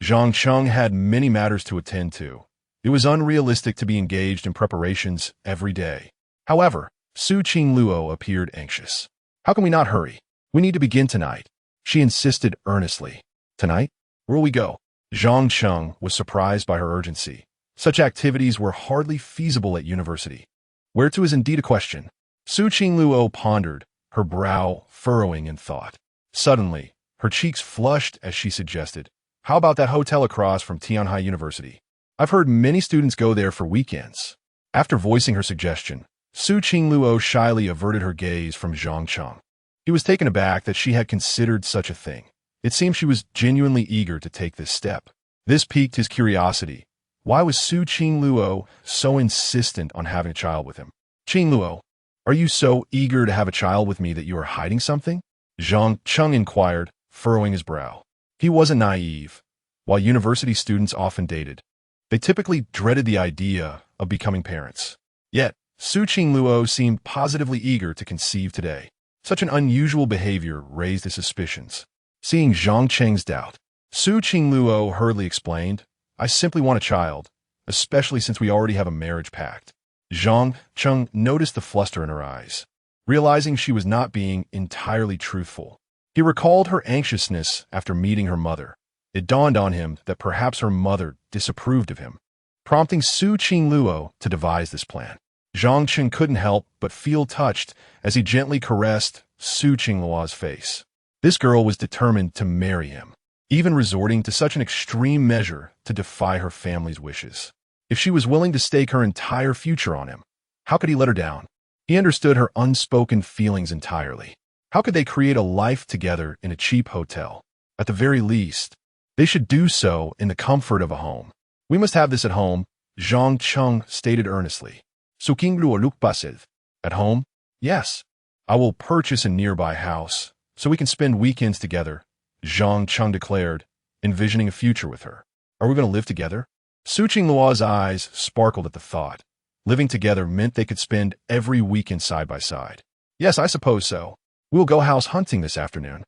Zhang Cheng had many matters to attend to. It was unrealistic to be engaged in preparations every day. However, Su Qingluo appeared anxious. How can we not hurry? We need to begin tonight, she insisted earnestly. Tonight? Where will we go? Zhang Cheng was surprised by her urgency. Such activities were hardly feasible at university. Where to is indeed a question. Su Qingluo pondered, her brow furrowing in thought. Suddenly, her cheeks flushed as she suggested, how about that hotel across from Tianhai University? I've heard many students go there for weekends. After voicing her suggestion, Su Qingluo shyly averted her gaze from Zhang Cheng. He was taken aback that she had considered such a thing. It seemed she was genuinely eager to take this step. This piqued his curiosity. Why was Su Qingluo so insistent on having a child with him? Qingluo, are you so eager to have a child with me that you are hiding something? Zhang Cheng inquired, furrowing his brow. He wasn't naive. While university students often dated, they typically dreaded the idea of becoming parents. Yet, Su Qingluo seemed positively eager to conceive today. Such an unusual behavior raised his suspicions. Seeing Zhang Cheng's doubt, Su Qingluo hurriedly explained, I simply want a child, especially since we already have a marriage pact. Zhang Cheng noticed the fluster in her eyes. Realizing she was not being entirely truthful, he recalled her anxiousness after meeting her mother. It dawned on him that perhaps her mother disapproved of him, prompting Su Qingluo to devise this plan. Zhang Cheng couldn't help but feel touched as he gently caressed Su Qingluo's face. This girl was determined to marry him, even resorting to such an extreme measure to defy her family's wishes. If she was willing to stake her entire future on him, how could he let her down? He understood her unspoken feelings entirely. How could they create a life together in a cheap hotel? At the very least, they should do so in the comfort of a home. We must have this at home, Zhang Cheng stated earnestly. Su Qingluo looked puzzled. At home? Yes. I will purchase a nearby house so we can spend weekends together, Zhang Cheng declared, envisioning a future with her. Are we going to live together? Su Qingluo's eyes sparkled at the thought. Living together meant they could spend every weekend side by side. Yes, I suppose so. We will go house hunting this afternoon.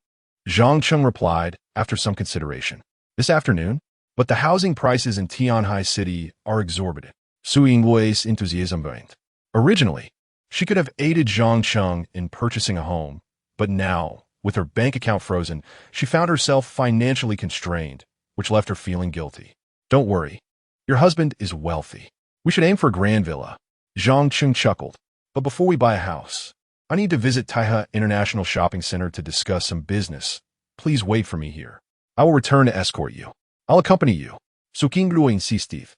Zhang Cheng replied after some consideration. This afternoon? But the housing prices in Tianhai City are exorbitant. Su Yinglui's enthusiasm waned. Originally, she could have aided Zhang Cheng in purchasing a home, but now, with her bank account frozen, she found herself financially constrained, which left her feeling guilty. Don't worry. Your husband is wealthy. We should aim for a grand villa. Zhang Cheng chuckled. But before we buy a house, I need to visit Taihe International Shopping Center to discuss some business. Please wait for me here. I will return to escort you. I'll accompany you. Su Qingluo insisted,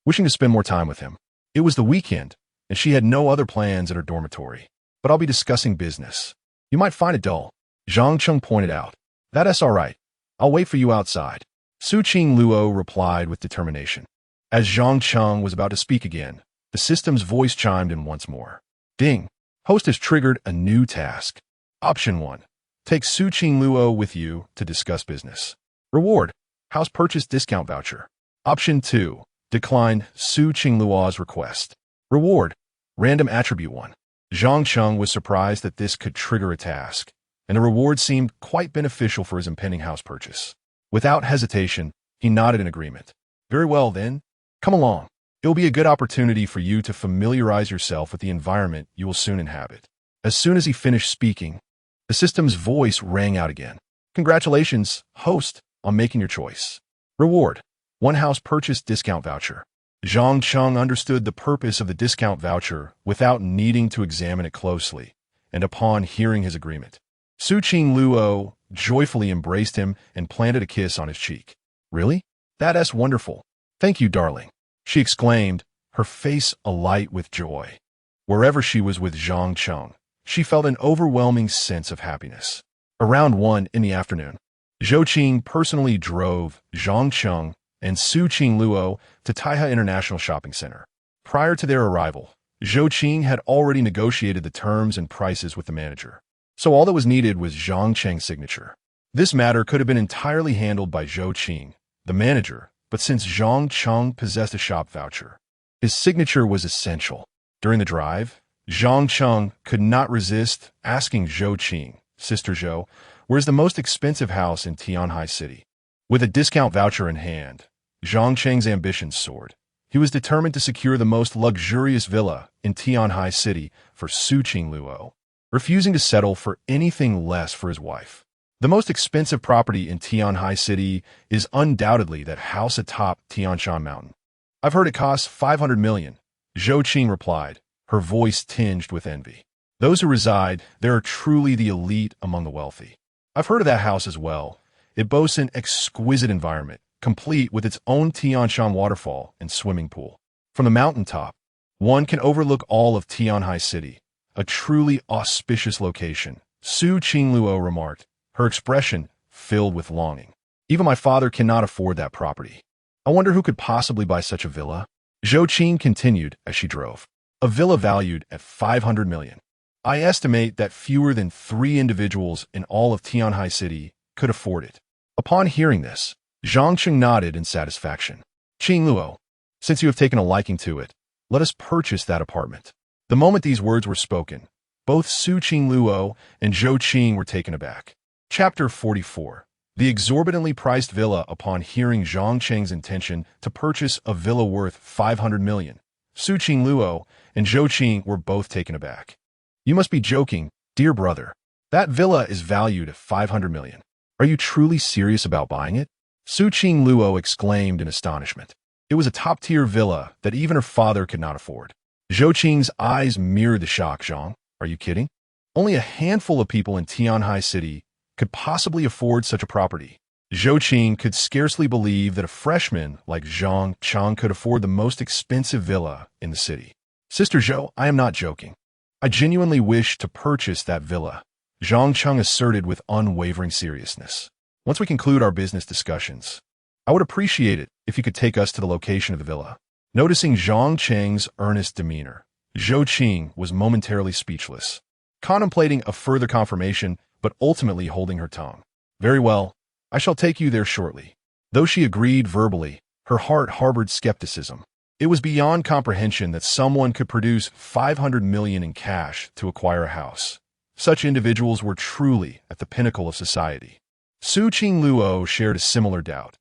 wishing to spend more time with him. It was the weekend, and she had no other plans at her dormitory. But I'll be discussing business. You might find it dull. Zhang Cheng pointed out. That's all right. I'll wait for you outside. Su Qingluo replied with determination. As Zhang Cheng was about to speak again, the system's voice chimed in once more. Ding! Host has triggered a new task. Option 1. Take Su Qingluo with you to discuss business. Reward. House purchase discount voucher. Option 2. Decline Su Qingluo's request. Reward. Random attribute 1. Zhang Cheng was surprised that this could trigger a task, and the reward seemed quite beneficial for his impending house purchase. Without hesitation, he nodded in agreement. Very well, then. Come along. It will be a good opportunity for you to familiarize yourself with the environment you will soon inhabit. As soon as he finished speaking, the system's voice rang out again. Congratulations, host, on making your choice. Reward. 1 house purchase discount voucher. Zhang Cheng understood the purpose of the discount voucher without needing to examine it closely, and upon hearing his agreement, Su Qingluo joyfully embraced him and planted a kiss on his cheek. Really? That's wonderful. Thank you, darling, she exclaimed, her face alight with joy. Wherever she was with Zhang Cheng, she felt an overwhelming sense of happiness. Around 1 in the afternoon, Zhou Qing personally drove Zhang Cheng and Su Qingluo to Taihe International Shopping Center. Prior to their arrival, Zhou Qing had already negotiated the terms and prices with the manager, so all that was needed was Zhang Cheng's signature. This matter could have been entirely handled by Zhou Qing, the manager, but since Zhang Cheng possessed a shop voucher, his signature was essential. During the drive, Zhang Cheng could not resist asking Zhou Qing, Sister Zhou, where's the most expensive house in Tianhai City? With a discount voucher in hand, Zhang Cheng's ambitions soared. He was determined to secure the most luxurious villa in Tianhai City for Su Qingluo, refusing to settle for anything less for his wife. The most expensive property in Tianhai City is undoubtedly that house atop Tianshan Mountain. I've heard it costs 500 million, Zhou Qing replied, her voice tinged with envy. Those who reside there are truly the elite among the wealthy. I've heard of that house as well. It boasts an exquisite environment, complete with its own Tianshan waterfall and swimming pool. From the mountaintop, one can overlook all of Tianhai City, a truly auspicious location, Su Qingluo remarked, her expression filled with longing. Even my father cannot afford that property. I wonder who could possibly buy such a villa? Zhou Qing continued as she drove. A villa valued at 500 million. I estimate that fewer than 3 individuals in all of Tianhai City could afford it. Upon hearing this, Zhang Cheng nodded in satisfaction. Qingluo, since you have taken a liking to it, let us purchase that apartment. The moment these words were spoken, both Su Qingluo and Zhou Qing were taken aback. Chapter 44. The exorbitantly priced villa. Upon hearing Zhang Cheng's intention to purchase a villa worth 500 million, Su Qingluo and Zhou Qing were both taken aback. You must be joking, dear brother. That villa is valued at 500 million. Are you truly serious about buying it? Su Qingluo exclaimed in astonishment. It was a top-tier villa that even her father could not afford. Zhou Qing's eyes mirrored the shock. Zhang, are you kidding? Only a handful of people in Tianhai City could possibly afford such a property. Zhou Qing could scarcely believe that a freshman like Zhang Cheng could afford the most expensive villa in the city. Sister Zhou, I am not joking. I genuinely wish to purchase that villa, Zhang Cheng asserted with unwavering seriousness. Once we conclude our business discussions, I would appreciate it if you could take us to the location of the villa. Noticing Zhang Cheng's earnest demeanor, Zhou Qing was momentarily speechless. contemplating a further confirmation, but ultimately holding her tongue. Very well, I shall take you there shortly. Though she agreed verbally, her heart harbored skepticism. It was beyond comprehension that someone could produce 500 million in cash to acquire a house. Such individuals were truly at the pinnacle of society. Su Qing Luo shared a similar doubt.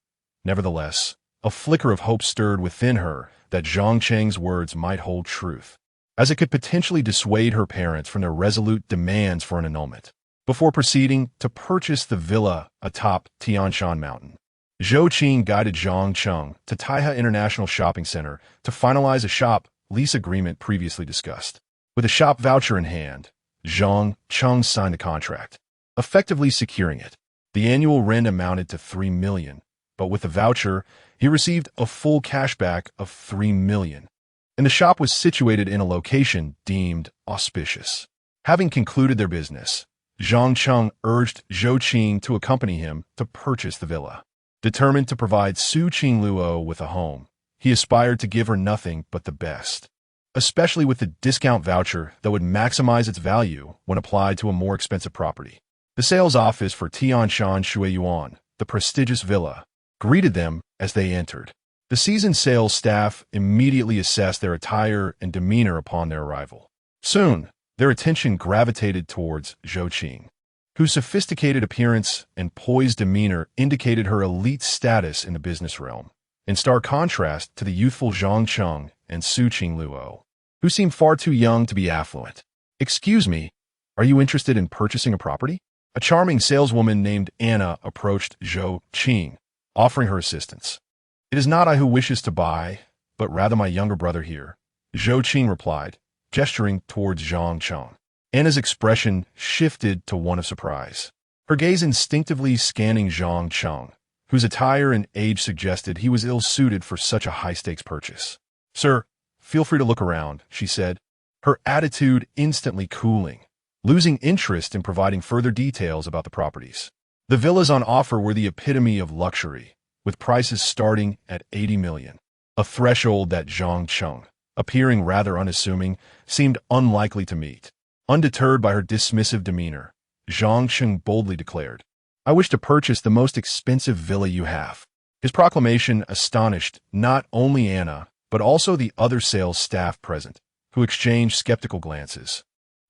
Nevertheless, a flicker of hope stirred within her that Zhang Cheng's words might hold truth, as it could potentially dissuade her parents from their resolute demands for an annulment. Before proceeding to purchase the villa atop Tianshan Mountain, Zhou Qing guided Zhang Cheng to Taihe International Shopping Center to finalize a shop lease agreement previously discussed. With a shop voucher in hand, Zhang Cheng signed the contract, effectively securing it. The annual rent amounted to 3 million, but with the voucher, he received a full cashback of 3 million. And the shop was situated in a location deemed auspicious. Having concluded their business, Zhang Cheng urged Zhou Qing to accompany him to purchase the villa. Determined to provide Su Qing Luo with a home, he aspired to give her nothing but the best, especially with the discount voucher that would maximize its value when applied to a more expensive property. The sales office for Tianshan Shui Yuan, the prestigious villa, greeted them as they entered. The seasoned sales staff immediately assessed their attire and demeanor upon their arrival. Soon, their attention gravitated towards Zhou Qing, whose sophisticated appearance and poised demeanor indicated her elite status in the business realm, in stark contrast to the youthful Zhang Cheng and Su Qing Luo, who seemed far too young to be affluent. "Excuse me, are you interested in purchasing a property?" A charming saleswoman named Anna approached Zhou Qing, offering her assistance. "It is not I who wishes to buy, but rather my younger brother here," Zhou Qing replied, gesturing towards Zhang Cheng. Anna's expression shifted to one of surprise, her gaze instinctively scanning Zhang Cheng, whose attire and age suggested he was ill-suited for such a high-stakes purchase. "Sir, feel free to look around," she said, her attitude instantly cooling, losing interest in providing further details about the properties. The villas on offer were the epitome of luxury, with prices starting at 80 million, a threshold that Zhang Cheng, appearing rather unassuming, seemed unlikely to meet. Undeterred by her dismissive demeanor, Zhang Cheng boldly declared, "I wish to purchase the most expensive villa you have." His proclamation astonished not only Anna, but also the other sales staff present, who exchanged skeptical glances,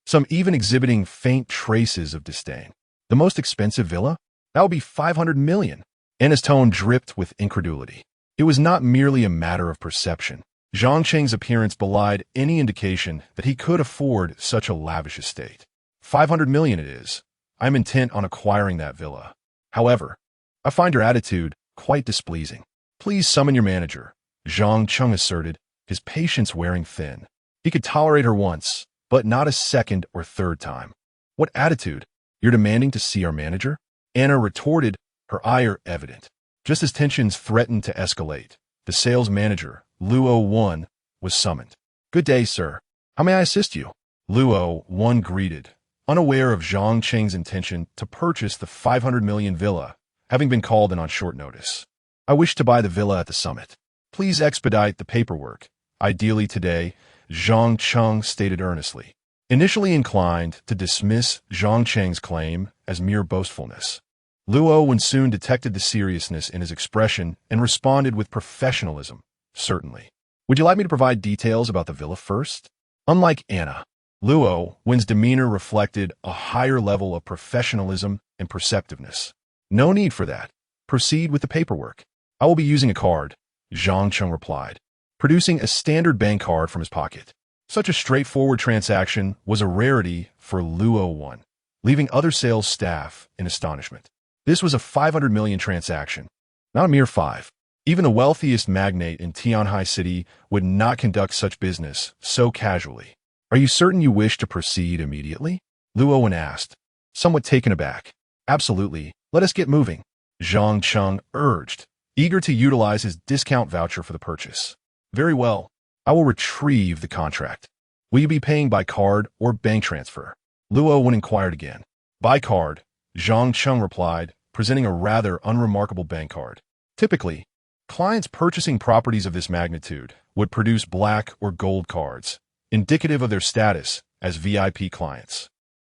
some even exhibiting faint traces of disdain. "The most expensive villa? That would be 500 million. Anna's tone dripped with incredulity. It was not merely a matter of perception. Zhang Cheng's appearance belied any indication that he could afford such a lavish estate. 500 million it is. I'm intent on acquiring that villa. However, I find your attitude quite displeasing. Please summon your manager," Zhang Cheng asserted, his patience wearing thin. He could tolerate her once, but not a second or third time. "What attitude? You're demanding to see our manager?" Anna retorted, her ire evident. Just as tensions threatened to escalate, the sales manager, Luo Wan, was summoned. "Good day, sir. How may I assist you?" Luo Wan greeted, unaware of Zhang Cheng's intention to purchase the 500 million villa, having been called in on short notice. "I wish to buy the villa at the summit. Please expedite the paperwork, ideally today," Zhang Cheng stated earnestly. Initially inclined to dismiss Zhang Cheng's claim as mere boastfulness, Luo Wan soon detected the seriousness in his expression and responded with professionalism. "Certainly. Would you like me to provide details about the villa first?" Unlike Anna, Luo Wan's demeanor reflected a higher level of professionalism and perceptiveness. "No need for that. Proceed with the paperwork." "I will be using a card," Zhang Cheng replied, producing a standard bank card from his pocket. Such a straightforward transaction was a rarity for Luo Wan, leaving other sales staff in astonishment. This was a 500 million transaction, not a mere 5. Even the wealthiest magnate in Tianhai City would not conduct such business so casually. "Are you certain you wish to proceed immediately?" Luo Wan asked, somewhat taken aback. "Absolutely. Let us get moving," Zhang Cheng urged, eager to utilize his discount voucher for the purchase. "Very well. I will retrieve the contract. Will you be paying by card or bank transfer?" Luo Wan inquired again. "By card," Zhang Cheng replied, presenting a rather unremarkable bank card. Typically, clients purchasing properties of this magnitude would produce black or gold cards, indicative of their status as VIP clients.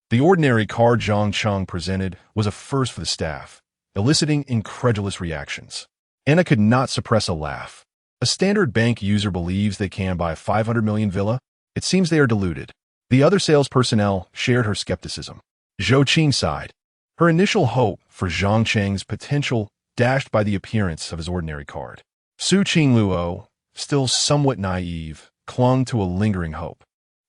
The ordinary card Zhang Cheng presented was a first for the staff, eliciting incredulous reactions. Anna could not suppress a laugh. A standard bank user believes they can buy a 500 million villa? It seems they are deluded. The other sales personnel shared her skepticism. Zhou Qing sighed. Her initial hope for Zhang Cheng's potential dashed by the appearance of his ordinary card. Su Qingluo, still somewhat naive, clung to a lingering hope.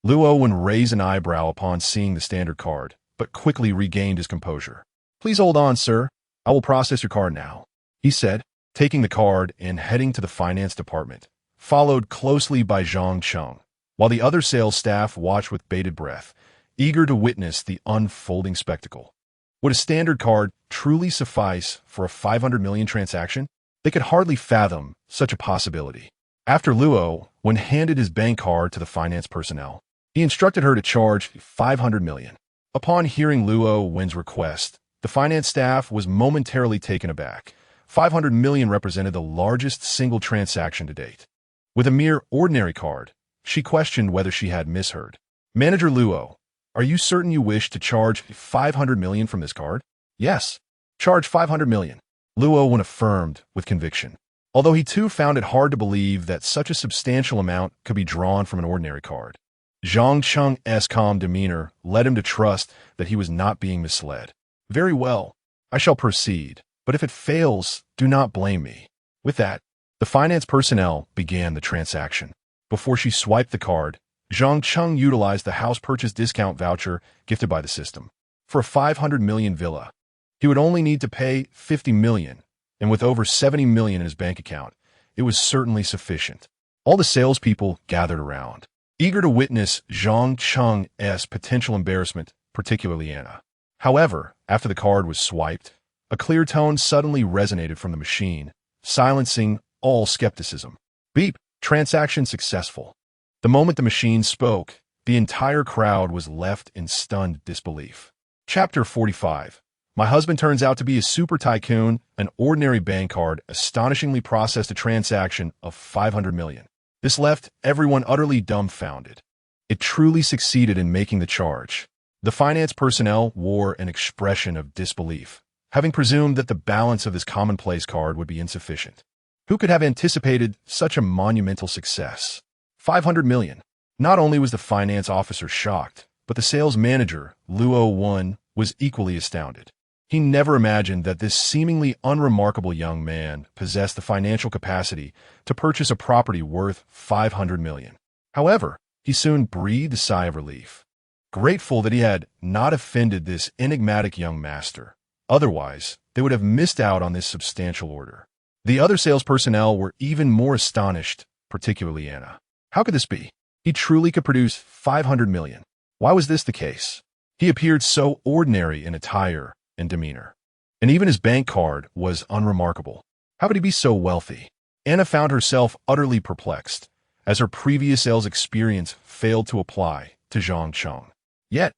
Luo would raise an eyebrow upon seeing the standard card, but quickly regained his composure. "Please hold on, sir. I will process your card now," he said, taking the card and heading to the finance department, followed closely by Zhang Cheng, while the other sales staff watched with bated breath, eager to witness the unfolding spectacle. Would a standard card truly suffice for a 500 million transaction? They could hardly fathom such a possibility. After Luo, when handed his bank card to the finance personnel, he instructed her to charge 500 million. Upon hearing Luo Wen's request, the finance staff was momentarily taken aback. 500 million represented the largest single transaction to date. With a mere ordinary card, she questioned whether she had misheard. "Manager Luo, are you certain you wish to charge 500 million from this card?" "Yes, charge 500 million, Luo Wen affirmed with conviction, although he too found it hard to believe that such a substantial amount could be drawn from an ordinary card. Zhang Cheng's calm demeanor led him to trust that he was not being misled. "Very well, I shall proceed, but if it fails, do not blame me." With that, the finance personnel began the transaction. Before she swiped the card, Zhang Cheng utilized the house purchase discount voucher gifted by the system. For a 500 million villa, he would only need to pay 50 million, and with over 70 million in his bank account, it was certainly sufficient. All the salespeople gathered around, eager to witness Zhang Cheng's potential embarrassment, particularly Anna. However, after the card was swiped, a clear tone suddenly resonated from the machine, silencing all skepticism. Beep, transaction successful. The moment the machine spoke, the entire crowd was left in stunned disbelief. Chapter 45. My husband turns out to be a super tycoon. An ordinary bank card astonishingly processed a transaction of 500 million. This left everyone utterly dumbfounded. It truly succeeded in making the charge. The finance personnel wore an expression of disbelief, having presumed that the balance of this commonplace card would be insufficient. Who could have anticipated such a monumental success? 500 million. Not only was the finance officer shocked, but the sales manager, Luo Wen, was equally astounded. He never imagined that this seemingly unremarkable young man possessed the financial capacity to purchase a property worth 500 million. However, he soon breathed a sigh of relief, grateful that he had not offended this enigmatic young master. Otherwise, they would have missed out on this substantial order. The other sales personnel were even more astonished, particularly Anna. How could this be? He truly could produce 500 million. Why was this the case? He appeared so ordinary in attire and demeanor, and even his bank card was unremarkable. How could he be so wealthy? Anna found herself utterly perplexed, as her previous sales experience failed to apply to Zhang Cheng. Yet,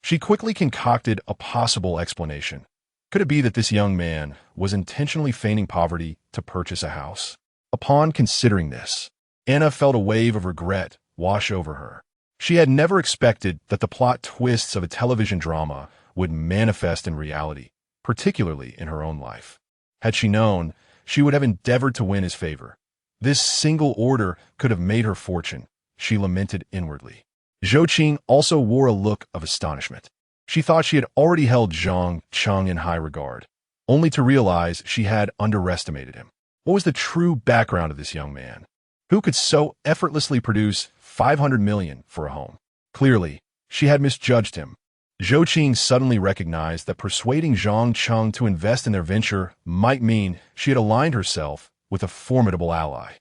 she quickly concocted a possible explanation. Could it be that this young man was intentionally feigning poverty to purchase a house? Upon considering this, Anna felt a wave of regret wash over her. She had never expected that the plot twists of a television drama would manifest in reality, particularly in her own life. Had she known, she would have endeavored to win his favor. This single order could have made her fortune, she lamented inwardly. Zhou Qing also wore a look of astonishment. She thought she had already held Zhang Cheng in high regard, only to realize she had underestimated him. What was the true background of this young man? Who could so effortlessly produce 500 million for a home? Clearly, she had misjudged him. Zhou Qing suddenly recognized that persuading Zhang Cheng to invest in their venture might mean she had aligned herself with a formidable ally.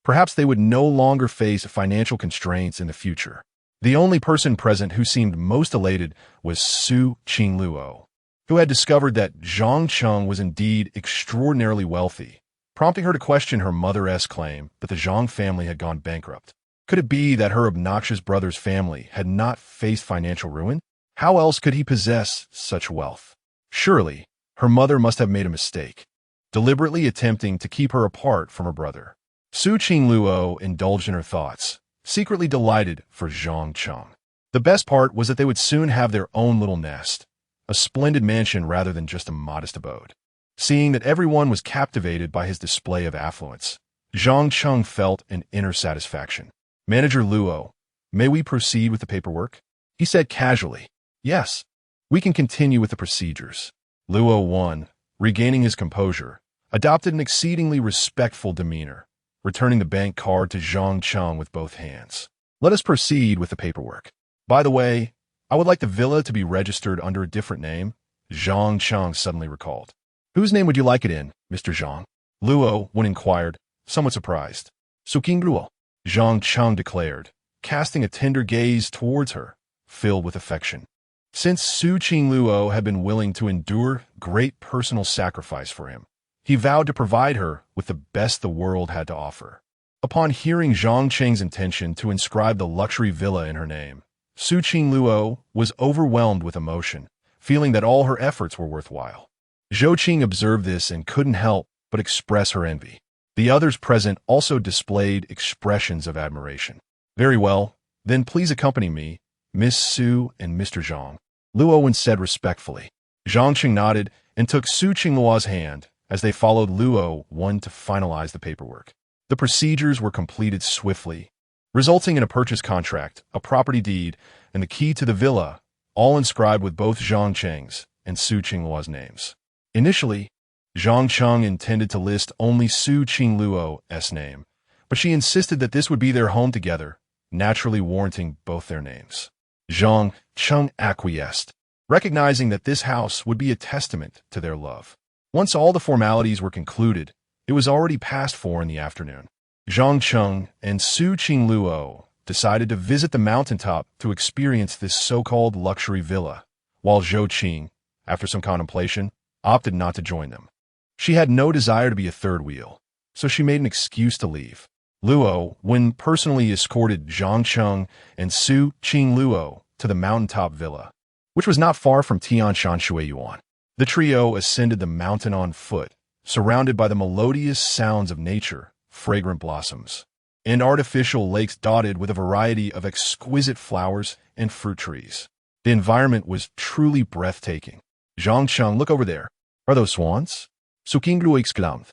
Perhaps they would no longer face financial constraints in the future. The only person present who seemed most elated was Su Qingluo, who had discovered that Zhang Cheng was indeed extraordinarily wealthy, prompting her to question her mother's claim that the Zhang family had gone bankrupt. Could it be that her obnoxious brother's family had not faced financial ruin? How else could he possess such wealth? Surely, her mother must have made a mistake, deliberately attempting to keep her apart from her brother. Su Qingluo indulged in her thoughts, secretly delighted for Zhang Cheng. The best part was that they would soon have their own little nest, a splendid mansion rather than just a modest abode. Seeing that everyone was captivated by his display of affluence, Zhang Cheng felt an inner satisfaction. Manager Luo, may we proceed with the paperwork? He said casually. Yes, we can continue with the procedures. Luo won, regaining his composure, adopted an exceedingly respectful demeanor, returning the bank card to Zhang Cheng with both hands. Let us proceed with the paperwork. By the way, I would like the villa to be registered under a different name, Zhang Cheng suddenly recalled. Whose name would you like it in, Mr. Zhang? Luo, when inquired, somewhat surprised. Suking Luo, Zhang Cheng declared, casting a tender gaze towards her, filled with affection. Since Su Qing Luo had been willing to endure great personal sacrifice for him, he vowed to provide her with the best the world had to offer. Upon hearing Zhang Cheng's intention to inscribe the luxury villa in her name, Su Qing Luo was overwhelmed with emotion, feeling that all her efforts were worthwhile. Zhou Qing observed this and couldn't help but express her envy. The others present also displayed expressions of admiration. Very well, then please accompany me, Miss Su and Mr. Zhang, Luo said respectfully. Zhang Cheng nodded and took Su Qing Luo's hand as they followed Luo to finalize the paperwork. The procedures were completed swiftly, resulting in a purchase contract, a property deed, and the key to the villa, all inscribed with both Zhang Cheng's and Su Qing Luo's names. Initially, Zhang Cheng intended to list only Su Qing Luo's name, but she insisted that this would be their home together, naturally warranting both their names. Zhang Cheng acquiesced, recognizing that this house would be a testament to their love. Once all the formalities were concluded, it was already past 4 in the afternoon. Zhang Cheng and Su Qing Luo decided to visit the mountaintop to experience this so-called luxury villa, while Zhou Qing, after some contemplation, opted not to join them. She had no desire to be a third wheel, so she made an excuse to leave. Luo, personally escorted Zhang Cheng and Su Qing Luo to the mountaintop villa, which was not far from Tianshan Shui Yuan. The trio ascended the mountain on foot, surrounded by the melodious sounds of nature, fragrant blossoms, and artificial lakes dotted with a variety of exquisite flowers and fruit trees. The environment was truly breathtaking. Zhang Cheng, look over there. Are those swans? Su Qing Luo exclaimed,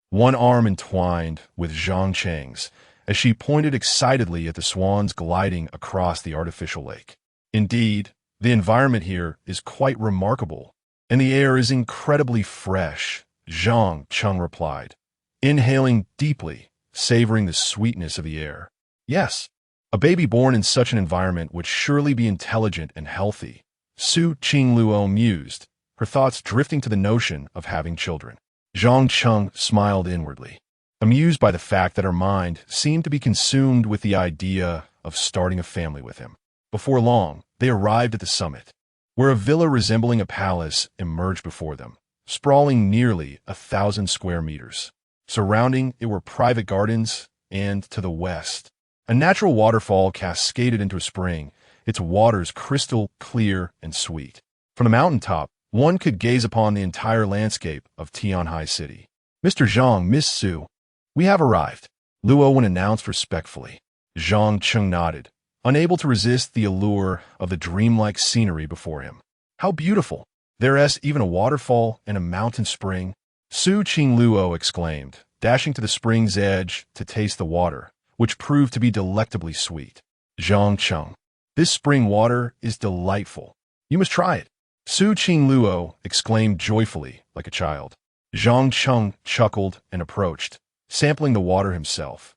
one arm entwined with Zhang Cheng's, as she pointed excitedly at the swans gliding across the artificial lake. Indeed, the environment here is quite remarkable, and the air is incredibly fresh, Zhang Cheng replied, inhaling deeply, savoring the sweetness of the air. Yes, a baby born in such an environment would surely be intelligent and healthy, Su Qing Luo mused, her thoughts drifting to the notion of having children. Zhang Cheng smiled inwardly, amused by the fact that her mind seemed to be consumed with the idea of starting a family with him. Before long, they arrived at the summit, where a villa resembling a palace emerged before them, sprawling nearly 1,000 square meters. Surrounding it were private gardens, and to the west, a natural waterfall cascaded into a spring, its waters crystal clear and sweet. From the mountaintop, one could gaze upon the entire landscape of Tianhai City. Mr. Zhang, Miss Su, we have arrived, Luo announced respectfully. Zhang Cheng nodded, unable to resist the allure of the dreamlike scenery before him. How beautiful! There's even a waterfall and a mountain spring. Su Qing Luo exclaimed, dashing to the spring's edge to taste the water, which proved to be delectably sweet. Zhang Cheng, this spring water is delightful. You must try it. Su Qing Luo exclaimed joyfully, like a child. Zhang Cheng chuckled and approached, sampling the water himself,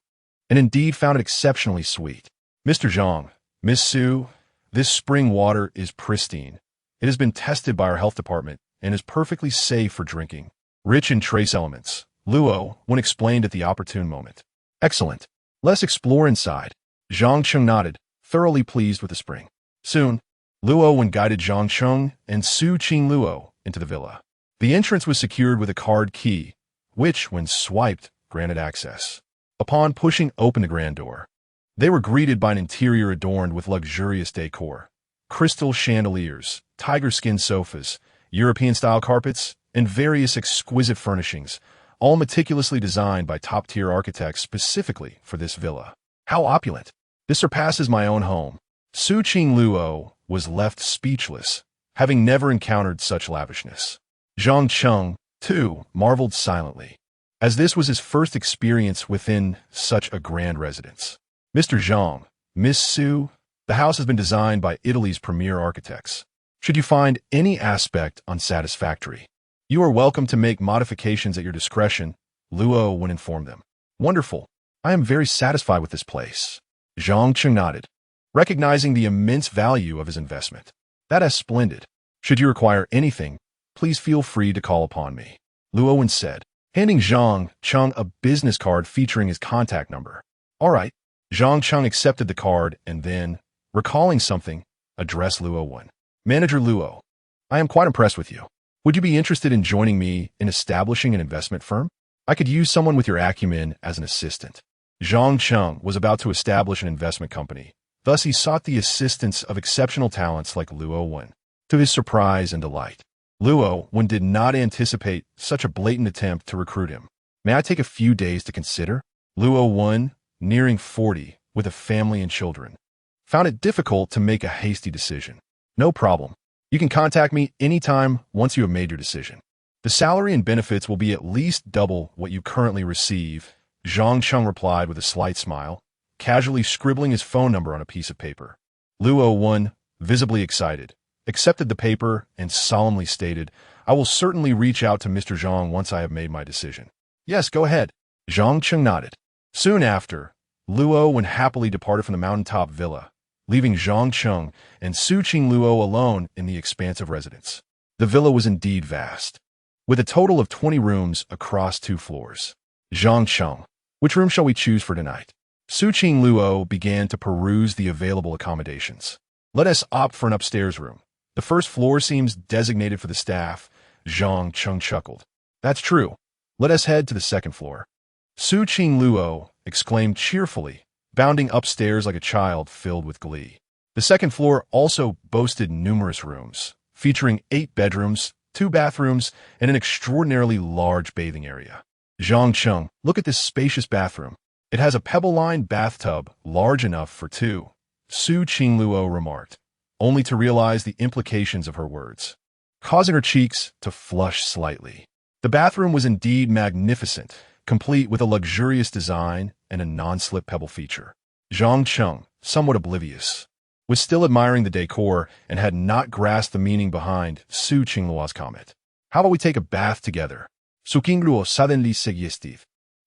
and indeed found it exceptionally sweet. Mr. Zhang, Miss Su, this spring water is pristine. It has been tested by our health department and is perfectly safe for drinking. Rich in trace elements, Luo explained at the opportune moment. Excellent. Let's explore inside. Zhang Cheng nodded, thoroughly pleased with the spring. Soon, Luo guided Zhang Cheng and Su Qing Luo into the villa. The entrance was secured with a card key, which, when swiped, granted access. Upon pushing open the grand door, they were greeted by an interior adorned with luxurious decor, crystal chandeliers, tiger skin sofas, European-style carpets, and various exquisite furnishings, all meticulously designed by top-tier architects specifically for this villa. How opulent! This surpasses my own home, Su Qing Luo was left speechless, having never encountered such lavishness. Zhang Cheng, too, marveled silently, as this was his first experience within such a grand residence. Mr. Zhang, Miss Su, the house has been designed by Italy's premier architects. Should you find any aspect unsatisfactory, you are welcome to make modifications at your discretion, Luo would inform them. Wonderful. I am very satisfied with this place. Zhang Cheng nodded, recognizing the immense value of his investment. That is splendid. Should you require anything, please feel free to call upon me, Luo said, handing Zhang Cheng a business card featuring his contact number. All right. Zhang Cheng accepted the card and then, recalling something, addressed Luo. Manager Luo, I am quite impressed with you. Would you be interested in joining me in establishing an investment firm? I could use someone with your acumen as an assistant. Zhang Cheng was about to establish an investment company. Thus, he sought the assistance of exceptional talents like Luo. To his surprise and delight, Luo did not anticipate such a blatant attempt to recruit him. May I take a few days to consider? Luo, nearing 40, with a family and children, found it difficult to make a hasty decision. No problem. You can contact me anytime once you have made your decision. The salary and benefits will be at least double what you currently receive, Zhang Cheng replied with a slight smile, casually scribbling his phone number on a piece of paper. Luo, visibly excited, accepted the paper and solemnly stated, I will certainly reach out to Mr. Zhang once I have made my decision. Yes, go ahead. Zhang Cheng nodded. Soon after, Luo happily departed from the mountaintop villa, leaving Zhang Cheng and Su Qing Luo alone in the expansive residence. The villa was indeed vast, with a total of 20 rooms across 2 floors. Zhang Cheng, which room shall we choose for tonight? Su Qing Luo began to peruse the available accommodations. Let us opt for an upstairs room. The first floor seems designated for the staff, Zhang Cheng chuckled. That's true. Let us head to the second floor. Su Qing Luo exclaimed cheerfully, bounding upstairs like a child filled with glee. The second floor also boasted numerous rooms, featuring 8 bedrooms, 2 bathrooms, and an extraordinarily large bathing area. Zhang Cheng, look at this spacious bathroom. It has a pebble-lined bathtub large enough for 2, Su Qing Luo remarked, only to realize the implications of her words, causing her cheeks to flush slightly. The bathroom was indeed magnificent, complete with a luxurious design and a non-slip pebble feature. Zhang Cheng, somewhat oblivious, was still admiring the decor and had not grasped the meaning behind Su Qing Luo's comment. How about we take a bath together? Su Qing Luo suddenly suggested,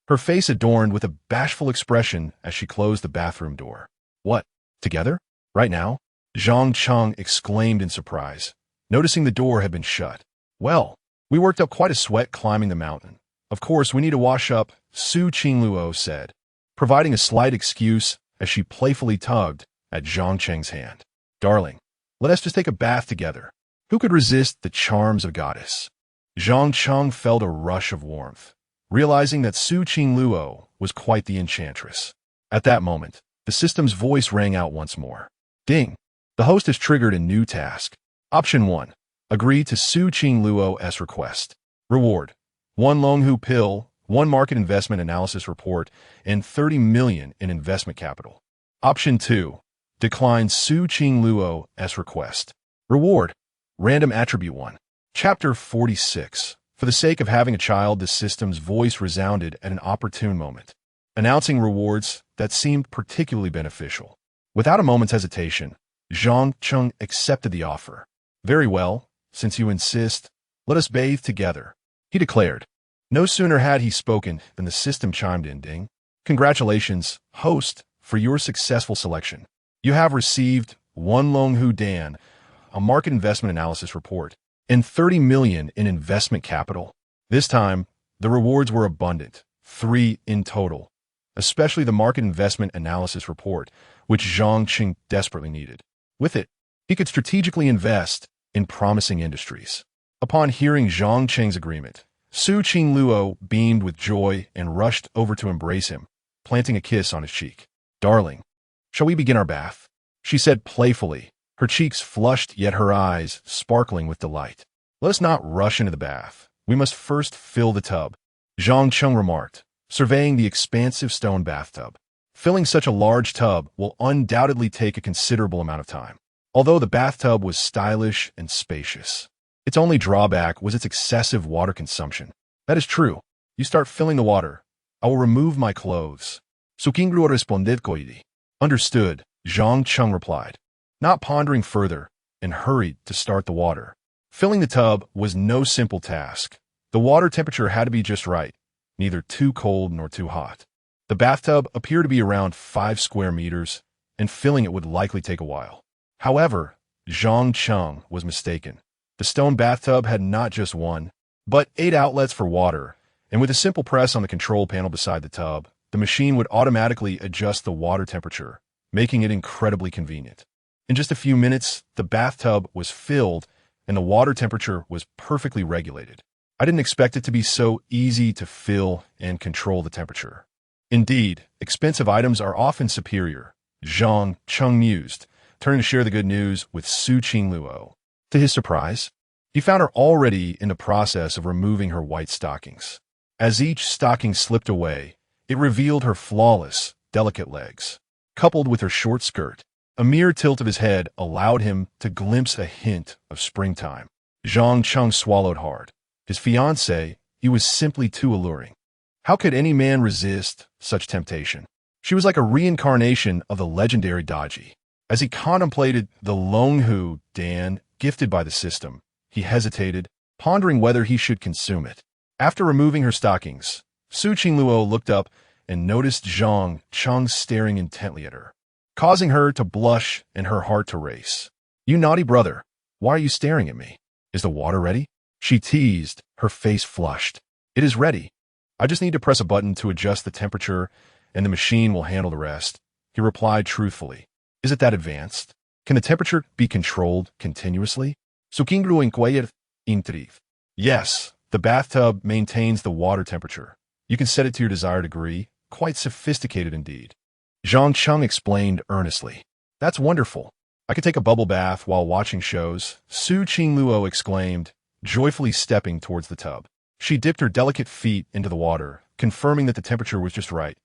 her face adorned with a bashful expression as she closed the bathroom door. What? Together? Right now? Zhang Cheng exclaimed in surprise, noticing the door had been shut. Well, we worked up quite a sweat climbing the mountain. Of course, we need to wash up, Su Qing Luo said, providing a slight excuse as she playfully tugged at Zhang Cheng's hand. Darling, let us just take a bath together. Who could resist the charms of a goddess? Zhang Cheng felt a rush of warmth, realizing that Su Qing Luo was quite the enchantress. At that moment, the system's voice rang out once more. Ding! The host has triggered a new task. Option 1. Agree to Su Qing Luo's request. Reward: 1 Longhu pill, 1 market investment analysis report, and 30 million in investment capital. Option 2. Decline Su Qing Luo's request. Reward: random attribute 1. Chapter 46. For the sake of having a child, the system's voice resounded at an opportune moment, announcing rewards that seemed particularly beneficial. Without a moment's hesitation, Zhang Cheng accepted the offer. Very well, since you insist, let us bathe together, he declared. No sooner had he spoken than the system chimed in. Ding. Congratulations, host, for your successful selection. You have received 1 Longhu Dan, a market investment analysis report, and 30 million in investment capital. This time, the rewards were abundant, 3 in total, especially the market investment analysis report, which Zhang Cheng desperately needed. With it, he could strategically invest in promising industries. Upon hearing Zhang Cheng's agreement, Su Qing Luo beamed with joy and rushed over to embrace him, planting a kiss on his cheek. Darling, shall we begin our bath? She said playfully, her cheeks flushed yet her eyes sparkling with delight. Let us not rush into the bath. We must first fill the tub, Zhang Cheng remarked, surveying the expansive stone bathtub. Filling such a large tub will undoubtedly take a considerable amount of time. Although the bathtub was stylish and spacious, its only drawback was its excessive water consumption. That is true. You start filling the water. I will remove my clothes. Sukingruo responded coidi. Understood, Zhang Cheng replied, not pondering further, and hurried to start the water. Filling the tub was no simple task. The water temperature had to be just right, neither too cold nor too hot. The bathtub appeared to be around 5 square meters, and filling it would likely take a while. However, Zhang Cheng was mistaken. The stone bathtub had not just one, but 8 outlets for water, and with a simple press on the control panel beside the tub, the machine would automatically adjust the water temperature, making it incredibly convenient. In just a few minutes, the bathtub was filled, and the water temperature was perfectly regulated. I didn't expect it to be so easy to fill and control the temperature. Indeed, expensive items are often superior, Zhang Cheng mused, turning to share the good news with Su Qingluo. To his surprise, he found her already in the process of removing her white stockings. As each stocking slipped away, it revealed her flawless, delicate legs. Coupled with her short skirt, a mere tilt of his head allowed him to glimpse a hint of springtime. Zhang Cheng swallowed hard. His fiancée, he was simply too alluring. How could any man resist such temptation? She was like a reincarnation of the legendary Daji. As he contemplated the Longhu Dan gifted by the system, he hesitated, pondering whether he should consume it. After removing her stockings, Su Qingluo looked up and noticed Zhang Cheng staring intently at her, causing her to blush and her heart to race. "You naughty brother, why are you staring at me? Is the water ready?" She teased, her face flushed. "It is ready. I just need to press a button to adjust the temperature, and the machine will handle the rest," he replied truthfully. "Is it that advanced? Can the temperature be controlled continuously?" Sukingru inquired, intrigued. "Yes, the bathtub maintains the water temperature. You can set it to your desired degree. Quite sophisticated indeed." Zhang Cheng explained earnestly. "That's wonderful. I could take a bubble bath while watching shows," Su Qingluo exclaimed, joyfully stepping towards the tub. She dipped her delicate feet into the water, confirming that the temperature was just right.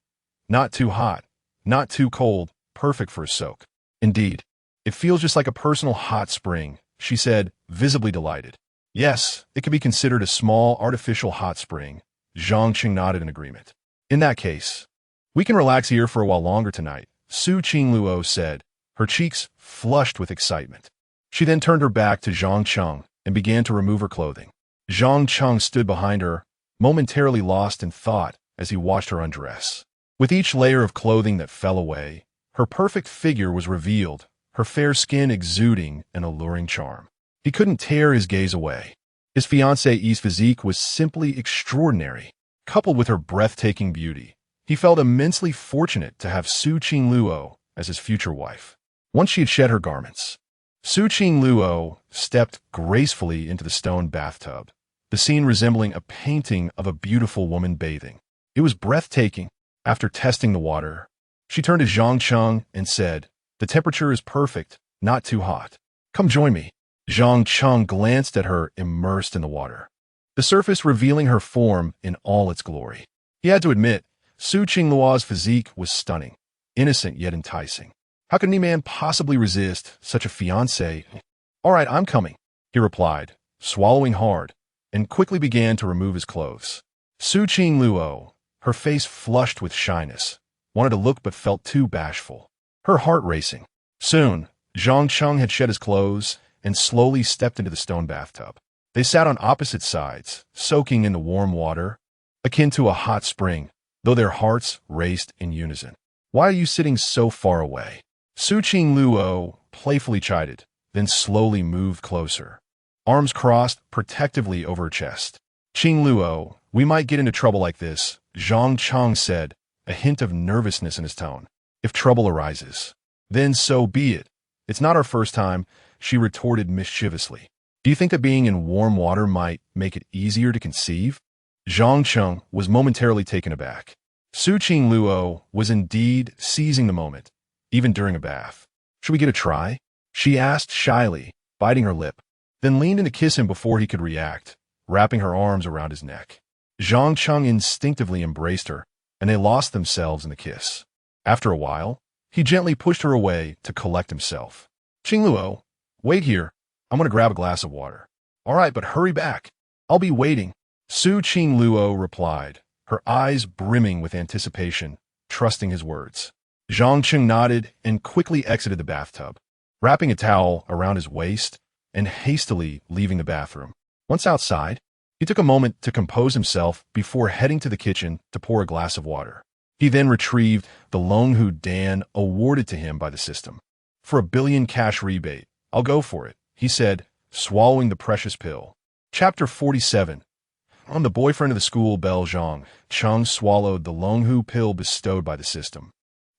Not too hot, not too cold, perfect for a soak. "Indeed, it feels just like a personal hot spring," she said, visibly delighted. "Yes, it can be considered a small artificial hot spring," Zhang Cheng nodded in agreement. "In that case, we can relax here for a while longer tonight," Su Qingluo said, her cheeks flushed with excitement. She then turned her back to Zhang Cheng and began to remove her clothing. Zhang Cheng stood behind her, momentarily lost in thought as he watched her undress. With each layer of clothing that fell away, her perfect figure was revealed, her fair skin exuding an alluring charm. He couldn't tear his gaze away. His fiancée's physique was simply extraordinary. Coupled with her breathtaking beauty, he felt immensely fortunate to have Su Qingluo as his future wife. Once she had shed her garments, Su Qingluo stepped gracefully into the stone bathtub, the scene resembling a painting of a beautiful woman bathing. It was breathtaking. After testing the water, she turned to Zhang Cheng and said, "The temperature is perfect, not too hot. Come join me." Zhang Cheng glanced at her immersed in the water, the surface revealing her form in all its glory. He had to admit, Su Qingluo's physique was stunning, innocent yet enticing. How could any man possibly resist such a fiancée? "All right, I'm coming," he replied, swallowing hard, and quickly began to remove his clothes. Su Qingluo, her face flushed with shyness, wanted to look but felt too bashful, her heart racing. Soon, Zhang Cheng had shed his clothes and slowly stepped into the stone bathtub. They sat on opposite sides, soaking in the warm water, akin to a hot spring, though their hearts raced in unison. "Why are you sitting so far away?" Su Qingluo playfully chided, then slowly moved closer, arms crossed protectively over her chest. "Qingluo, we might get into trouble like this," Zhang Cheng said, a hint of nervousness in his tone. "If trouble arises, then so be it. It's not our first time," she retorted mischievously. "Do you think that being in warm water might make it easier to conceive?" Zhang Cheng was momentarily taken aback. Su Qingluo was indeed seizing the moment, even during a bath. "Should we get a try?" she asked shyly, biting her lip, then leaned in to kiss him before he could react, wrapping her arms around his neck. Zhang Cheng instinctively embraced her, and they lost themselves in the kiss. After a while, he gently pushed her away to collect himself. Qingluo, wait here. I'm going to grab a glass of water. All right, but hurry back. I'll be waiting. Su Qingluo replied, her eyes brimming with anticipation, trusting his words. Zhang Cheng nodded and quickly exited the bathtub, wrapping a towel around his waist and hastily leaving the bathroom. Once outside, he took a moment to compose himself before heading to the kitchen to pour a glass of water. He then retrieved the Longhu Dan awarded to him by the system. For $1 billion cash rebate, I'll go for it, he said, swallowing the precious pill. Chapter 47. I'm the boyfriend of the school belle. Zhang Cheng swallowed the Longhu pill bestowed by the system,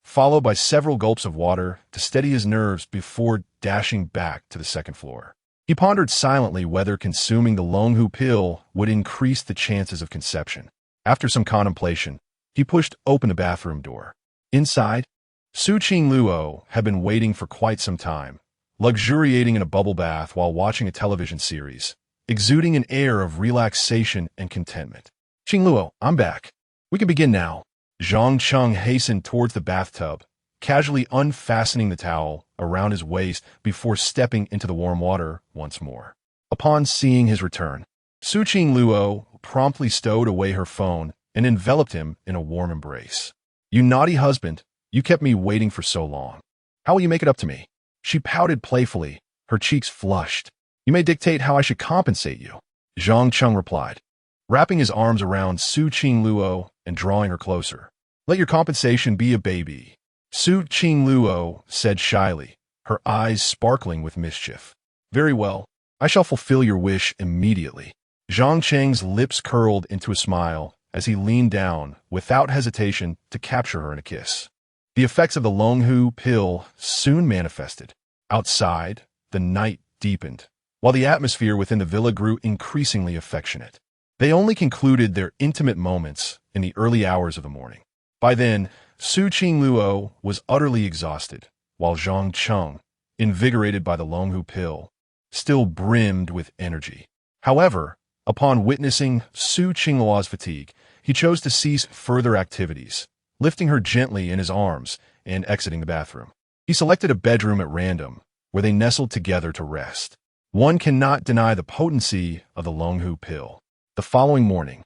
followed by several gulps of water to steady his nerves before dashing back to the second floor. He pondered silently whether consuming the Longhu pill would increase the chances of conception. After some contemplation, he pushed open the bathroom door. Inside, Su Qingluo had been waiting for quite some time, luxuriating in a bubble bath while watching a television series, exuding an air of relaxation and contentment. Qingluo, I'm back. We can begin now. Zhang Cheng hastened towards the bathtub, casually unfastening the towel around his waist before stepping into the warm water once more. Upon seeing his return, Su Qingluo promptly stowed away her phone and enveloped him in a warm embrace. You naughty husband, you kept me waiting for so long. How will you make it up to me? She pouted playfully, her cheeks flushed. You may dictate how I should compensate you, Zhang Cheng replied, wrapping his arms around Su Qingluo and drawing her closer. Let your compensation be a baby, Su Qingluo said shyly, her eyes sparkling with mischief. Very well, I shall fulfill your wish immediately. Zhang Cheng's lips curled into a smile as he leaned down without hesitation to capture her in a kiss. The effects of the Longhu pill soon manifested. Outside, the night deepened, while the atmosphere within the villa grew increasingly affectionate. They only concluded their intimate moments in the early hours of the morning. By then, Su Qingluo was utterly exhausted, while Zhang Cheng, invigorated by the Longhu pill, still brimmed with energy. However, upon witnessing Su Qingluo's fatigue, he chose to cease further activities, lifting her gently in his arms and exiting the bathroom. He selected a bedroom at random, where they nestled together to rest. One cannot deny the potency of the Longhu pill. The following morning,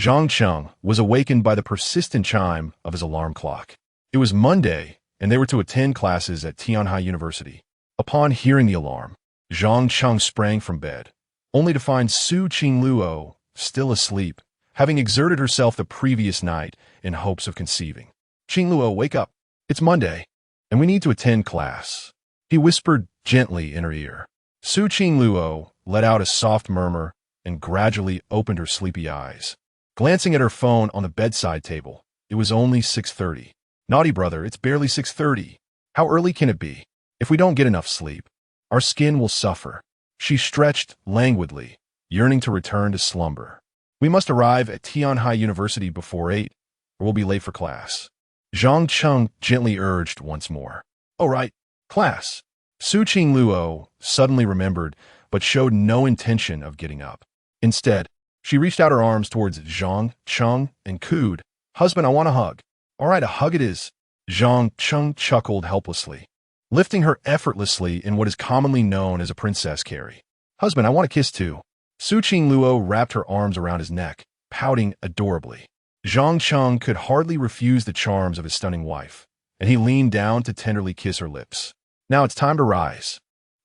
Zhang Cheng was awakened by the persistent chime of his alarm clock. It was Monday, and they were to attend classes at Tianhai University. Upon hearing the alarm, Zhang Cheng sprang from bed, only to find Su Qingluo still asleep, having exerted herself the previous night in hopes of conceiving. Qingluo, wake up. It's Monday, and we need to attend class, he whispered gently in her ear. Su Qingluo let out a soft murmur and gradually opened her sleepy eyes. Glancing at her phone on the bedside table, it was only 6:30. Naughty brother, it's barely 6:30. How early can it be? If we don't get enough sleep, our skin will suffer. She stretched languidly, yearning to return to slumber. We must arrive at Tianhai University before 8, or we'll be late for class. Zhang Cheng gently urged once more. Oh right, class. Su Qingluo suddenly remembered, but showed no intention of getting up. Instead, she reached out her arms towards Zhang Cheng and cooed, Husband, I want a hug. All right, a hug it is. Zhang Cheng chuckled helplessly, lifting her effortlessly in what is commonly known as a princess carry. Husband, I want a kiss too. Su Qingluo wrapped her arms around his neck, pouting adorably. Zhang Cheng could hardly refuse the charms of his stunning wife, and he leaned down to tenderly kiss her lips. Now it's time to rise,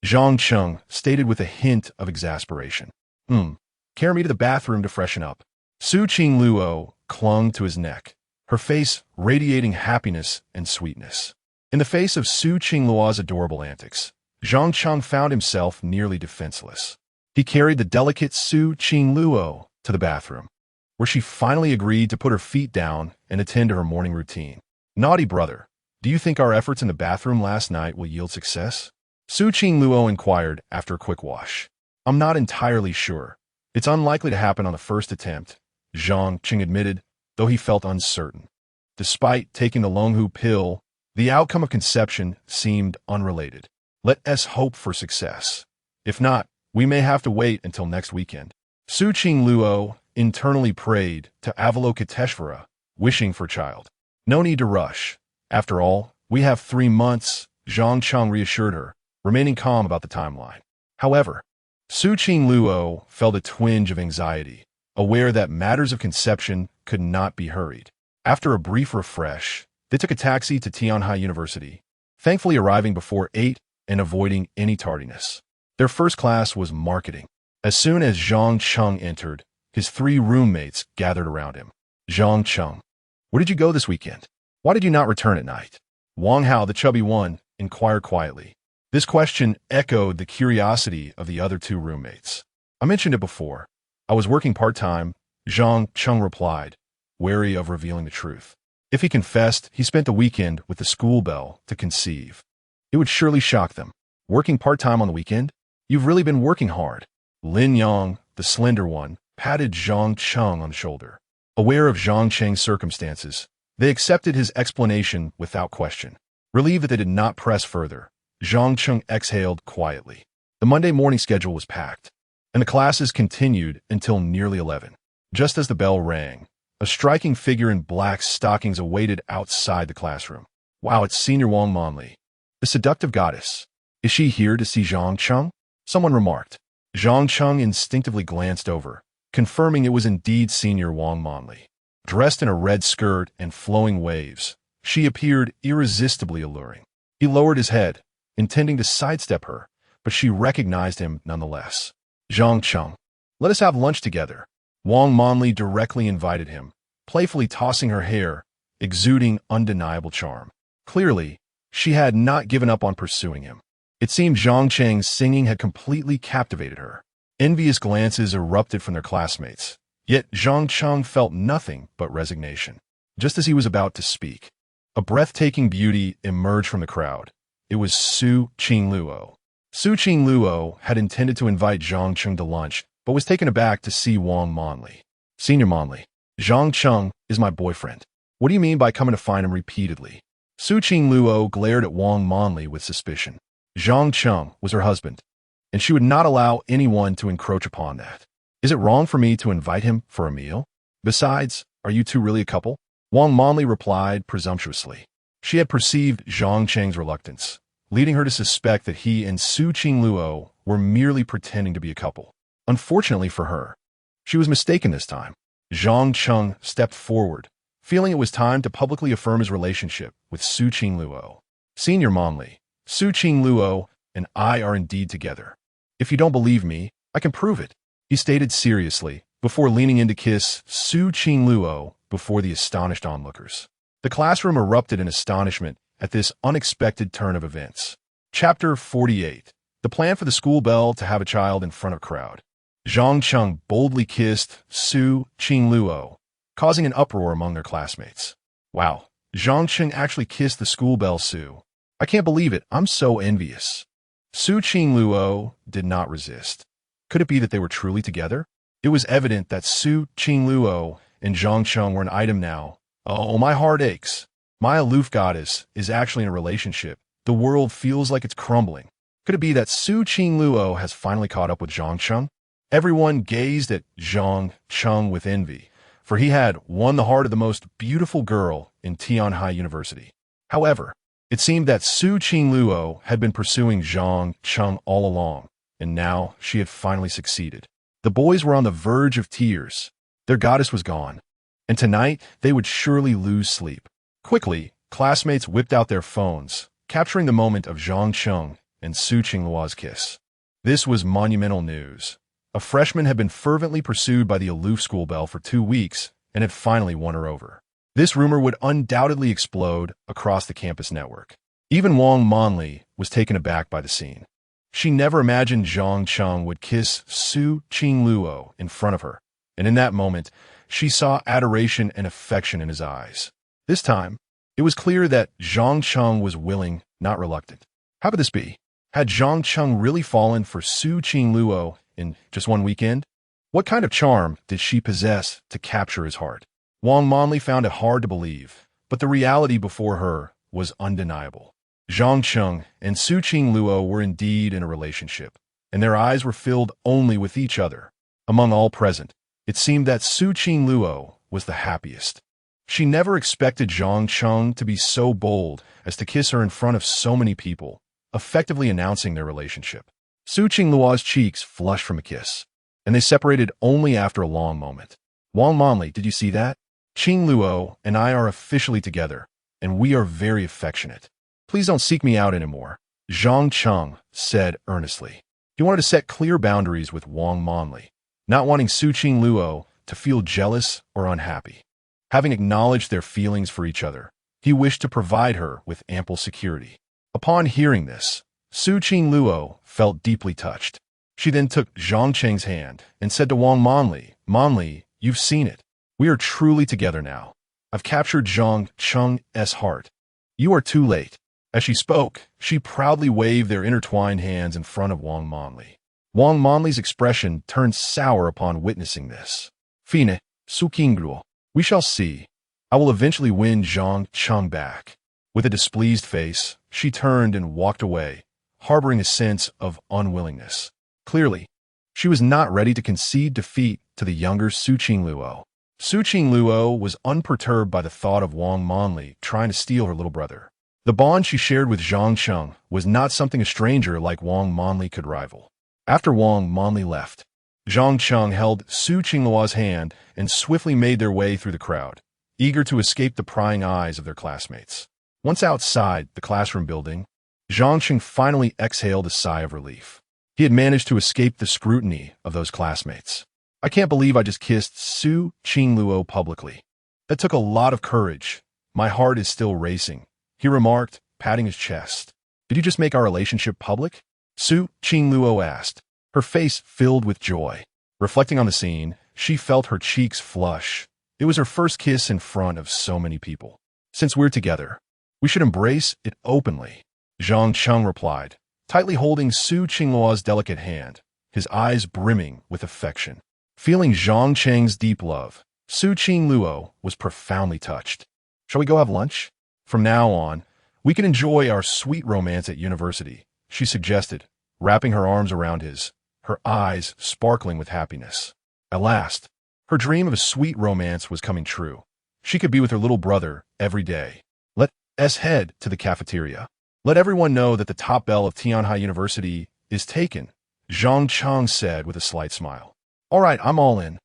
Zhang Cheng stated with a hint of exasperation. Carry me to the bathroom to freshen up. Su Qingluo clung to his neck, her face radiating happiness and sweetness. In the face of Su Qingluo's adorable antics, Zhang Cheng found himself nearly defenseless. He carried the delicate Su Qingluo to the bathroom, where she finally agreed to put her feet down and attend to her morning routine. Naughty brother, do you think our efforts in the bathroom last night will yield success? Su Qingluo inquired after a quick wash. I'm not entirely sure. It's unlikely to happen on the first attempt, Zhang Cheng admitted, though he felt uncertain. Despite taking the Longhu pill, the outcome of conception seemed unrelated. Let us hope for success. If not, we may have to wait until next weekend. Su Qingluo internally prayed to Avalokiteshvara, wishing for child. No need to rush. After all, we have 3 months, Zhang Cheng reassured her, remaining calm about the timeline. However, Su Qingluo felt a twinge of anxiety, aware that matters of conception could not be hurried. After a brief refresh, they took a taxi to Tianhai University, thankfully arriving before 8 and avoiding any tardiness. Their first class was marketing. As soon as Zhang Cheng entered, his 3 roommates gathered around him. Zhang Cheng, where did you go this weekend? Why did you not return at night? Wang Hao, the chubby one, inquired quietly. This question echoed the curiosity of the other 2 roommates. I mentioned it before. I was working part-time, Zhang Cheng replied, wary of revealing the truth. If he confessed, he spent the weekend with the school belle to conceive. It would surely shock them. Working part-time on the weekend? You've really been working hard. Lin Yang, the slender one, patted Zhang Cheng on the shoulder. Aware of Zhang Cheng's circumstances, they accepted his explanation without question. Relieved that they did not press further, Zhang Cheng exhaled quietly. The Monday morning schedule was packed, and the classes continued until nearly 11. Just as the bell rang, a striking figure in black stockings awaited outside the classroom. Wow, it's Senior Wang Manli, the seductive goddess. Is she here to see Zhang Cheng? Someone remarked. Zhang Cheng instinctively glanced over, confirming it was indeed Senior Wang Manli. Dressed in a red skirt and flowing waves, she appeared irresistibly alluring. He lowered his head, intending to sidestep her, but she recognized him nonetheless. Zhang Cheng, let us have lunch together. Wang Manli directly invited him, playfully tossing her hair, exuding undeniable charm. Clearly, she had not given up on pursuing him. It seemed Zhang Cheng's singing had completely captivated her. Envious glances erupted from their classmates, yet Zhang Cheng felt nothing but resignation. Just as he was about to speak, a breathtaking beauty emerged from the crowd. It was Su Qingluo. Su Qingluo had intended to invite Zhang Cheng to lunch, but was taken aback to see Wang Manli. Senior Manli, Zhang Cheng is my boyfriend. What do you mean by coming to find him repeatedly? Su Qingluo glared at Wang Manli with suspicion. Zhang Cheng was her husband, and she would not allow anyone to encroach upon that. Is it wrong for me to invite him for a meal? Besides, are you two really a couple? Wang Manli replied presumptuously. She had perceived Zhang Cheng's reluctance, leading her to suspect that he and Su Qingluo were merely pretending to be a couple. Unfortunately for her, she was mistaken this time. Zhang Cheng stepped forward, feeling it was time to publicly affirm his relationship with Su Qingluo. Senior Manli, Su Qingluo and I are indeed together. If you don't believe me, I can prove it, he stated seriously, before leaning in to kiss Su Qingluo before the astonished onlookers. The classroom erupted in astonishment at this unexpected turn of events. Chapter 48. The plan for the school belle to have a child in front of a crowd. Zhang Cheng boldly kissed Su Qingluo, causing an uproar among their classmates. Wow, Zhang Cheng actually kissed the school belle Su. I can't believe it, I'm so envious. Su Qingluo did not resist. Could it be that they were truly together? It was evident that Su Qingluo and Zhang Cheng were an item now. Oh, my heart aches. My aloof goddess is actually in a relationship. The world feels like it's crumbling. Could it be that Su Qingluo has finally caught up with Zhang Cheng? Everyone gazed at Zhang Cheng with envy, for he had won the heart of the most beautiful girl in Tianhai University. However, it seemed that Su Qingluo had been pursuing Zhang Cheng all along, and now she had finally succeeded. The boys were on the verge of tears. Their goddess was gone, and tonight they would surely lose sleep. Quickly, classmates whipped out their phones, capturing the moment of Zhang Cheng and Su Qingluo's kiss. This was monumental news. A freshman had been fervently pursued by the aloof school belle for 2 weeks and had finally won her over. This rumor would undoubtedly explode across the campus network. Even Wang Manli was taken aback by the scene. She never imagined Zhang Cheng would kiss Su Qingluo in front of her, and in that moment, she saw adoration and affection in his eyes. This time, it was clear that Zhang Cheng was willing, not reluctant. How could this be? Had Zhang Cheng really fallen for Su Qingluo in just 1 weekend? What kind of charm did she possess to capture his heart? Wang Manli found it hard to believe, but the reality before her was undeniable. Zhang Cheng and Su Qingluo were indeed in a relationship, and their eyes were filled only with each other. Among all present, it seemed that Su Qingluo was the happiest. She never expected Zhang Cheng to be so bold as to kiss her in front of so many people, effectively announcing their relationship. Su Qingluo's cheeks flushed from a kiss, and they separated only after a long moment. Wang Manli, did you see that? Qingluo and I are officially together, and we are very affectionate. Please don't seek me out anymore, Zhang Cheng said earnestly. He wanted to set clear boundaries with Wang Manli, not wanting Su Qingluo to feel jealous or unhappy. Having acknowledged their feelings for each other, he wished to provide her with ample security. Upon hearing this, Su Qingluo felt deeply touched. She then took Zhang Cheng's hand and said to Wang Manli, "Manli, you've seen it. We are truly together now. I've captured Zhang Cheng's heart. You are too late." As she spoke, she proudly waved their intertwined hands in front of Wang Manli. Wang Manli's expression turned sour upon witnessing this. "Fine, Su Qingluo. We shall see. I will eventually win Zhang Cheng back." With a displeased face, she turned and walked away, harboring a sense of unwillingness. Clearly, she was not ready to concede defeat to the younger Su Qingluo. Su Qingluo was unperturbed by the thought of Wang Manli trying to steal her little brother. The bond she shared with Zhang Cheng was not something a stranger like Wang Manli could rival. After Wang Manli left, Zhang Cheng held Su Qingluo's hand and swiftly made their way through the crowd, eager to escape the prying eyes of their classmates. Once outside the classroom building, Zhang Cheng finally exhaled a sigh of relief. He had managed to escape the scrutiny of those classmates. "I can't believe I just kissed Su Qingluo publicly. That took a lot of courage. My heart is still racing," he remarked, patting his chest. "Did you just make our relationship public?" Su Qingluo asked, her face filled with joy. Reflecting on the scene, she felt her cheeks flush. It was her first kiss in front of so many people. "Since we're together, we should embrace it openly," Zhang Cheng replied, tightly holding Su Qingluo's delicate hand, his eyes brimming with affection. Feeling Zhang Cheng's deep love, Su Qingluo was profoundly touched. "Shall we go have lunch? From now on, we can enjoy our sweet romance at university," she suggested, wrapping her arms around his, her eyes sparkling with happiness. At last, her dream of a sweet romance was coming true. She could be with her little brother every day. "Let's head to the cafeteria. Let everyone know that the top bell of Tianhai University is taken," Zhang Cheng said with a slight smile. "All right, I'm all in."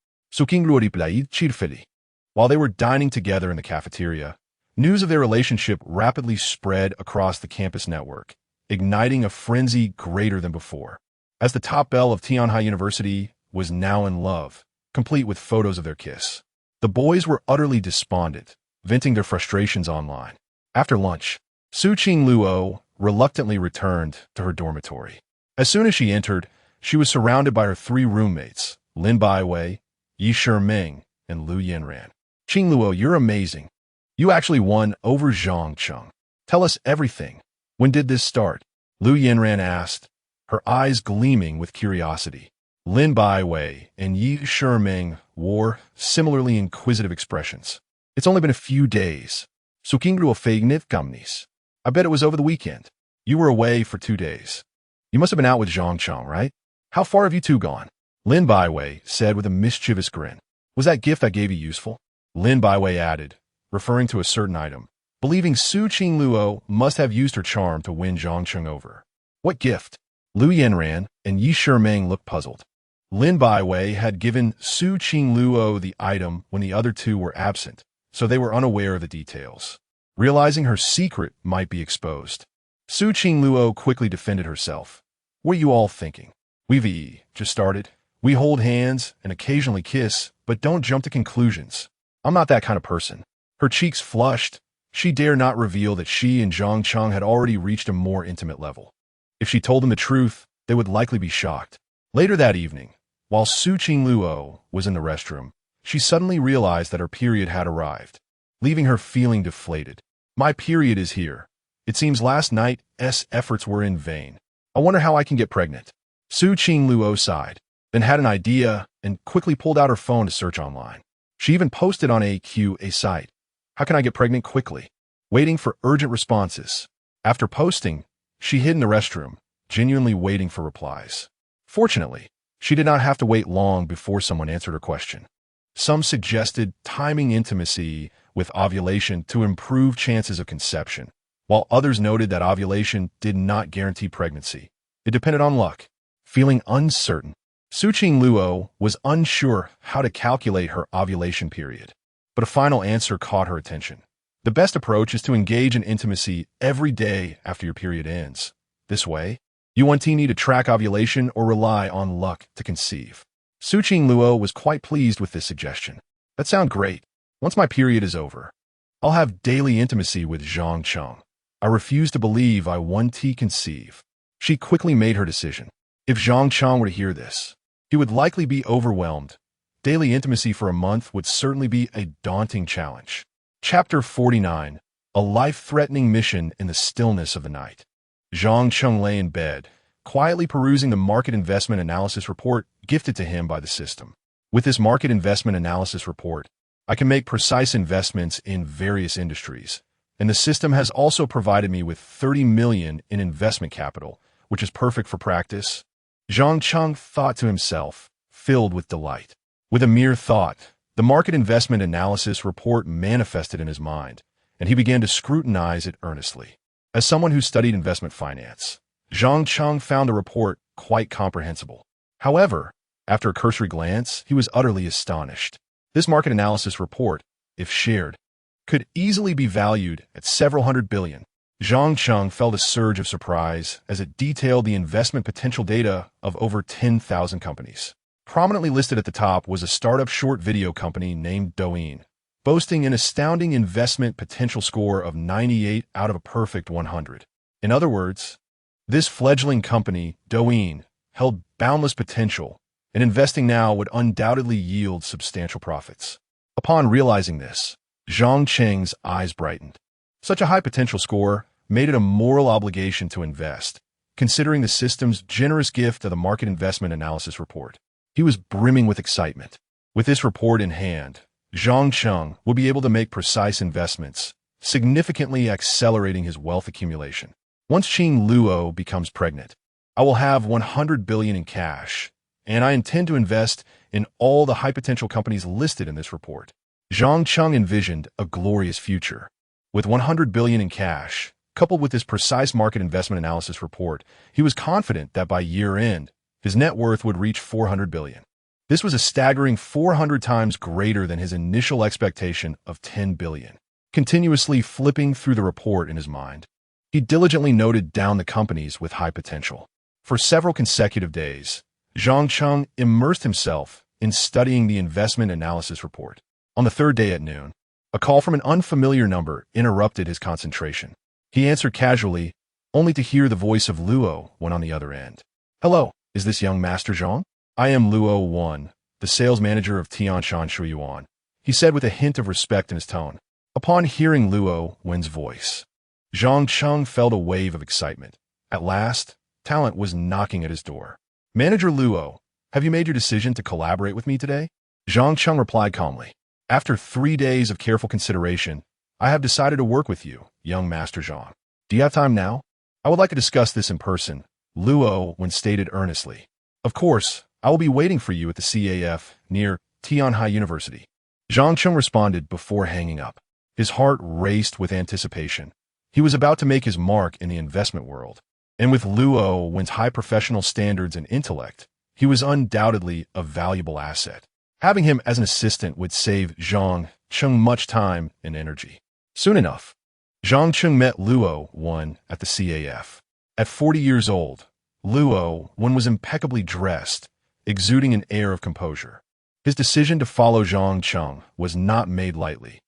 While they were dining together in the cafeteria, news of their relationship rapidly spread across the campus network, igniting a frenzy greater than before. As the top bell of Tianhai University was now in love, complete with photos of their kiss, the boys were utterly despondent, venting their frustrations online. After lunch, Su Qingluo reluctantly returned to her dormitory. As soon as she entered, she was surrounded by her three roommates, Lin Baiwei, Yi Shiming, and Lu Yanran. "Qingluo, you're amazing. You actually won over Zhang Cheng. Tell us everything. When did this start?" Lu Yanran asked, her eyes gleaming with curiosity. Lin Baiwei and Yi Shiming wore similarly inquisitive expressions. "It's only been a few days. Su Qingluo feignit kamnis. I bet it was over the weekend. You were away for 2 days. You must have been out with Zhang Cheng, right? How far have you two gone?" Lin Baiwei said with a mischievous grin. "Was that gift I gave you useful?" Lin Baiwei added, referring to a certain item, believing Su Qingluo must have used her charm to win Zhang Cheng over. "What gift?" Lu Yanran and Yi Shiming looked puzzled. Lin Baiwei had given Su Qingluo the item when the other two were absent, so they were unaware of the details. Realizing her secret might be exposed, Su Qingluo quickly defended herself. "What are you all thinking? We've just started. We hold hands and occasionally kiss, but don't jump to conclusions. I'm not that kind of person." Her cheeks flushed. She dare not reveal that she and Zhang Cheng had already reached a more intimate level. If she told them the truth, they would likely be shocked. Later that evening, while Su Qingluo was in the restroom, she suddenly realized that her period had arrived, leaving her feeling deflated. "My period is here. It seems last night's efforts were in vain. I wonder how I can get pregnant." Su Qingluo sighed, then had an idea and quickly pulled out her phone to search online. She even posted on a site, "How can I get pregnant quickly?" waiting for urgent responses. After posting, she hid in the restroom, genuinely waiting for replies. Fortunately, she did not have to wait long before someone answered her question. Some suggested timing intimacy with ovulation to improve chances of conception, while others noted that ovulation did not guarantee pregnancy. It depended on luck. Feeling uncertain, Suqing Luo was unsure how to calculate her ovulation period, but a final answer caught her attention. The best approach is to engage in intimacy every day after your period ends. This way, you won't need to track ovulation or rely on luck to conceive. Suqing Luo was quite pleased with this suggestion. That sounds great. Once my period is over, I'll have daily intimacy with Zhang Cheng. I refuse to believe I won't conceive. She quickly made her decision. If Zhang Cheng were to hear this, he would likely be overwhelmed. Daily intimacy for a month would certainly be a daunting challenge. Chapter 49. A life-threatening mission in the stillness of the night. Zhang Cheng lay in bed, quietly perusing the market investment analysis report gifted to him by the system. With this market investment analysis report, I can make precise investments in various industries, and the system has also provided me with 30 million in investment capital, which is perfect for practice. Zhang Cheng thought to himself, filled with delight. With a mere thought, the market investment analysis report manifested in his mind, and he began to scrutinize it earnestly. As someone who studied investment finance, Zhang Cheng found the report quite comprehensible. However, after a cursory glance, he was utterly astonished. This market analysis report, if shared, could easily be valued at several hundred billion. Zhang Cheng felt a surge of surprise as it detailed the investment potential data of over 10,000 companies. Prominently listed at the top was a startup short video company named Douyin, boasting an astounding investment potential score of 98 out of a perfect 100. In other words, this fledgling company, Douyin, held boundless potential, and investing now would undoubtedly yield substantial profits. Upon realizing this, Zhang Cheng's eyes brightened. Such a high potential score made it a moral obligation to invest, considering the system's generous gift of the market investment analysis report. He was brimming with excitement. With this report in hand, Zhang Cheng will be able to make precise investments, significantly accelerating his wealth accumulation. Once Qing Luo becomes pregnant, I will have 100 billion in cash, and I intend to invest in all the high-potential companies listed in this report. Zhang Cheng envisioned a glorious future. With 100 billion in cash, coupled with this precise market investment analysis report, he was confident that by year-end, his net worth would reach 400 billion. This was a staggering 400 times greater than his initial expectation of 10 billion. Continuously flipping through the report in his mind, he diligently noted down the companies with high potential. For several consecutive days, Zhang Cheng immersed himself in studying the investment analysis report. On the third day at noon, a call from an unfamiliar number interrupted his concentration. He answered casually, only to hear the voice of Luo when on the other end. Hello, is this young Master Zhang? I am Luo Wan, the sales manager of Tianshan Shuyuan, he said with a hint of respect in his tone. Upon hearing Luo Wen's voice, Zhang Cheng felt a wave of excitement. At last, talent was knocking at his door. Manager Luo, have you made your decision to collaborate with me today? Zhang Cheng replied calmly. After 3 days of careful consideration, I have decided to work with you, young Master Zhang. Do you have time now? I would like to discuss this in person, Luo Wen stated earnestly. Of course, I will be waiting for you at the CAF near Tianhai University. Zhang Cheng responded before hanging up. His heart raced with anticipation. He was about to make his mark in the investment world. And with Luo Wen's high professional standards and intellect, he was undoubtedly a valuable asset. Having him as an assistant would save Zhang Cheng much time and energy. Soon enough, Zhang Cheng met Luo Wen at the CAF. At 40 years old, Luo Wen was impeccably dressed, exuding an air of composure. His decision to follow Zhang Cheng was not made lightly.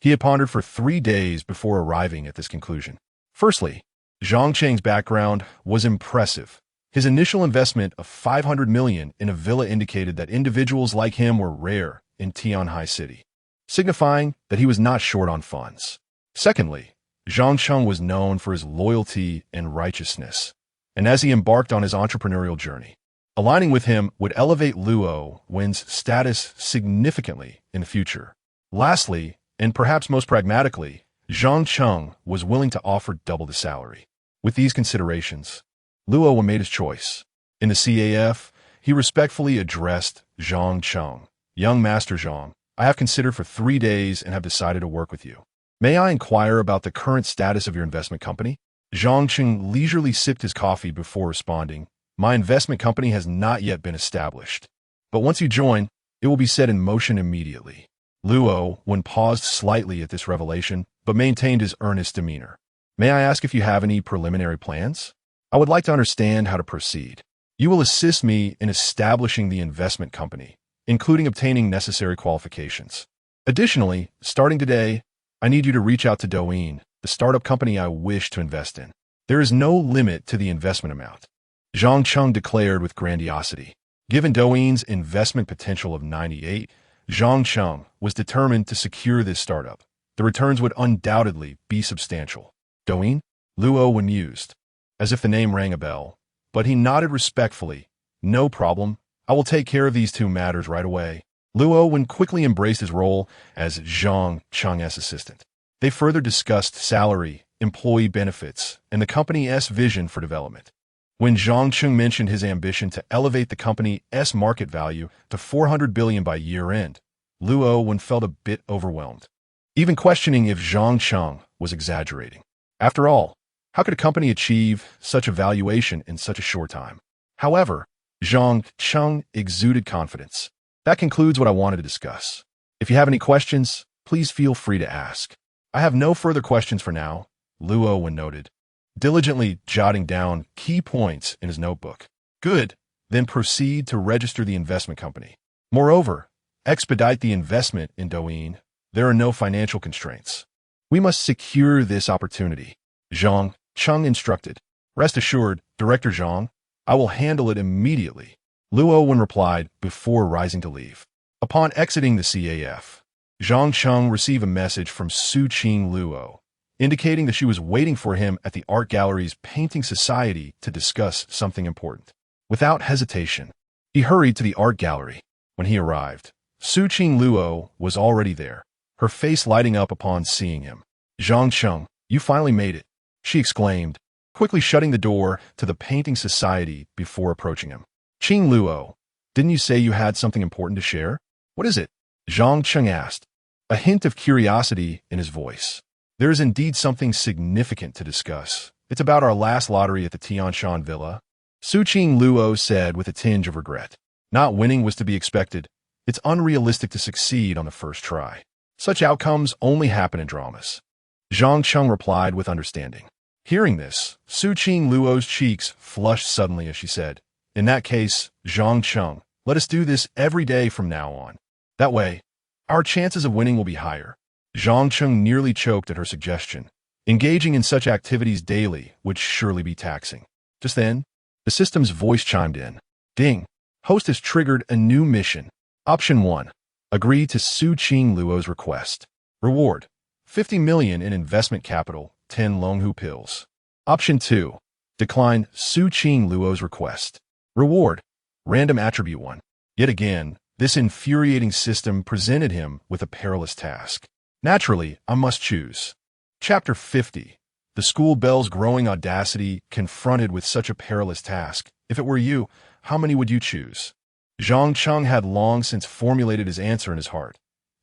He had pondered for 3 days before arriving at this conclusion. Firstly, Zhang Cheng's background was impressive. His initial investment of 500 million in a villa indicated that individuals like him were rare in Tianhai City, signifying that he was not short on funds. Secondly, Zhang Cheng was known for his loyalty and righteousness, and as he embarked on his entrepreneurial journey, aligning with him would elevate Luo Wen's status significantly in the future. Lastly, and perhaps most pragmatically, Zhang Cheng was willing to offer double the salary. With these considerations, Luo made his choice. In the CAF, he respectfully addressed Zhang Cheng. Young Master Zhang, I have considered for 3 days and have decided to work with you. May I inquire about the current status of your investment company? Zhang Cheng leisurely sipped his coffee before responding. My investment company has not yet been established. But once you join, it will be set in motion immediately. Luo, when paused slightly at this revelation, but maintained his earnest demeanor. May I ask if you have any preliminary plans? I would like to understand how to proceed. You will assist me in establishing the investment company, including obtaining necessary qualifications. Additionally, starting today, I need you to reach out to Douyin, the startup company I wish to invest in. There is no limit to the investment amount. Zhang Cheng declared with grandiosity. Given Douyin's investment potential of 98, Zhang Cheng was determined to secure this startup. The returns would undoubtedly be substantial. Douyin? Luo mused, as if the name rang a bell, but he nodded respectfully. No problem. I will take care of these two matters right away. Luo quickly embraced his role as Zhang Cheng's assistant. They further discussed salary, employee benefits, and the company's vision for development. When Zhang Cheng mentioned his ambition to elevate the company's market value to 400 billion by year-end, Luo felt a bit overwhelmed, even questioning if Zhang Cheng was exaggerating. After all, how could a company achieve such a valuation in such a short time? However, Zhang Cheng exuded confidence. That concludes what I wanted to discuss. If you have any questions, please feel free to ask. I have no further questions for now, Luo noted, diligently jotting down key points in his notebook. Good, then proceed to register the investment company. Moreover, expedite the investment in Douyin. There are no financial constraints. We must secure this opportunity, Zhang Cheng instructed. Rest assured, Director Zhang, I will handle it immediately, Luo replied before rising to leave. Upon exiting the CAF, Zhang Cheng received a message from Su Qing Luo, indicating that she was waiting for him at the Art Gallery's Painting Society to discuss something important. Without hesitation, he hurried to the Art Gallery. When he arrived, Su Qing Luo was already there, her face lighting up upon seeing him. Zhang Cheng, you finally made it, she exclaimed, quickly shutting the door to the Painting Society before approaching him. Qing Luo, didn't you say you had something important to share? What is it? Zhang Cheng asked, a hint of curiosity in his voice. There is indeed something significant to discuss. It's about our last lottery at the Tianshan Villa. Su Qing Luo said with a tinge of regret. Not winning was to be expected. It's unrealistic to succeed on the first try. Such outcomes only happen in dramas. Zhang Cheng replied with understanding. Hearing this, Su Qing Luo's cheeks flushed suddenly as she said, in that case, Zhang Cheng, let us do this every day from now on. That way, our chances of winning will be higher. Zhang Cheng nearly choked at her suggestion. Engaging in such activities daily would surely be taxing. Just then, the system's voice chimed in. Ding! Host has triggered a new mission. Option 1. Agree to Su Qing Luo's request. Reward. 50 million in investment capital, 10 Longhu pills. Option 2. Decline Su Qing Luo's request. Reward. Random attribute 1. Yet again, this infuriating system presented him with a perilous task. Naturally, I must choose. Chapter 50. The school bell's growing audacity confronted with such a perilous task. If it were you, how many would you choose? Zhang Cheng had long since formulated his answer in his heart.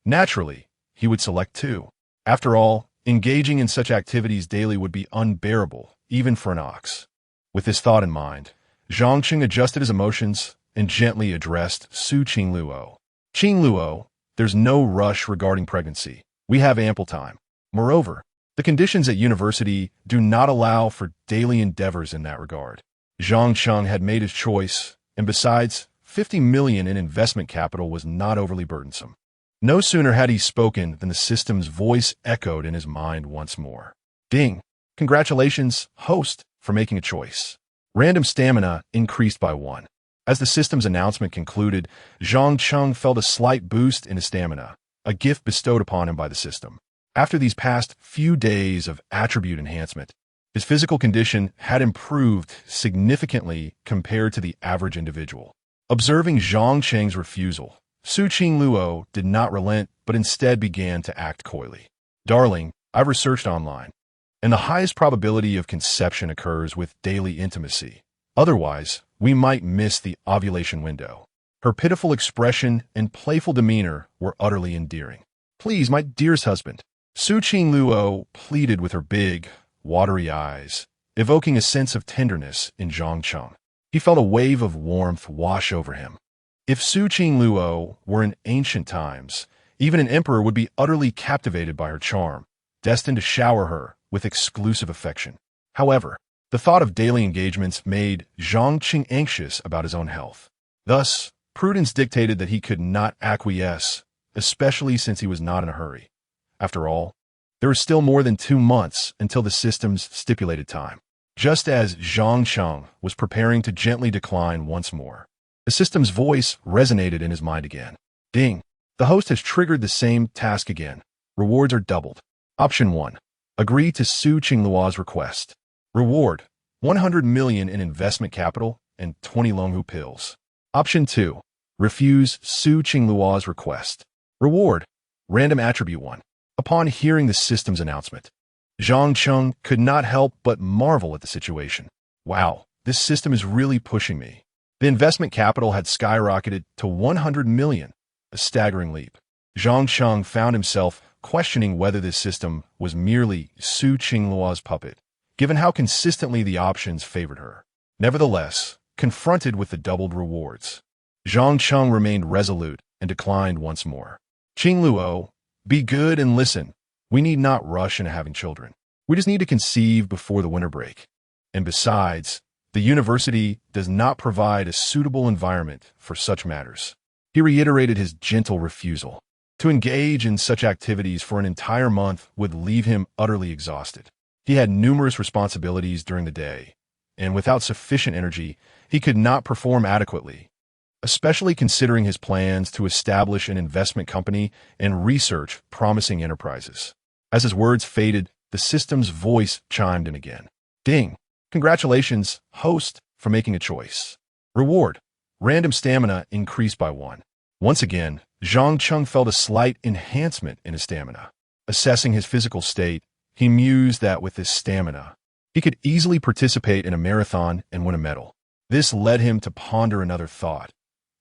Naturally, he would select 2. After all, engaging in such activities daily would be unbearable, even for an ox. With this thought in mind, Zhang Cheng adjusted his emotions and gently addressed Su Qing Luo. Qing Luo, there's no rush regarding pregnancy. We have ample time. Moreover, the conditions at university do not allow for daily endeavors in that regard. Zhang Cheng had made his choice, and besides, 50 million in investment capital was not overly burdensome. No sooner had he spoken than the system's voice echoed in his mind once more. Ding! Congratulations, host, for making a choice. Random stamina increased by 1. As the system's announcement concluded, Zhang Cheng felt a slight boost in his stamina, a gift bestowed upon him by the system. After these past few days of attribute enhancement, his physical condition had improved significantly compared to the average individual. Observing Zhang Cheng's refusal, Su Qing Luo did not relent but instead began to act coyly. Darling, I've researched online, and the highest probability of conception occurs with daily intimacy. Otherwise, we might miss the ovulation window. Her pitiful expression and playful demeanor were utterly endearing. "Please, my dearest husband," Su Qing Luo pleaded with her big, watery eyes, evoking a sense of tenderness in Zhang Cheng. He felt a wave of warmth wash over him. If Su Qing Luo were in ancient times, even an emperor would be utterly captivated by her charm, destined to shower her with exclusive affection. However, the thought of daily engagements made Zhang Cheng anxious about his own health. Thus, prudence dictated that he could not acquiesce, especially since he was not in a hurry. After all, there was still more than 2 months until the system's stipulated time. Just as Zhang Cheng was preparing to gently decline once more, the system's voice resonated in his mind again. Ding! The host has triggered the same task again. Rewards are doubled. Option 1. Agree to Su Qingluo's request. Reward: 100 million in investment capital and 20 Longhu pills. Option 2. Refuse Su Qingluo's request. Reward: random attribute 1. Upon hearing the system's announcement, Zhang Cheng could not help but marvel at the situation. Wow, this system is really pushing me. The investment capital had skyrocketed to 100 million, a staggering leap. Zhang Cheng found himself questioning whether this system was merely Su Qingluo's puppet, given how consistently the options favored her. Nevertheless, confronted with the doubled rewards, Zhang Cheng remained resolute and declined once more. "Qingluo, be good and listen. We need not rush into having children. We just need to conceive before the winter break. And besides, the university does not provide a suitable environment for such matters." He reiterated his gentle refusal. To engage in such activities for an entire month would leave him utterly exhausted. He had numerous responsibilities during the day, and without sufficient energy, he could not perform adequately, especially considering his plans to establish an investment company and research promising enterprises. As his words faded, the system's voice chimed in again. "Ding! Congratulations, host, for making a choice. Reward: random stamina increased by 1. Once again, Zhang Cheng felt a slight enhancement in his stamina. Assessing his physical state, he mused that with this stamina, he could easily participate in a marathon and win a medal. This led him to ponder another thought.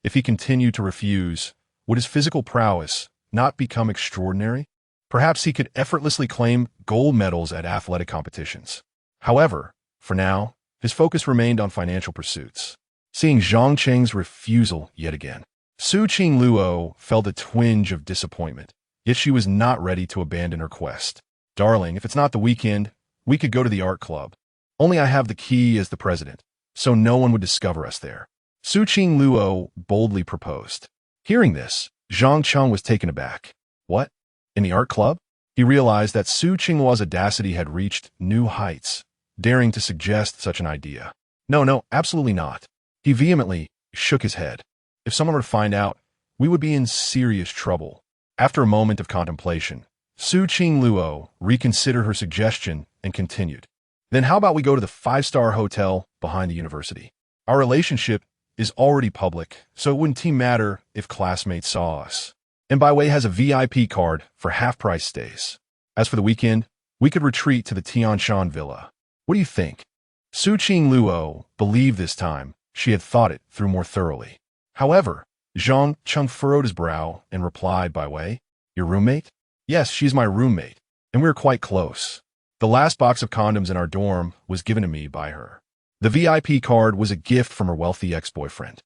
If he continued to refuse, would his physical prowess not become extraordinary? Perhaps he could effortlessly claim gold medals at athletic competitions. However, for now, his focus remained on financial pursuits. Seeing Zhang Cheng's refusal yet again, Su Qingluo felt a twinge of disappointment, yet she was not ready to abandon her quest. "Darling, if it's not the weekend, we could go to the art club. Only I have the key as the president, so no one would discover us there," Su Qingluo boldly proposed. Hearing this, Zhang Cheng was taken aback. What? In the art club? He realized that Su Qingluo's audacity had reached new heights, daring to suggest such an idea. No, absolutely not. He vehemently shook his head. If someone were to find out, we would be in serious trouble. After a moment of contemplation, Su Qingluo reconsidered her suggestion and continued. "Then how about we go to the 5-star hotel behind the university? Our relationship is already public, so it wouldn't matter if classmates saw us. And Byway has a VIP card for half-price stays. As for the weekend, we could retreat to the Tianshan Villa. What do you think?" Su Qingluo believed this time she had thought it through more thoroughly. However, Zhang Cheng furrowed his brow and replied by way, "Your roommate?" "Yes, she's my roommate, and we're quite close. The last box of condoms in our dorm was given to me by her. The VIP card was a gift from her wealthy ex-boyfriend,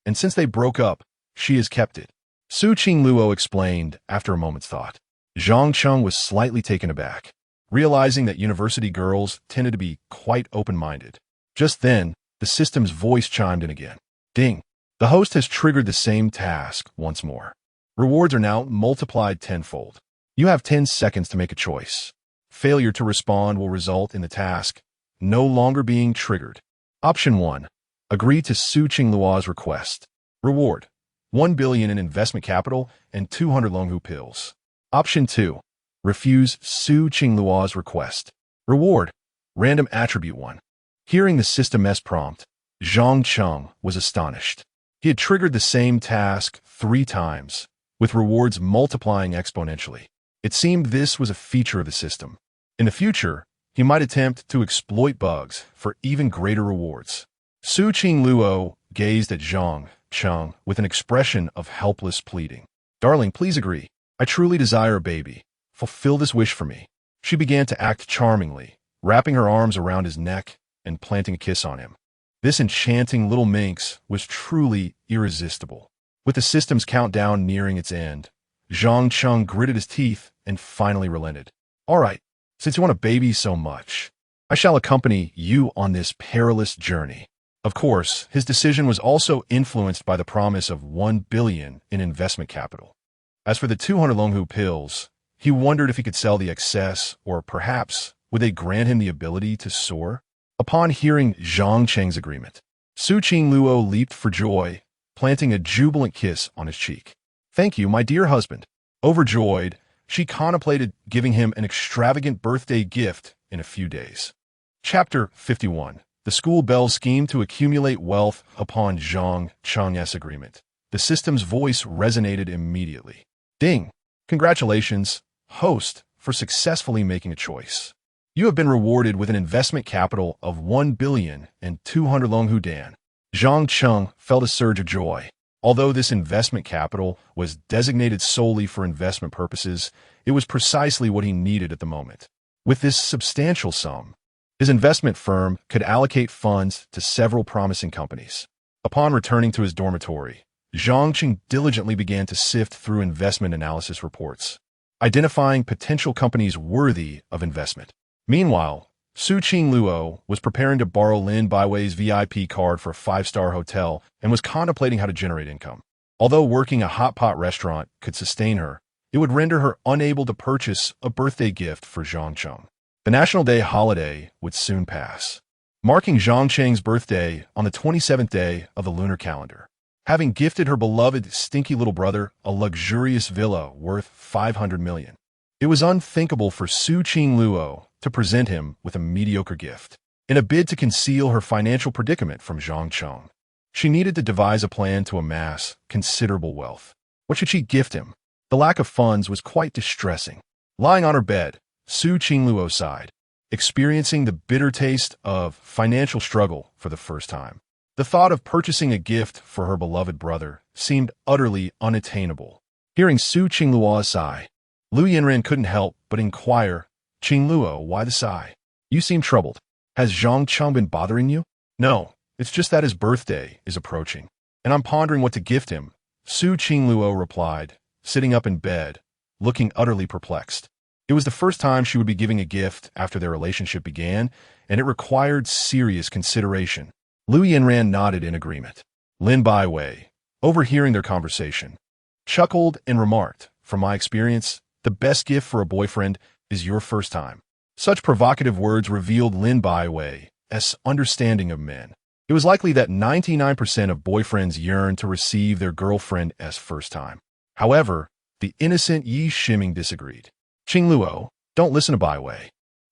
and since they broke up, she has kept it," Su Qingluo explained after a moment's thought. Zhang Cheng was slightly taken aback, realizing that university girls tended to be quite open-minded. Just then, the system's voice chimed in again. "Ding! The host has triggered the same task once more. Rewards are now multiplied tenfold. You have 10 seconds to make a choice. Failure to respond will result in the task no longer being triggered. Option 1. Agree to Su Qingluo's request. Reward: 1 billion in investment capital and 200 Longhu pills. Option 2. Refuse Su Qingluo's request. Reward: random attribute 1. Hearing the System S prompt, Zhang Cheng was astonished. He had triggered the same task 3 times, with rewards multiplying exponentially. It seemed this was a feature of the system. In the future, he might attempt to exploit bugs for even greater rewards. Su Qingluo gazed at Zhang, Cheng with an expression of helpless pleading. Darling, please agree. I truly desire a baby. Fulfill this wish for me. She began to act charmingly, wrapping her arms around his neck and planting a kiss on him. This enchanting little minx was truly irresistible. With the system's countdown nearing its end, Zhang Cheng gritted his teeth and finally relented. All right, since you want a baby so much, I shall accompany you on this perilous journey. Of course, his decision was also influenced by the promise of 1 billion in investment capital. As for the 200 Longhu pills, he wondered if he could sell the excess, or perhaps would they grant him the ability to soar? Upon hearing Zhang Cheng's agreement, Su Qingluo leaped for joy, planting a jubilant kiss on his cheek. Thank you, my dear husband. Overjoyed, she contemplated giving him an extravagant birthday gift in a few days. Chapter 51. The school bells schemed to accumulate wealth upon Zhang Cheng's agreement. The system's voice resonated immediately. Ding! Congratulations, host, for successfully making a choice. You have been rewarded with an investment capital of 1 billion and 200 Longhu Dan. Zhang Cheng felt a surge of joy. Although this investment capital was designated solely for investment purposes, it was precisely what he needed at the moment. With this substantial sum, his investment firm could allocate funds to several promising companies. Upon returning to his dormitory, Zhang Cheng diligently began to sift through investment analysis reports, identifying potential companies worthy of investment. Meanwhile, Su Qingluo was preparing to borrow Lin Baiwei's VIP card for a 5-star hotel and was contemplating how to generate income. Although working a hot pot restaurant could sustain her, it would render her unable to purchase a birthday gift for Zhang Cheng. The National Day holiday would soon pass, marking Zhang Cheng's birthday on the 27th day of the lunar calendar. Having gifted her beloved Stinky little brother a luxurious villa worth 500 million, it was unthinkable for Su Qingluo to present him with a mediocre gift. In a bid to conceal her financial predicament from Zhang Cheng, she needed to devise a plan to amass considerable wealth. What should she gift him? The lack of funds was quite distressing. Lying on her bed, Su Qingluo sighed, experiencing the bitter taste of financial struggle for the first time. The thought of purchasing a gift for her beloved brother seemed utterly unattainable. Hearing Su Qingluo's sigh, Lu Yinran couldn't help but inquire, Qingluo, why the sigh? You seem troubled. Has Zhang Cheng been bothering you? No, it's just that his birthday is approaching, and I'm pondering what to gift him, Su Qingluo replied, sitting up in bed, looking utterly perplexed. It was the first time she would be giving a gift after their relationship began, and it required serious consideration. Lu Yinran nodded in agreement. Lin Baiwei, overhearing their conversation, chuckled and remarked, from my experience, the best gift for a boyfriend is your first time. Such provocative words revealed Lin Baiwei's understanding of men. It was likely that 99% of boyfriends yearn to receive their girlfriend's first time. However, the innocent Yi Shiming disagreed. Qingluo, don't listen to Baiwei.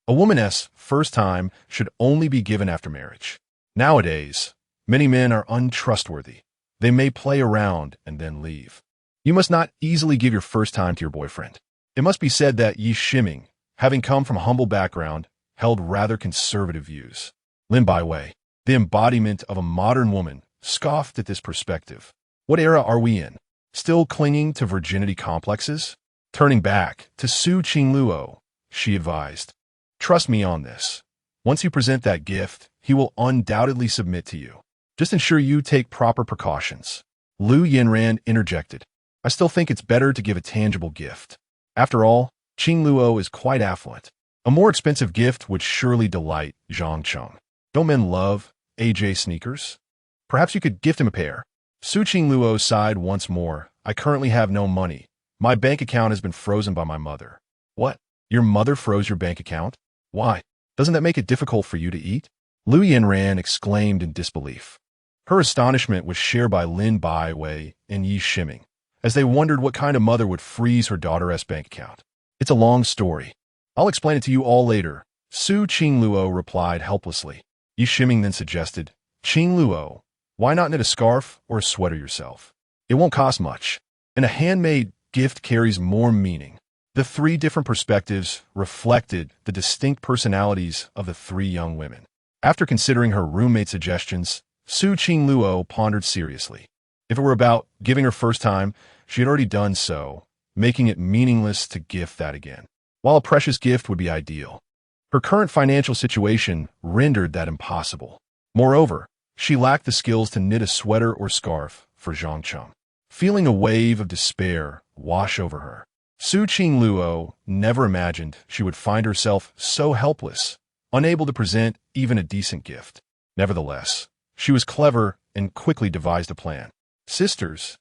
A woman's first time should only be given after marriage. Nowadays, many men are untrustworthy. They may play around and then leave. You must not easily give your first time to your boyfriend. It must be said that Yi Shiming, having come from a humble background, held rather conservative views. Lin Baiwei, the embodiment of a modern woman, scoffed at this perspective. What era are we in? Still clinging to virginity complexes? Turning back to Su Qingluo, she advised, trust me on this. Once you present that gift, he will undoubtedly submit to you. Just ensure you take proper precautions. Lu Yinran interjected. I still think it's better to give a tangible gift. After all, Qingluo is quite affluent. A more expensive gift would surely delight Zhang Cheng. Don't men love AJ sneakers? Perhaps you could gift him a pair. Su Qingluo sighed once more. I currently have no money. My bank account has been frozen by my mother. What? Your mother froze your bank account? Why? Doesn't that make it difficult for you to eat? Lu Yinran exclaimed in disbelief. Her astonishment was shared by Lin Baiwei and Yi Shiming, as they wondered what kind of mother would freeze her daughter's bank account. It's a long story. I'll explain it to you all later, Su Qingluo replied helplessly. Yi Shiming then suggested, Qingluo, why not knit a scarf or a sweater yourself? It won't cost much, and a handmade gift carries more meaning. The three different perspectives reflected the distinct personalities of the three young women. After considering her roommate's suggestions, Su Qingluo pondered seriously. If it were about giving her first time, she had already done so, making it meaningless to gift that again. While a precious gift would be ideal, her current financial situation rendered that impossible. Moreover, she lacked the skills to knit a sweater or scarf for Zhang Cheng. Feeling a wave of despair wash over her, Su Qingluo never imagined she would find herself so helpless, unable to present even a decent gift. Nevertheless, she was clever and quickly devised a plan. Sisters,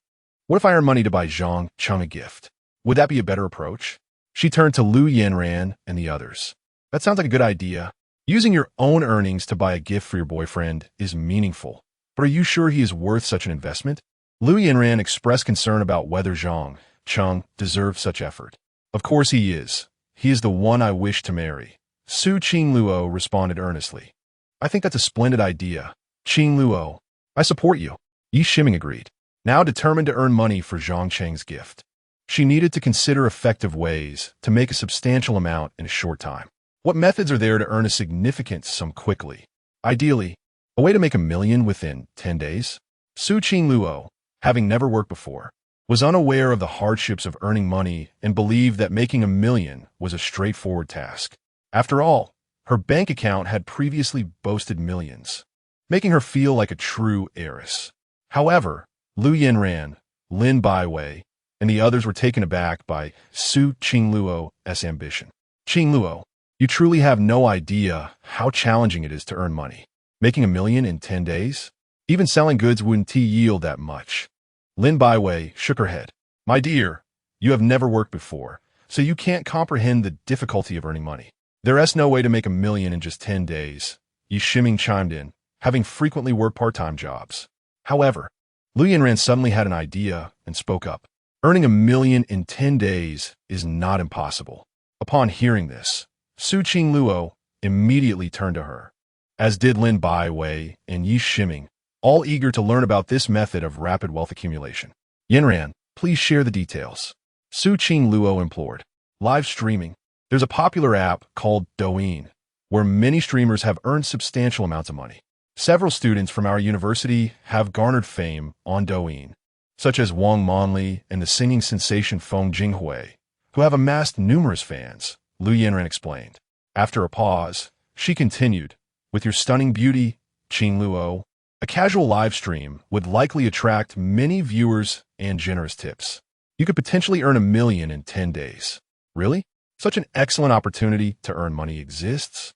what if I earn money to buy Zhang Cheng a gift? Would that be a better approach? She turned to Lu Yanran and the others. That sounds like a good idea. Using your own earnings to buy a gift for your boyfriend is meaningful, but are you sure he is worth such an investment? Lu Yanran expressed concern about whether Zhang Cheng deserved such effort. Of course he is. He is the one I wish to marry. Su Qingluo responded earnestly. I think that's a splendid idea. Qingluo, I support you. Yi Shiming agreed. Now determined to earn money for Zhang Cheng's gift, she needed to consider effective ways to make a substantial amount in a short time. What methods are there to earn a significant sum quickly? Ideally, a way to make $1 million within 10 days? Su Qingluo, having never worked before, was unaware of the hardships of earning money and believed that making $1 million was a straightforward task. After all, her bank account had previously boasted millions, making her feel like a true heiress. However, Lu Yanran, Lin Baiwei, and the others were taken aback by Su Qingluo's ambition. Qingluo, you truly have no idea how challenging it is to earn money. Making $1 million in 10 days? Even selling goods wouldn't yield that much. Lin Baiwei shook her head. My dear, you have never worked before, so you can't comprehend the difficulty of earning money. There is no way to make $1 million in just 10 days. Yi Shiming chimed in, having frequently worked part-time jobs. However, Lu Yanran suddenly had an idea and spoke up. Earning $1 million in 10 days is not impossible. Upon hearing this, Su Qingluo immediately turned to her, as did Lin Baiwei and Yi Shiming, all eager to learn about this method of rapid wealth accumulation. Yanran, please share the details. Su Qingluo implored. Live streaming. There's a popular app called Douyin, where many streamers have earned substantial amounts of money. Several students from our university have garnered fame on Douyin, such as Wang Monli and the singing sensation Feng Jinghui, who have amassed numerous fans, Lu Yanran explained. After a pause, she continued, with your stunning beauty, Qingluo, a casual live stream would likely attract many viewers and generous tips. You could potentially earn $1 million in 10 days. Really? Such an excellent opportunity to earn money exists?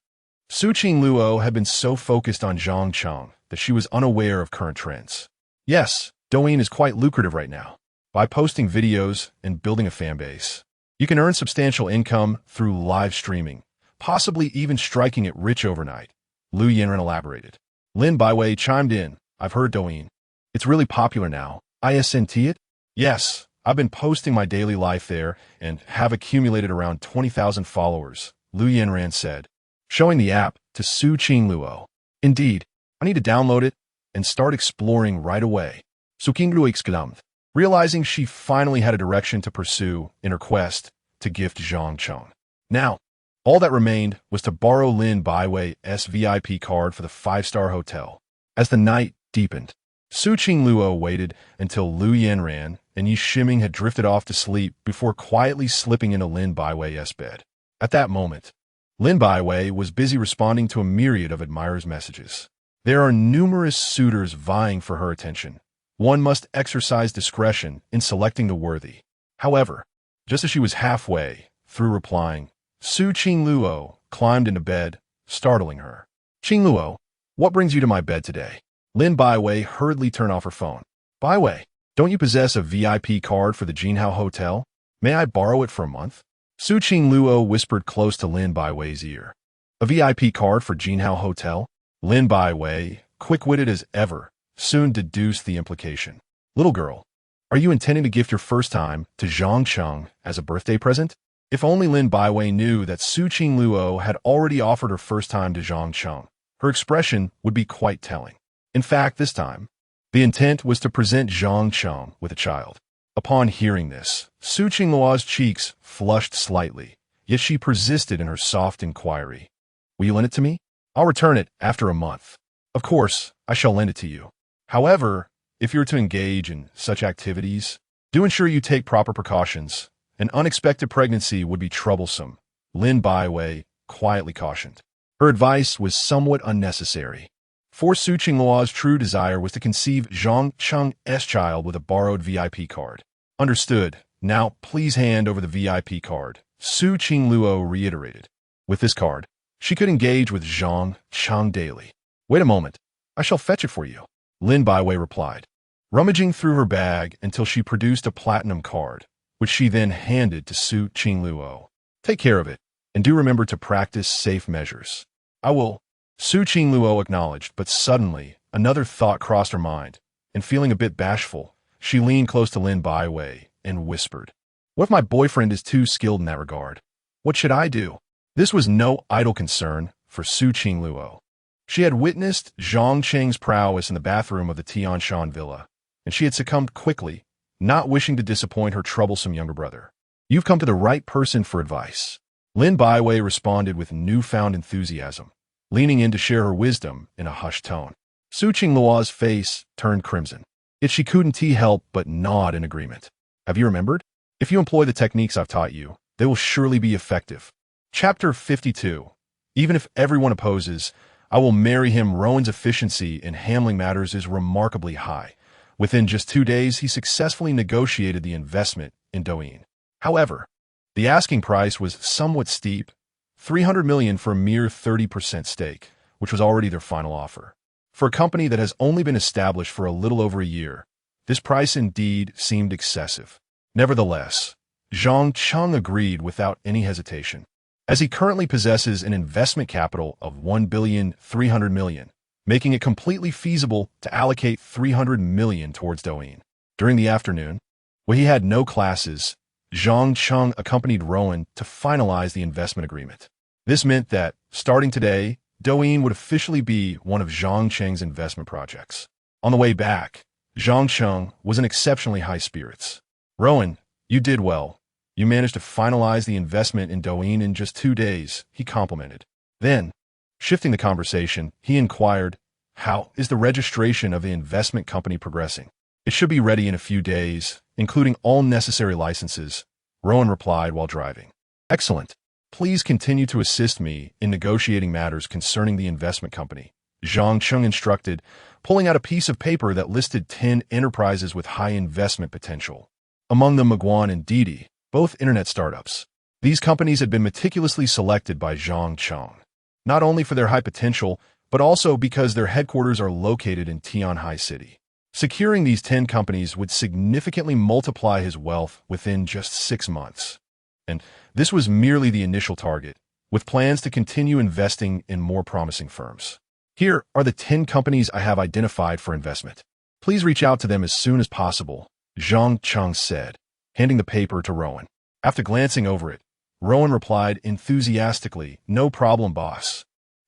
Su Qingluo had been so focused on Zhang Cheng that she was unaware of current trends. Yes, Douyin is quite lucrative right now. By posting videos and building a fan base, you can earn substantial income through live streaming, possibly even striking it rich overnight, Lu Yanran elaborated. Lin Baiwei chimed in, I've heard Douyin. It's really popular now. ISNT it? Yes, I've been posting my daily life there and have accumulated around 20,000 followers, Lu Yanran said, showing the app to Su Qingluo. Indeed, I need to download it and start exploring right away. Su Qingluo exclaimed, realizing she finally had a direction to pursue in her quest to gift Zhang Cheng. Now, all that remained was to borrow Lin Baiwei's VIP card for the 5-star hotel. As the night deepened, Su Qingluo waited until Lu Yanran and Yi Shiming had drifted off to sleep before quietly slipping into Lin Baiwei's bed. At that moment, Lin Baiwei was busy responding to a myriad of admirers' messages. There are numerous suitors vying for her attention. One must exercise discretion in selecting the worthy. However, just as she was halfway through replying, Su Qingluo climbed into bed, startling her. Qingluo, what brings you to my bed today? Lin Baiwei hurriedly turned off her phone. Baiwei, don't you possess a VIP card for the Jinhao Hotel? May I borrow it for a month? Su Qingluo whispered close to Lin Baiwei's ear. A VIP card for Jinhao Hotel? Lin Baiwei, quick-witted as ever, soon deduced the implication. Little girl, are you intending to gift your first time to Zhang Cheng as a birthday present? If only Lin Baiwei knew that Su Qingluo had already offered her first time to Zhang Cheng, her expression would be quite telling. In fact, this time, the intent was to present Zhang Cheng with a child. Upon hearing this, Su Qingluo's cheeks flushed slightly, yet she persisted in her soft inquiry. Will you lend it to me? I'll return it after a month. Of course, I shall lend it to you. However, if you're to engage in such activities, do ensure you take proper precautions. An unexpected pregnancy would be troublesome, Lin Baiwei quietly cautioned. Her advice was somewhat unnecessary, for Su Qingluo's true desire was to conceive Zhang Cheng's child with a borrowed VIP card. Understood. Now, please hand over the VIP card, Su Qingluo reiterated. With this card, she could engage with Zhang Cheng daily. Wait a moment. I shall fetch it for you, Lin Baiwei replied, rummaging through her bag until she produced a platinum card, which she then handed to Su Qingluo. Take care of it, and do remember to practice safe measures. I will. Su Qingluo acknowledged, but suddenly, another thought crossed her mind, and feeling a bit bashful, she leaned close to Lin Baiwei and whispered, "What if my boyfriend is too skilled in that regard? What should I do?" This was no idle concern for Su Qingluo. She had witnessed Zhang Cheng's prowess in the bathroom of the Tianshan villa, and she had succumbed quickly, not wishing to disappoint her troublesome younger brother. "You've come to the right person for advice," Lin Baiwei responded with newfound enthusiasm, leaning in to share her wisdom in a hushed tone. Su Qingluo's face turned crimson, yet she couldn't help but nod in agreement. "Have you remembered? If you employ the techniques I've taught you, they will surely be effective." Chapter 52. Even if everyone opposes, I will marry him. Rowan's efficiency in handling matters is remarkably high. Within just 2 days, he successfully negotiated the investment in Douyin. However, the asking price was somewhat steep, 300 million for a mere 30% stake, which was already their final offer. For a company that has only been established for a little over a year, this price indeed seemed excessive. Nevertheless, Zhang Cheng agreed without any hesitation, as he currently possesses an investment capital of 1,300 million, making it completely feasible to allocate 300 million towards Douyin. During the afternoon, when he had no classes, Zhang Cheng accompanied Rowan to finalize the investment agreement. This meant that, starting today, Douyin would officially be one of Zhang Cheng's investment projects. On the way back, Zhang Cheng was in exceptionally high spirits. "Rowan, you did well. You managed to finalize the investment in Douyin in just 2 days," he complimented. Then, shifting the conversation, he inquired, "How is the registration of the investment company progressing?" "It should be ready in a few days, including all necessary licenses," Rowan replied while driving. "Excellent. Please continue to assist me in negotiating matters concerning the investment company," Zhang Cheng instructed, pulling out a piece of paper that listed 10 enterprises with high investment potential. Among them Meguan and Didi, both internet startups. These companies had been meticulously selected by Zhang Cheng, not only for their high potential, but also because their headquarters are located in Tianhai City. Securing these 10 companies would significantly multiply his wealth within just 6 months. And this was merely the initial target, with plans to continue investing in more promising firms. "Here are the 10 companies I have identified for investment. Please reach out to them as soon as possible," Zhang Cheng said, handing the paper to Rowan. After glancing over it, Rowan replied enthusiastically, "No problem, boss.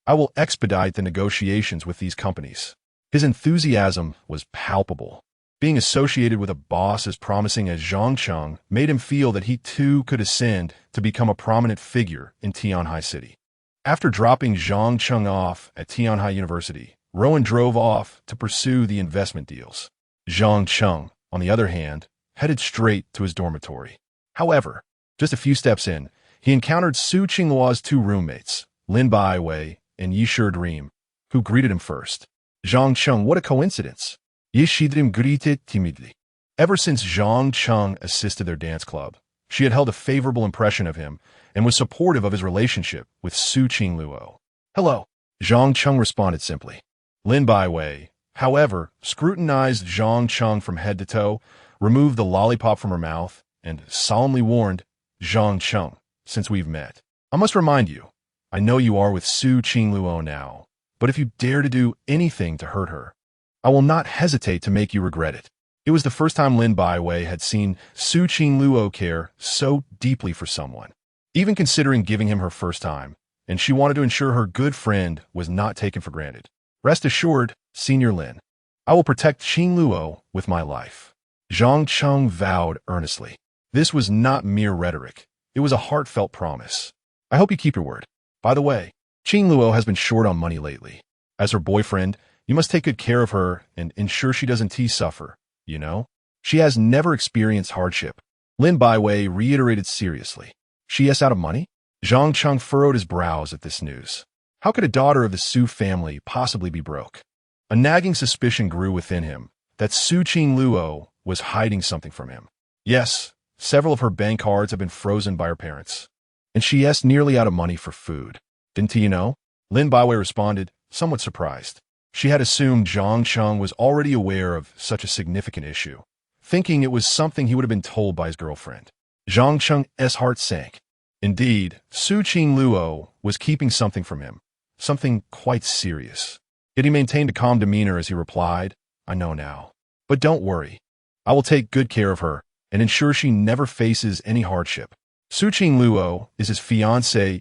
I will expedite the negotiations with these companies." His enthusiasm was palpable. Being associated with a boss as promising as Zhang Cheng made him feel that he too could ascend to become a prominent figure in Tianhai City. After dropping Zhang Cheng off at Tianhai University, Rowan drove off to pursue the investment deals. Zhang Cheng, on the other hand, headed straight to his dormitory. However, just a few steps in, he encountered Su Qingluo's 2 roommates, Lin Baiwei and Yishir Dream, who greeted him first. "Zhang Cheng, what a coincidence!" Yishidrim greeted timidly. Ever since Zhang Cheng assisted their dance club, she had held a favorable impression of him and was supportive of his relationship with Su Qingluo. "Hello," Zhang Cheng responded simply. Lin Baiwei, however, scrutinized Zhang Cheng from head to toe, removed the lollipop from her mouth, and solemnly warned, "Zhang Cheng, since we've met, I must remind you, I know you are with Su Qingluo now, but if you dare to do anything to hurt her, I will not hesitate to make you regret it." It was the first time Lin Baiwei had seen Su Qingluo care so deeply for someone, even considering giving him her first time, and she wanted to ensure her good friend was not taken for granted. "Rest assured, Senior Lin, I will protect Qingluo with my life," Zhang Cheng vowed earnestly. This was not mere rhetoric. It was a heartfelt promise. "I hope you keep your word. By the way, Qingluo has been short on money lately. As her boyfriend, You must take good care of her and ensure she doesn't suffer, you know? She has never experienced hardship. Lin Baiwei reiterated seriously. She is out of money? Zhang Cheng furrowed his brows at this news. How could a daughter of the Su family possibly be broke? A nagging suspicion grew within him that Su Qingluo was hiding something from him. Yes, several of her bank cards have been frozen by her parents, and she is nearly out of money for food. Didn't you know? Lin Baiwei responded, somewhat surprised. She had assumed Zhang Cheng was already aware of such a significant issue, thinking it was something he would have been told by his girlfriend. Zhang Cheng's heart sank. Indeed, Su Qingluo was keeping something from him, something quite serious. Yet he maintained a calm demeanor as he replied, I know now. But don't worry. I will take good care of her and ensure she never faces any hardship. Su Qingluo is his fiancée,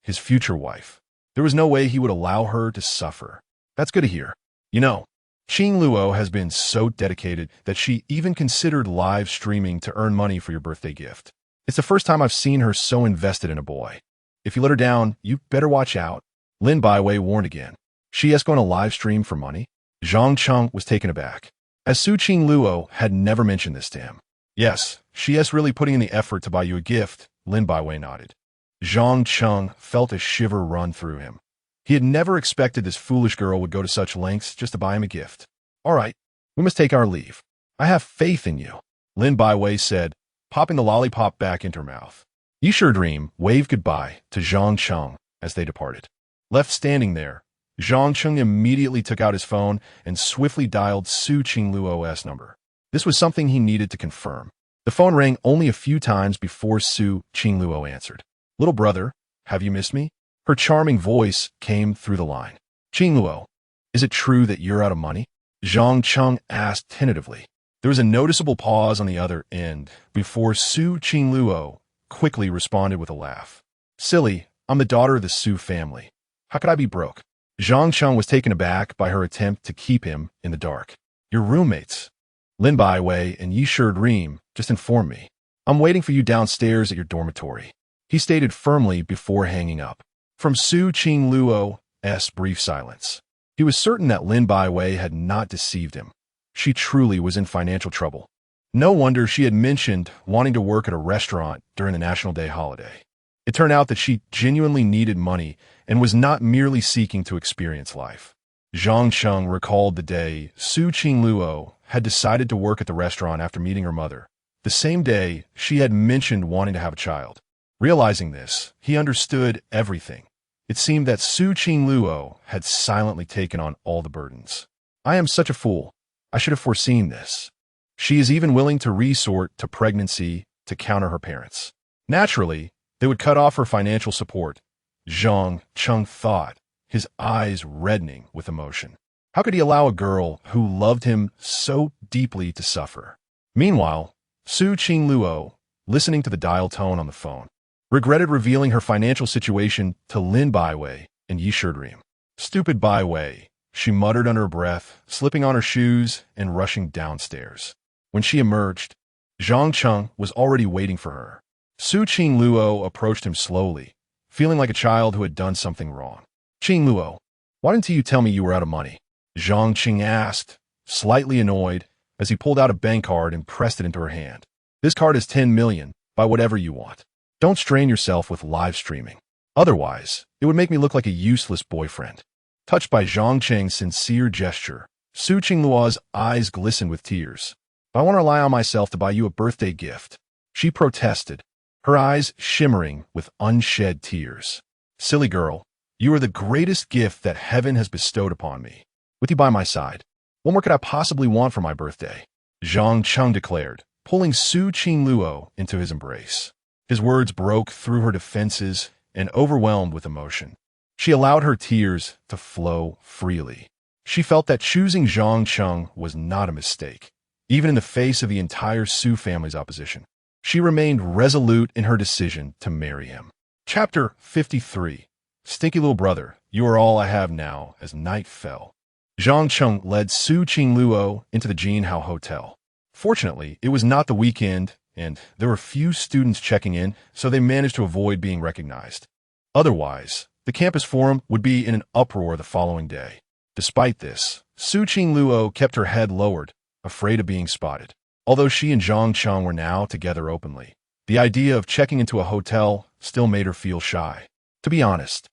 his future wife. There was no way he would allow her to suffer. That's good to hear. You know, Qingluo has been so dedicated that she even considered live streaming to earn money for your birthday gift. It's the first time I've seen her so invested in a boy. If you let her down, you better watch out. Lin Baiwei warned again. She is going to live stream for money? Zhang Cheng was taken aback, as Su Qingluo had never mentioned this to him. Yes, she is really putting in the effort to buy you a gift, Lin Baiwei nodded. Zhang Cheng felt a shiver run through him. He had never expected this foolish girl would go to such lengths just to buy him a gift. All right, we must take our leave. I have faith in you, Lin Baiwei said, popping the lollipop back into her mouth. Yisher Dream waved goodbye to Zhang Cheng as they departed. Left standing there, Zhang Cheng immediately took out his phone and swiftly dialed Su Qingluo's number. This was something he needed to confirm. The phone rang only a few times before Su Qingluo answered. Little brother, have you missed me? Her charming voice came through the line. Qingluo, is it true that you're out of money? Zhang Cheng asked tentatively. There was a noticeable pause on the other end before Su Qingluo quickly responded with a laugh. Silly, I'm the daughter of the Su family. How could I be broke? Zhang Cheng was taken aback by her attempt to keep him in the dark. Your roommates, Lin Baiwei and Yisher Dream, just informed me. I'm waiting for you downstairs at your dormitory, he stated firmly before hanging up. From Su Qingluo's brief silence, he was certain that Lin Baiwei had not deceived him. She truly was in financial trouble. No wonder she had mentioned wanting to work at a restaurant during the National Day holiday. It turned out that she genuinely needed money and was not merely seeking to experience life. Zhang Cheng recalled the day Su Qingluo had decided to work at the restaurant after meeting her mother. The same day, she had mentioned wanting to have a child. Realizing this, he understood everything. It seemed that Su Qingluo had silently taken on all the burdens. I am such a fool. I should have foreseen this. She is even willing to resort to pregnancy to counter her parents. Naturally, they would cut off her financial support. Zhang Cheng thought, his eyes reddening with emotion. How could he allow a girl who loved him so deeply to suffer? Meanwhile, Su Qingluo, listening to the dial tone on the phone, regretted revealing her financial situation to Lin Baiwei and Yisher Dream. Stupid Baiwei, she muttered under her breath, slipping on her shoes and rushing downstairs. When she emerged, Zhang Cheng was already waiting for her. Su Qingluo approached him slowly, feeling like a child who had done something wrong. Qingluo, why didn't you tell me you were out of money? Zhang Cheng asked, slightly annoyed, as he pulled out a bank card and pressed it into her hand. This card is 10 million, buy whatever you want. Don't strain yourself with live streaming. Otherwise, it would make me look like a useless boyfriend. Touched by Zhang Cheng's sincere gesture, Su Qingluo's eyes glistened with tears. I want to rely on myself to buy you a birthday gift, she protested, her eyes shimmering with unshed tears. Silly girl, you are the greatest gift that heaven has bestowed upon me. With you by my side, what more could I possibly want for my birthday? Zhang Cheng declared, pulling Su Qingluo into his embrace. His words broke through her defenses and overwhelmed with emotion. She allowed her tears to flow freely. She felt that choosing Zhang Cheng was not a mistake, even in the face of the entire Su family's opposition. She remained resolute in her decision to marry him. Chapter 53. Stinky little brother, you are all I have now, as night fell. Zhang Cheng led Su Qingluo into the Jinhao Hotel. Fortunately, it was not the weekend, and there were few students checking in, so they managed to avoid being recognized. Otherwise, the campus forum would be in an uproar the following day. Despite this, Su Qingluo kept her head lowered, afraid of being spotted. Although she and Zhang Cheng were now together openly, the idea of checking into a hotel still made her feel shy. To be honest,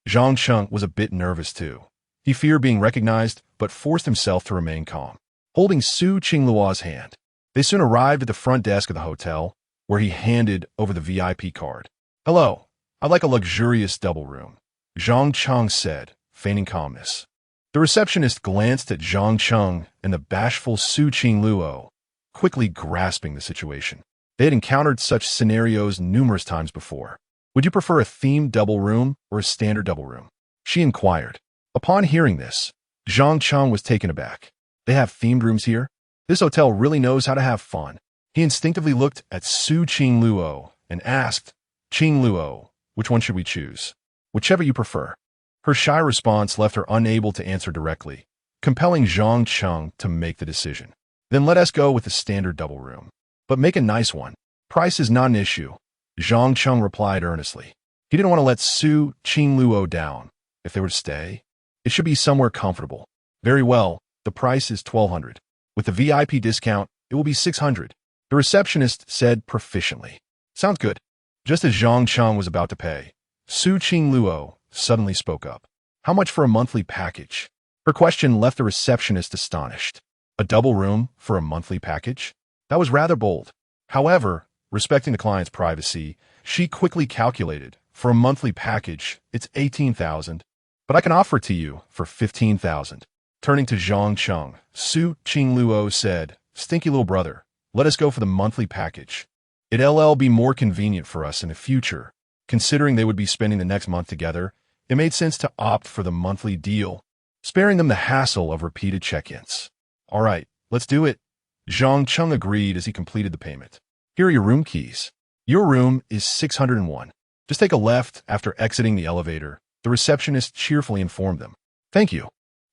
Zhang Cheng was a bit nervous too. He feared being recognized, but forced himself to remain calm. Holding Su Qingluo's hand, they soon arrived at the front desk of the hotel, where he handed over the VIP card. "Hello, I'd like a luxurious double room," Zhang Cheng said, feigning calmness. The receptionist glanced at Zhang Cheng and the bashful Su Qingluo, quickly grasping the situation. They had encountered such scenarios numerous times before. "Would you prefer a themed double room or a standard double room?" she inquired. Upon hearing this, Zhang Cheng was taken aback. "They have themed rooms here? This hotel really knows how to have fun." He instinctively looked at Su Qingluo and asked, "Qingluo, which one should we choose?" "Whichever you prefer." Her shy response left her unable to answer directly, compelling Zhang Cheng to make the decision. "Then let us go with the standard double room. But make a nice one. Price is not an issue," Zhang Cheng replied earnestly. He didn't want to let Su Qingluo down. If they were to stay, it should be somewhere comfortable. "Very well, the price is 1,200. With the VIP discount, it will be 600. The receptionist said proficiently. "Sounds good." Just as Zhang Cheng was about to pay, Su Qingluo suddenly spoke up. "How much for a monthly package?" Her question left the receptionist astonished. A double room for a monthly package? That was rather bold. However, respecting the client's privacy, she quickly calculated, for a monthly package, it's 18,000, but I can offer it to you for 15,000. Turning to Zhang Cheng, Su Qingluo said, "Stinky little brother, let us go for the monthly package. It'll be more convenient for us in the future. Considering they would be spending the next month together, it made sense to opt for the monthly deal, sparing them the hassle of repeated check-ins." "All right, let's do it." Zhang Cheng agreed as he completed the payment. "Here are your room keys. Your room is 601. Just take a left after exiting the elevator," the receptionist cheerfully informed them. "Thank you."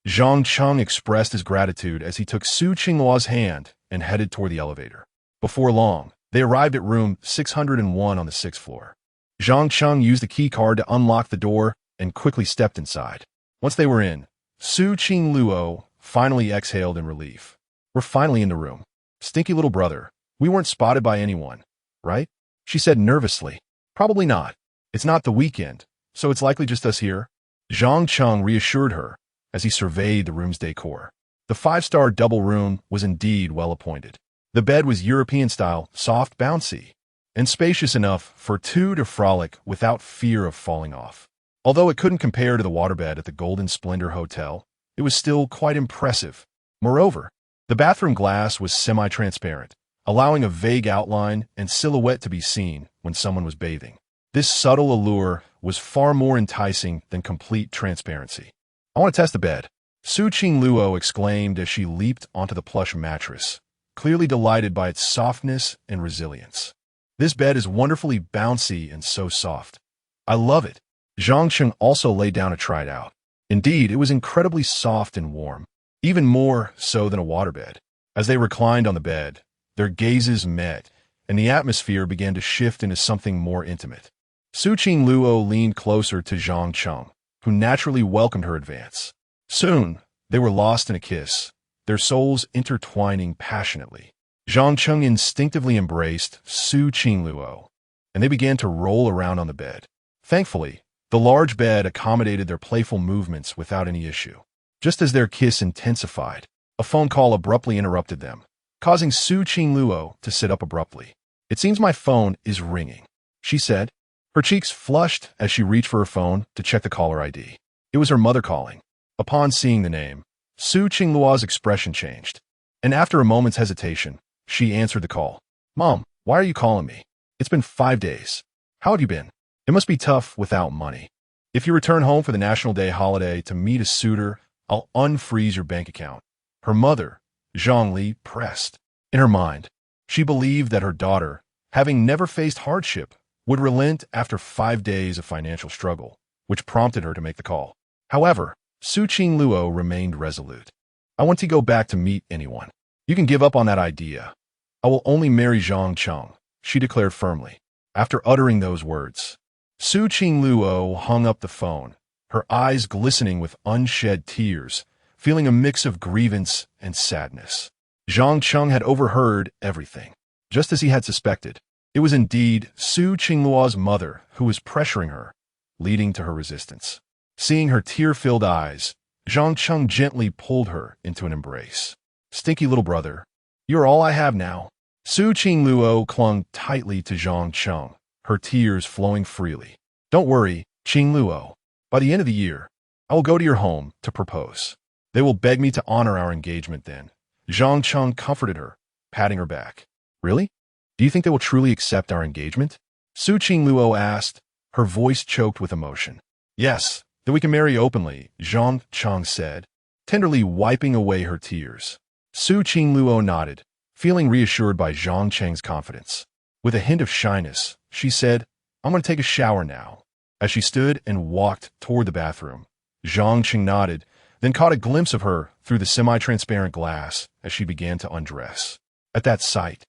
Zhang Cheng expressed his gratitude as he took Su Qingluo's hand and headed toward the elevator. Before long, they arrived at room 601 on the 6th floor. Zhang Cheng used the key card to unlock the door and quickly stepped inside. Once they were in, Su Qingluo finally exhaled in relief. "We're finally in the room. Stinky little brother, we weren't spotted by anyone, right?" she said nervously. "Probably not. It's not the weekend, so it's likely just us here," Zhang Cheng reassured her as he surveyed the room's decor. The 5-star double room was indeed well appointed. The bed was European-style, soft, bouncy, and spacious enough for two to frolic without fear of falling off. Although it couldn't compare to the waterbed at the Golden Splendor Hotel, it was still quite impressive. Moreover, the bathroom glass was semi-transparent, allowing a vague outline and silhouette to be seen when someone was bathing. This subtle allure was far more enticing than complete transparency. "I want to test the bed," Su Qingluo exclaimed as she leaped onto the plush mattress, clearly delighted by its softness and resilience. "This bed is wonderfully bouncy and so soft. I love it." Zhang Cheng also lay down to try it out. Indeed, it was incredibly soft and warm, even more so than a waterbed. As they reclined on the bed, their gazes met, and the atmosphere began to shift into something more intimate. Su Qingluo leaned closer to Zhang Cheng, who naturally welcomed her advance. Soon, they were lost in a kiss, their souls intertwining passionately. Zhang Cheng instinctively embraced Su Qingluo, and they began to roll around on the bed. Thankfully, the large bed accommodated their playful movements without any issue. Just as their kiss intensified, a phone call abruptly interrupted them, causing Su Qingluo to sit up abruptly. "It seems my phone is ringing," she said. Her cheeks flushed as she reached for her phone to check the caller ID. It was her mother calling. Upon seeing the name, Su Qingluo's expression changed, and after a moment's hesitation, she answered the call. "Mom, why are you calling me? It's been 5 days. How have you been? It must be tough without money. If you return home for the National Day holiday to meet a suitor, I'll unfreeze your bank account." Her mother, Zhang Li, pressed. In her mind, she believed that her daughter, having never faced hardship, would relent after 5 days of financial struggle, which prompted her to make the call. However, Su Qingluo remained resolute. "I want to go back to meet anyone. You can give up on that idea. I will only marry Zhang Cheng," she declared firmly. After uttering those words, Su Qingluo hung up the phone, her eyes glistening with unshed tears, feeling a mix of grievance and sadness. Zhang Cheng had overheard everything. Just as he had suspected, it was indeed Su Qingluo's mother who was pressuring her, leading to her resistance. Seeing her tear-filled eyes, Zhang Cheng gently pulled her into an embrace. "Stinky little brother, you're all I have now." Su Qingluo clung tightly to Zhang Cheng, her tears flowing freely. "Don't worry, Qingluo. By the end of the year, I will go to your home to propose. They will beg me to honor our engagement then." Zhang Cheng comforted her, patting her back. "Really? Do you think they will truly accept our engagement?" Su Qingluo asked, her voice choked with emotion. "Yes, then we can marry openly," Zhang Cheng said, tenderly wiping away her tears. Su Qingluo nodded, feeling reassured by Zhang Cheng's confidence. With a hint of shyness, she said, "I'm going to take a shower now." As she stood and walked toward the bathroom, Zhang Cheng nodded, then caught a glimpse of her through the semi-transparent glass as she began to undress. At that sight,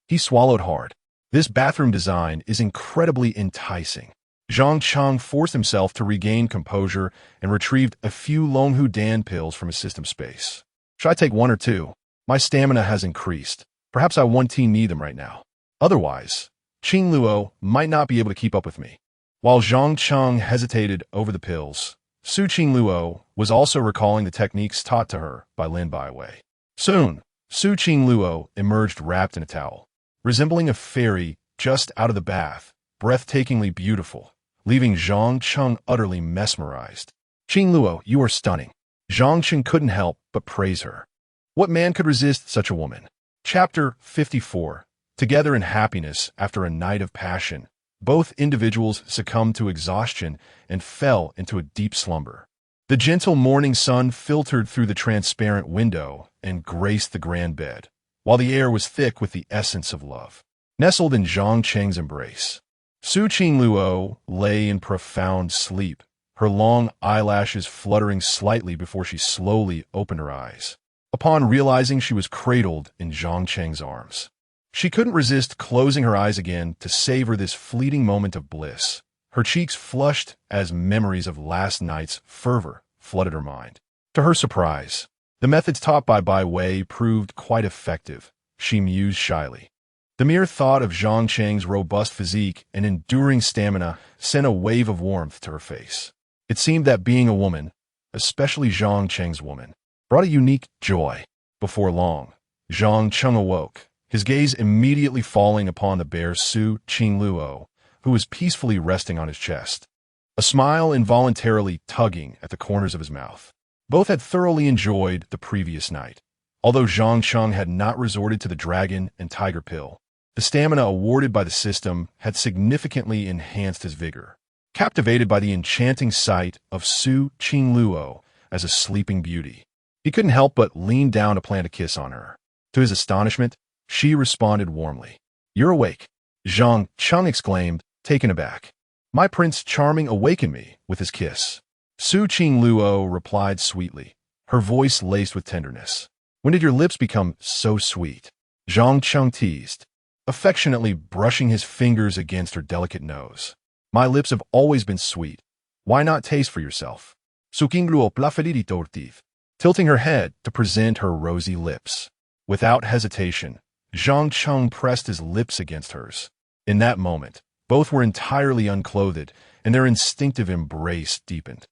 he swallowed hard. This bathroom design is incredibly enticing. Zhang Cheng forced himself to regain composure and retrieved a few Longhu Dan pills from his system space. "Should I take one or two? My stamina has increased. Perhaps I won't need them right now. Otherwise, Qingluo might not be able to keep up with me." While Zhang Cheng hesitated over the pills, Su Qingluo was also recalling the techniques taught to her by Lin Baiwei. Soon, Su Qingluo emerged wrapped in a towel, resembling a fairy just out of the bath, breathtakingly beautiful, leaving Zhang Cheng utterly mesmerized. "Qingluo, you are stunning." Zhang Cheng couldn't help but praise her. What man could resist such a woman? Chapter 54. Together in happiness after a night of passion, both individuals succumbed to exhaustion and fell into a deep slumber. The gentle morning sun filtered through the transparent window and graced the grand bed, while the air was thick with the essence of love. Nestled in Zhang Cheng's embrace, Su Qingluo lay in profound sleep, her long eyelashes fluttering slightly before she slowly opened her eyes. Upon realizing she was cradled in Zhang Cheng's arms, she couldn't resist closing her eyes again to savor this fleeting moment of bliss. Her cheeks flushed as memories of last night's fervor flooded her mind. To her surprise, the methods taught by Bai Wei proved quite effective, she mused shyly. The mere thought of Zhang Cheng's robust physique and enduring stamina sent a wave of warmth to her face. It seemed that being a woman, especially Zhang Cheng's woman, brought a unique joy. Before long, Zhang Cheng awoke, his gaze immediately falling upon the bare Su Qingluo, who was peacefully resting on his chest, a smile involuntarily tugging at the corners of his mouth. Both had thoroughly enjoyed the previous night. Although Zhang Cheng had not resorted to the dragon and tiger pill, the stamina awarded by the system had significantly enhanced his vigor. Captivated by the enchanting sight of Su Qingluo as a sleeping beauty, he couldn't help but lean down to plant a kiss on her. To his astonishment, she responded warmly. "You're awake," Zhang Cheng exclaimed, taken aback. "My Prince Charming awakened me with his kiss." Su Qingluo replied sweetly, her voice laced with tenderness. "When did your lips become so sweet?" Zhang Cheng teased, affectionately brushing his fingers against her delicate nose. "My lips have always been sweet. Why not taste for yourself?" Su Qingluo plafeliri tortiv, tilting her head to present her rosy lips. Without hesitation, Zhang Cheng pressed his lips against hers. In that moment, both were entirely unclothed, and their instinctive embrace deepened.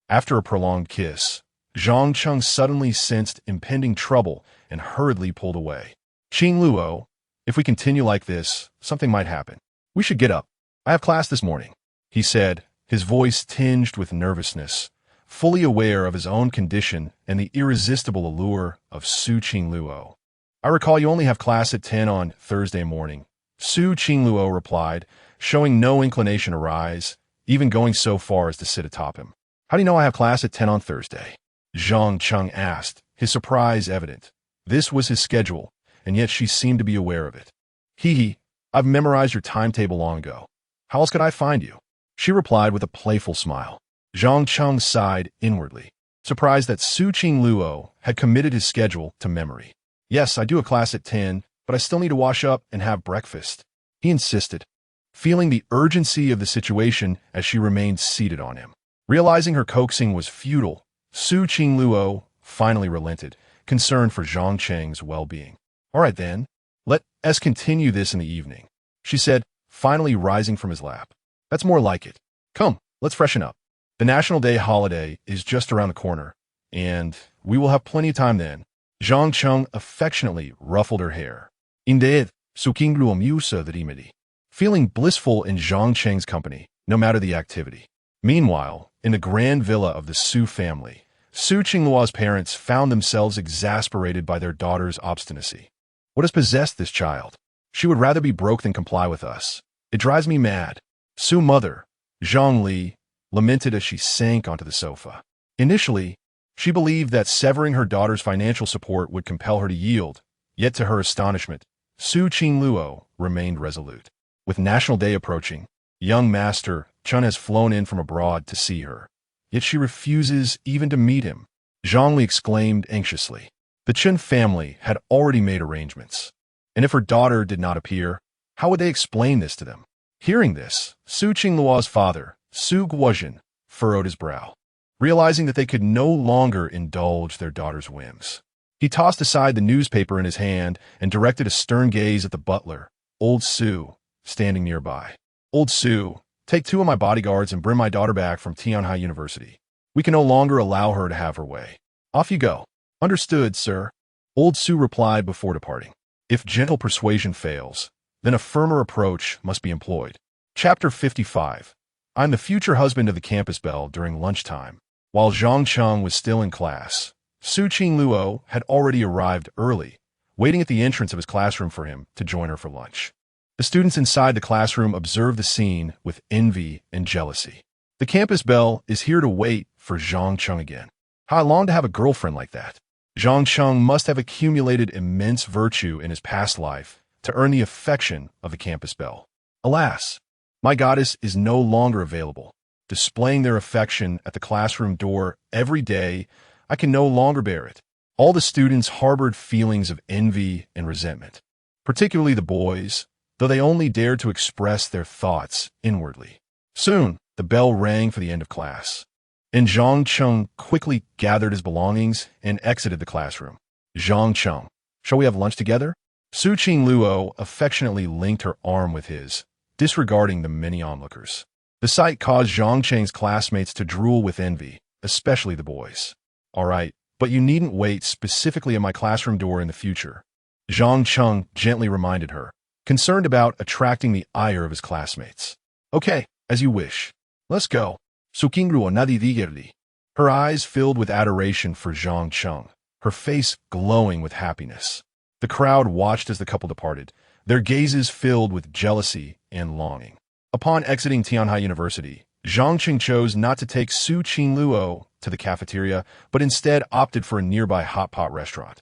After a prolonged kiss, Zhang Cheng suddenly sensed impending trouble and hurriedly pulled away. "Qingluo, if we continue like this, something might happen. We should get up. I have class this morning," he said, his voice tinged with nervousness, fully aware of his own condition and the irresistible allure of Su Qingluo. "I recall you only have class at 10 on Thursday morning," Su Qingluo replied, showing no inclination to rise, even going so far as to sit atop him. "How do you know I have class at 10 on Thursday?" Zhang Cheng asked, his surprise evident. This was his schedule, and yet she seemed to be aware of it. "Hee, I've memorized your timetable long ago. How else could I find you?" she replied with a playful smile. Zhang Cheng sighed inwardly, surprised that Su Qingluo had committed his schedule to memory. "Yes, I do a class at 10, but I still need to wash up and have breakfast," he insisted, feeling the urgency of the situation as she remained seated on him. Realizing her coaxing was futile, Su Qingluo finally relented, concerned for Zhang Cheng's well-being. All right then, let us continue this in the evening, she said, finally rising from his lap. That's more like it. Come, let's freshen up. The National Day holiday is just around the corner, and we will have plenty of time then. Zhang Cheng affectionately ruffled her hair. Indeed, Sukingru amusa the remedy. Feeling blissful in Zhang Cheng's company, no matter the activity. Meanwhile, in the grand villa of the Su family, Su Qingluo's parents found themselves exasperated by their daughter's obstinacy. What has possessed this child? She would rather be broke than comply with us. It drives me mad. Su mother, Zhang Li, lamented as she sank onto the sofa. Initially, she believed that severing her daughter's financial support would compel her to yield, yet to her astonishment, Su Qingluo remained resolute. With National Day approaching, young Master Chun has flown in from abroad to see her, yet she refuses even to meet him. Zhang Li exclaimed anxiously. The Chun family had already made arrangements, and if her daughter did not appear, how would they explain this to them? Hearing this, Su Qingluo's father, Su Guozhen, furrowed his brow, realizing that they could no longer indulge their daughter's whims. He tossed aside the newspaper in his hand and directed a stern gaze at the butler, old Su, standing nearby. Old Su, take 2 of my bodyguards and bring my daughter back from Tianhai University. We can no longer allow her to have her way. Off you go. Understood, sir. Old Su replied before departing. If gentle persuasion fails, then a firmer approach must be employed. Chapter 55. I'm the future husband of the campus belle during lunchtime. While Zhang Cheng was still in class, Su Qingluo had already arrived early, waiting at the entrance of his classroom for him to join her for lunch. The students inside the classroom observed the scene with envy and jealousy. The campus belle is here to wait for Zhang Cheng again. How I long to have a girlfriend like that. Zhang Cheng must have accumulated immense virtue in his past life to earn the affection of the campus belle. Alas, my goddess is no longer available. Displaying their affection at the classroom door every day, I can no longer bear it. All the students harbored feelings of envy and resentment, particularly the boys, though they only dared to express their thoughts inwardly. Soon, the bell rang for the end of class, and Zhang Cheng quickly gathered his belongings and exited the classroom. Zhang Cheng, shall we have lunch together? Su Qingluo affectionately linked her arm with his, disregarding the many onlookers. The sight caused Zhang Cheng's classmates to drool with envy, especially the boys. All right, but you needn't wait specifically at my classroom door in the future, Zhang Cheng gently reminded her, concerned about attracting the ire of his classmates. Okay, as you wish. Let's go. Sukingru nadi digerli. Her eyes filled with adoration for Zhang Cheng, her face glowing with happiness. The crowd watched as the couple departed, their gazes filled with jealousy and longing. Upon exiting Tianhai University, Zhang Cheng chose not to take Su Qingluo to the cafeteria, but instead opted for a nearby hot pot restaurant.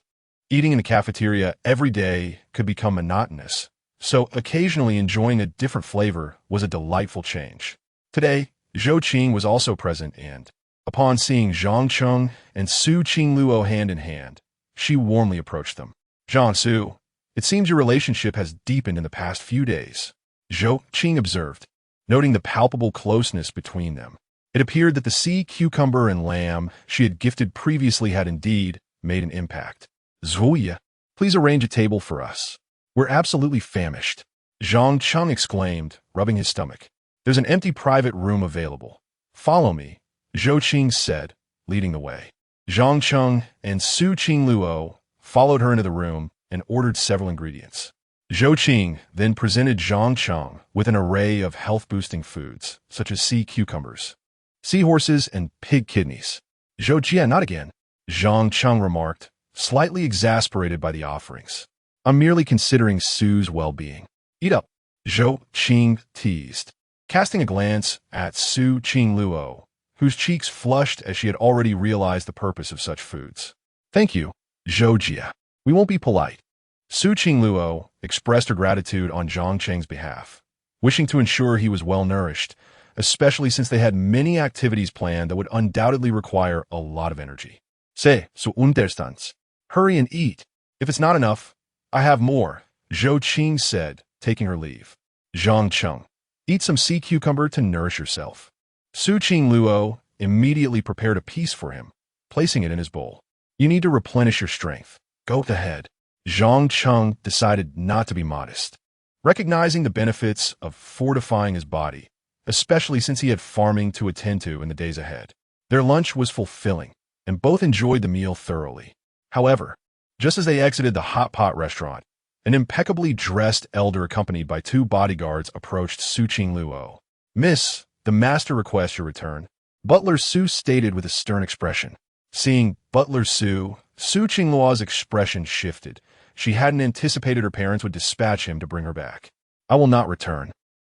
Eating in the cafeteria every day could become monotonous, so occasionally enjoying a different flavor was a delightful change. Today, Zhou Qing was also present and, upon seeing Zhang Cheng and Su Qingluo hand in hand, she warmly approached them. Zhang Su, it seems your relationship has deepened in the past few days, Zhou Qing observed, noting the palpable closeness between them. It appeared that the sea cucumber and lamb she had gifted previously had indeed made an impact. Zhuya, please arrange a table for us. We're absolutely famished, Zhang Cheng exclaimed, rubbing his stomach. There's an empty private room available. Follow me, Zhou Qing said, leading the way. Zhang Cheng and Su Qingluo followed her into the room and ordered several ingredients. Zhou Qing then presented Zhang Cheng with an array of health-boosting foods, such as sea cucumbers, seahorses, and pig kidneys. Zhou Jia, not again, Zhang Cheng remarked, slightly exasperated by the offerings. I'm merely considering Su's well-being. Eat up, Zhou Qing teased, casting a glance at Su Qingluo, whose cheeks flushed as she had already realized the purpose of such foods. Thank you, Zhou Jia. We won't be polite. Su Qingluo expressed her gratitude on Zhang Cheng's behalf, wishing to ensure he was well-nourished, especially since they had many activities planned that would undoubtedly require a lot of energy. Say, so unterstands. Hurry and eat. If it's not enough, I have more, Zhou Qing said, taking her leave. Zhang Cheng, eat some sea cucumber to nourish yourself. Su Qingluo immediately prepared a piece for him, placing it in his bowl. You need to replenish your strength. Go ahead. Zhang Cheng decided not to be modest, recognizing the benefits of fortifying his body, especially since he had farming to attend to in the days ahead. Their lunch was fulfilling, and both enjoyed the meal thoroughly. However, just as they exited the hot pot restaurant, an impeccably dressed elder accompanied by 2 bodyguards approached Su Qingluo. "Miss, the master requests your return," Butler Su stated with a stern expression. Seeing Butler Su Qingluo's expression shifted. She hadn't anticipated her parents would dispatch him to bring her back. "I will not return.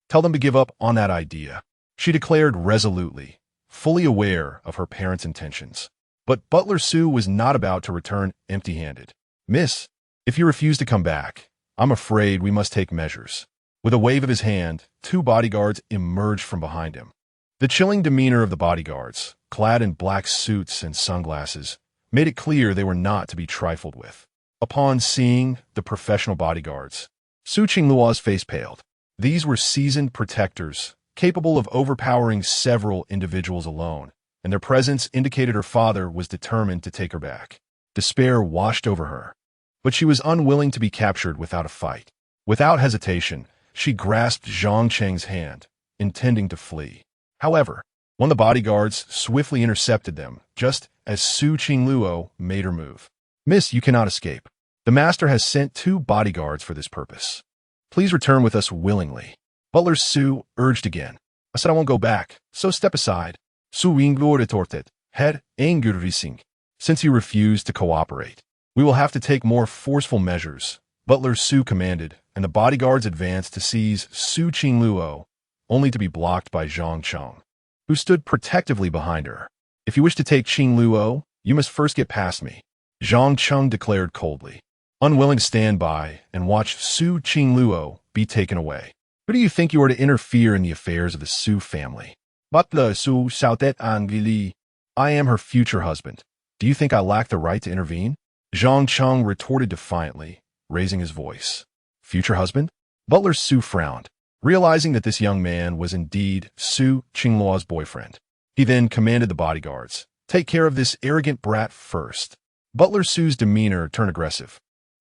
Tell them to give up on that idea," she declared resolutely, fully aware of her parents' intentions. But Butler Su was not about to return empty-handed. "Miss, if you refuse to come back, I'm afraid we must take measures." With a wave of his hand, 2 bodyguards emerged from behind him. The chilling demeanor of the bodyguards, clad in black suits and sunglasses, made it clear they were not to be trifled with. Upon seeing the professional bodyguards, Su Qingluo's face paled. These were seasoned protectors, capable of overpowering several individuals alone, and their presence indicated her father was determined to take her back. Despair washed over her, but she was unwilling to be captured without a fight. Without hesitation, she grasped Zhang Cheng's hand, intending to flee. However, one of the bodyguards swiftly intercepted them, just as Su Qingluo made her move. "Miss, you cannot escape. The master has sent 2 bodyguards for this purpose. Please return with us willingly." Butler Su urged again. "I said I won't go back, so step aside." Su Qingluo retorted, head angry. "Since you refuse to cooperate, we will have to take more forceful measures," Butler Su commanded, and the bodyguards advanced to seize Su Qingluo, only to be blocked by Zhang Cheng, who stood protectively behind her. "If you wish to take Qingluo, you must first get past me," Zhang Cheng declared coldly, unwilling to stand by and watch Su Qingluo be taken away. "Who do you think you are to interfere in the affairs of the Su family?" Butler Su shouted angrily. "I am her future husband. Do you think I lack the right to intervene?" Zhang Cheng retorted defiantly, raising his voice. "Future husband?" Butler Su frowned, realizing that this young man was indeed Su Qingluo's boyfriend. He then commanded the bodyguards, "Take care of this arrogant brat first." Butler Su's demeanor turned aggressive,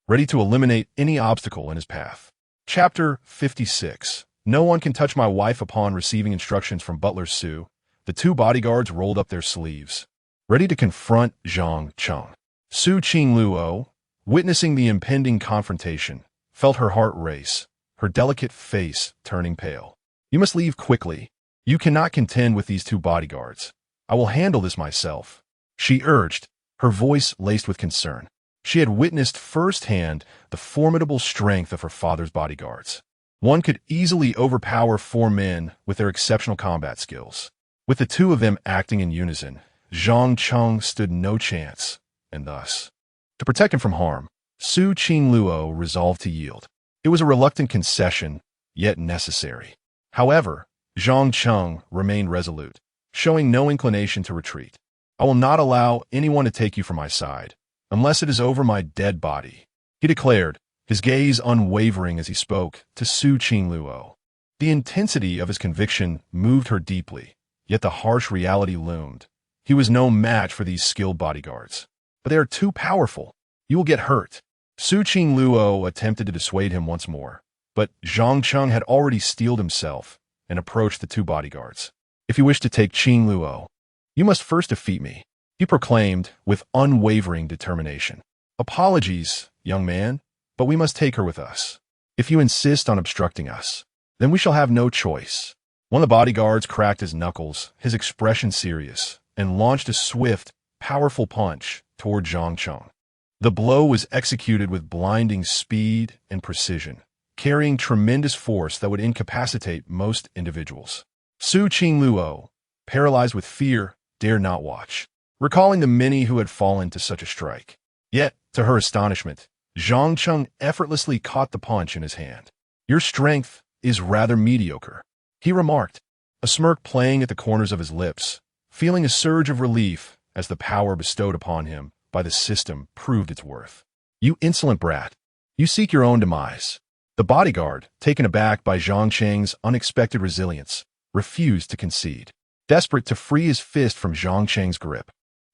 ready to eliminate any obstacle in his path. Chapter 56. No one can touch my wife. Upon receiving instructions from Butler Su, the 2 bodyguards rolled up their sleeves, ready to confront Zhang Cheng. Su Qingluo, witnessing the impending confrontation, felt her heart race, her delicate face turning pale. "You must leave quickly. You cannot contend with these 2 bodyguards. I will handle this myself," she urged, her voice laced with concern. She had witnessed firsthand the formidable strength of her father's bodyguards. One could easily overpower 4 men with their exceptional combat skills. With the 2 of them acting in unison, Zhang Cheng stood no chance, and thus, to protect him from harm, Su Qingluo resolved to yield. It was a reluctant concession, yet necessary. However, Zhang Cheng remained resolute, showing no inclination to retreat. "I will not allow anyone to take you from my side, unless it is over my dead body," he declared, his gaze unwavering as he spoke to Su Qingluo. The intensity of his conviction moved her deeply, yet the harsh reality loomed. He was no match for these skilled bodyguards. "But they are too powerful. You will get hurt." Su Qingluo attempted to dissuade him once more, but Zhang Cheng had already steeled himself and approached the 2 bodyguards. "If you wish to take Qingluo, you must first defeat me," he proclaimed with unwavering determination. "Apologies, young man, but we must take her with us. If you insist on obstructing us, then we shall have no choice." One of the bodyguards cracked his knuckles, his expression serious, and launched a swift, powerful punch toward Zhang Cheng. The blow was executed with blinding speed and precision, carrying tremendous force that would incapacitate most individuals. Su Qingluo, paralyzed with fear, dared not watch, recalling the many who had fallen to such a strike. Yet, to her astonishment, Zhang Cheng effortlessly caught the punch in his hand. "Your strength is rather mediocre," he remarked, a smirk playing at the corners of his lips, feeling a surge of relief as the power bestowed upon him by the system proved its worth. "You insolent brat, you seek your own demise." The bodyguard, taken aback by Zhang Cheng's unexpected resilience, refused to concede. Desperate to free his fist from Zhang Cheng's grip,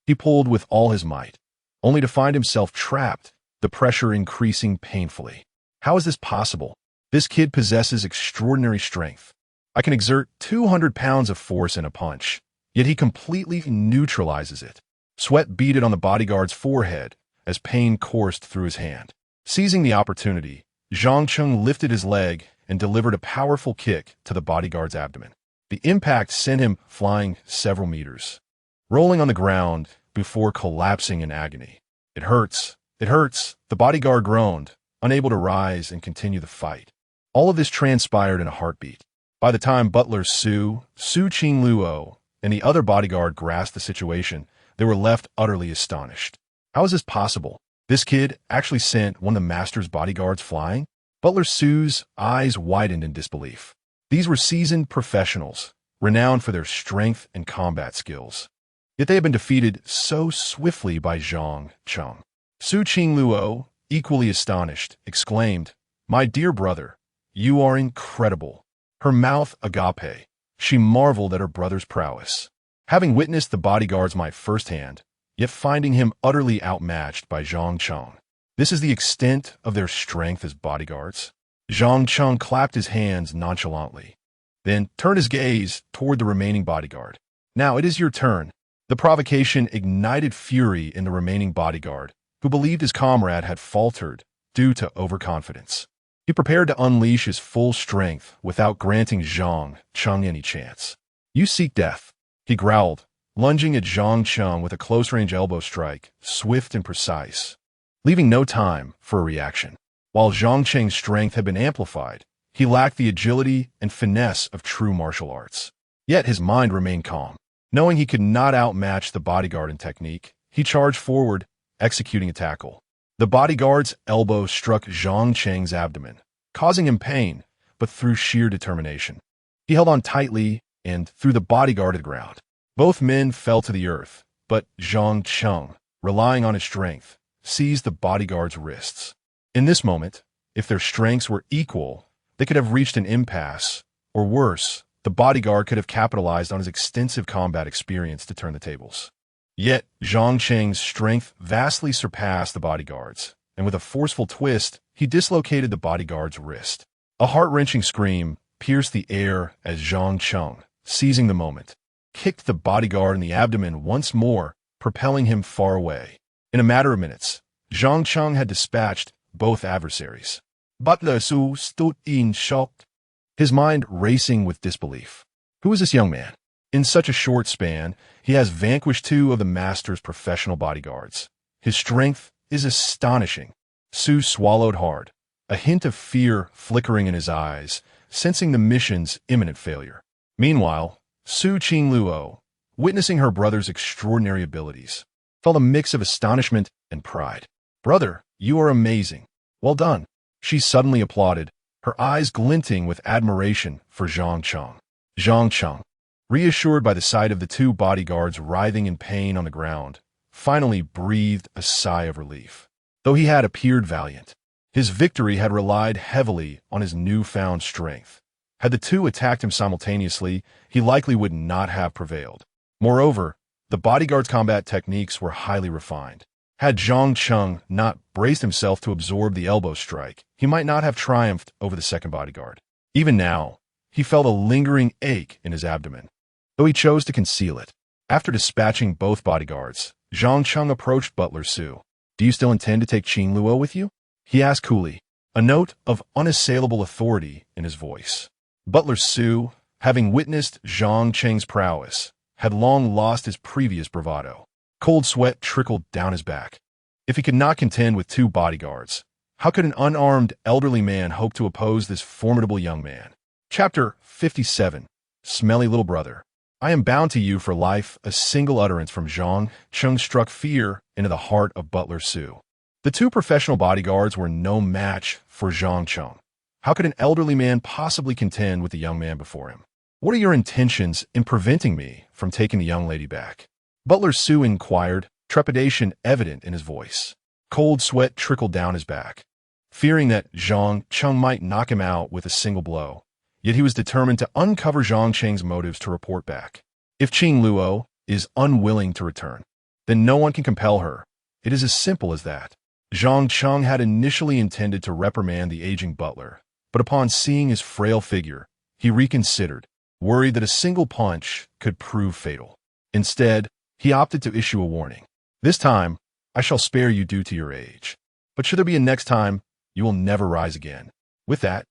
he pulled with all his might, only to find himself trapped, the pressure increasing painfully. How is this possible? This kid possesses extraordinary strength. I can exert 200 pounds of force in a punch, yet he completely neutralizes it. Sweat beaded on the bodyguard's forehead as pain coursed through his hand. Seizing the opportunity, Zhang Cheng lifted his leg and delivered a powerful kick to the bodyguard's abdomen. The impact sent him flying several meters, rolling on the ground before collapsing in agony. It hurts, the bodyguard groaned, unable to rise and continue the fight. All of this transpired in a heartbeat. By the time butler Su Qingluo, and the other bodyguard grasped the situation, they were left utterly astonished. How is this possible? This kid actually sent one of the master's bodyguards flying? Butler Su's eyes widened in disbelief. These were seasoned professionals, renowned for their strength and combat skills. Yet they had been defeated so swiftly by Zhang Cheng. Su Qingluo, equally astonished, exclaimed, "My dear brother, you are incredible." Her mouth agape. She marveled at her brother's prowess. Having witnessed the bodyguard's might firsthand, yet finding him utterly outmatched by Zhang Cheng. This is the extent of their strength as bodyguards. Zhang Cheng clapped his hands nonchalantly, then turned his gaze toward the remaining bodyguard. "Now it is your turn." The provocation ignited fury in the remaining bodyguard, who believed his comrade had faltered due to overconfidence. He prepared to unleash his full strength without granting Zhang Cheng any chance. "You seek death," he growled, lunging at Zhang Cheng with a close-range elbow strike, swift and precise, leaving no time for a reaction. While Zhang Cheng's strength had been amplified, he lacked the agility and finesse of true martial arts. Yet his mind remained calm. Knowing he could not outmatch the bodyguard in technique, he charged forward, executing a tackle. The bodyguard's elbow struck Zhang Cheng's abdomen, causing him pain, but through sheer determination. He held on tightly and threw the bodyguard to the ground. Both men fell to the earth, but Zhang Cheng, relying on his strength, seized the bodyguard's wrists. In this moment, if their strengths were equal, they could have reached an impasse, or worse, the bodyguard could have capitalized on his extensive combat experience to turn the tables. Yet, Zhang Cheng's strength vastly surpassed the bodyguard's, and with a forceful twist, he dislocated the bodyguard's wrist. A heart-wrenching scream pierced the air as Zhang Cheng, seizing the moment, kicked the bodyguard in the abdomen once more, propelling him far away. In a matter of minutes, Zhang Cheng had dispatched both adversaries. Butler Su stood in shock, his mind racing with disbelief. Who is this young man? In such a short span, he has vanquished two of the master's professional bodyguards. His strength is astonishing. Su swallowed hard, a hint of fear flickering in his eyes, sensing the mission's imminent failure. Meanwhile, Su Qingluo, witnessing her brother's extraordinary abilities, felt a mix of astonishment and pride. "Brother, you are amazing. Well done." She suddenly applauded, her eyes glinting with admiration for Zhang Cheng. Zhang Cheng, reassured by the sight of the two bodyguards writhing in pain on the ground, finally breathed a sigh of relief. Though he had appeared valiant, his victory had relied heavily on his newfound strength. Had the two attacked him simultaneously, he likely would not have prevailed. Moreover, the bodyguard's combat techniques were highly refined. Had Zhang Cheng not braced himself to absorb the elbow strike, he might not have triumphed over the second bodyguard. Even now, he felt a lingering ache in his abdomen, though he chose to conceal it. After dispatching both bodyguards, Zhang Cheng approached Butler Su. "Do you still intend to take Qingluo with you?" he asked coolly, a note of unassailable authority in his voice. Butler Su, having witnessed Zhang Cheng's prowess, had long lost his previous bravado. Cold sweat trickled down his back. If he could not contend with two bodyguards, how could an unarmed elderly man hope to oppose this formidable young man? Chapter 57. Smelly Little Brother. "I am bound to you for life." A single utterance from Zhang Cheng struck fear into the heart of Butler Su. The two professional bodyguards were no match for Zhang Cheng. How could an elderly man possibly contend with the young man before him? "What are your intentions in preventing me from taking the young lady back?" Butler Su inquired, trepidation evident in his voice. Cold sweat trickled down his back. Fearing that Zhang Cheng might knock him out with a single blow, yet he was determined to uncover Zhang Cheng's motives to report back. If Qingluo is unwilling to return, then no one can compel her, It is as simple as that. Zhang Cheng had initially intended to reprimand the aging butler, but upon seeing his frail figure, he reconsidered, worried that a single punch could prove fatal. Instead, he opted to issue a warning. This time, I shall spare you due to your age. But should there be a next time, you will never rise again. With that,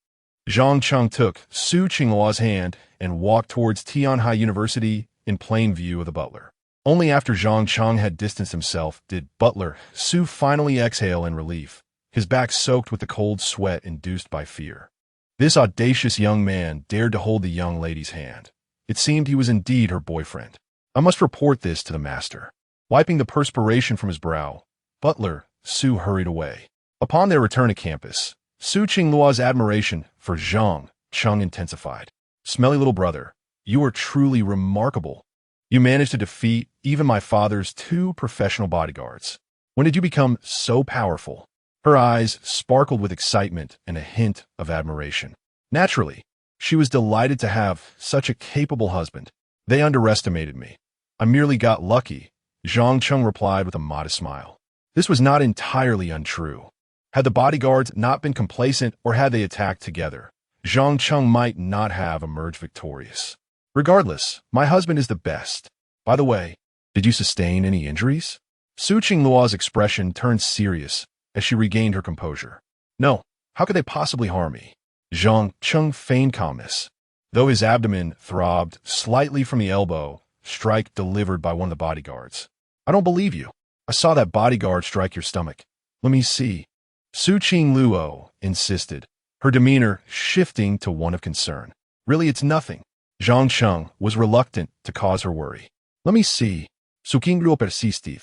Zhang Cheng took Su Qingluo's hand and walked towards Tianhai University in plain view of the butler. Only after Zhang Cheng had distanced himself did butler Su finally exhale in relief, his back soaked with the cold sweat induced by fear. This audacious young man dared to hold the young lady's hand. It seemed he was indeed her boyfriend. I must report this to the master. Wiping the perspiration from his brow, butler Su hurried away. Upon their return to campus, Su Qingluo's admiration for Zhang Cheng intensified. Smelly little brother, you are truly remarkable. You managed to defeat even my father's 2 professional bodyguards. When did you become so powerful? Her eyes sparkled with excitement and a hint of admiration. Naturally, she was delighted to have such a capable husband. They underestimated me. I merely got lucky, Zhang Cheng replied with a modest smile. This was not entirely untrue. Had the bodyguards not been complacent or had they attacked together, Zhang Cheng might not have emerged victorious. Regardless, my husband is the best. By the way, did you sustain any injuries? Su Qingluo's expression turned serious as she regained her composure. No, how could they possibly harm me? Zhang Cheng feigned calmness, though his abdomen throbbed slightly from the elbow strike delivered by one of the bodyguards. I don't believe you. I saw that bodyguard strike your stomach. Let me see. Su Qingluo insisted, her demeanor shifting to one of concern. Really, it's nothing. Zhang Cheng was reluctant to cause her worry. Let me see. Su Qingluo persisted.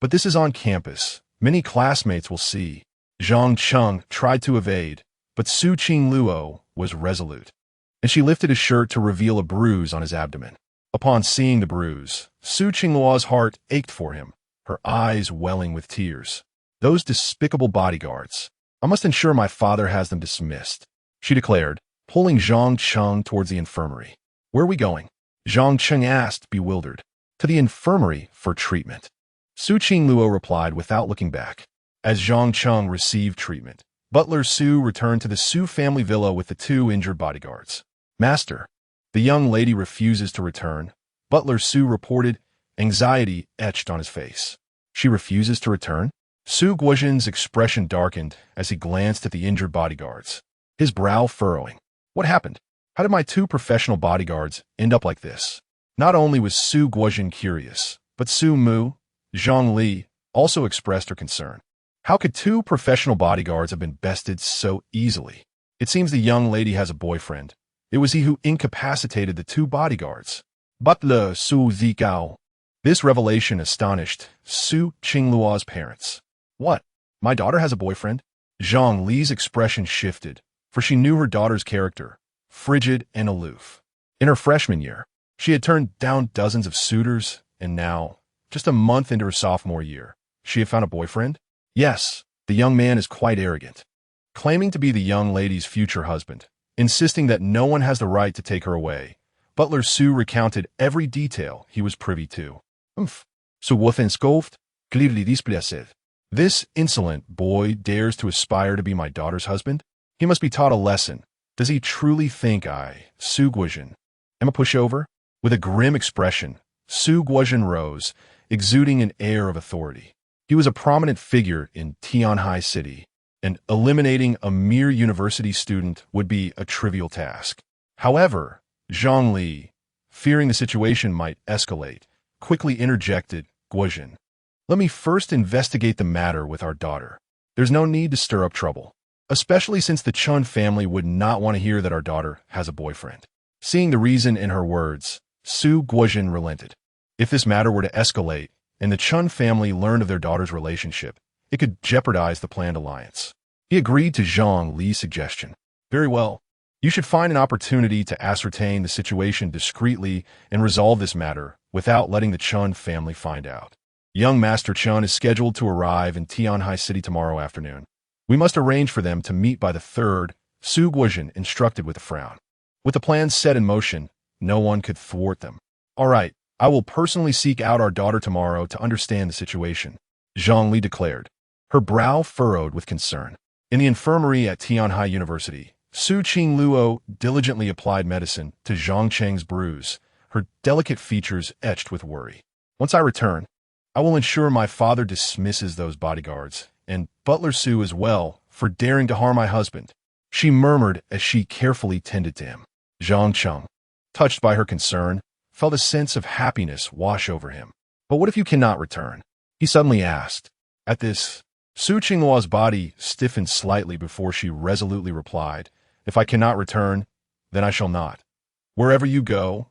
But this is on campus. Many classmates will see. Zhang Cheng tried to evade, but Su Qingluo was resolute, and she lifted his shirt to reveal a bruise on his abdomen. Upon seeing the bruise, Su Qingluo's heart ached for him, her eyes welling with tears. Those despicable bodyguards. I must ensure my father has them dismissed, she declared, pulling Zhang Cheng towards the infirmary. Where are we going? Zhang Cheng asked, bewildered. To the infirmary for treatment. Su Qingluo replied without looking back. As Zhang Cheng received treatment, butler Su returned to the Su family villa with the 2 injured bodyguards. Master, the young lady refuses to return, butler Su reported, anxiety etched on his face. She refuses to return? Su Guozhen's expression darkened as he glanced at the injured bodyguards, his brow furrowing. What happened? How did my 2 professional bodyguards end up like this? Not only was Su Guozhen curious, but Su Mu, Zhang Li, also expressed her concern. How could 2 professional bodyguards have been bested so easily? It seems the young lady has a boyfriend. It was he who incapacitated the 2 bodyguards. Butler Su Zigao. This revelation astonished Su Qingluo's parents. What? My daughter has a boyfriend? Zhang Li's expression shifted, for she knew her daughter's character, frigid and aloof. In her freshman year, she had turned down dozens of suitors, and now, just a month into her sophomore year, she had found a boyfriend? Yes, the young man is quite arrogant, claiming to be the young lady's future husband, insisting that no one has the right to take her away. Butler Su recounted every detail he was privy to. So Wolfenscoft clearly displeased. This insolent boy dares to aspire to be my daughter's husband? He must be taught a lesson. Does he truly think I, Su Guozhen, am a pushover? With a grim expression, Su Guozhen rose, exuding an air of authority. He was a prominent figure in Tianhai City, and eliminating a mere university student would be a trivial task. However, Zhang Li, fearing the situation might escalate, quickly interjected, Guozhen, let me first investigate the matter with our daughter. There's no need to stir up trouble, especially since the Chun family would not want to hear that our daughter has a boyfriend. Seeing the reason in her words, Su Guozhen relented. If this matter were to escalate, and the Chun family learned of their daughter's relationship, it could jeopardize the planned alliance. He agreed to Zhang Li's suggestion. Very well. You should find an opportunity to ascertain the situation discreetly and resolve this matter without letting the Chun family find out. Young Master Chun is scheduled to arrive in Tianhai City tomorrow afternoon. We must arrange for them to meet by the 3rd, Su Guozhen instructed with a frown. With the plans set in motion, no one could thwart them. All right, I will personally seek out our daughter tomorrow to understand the situation. Zhang Li declared, her brow furrowed with concern. In the infirmary at Tianhai University, Su Qingluo diligently applied medicine to Zhang Cheng's bruise, her delicate features etched with worry. Once I return, I will ensure my father dismisses those bodyguards, and Butler Su as well, for daring to harm my husband, she murmured as she carefully tended to him. Zhang Cheng, touched by her concern, felt a sense of happiness wash over him. But what if you cannot return? He suddenly asked. At this, Su Qingluo's body stiffened slightly before she resolutely replied, if I cannot return, then I shall not. Wherever you go,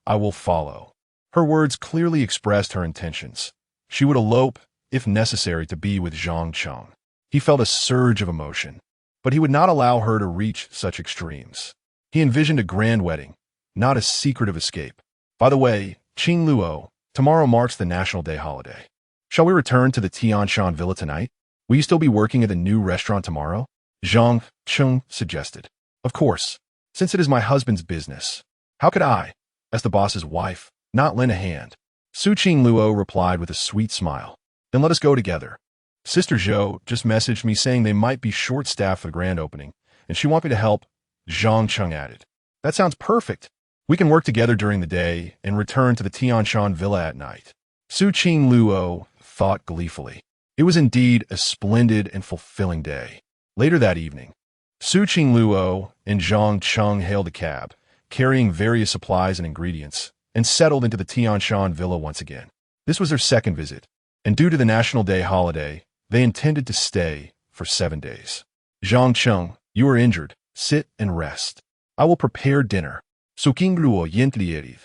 I will follow. Her words clearly expressed her intentions. She would elope, if necessary, to be with Zhang Cheng. He felt a surge of emotion, but he would not allow her to reach such extremes. He envisioned a grand wedding, not a secretive escape. By the way, Qingluo, tomorrow marks the National Day holiday. Shall we return to the Tianshan Villa tonight? Will you still be working at the new restaurant tomorrow? Zhang Cheng suggested. Of course, since it is my husband's business. How could I, as the boss's wife, not lend a hand? Su Qingluo replied with a sweet smile. Then let us go together. Sister Zhou just messaged me saying they might be short-staffed for the grand opening, and she wants me to help, Zhang Cheng added. That sounds perfect. We can work together during the day and return to the Tianshan Villa at night. Su Qingluo thought gleefully. It was indeed a splendid and fulfilling day. Later that evening, Su Qingluo and Zhang Cheng hailed a cab, carrying various supplies and ingredients, and settled into the Tianshan Villa once again. This was their second visit, and due to the National Day holiday, they intended to stay for 7 days. Zhang Cheng, you are injured. Sit and rest. I will prepare dinner. Su Qingluo yintlierid,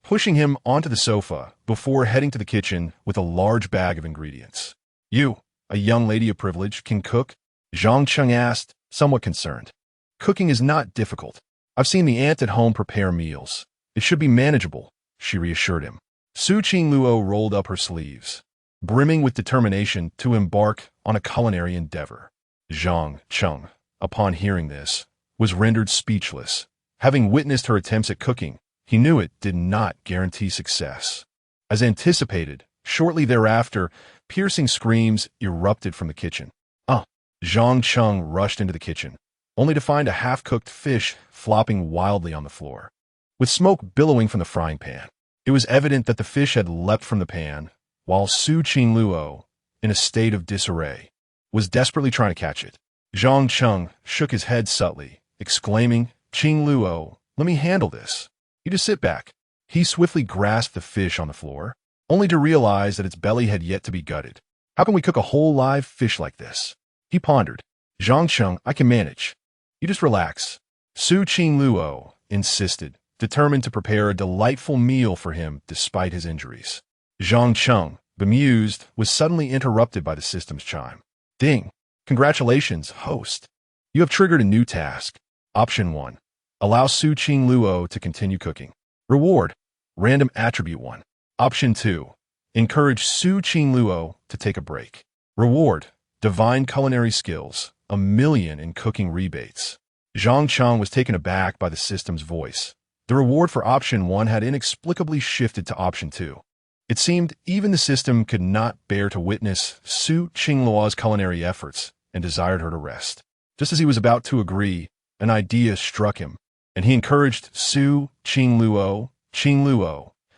pushing him onto the sofa before heading to the kitchen with a large bag of ingredients. You, a young lady of privilege, can cook? Zhang Cheng asked, somewhat concerned. Cooking is not difficult. I've seen the aunt at home prepare meals. It should be manageable, she reassured him. Su Qingluo rolled up her sleeves, brimming with determination to embark on a culinary endeavor. Zhang Cheng, upon hearing this, was rendered speechless. Having witnessed her attempts at cooking, he knew it did not guarantee success. As anticipated, shortly thereafter, piercing screams erupted from the kitchen. Zhang Cheng rushed into the kitchen, only to find a half-cooked fish flopping wildly on the floor, with smoke billowing from the frying pan. It was evident that the fish had leapt from the pan, while Su Qingluo, in a state of disarray, was desperately trying to catch it. Zhang Cheng shook his head subtly, exclaiming, Qingluo, let me handle this. You just sit back. He swiftly grasped the fish on the floor, only to realize that its belly had yet to be gutted. How can we cook a whole live fish like this? He pondered. Zhang Cheng, I can manage. You just relax. Su Qingluo insisted, determined to prepare a delightful meal for him despite his injuries. Zhang Cheng, bemused, was suddenly interrupted by the system's chime. Ding! Congratulations, host. You have triggered a new task. Option 1. Allow Su Qingluo to continue cooking. Reward. Random attribute 1. Option 2. Encourage Su Qingluo to take a break. Reward. Divine culinary skills. 1,000,000 in cooking rebates. Zhang Cheng was taken aback by the system's voice. The reward for option 1 had inexplicably shifted to option 2. It seemed even the system could not bear to witness Su Qingluo's culinary efforts and desired her to rest. Just as he was about to agree, an idea struck him, and he encouraged Su Qingluo,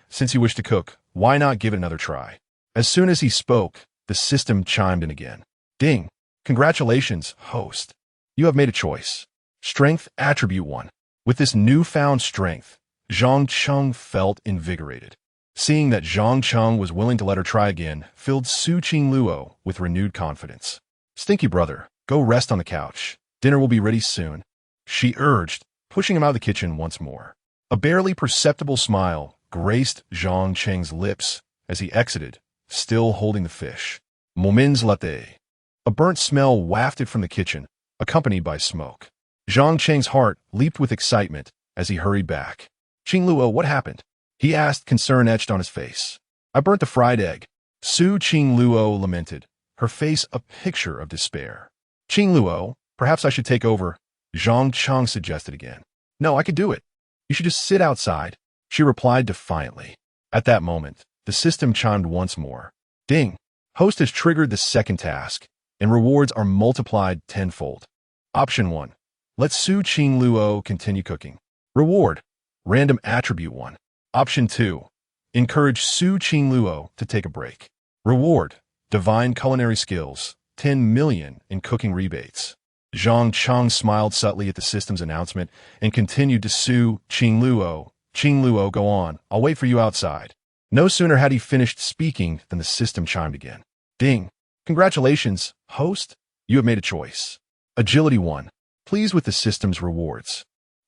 since you wish to cook, why not give it another try? As soon as he spoke, the system chimed in again. Ding! Congratulations, host. You have made a choice. Strength attribute 1. With this newfound strength, Zhang Cheng felt invigorated. Seeing that Zhang Cheng was willing to let her try again filled Su Qingluo with renewed confidence. Stinky brother, go rest on the couch. Dinner will be ready soon, she urged, pushing him out of the kitchen once more. A barely perceptible smile graced Zhang Cheng's lips as he exited, still holding the fish. Moments latte. A burnt smell wafted from the kitchen, accompanied by smoke. Zhang Cheng's heart leaped with excitement as he hurried back. Qingluo, what happened? He asked, concern etched on his face. I burnt the fried egg. Su Qingluo lamented, her face a picture of despair. Qingluo, perhaps I should take over, Zhang Cheng suggested again. No, I could do it. You should just sit outside, she replied defiantly. At that moment, the system chimed once more. Ding! Host has triggered the second task, and rewards are multiplied tenfold. Option 1. Let Su Qing Luo continue cooking. Reward: Random Attribute 1. Option 2. Encourage Su Qing Luo to take a break. Reward: Divine Culinary Skills, 10 million in cooking rebates. Zhang Cheng smiled subtly at the system's announcement and continued to Su Qing Luo. Qing Luo, go on. I'll wait for you outside. No sooner had he finished speaking than the system chimed again. Ding. Congratulations, host. You have made a choice. Agility 1. Pleased with the system's rewards,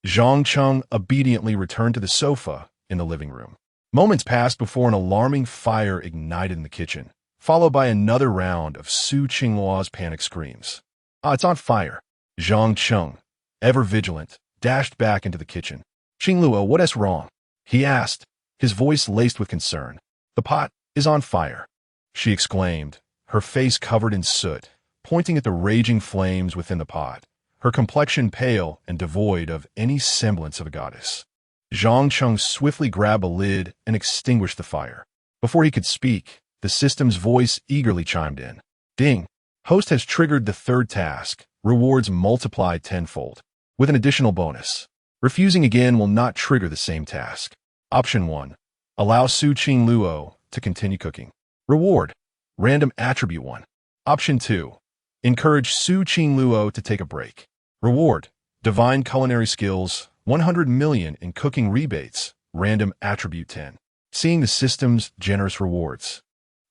Zhang Cheng obediently returned to the sofa in the living room. Moments passed before an alarming fire ignited in the kitchen, followed by another round of Su Qingluo's panic screams. Ah, it's on fire. Zhang Cheng, ever vigilant, dashed back into the kitchen. Qingluo, what is wrong? He asked, his voice laced with concern. The pot is on fire, she exclaimed, her face covered in soot, pointing at the raging flames within the pot, her complexion pale and devoid of any semblance of a goddess. Zhang Cheng swiftly grabbed a lid and extinguished the fire. Before he could speak, the system's voice eagerly chimed in. Ding. Host has triggered the third task, rewards multiplied tenfold, with an additional bonus. Refusing again will not trigger the same task. Option 1. Allow Su Qing Luo to continue cooking. Reward: Random Attribute 1. Option 2. Encourage Su Qing Luo to take a break. Reward: Divine Culinary Skills, 100 million in cooking rebates, Random Attribute 10. Seeing the system's generous rewards,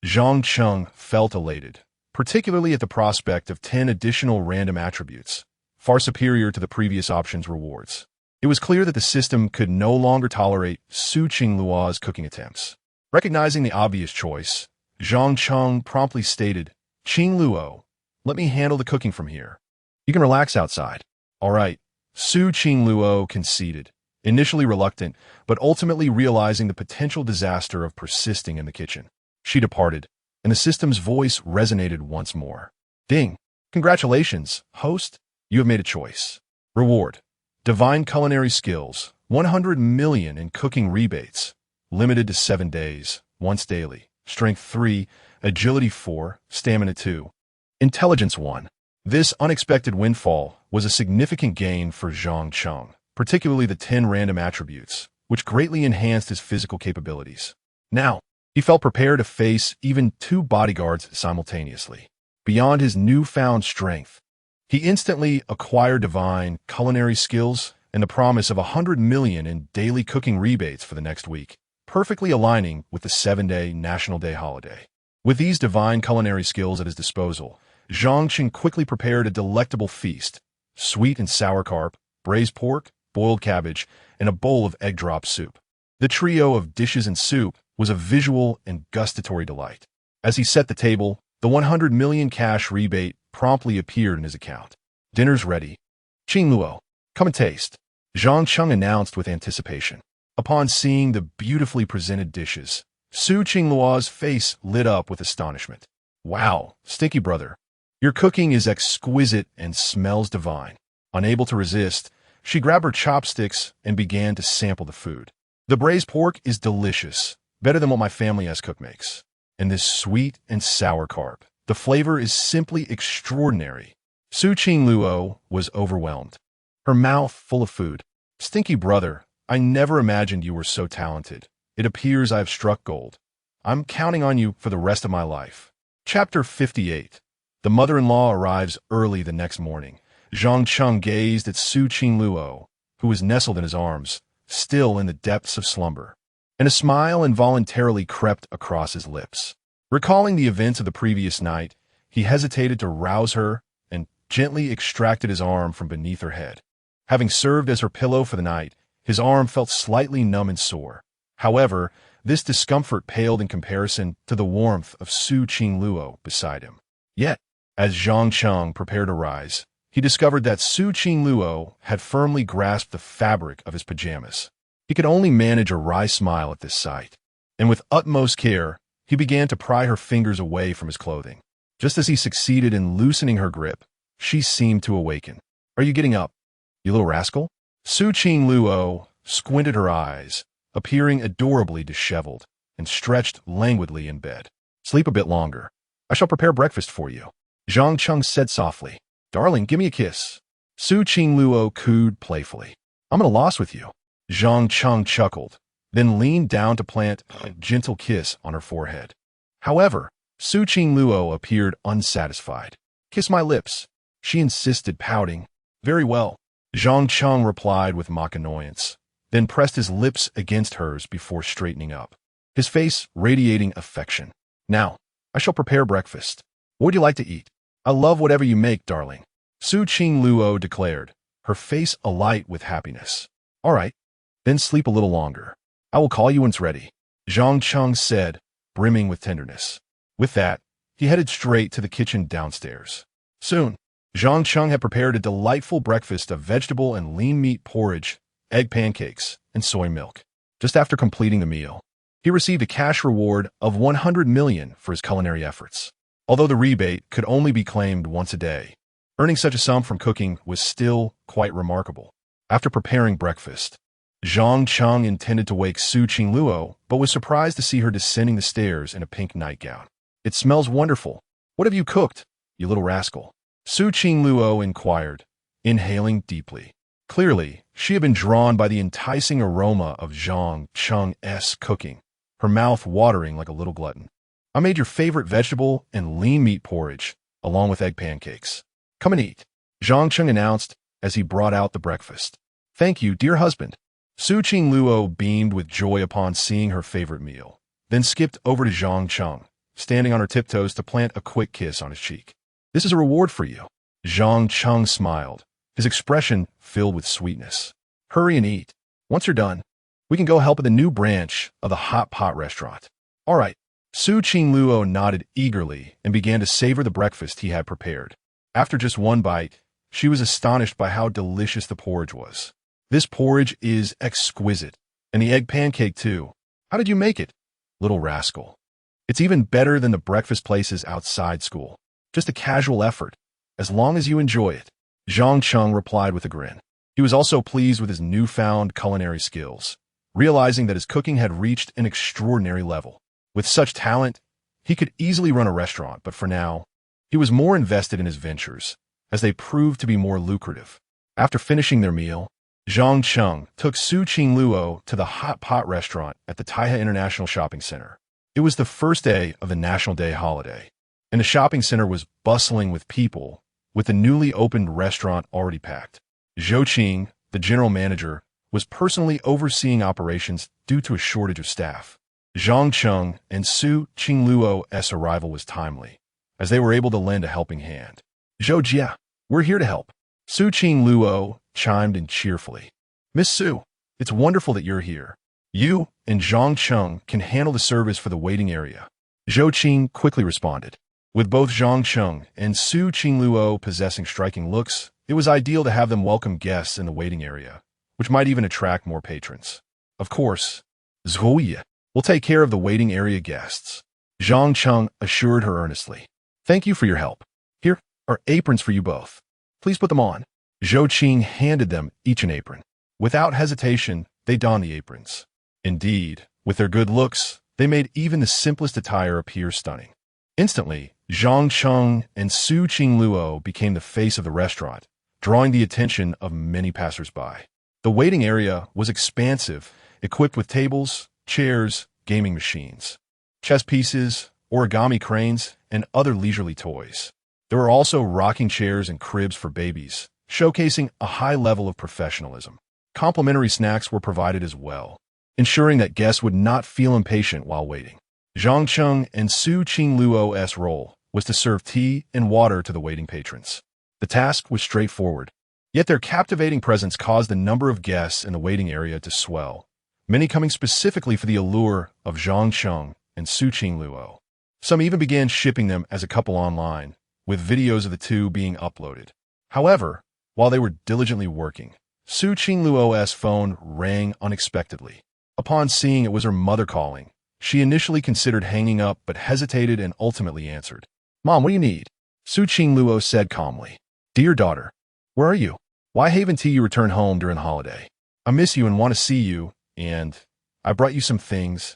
Zhang Cheng felt elated, particularly at the prospect of 10 additional random attributes, far superior to the previous option's rewards. It was clear that the system could no longer tolerate Su Qingluo's cooking attempts. Recognizing the obvious choice, Zhang Cheng promptly stated, Qingluo, let me handle the cooking from here. You can relax outside. All right. Su Qingluo conceded, initially reluctant, but ultimately realizing the potential disaster of persisting in the kitchen. She departed, and the system's voice resonated once more. Ding. Congratulations, host. You have made a choice. Reward: Divine Culinary Skills, 100 million in cooking rebates, limited to 7 days, once daily. Strength 3, Agility 4, Stamina 2. Intelligence 1. This unexpected windfall was a significant gain for Zhang Cheng, particularly the 10 random attributes, which greatly enhanced his physical capabilities. Now, he felt prepared to face even 2 bodyguards simultaneously. Beyond his newfound strength, he instantly acquired divine culinary skills and the promise of 100 million in daily cooking rebates for the next week, perfectly aligning with the 7-day National Day holiday. With these divine culinary skills at his disposal, Zhang Cheng quickly prepared a delectable feast: sweet and sour carp, braised pork, boiled cabbage, and a bowl of egg drop soup. The trio of dishes and soup was a visual and gustatory delight. As he set the table, the 100 million cash rebate promptly appeared in his account. Dinner's ready. Qingluo, come and taste, Zhang Cheng announced with anticipation. Upon seeing the beautifully presented dishes, Su Qingluo's face lit up with astonishment. Wow, Stinky brother, your cooking is exquisite and smells divine. Unable to resist, she grabbed her chopsticks and began to sample the food. The braised pork is delicious, better than what my family as cook makes. And this sweet and sour carp, the flavor is simply extraordinary. Su Qingluo was overwhelmed, her mouth full of food. Stinky brother, I never imagined you were so talented. It appears I have struck gold. I'm counting on you for the rest of my life. Chapter 58. The mother-in-law arrives early the next morning. Zhang Cheng gazed at Su Qingluo, who was nestled in his arms, still in the depths of slumber, and a smile involuntarily crept across his lips. Recalling the events of the previous night, he hesitated to rouse her and gently extracted his arm from beneath her head. Having served as her pillow for the night, his arm felt slightly numb and sore. However, this discomfort paled in comparison to the warmth of Su Qingluo beside him. Yet, as Zhang Cheng prepared to rise, he discovered that Su Qingluo had firmly grasped the fabric of his pajamas. He could only manage a wry smile at this sight, and with utmost care, he began to pry her fingers away from his clothing. Just as he succeeded in loosening her grip, she seemed to awaken. Are you getting up, you little rascal? Su Qingluo squinted her eyes, appearing adorably disheveled, and stretched languidly in bed. Sleep a bit longer. I shall prepare breakfast for you. Zhang Cheng said softly. Darling, give me a kiss. Su Qingluo cooed playfully. I'm at a loss with you. Zhang Cheng chuckled, then leaned down to plant a gentle kiss on her forehead. However, Su Qingluo appeared unsatisfied. Kiss my lips, she insisted, pouting. Very well. Zhang Cheng replied with mock annoyance, then pressed his lips against hers before straightening up, his face radiating affection. Now, I shall prepare breakfast. What would you like to eat? I love whatever you make, darling. Su Qingluo declared, her face alight with happiness. All right, then sleep a little longer. I will call you when it's ready, Zhang Cheng said, brimming with tenderness. With that, he headed straight to the kitchen downstairs. Soon, Zhang Cheng had prepared a delightful breakfast of vegetable and lean meat porridge, egg pancakes, and soy milk. Just after completing the meal, he received a cash reward of 100 million for his culinary efforts. Although the rebate could only be claimed once a day, earning such a sum from cooking was still quite remarkable. After preparing breakfast, Zhang Cheng intended to wake Su Qingluo, but was surprised to see her descending the stairs in a pink nightgown. It smells wonderful. What have you cooked, you little rascal? Su Qingluo inquired, inhaling deeply. Clearly, she had been drawn by the enticing aroma of Zhang Cheng's cooking, her mouth watering like a little glutton. I made your favorite vegetable and lean meat porridge, along with egg pancakes. Come and eat, Zhang Cheng announced as he brought out the breakfast. Thank you, dear husband. Su Qingluo beamed with joy upon seeing her favorite meal, then skipped over to Zhang Cheng, standing on her tiptoes to plant a quick kiss on his cheek. This is a reward for you. Zhang Cheng smiled, his expression filled with sweetness. Hurry and eat. Once you're done, we can go help at the new branch of the hot pot restaurant. All right. Su Qingluo nodded eagerly and began to savor the breakfast he had prepared. After just one bite, she was astonished by how delicious the porridge was. This porridge is exquisite, and the egg pancake too. How did you make it, little rascal? It's even better than the breakfast places outside school. Just a casual effort, as long as you enjoy it, Zhang Cheng replied with a grin. He was also pleased with his newfound culinary skills, realizing that his cooking had reached an extraordinary level. With such talent, he could easily run a restaurant, but for now, he was more invested in his ventures, as they proved to be more lucrative. After finishing their meal, Zhang Cheng took Su Qingluo to the hot pot restaurant at the Taihe International Shopping Center. It was the first day of the National Day holiday, and the shopping center was bustling with people, with the newly opened restaurant already packed. Zhou Qing, the general manager, was personally overseeing operations due to a shortage of staff. Zhang Cheng and Su Qingluo's arrival was timely, as they were able to lend a helping hand. Zhou Jia, we're here to help. Su Qingluo chimed in cheerfully. Miss Su, it's wonderful that you're here. You and Zhang Cheng can handle the service for the waiting area. Zhou Qing quickly responded. With both Zhang Cheng and Su Qingluo possessing striking looks, it was ideal to have them welcome guests in the waiting area, which might even attract more patrons. Of course, Zhuoye will take care of the waiting area guests, Zhang Cheng assured her earnestly. Thank you for your help. Here are aprons for you both. Please put them on. Zhou Qing handed them each an apron. Without hesitation, they donned the aprons. Indeed, with their good looks, they made even the simplest attire appear stunning. Instantly, Zhang Cheng and Su Qingluo became the face of the restaurant, drawing the attention of many passers-by. The waiting area was expansive, equipped with tables, chairs, gaming machines, chess pieces, origami cranes, and other leisurely toys. There were also rocking chairs and cribs for babies, showcasing a high level of professionalism. Complimentary snacks were provided as well, ensuring that guests would not feel impatient while waiting. Zhang Cheng and Su Qingluo's role was to serve tea and water to the waiting patrons. The task was straightforward, yet their captivating presence caused the number of guests in the waiting area to swell, many coming specifically for the allure of Zhang Cheng and Su Qingluo. Some even began shipping them as a couple online, with videos of the two being uploaded. However, while they were diligently working, Su Qingluo's phone rang unexpectedly. Upon seeing it was her mother calling, she initially considered hanging up but hesitated and ultimately answered. Mom, what do you need? Su Qingluo said calmly. Dear daughter, where are you? Why haven't you returned home during the holiday? I miss you and want to see you, and I brought you some things.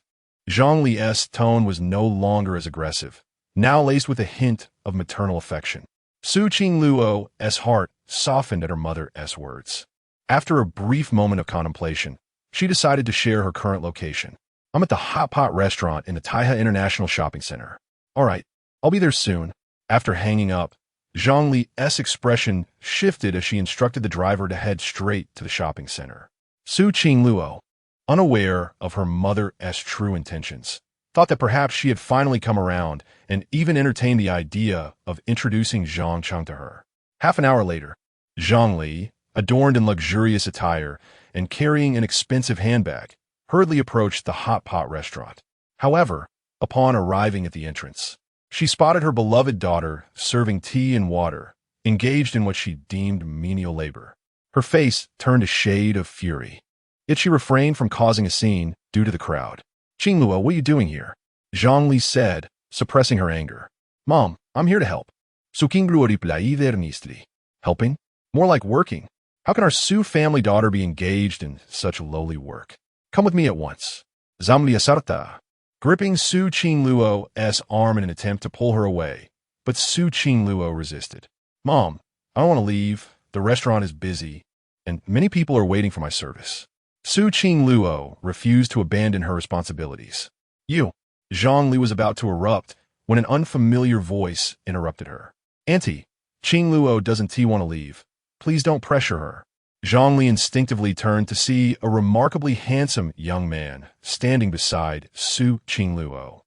Zhang Li's tone was no longer as aggressive, now laced with a hint of maternal affection. Su Qingluo's heart softened at her mother's words. After a brief moment of contemplation, she decided to share her current location. I'm at the Hot Pot restaurant in the Taihe International Shopping Center. All right, I'll be there soon. After hanging up, Zhang Li's expression shifted as she instructed the driver to head straight to the shopping center. Su Qingluo, unaware of her mother's true intentions, thought that perhaps she had finally come around and even entertained the idea of introducing Zhang Cheng to her. Half an hour later, Zhang Li, adorned in luxurious attire and carrying an expensive handbag, hurriedly approached the Hot Pot restaurant. However, upon arriving at the entrance, she spotted her beloved daughter serving tea and water, engaged in what she deemed menial labor. Her face turned a shade of fury. Yet she refrained from causing a scene due to the crowd. Qingluo, what are you doing here? Zhang Li said, suppressing her anger. Mom, I'm here to help. Su Qingluo nistli. Helping? More like working. How can our Su family daughter be engaged in such lowly work? Come with me at once. Zamli asarta. Gripping Su Qingluo's arm in an attempt to pull her away, but Su Qingluo resisted. Mom, I don't want to leave. The restaurant is busy, and many people are waiting for my service. Su Qingluo refused to abandon her responsibilities. You. Zhang Li was about to erupt when an unfamiliar voice interrupted her. Auntie, Qingluo doesn't want to leave. Please don't pressure her. Zhang Li instinctively turned to see a remarkably handsome young man standing beside Su Qingluo,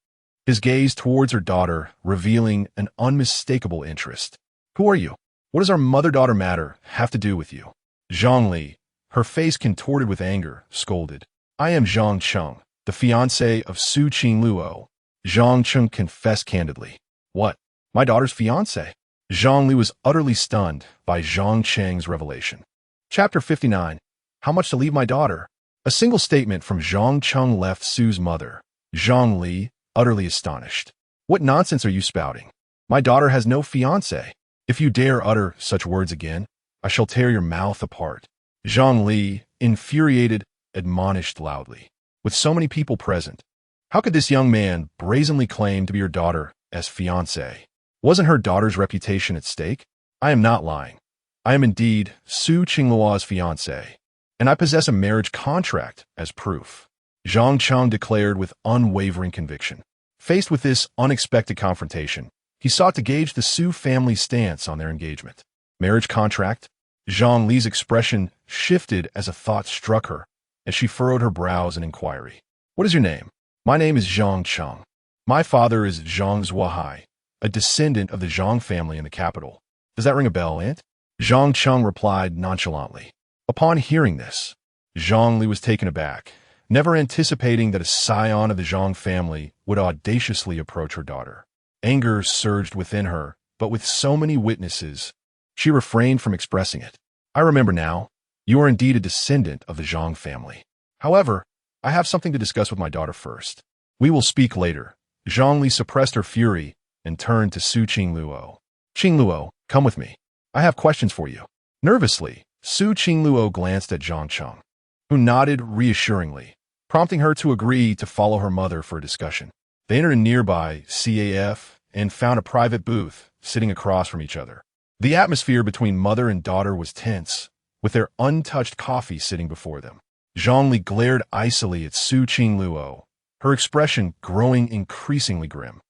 his gaze towards her daughter revealing an unmistakable interest. Who are you? What does our mother-daughter matter have to do with you? Zhang Li, her face contorted with anger, scolded. I am Zhang Cheng, the fiancé of Su Qingluo. Zhang Cheng confessed candidly. What? My daughter's fiancé? Zhang Li was utterly stunned by Zhang Cheng's revelation. Chapter 59. How much to leave my daughter? A single statement from Zhang Cheng left Su's mother, Zhang Li, utterly astonished. What nonsense are you spouting? My daughter has no fiancé. If you dare utter such words again, I shall tear your mouth apart. Zhang Li, infuriated, admonished loudly. With so many people present, how could this young man brazenly claim to be her daughter as fiancé? Wasn't her daughter's reputation at stake? I am not lying. I am indeed Su Qingluo's fiancé, and I possess a marriage contract as proof. Zhang Cheng declared with unwavering conviction. Faced with this unexpected confrontation, he sought to gauge the Su family's stance on their engagement. Marriage contract? Zhang Li's expression shifted as a thought struck her, as she furrowed her brows in inquiry. What is your name? My name is Zhang Cheng. My father is Zhang Zhuahai, a descendant of the Zhang family in the capital. Does that ring a bell, Aunt? Zhang Cheng replied nonchalantly. Upon hearing this, Zhang Li was taken aback, never anticipating that a scion of the Zhang family would audaciously approach her daughter. Anger surged within her, but with so many witnesses, she refrained from expressing it. I remember now. You are indeed a descendant of the Zhang family. However, I have something to discuss with my daughter first. We will speak later. Zhang Li suppressed her fury and turned to Su Qingluo. Qingluo, come with me. I have questions for you. Nervously, Su Qingluo glanced at Zhang Cheng, who nodded reassuringly, prompting her to agree to follow her mother for a discussion. They entered a nearby CAF and found a private booth sitting across from each other. The atmosphere between mother and daughter was tense, with their untouched coffee sitting before them. Zhang Li glared icily at Su Qingluo, her expression growing increasingly grim.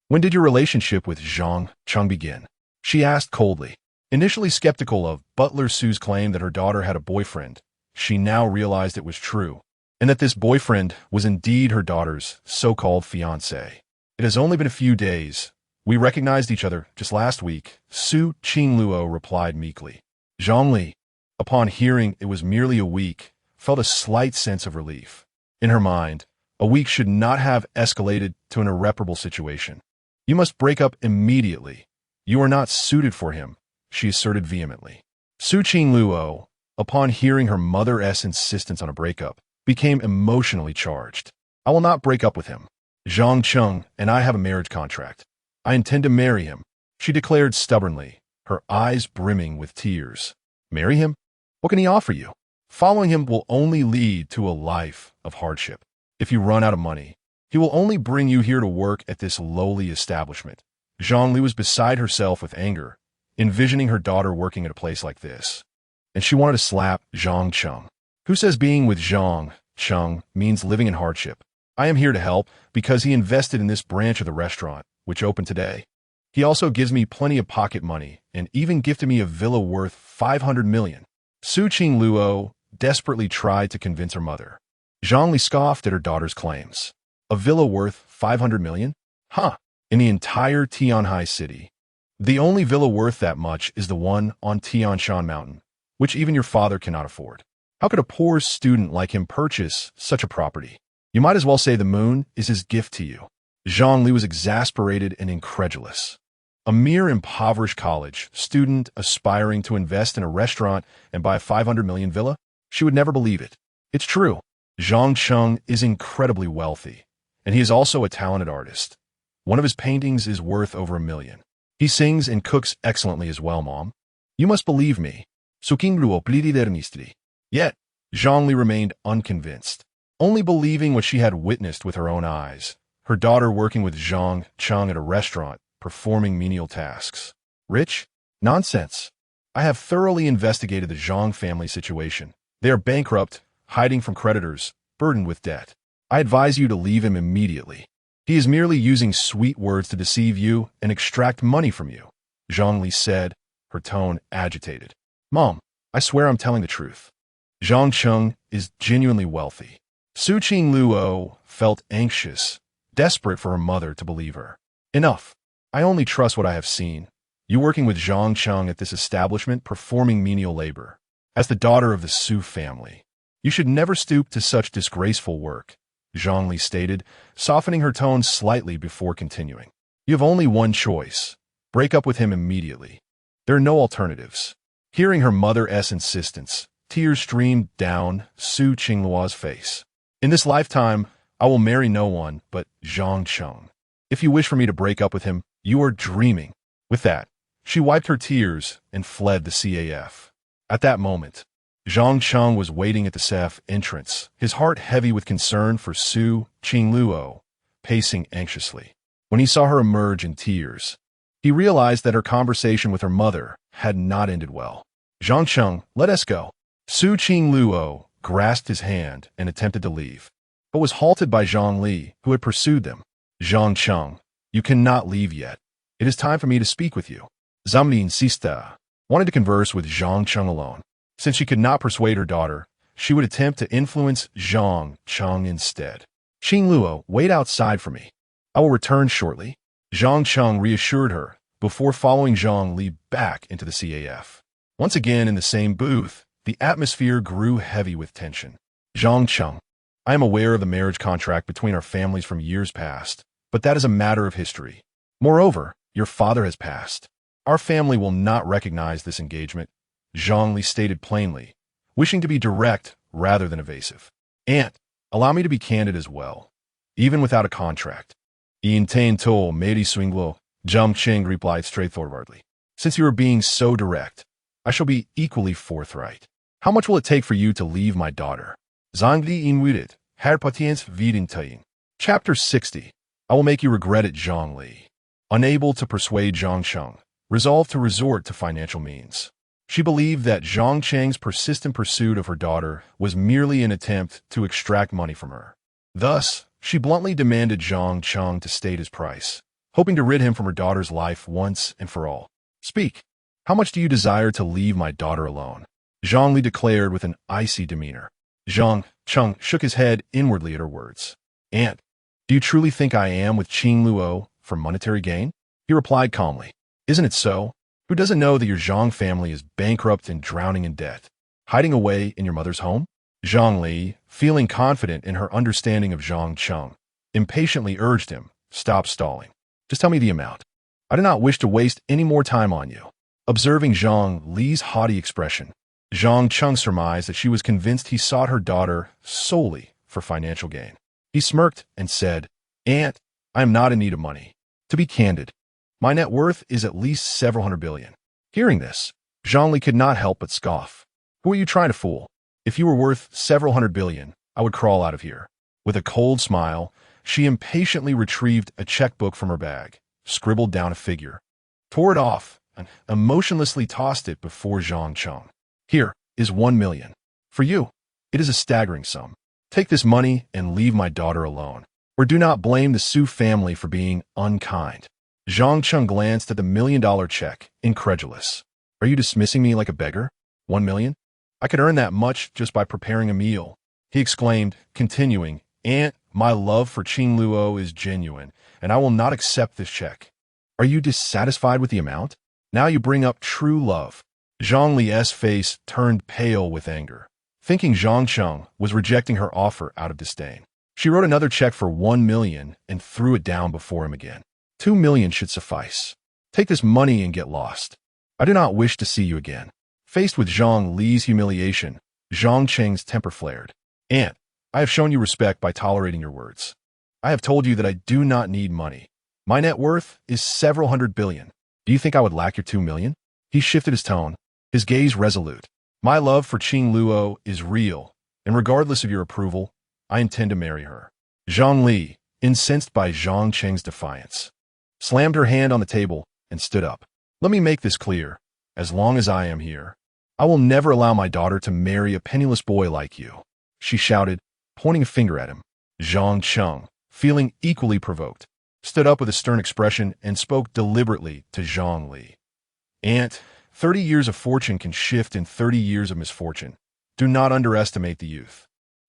When did your relationship with Zhang Cheng begin? She asked coldly. Initially skeptical of butler Su's claim that her daughter had a boyfriend, she now realized it was true, and that this boyfriend was indeed her daughter's so-called fiancé. It has only been a few days. We recognized each other just last week, Su Qingluo replied meekly. Zhang Li, upon hearing it was merely a week, felt a slight sense of relief. In her mind, a week should not have escalated to an irreparable situation. You must break up immediately. You are not suited for him, she asserted vehemently. Su Qingluo, upon hearing her mother's insistence on a breakup, became emotionally charged. I will not break up with him. Zhang Cheng and I have a marriage contract. I intend to marry him, she declared stubbornly, her eyes brimming with tears. Marry him? What can he offer you? Following him will only lead to a life of hardship. If you run out of money, he will only bring you here to work at this lowly establishment, Zhang was beside herself with anger, envisioning her daughter working at a place like this. And she wanted to slap Zhang Cheng. Who says being with Zhang Cheng means living in hardship? I am here to help because he invested in this branch of the restaurant, which opened today. He also gives me plenty of pocket money and even gifted me a villa worth 500 million. Su Qingluo desperately tried to convince her mother. Zhang Li scoffed at her daughter's claims. A villa worth 500 million? Huh. In the entire Tianhai city. The only villa worth that much is the one on Tianshan Mountain, which even your father cannot afford. How could a poor student like him purchase such a property? You might as well say the moon is his gift to you. Zhang Li was exasperated and incredulous. A mere impoverished college student aspiring to invest in a restaurant and buy a 500 million villa? She would never believe it. It's true. Zhang Cheng is incredibly wealthy, and he is also a talented artist. One of his paintings is worth over $1 million. He sings and cooks excellently as well, Mom. You must believe me. Yet, Zhang Li remained unconvinced, only believing what she had witnessed with her own eyes, her daughter working with Zhang Cheng at a restaurant, performing menial tasks. Rich? Nonsense. I have thoroughly investigated the Zhang family situation. They are bankrupt, hiding from creditors, burdened with debt. I advise you to leave him immediately. He is merely using sweet words to deceive you and extract money from you, Zhang Li said, her tone agitated. Mom, I swear I'm telling the truth. Zhang Cheng is genuinely wealthy. Su Qingluo felt anxious, desperate for her mother to believe her. Enough. I only trust what I have seen. You working with Zhang Cheng at this establishment, performing menial labor. As the daughter of the Su family, you should never stoop to such disgraceful work, Zhang Li stated, softening her tone slightly before continuing. You have only one choice. Break up with him immediately. There are no alternatives. Hearing her mother's insistence, tears streamed down Su Qingluo's face. In this lifetime, I will marry no one but Zhang Cheng. If you wish for me to break up with him, you are dreaming. With that, she wiped her tears and fled the CAF. At that moment, Zhang Cheng was waiting at the CAF entrance, his heart heavy with concern for Su Qingluo, pacing anxiously. When he saw her emerge in tears, he realized that her conversation with her mother had not ended well. Zhang Cheng, let us go. Su Qingluo grasped his hand and attempted to leave, but was halted by Zhang Li, who had pursued them. Zhang Cheng, you cannot leave yet. It is time for me to speak with you. Zhang Li wanted to converse with Zhang Cheng alone. Since she could not persuade her daughter, she would attempt to influence Zhang Cheng instead. Qingluo, wait outside for me. I will return shortly. Zhang Cheng reassured her before following Zhang Li back into the CAF. Once again in the same booth, the atmosphere grew heavy with tension. Zhang Cheng, I am aware of the marriage contract between our families from years past, but that is a matter of history. Moreover, your father has passed. Our family will not recognize this engagement, Zhang Li stated plainly, wishing to be direct rather than evasive. Aunt, allow me to be candid as well, even without a contract. Intento Mary Swinglo, Zhang Cheng replied straightforwardly. Since you are being so direct, I shall be equally forthright. How much will it take for you to leave my daughter? Zhang Li inwitted, her patience vidintayin. Chapter 60. I will make you regret it, Zhang Li. Unable to persuade Zhang Cheng, resolved to resort to financial means. She believed that Zhang Cheng's persistent pursuit of her daughter was merely an attempt to extract money from her. Thus, she bluntly demanded Zhang Cheng to state his price, hoping to rid him from her daughter's life once and for all. Speak. How much do you desire to leave my daughter alone? Zhang Li declared with an icy demeanor. Zhang Cheng shook his head inwardly at her words. Aunt, do you truly think I am with Qingluo for monetary gain? He replied calmly. Isn't it so? Who doesn't know that your Zhang family is bankrupt and drowning in debt, hiding away in your mother's home? Zhang Li, feeling confident in her understanding of Zhang Cheng, impatiently urged him, stop stalling. Just tell me the amount. I do not wish to waste any more time on you. Observing Zhang Li's haughty expression, Zhang Cheng surmised that she was convinced he sought her daughter solely for financial gain. He smirked and said, Aunt, I am not in need of money. To be candid, my net worth is at least several hundred billion. Hearing this, Zhang Li could not help but scoff. Who are you trying to fool? If you were worth several hundred billion, I would crawl out of here. With a cold smile, she impatiently retrieved a checkbook from her bag, scribbled down a figure, tore it off, and emotionlessly tossed it before Zhang Cheng. Here is 1 million. For you, it is a staggering sum. Take this money and leave my daughter alone. Or do not blame the Su family for being unkind. Zhang Cheng glanced at the $1 million check, incredulous. Are you dismissing me like a beggar? 1 million? I could earn that much just by preparing a meal. He exclaimed, continuing, Aunt, my love for Qing Luo is genuine, and I will not accept this check. Are you dissatisfied with the amount? Now you bring up true love. Zhang Li's face turned pale with anger, thinking Zhang Cheng was rejecting her offer out of disdain. She wrote another check for 1 million and threw it down before him again. 2 million should suffice. Take this money and get lost. I do not wish to see you again. Faced with Zhang Li's humiliation, Zhang Cheng's temper flared. Aunt, I have shown you respect by tolerating your words. I have told you that I do not need money. My net worth is several hundred billion. Do you think I would lack your 2 million? He shifted his tone, his gaze resolute. My love for Qing Luo is real, and regardless of your approval, I intend to marry her. Zhang Li, incensed by Zhang Cheng's defiance, slammed her hand on the table and stood up. Let me make this clear. As long as I am here, I will never allow my daughter to marry a penniless boy like you, she shouted, pointing a finger at him. Zhang Cheng, feeling equally provoked, stood up with a stern expression and spoke deliberately to Zhang Li. Aunt, 30 years of fortune can shift in 30 years of misfortune. Do not underestimate the youth.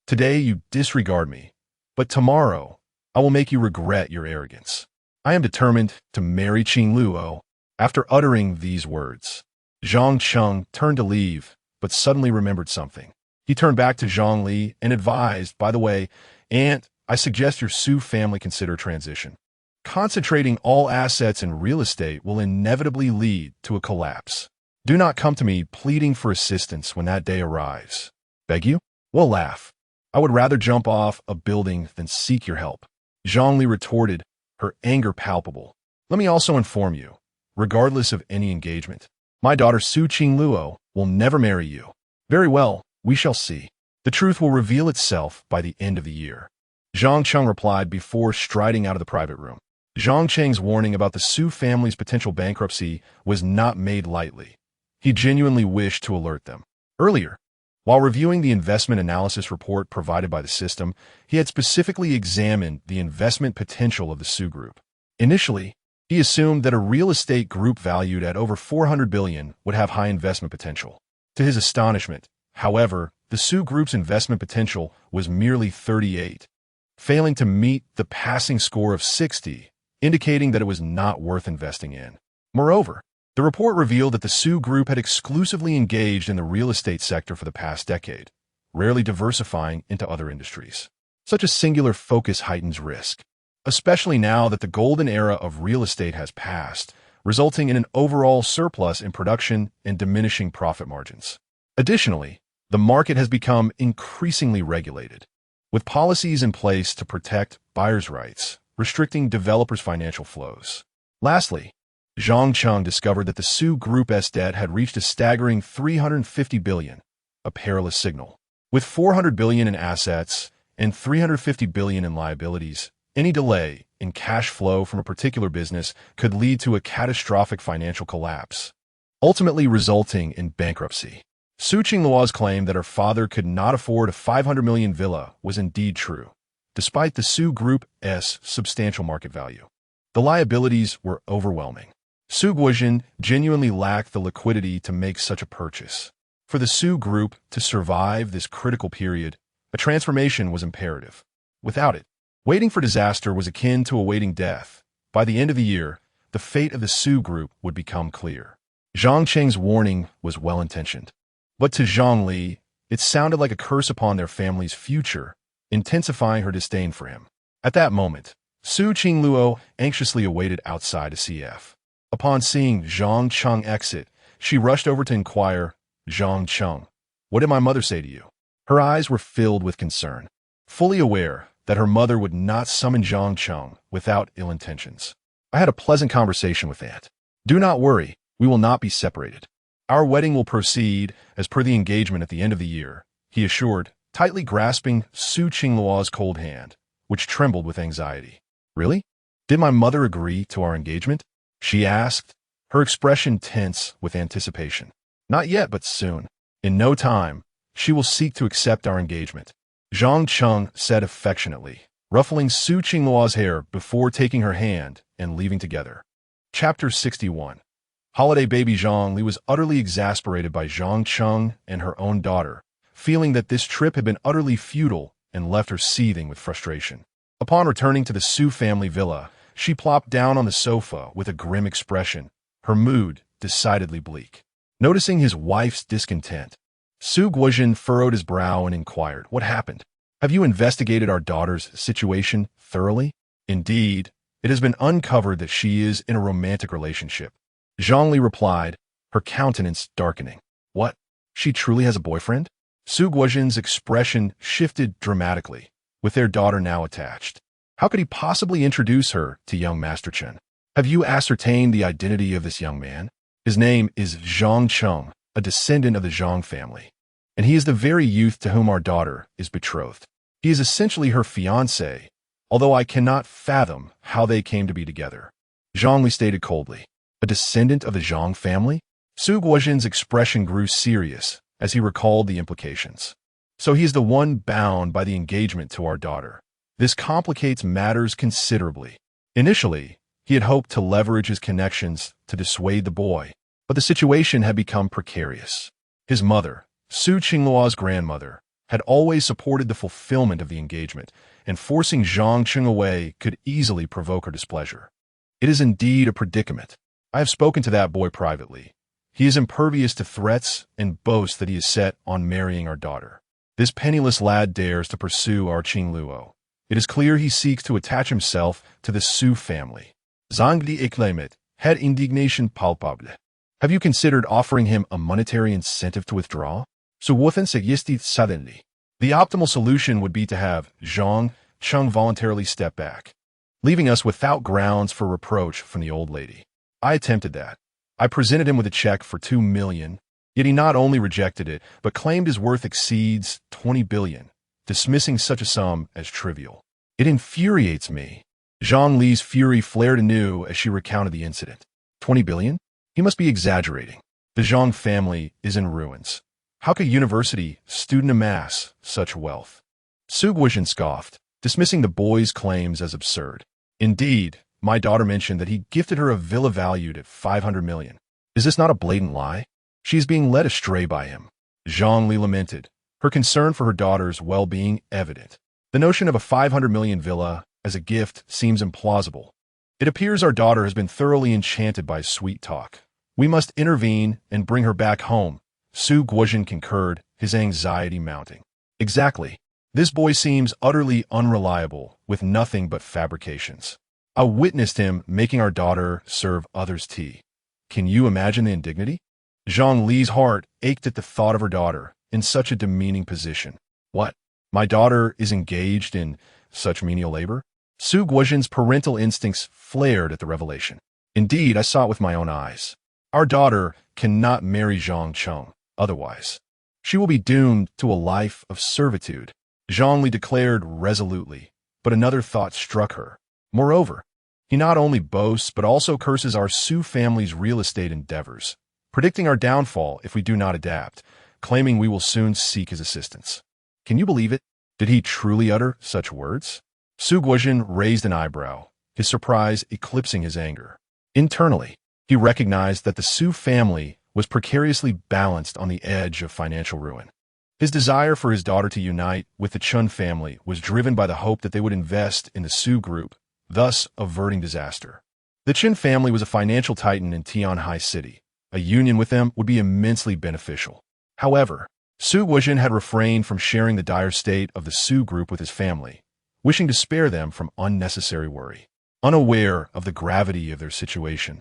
Today you disregard me, but tomorrow I will make you regret your arrogance. I am determined to marry Qing Luo. After uttering these words, Zhang Cheng turned to leave, but suddenly remembered something. He turned back to Zhang Li and advised, by the way, Aunt, I suggest your Su family consider transition. Concentrating all assets in real estate will inevitably lead to a collapse. Do not come to me pleading for assistance when that day arrives. Beg you? We'll laugh. I would rather jump off a building than seek your help. Zhang Li retorted, her anger palpable. Let me also inform you, regardless of any engagement, my daughter Su Qing Luo will never marry you. Very well, we shall see. The truth will reveal itself by the end of the year. Zhang Cheng replied before striding out of the private room. Zhang Cheng's warning about the Su family's potential bankruptcy was not made lightly. He genuinely wished to alert them. Earlier, while reviewing the investment analysis report provided by the system, he had specifically examined the investment potential of the Su Group. Initially, he assumed that a real estate group valued at over 400 billion would have high investment potential. To his astonishment, however, the Su Group's investment potential was merely 38, failing to meet the passing score of 60, indicating that it was not worth investing in. Moreover, the report revealed that the Su Group had exclusively engaged in the real estate sector for the past decade, rarely diversifying into other industries. Such a singular focus heightens risk, especially now that the golden era of real estate has passed, resulting in an overall surplus in production and diminishing profit margins. Additionally, the market has become increasingly regulated, with policies in place to protect buyers' rights, restricting developers' financial flows. Lastly, Zhang Cheng discovered that the Su Group's debt had reached a staggering 350 billion, a perilous signal. With 400 billion in assets and 350 billion in liabilities, any delay in cash flow from a particular business could lead to a catastrophic financial collapse, ultimately resulting in bankruptcy. Su Qingluo's claim that her father could not afford a 500 million villa was indeed true, despite the Su Group's substantial market value. The liabilities were overwhelming. Su Guozhen genuinely lacked the liquidity to make such a purchase. For the Su Group to survive this critical period, a transformation was imperative. Without it, waiting for disaster was akin to awaiting death. By the end of the year, the fate of the Su Group would become clear. Zhang Cheng's warning was well-intentioned, but to Zhang Li, it sounded like a curse upon their family's future, intensifying her disdain for him. At that moment, Su Qingluo anxiously awaited outside a CF. Upon seeing Zhang Cheng exit, she rushed over to inquire, Zhang Cheng, what did my mother say to you? Her eyes were filled with concern, fully aware that her mother would not summon Zhang Cheng without ill intentions. I had a pleasant conversation with Aunt. Do not worry, we will not be separated. Our wedding will proceed as per the engagement at the end of the year, he assured, tightly grasping Su Qingluo's cold hand, which trembled with anxiety. Really? Did my mother agree to our engagement? She asked, her expression tense with anticipation. Not yet, but soon. In no time, she will seek to accept our engagement. Zhang Cheng said affectionately, ruffling Su Qingluo's hair before taking her hand and leaving together. Chapter 61. Holiday baby Zhang Li was utterly exasperated by Zhang Cheng and her own daughter, feeling that this trip had been utterly futile and left her seething with frustration. Upon returning to the Su family villa, she plopped down on the sofa with a grim expression, her mood decidedly bleak. Noticing his wife's discontent, Su Guozhen furrowed his brow and inquired, "What happened? Have you investigated our daughter's situation thoroughly?" "Indeed, it has been uncovered that she is in a romantic relationship." Zhang Li replied, her countenance darkening. "What? She truly has a boyfriend?" Su Guozhen's expression shifted dramatically, with their daughter now attached. How could he possibly introduce her to young Master Chen? "Have you ascertained the identity of this young man? His name is Zhang Cheng, a descendant of the Zhang family, and he is the very youth to whom our daughter is betrothed. He is essentially her fiancé, although I cannot fathom how they came to be together." Zhang Li stated coldly. "A descendant of the Zhang family?" Su Guozhen's expression grew serious as he recalled the implications. "So he is the one bound by the engagement to our daughter. This complicates matters considerably. Initially, he had hoped to leverage his connections to dissuade the boy, but the situation had become precarious. His mother, Su Qingluo's grandmother, had always supported the fulfillment of the engagement, and forcing Zhang Cheng away could easily provoke her displeasure. It is indeed a predicament. I have spoken to that boy privately. He is impervious to threats and boasts that he is set on marrying our daughter. This penniless lad dares to pursue our Qingluo. It is clear he seeks to attach himself to the Su family." Zhang Li exclaimed, had indignation palpable. "Have you considered offering him a monetary incentive to withdraw?" Su Guozhen suggested suddenly. "The optimal solution would be to have Zhang Cheng voluntarily step back, leaving us without grounds for reproach from the old lady. I attempted that. I presented him with a check for 2 million, yet he not only rejected it, but claimed his worth exceeds 20 billion, dismissing such a sum as trivial. It infuriates me." Zhang Li's fury flared anew as she recounted the incident. 20 billion? He must be exaggerating. The Zhang family is in ruins. How could a university student amass such wealth? Su Guozhen scoffed, dismissing the boy's claims as absurd. "Indeed, my daughter mentioned that he gifted her a villa valued at 500 million. Is this not a blatant lie? She is being led astray by him." Zhang Li lamented, her concern for her daughter's well-being evident. "The notion of a 500 million villa as a gift seems implausible. It appears our daughter has been thoroughly enchanted by sweet talk. We must intervene and bring her back home." Su Guozhen concurred, his anxiety mounting. "Exactly. This boy seems utterly unreliable, with nothing but fabrications. I witnessed him making our daughter serve others tea. Can you imagine the indignity?" Zhang Li's heart ached at the thought of her daughter in such a demeaning position. "What? My daughter is engaged in such menial labor?" Su Guozhen's parental instincts flared at the revelation. "Indeed, I saw it with my own eyes. Our daughter cannot marry Zhang Cheng, otherwise she will be doomed to a life of servitude," Zhang Li declared resolutely, but another thought struck her. "Moreover, he not only boasts but also curses our Su family's real estate endeavors, predicting our downfall if we do not adapt, claiming we will soon seek his assistance. Can you believe it? Did he truly utter such words?" Su Guozhen raised an eyebrow, his surprise eclipsing his anger. Internally, he recognized that the Su family was precariously balanced on the edge of financial ruin. His desire for his daughter to unite with the Chun family was driven by the hope that they would invest in the Su group, thus averting disaster. The Chen family was a financial titan in Tianhai City. A union with them would be immensely beneficial. However, Su Guozhen had refrained from sharing the dire state of the Su group with his family, wishing to spare them from unnecessary worry. Unaware of the gravity of their situation,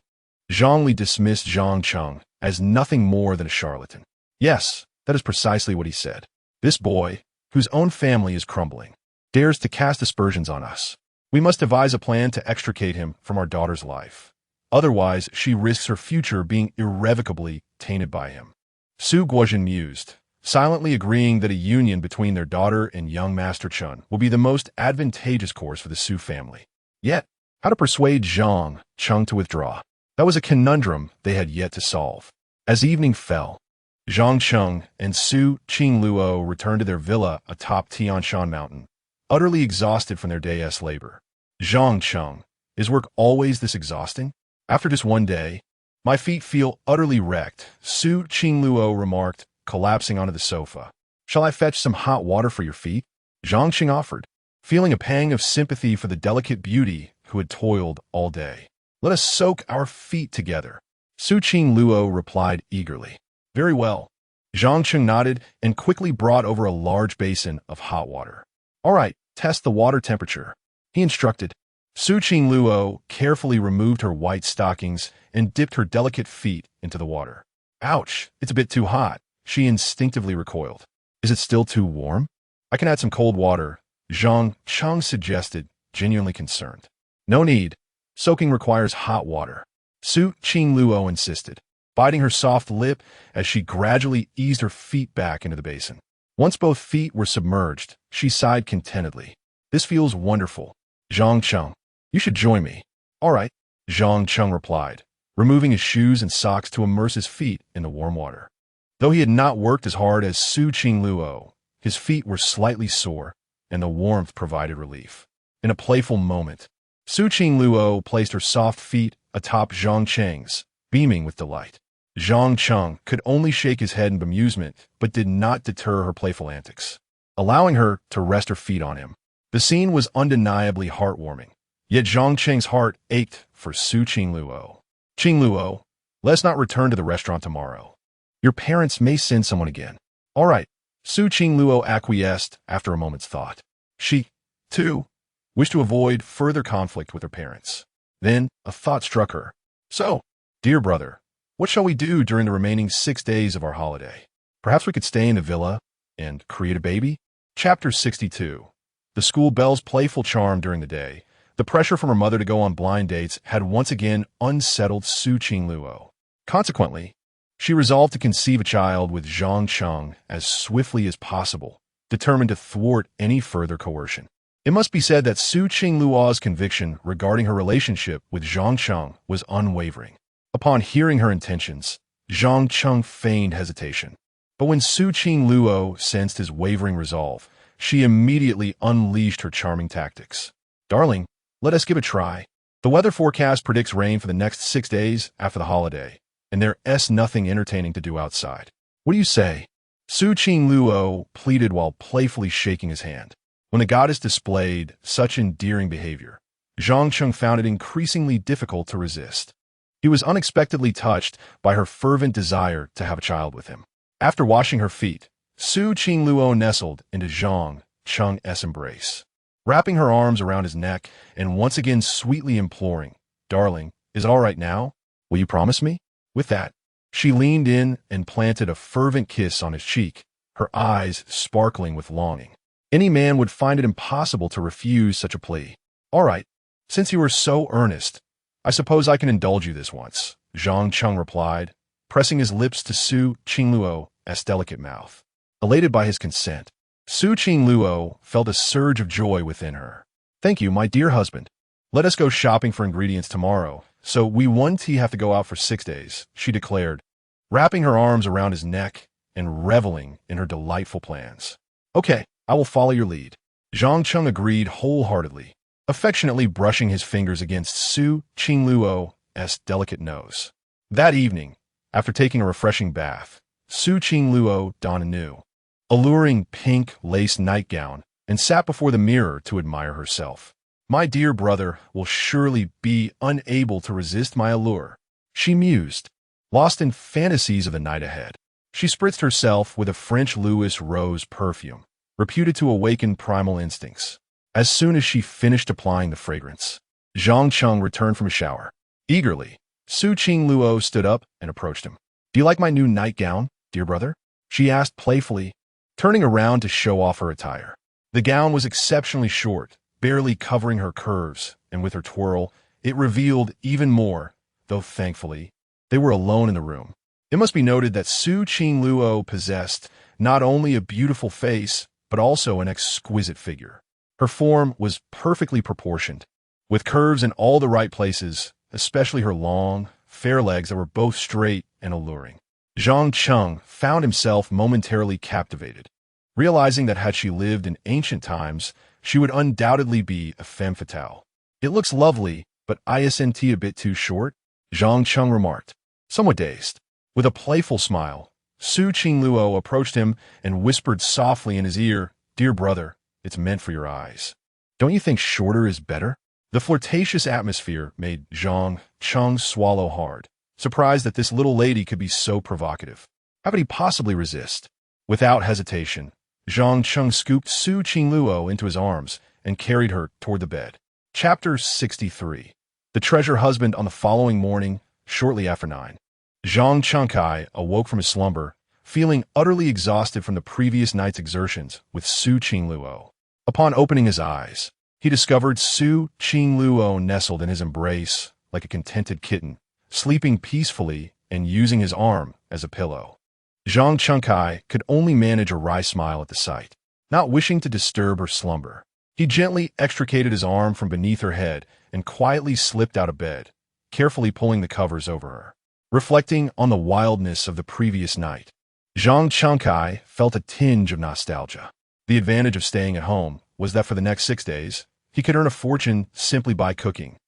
Zhang Li dismissed Zhang Cheng as nothing more than a charlatan. Yes, that is precisely what he said. This boy, whose own family is crumbling, dares to cast aspersions on us. We must devise a plan to extricate him from our daughter's life. Otherwise, she risks her future being irrevocably tainted by him. Su Guozhen mused, silently agreeing that a union between their daughter and young Master Chen will be the most advantageous course for the Su family. Yet, How to persuade Zhang Cheng to withdraw. That was a conundrum they had yet to solve. As evening fell, Zhang Cheng and Su Qingluo returned to their villa atop Tianshan Mountain, utterly exhausted from their day's labor. Zhang Cheng, is work always this exhausting? After just one day, my feet feel utterly wrecked, Su Qingluo remarked, collapsing onto the sofa. Shall I fetch some hot water for your feet? Zhang Cheng offered, feeling a pang of sympathy for the delicate beauty who had toiled all day. Let us soak our feet together. Su Qingluo replied eagerly. Very well. Zhang Cheng nodded and quickly brought over a large basin of hot water. All right, test the water temperature, he instructed. Su Qingluo carefully removed her white stockings and dipped her delicate feet into the water. Ouch, it's a bit too hot, she instinctively recoiled. Is it still too warm? I can add some cold water, Zhang Cheng suggested, genuinely concerned. No need. Soaking requires hot water, Su Qingluo insisted, biting her soft lip as she gradually eased her feet back into the basin. Once both feet were submerged, she sighed contentedly. This feels wonderful. Zhang Cheng, you should join me. All right, Zhang Cheng replied, removing his shoes and socks to immerse his feet in the warm water. Though he had not worked as hard as Su Qingluo, his feet were slightly sore, and the warmth provided relief. In a playful moment, Su Qingluo placed her soft feet atop Zhang Cheng's, beaming with delight. Zhang Cheng could only shake his head in bemusement, but did not deter her playful antics, allowing her to rest her feet on him. The scene was undeniably heartwarming, yet Zhang Cheng's heart ached for Su Qingluo. Qingluo, let's not return to the restaurant tomorrow. Your parents may send someone again. All right, Su Qingluo acquiesced after a moment's thought. She, too, wished to avoid further conflict with her parents. Then a thought struck her. So, dear brother, what shall we do during the remaining 6 days of our holiday? Perhaps we could stay in the villa and create a baby? Chapter 62. The school bell's playful charm during the day, the pressure from her mother to go on blind dates had once again unsettled Su Qingluo. Consequently, she resolved to conceive a child with Zhang Cheng as swiftly as possible, determined to thwart any further coercion. It must be said that Su Qingluo's conviction regarding her relationship with Zhang Cheng was unwavering. Upon hearing her intentions, Zhang Cheng feigned hesitation. But when Su Qingluo sensed his wavering resolve, she immediately unleashed her charming tactics. Darling, let us give it a try. The weather forecast predicts rain for the next 6 days after the holiday, and there's nothing entertaining to do outside. What do you say? Su Qingluo pleaded while playfully shaking his hand. When the goddess displayed such endearing behavior, Zhang Cheng found it increasingly difficult to resist. He was unexpectedly touched by her fervent desire to have a child with him. After washing her feet, Su Qingluo nestled into Zhang Cheng's embrace, wrapping her arms around his neck and once again sweetly imploring, Darling, is it all right now? Will you promise me? With that, she leaned in and planted a fervent kiss on his cheek, her eyes sparkling with longing. Any man would find it impossible to refuse such a plea. All right, since you are so earnest, I suppose I can indulge you this once, Zhang Cheng replied, pressing his lips to Su Qingluo's delicate mouth. Elated by his consent, Su Qingluo felt a surge of joy within her. Thank you, my dear husband. Let us go shopping for ingredients tomorrow, so we won't have to go out for 6 days, she declared, wrapping her arms around his neck and reveling in her delightful plans. Okay, I will follow your lead. Zhang Cheng agreed wholeheartedly, affectionately brushing his fingers against Su Qingluo's delicate nose. That evening, after taking a refreshing bath, Su Qingluo donned a new, alluring pink lace nightgown and sat before the mirror to admire herself. My dear brother will surely be unable to resist my allure, she mused, lost in fantasies of the night ahead. She spritzed herself with a French Louis rose perfume, reputed to awaken primal instincts. As soon as she finished applying the fragrance, Zhang Cheng returned from a shower. Eagerly, Su Qingluo stood up and approached him. Do you like my new nightgown, dear brother? She asked playfully, turning around to show off her attire. The gown was exceptionally short, barely covering her curves, and with her twirl, it revealed even more, though thankfully, they were alone in the room. It must be noted that Su Qingluo possessed not only a beautiful face, but also an exquisite figure. Her form was perfectly proportioned, with curves in all the right places, especially her long, fair legs that were both straight and alluring. Zhang Cheng found himself momentarily captivated, realizing that had she lived in ancient times, she would undoubtedly be a femme fatale. "It looks lovely, but isn't a bit too short?" Zhang Cheng remarked, somewhat dazed. With a playful smile, Su Qingluo approached him and whispered softly in his ear, "Dear brother, it's meant for your eyes. Don't you think shorter is better?" The flirtatious atmosphere made Zhang Cheng swallow hard, surprised that this little lady could be so provocative. How could he possibly resist? Without hesitation, Zhang Cheng scooped Su Qingluo into his arms and carried her toward the bed. Chapter 63. The treasure husband. On the following morning, shortly after 9, Zhang Chengkai awoke from his slumber, feeling utterly exhausted from the previous night's exertions with Su Qingluo. Upon opening his eyes, he discovered Su Qingluo nestled in his embrace like a contented kitten, sleeping peacefully and using his arm as a pillow. Zhang Chengkai could only manage a wry smile at the sight. Not wishing to disturb her slumber, he gently extricated his arm from beneath her head and quietly slipped out of bed, carefully pulling the covers over her. Reflecting on the wildness of the previous night, Zhang Chengkai felt a tinge of nostalgia. The advantage of staying at home was that for the next 6 days, he could earn a fortune simply by cooking,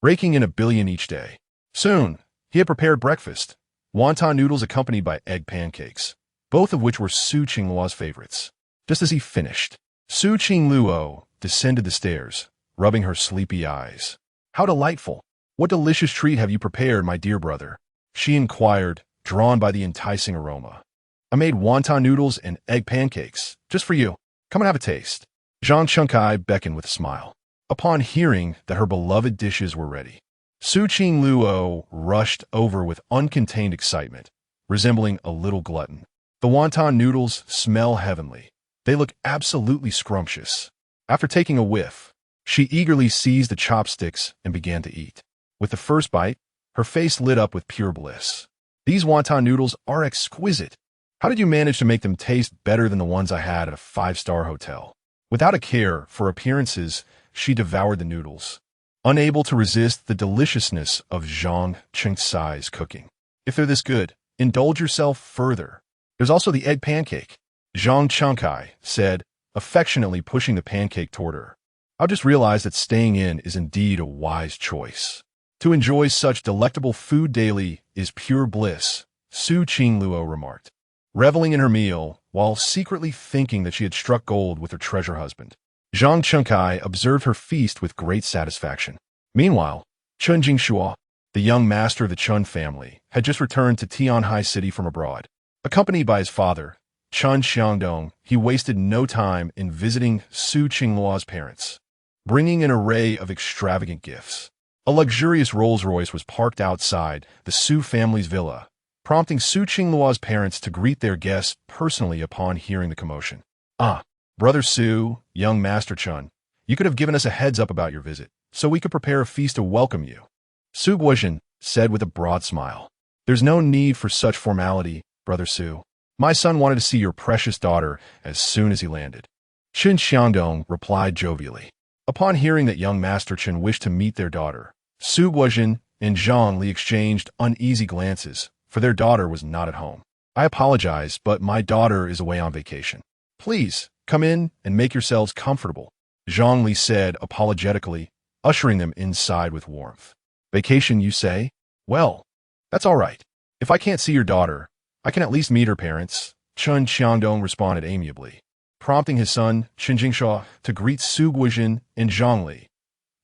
raking in $1 billion each day. Soon, he had prepared breakfast, wonton noodles accompanied by egg pancakes, both of which were Su Qingluo's favorites. Just as he finished, Su Qingluo descended the stairs, rubbing her sleepy eyes. "How delightful! What delicious treat have you prepared, my dear brother?" she inquired, drawn by the enticing aroma. "I made wonton noodles and egg pancakes, just for you. Come and have a taste." Zhang Chengkai beckoned with a smile. Upon hearing that her beloved dishes were ready, Su Qingluo rushed over with uncontained excitement, resembling a little glutton. The wonton noodles smell heavenly. They look absolutely scrumptious. After taking a whiff, she eagerly seized the chopsticks and began to eat. With the first bite, her face lit up with pure bliss. "These wonton noodles are exquisite. How did you manage to make them taste better than the ones I had at a 5-star hotel?" Without a care for appearances, she devoured the noodles, unable to resist the deliciousness of Zhang Chengkai's cooking. "If they're this good, indulge yourself further. There's also the egg pancake," Zhang Chengkai said, affectionately pushing the pancake toward her. "I've just realized that staying in is indeed a wise choice. To enjoy such delectable food daily is pure bliss," Su Qingluo remarked, reveling in her meal while secretly thinking that she had struck gold with her treasure husband. Zhang Chengkai observed her feast with great satisfaction. Meanwhile, Chen Jingshua, the young master of the Chen family, had just returned to Tianhai City from abroad. Accompanied by his father, Chen Xiangdong, he wasted no time in visiting Su Qingluo's parents, bringing an array of extravagant gifts. A luxurious Rolls-Royce was parked outside the Su family's villa, prompting Su Qingluo's parents to greet their guests personally upon hearing the commotion. "Ah, Brother Su, young Master Chen, you could have given us a heads up about your visit, so we could prepare a feast to welcome you," Su Guozhen said with a broad smile. "There's no need for such formality, Brother Su. My son wanted to see your precious daughter as soon as he landed." Chen Xiangdong replied jovially. Upon hearing that young Master Chen wished to meet their daughter, Su Guozhen and Zhang Li exchanged uneasy glances, for their daughter was not at home. "I apologize, but my daughter is away on vacation. Please, come in and make yourselves comfortable," Zhang Li said apologetically, ushering them inside with warmth. "Vacation, you say? Well, that's all right. If I can't see your daughter, I can at least meet her parents," Chen Xiangdong responded amiably, prompting his son, Chen Jingshaw, to greet Su Guozhen and Zhang Li.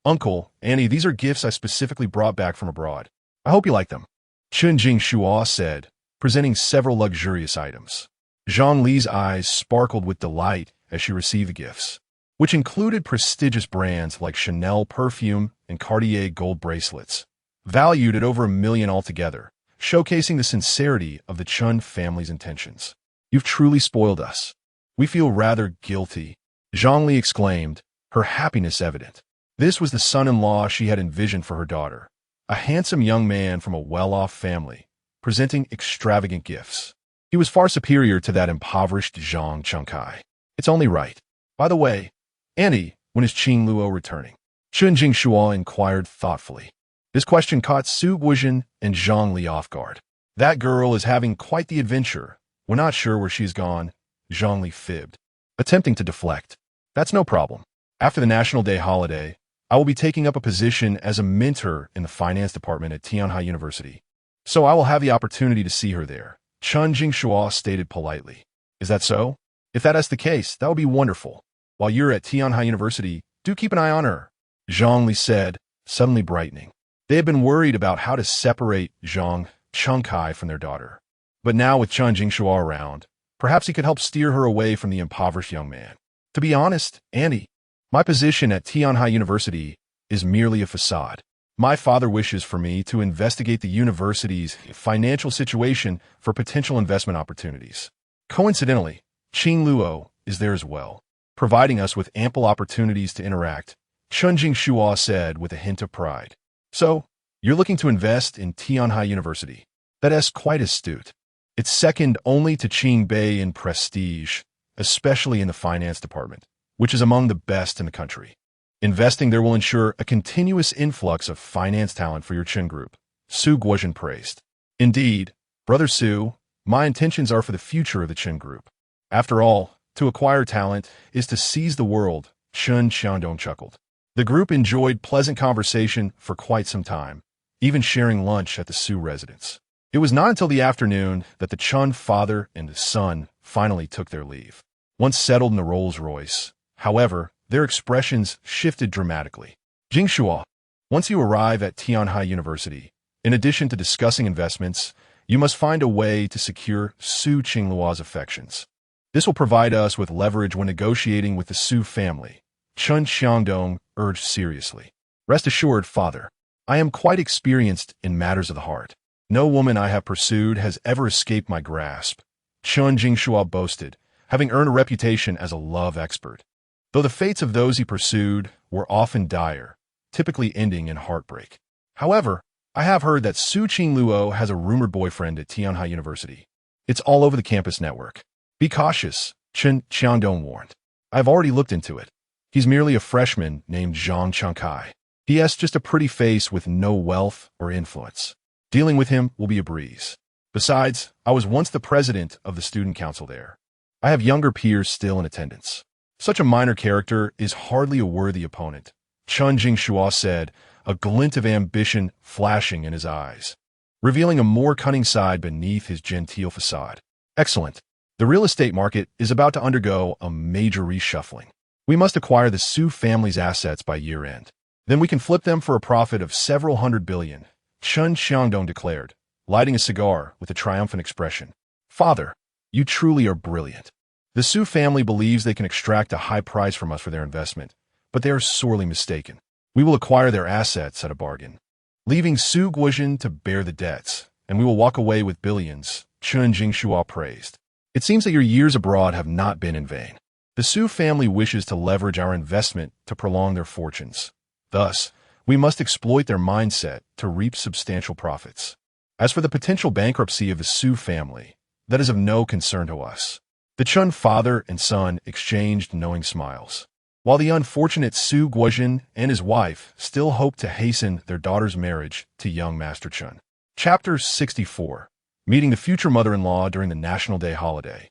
"Uncle, Annie, these are gifts I specifically brought back from abroad. I hope you like them," Chen Jingshua said, presenting several luxurious items. Zhang Li's eyes sparkled with delight as she received the gifts, which included prestigious brands like Chanel perfume and Cartier gold bracelets, valued at over $1 million altogether, showcasing the sincerity of the Chen family's intentions. "You've truly spoiled us. We feel rather guilty," Zhang Li exclaimed, her happiness evident. This was the son-in-law she had envisioned for her daughter, a handsome young man from a well-off family, presenting extravagant gifts. He was far superior to that impoverished Zhang Chengkai. "It's only right. By the way, Annie, when is Qingluo returning?" Chun Jingshua inquired thoughtfully. This question caught Su Guizhen and Zhang Li off guard. That girl is having quite the adventure. We're not sure where she's gone, Zhang Li fibbed, attempting to deflect. That's no problem. After the National Day holiday, I will be taking up a position as a mentor in the finance department at Tianhai University. So I will have the opportunity to see her there, Chun Jingshua stated politely. Is that so? If that is the case, that would be wonderful. While you're at Tianhai University, do keep an eye on her, Zhang Li said, suddenly brightening. They had been worried about how to separate Zhang Cheng from their daughter. But now with Chun Jingshua around, perhaps he could help steer her away from the impoverished young man. To be honest, Andy, my position at Tianhai University is merely a facade. My father wishes for me to investigate the university's financial situation for potential investment opportunities. Coincidentally, Qing Luo is there as well, providing us with ample opportunities to interact, Chun Jingshua said with a hint of pride. So, you're looking to invest in Tianhai University. That is quite astute. It's second only to Qing Bei in prestige, especially in the finance department, which is among the best in the country. Investing there will ensure a continuous influx of finance talent for your Qin group, Su Guizhen praised. Indeed, Brother Su, my intentions are for the future of the Qin group. After all, to acquire talent is to seize the world, Chun Xiaodong chuckled. The group enjoyed pleasant conversation for quite some time, even sharing lunch at the Su residence. It was not until the afternoon that the Chun father and his son finally took their leave. Once settled in the Rolls-Royce, however, their expressions shifted dramatically. Jingshua, once you arrive at Tianhai University, in addition to discussing investments, you must find a way to secure Su Qingluo's affections. This will provide us with leverage when negotiating with the Su family, Chun Xiangdong urged seriously. Rest assured, father, I am quite experienced in matters of the heart. No woman I have pursued has ever escaped my grasp, Chun Jingshua boasted, having earned a reputation as a love expert. Though the fates of those he pursued were often dire, typically ending in heartbreak. However, I have heard that Su Qingluo has a rumored boyfriend at Tianhai University. It's all over the campus network. Be cautious, Chun Xiangdong warned. I've already looked into it. He's merely a freshman named Zhang Cheng. He has just a pretty face with no wealth or influence. Dealing with him will be a breeze. Besides, I was once the president of the student council there. I have younger peers still in attendance. Such a minor character is hardly a worthy opponent, Chun Jingshua said, a glint of ambition flashing in his eyes, revealing a more cunning side beneath his genteel facade. Excellent. The real estate market is about to undergo a major reshuffling. We must acquire the Su family's assets by year-end. Then we can flip them for a profit of several hundred billion, Chun Xiangdong declared, lighting a cigar with a triumphant expression. Father, you truly are brilliant. The Su family believes they can extract a high price from us for their investment, but they are sorely mistaken. We will acquire their assets at a bargain, leaving Su Guizhen to bear the debts, and we will walk away with billions, Chun Jingshua praised. It seems that your years abroad have not been in vain. The Su family wishes to leverage our investment to prolong their fortunes. Thus, we must exploit their mindset to reap substantial profits. As for the potential bankruptcy of the Su family, that is of no concern to us. The Chun father and son exchanged knowing smiles. While the unfortunate Su Guizhen and his wife still hope to hasten their daughter's marriage to young Master Chun. Chapter 64. Meeting the future mother-in-law during the National Day holiday.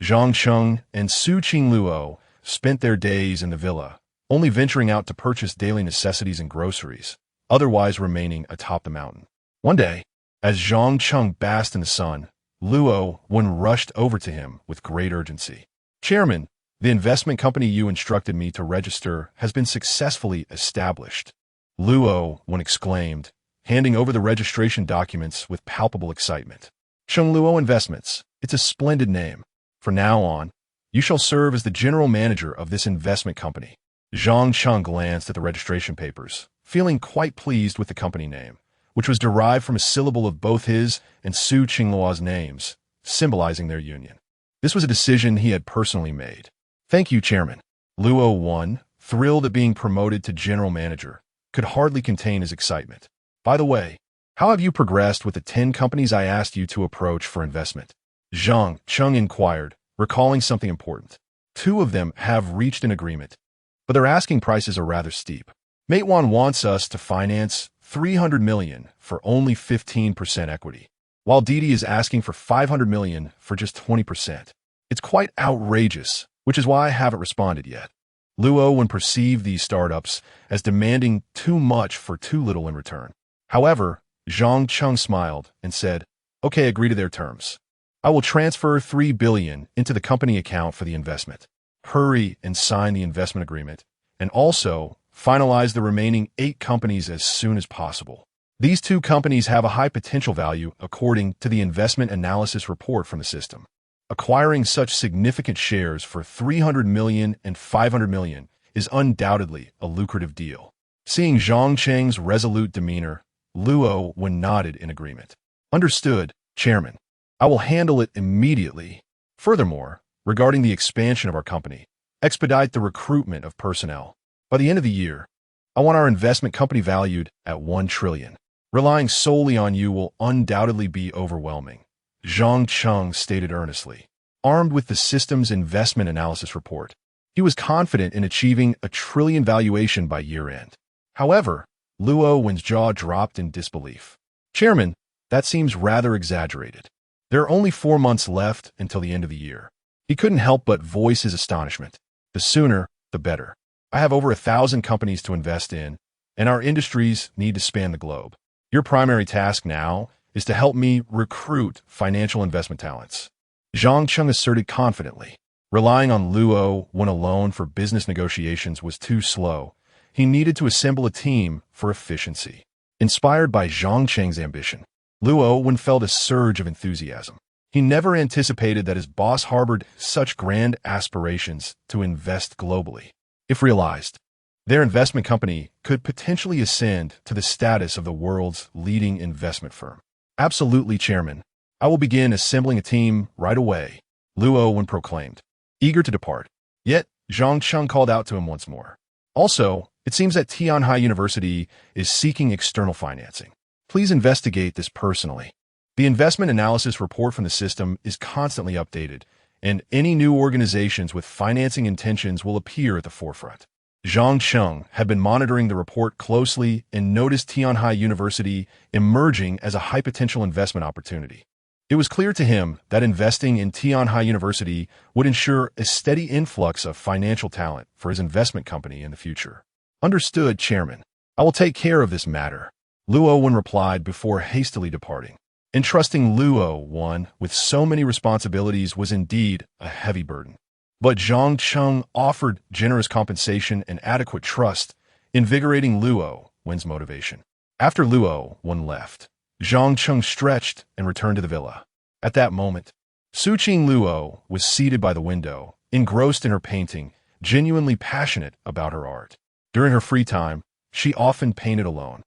Zhang Cheng and Su Qingluo spent their days in the villa, only venturing out to purchase daily necessities and groceries, otherwise remaining atop the mountain. One day, as Zhang Cheng basked in the sun, Luo rushed over to him with great urgency. Chairman, the investment company you instructed me to register has been successfully established, Luo exclaimed, handing over the registration documents with palpable excitement. Cheng Luo Investments, it's a splendid name. From now on, you shall serve as the general manager of this investment company. Zhang Cheng glanced at the registration papers, feeling quite pleased with the company name, which was derived from a syllable of both his and Su Qingluo's names, symbolizing their union. This was a decision he had personally made. Thank you, Chairman. Luo, thrilled at being promoted to general manager, could hardly contain his excitement. By the way, how have you progressed with the 10 companies I asked you to approach for investment? Zhang Cheng inquired, recalling something important. 2 of them have reached an agreement, but their asking prices are rather steep. Yuan wants us to finance 300 million for only 15% equity, while Didi is asking for 500 million for just 20%. It's quite outrageous, which is why I haven't responded yet. Luo would perceive these startups as demanding too much for too little in return. However, Zhang Cheng smiled and said, "Okay, agree to their terms. I will transfer 3 billion into the company account for the investment. Hurry and sign the investment agreement, and also finalize the remaining 8 companies as soon as possible. These 2 companies have a high potential value according to the investment analysis report from the system. Acquiring such significant shares for 300 million and 500 million is undoubtedly a lucrative deal." Seeing Zhang Cheng's resolute demeanor, Luo nodded in agreement. "Understood, Chairman. I will handle it immediately. Furthermore, regarding the expansion of our company, expedite the recruitment of personnel. By the end of the year, I want our investment company valued at 1 trillion. Relying solely on you will undoubtedly be overwhelming," Zhang Cheng stated earnestly. Armed with the system's investment analysis report, he was confident in achieving a trillion valuation by year-end. However, Luo's jaw dropped in disbelief. "Chairman, that seems rather exaggerated. There are only 4 months left until the end of the year." He couldn't help but voice his astonishment. "The sooner, the better. I have over 1,000 companies to invest in, and our industries need to span the globe. Your primary task now is to help me recruit financial investment talents," Zhang Cheng asserted confidently. Relying on Luo alone for business negotiations was too slow. He needed to assemble a team for efficiency. Inspired by Zhang Cheng's ambition, Luo felt a surge of enthusiasm. He never anticipated that his boss harbored such grand aspirations to invest globally. If realized, their investment company could potentially ascend to the status of the world's leading investment firm. "Absolutely, Chairman. I will begin assembling a team right away," Luo proclaimed, eager to depart. Yet, Zhang Cheng called out to him once more. "Also, it seems that Tianhai University is seeking external financing. Please investigate this personally. The investment analysis report from the system is constantly updated, and any new organizations with financing intentions will appear at the forefront." Zhang Cheng had been monitoring the report closely and noticed Tianhai University emerging as a high-potential investment opportunity. It was clear to him that investing in Tianhai University would ensure a steady influx of financial talent for his investment company in the future. "Understood, Chairman. I will take care of this matter," Luo replied before hastily departing. Entrusting Luo with so many responsibilities was indeed a heavy burden. But Zhang Cheng offered generous compensation and adequate trust, invigorating Luo's motivation. After Luo left, Zhang Cheng stretched and returned to the villa. At that moment, Suqing Luo was seated by the window, engrossed in her painting, genuinely passionate about her art. During her free time, she often painted alone.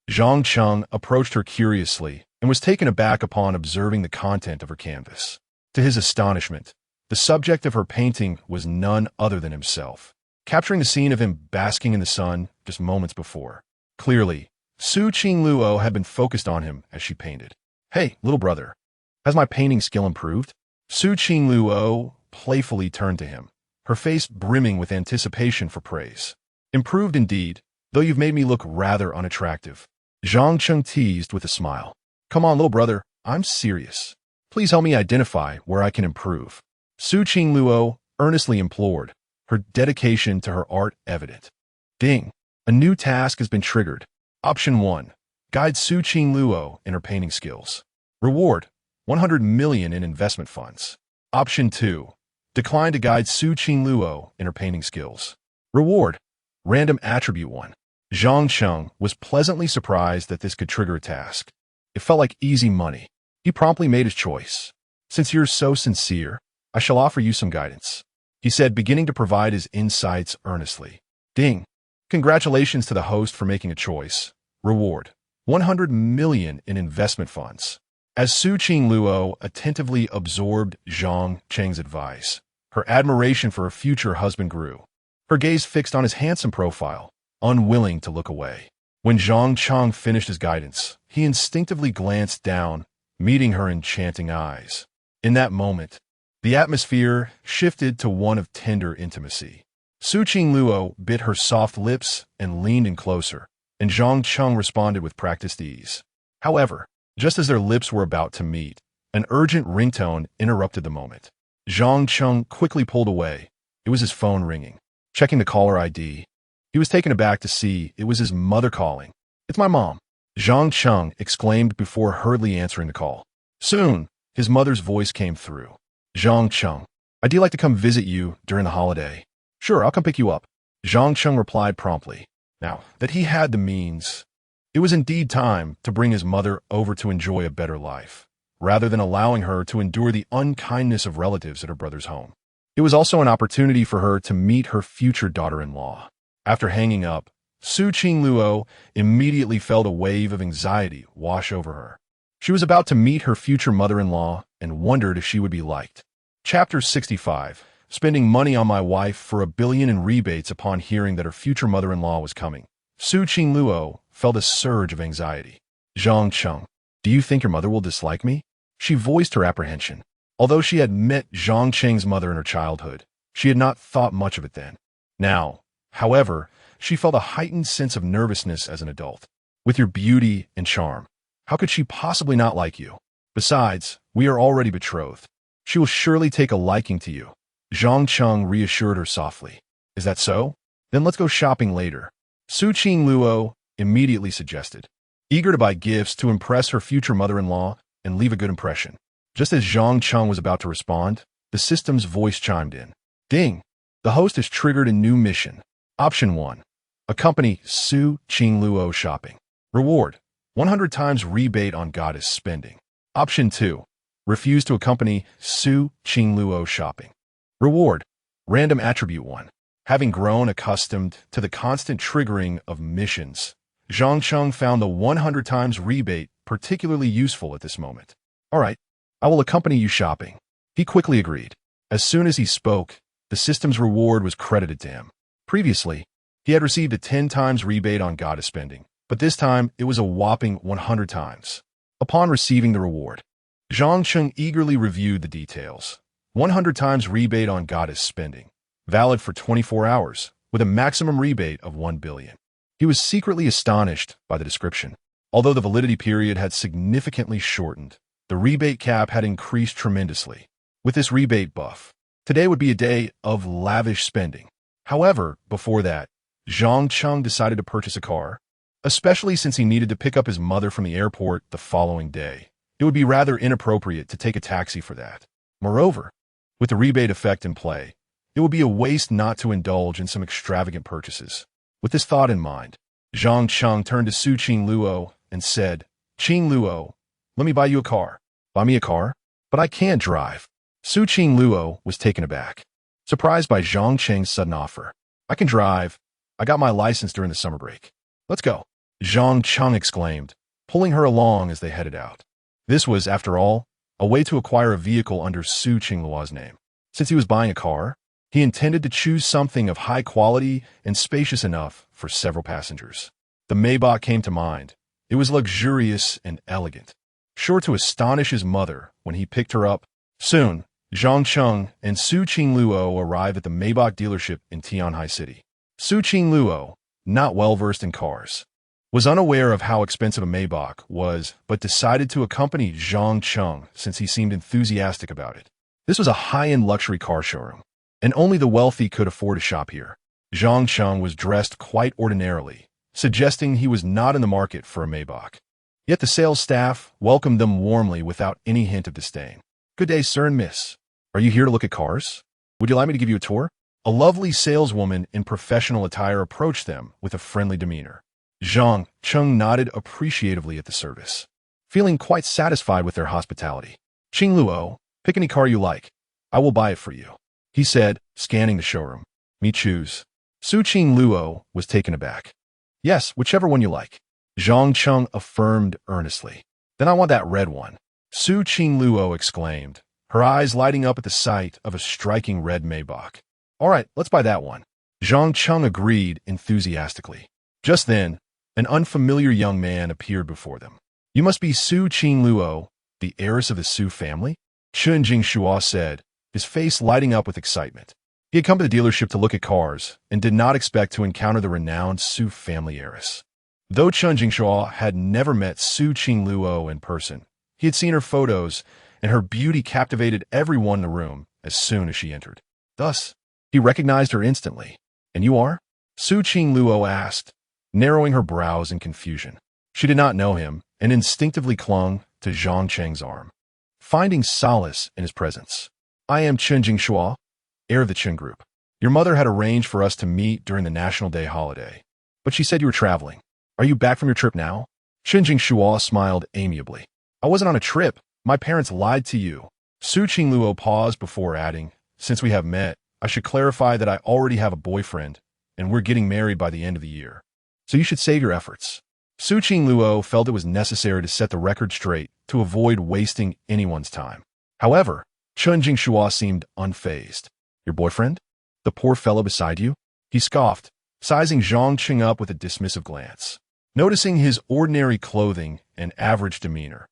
Zhang Cheng approached her curiously and was taken aback upon observing the content of her canvas. To his astonishment, the subject of her painting was none other than himself, capturing the scene of him basking in the sun just moments before. Clearly, Suqing Luo had been focused on him as she painted. "Hey, little brother, has my painting skill improved?" Suqing Luo playfully turned to him, her face brimming with anticipation for praise. "Improved indeed, though you've made me look rather unattractive," Zhang Cheng teased with a smile. "Come on, little brother, I'm serious. Please help me identify where I can improve," Suqing Luo earnestly implored, her dedication to her art evident. Ding! A new task has been triggered. Option 1. Guide Suqing Luo in her painting skills. Reward: 100 million in investment funds. Option 2. Decline to guide Suqing Luo in her painting skills. Reward: random attribute 1. Zhang Cheng was pleasantly surprised that this could trigger a task. It felt like easy money. He promptly made his choice. "Since you're so sincere, I shall offer you some guidance," he said, beginning to provide his insights earnestly. Ding! Congratulations to the host for making a choice. Reward: 100 million in investment funds. As Suqing Luo attentively absorbed Zhang Cheng's advice, her admiration for her future husband grew. Her gaze fixed on his handsome profile, unwilling to look away. When Zhang Cheng finished his guidance, he instinctively glanced down, meeting her enchanting eyes. In that moment, the atmosphere shifted to one of tender intimacy. Su Qingluo bit her soft lips and leaned in closer, and Zhang Cheng responded with practiced ease. However, just as their lips were about to meet, an urgent ringtone interrupted the moment. Zhang Cheng quickly pulled away. It was his phone ringing. Checking the caller ID, he was taken aback to see it was his mother calling. "It's my mom," Zhang Cheng exclaimed before hurriedly answering the call. Soon, his mother's voice came through. "Zhang Cheng, I'd like to come visit you during the holiday." "Sure, I'll come pick you up," Zhang Cheng replied promptly. Now that he had the means, it was indeed time to bring his mother over to enjoy a better life, rather than allowing her to endure the unkindness of relatives at her brother's home. It was also an opportunity for her to meet her future daughter-in-law. After hanging up, Su Qingluo immediately felt a wave of anxiety wash over her. She was about to meet her future mother-in-law and wondered if she would be liked. Chapter 65. Spending money on my wife for $1 billion in rebates upon hearing that her future mother-in-law was coming. Su Qingluo felt a surge of anxiety. "Zhang Cheng, do you think your mother will dislike me?" She voiced her apprehension. Although she had met Zhang Cheng's mother in her childhood, she had not thought much of it then. Now, however, she felt a heightened sense of nervousness as an adult. With your beauty and charm, how could she possibly not like you? Besides, we are already betrothed. She will surely take a liking to you. Zhang Cheng reassured her softly. "Is that so? Then let's go shopping later," Su Qingluo immediately suggested, eager to buy gifts to impress her future mother-in-law and leave a good impression. Just as Zhang Cheng was about to respond, the system's voice chimed in. "Ding! The host has triggered a new mission. Option 1. Accompany Su Qingluo shopping. Reward: 100 times rebate on goddess spending. Option 2. Refuse to accompany Su Qingluo shopping. Reward: random attribute 1. Having grown accustomed to the constant triggering of missions, Zhang Cheng found the 100 times rebate particularly useful at this moment. "All right, I will accompany you shopping," he quickly agreed. As soon as he spoke, the system's reward was credited to him. Previously, he had received a 10 times rebate on goddess spending, but this time it was a whopping 100 times. Upon receiving the reward, Zhang Cheng eagerly reviewed the details. 100 times rebate on goddess spending, valid for 24 hours, with a maximum rebate of 1 billion. He was secretly astonished by the description. Although the validity period had significantly shortened, the rebate cap had increased tremendously. With this rebate buff, today would be a day of lavish spending. However, before that, Zhang Cheng decided to purchase a car, especially since he needed to pick up his mother from the airport the following day. It would be rather inappropriate to take a taxi for that. Moreover, with the rebate effect in play, it would be a waste not to indulge in some extravagant purchases. With this thought in mind, Zhang Cheng turned to Su Qingluo and said, "Qingluo, let me buy you a car." "Buy me a car? But I can't drive." Su Qingluo was taken aback, surprised by Zhang Cheng's sudden offer. "I can drive. I got my license during the summer break. Let's go," Zhang Cheng exclaimed, pulling her along as they headed out. This was, after all, a way to acquire a vehicle under Su Qingluo's name. Since he was buying a car, he intended to choose something of high quality and spacious enough for several passengers. The Maybach came to mind. It was luxurious and elegant, sure to astonish his mother when he picked her up. Soon, Zhang Cheng and Su Qingluo arrived at the Maybach dealership in Tianhai City. Su Qingluo, not well-versed in cars, was unaware of how expensive a Maybach was, but decided to accompany Zhang Cheng since he seemed enthusiastic about it. This was a high-end luxury car showroom, and only the wealthy could afford to shop here. Zhang Cheng was dressed quite ordinarily, suggesting he was not in the market for a Maybach. Yet the sales staff welcomed them warmly without any hint of disdain. "Good day, sir and miss. Are you here to look at cars? Would you like me to give you a tour?" A lovely saleswoman in professional attire approached them with a friendly demeanor. Zhang Cheng nodded appreciatively at the service, feeling quite satisfied with their hospitality. "Qingluo, pick any car you like. I will buy it for you," he said, scanning the showroom. "Me choose." Su Qingluo was taken aback. "Yes, whichever one you like," Zhang Cheng affirmed earnestly. "Then I want that red one," Su Qingluo exclaimed, her eyes lighting up at the sight of a striking red Maybach. "All right, let's buy that one," Zhang Cheng agreed enthusiastically. Just then, an unfamiliar young man appeared before them. "You must be Su Qingluo, the heiress of the Su family?" Chun Jingshua said, his face lighting up with excitement. He had come to the dealership to look at cars and did not expect to encounter the renowned Su family heiress. Though Chen Jingshua had never met Su Qingluo in person, he had seen her photos, and her beauty captivated everyone in the room as soon as she entered. Thus, he recognized her instantly. "And you are?" Su Qingluo asked, narrowing her brows in confusion. She did not know him and instinctively clung to Zhang Cheng's arm, finding solace in his presence. "I am Chen Jingshua, heir of the Chen Group. Your mother had arranged for us to meet during the National Day holiday, but she said you were traveling. Are you back from your trip now?" Chen Jingshua smiled amiably. "I wasn't on a trip. My parents lied to you." Su Qingluo paused before adding, "Since we have met, I should clarify that I already have a boyfriend, and we're getting married by the end of the year. So you should save your efforts." Su Qingluo felt it was necessary to set the record straight to avoid wasting anyone's time. However, Chen Jingshua seemed unfazed. "Your boyfriend? The poor fellow beside you?" He scoffed, sizing Zhang Cheng up with a dismissive glance. Noticing his ordinary clothing and average demeanor,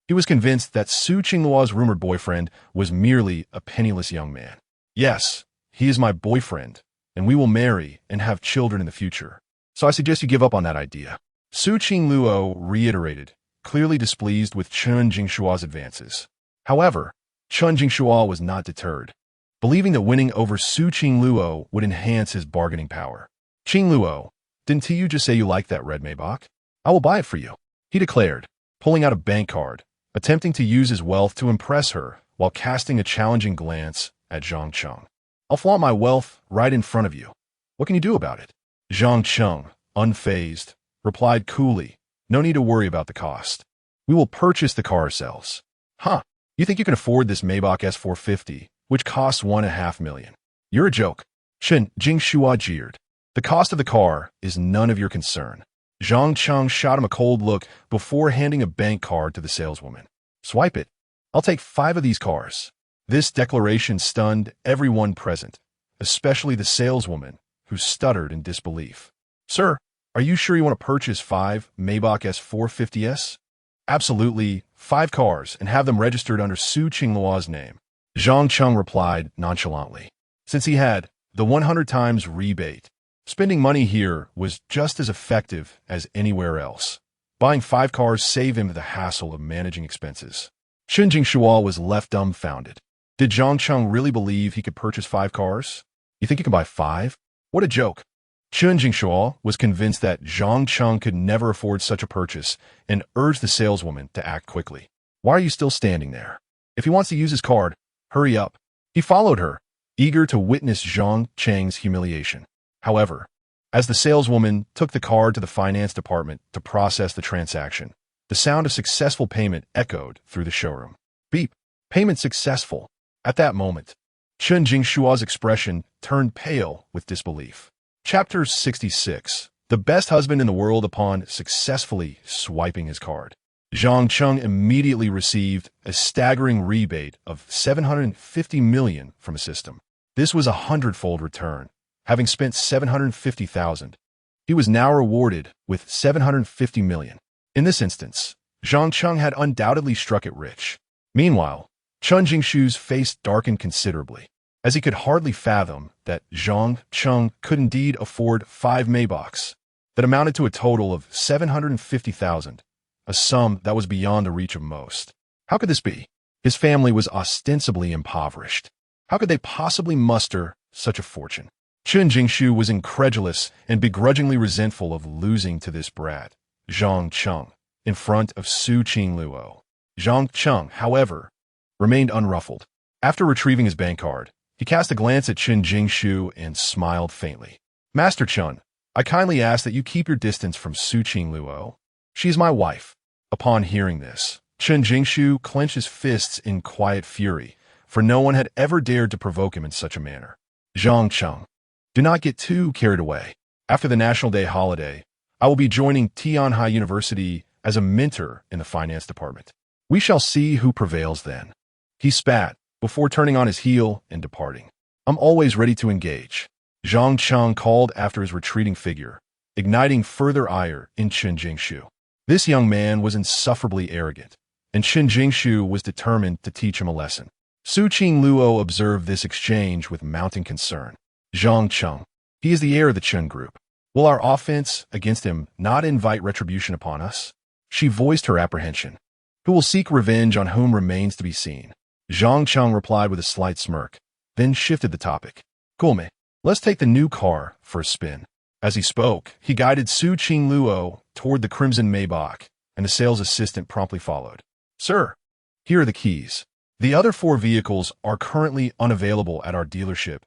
he was convinced that Su Qingluo's rumored boyfriend was merely a penniless young man. "Yes, he is my boyfriend, and we will marry and have children in the future. So I suggest you give up on that idea." Su Qingluo reiterated, clearly displeased with Chen Jingshua's advances. However, Chen Jingshua was not deterred, believing that winning over Su Qingluo would enhance his bargaining power. "Qingluo, didn't you just say you liked that red Maybach? I will buy it for you," he declared, pulling out a bank card, attempting to use his wealth to impress her while casting a challenging glance at Zhang Cheng. "I'll flaunt my wealth right in front of you. What can you do about it?" Zhang Cheng, unfazed, replied coolly, "No need to worry about the cost. We will purchase the car ourselves." "Huh, you think you can afford this Maybach S450, which costs $1.5 million? You're a joke." Chen Jingshua jeered. "The cost of the car is none of your concern." Zhang Cheng shot him a cold look before handing a bank card to the saleswoman. "Swipe it. I'll take 5 of these cars." This declaration stunned everyone present, especially the saleswoman, who stuttered in disbelief. "Sir, are you sure you want to purchase 5 Maybach S450s? "Absolutely, 5 cars, and have them registered under Su Qingluo's name," Zhang Cheng replied nonchalantly. Since he had the 100 times rebate, spending money here was just as effective as anywhere else. Buying 5 cars saved him the hassle of managing expenses. Chen Jingshua was left dumbfounded. Did Zhang Cheng really believe he could purchase 5 cars? "You think you can buy 5? What a joke." Chen Jingshua was convinced that Zhang Cheng could never afford such a purchase and urged the saleswoman to act quickly. "Why are you still standing there? If he wants to use his card, hurry up." He followed her, eager to witness Zhang Cheng's humiliation. However, as the saleswoman took the card to the finance department to process the transaction, the sound of successful payment echoed through the showroom. Beep. Payment successful. At that moment, Chen Jingshua's expression turned pale with disbelief. Chapter 66. The best husband in the world upon successfully swiping his card. Zhang Cheng immediately received a staggering rebate of 750 million from a system. This was a 100-fold return. Having spent 750,000, he was now rewarded with 750 million. In this instance, Zhang Cheng had undoubtedly struck it rich. Meanwhile, Chen Jingshu's face darkened considerably, as he could hardly fathom that Zhang Cheng could indeed afford 5 Maybachs that amounted to a total of 750,000, a sum that was beyond the reach of most. How could this be? His family was ostensibly impoverished. How could they possibly muster such a fortune? Chen Jingshu was incredulous and begrudgingly resentful of losing to this brat, Zhang Cheng, in front of Su Qingluo. Zhang Cheng, however, remained unruffled. After retrieving his bank card, he cast a glance at Chen Jingshu and smiled faintly. "Master Chen, I kindly ask that you keep your distance from Su Qingluo. She is my wife." Upon hearing this, Chen Jingshu clenched his fists in quiet fury, for no one had ever dared to provoke him in such a manner. "Zhang Cheng, do not get too carried away. After the National Day holiday, I will be joining Tianhai University as a mentor in the finance department. We shall see who prevails then." He spat before turning on his heel and departing. "I'm always ready to engage," Zhang Cheng called after his retreating figure, igniting further ire in Chen Jingshu. This young man was insufferably arrogant, and Chen Jingshu was determined to teach him a lesson. Su Qingluo observed this exchange with mounting concern. Zhang Cheng. He is the heir of the Cheng group. Will our offense against him not invite retribution upon us? She voiced her apprehension. Who will seek revenge on whom remains to be seen? Zhang Cheng replied with a slight smirk, then shifted the topic. Cool, me. Let's take the new car for a spin. As he spoke, he guided Su Qingluo toward the crimson Maybach, and the sales assistant promptly followed. Sir, here are the keys. The other 4 vehicles are currently unavailable at our dealership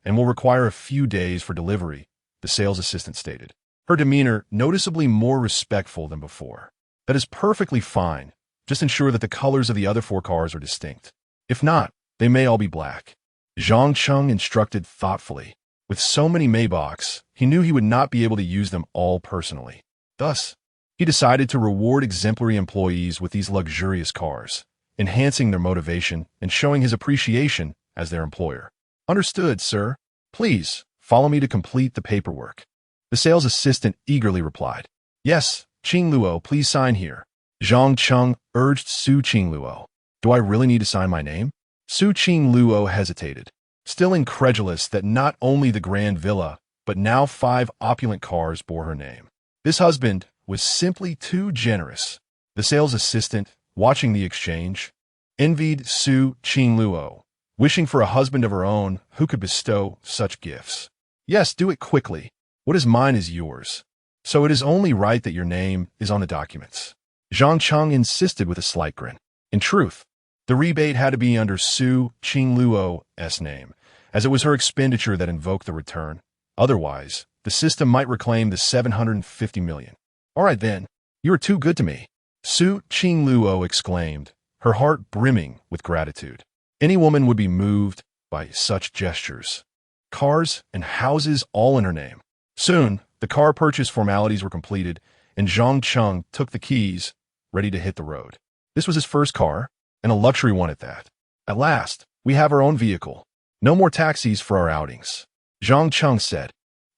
and will require a few days for delivery, the sales assistant stated, her demeanor noticeably more respectful than before. That is perfectly fine. Just ensure that the colors of the other 4 cars are distinct. If not, they may all be black. Zhang Cheng instructed thoughtfully. With so many Maybachs, he knew he would not be able to use them all personally. Thus, he decided to reward exemplary employees with these luxurious cars, enhancing their motivation and showing his appreciation as their employer. Understood, sir. Please, follow me to complete the paperwork. The sales assistant eagerly replied. Yes, Qingluo, please sign here. Zhang Cheng urged Su Qingluo. Do I really need to sign my name? Su Qingluo hesitated, still incredulous that not only the grand villa, but now 5 opulent cars bore her name. This husband was simply too generous. The sales assistant, watching the exchange, envied Su Qingluo, wishing for a husband of her own who could bestow such gifts. Yes, do it quickly. What is mine is yours. So it is only right that your name is on the documents. Zhang Cheng insisted with a slight grin. In truth, the rebate had to be under Su Qingluo's name, as it was her expenditure that invoked the return. Otherwise, the system might reclaim the 750 million. All right then, you are too good to me. Su Qingluo exclaimed, her heart brimming with gratitude. Any woman would be moved by such gestures. Cars and houses all in her name. Soon, the car purchase formalities were completed, and Zhang Cheng took the keys, ready to hit the road. This was his first car, and a luxury one at that. At last, we have our own vehicle. No more taxis for our outings, Zhang Cheng said,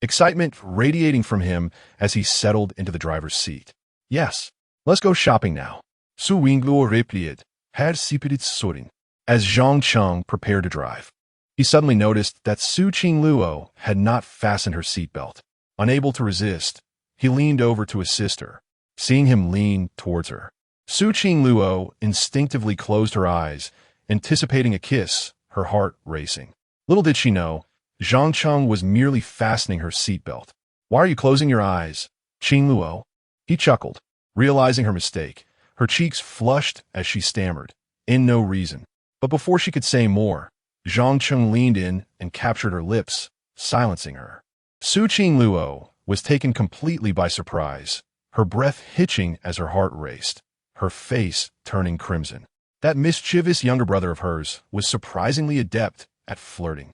excitement radiating from him as he settled into the driver's seat. Yes, let's go shopping now. Su Wingluo replied, had sipitit sorin. As Zhang Cheng prepared to drive, he suddenly noticed that Su Qingluo had not fastened her seatbelt. Unable to resist, he leaned over to assist her. Seeing him lean towards her, Su Qingluo instinctively closed her eyes, anticipating a kiss, her heart racing. Little did she know, Zhang Cheng was merely fastening her seatbelt. Why are you closing your eyes, Qingluo? He chuckled, realizing her mistake. Her cheeks flushed as she stammered, in no reason. But before she could say more, Zhang Cheng leaned in and captured her lips, silencing her. Su Qingluo was taken completely by surprise, her breath hitching as her heart raced, her face turning crimson. That mischievous younger brother of hers was surprisingly adept at flirting.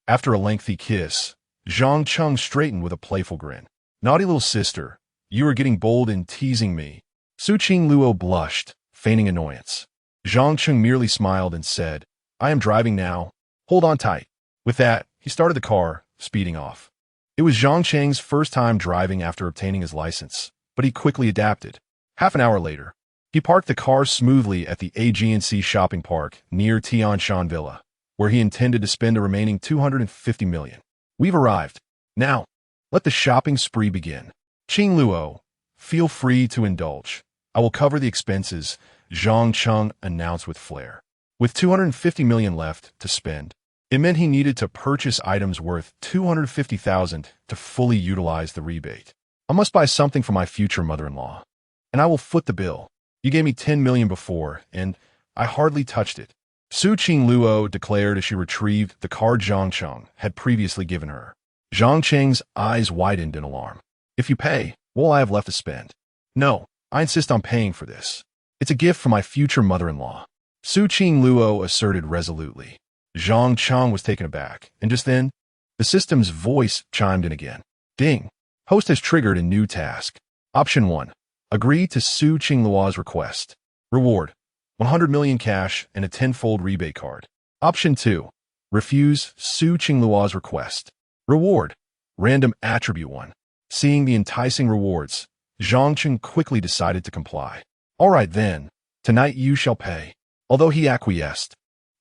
After a lengthy kiss, Zhang Cheng straightened with a playful grin. Naughty little sister, you are getting bold in teasing me. Su Qingluo blushed, feigning annoyance. Zhang Cheng merely smiled and said, I am driving now. Hold on tight. With that, he started the car, speeding off. It was Zhang Cheng's first time driving after obtaining his license, but he quickly adapted. Half an hour later, he parked the car smoothly at the AG&C shopping park near Tianshan Villa, where he intended to spend the remaining 250 million. We've arrived. Now, let the shopping spree begin. Qingluo, feel free to indulge. I will cover the expenses, Zhang Cheng announced with flair. With 250 million left to spend, it meant he needed to purchase items worth 250,000 to fully utilize the rebate. I must buy something for my future mother-in-law, and I will foot the bill. You gave me 10 million before, and I hardly touched it. Su Qingluo declared as she retrieved the card Zhang Cheng had previously given her. Zhang Cheng's eyes widened in alarm. If you pay, what will I have left to spend? No, I insist on paying for this. It's a gift for my future mother-in-law, Su Qingluo asserted resolutely. Zhang Cheng was taken aback, and just then, the system's voice chimed in again. Ding! Host has triggered a new task. Option 1. Agree to Su Qingluo's request. Reward: 100 million cash and a tenfold rebate card. Option 2. Refuse Su Qingluo's request. Reward: random attribute 1. Seeing the enticing rewards, Zhang Cheng quickly decided to comply. All right then, tonight you shall pay. Although he acquiesced,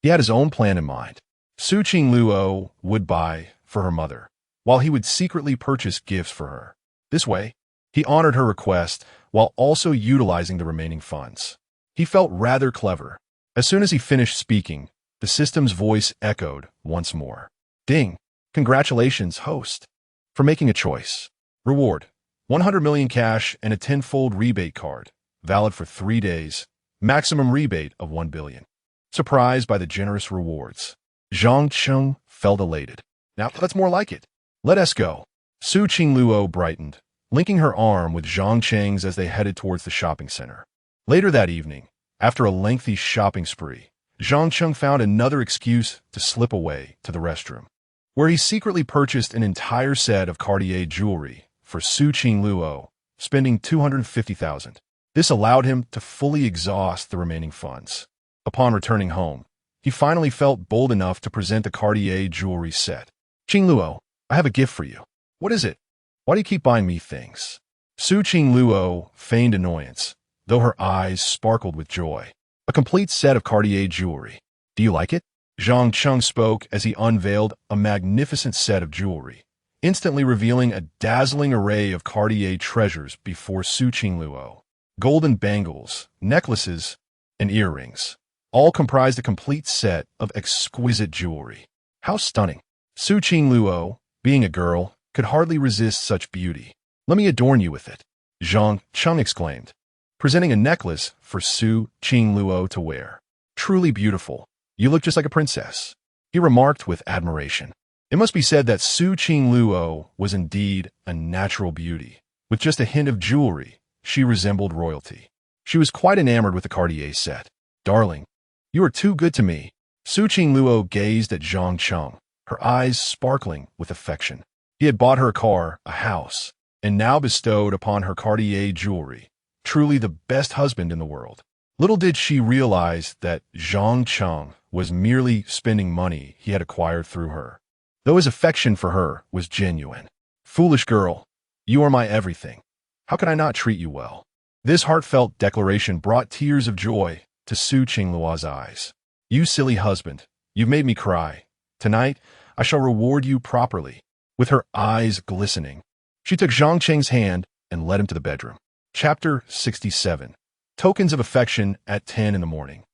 He had his own plan in mind. Su Qingluo would buy for her mother, while he would secretly purchase gifts for her. This way, he honored her request while also utilizing the remaining funds. He felt rather clever. As soon as he finished speaking, the system's voice echoed once more. Ding! Congratulations, host, for making a choice. Reward: 100 million cash and a tenfold rebate card, valid for 3 days, maximum rebate of 1 billion. Surprised by the generous rewards, Zhang Cheng felt elated. Now that's more like it. Let us go. Su Qingluo brightened, linking her arm with Zhang Cheng's as they headed towards the shopping center. Later that evening, after a lengthy shopping spree, Zhang Cheng found another excuse to slip away to the restroom, where he secretly purchased an entire set of Cartier jewelry for Su Qingluo, spending 250,000. This allowed him to fully exhaust the remaining funds. Upon returning home, he finally felt bold enough to present the Cartier jewelry set. Qingluo, I have a gift for you. What is it? Why do you keep buying me things? Su Qingluo feigned annoyance, though her eyes sparkled with joy. A complete set of Cartier jewelry. Do you like it? Zhang Cheng spoke as he unveiled a magnificent set of jewelry, instantly revealing a dazzling array of Cartier treasures before Su Qingluo. Golden bangles, necklaces, and earrings, all comprised a complete set of exquisite jewelry. How stunning! Su Qingluo, being a girl, could hardly resist such beauty. Let me adorn you with it, Zhang Cheng exclaimed, presenting a necklace for Su Qingluo to wear. Truly beautiful. You look just like a princess, he remarked with admiration. It must be said that Su Qingluo was indeed a natural beauty. With just a hint of jewelry, she resembled royalty. She was quite enamored with the Cartier set. Darling, you are too good to me. Su Qingluo gazed at Zhang Cheng, her eyes sparkling with affection. He had bought her a car, a house, and now bestowed upon her Cartier jewelry. Truly the best husband in the world. Little did she realize that Zhang Cheng was merely spending money he had acquired through her, though his affection for her was genuine. Foolish girl, you are my everything. How can I not treat you well? This heartfelt declaration brought tears of joy to Su Qingluo's eyes. You silly husband, you've made me cry. Tonight, I shall reward you properly. With her eyes glistening, she took Zhang Cheng's hand and led him to the bedroom. Chapter 67. Tokens of affection at 10 in the morning.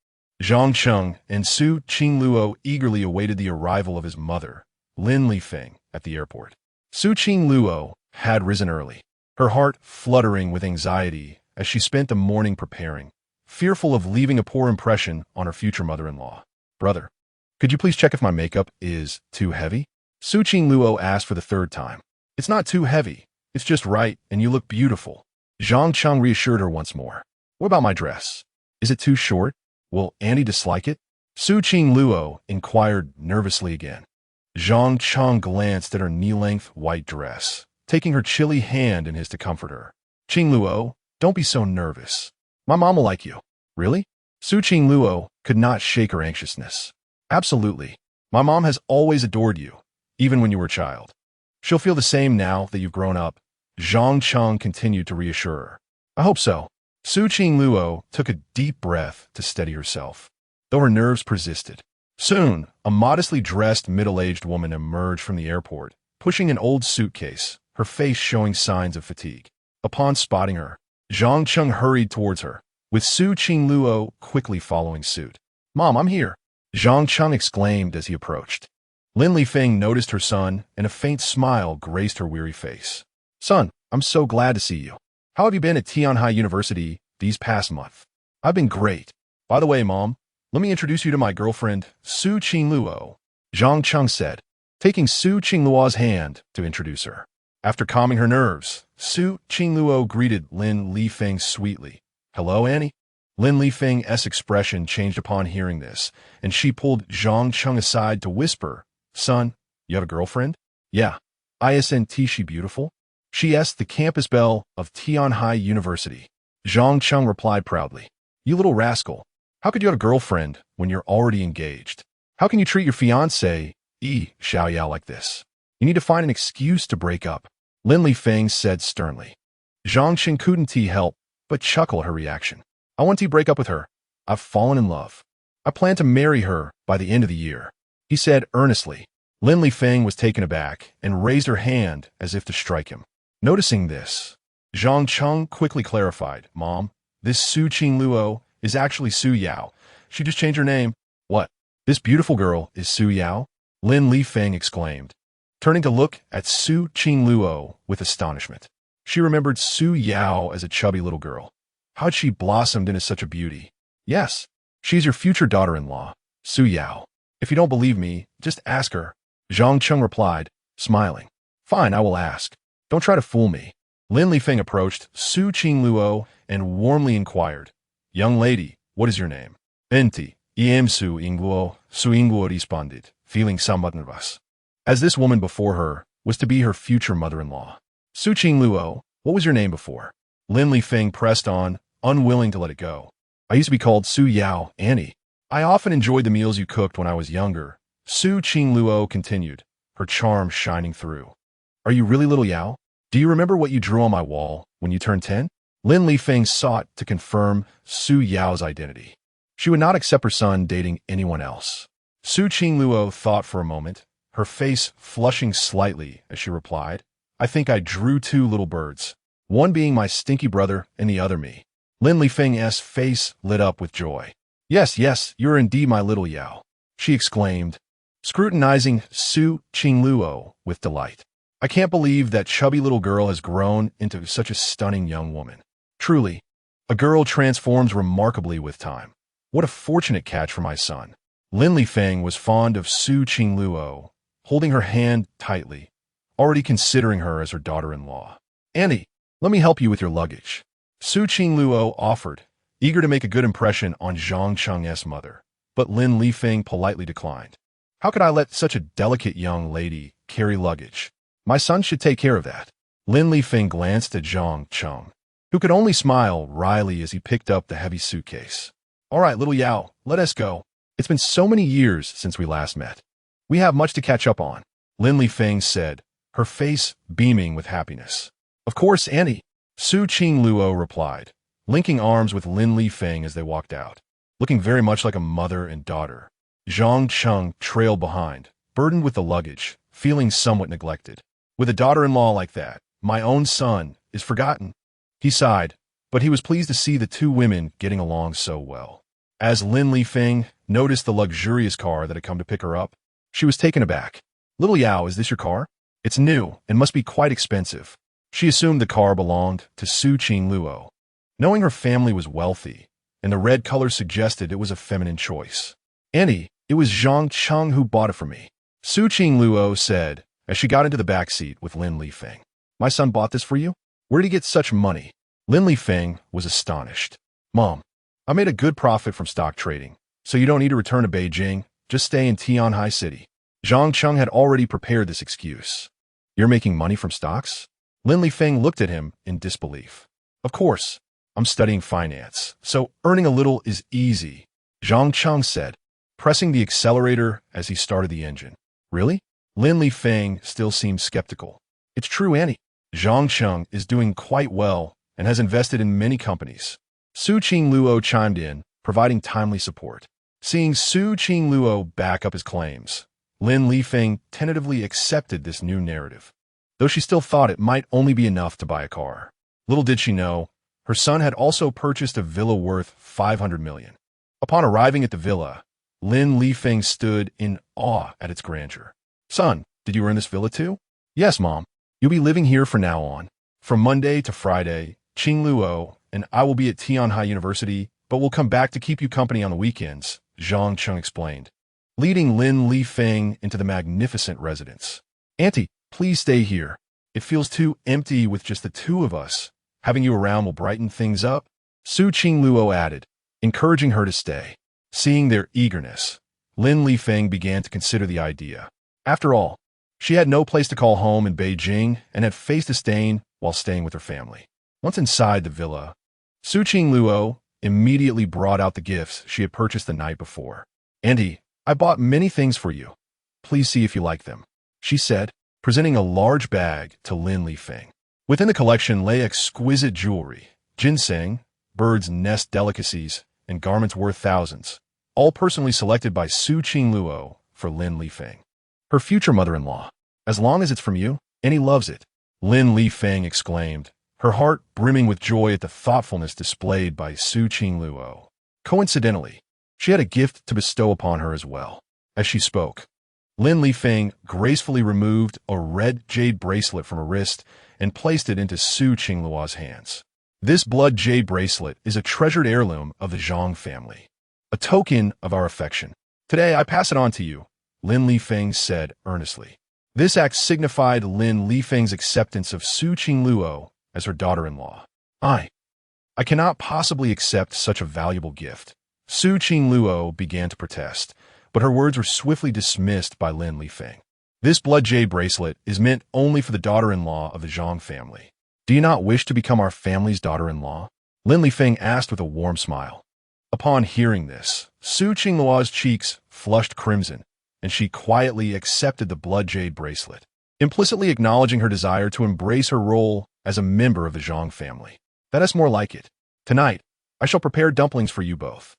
Zhang Cheng and Su Qingluo eagerly awaited the arrival of his mother, Lin Lifeng, at the airport. Su Qingluo had risen early, her heart fluttering with anxiety as she spent the morning preparing, fearful of leaving a poor impression on her future mother-in-law. Brother, could you please check if my makeup is too heavy? Su Qingluo asked for the 3rd time. It's not too heavy. It's just right, and you look beautiful. Zhang Cheng reassured her once more. What about my dress? Is it too short? Will Annie dislike it? Su Qingluo inquired nervously again. Zhang Cheng glanced at her knee-length white dress, taking her chilly hand in his to comfort her. Qingluo, don't be so nervous. My mom will like you. Really? Su Qingluo could not shake her anxiousness. Absolutely. My mom has always adored you, even when you were a child. She'll feel the same now that you've grown up. Zhang Cheng continued to reassure her. I hope so. Su Qingluo took a deep breath to steady herself, though her nerves persisted. Soon, a modestly dressed middle-aged woman emerged from the airport, pushing an old suitcase, her face showing signs of fatigue. Upon spotting her, Zhang Cheng hurried towards her, with Su Qingluo quickly following suit. Mom, I'm here, Zhang Cheng exclaimed as he approached. Lin Lifeng noticed her son, and a faint smile graced her weary face. Son, I'm so glad to see you. How have you been at Tianhai University these past months? I've been great. By the way, Mom, let me introduce you to my girlfriend, Su Qingluo, Zhang Cheng said, taking Su Qingluo's hand to introduce her. After calming her nerves, Su Qingluo greeted Lin Lifeng sweetly. Hello, Annie? Lin Lifeng's expression changed upon hearing this, and she pulled Zhang Cheng aside to whisper, Son, you have a girlfriend? Yeah. Isn't she beautiful? She asked the campus belle of Tianhai University. Zhang Cheng replied proudly. You little rascal. How could you have a girlfriend when you're already engaged? How can you treat your fiancé, Xiaoyao, like this? You need to find an excuse to break up, Lin Lifeng said sternly. Zhang Cheng couldn't help but chuckle at her reaction. I want to break up with her. I've fallen in love. I plan to marry her by the end of the year, he said earnestly. Lin Lifeng was taken aback and raised her hand as if to strike him. Noticing this, Zhang Cheng quickly clarified, Mom, this Su Qingluo is actually Su Yao. She just changed her name. What? This beautiful girl is Su Yao? Lin Lifeng exclaimed, turning to look at Su Qingluo with astonishment. She remembered Su Yao as a chubby little girl. How had she blossomed into such a beauty? Yes, she's your future daughter-in-law, Su Yao. If you don't believe me, just ask her. Zhang Cheng replied, smiling. Fine, I will ask. Don't try to fool me. Lin Lifeng approached Su Qingluo and warmly inquired, Young lady, what is your name? Enti, Iem Su Ingluo responded, feeling somewhat nervous, as this woman before her was to be her future mother-in-law. Su Qingluo, what was your name before? Lin Lifeng pressed on, unwilling to let it go. I used to be called Su Yao, Annie. I often enjoyed the meals you cooked when I was younger. Su Qingluo continued, her charm shining through. Are you really little Yao? Do you remember what you drew on my wall when you turned 10? Lin Lifeng sought to confirm Su Yao's identity. She would not accept her son dating anyone else. Su Qingluo thought for a moment, her face flushing slightly as she replied, I think I drew two little birds, one being my Stinky brother and the other me. Lin Lifeng's face lit up with joy. Yes, yes, you're indeed my little Yao, she exclaimed, scrutinizing Su Qingluo with delight. I can't believe that chubby little girl has grown into such a stunning young woman. Truly, a girl transforms remarkably with time. What a fortunate catch for my son. Lin Lifeng was fond of Su Qingluo, holding her hand tightly, already considering her as her daughter-in-law. Annie, let me help you with your luggage. Su Qingluo offered, eager to make a good impression on Zhang Cheng's mother, but Lin Lifeng politely declined. How could I let such a delicate young lady carry luggage? My son should take care of that. Lin Lifeng glanced at Zhang Cheng, who could only smile wryly as he picked up the heavy suitcase. All right, little Yao, let us go. It's been so many years since we last met. We have much to catch up on, Lin Lifeng said, her face beaming with happiness. Of course, Annie, Su Qingluo replied, linking arms with Lin Lifeng as they walked out, looking very much like a mother and daughter. Zhang Cheng trailed behind, burdened with the luggage, feeling somewhat neglected. With a daughter-in-law like that, my own son is forgotten. He sighed, but he was pleased to see the two women getting along so well. As Lin Lifeng noticed the luxurious car that had come to pick her up, she was taken aback. Little Yao, is this your car? It's new and must be quite expensive. She assumed the car belonged to Su Qingluo, knowing her family was wealthy, and the red color suggested it was a feminine choice. Annie, it was Zhang Cheng who bought it for me, Su Qingluo said as she got into the back seat with Lin Lifeng. My son bought this for you? Where did he get such money? Lin Lifeng was astonished. Mom, I made a good profit from stock trading, so you don't need to return to Beijing, just stay in Tianhai City. Zhang Cheng had already prepared this excuse. You're making money from stocks? Lin Lifeng looked at him in disbelief. Of course, I'm studying finance, so earning a little is easy, Zhang Cheng said, pressing the accelerator as he started the engine. Really? Lin Lifeng still seemed skeptical. It's true, Annie. Zhang Cheng is doing quite well and has invested in many companies. Su Qingluo chimed in, providing timely support. Seeing Su Qingluo back up his claims, Lin Lifeng tentatively accepted this new narrative, though she still thought it might only be enough to buy a car. Little did she know, her son had also purchased a villa worth 500 million. Upon arriving at the villa, Lin Lifeng stood in awe at its grandeur. Son, did you earn this villa too? Yes, Mom. You'll be living here from now on. From Monday to Friday, Qingluo and I will be at Tianhai University, but we'll come back to keep you company on the weekends, Zhang Cheng explained, leading Lin Lifeng into the magnificent residence. Auntie, please stay here. It feels too empty with just the two of us. Having you around will brighten things up, Su Qingluo added, encouraging her to stay. Seeing their eagerness, Lin Lifeng began to consider the idea. After all, she had no place to call home in Beijing and had faced a stain while staying with her family. Once inside the villa, Su Qingluo immediately brought out the gifts she had purchased the night before. Auntie, I bought many things for you. Please see if you like them, she said, presenting a large bag to Lin Lifeng. Within the collection lay exquisite jewelry, ginseng, birds' nest delicacies, and garments worth thousands. all personally selected by Su Qingluo for Lin Lifeng, her future mother-in-law. As long as it's from you, and he loves it, Lin Lifeng exclaimed, her heart brimming with joy at the thoughtfulness displayed by Su Qingluo. Coincidentally, she had a gift to bestow upon her as well. As she spoke, Lin Lifeng gracefully removed a red jade bracelet from her wrist and placed it into Su Qingluo's hands. This blood jade bracelet is a treasured heirloom of the Zhang family, a token of our affection. Today, I pass it on to you, Lin Lifeng said earnestly. This act signified Lin Lifeng's acceptance of Su Qingluo as her daughter-in-law. I cannot possibly accept such a valuable gift. Su Qingluo began to protest, but her words were swiftly dismissed by Lin Lifeng. This blood jade bracelet is meant only for the daughter-in-law of the Zhang family. Do you not wish to become our family's daughter-in-law? Lin Lifeng asked with a warm smile. Upon hearing this, Su Qingluo's cheeks flushed crimson, and she quietly accepted the blood jade bracelet, implicitly acknowledging her desire to embrace her role as a member of the Zhang family. That is more like it. Tonight, I shall prepare dumplings for you both,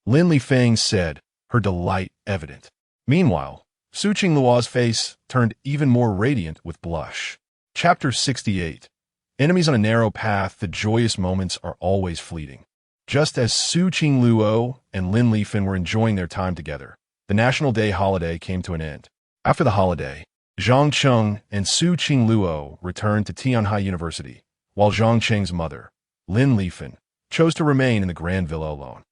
Lin Lifeng said, her delight evident. Meanwhile, Su Qingluo's face turned even more radiant with blush. Chapter 68. Enemies on a narrow path, the joyous moments are always fleeting. Just as Su Qingluo and Lin Lifeng were enjoying their time together, the National Day holiday came to an end. After the holiday, Zhang Cheng and Su Qingluo returned to Tianhai University, while Zhang Cheng's mother, Lin Lifeng, chose to remain in the Grand Villa alone.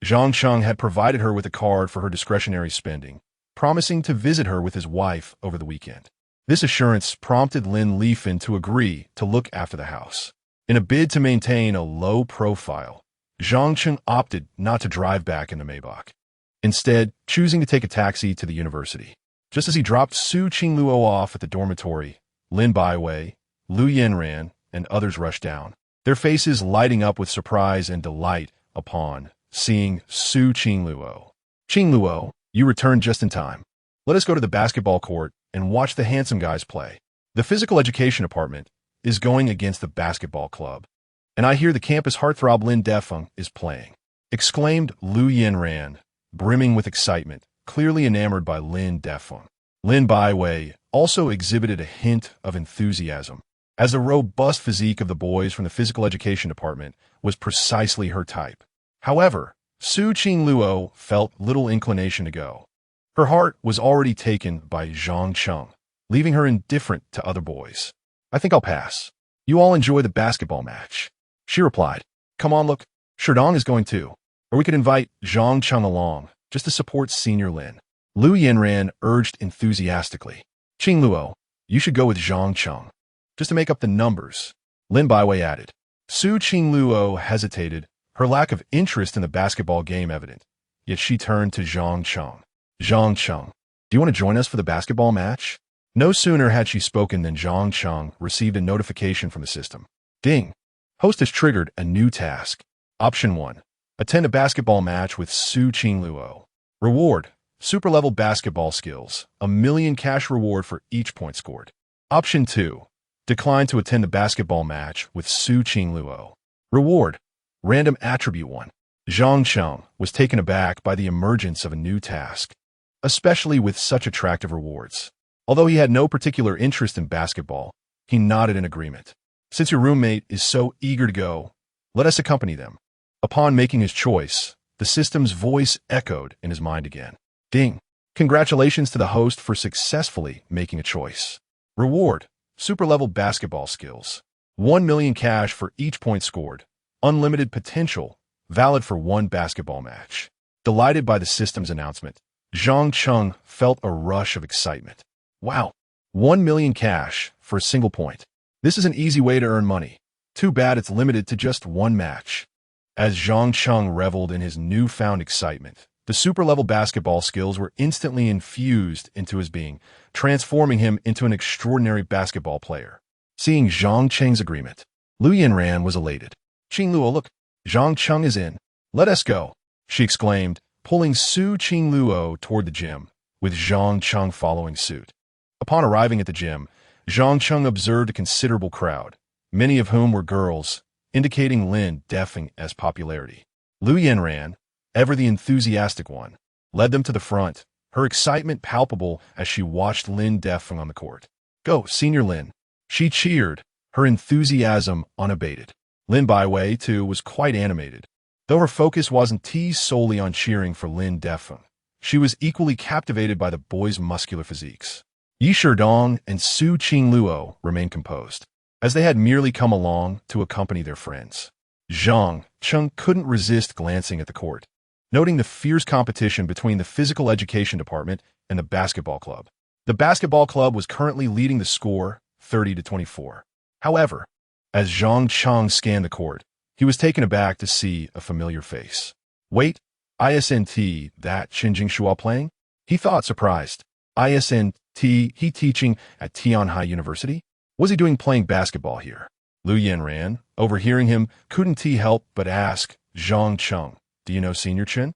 Zhang Cheng had provided her with a card for her discretionary spending, promising to visit her with his wife over the weekend. This assurance prompted Lin Lifeng to agree to look after the house. In a bid to maintain a low profile, Zhang Cheng opted not to drive back in the Maybach, instead choosing to take a taxi to the university. Just as he dropped Su Qingluo off at the dormitory, Lin Baiwei, Lu Yanran, and others rushed down, their faces lighting up with surprise and delight upon seeing Su Qingluo. Qingluo, you returned just in time. Let us go to the basketball court and watch the handsome guys play. The physical education department is going against the basketball club, and I hear the campus heartthrob Lin Defeng is playing, exclaimed Lu Yanran, brimming with excitement, clearly enamored by Lin Defeng. Lin Baiwei also exhibited a hint of enthusiasm, as the robust physique of the boys from the physical education department was precisely her type. However, Su Qingluo felt little inclination to go. Her heart was already taken by Zhang Cheng, leaving her indifferent to other boys. I think I'll pass. You all enjoy the basketball match, she replied. Come on, look, Sherdong is going too. Or we could invite Zhang Cheng along, just to support Senior Lin. Lu Yanran urged enthusiastically. Qingluo, you should go with Zhang Cheng, just to make up the numbers, Lin Baiwei added. Su Qingluo hesitated, her lack of interest in the basketball game evident, yet she turned to Zhang Cheng. Zhang Cheng, do you want to join us for the basketball match? No sooner had she spoken than Zhang Cheng received a notification from the system. Ding! Host has triggered a new task. Option 1. Attend a basketball match with Su Qingluo. Reward: super-level basketball skills, 1,000,000 cash reward for each point scored. Option 2. Decline to attend the basketball match with Su Qingluo. Reward: random attribute 1. Zhang Cheng was taken aback by the emergence of a new task, especially with such attractive rewards. Although he had no particular interest in basketball, he nodded in agreement. Since your roommate is so eager to go, let us accompany them. Upon making his choice, the system's voice echoed in his mind again. Ding! Congratulations to the host for successfully making a choice. Reward: super-level basketball skills. 1,000,000 cash for each point scored. Unlimited potential, valid for one basketball match. Delighted by the system's announcement, Zhang Cheng felt a rush of excitement. Wow! 1,000,000 cash for a single point. This is an easy way to earn money. Too bad it's limited to just one match. As Zhang Cheng reveled in his newfound excitement, the super-level basketball skills were instantly infused into his being, transforming him into an extraordinary basketball player. Seeing Zhang Cheng's agreement, Lu Yanran was elated. Qingluo, look, Zhang Cheng is in. Let us go, she exclaimed, pulling Su Qingluo toward the gym, with Zhang Cheng following suit. Upon arriving at the gym, Zhang Cheng observed a considerable crowd, many of whom were girls, indicating Lin Defeng as popularity. Lu Yanran, ever the enthusiastic one, led them to the front, her excitement palpable as she watched Lin Defeng on the court. "Go, Senior Lin." She cheered, her enthusiasm unabated. Lin Baiwei, too, was quite animated. Though her focus wasn't teased solely on cheering for Lin Defeng, she was equally captivated by the boys' muscular physiques. Yi Shidong and Su Qingluo remained composed, as they had merely come along to accompany their friends. Zhang Cheng couldn't resist glancing at the court, noting the fierce competition between the physical education department and the basketball club. The basketball club was currently leading the score 30-24. However, as Zhang Cheng scanned the court, he was taken aback to see a familiar face. "Wait, isn't that Chen Jingshua playing?" he thought, surprised. "Isn't he teaching at Tianhai University? What's he doing playing basketball here?" Lu Yanran, overhearing him, couldn't help but ask Zhang Cheng, "Do you know Senior Chen?"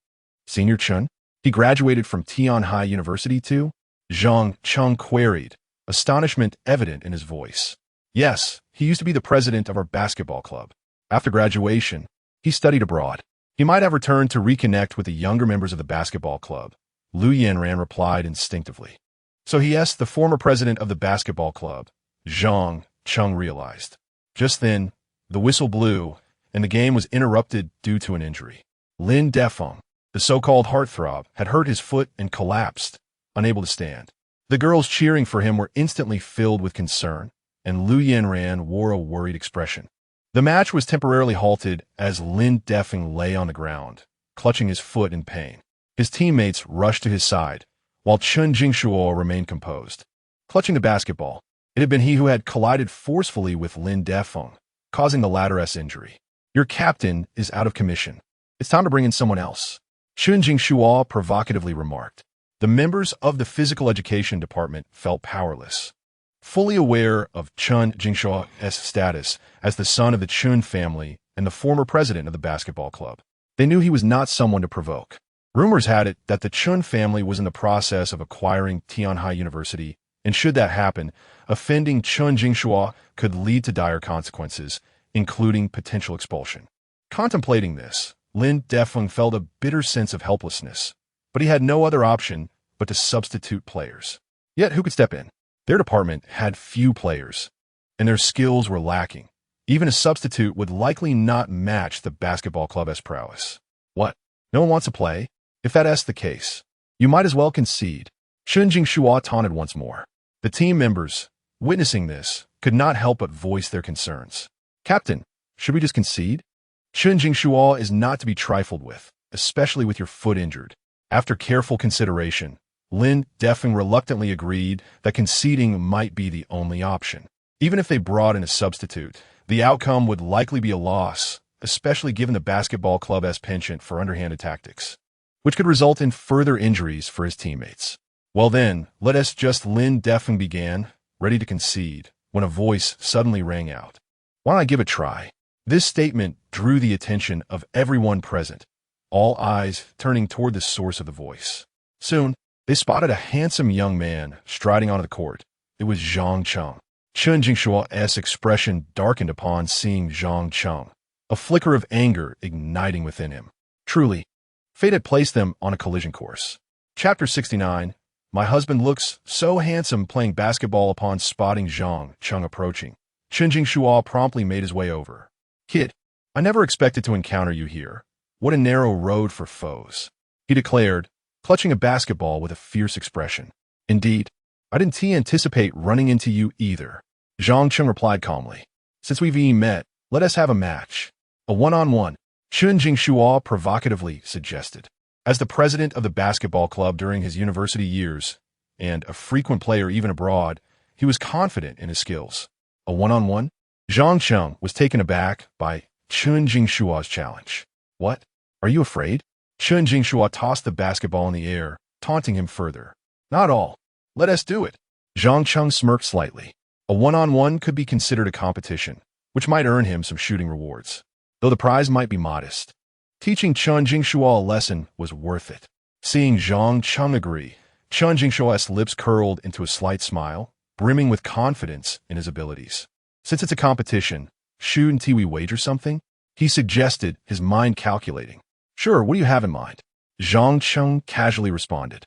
"Senior Chen? He graduated from Tianhai University too?" Zhang Cheng queried, astonishment evident in his voice. "Yes, he used to be the president of our basketball club. After graduation, he studied abroad. He might have returned to reconnect with the younger members of the basketball club," Lu Yanran replied instinctively. "So he is the former president of the basketball club," Zhang Cheng realized. Just then, the whistle blew, and the game was interrupted due to an injury. Lin Defeng, the so-called heartthrob, had hurt his foot and collapsed, unable to stand. The girls cheering for him were instantly filled with concern, and Lu Yanran wore a worried expression. The match was temporarily halted as Lin Defeng lay on the ground, clutching his foot in pain. His teammates rushed to his side, while Chen Jingshua remained composed. Clutching the basketball, it had been he who had collided forcefully with Lin Defeng, causing the latter's injury. "Your captain is out of commission. It's time to bring in someone else," Chen Jingshua provocatively remarked. The members of the physical education department felt powerless. Fully aware of Chen Jingshua's status as the son of the Chun family and the former president of the basketball club, they knew he was not someone to provoke. Rumors had it that the Chun family was in the process of acquiring Tianhai University, and should that happen, offending Chen Jingshua could lead to dire consequences, including potential expulsion. Contemplating this, Lin Defeng felt a bitter sense of helplessness, but he had no other option but to substitute players. Yet who could step in? Their department had few players, and their skills were lacking. Even a substitute would likely not match the basketball club's prowess. "What? No one wants to play? If that's the case, you might as well concede," Chen Jingshua taunted once more. The team members, witnessing this, could not help but voice their concerns. "Captain, should we just concede? Chen Jingshua is not to be trifled with, especially with your foot injured." After careful consideration, Lin Defeng reluctantly agreed that conceding might be the only option. Even if they brought in a substitute, the outcome would likely be a loss, especially given the basketball club's penchant for underhanded tactics, which could result in further injuries for his teammates. "Well then, let us just," Lin Defeng began, ready to concede, when a voice suddenly rang out. "Why don't I give it a try?" This statement drew the attention of everyone present, all eyes turning toward the source of the voice. Soon, they spotted a handsome young man striding onto the court. It was Zhang Cheng. Chen Jingshua's expression darkened upon seeing Zhang Cheng, a flicker of anger igniting within him. Truly, fate had placed them on a collision course. Chapter 69. My husband looks so handsome playing basketball. Upon spotting Zhang Cheng approaching, Chen Jingshua promptly made his way over. "Kid, I never expected to encounter you here. What a narrow road for foes," he declared, clutching a basketball with a fierce expression. "Indeed, I didn't anticipate running into you either," Zhang Cheng replied calmly. "Since we've met, let us have a match. A one-on-one," Chen Jingshua provocatively suggested. As the president of the basketball club during his university years, and a frequent player even abroad, he was confident in his skills. A one-on-one? Zhang Cheng was taken aback by Chen Jingshua's challenge. "What? Are you afraid?" Chen Jingshua tossed the basketball in the air, taunting him further. "Not all. Let us do it." Zhang Cheng smirked slightly. A one-on-one could be considered a competition, which might earn him some shooting rewards, though the prize might be modest. Teaching Chen Jingshua a lesson was worth it. Seeing Zhang Cheng agree, Chen Jingshua's lips curled into a slight smile, brimming with confidence in his abilities. "Since it's a competition, shouldn't we wager something?" he suggested, his mind calculating. Sure, what do you have in mind? Zhang Cheng casually responded,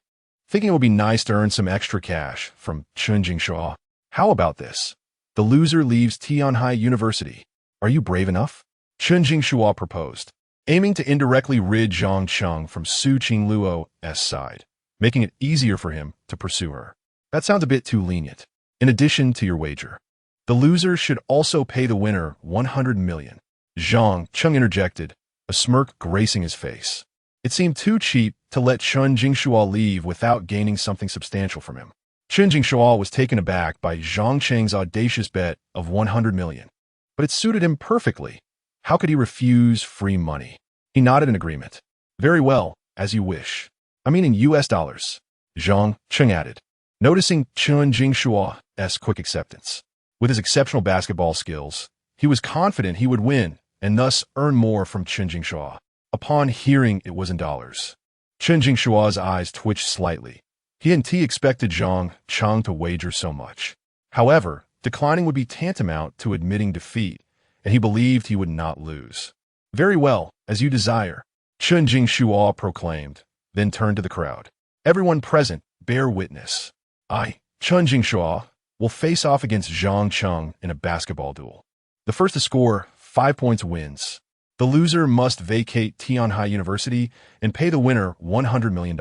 thinking it would be nice to earn some extra cash from Chun Jingshaw. How about this? The loser leaves Tianhai University. Are you brave enough? Chun Jingshaw proposed, aiming to indirectly rid Zhang Cheng from Su Qingluo's side, making it easier for him to pursue her. That sounds a bit too lenient. In addition to your wager, the loser should also pay the winner 100 million. Zhang Cheng interjected, a smirk gracing his face. It seemed too cheap to let Chun Jingshaw leave without gaining something substantial from him. Chun Jingshaw was taken aback by Zhang Cheng's audacious bet of 100 million. But it suited him perfectly. How could he refuse free money? He nodded in agreement. Very well, as you wish. I mean in US dollars, Zhang Cheng added, noticing Chun Jingshaw's quick acceptance. With his exceptional basketball skills, he was confident he would win and thus earn more from Chun Jingshaw. Upon hearing it was in dollars, Chun Jingshaw's eyes twitched slightly. He expected Zhang Cheng to wager so much. However, declining would be tantamount to admitting defeat, and he believed he would not lose. Very well, as you desire, Chun Jingshaw proclaimed, then turned to the crowd. Everyone present, bear witness. I, Chun Jingshaw, will face off against Zhang Cheng in a basketball duel. The first to score 5 points wins. The loser must vacate Tianhai University and pay the winner $100 million.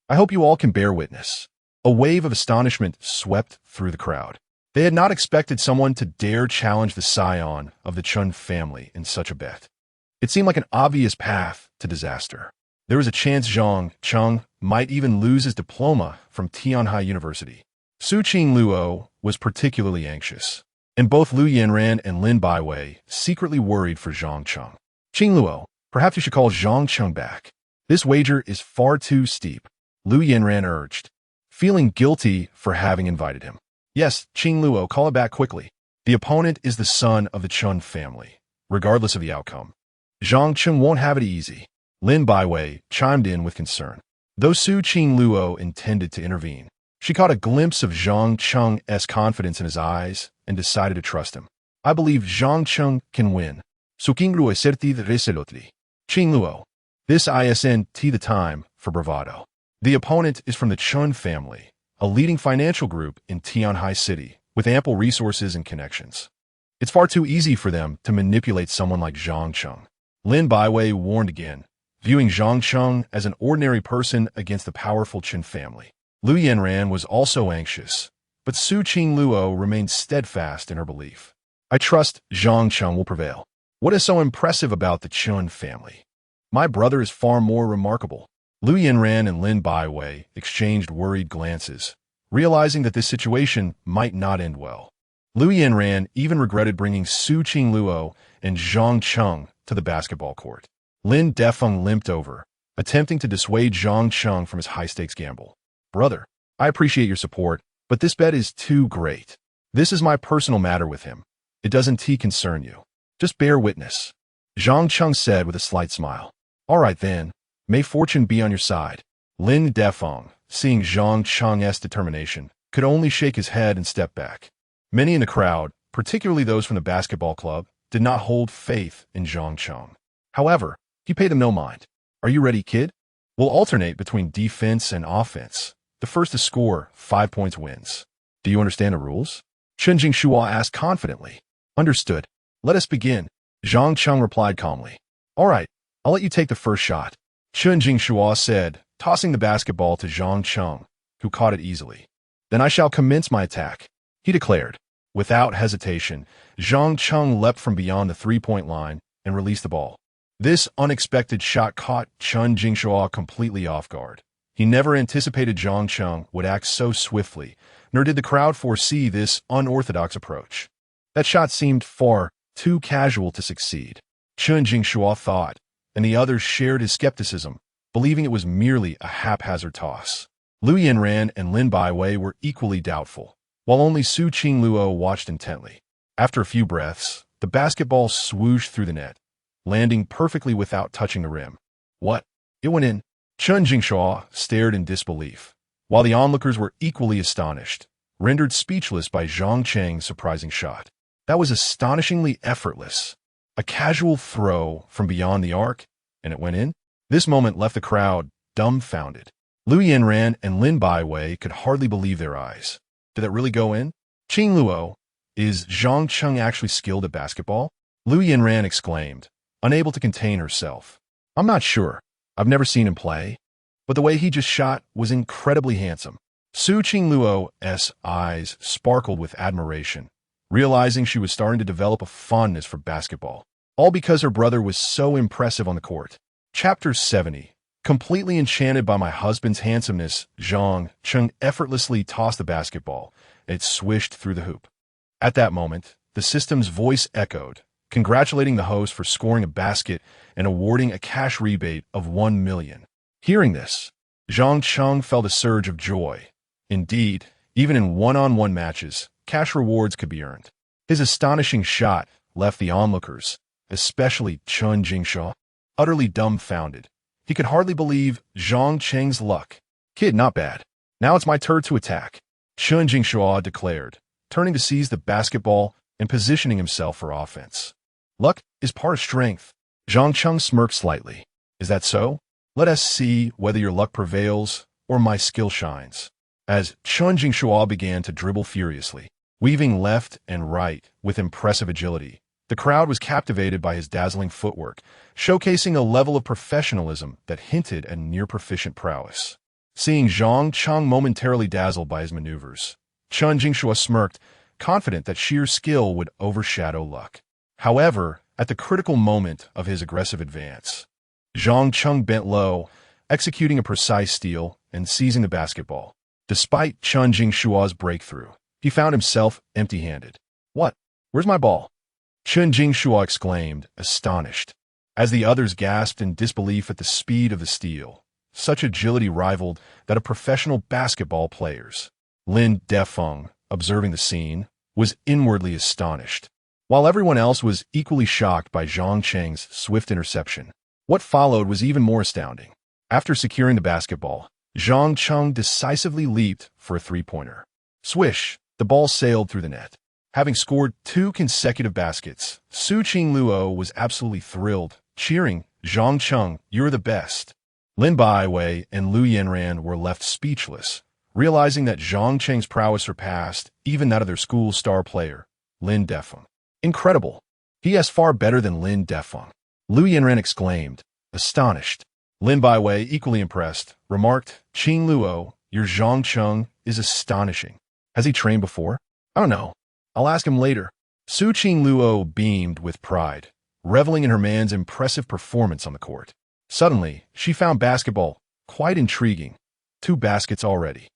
I hope you all can bear witness. A wave of astonishment swept through the crowd. They had not expected someone to dare challenge the scion of the Chun family in such a bet. It seemed like an obvious path to disaster. There was a chance Zhang Cheng might even lose his diploma from Tianhai University. Su Qingluo was particularly anxious, and both Liu Yanran and Lin Baiwei secretly worried for Zhang Cheng. Qingluo, perhaps you should call Zhang Cheng back. This wager is far too steep, Liu Yanran urged, feeling guilty for having invited him. Yes, Qingluo, call it back quickly. The opponent is the son of the Chun family, regardless of the outcome. Zhang Cheng won't have it easy. Lin Baiwei chimed in with concern. Though Su Qingluo intended to intervene, she caught a glimpse of Zhang Cheng's confidence in his eyes and decided to trust him. I believe Zhang Cheng can win. Su Qingluo certi de reselotli. Qingluo, this isn't the time for bravado. The opponent is from the Chun family, a leading financial group in Tianhai City, with ample resources and connections. It's far too easy for them to manipulate someone like Zhang Cheng. Lin Baiwei warned again, viewing Zhang Cheng as an ordinary person against the powerful Chun family. Liu Yanran was also anxious, but Su Qingluo remained steadfast in her belief. I trust Zhang Cheng will prevail. What is so impressive about the Chun family? My brother is far more remarkable. Liu Yanran and Lin Baiwei exchanged worried glances, realizing that this situation might not end well. Liu Yanran even regretted bringing Su Qingluo and Zhang Cheng to the basketball court. Lin Defeng limped over, attempting to dissuade Zhang Cheng from his high-stakes gamble. Brother, I appreciate your support, but this bet is too great. This is my personal matter with him. It doesn't concern you. Just bear witness. Zhang Cheng said with a slight smile. All right then, may fortune be on your side. Lin Defeng, seeing Zhang Cheng's determination, could only shake his head and step back. Many in the crowd, particularly those from the basketball club, did not hold faith in Zhang Cheng. However, he paid them no mind. Are you ready, kid? We'll alternate between defense and offense. The first to score 5 points wins. Do you understand the rules? Chun Jingshaw asked confidently. Understood. Let us begin. Zhang Cheng replied calmly. All right, I'll let you take the first shot. Chun Jingshaw said, tossing the basketball to Zhang Cheng, who caught it easily. Then I shall commence my attack, he declared. Without hesitation, Zhang Cheng leapt from beyond the three-point line and released the ball. This unexpected shot caught Chun Jingshaw completely off guard. He never anticipated Zhang Cheng would act so swiftly, nor did the crowd foresee this unorthodox approach. That shot seemed far too casual to succeed, Chun Jingshaw thought, and the others shared his skepticism, believing it was merely a haphazard toss. Liu Yanran and Lin Baiwei were equally doubtful, while only Su Qingluo watched intently. After a few breaths, the basketball swooshed through the net, landing perfectly without touching the rim. What? It went in. Chun Jingshaw stared in disbelief, while the onlookers were equally astonished, rendered speechless by Zhang Cheng's surprising shot. That was astonishingly effortless. A casual throw from beyond the arc, and it went in. This moment left the crowd dumbfounded. Lu Yanran and Lin Baiwei could hardly believe their eyes. Did that really go in? Qing Luo, is Zhang Cheng actually skilled at basketball? Lu Yanran exclaimed, unable to contain herself. I'm not sure. I've never seen him play. But the way he just shot was incredibly handsome. Su Qingluo's eyes sparkled with admiration, realizing she was starting to develop a fondness for basketball, all because her brother was so impressive on the court. Chapter 70. Completely enchanted by my husband's handsomeness, Zhang Cheng effortlessly tossed the basketball. It swished through the hoop. At that moment, the system's voice echoed, congratulating the host for scoring a basket and awarding a cash rebate of 1 million. Hearing this, Zhang Cheng felt a surge of joy. Indeed, even in one-on-one matches, cash rewards could be earned. His astonishing shot left the onlookers, especially Chen Jingxia, utterly dumbfounded. He could hardly believe Zhang Cheng's luck. Kid, not bad. Now it's my turn to attack, Chen Jingxia declared, turning to seize the basketball and positioning himself for offense. Luck is part of strength. Zhang Cheng smirked slightly. Is that so? Let us see whether your luck prevails or my skill shines. As Chen Jingxia began to dribble furiously, weaving left and right with impressive agility, the crowd was captivated by his dazzling footwork, showcasing a level of professionalism that hinted at near-proficient prowess. Seeing Zhang Cheng momentarily dazzled by his maneuvers, Chen Jingxia smirked, confident that sheer skill would overshadow luck. However, at the critical moment of his aggressive advance, Zhang Cheng bent low, executing a precise steal and seizing the basketball. Despite Chen Jingxia's breakthrough, he found himself empty-handed. What? Where's my ball? Chen Jingxia exclaimed, astonished. As the others gasped in disbelief at the speed of the steal, such agility rivaled that of professional basketball players. Lin Defeng, observing the scene, was inwardly astonished, while everyone else was equally shocked by Zhang Cheng's swift interception. What followed was even more astounding. After securing the basketball, Zhang Cheng decisively leaped for a three-pointer. Swish, the ball sailed through the net. Having scored 2 consecutive baskets, Su Qingluo was absolutely thrilled, cheering, Zhang Cheng, you're the best. Lin Baiwei and Lu Yanran were left speechless, realizing that Zhang Cheng's prowess surpassed even that of their school's star player, Lin Defeng. Incredible. He is far better than Lin Defeng. Lu Yanran exclaimed, astonished. Lin Baiwei, equally impressed, remarked, Qingluo, your Zhang Cheng is astonishing. Has he trained before? I don't know. I'll ask him later. Su Qingluo beamed with pride, reveling in her man's impressive performance on the court. Suddenly, she found basketball quite intriguing. 2 baskets already.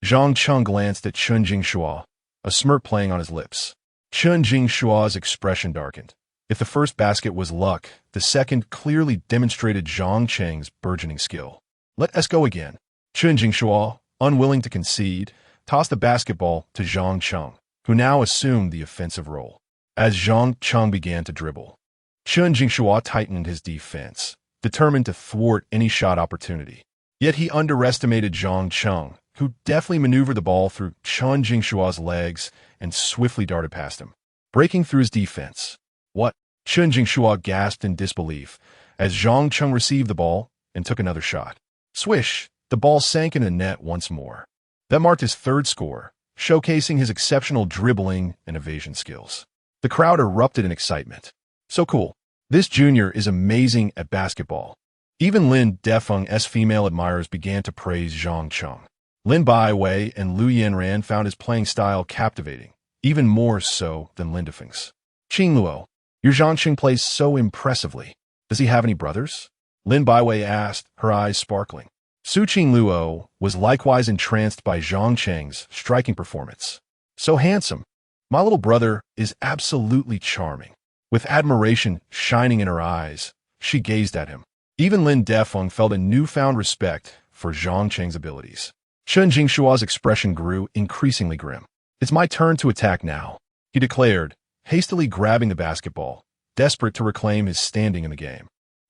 Zhang Cheng glanced at Chen Jingxia, a smirk playing on his lips. Chen Jingxia's expression darkened. If the first basket was luck, the second clearly demonstrated Zhang Cheng's burgeoning skill. Let us go again. Chen Jingxia, unwilling to concede, tossed the basketball to Zhang Cheng, who now assumed the offensive role. As Zhang Cheng began to dribble, Chen Jingxia tightened his defense, determined to thwart any shot opportunity. Yet he underestimated Zhang Cheng, who deftly maneuvered the ball through Chen Jingxia's legs and swiftly darted past him, breaking through his defense. What? Chen Jingxia gasped in disbelief as Zhang Cheng received the ball and took another shot. Swish! The ball sank in the net once more. That marked his 3rd score, showcasing his exceptional dribbling and evasion skills. The crowd erupted in excitement. So cool. This junior is amazing at basketball. Even Lin Defeng's female admirers began to praise Zhang Cheng. Lin Baiwei and Lu Yanran found his playing style captivating, even more so than Lin Defeng's. Qingluo, your Zhang Cheng plays so impressively. Does he have any brothers? Lin Baiwei asked, her eyes sparkling. Su Qingluo was likewise entranced by Zhang Cheng's striking performance. So handsome. My little brother is absolutely charming. With admiration shining in her eyes, she gazed at him. Even Lin Defeng felt a newfound respect for Zhang Cheng's abilities. Chen Jingxia's expression grew increasingly grim. It's my turn to attack now, he declared, hastily grabbing the basketball, desperate to reclaim his standing in the game.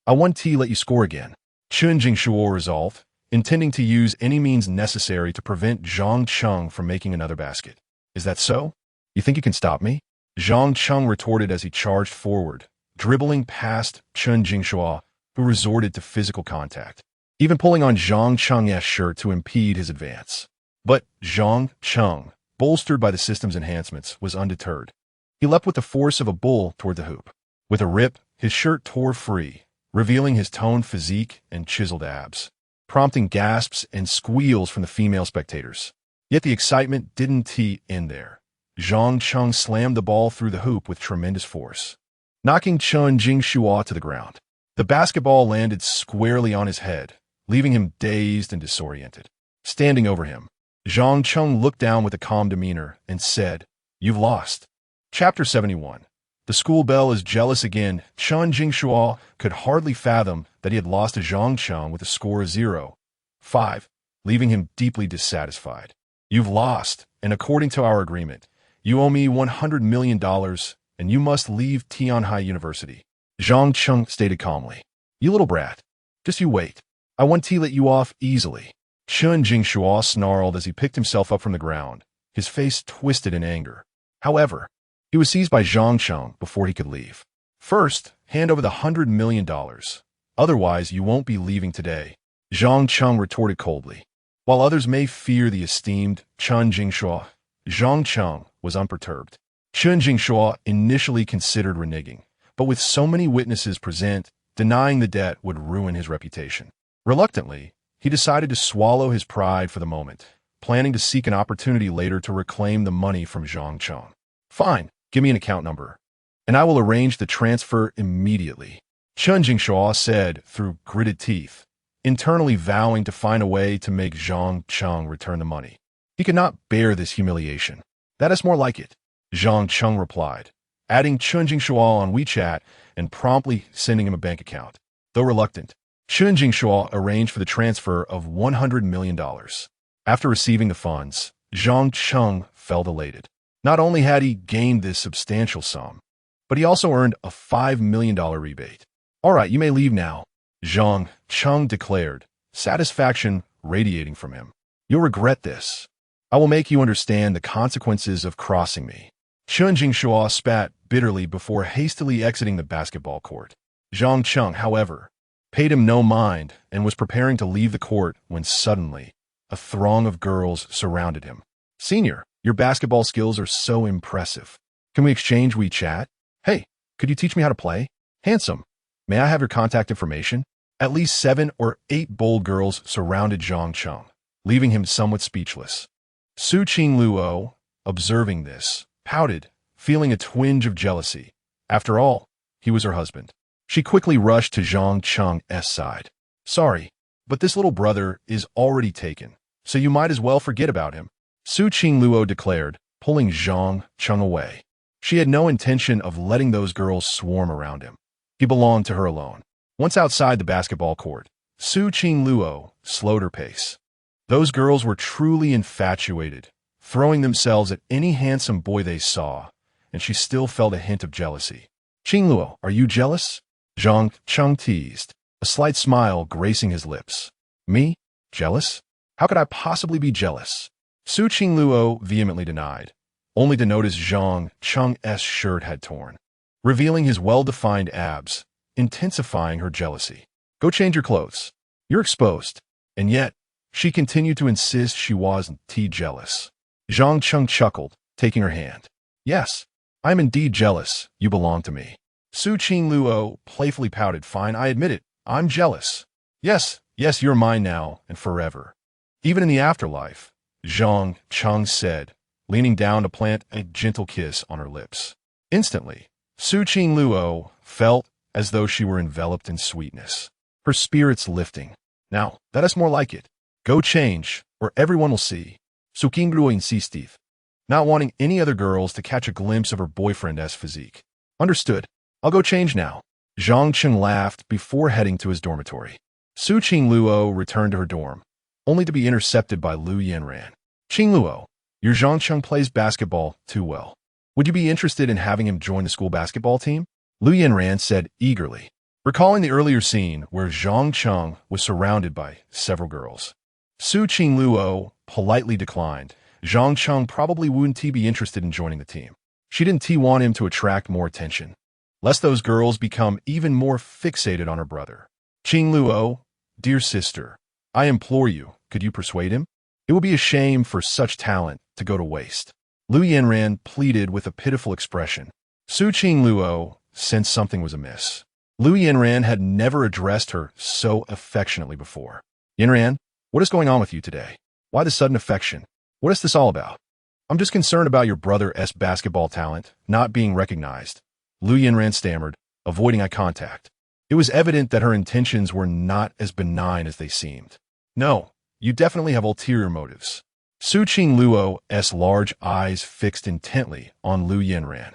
I won't let you score again, Chen Jingxia resolved, intending to use any means necessary to prevent Zhang Cheng from making another basket. Is that so? You think you can stop me? Zhang Cheng retorted as he charged forward, dribbling past Chen Jingxia, who resorted to physical contact, even pulling on Zhang Cheng's shirt to impede his advance. But Zhang Cheng, bolstered by the system's enhancements, was undeterred. He leapt with the force of a bull toward the hoop. With a rip, his shirt tore free, revealing his toned physique and chiseled abs, prompting gasps and squeals from the female spectators. Yet the excitement didn't end there. Zhang Cheng slammed the ball through the hoop with tremendous force, knocking Chen Jingshua to the ground. The basketball landed squarely on his head, leaving him dazed and disoriented. Standing over him, Zhang Cheng looked down with a calm demeanor and said, "You've lost." Chapter 71. The school bell is jealous again. Chen Jingshua could hardly fathom that he had lost to Zhang Cheng with a score of 0-5, leaving him deeply dissatisfied. "You've lost, and according to our agreement, you owe me $100 million, and you must leave Tianhai University," Zhang Cheng stated calmly. "You little brat. Just you wait. I want to let you off easily." Chen Jingshua snarled as he picked himself up from the ground, his face twisted in anger. However, he was seized by Zhang Cheng before he could leave. "First, hand over the $100 million. Otherwise, you won't be leaving today," Zhang Cheng retorted coldly. While others may fear the esteemed Chen Jingshua, Zhang Cheng was unperturbed. Chen Jingshua initially considered reneging, but with so many witnesses present, denying the debt would ruin his reputation. Reluctantly, he decided to swallow his pride for the moment, planning to seek an opportunity later to reclaim the money from Zhang Cheng. "Fine, give me an account number, and I will arrange the transfer immediately," Chen Jingshua said through gritted teeth, internally vowing to find a way to make Zhang Cheng return the money. He could not bear this humiliation. "That is more like it," Zhang Cheng replied, adding Chen Jingshua on WeChat and promptly sending him a bank account. Though reluctant, Chen Jingshua arranged for the transfer of $100 million. After receiving the funds, Zhang Cheng felt elated. Not only had he gained this substantial sum, but he also earned a $5 million rebate. "All right, you may leave now," Zhang Cheng declared, satisfaction radiating from him. "You'll regret this. I will make you understand the consequences of crossing me." Chen Jingshua spat bitterly before hastily exiting the basketball court. Zhang Cheng, however, paid him no mind and was preparing to leave the court when suddenly a throng of girls surrounded him. "Senior, your basketball skills are so impressive. Can we exchange WeChat? Hey, could you teach me how to play? Handsome, may I have your contact information?" At least 7 or 8 bold girls surrounded Zhang Cheng, leaving him somewhat speechless. Su Qingluo, observing this, pouted, feeling a twinge of jealousy. After all, he was her husband. She quickly rushed to Zhang Cheng's side. "Sorry, but this little brother is already taken, so you might as well forget about him," Su Qingluo declared, pulling Zhang Cheng away. She had no intention of letting those girls swarm around him. He belonged to her alone. Once outside the basketball court, Su Qingluo slowed her pace. Those girls were truly infatuated, throwing themselves at any handsome boy they saw, and she still felt a hint of jealousy. "Qingluo, are you jealous?" Zhang Cheng teased, a slight smile gracing his lips. "Me? Jealous? How could I possibly be jealous?" Su Qingluo vehemently denied, only to notice Zhang Cheng's shirt had torn, revealing his well-defined abs, intensifying her jealousy. "Go change your clothes. You're exposed." And yet, she continued to insist she wasn't jealous. Zhang Cheng chuckled, taking her hand. "Yes, I'm indeed jealous. You belong to me." Su Qingluo playfully pouted. "Fine, I admit it. I'm jealous. Yes, you're mine now and forever. Even in the afterlife," Zhang Cheng said, leaning down to plant a gentle kiss on her lips. Instantly, Su Qingluo felt as though she were enveloped in sweetness, her spirits lifting. "Now, that is more like it. Go change, or everyone will see," Su Qingluo insisted, not wanting any other girls to catch a glimpse of her boyfriend's physique. "Understood. I'll go change now." Zhang Cheng laughed before heading to his dormitory. Su Qingluo returned to her dorm, only to be intercepted by Lu Yanran. "Qingluo, your Zhang Cheng plays basketball too well. Would you be interested in having him join the school basketball team?" Lu Yanran said eagerly, recalling the earlier scene where Zhang Cheng was surrounded by several girls. Su Qingluo politely declined. Zhang Cheng probably wouldn't be interested in joining the team. She didn't want him to attract more attention, lest those girls become even more fixated on her brother. Qing Luo, dear sister, I implore you, could you persuade him? It would be a shame for such talent to go to waste. Lu Yanran pleaded with a pitiful expression. Su Qing Luo sensed something was amiss. Lu Yanran had never addressed her so affectionately before. Yanran, what is going on with you today? Why the sudden affection? What is this all about? I'm just concerned about your brother's basketball talent not being recognized. Lu Yanran stammered, avoiding eye contact. It was evident that her intentions were not as benign as they seemed. No, you definitely have ulterior motives. Su Qing Luo's large eyes fixed intently on Lu Yanran,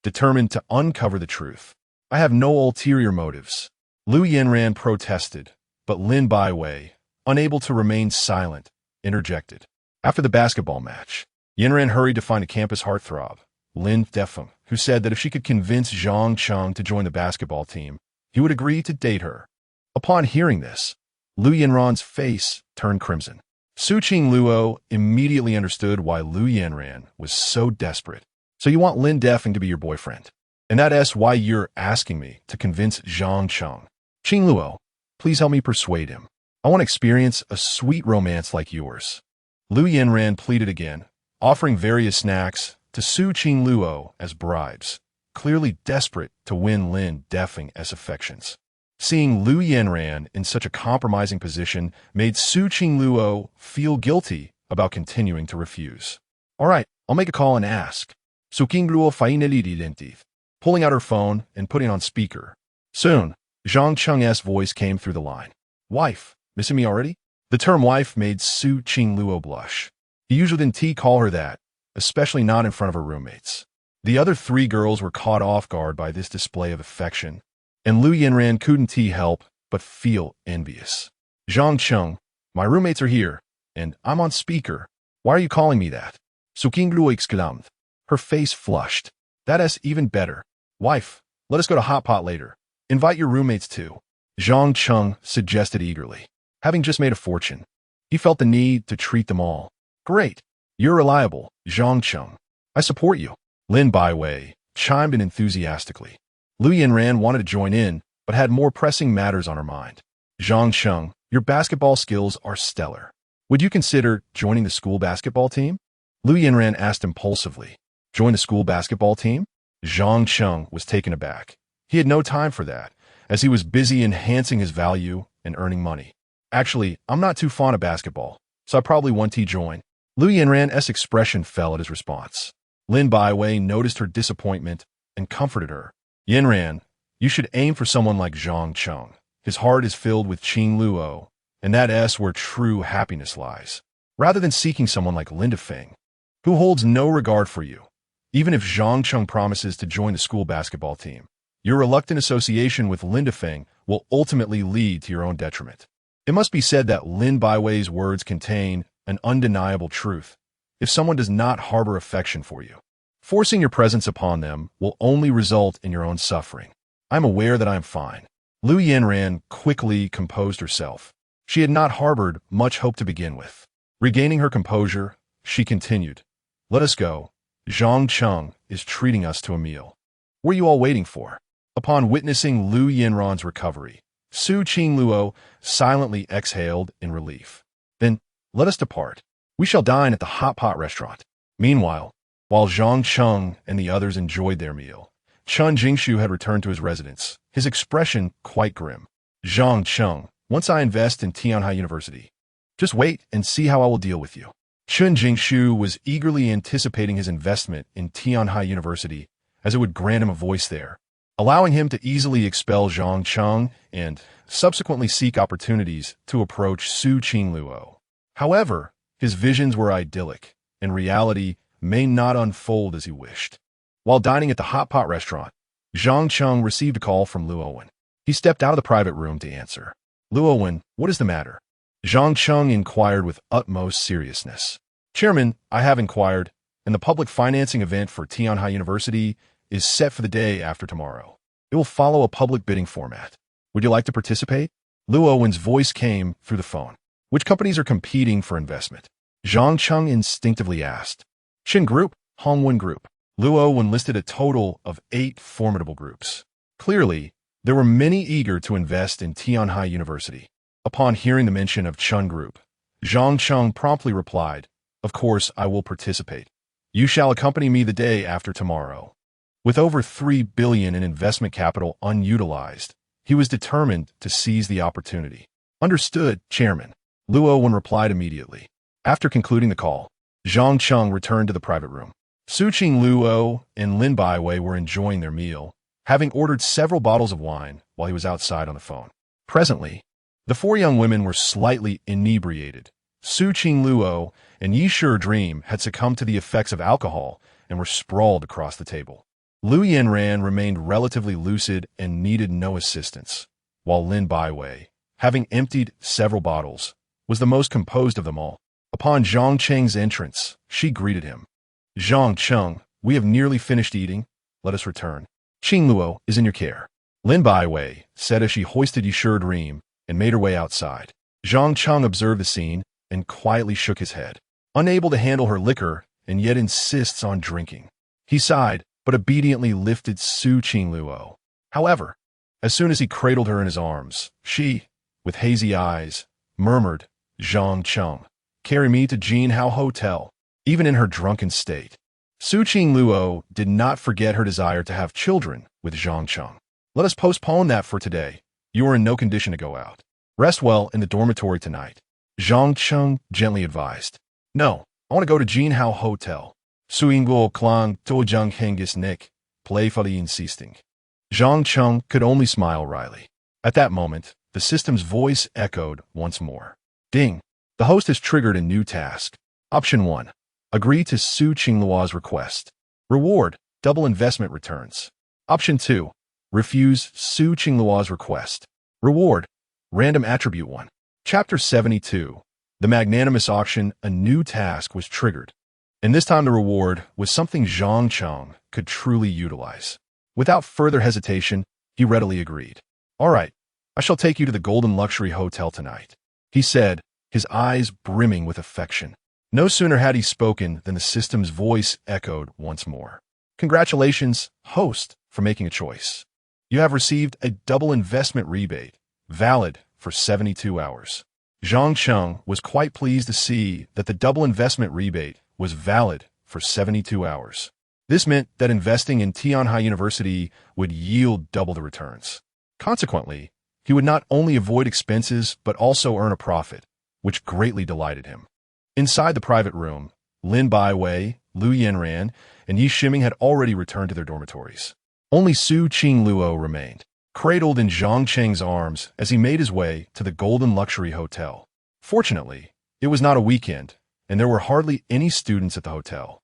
determined to uncover the truth. I have no ulterior motives. Lu Yanran protested, but Lin Baiwei, unable to remain silent, interjected. After the basketball match, Yanran hurried to find a campus heartthrob, Lin Defeng, who said that if she could convince Zhang Cheng to join the basketball team, he would agree to date her. Upon hearing this, Lu Yanran's face turned crimson. Su Qing Luo immediately understood why Lu Yanran was so desperate. So you want Lin Defeng to be your boyfriend? And that's why you're asking me to convince Zhang Cheng. Qing Luo, please help me persuade him. I want to experience a sweet romance like yours. Lu Yanran pleaded again, offering various snacks to Su Qing Luo as bribes, clearly desperate to win Lin Defeng's affections. Seeing Lu Yanran in such a compromising position made Su Qing Luo feel guilty about continuing to refuse. All right, I'll make a call and ask. Su Qing Luo fainelididentief, pulling out her phone and putting on speaker. Soon, Zhang Cheng's voice came through the line. Wife, missing me already? The term wife made Su Qing Luo blush. He usually didn't call her that, especially not in front of her roommates. The other three girls were caught off guard by this display of affection, and Lu Yanran couldn't help but feel envious. Zhang Cheng, my roommates are here, and I'm on speaker. Why are you calling me that? Su Qing Luo exclaimed. Her face flushed. That's even better. Wife, let us go to Hot Pot later. Invite your roommates too. Zhang Cheng suggested eagerly. Having just made a fortune, he felt the need to treat them all. Great. You're reliable, Zhang Cheng. I support you. Lin Baiwei chimed in enthusiastically. Lu Yanran wanted to join in, but had more pressing matters on her mind. Zhang Cheng, your basketball skills are stellar. Would you consider joining the school basketball team? Lu Yanran asked impulsively. Join the school basketball team? Zhang Cheng was taken aback. He had no time for that, as he was busy enhancing his value and earning money. Actually, I'm not too fond of basketball, so I probably won't join. Lu Yanran's expression fell at his response. Lin Baiwei noticed her disappointment and comforted her. Yanran, you should aim for someone like Zhang Cheng. His heart is filled with Qing Luo, and that's where true happiness lies. Rather than seeking someone like Lin Defeng, who holds no regard for you. Even if Zhang Cheng promises to join the school basketball team, your reluctant association with Lin Defeng will ultimately lead to your own detriment. It must be said that Lin Baiwei's words contain an undeniable truth. If someone does not harbor affection for you, forcing your presence upon them will only result in your own suffering. I'm aware that I am fine. Lu Yanran quickly composed herself. She had not harbored much hope to begin with. Regaining her composure, she continued. Let us go. Zhang Cheng is treating us to a meal. What are you all waiting for? Upon witnessing Lu Yanran's recovery, Su Qing Luo silently exhaled in relief. Then, let us depart. We shall dine at the Hot Pot restaurant. Meanwhile, while Zhang Cheng and the others enjoyed their meal, Chen Jingshu had returned to his residence, his expression quite grim. Zhang Cheng, once I invest in Tianhai University, just wait and see how I will deal with you. Chen Jingshu was eagerly anticipating his investment in Tianhai University, as it would grant him a voice there, allowing him to easily expel Zhang Cheng and subsequently seek opportunities to approach Su Qing Luo. However, his visions were idyllic, and reality may not unfold as he wished. While dining at the Hot Pot restaurant, Zhang Cheng received a call from Luowen. He stepped out of the private room to answer. Luowen, what is the matter? Zhang Cheng inquired with utmost seriousness. Chairman, I have inquired, and the public financing event for Tianhai University is set for the day after tomorrow. It will follow a public bidding format. Would you like to participate? Luowen's voice came through the phone. Which companies are competing for investment? Zhang Cheng instinctively asked. Shin Group, Hongwen Group. Luowen listed a total of 8 formidable groups. Clearly, There were many eager to invest in Tianhai University. Upon hearing the mention of Cheng Group, Zhang Cheng promptly replied, "Of course, I will participate. You shall accompany me the day after tomorrow." With over 3 billion in investment capital unutilized, he was determined to seize the opportunity. "Understood, Chairman." Luo Wen replied immediately. After concluding the call, Zhang Cheng returned to the private room. Suqing Luo and Lin Baiwei were enjoying their meal, having ordered several bottles of wine while he was outside on the phone. Presently, the four young women were slightly inebriated. Suqing Luo and Yi Shi Dream had succumbed to the effects of alcohol and were sprawled across the table. Lu Yanran remained relatively lucid and needed no assistance, while Lin Baiwei, having emptied several bottles, was the most composed of them all. Upon Zhang Cheng's entrance, she greeted him. "Zhang Cheng, we have nearly finished eating. Let us return. Qing Luo is in your care," Lin Baiwei said as she hoisted Yi Shi Dream and made her way outside. Zhang Cheng observed the scene and quietly shook his head. Unable to handle her liquor and yet insists on drinking. He sighed, but obediently lifted Suqing Luo. However, as soon as he cradled her in his arms, she, with hazy eyes, murmured, "Zhang Cheng, carry me to Jinhao Hotel," even in her drunken state. Suqing Luo did not forget her desire to have children with Zhang Cheng. "Let us postpone that for today. You are in no condition to go out. Rest well in the dormitory tonight," Zhang Cheng gently advised. "No, I want to go to Jinhao Hotel." Suingguo Klang Tojang Hengis Nick, playfully insisting. Zhang Cheng could only smile wryly. At that moment, the system's voice echoed once more. Ding! The host has triggered a new task. Option 1. Agree to Suqing Luo's request. Reward, double investment returns. Option 2. Refuse Suqing Luo's request. Reward, random attribute 1. Chapter 72. The magnanimous auction, a new task was triggered. And this time the reward was something Zhang Cheng could truly utilize. Without further hesitation, he readily agreed. "All right, I shall take you to the Golden Luxury Hotel tonight," he said, his eyes brimming with affection. No sooner had he spoken than the system's voice echoed once more. "Congratulations, host, for making a choice. You have received a double investment rebate, valid for 72 hours. Zhang Cheng was quite pleased to see that the double investment rebate was valid for 72 hours. This meant that investing in Tianhai University would yield double the returns. Consequently, he would not only avoid expenses but also earn a profit, which greatly delighted him. Inside the private room, Lin Baiwei, Lu Yanran, and Yi Shiming had already returned to their dormitories. Only Suqing Luo remained, cradled in Zhang Cheng's arms as he made his way to the Golden Luxury Hotel. Fortunately, it was not a weekend, and there were hardly any students at the hotel.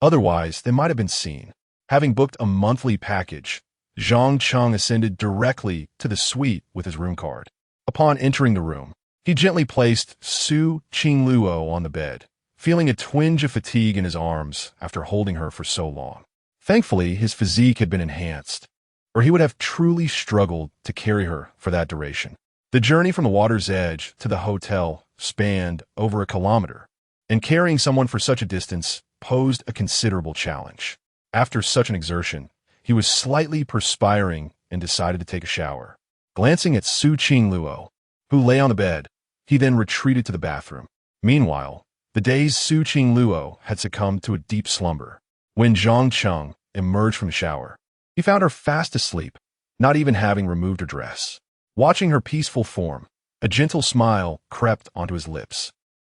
Otherwise, they might have been seen. Having booked a monthly package, Zhang Cheng ascended directly to the suite with his room card. Upon entering the room, he gently placed Suqing Luo on the bed, feeling a twinge of fatigue in his arms after holding her for so long. Thankfully, his physique had been enhanced, or he would have truly struggled to carry her for that duration. The journey from the water's edge to the hotel spanned over a kilometer, and carrying someone for such a distance posed a considerable challenge. After such an exertion, he was slightly perspiring and decided to take a shower. Glancing at Suqing Luo, who lay on the bed, he then retreated to the bathroom. Meanwhile, the dazed Suqing Luo had succumbed to a deep slumber. When Zhang Cheng emerged from the shower, he found her fast asleep, not even having removed her dress. Watching her peaceful form, a gentle smile crept onto his lips.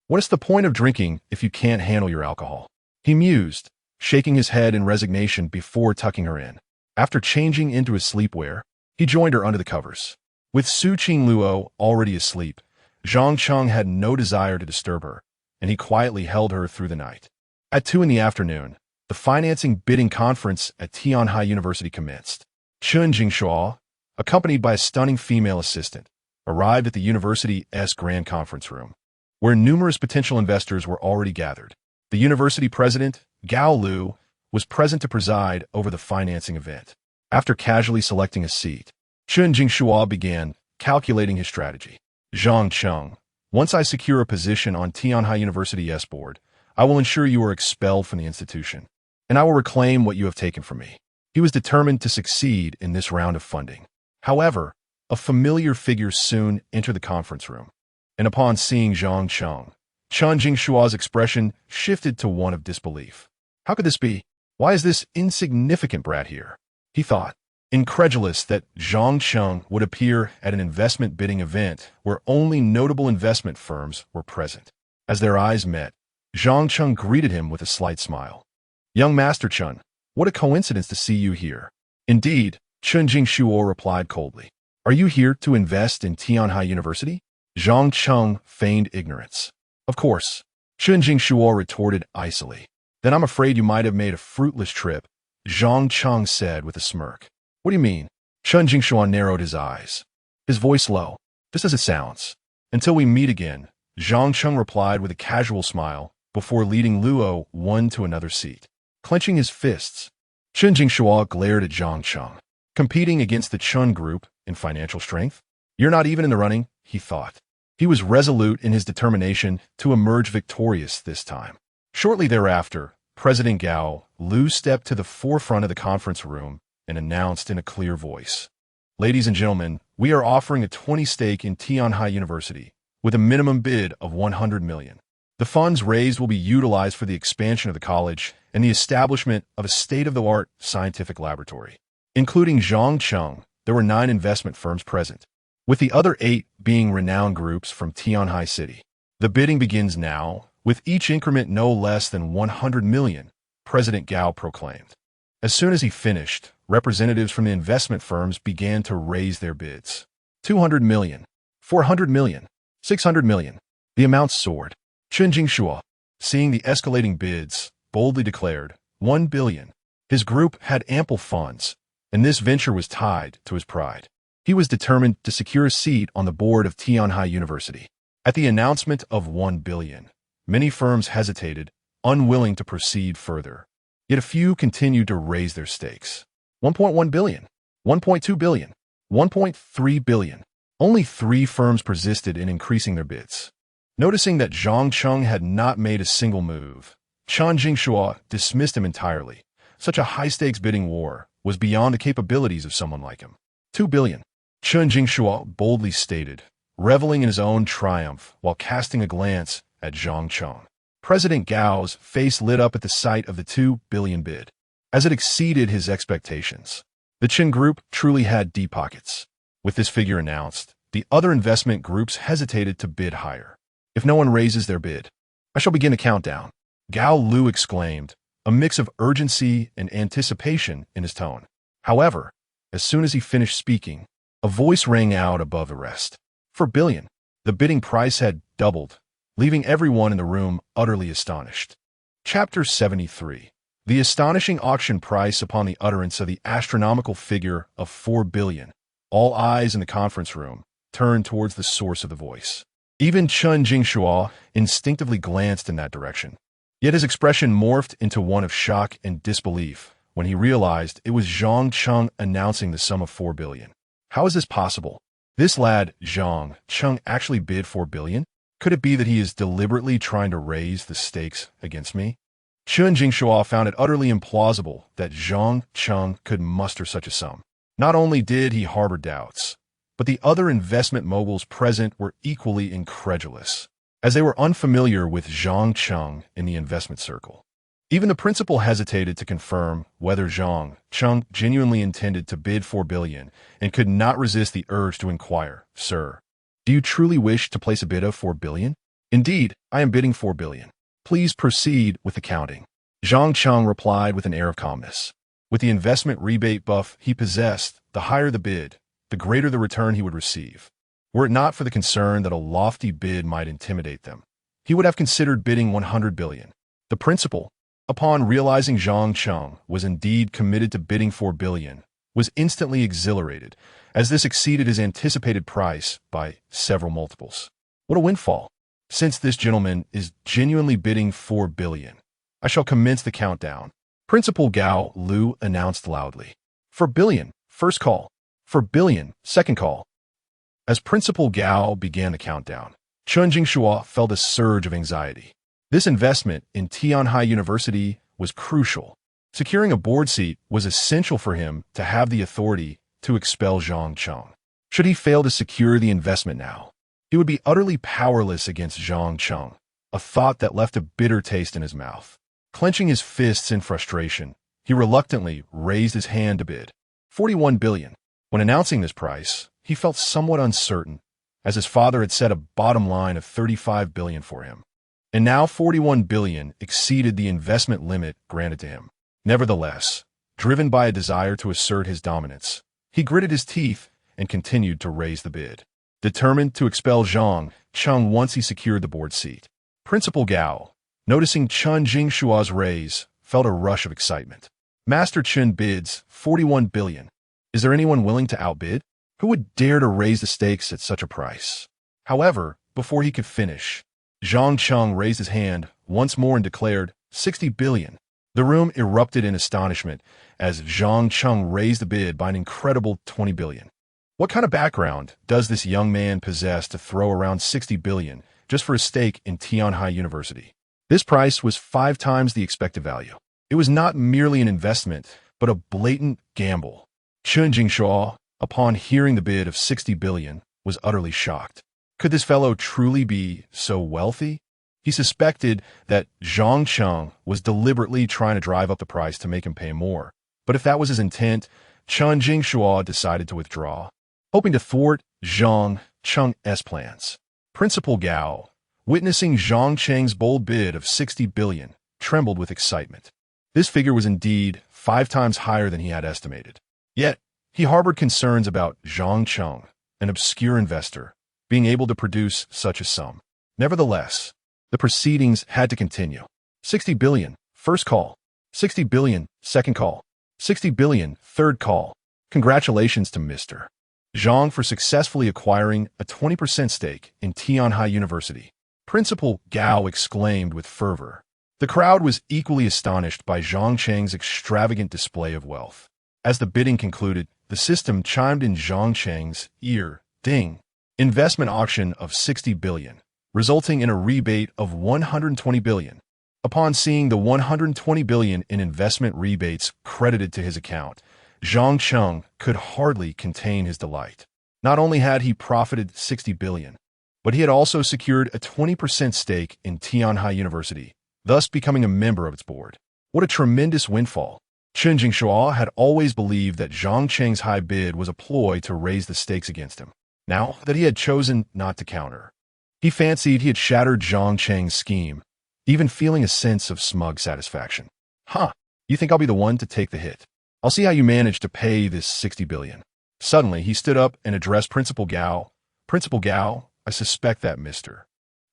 "What is the point of drinking if you can't handle your alcohol?" he mused, shaking his head in resignation before tucking her in. After changing into his sleepwear, he joined her under the covers. With Suqing Luo already asleep, Zhang Cheng had no desire to disturb her, and he quietly held her through the night. At 2 in the afternoon, the financing bidding conference at Tianhai University commenced. Chun Jingshuo, accompanied by a stunning female assistant, arrived at the university's grand conference room, where numerous potential investors were already gathered. The university president, Gao Lu, was present to preside over the financing event. After casually selecting a seat, Chun Jingshuo began calculating his strategy. "Zhang Cheng, once I secure a position on Tianhai University's board, I will ensure you are expelled from the institution, and I will reclaim what you have taken from me." He was determined to succeed in this round of funding. However, a familiar figure soon entered the conference room, and upon seeing Zhang Cheng, Chen Jingshua's expression shifted to one of disbelief. How could this be? Why is this insignificant brat here? He thought, incredulous that Zhang Cheng would appear at an investment bidding event where only notable investment firms were present. As their eyes met, Zhang Cheng greeted him with a slight smile. Young Master Chen, what a coincidence to see you here. Indeed, Chen Jingshuo replied coldly. Are you here to invest in Tianhai University? Zhang Cheng feigned ignorance. Of course, Chen Jingshuo retorted icily. Then I'm afraid you might have made a fruitless trip, Zhang Cheng said with a smirk. What do you mean? Chen Jingshuo narrowed his eyes, his voice low, just as it sounds. Until we meet again, Zhang Cheng replied with a casual smile before leading Luo one to another seat. Clenching his fists, Chen Jingshuo glared at Zhang Cheng. Competing against the Chen group in financial strength? You're not even in the running, he thought. He was resolute in his determination to emerge victorious this time. Shortly thereafter, President Gao Lu stepped to the forefront of the conference room and announced in a clear voice, Ladies and gentlemen, we are offering a 20 stake in Tianhai University with a minimum bid of 100 million. The funds raised will be utilized for the expansion of the college and the establishment of a state-of-the-art scientific laboratory. Including Zhang Cheng, there were 9 investment firms present, with the other 8 being renowned groups from Tianhai City. The bidding begins now, with each increment no less than 100 million, President Gao proclaimed. As soon as he finished, representatives from the investment firms began to raise their bids. 200 million, 400 million, 600 million. The amounts soared. Chen Jingshuo, seeing the escalating bids, boldly declared, 1 billion. His group had ample funds, and this venture was tied to his pride. He was determined to secure a seat on the board of Tianhai University. At the announcement of 1 billion, many firms hesitated, unwilling to proceed further. Yet a few continued to raise their stakes. 1.1 billion, 1.2 billion, 1.3 billion. Only 3 firms persisted in increasing their bids. Noticing that Zhang Cheng had not made a single move, Chen Jingshuo dismissed him entirely. Such a high-stakes bidding war was beyond the capabilities of someone like him. 2 billion. Chen Jingshuo boldly stated, reveling in his own triumph while casting a glance at Zhang Cheng. President Gao's face lit up at the sight of the 2 billion bid, as it exceeded his expectations. The Chen group truly had deep pockets. With this figure announced, the other investment groups hesitated to bid higher. If no one raises their bid, I shall begin a countdown, Gao Lu exclaimed, a mix of urgency and anticipation in his tone. However, as soon as he finished speaking, a voice rang out above the rest. 4 billion. The bidding price had doubled, leaving everyone in the room utterly astonished. Chapter 73. The astonishing auction price upon the utterance of the astronomical figure of 4 billion. All eyes in the conference room turned towards the source of the voice. Even Chen Jingshuo instinctively glanced in that direction. Yet his expression morphed into one of shock and disbelief when he realized it was Zhang Cheng announcing the sum of 4 billion. How is this possible? This lad, Zhang Cheng, actually bid 4 billion? Could it be that he is deliberately trying to raise the stakes against me? Chen Jingshuo found it utterly implausible that Zhang Cheng could muster such a sum. Not only did he harbor doubts, but the other investment moguls present were equally incredulous, as they were unfamiliar with Zhang Cheng in the investment circle. Even the principal hesitated to confirm whether Zhang Cheng genuinely intended to bid 4 billion and could not resist the urge to inquire, Sir, do you truly wish to place a bid of 4 billion? Indeed, I am bidding 4 billion. Please proceed with the counting. Zhang Cheng replied with an air of calmness. With the investment rebate buff he possessed, the higher the bid, the greater the return he would receive. Were it not for the concern that a lofty bid might intimidate them, he would have considered bidding 100 billion. The principal, upon realizing Zhang Cheng was indeed committed to bidding 4 billion, was instantly exhilarated, as this exceeded his anticipated price by several multiples. What a windfall! Since this gentleman is genuinely bidding 4 billion, I shall commence the countdown. Principal Gao Lu announced loudly. 4 billion, first call. 4 billion, second call. As Principal Gao began the countdown, Chen Jingshuo felt a surge of anxiety. This investment in Tianhai University was crucial. Securing a board seat was essential for him to have the authority to expel Zhang Cheng. Should he fail to secure the investment now, he would be utterly powerless against Zhang Cheng, a thought that left a bitter taste in his mouth. Clenching his fists in frustration, he reluctantly raised his hand to bid 41 billion. When announcing this price, he felt somewhat uncertain, as his father had set a bottom line of 35 billion for him. And now 41 billion exceeded the investment limit granted to him. Nevertheless, driven by a desire to assert his dominance, he gritted his teeth and continued to raise the bid, determined to expel Zhang Cheng once he secured the board seat. Principal Gao, noticing Chen Jingshua's raise, felt a rush of excitement. Master Chen bids 41 billion. Is there anyone willing to outbid? Who would dare to raise the stakes at such a price? However, before he could finish, Zhang Cheng raised his hand once more and declared 60 billion. The room erupted in astonishment as Zhang Cheng raised the bid by an incredible 20 billion. What kind of background does this young man possess to throw around 60 billion just for a stake in Tianhai University? This price was 5 times the expected value. It was not merely an investment, but a blatant gamble. Chen Jingshua, upon hearing the bid of 60 billion, was utterly shocked. Could this fellow truly be so wealthy? He suspected that Zhang Cheng was deliberately trying to drive up the price to make him pay more. But if that was his intent, Chen Jingshua decided to withdraw, hoping to thwart Zhang Cheng's plans. Principal Gao, witnessing Zhang Cheng's bold bid of 60 billion, trembled with excitement. This figure was indeed 5 times higher than he had estimated. Yet, he harbored concerns about Zhang Cheng, an obscure investor, being able to produce such a sum. Nevertheless, the proceedings had to continue. 60 billion, first call. 60 billion, second call. 60 billion, third call. Congratulations to Mr. Zhang for successfully acquiring a 20% stake in Tianhai University. Principal Gao exclaimed with fervor. The crowd was equally astonished by Zhang Cheng's extravagant display of wealth. As the bidding concluded, the system chimed in Zhang Cheng's ear. Ding! Investment auction of 60 billion, resulting in a rebate of 120 billion. Upon seeing the 120 billion in investment rebates credited to his account, Zhang Cheng could hardly contain his delight. Not only had he profited 60 billion, but he had also secured a 20% stake in Tianhai University, thus becoming a member of its board. What a tremendous windfall! Chen Jingshua had always believed that Zhang Cheng's high bid was a ploy to raise the stakes against him. Now that he had chosen not to counter, he fancied he had shattered Zhang Cheng's scheme, even feeling a sense of smug satisfaction. You think I'll be the one to take the hit? I'll see how you manage to pay this 60 billion. Suddenly, he stood up and addressed Principal Gao. Principal Gao, I suspect that Mr.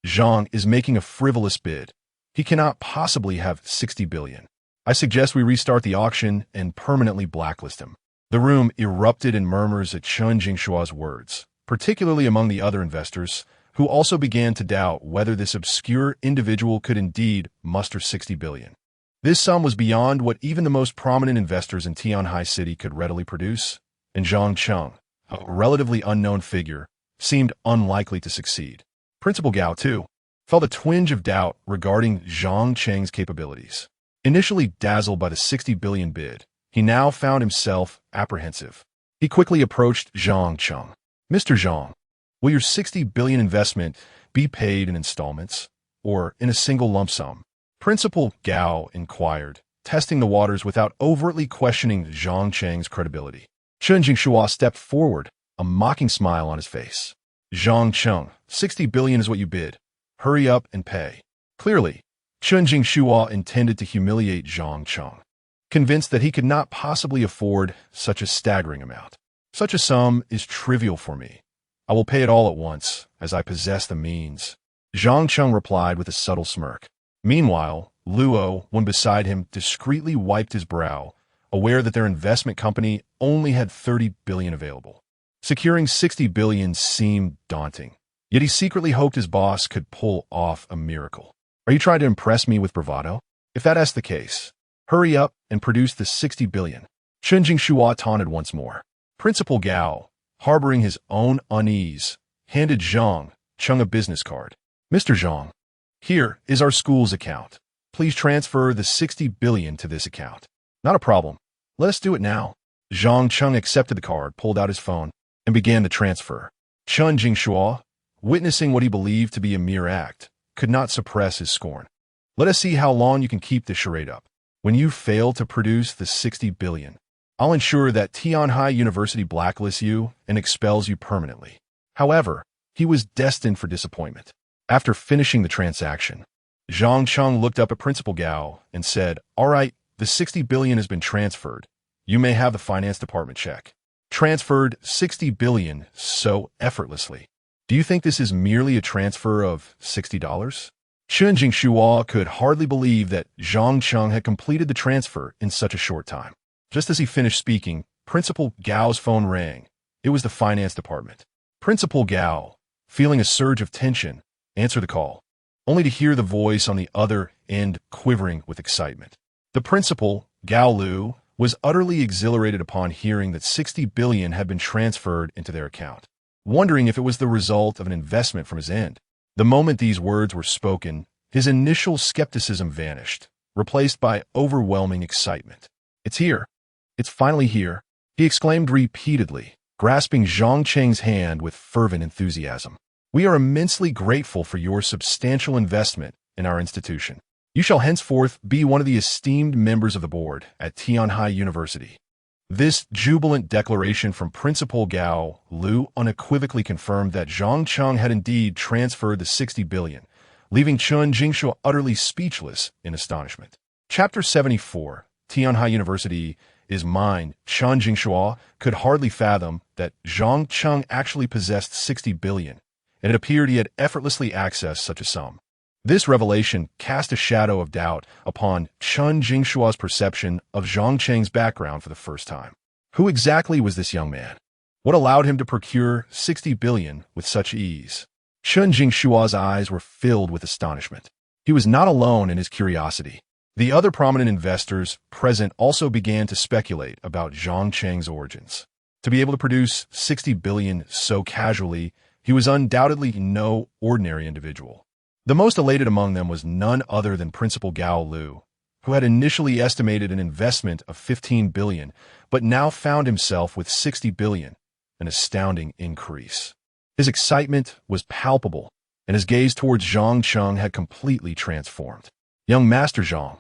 Zhang is making a frivolous bid. He cannot possibly have 60 billion. I suggest we restart the auction and permanently blacklist him. The room erupted in murmurs at Chen Jingshua's words, particularly among the other investors, who also began to doubt whether this obscure individual could indeed muster 60 billion. This sum was beyond what even the most prominent investors in Tianhai City could readily produce, and Zhang Cheng, a relatively unknown figure, seemed unlikely to succeed. Principal Gao, too, felt a twinge of doubt regarding Zhang Cheng's capabilities. Initially dazzled by the 60 billion bid, he now found himself apprehensive. He quickly approached Zhang Cheng. Mr. Zhang, will your 60 billion investment be paid in installments or in a single lump sum? Principal Gao inquired, testing the waters without overtly questioning Zhang Cheng's credibility. Chen Jingshua stepped forward, a mocking smile on his face. Zhang Cheng, 60 billion is what you bid. Hurry up and pay. Clearly, Chen Jingshua intended to humiliate Zhang Cheng, convinced that he could not possibly afford such a staggering amount. Such a sum is trivial for me. I will pay it all at once, as I possess the means. Zhang Cheng replied with a subtle smirk. Meanwhile, Luo, one beside him, discreetly wiped his brow, aware that their investment company only had 30 billion available. Securing 60 billion seemed daunting, yet he secretly hoped his boss could pull off a miracle. Are you trying to impress me with bravado? If that's the case, hurry up and produce the 60 billion. Chen Jingshua taunted once more. Principal Gao, harboring his own unease, handed Zhang Cheng a business card. Mr. Zhang, here is our school's account. Please transfer the 60 billion to this account. Not a problem. Let us do it now. Zhang Cheng accepted the card, pulled out his phone, and began the transfer. Chun Jingshua, witnessing what he believed to be a mere act, could not suppress his scorn. Let us see how long you can keep this charade up. When you fail to produce the 60 billion, I'll ensure that Tianhai University blacklists you and expels you permanently. However, he was destined for disappointment. After finishing the transaction, Zhang Cheng looked up at Principal Gao and said, "All right, the 60 billion has been transferred. You may have the finance department check." Transferred 60 billion so effortlessly. Do you think this is merely a transfer of $60? Chun Jingshua could hardly believe that Zhang Cheng had completed the transfer in such a short time. Just as he finished speaking, Principal Gao's phone rang. It was the finance department. Principal Gao, feeling a surge of tension, answered the call, only to hear the voice on the other end quivering with excitement. The principal, Gao Lu, was utterly exhilarated upon hearing that 60 billion had been transferred into their account, wondering if it was the result of an investment from his end. The moment these words were spoken, his initial skepticism vanished, replaced by overwhelming excitement. "It's here. It's finally here," he exclaimed repeatedly, grasping Zhang Cheng's hand with fervent enthusiasm. "We are immensely grateful for your substantial investment in our institution. You shall henceforth be one of the esteemed members of the board at Tianhai University." This jubilant declaration from Principal Gao Lu unequivocally confirmed that Zhang Cheng had indeed transferred the 60 billion, leaving Chun Jingshua utterly speechless in astonishment. Chapter 74, Tianhai University is mine. Chun Jingshua could hardly fathom that Zhang Cheng actually possessed 60 billion, and it appeared he had effortlessly accessed such a sum. This revelation cast a shadow of doubt upon Chun Jingshua's perception of Zhang Cheng's background for the first time. Who exactly was this young man? What allowed him to procure 60 billion with such ease? Chun Jingshua's eyes were filled with astonishment. He was not alone in his curiosity. The other prominent investors present also began to speculate about Zhang Cheng's origins. To be able to produce 60 billion so casually, he was undoubtedly no ordinary individual. The most elated among them was none other than Principal Gao Lu, who had initially estimated an investment of 15 billion, but now found himself with 60 billion, an astounding increase. His excitement was palpable, and his gaze towards Zhang Cheng had completely transformed. "Young Master Zhang,